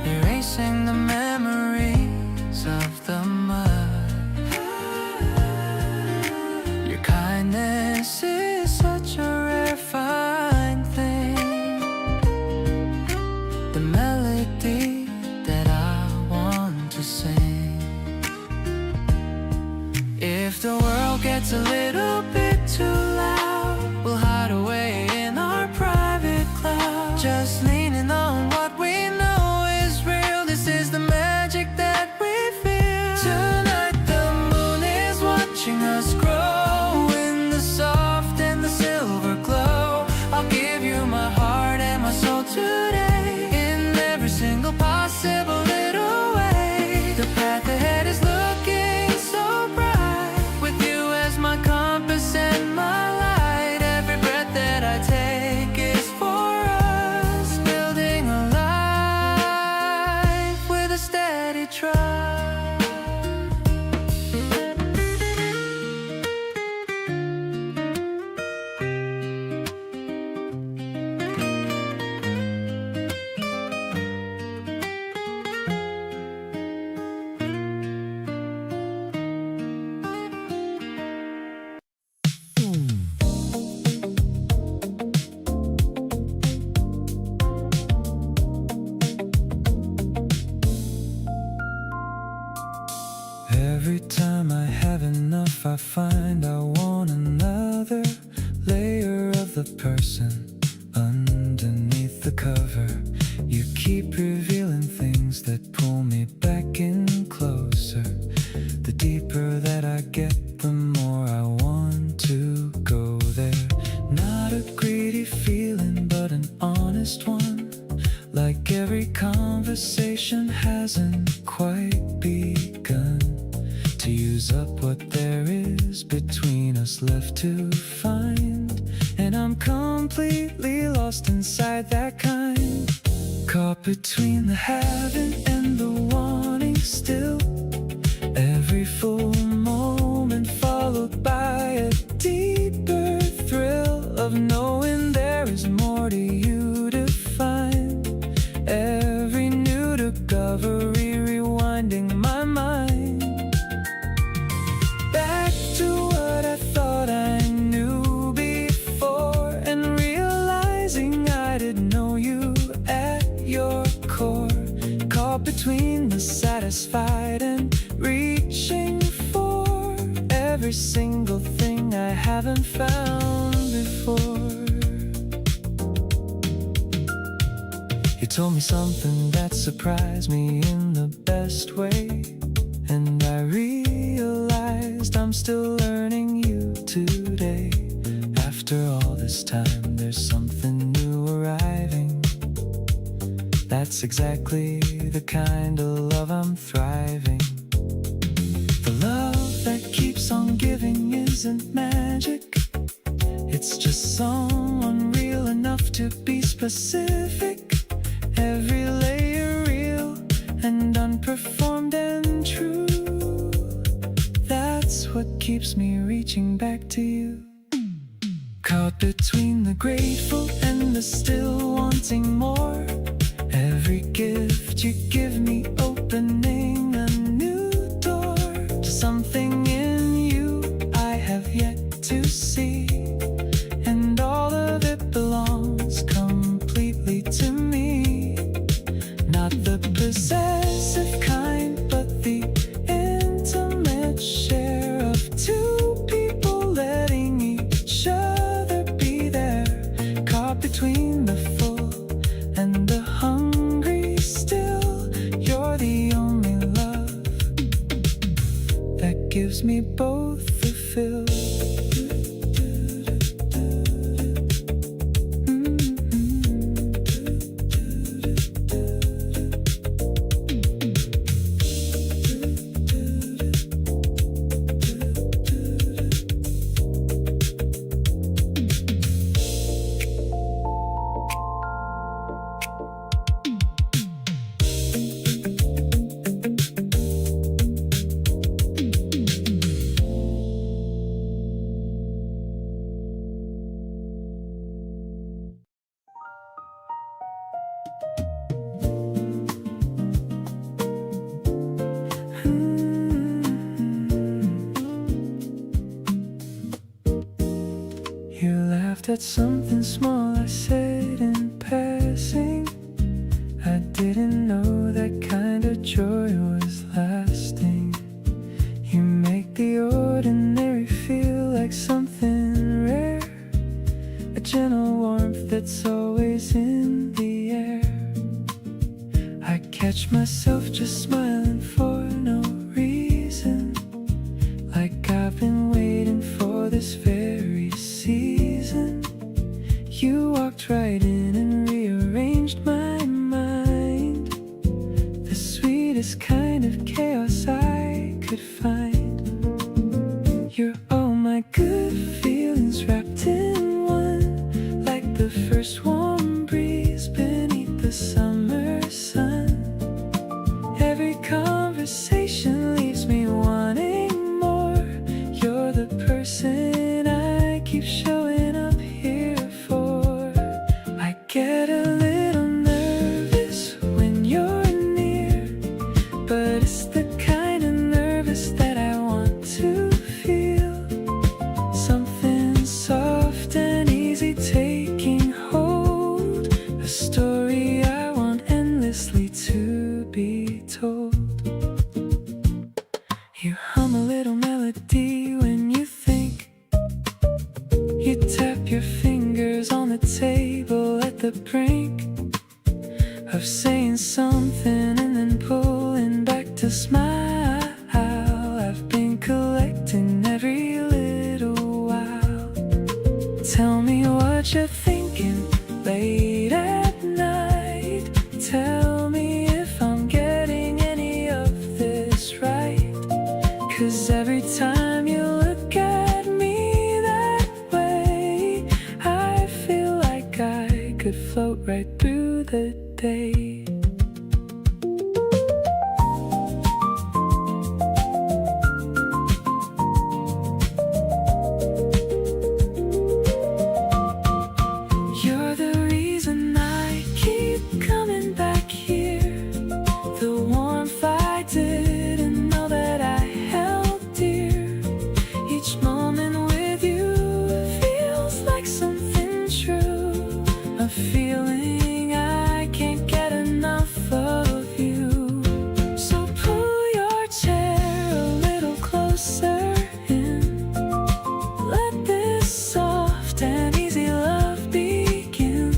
erasing the memories of the mud. Your kindness is such a rare fine thing, the melody that I want to sing. If the world gets a little bit too loud, we'll hide away in our private cloud, just leaning on what we know is real. This is the magic that we feel. Tonight the moon is watching us grow in the soft and the silver glow. I'll give you my heart and my soul today, in every single possible little way. The path ahead is looking so bright, with you as my compass and my Every time I have enough, I find I want another layer of the person underneath the cover. You keep revealing things that pull me back in closer. The deeper that I get, the more I want to go there. Not a greedy feeling, but an honest one. Like every conversation hasn't quite begun to use up what there is between us left to find. And I'm completely lost inside that kind. Caught between the having and the wanting still. Every full moment followed by a deeper thrill of knowing there is more to you to find. Every new discovery rewinding my mind back to what I thought I knew before, and realizing I didn't know you at your core. Caught between the satisfied and reaching for every single thing I haven't found before. You told me something that surprised me in the best way, and I realized I'm still learning you today. After all this time, there's something new arriving. That's exactly the kind of love I'm thriving. The love that keeps on giving isn't magic. It's just someone real enough to be specific. Every layer real and unperformed and true. That's what keeps me reaching back to you. Caught between the grateful and the still wanting more. Every gift you give me opening a new door to something in you I have yet to see. And all of it belongs completely to me. Not the possessive kind, but the intimate share of two people letting each other be there. Caught between the full and the hungry still. You're the only love that gives me both the fill. You laughed at something small I said in passing. I didn't know that kind of joy was lasting. You make the ordinary feel like something rare, a gentle warmth that's always in the air. I catch myself just smiling for no reason, like I've been waiting for this very season. You walked right in and rearranged my mind, the sweetest kind of chaos I could find. You're all my good feelings wrapped in one, like the first warm breeze beneath the summer sun. Every conversation leaves me wanting more. You're the person I keep showing up here for. I get a little nervous when you're near, but it's the kind of nervous that I want to feel. Something smile. I've been collecting every little while. Tell me what you're thinking late at night. Tell me if I'm getting any of this right. 'Cause every time you look at me that way, I feel like I could float right through the day. You're the reason I keep coming back here. The warmth I didn't know that I held dear. Each moment with you feels like something true. A feeling I can't get enough of you. So pull your chair a little closer in. Let this soft and easy love begin.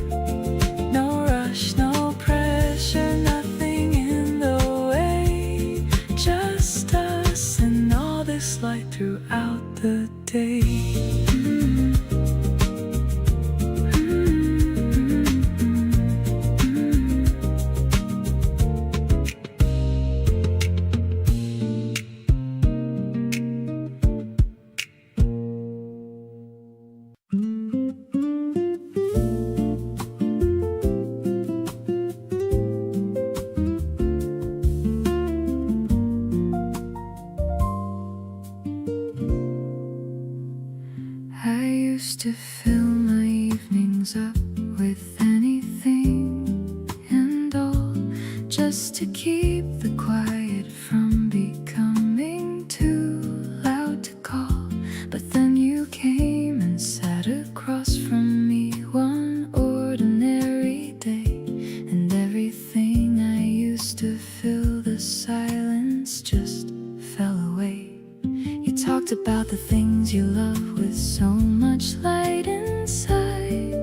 No rush, no pressure, nothing in the way. Just us and all this light throughout the day. I used to fill my evenings up with anything and all, just to keep the quiet from becoming too loud to call. But then you came and sat across from me one ordinary day, and everything I used to fill the silence just fell away. You talked about the things you love with so much light inside,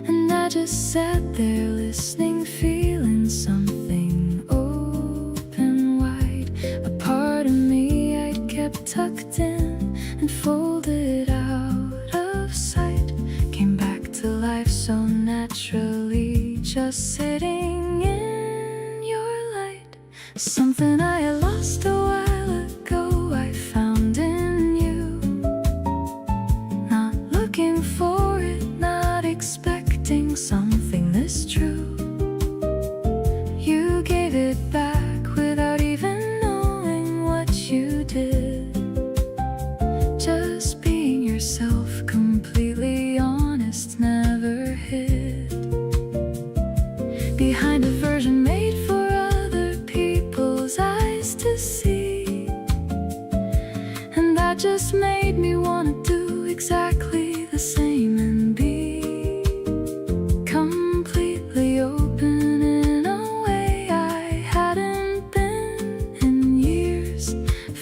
and I just sat there listening, feeling something open wide. A part of me I'd kept tucked in and folded out of sight came back to life so naturally, just sitting in your light. Something I had lost a while ago I found in you. Not looking for it, not expecting something this true. You gave it back without even knowing what you did. Just being yourself, completely honest, never hid behind a version made for other people's eyes to see. And that just made me want to do exactly the same and be completely open in a way I hadn't been in years.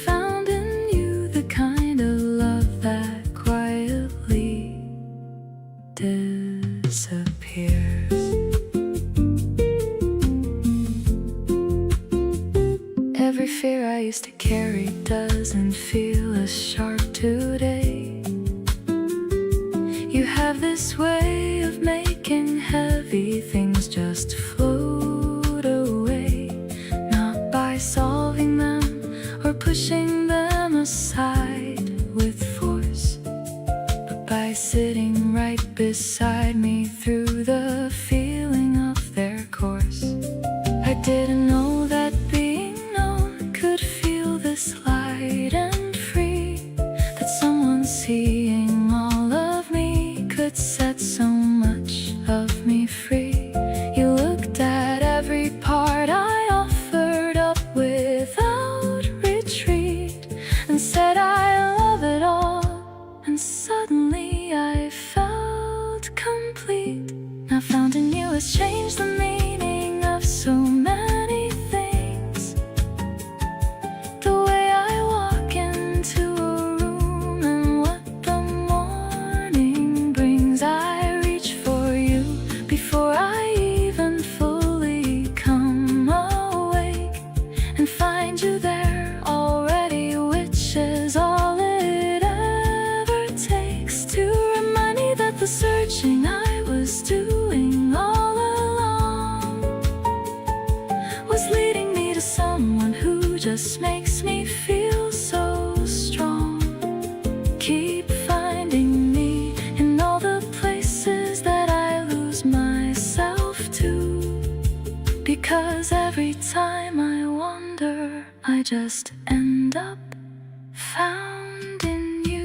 Found in you the kind of love that quietly disappears. Every fear I used to carry doesn't feel as sharp today. You have this way of making heavy things just float away, not by solving them or pushing them aside with force, but by sitting right beside me through the feeling of their course. I didn't know that being known could feel this light and free, that someone seeing all of me could set so much of me free. You looked at every part I offered up without retreat and said I love it all, and suddenly I felt complete. and find you there already, which is all it ever takes to remind me that the searching I was doing all along was leading me to someone who just makes me feel so strong. Keep finding me in all the places that I lose myself to, because every time I wander, I just end up found in you.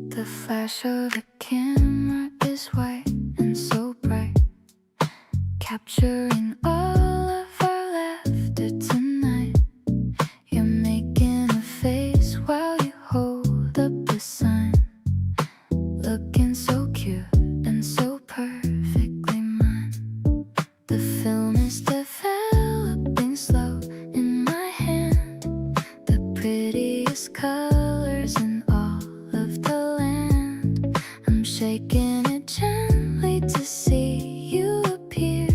The flash of a camera is white and so bright, capturing all of our laughter tonight. You're making a face while you hold up the sign, looking so cute and so perfectly mine. The film is developing slow in my hand, the prettiest colors in all of the land. I'm shaking it gently to see you appear,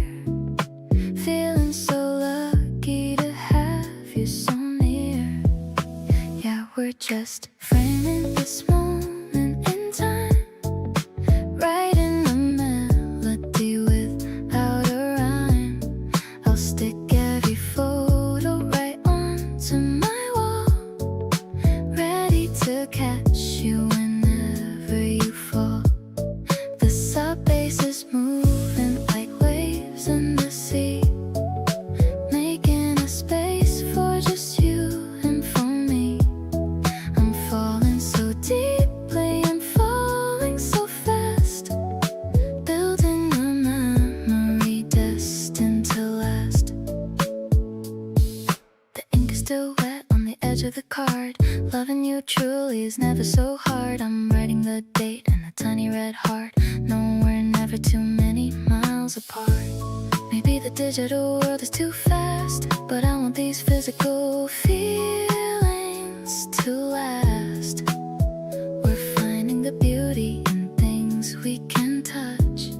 feeling so lucky to have you so near. Yeah, we're just framing this moment in time, writing a melody without a rhyme. I'll stick every photo right onto my wall, ready to catch you whenever you fall. The sub bass is moving like waves in the sea, making a space for just you and for me. I'm falling so deeply, I'm falling so fast, building a memory destined to last. The ink is still wet on the edge of the card. Loving you truly is never so hard. I'm writing the date and a tiny red heart. No, we're never too many miles apart. Maybe the digital world is too fast, but I want these physical feelings to last. We're finding the beauty in things we can touch,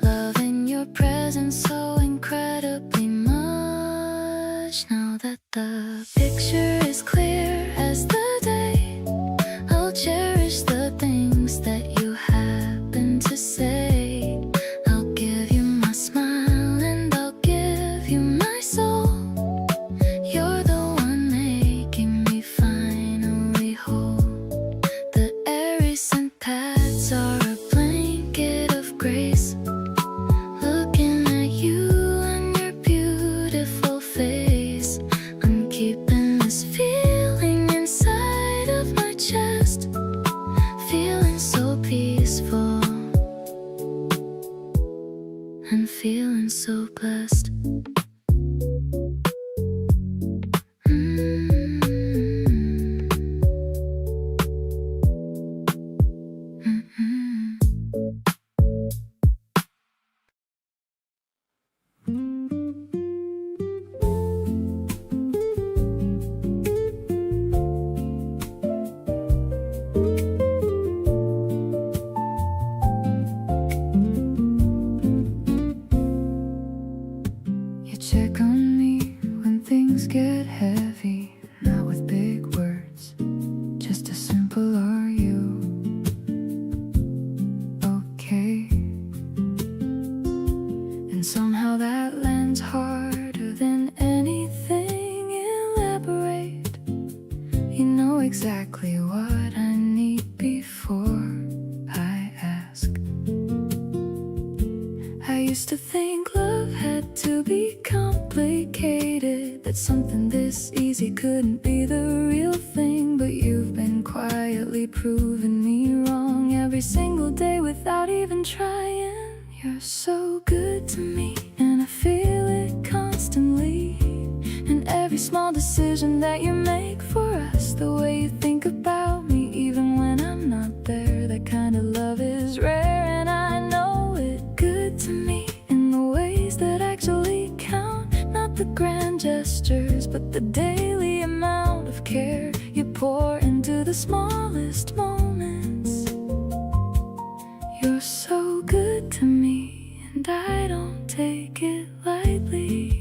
loving your presence so incredibly much. Now that the picture is clear as the day, I'll cherish the things that you happen to say. I'll give you my smile and I'll give you my soul. You're the one making me finally whole. The airy scent pads are a blanket of grace, looking at you and your beautiful face. I'm keeping this feeling inside of my chest, feeling so peaceful and feeling so blessed. You check on me when things get heavy, not with big words, just a simple "Are you okay?" And somehow that lands harder than anything elaborate. You know exactly what I need before I ask. I used to think love had to be complicated, that something this easy couldn't be the real thing. But you've been quietly proving me wrong every single day without even trying. You're so good to me, and I feel it constantly. And every small decision that you make for us, the way you think about me even when I'm not there. That kind of love is rare, and I know it. Good to me in the ways that actually count, not the grand gestures, but the daily amount of care you pour into the smallest moments. You're so good to me, and I don't take it lightly.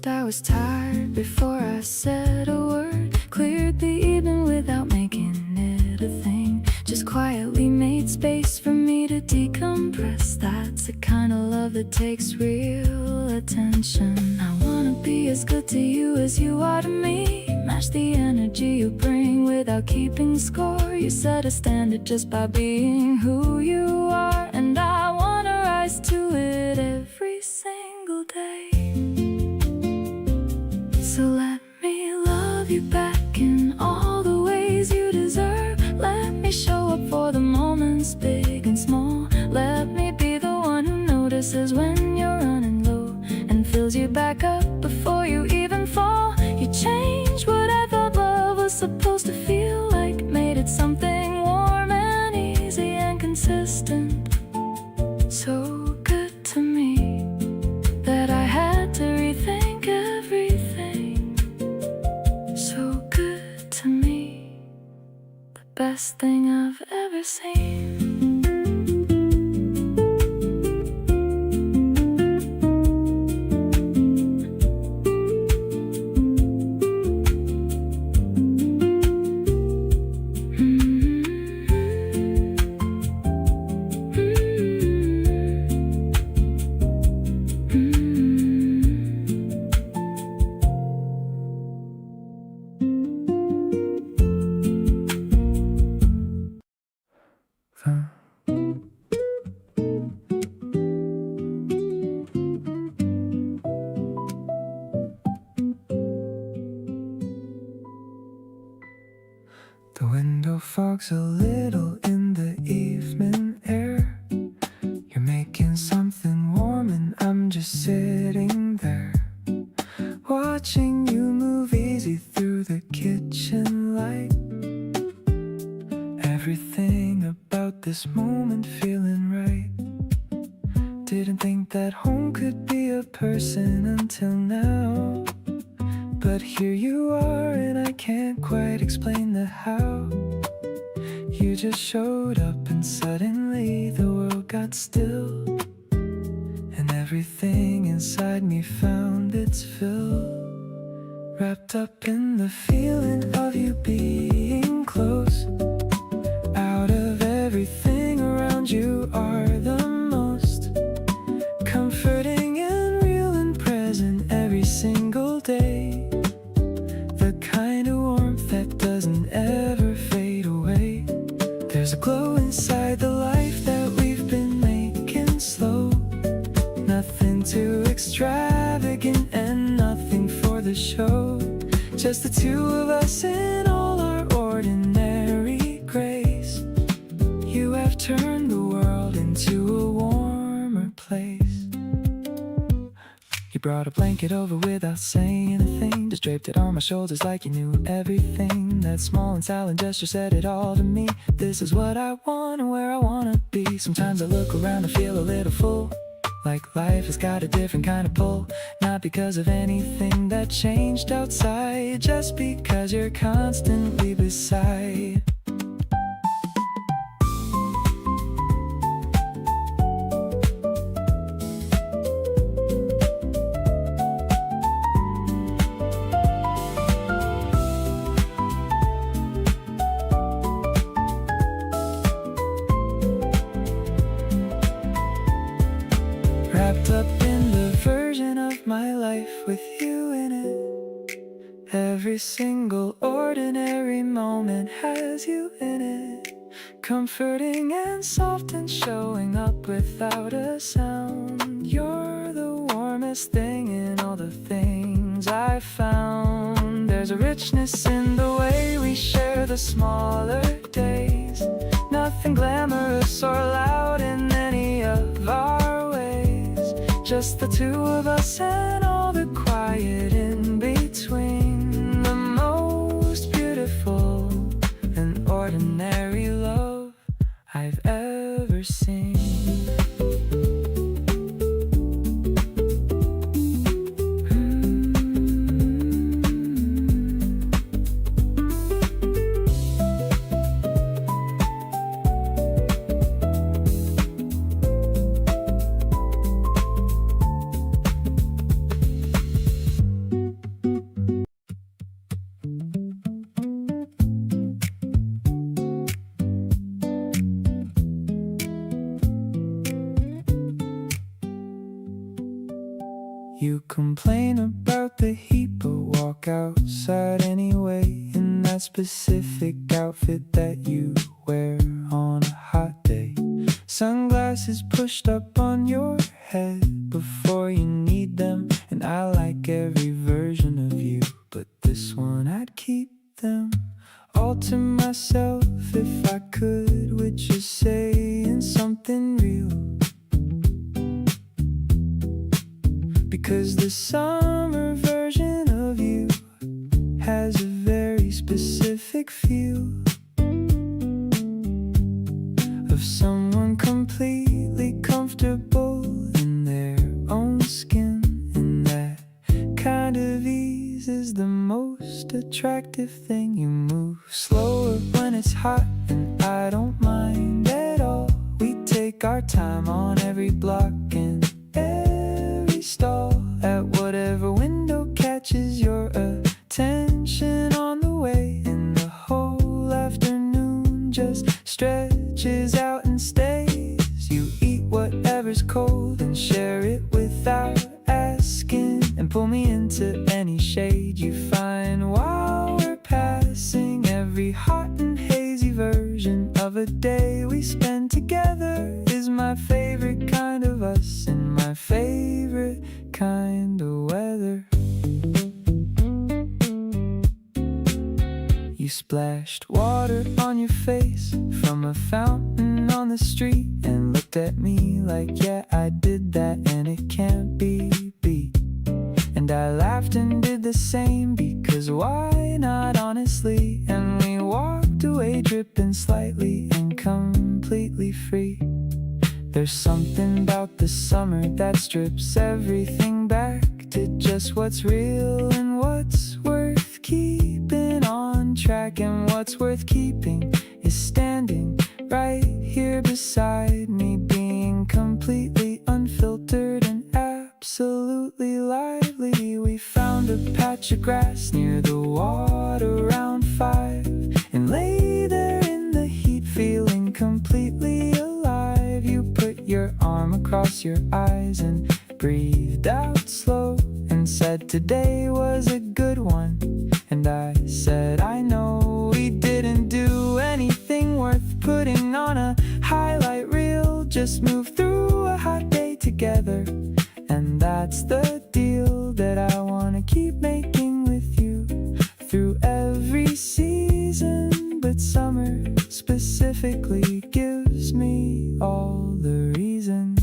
I was tired before I said a word, cleared the evening without making it a thing, just quietly made space for me to decompress. That's the kind of love that takes real attention. I wanna be as good to you as you are to me, match the energy you bring without keeping score. You set a standard just by being who you are, and I wanna rise to it every single day. So let me love you back in all the ways you deserve. Let me show up for the moments big and small. Let me be the one who notices when you're running low and fills you back up before you even fall. You changed what I thought love was supposed to feel like, made it something warm and easy and consistent. So good to me that I had to rethink everything. So good to me, the best thing I've ever seen. The window fog's a little in the evening air. You're making something warm and I'm just sitting there, watching you move easy through the kitchen light. Everything about this moment feeling right. Didn't think that home could be a person until now, but here you are and I can't quite explain the how. You just showed up and suddenly the world got still, and everything inside me found its fill. Wrapped up in the feeling of you being close. Out of everything around you are the most comforting and real and present every single day. The kind of warmth that doesn't ever fade away. There's a glow inside the life that we've been making slow. Nothing too extravagant and nothing for the show. Just the two of us in all our ordinary grace. You have turned the world into a warmer place. You brought a blanket over without saying a thing, just draped it on my shoulders like you knew everything. That small and silent gesture said it all to me. This is what I want and where I wanna be. Sometimes I look around and feel a little full, like life has got a different kind of pull. Not because of anything that changed outside, just because you're constantly beside. Wrapped up in the version of my life with you in it. Every single ordinary moment has you in it. Comforting and soft and showing up without a sound. You're the warmest thing in all the things I found. a richness in the way we share the smaller days. Nothing glamorous or loud in any of our ways. Just the two of us and all the quiet in between. The most beautiful and ordinary love I've ever seen. You complain about the heat, but walk outside anyway in that specific outfit that you wear on a hot day. Sunglasses pushed up on your head before you need them, and I like every version of you, but this one I'd keep them all to myself if I could, with just saying something real. Because the summer version of you has a very specific feel of someone completely comfortable in their own skin. And that kind of ease is the most attractive thing. You move slower when it's hot, and I don't mind at all. We take our time on every block and stall at whatever window catches your attention on the way, and the whole afternoon just stretches out and stays. You eat whatever's cold and share it without asking, and pull me into any shade you find while we're passing. Every hot and hazy version of a day we spend together is my favorite kind of us, and my favorite kind of weather. You splashed water on your face from a fountain on the street and looked at me like, yeah, I did that and it can't be beat. And I laughed and did the same, because why not, honestly? And we walked away dripping slightly and completely free. There's something about the summer that strips everything back to just what's real and what's worth keeping on track. And what's worth keeping is standing right here beside me, being completely unfiltered and absolutely lively. We found a patch of grass near the water around 5 and lay there in the heat, feeling completely alive. You put your arm across your eyes and breathed out slow and said today was a good one. And I said I know. We didn't do anything worth putting on a highlight reel, just moved through a hot day together. And that's the deal that I wanna keep making with you through every season. But summer specifically gives me all the reason.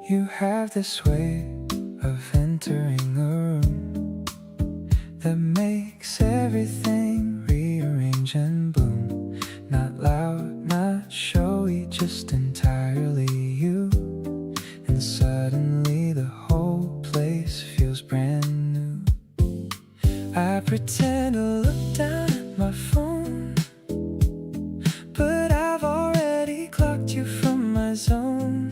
You have this way of entering a room that makes everything rearrange and bloom. Not loud, not showy, just entirely you. And suddenly the whole place feels brand new. I pretend to look down at my phone, but I've already clocked you from my zone.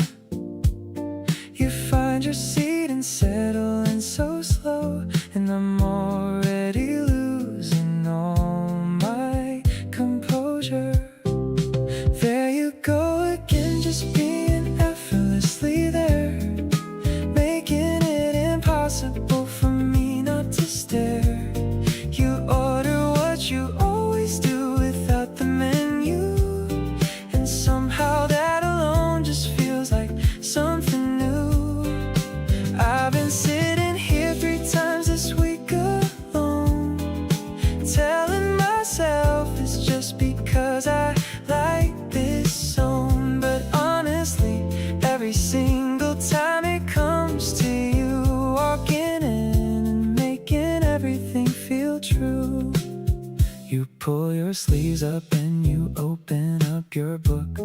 You find find your seat and settle in so slow. And I'm already losing all my composure. There you go again, just being effortlessly there, making it impossible for me not to stare. You order what you always do without the menu, and somehow that alone just feels like something new. I've been sitting here 3 times this week alone, telling myself it's just because I like this song. But honestly, every single time it comes to you walking in and making everything feel true. You pull your sleeves up and you open up your book.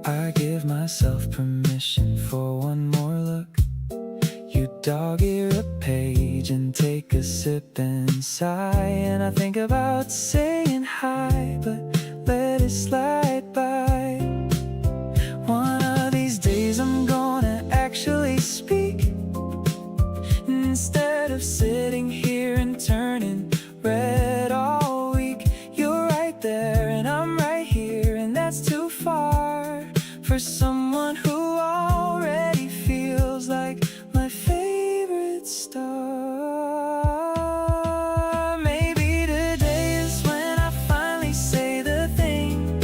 I give myself permission for one more look. You dog-ear a page and take a sip and sigh, and I think about saying hi, but let it slide by. One of these days I'm gonna actually speak, instead of sitting here and turning red all week. You're right there and I'm right here, and that's too far for someone who already feels like my favorite star. Maybe today is when I finally say the thing.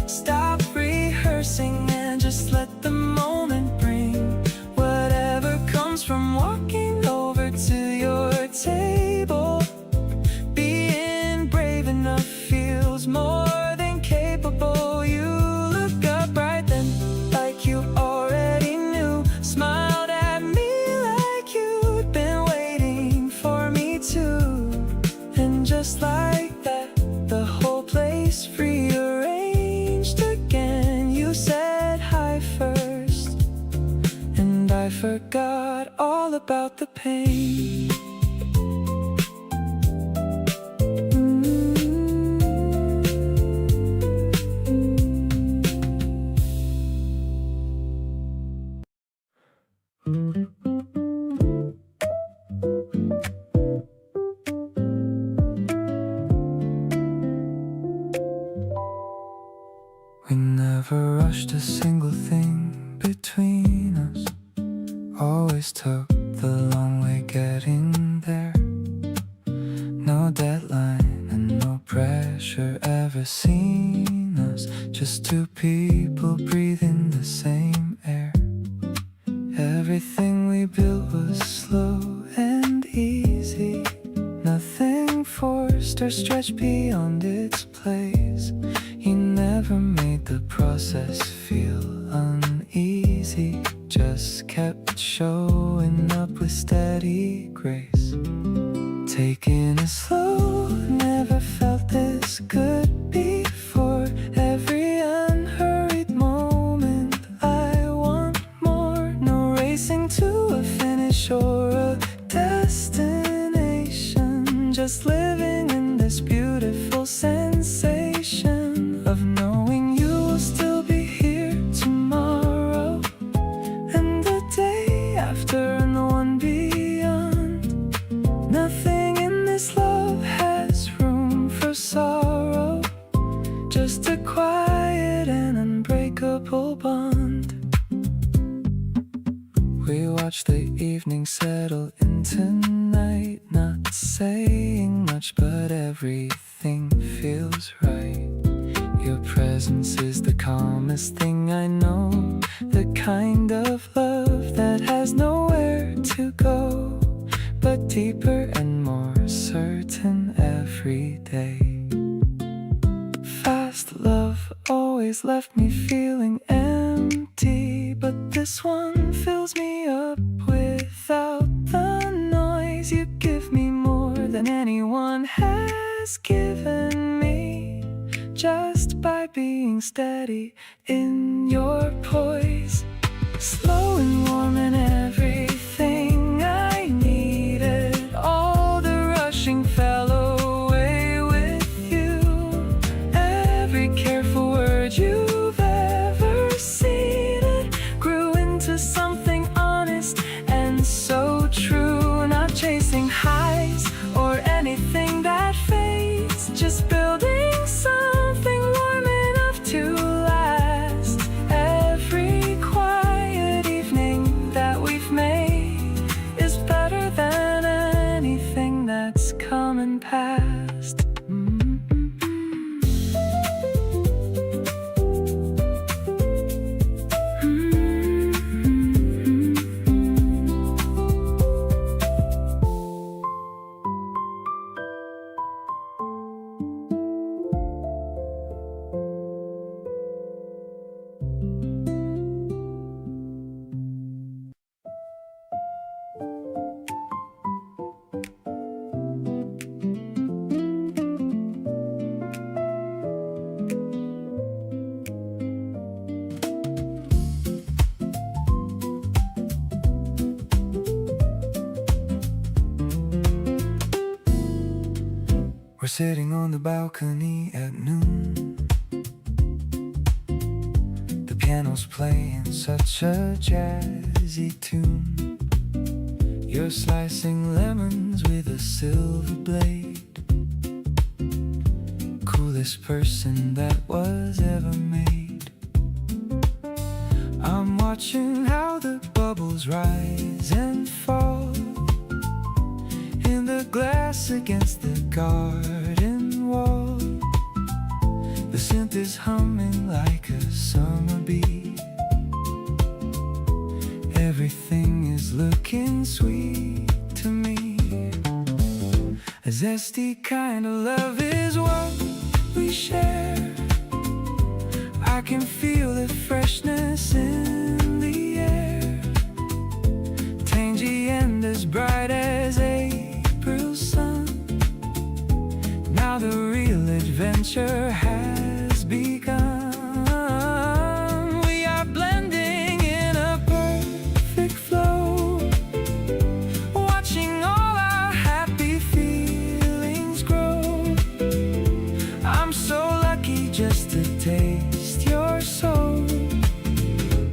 Stop rehearsing and just let the moment bring whatever comes from walking over to your table. Being brave enough feels more than capable. You look up right then, like you already knew. Smiled at me like you'd been waiting for me to. And just like that, the whole place rearranged again. You said hi first, and I forgot all about the pain. We never rushed a single thing between us, always took the long way getting there. No deadline and no pressure ever seen us, just 2 people breathing the same air. Everything we built was slow and easy, nothing forced or stretched beyond its place. You never made the process feel uneasy, just kept showing up with steady grace. Taking it slow, never felt this good before. Every unhurried moment, I want more. No racing to a finish or a destination, just living in this beautiful sensation of knowing you will still be here tomorrow, and the day after, and the one beyond. Nothing in this love has room for sorrow, just a quiet and unbreakable bond. We watch the evening settle into night, not saying much, but everything feels right. Your presence is the calmest thing I know, the kind of love that has nowhere to go, but deeper and more certain every day. Fast love always left me feeling empty, but this one fills me up without the noise. You give me more than anyone has given me, just by being steady in your poise. Slow and warm and everything I needed, all the rushing fell away with you. Every careful word you've ever seen, it grew into something unexpected. past. We're sitting on the balcony at noon. The piano's playing such a jazzy tune. You're slicing lemons with a silver blade. Coolest person that was ever made. I'm watching how the bubbles rise and fall in the glass against the garden wall. The synth is humming like a summer bee. Everything is looking sweet to me. A zesty kind of love is what we share. I can feel the freshness in the air, tangy and as bright as April's sun. Now the real adventure has begun. We are blending in a perfect flow, watching all our happy feelings grow. I'm so lucky just to taste your soul,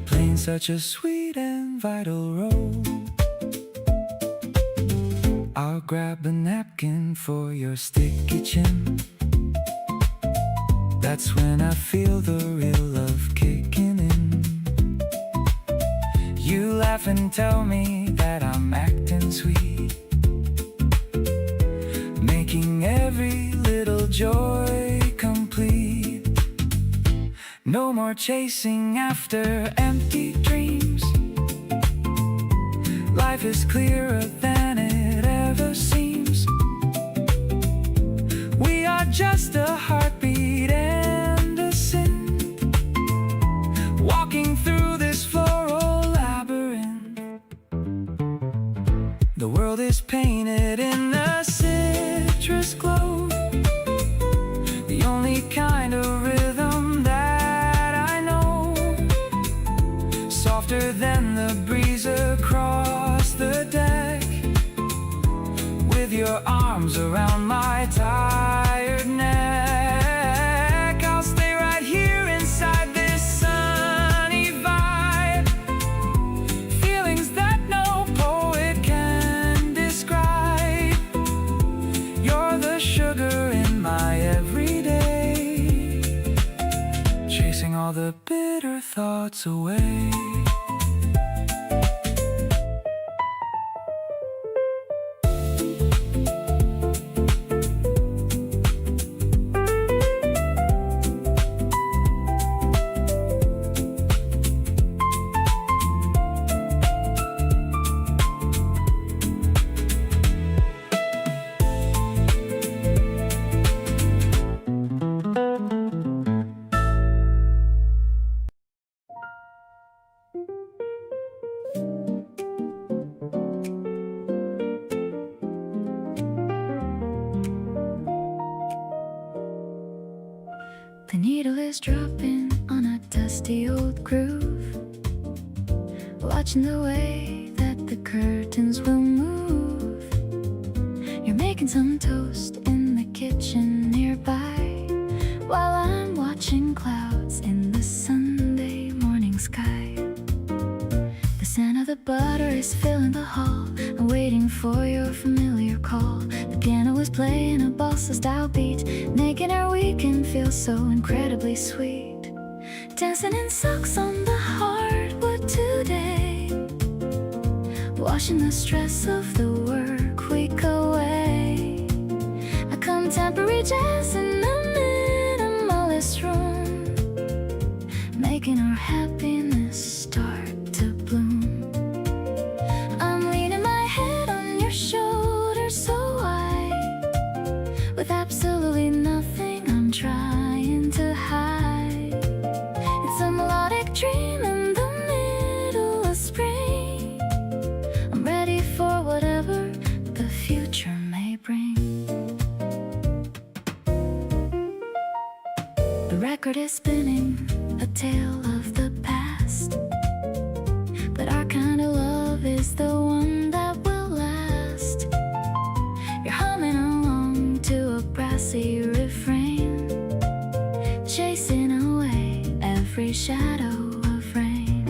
playing such a sweet and vital role. I'll grab a napkin for your sticky chin. That's when I feel the real love kicking in. You laugh and tell me that I'm acting sweet, making every little joy complete. No more chasing after empty dreams. Life is clearer than it ever seems. We are just a heartbeat and a scent, walking through this floral labyrinth. The world is painted in a citrus glow, the only kind of rhythm that I know, softer than the breeze across the deck. With your arms around my tired neck, I'll stay right here inside this sunny vibe. Feelings that no poet can describe. You're the sugar in my everyday, chasing all the bitter thoughts away. The needle is dropping on a dusty old groove, watching the way that the curtains will move. You're making some toast in the kitchen nearby, while I'm watching clouds in the Sunday morning sky. The scent of the butter is filling the hall. I'm waiting for your familiar call. The piano is playing a bossa-style beat, making our weekend feel so incredibly sweet. Dancing in socks on the hardwood today, washing the stress of the work week away. pages in the minimalist room, making our happiness start to bloom. I'm leaning my head on your shoulder so wide, with absolutely nothing I'm trying to hide. It's a melodic dream in the middle of spring. I'm ready for whatever the future may bring. The record is spinning, a tale of the past, but our kind of love is the one that will last. You're humming along to a brassy refrain, chasing away every shadow of rain.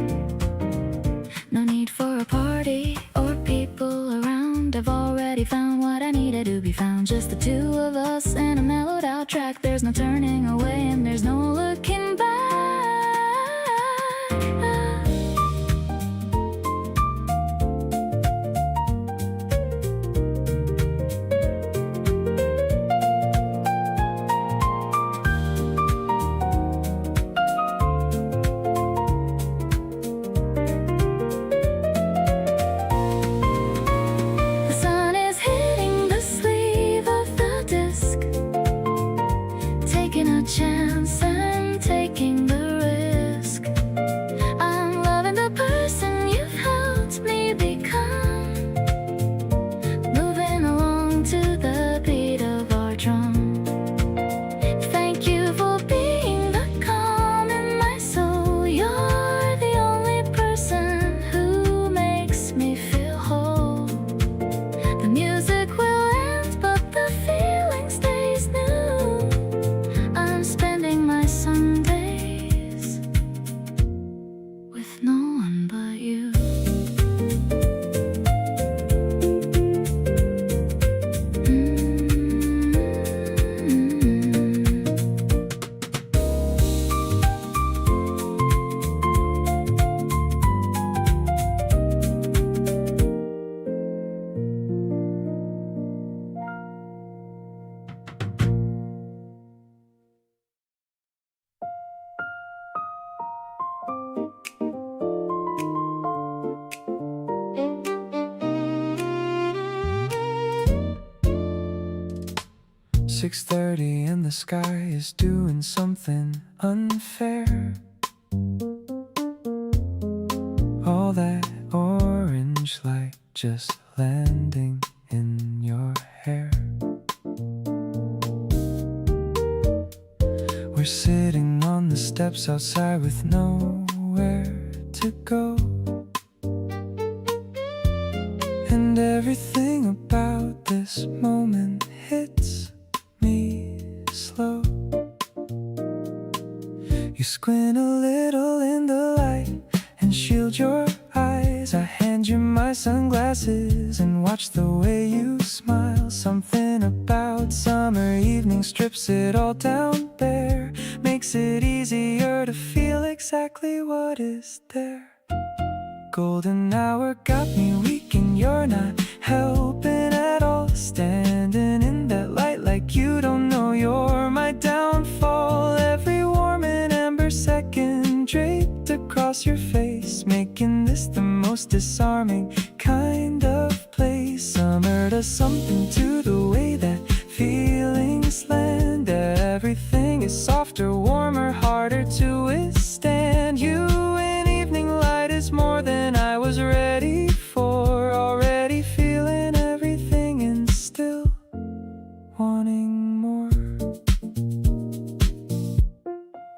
No need for a party or people around. I've already found what I needed to be found. Just the two of us and a mellowed out track. There's no turning away and there's no looking back. The sun is hitting the sleeve of the disc, taking a chance and taking the risk. I'm loving the person you've helped me become, moving along to the beat of our drum. Thank you for being the calm in my soul. You're the only person who makes me feel whole. The music will end, but the feeling stays new. I'm spending my Sundays with no one but you. Mm. 6:30 and the sky is doing something unfair. All that orange light just landing in your hair. We're sitting on the steps outside with nowhere to go, and everything about this moment hits me slow. You squint a little in the light and shield your eyes. I hand you my sunglasses and watch the way you smile. Something about summer evening strips it all down bare, makes it easier to feel exactly what is there. Golden hour got me weak and you're not helping at all. Standing in that light like you don't know you're my downfall. Every warm and amber second draped across your face, making this the most disarming kind of place. Summer does something to the way that feelings land. Everything is softer, warmer, harder to withstand. You in evening light is more than I was ready for. Already feeling everything and still wanting more.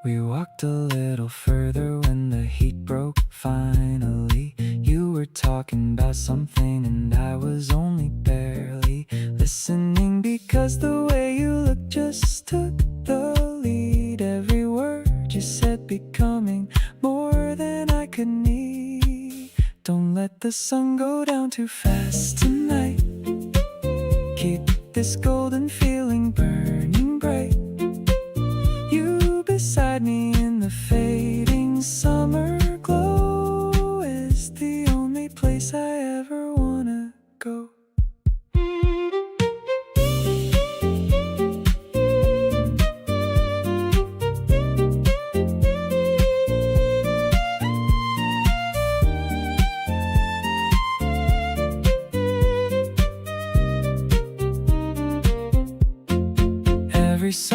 We walked a little further when the heat broke finally. You were talking about something and I was only barely listening, because the way you looked just took the lead. Every word you said becoming more than I could need. Don't let the sun go down too fast tonight. Keep this golden feeling burning bright. You beside me in the fading summer glow is the only place I ever wanna go.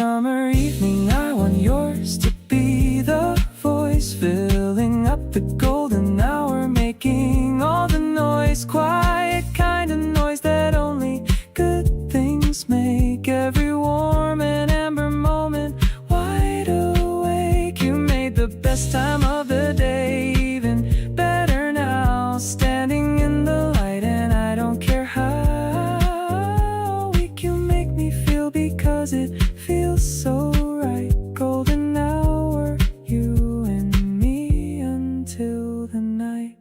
summer evening, I want yours to be the voice, filling up the golden hour, making all the noise, quiet kind of noise that only good things make. Every warm and amber moment, wide awake. You made the best time of the day even better now, standing in the light, and I don't care how weak you make me feel, because it feels so right. Golden hour, you and me until the night.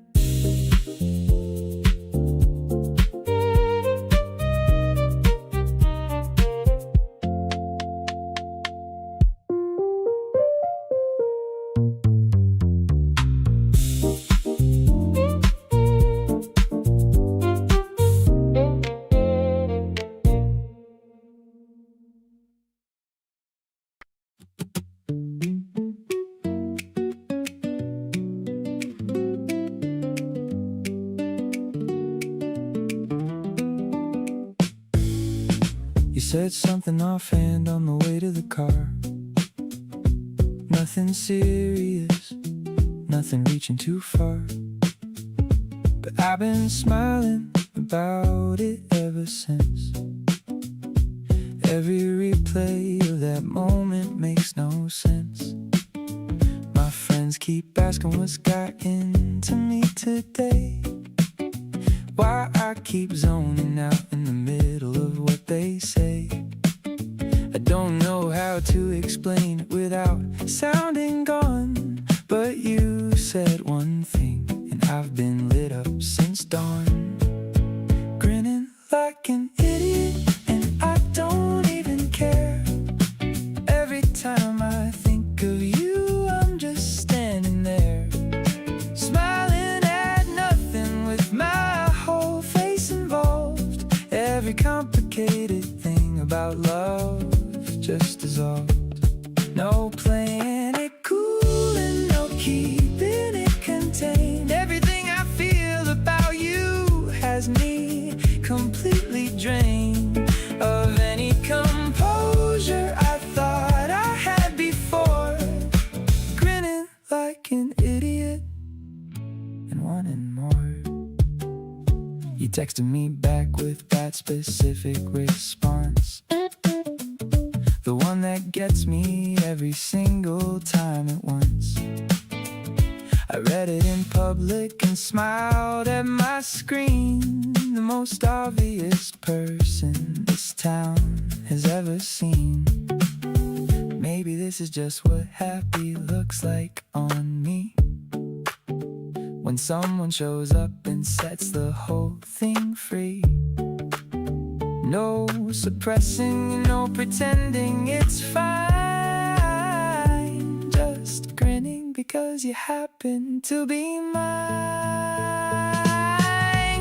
You said something offhand on the way to the car. Nothing serious, nothing reaching too far. But I've been smiling about it ever since. Every replay of that moment makes no sense. My friends keep asking what's got into me today, why I keep zoning out in the middle of what they say. I don't know how to explain it without sounding gone, but you said one thing and I've been lit up since dawn. Grinning like an idiot and I don't even care. Every time I think of you, I'm just standing there, smiling at nothing with my whole face involved. Every complicated thing about love just dissolved. No playing it cool and no keeping it contained. Everything I feel about you has me completely drained of any composure I thought I had before. Grinning like an idiot and wanting more. You texted me back with that specific response, the one that gets me every single time at once. I read it in public and smiled at my screen. The most obvious person this town has ever seen. Maybe this is just what happy looks like on me, when someone shows up and sets the whole thing free. No suppressing, no pretending, it's fine. Just grinning because you happen to be mine.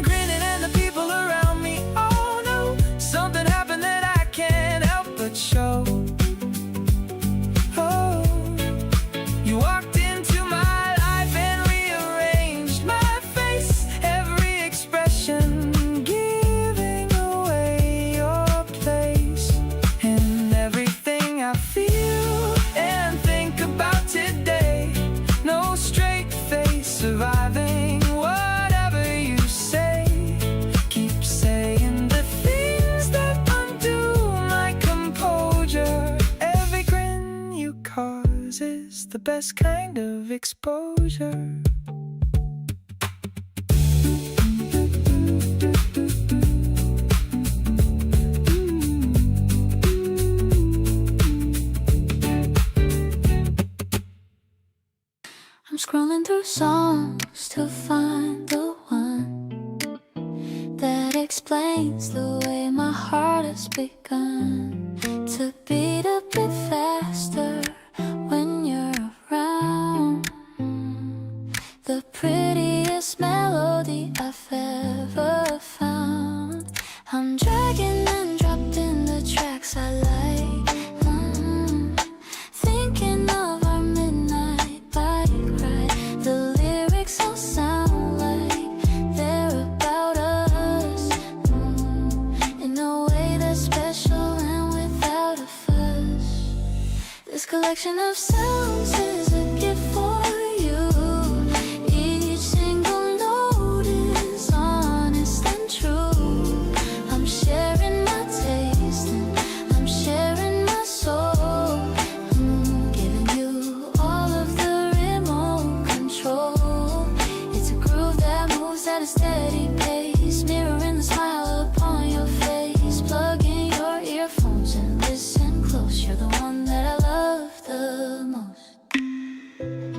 Grinning and the people around me all know something happened that I can't help but show. Oh, you walked into my life and rearranged my face, every expression giving away your place. And everything I feel and think about today, no straight face surviving whatever you say. Keep saying the things that undo my composure. Every grin you cause is the best kind of exposure. I'm scrolling through songs to find the one that explains the way my heart has begun to beat a bit faster when you're around. The prettiest melody I've ever found. I'm dragging and dropped in the tracks I like. Thinking of our midnight bike ride. The lyrics all sound like they're about us, in a way that's special and without a fuss. collection of sounds is a gift for you. Each single note is honest and true. I'm sharing my taste and I'm sharing my soul. Giving you all of the remote control. It's a groove that moves at a steady pace, mirroring the smile upon your face. Plug in your earphones and listen close. You're the one that I love the most.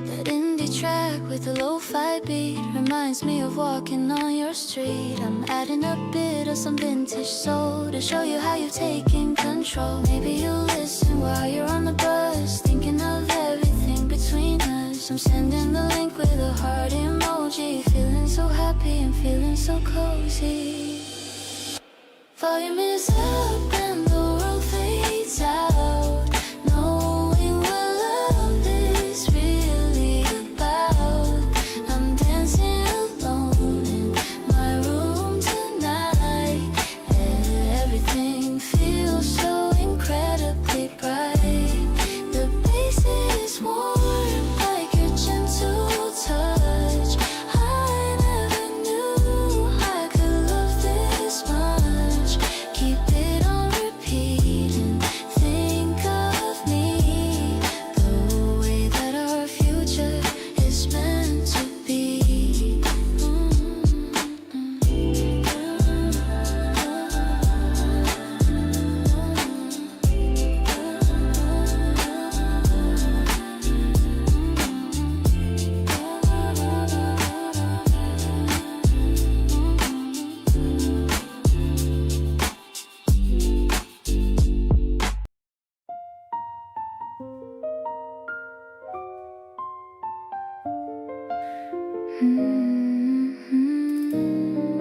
That indie track with the lo-fi beat reminds me of walking on your street. I'm adding a bit of some vintage soul to show you how you've taken control. Maybe you'll listen while you're on the bus, thinking of everything between us. I'm sending the link with a heart emoji. Feeling so happy and feeling so cozy. Volume is up.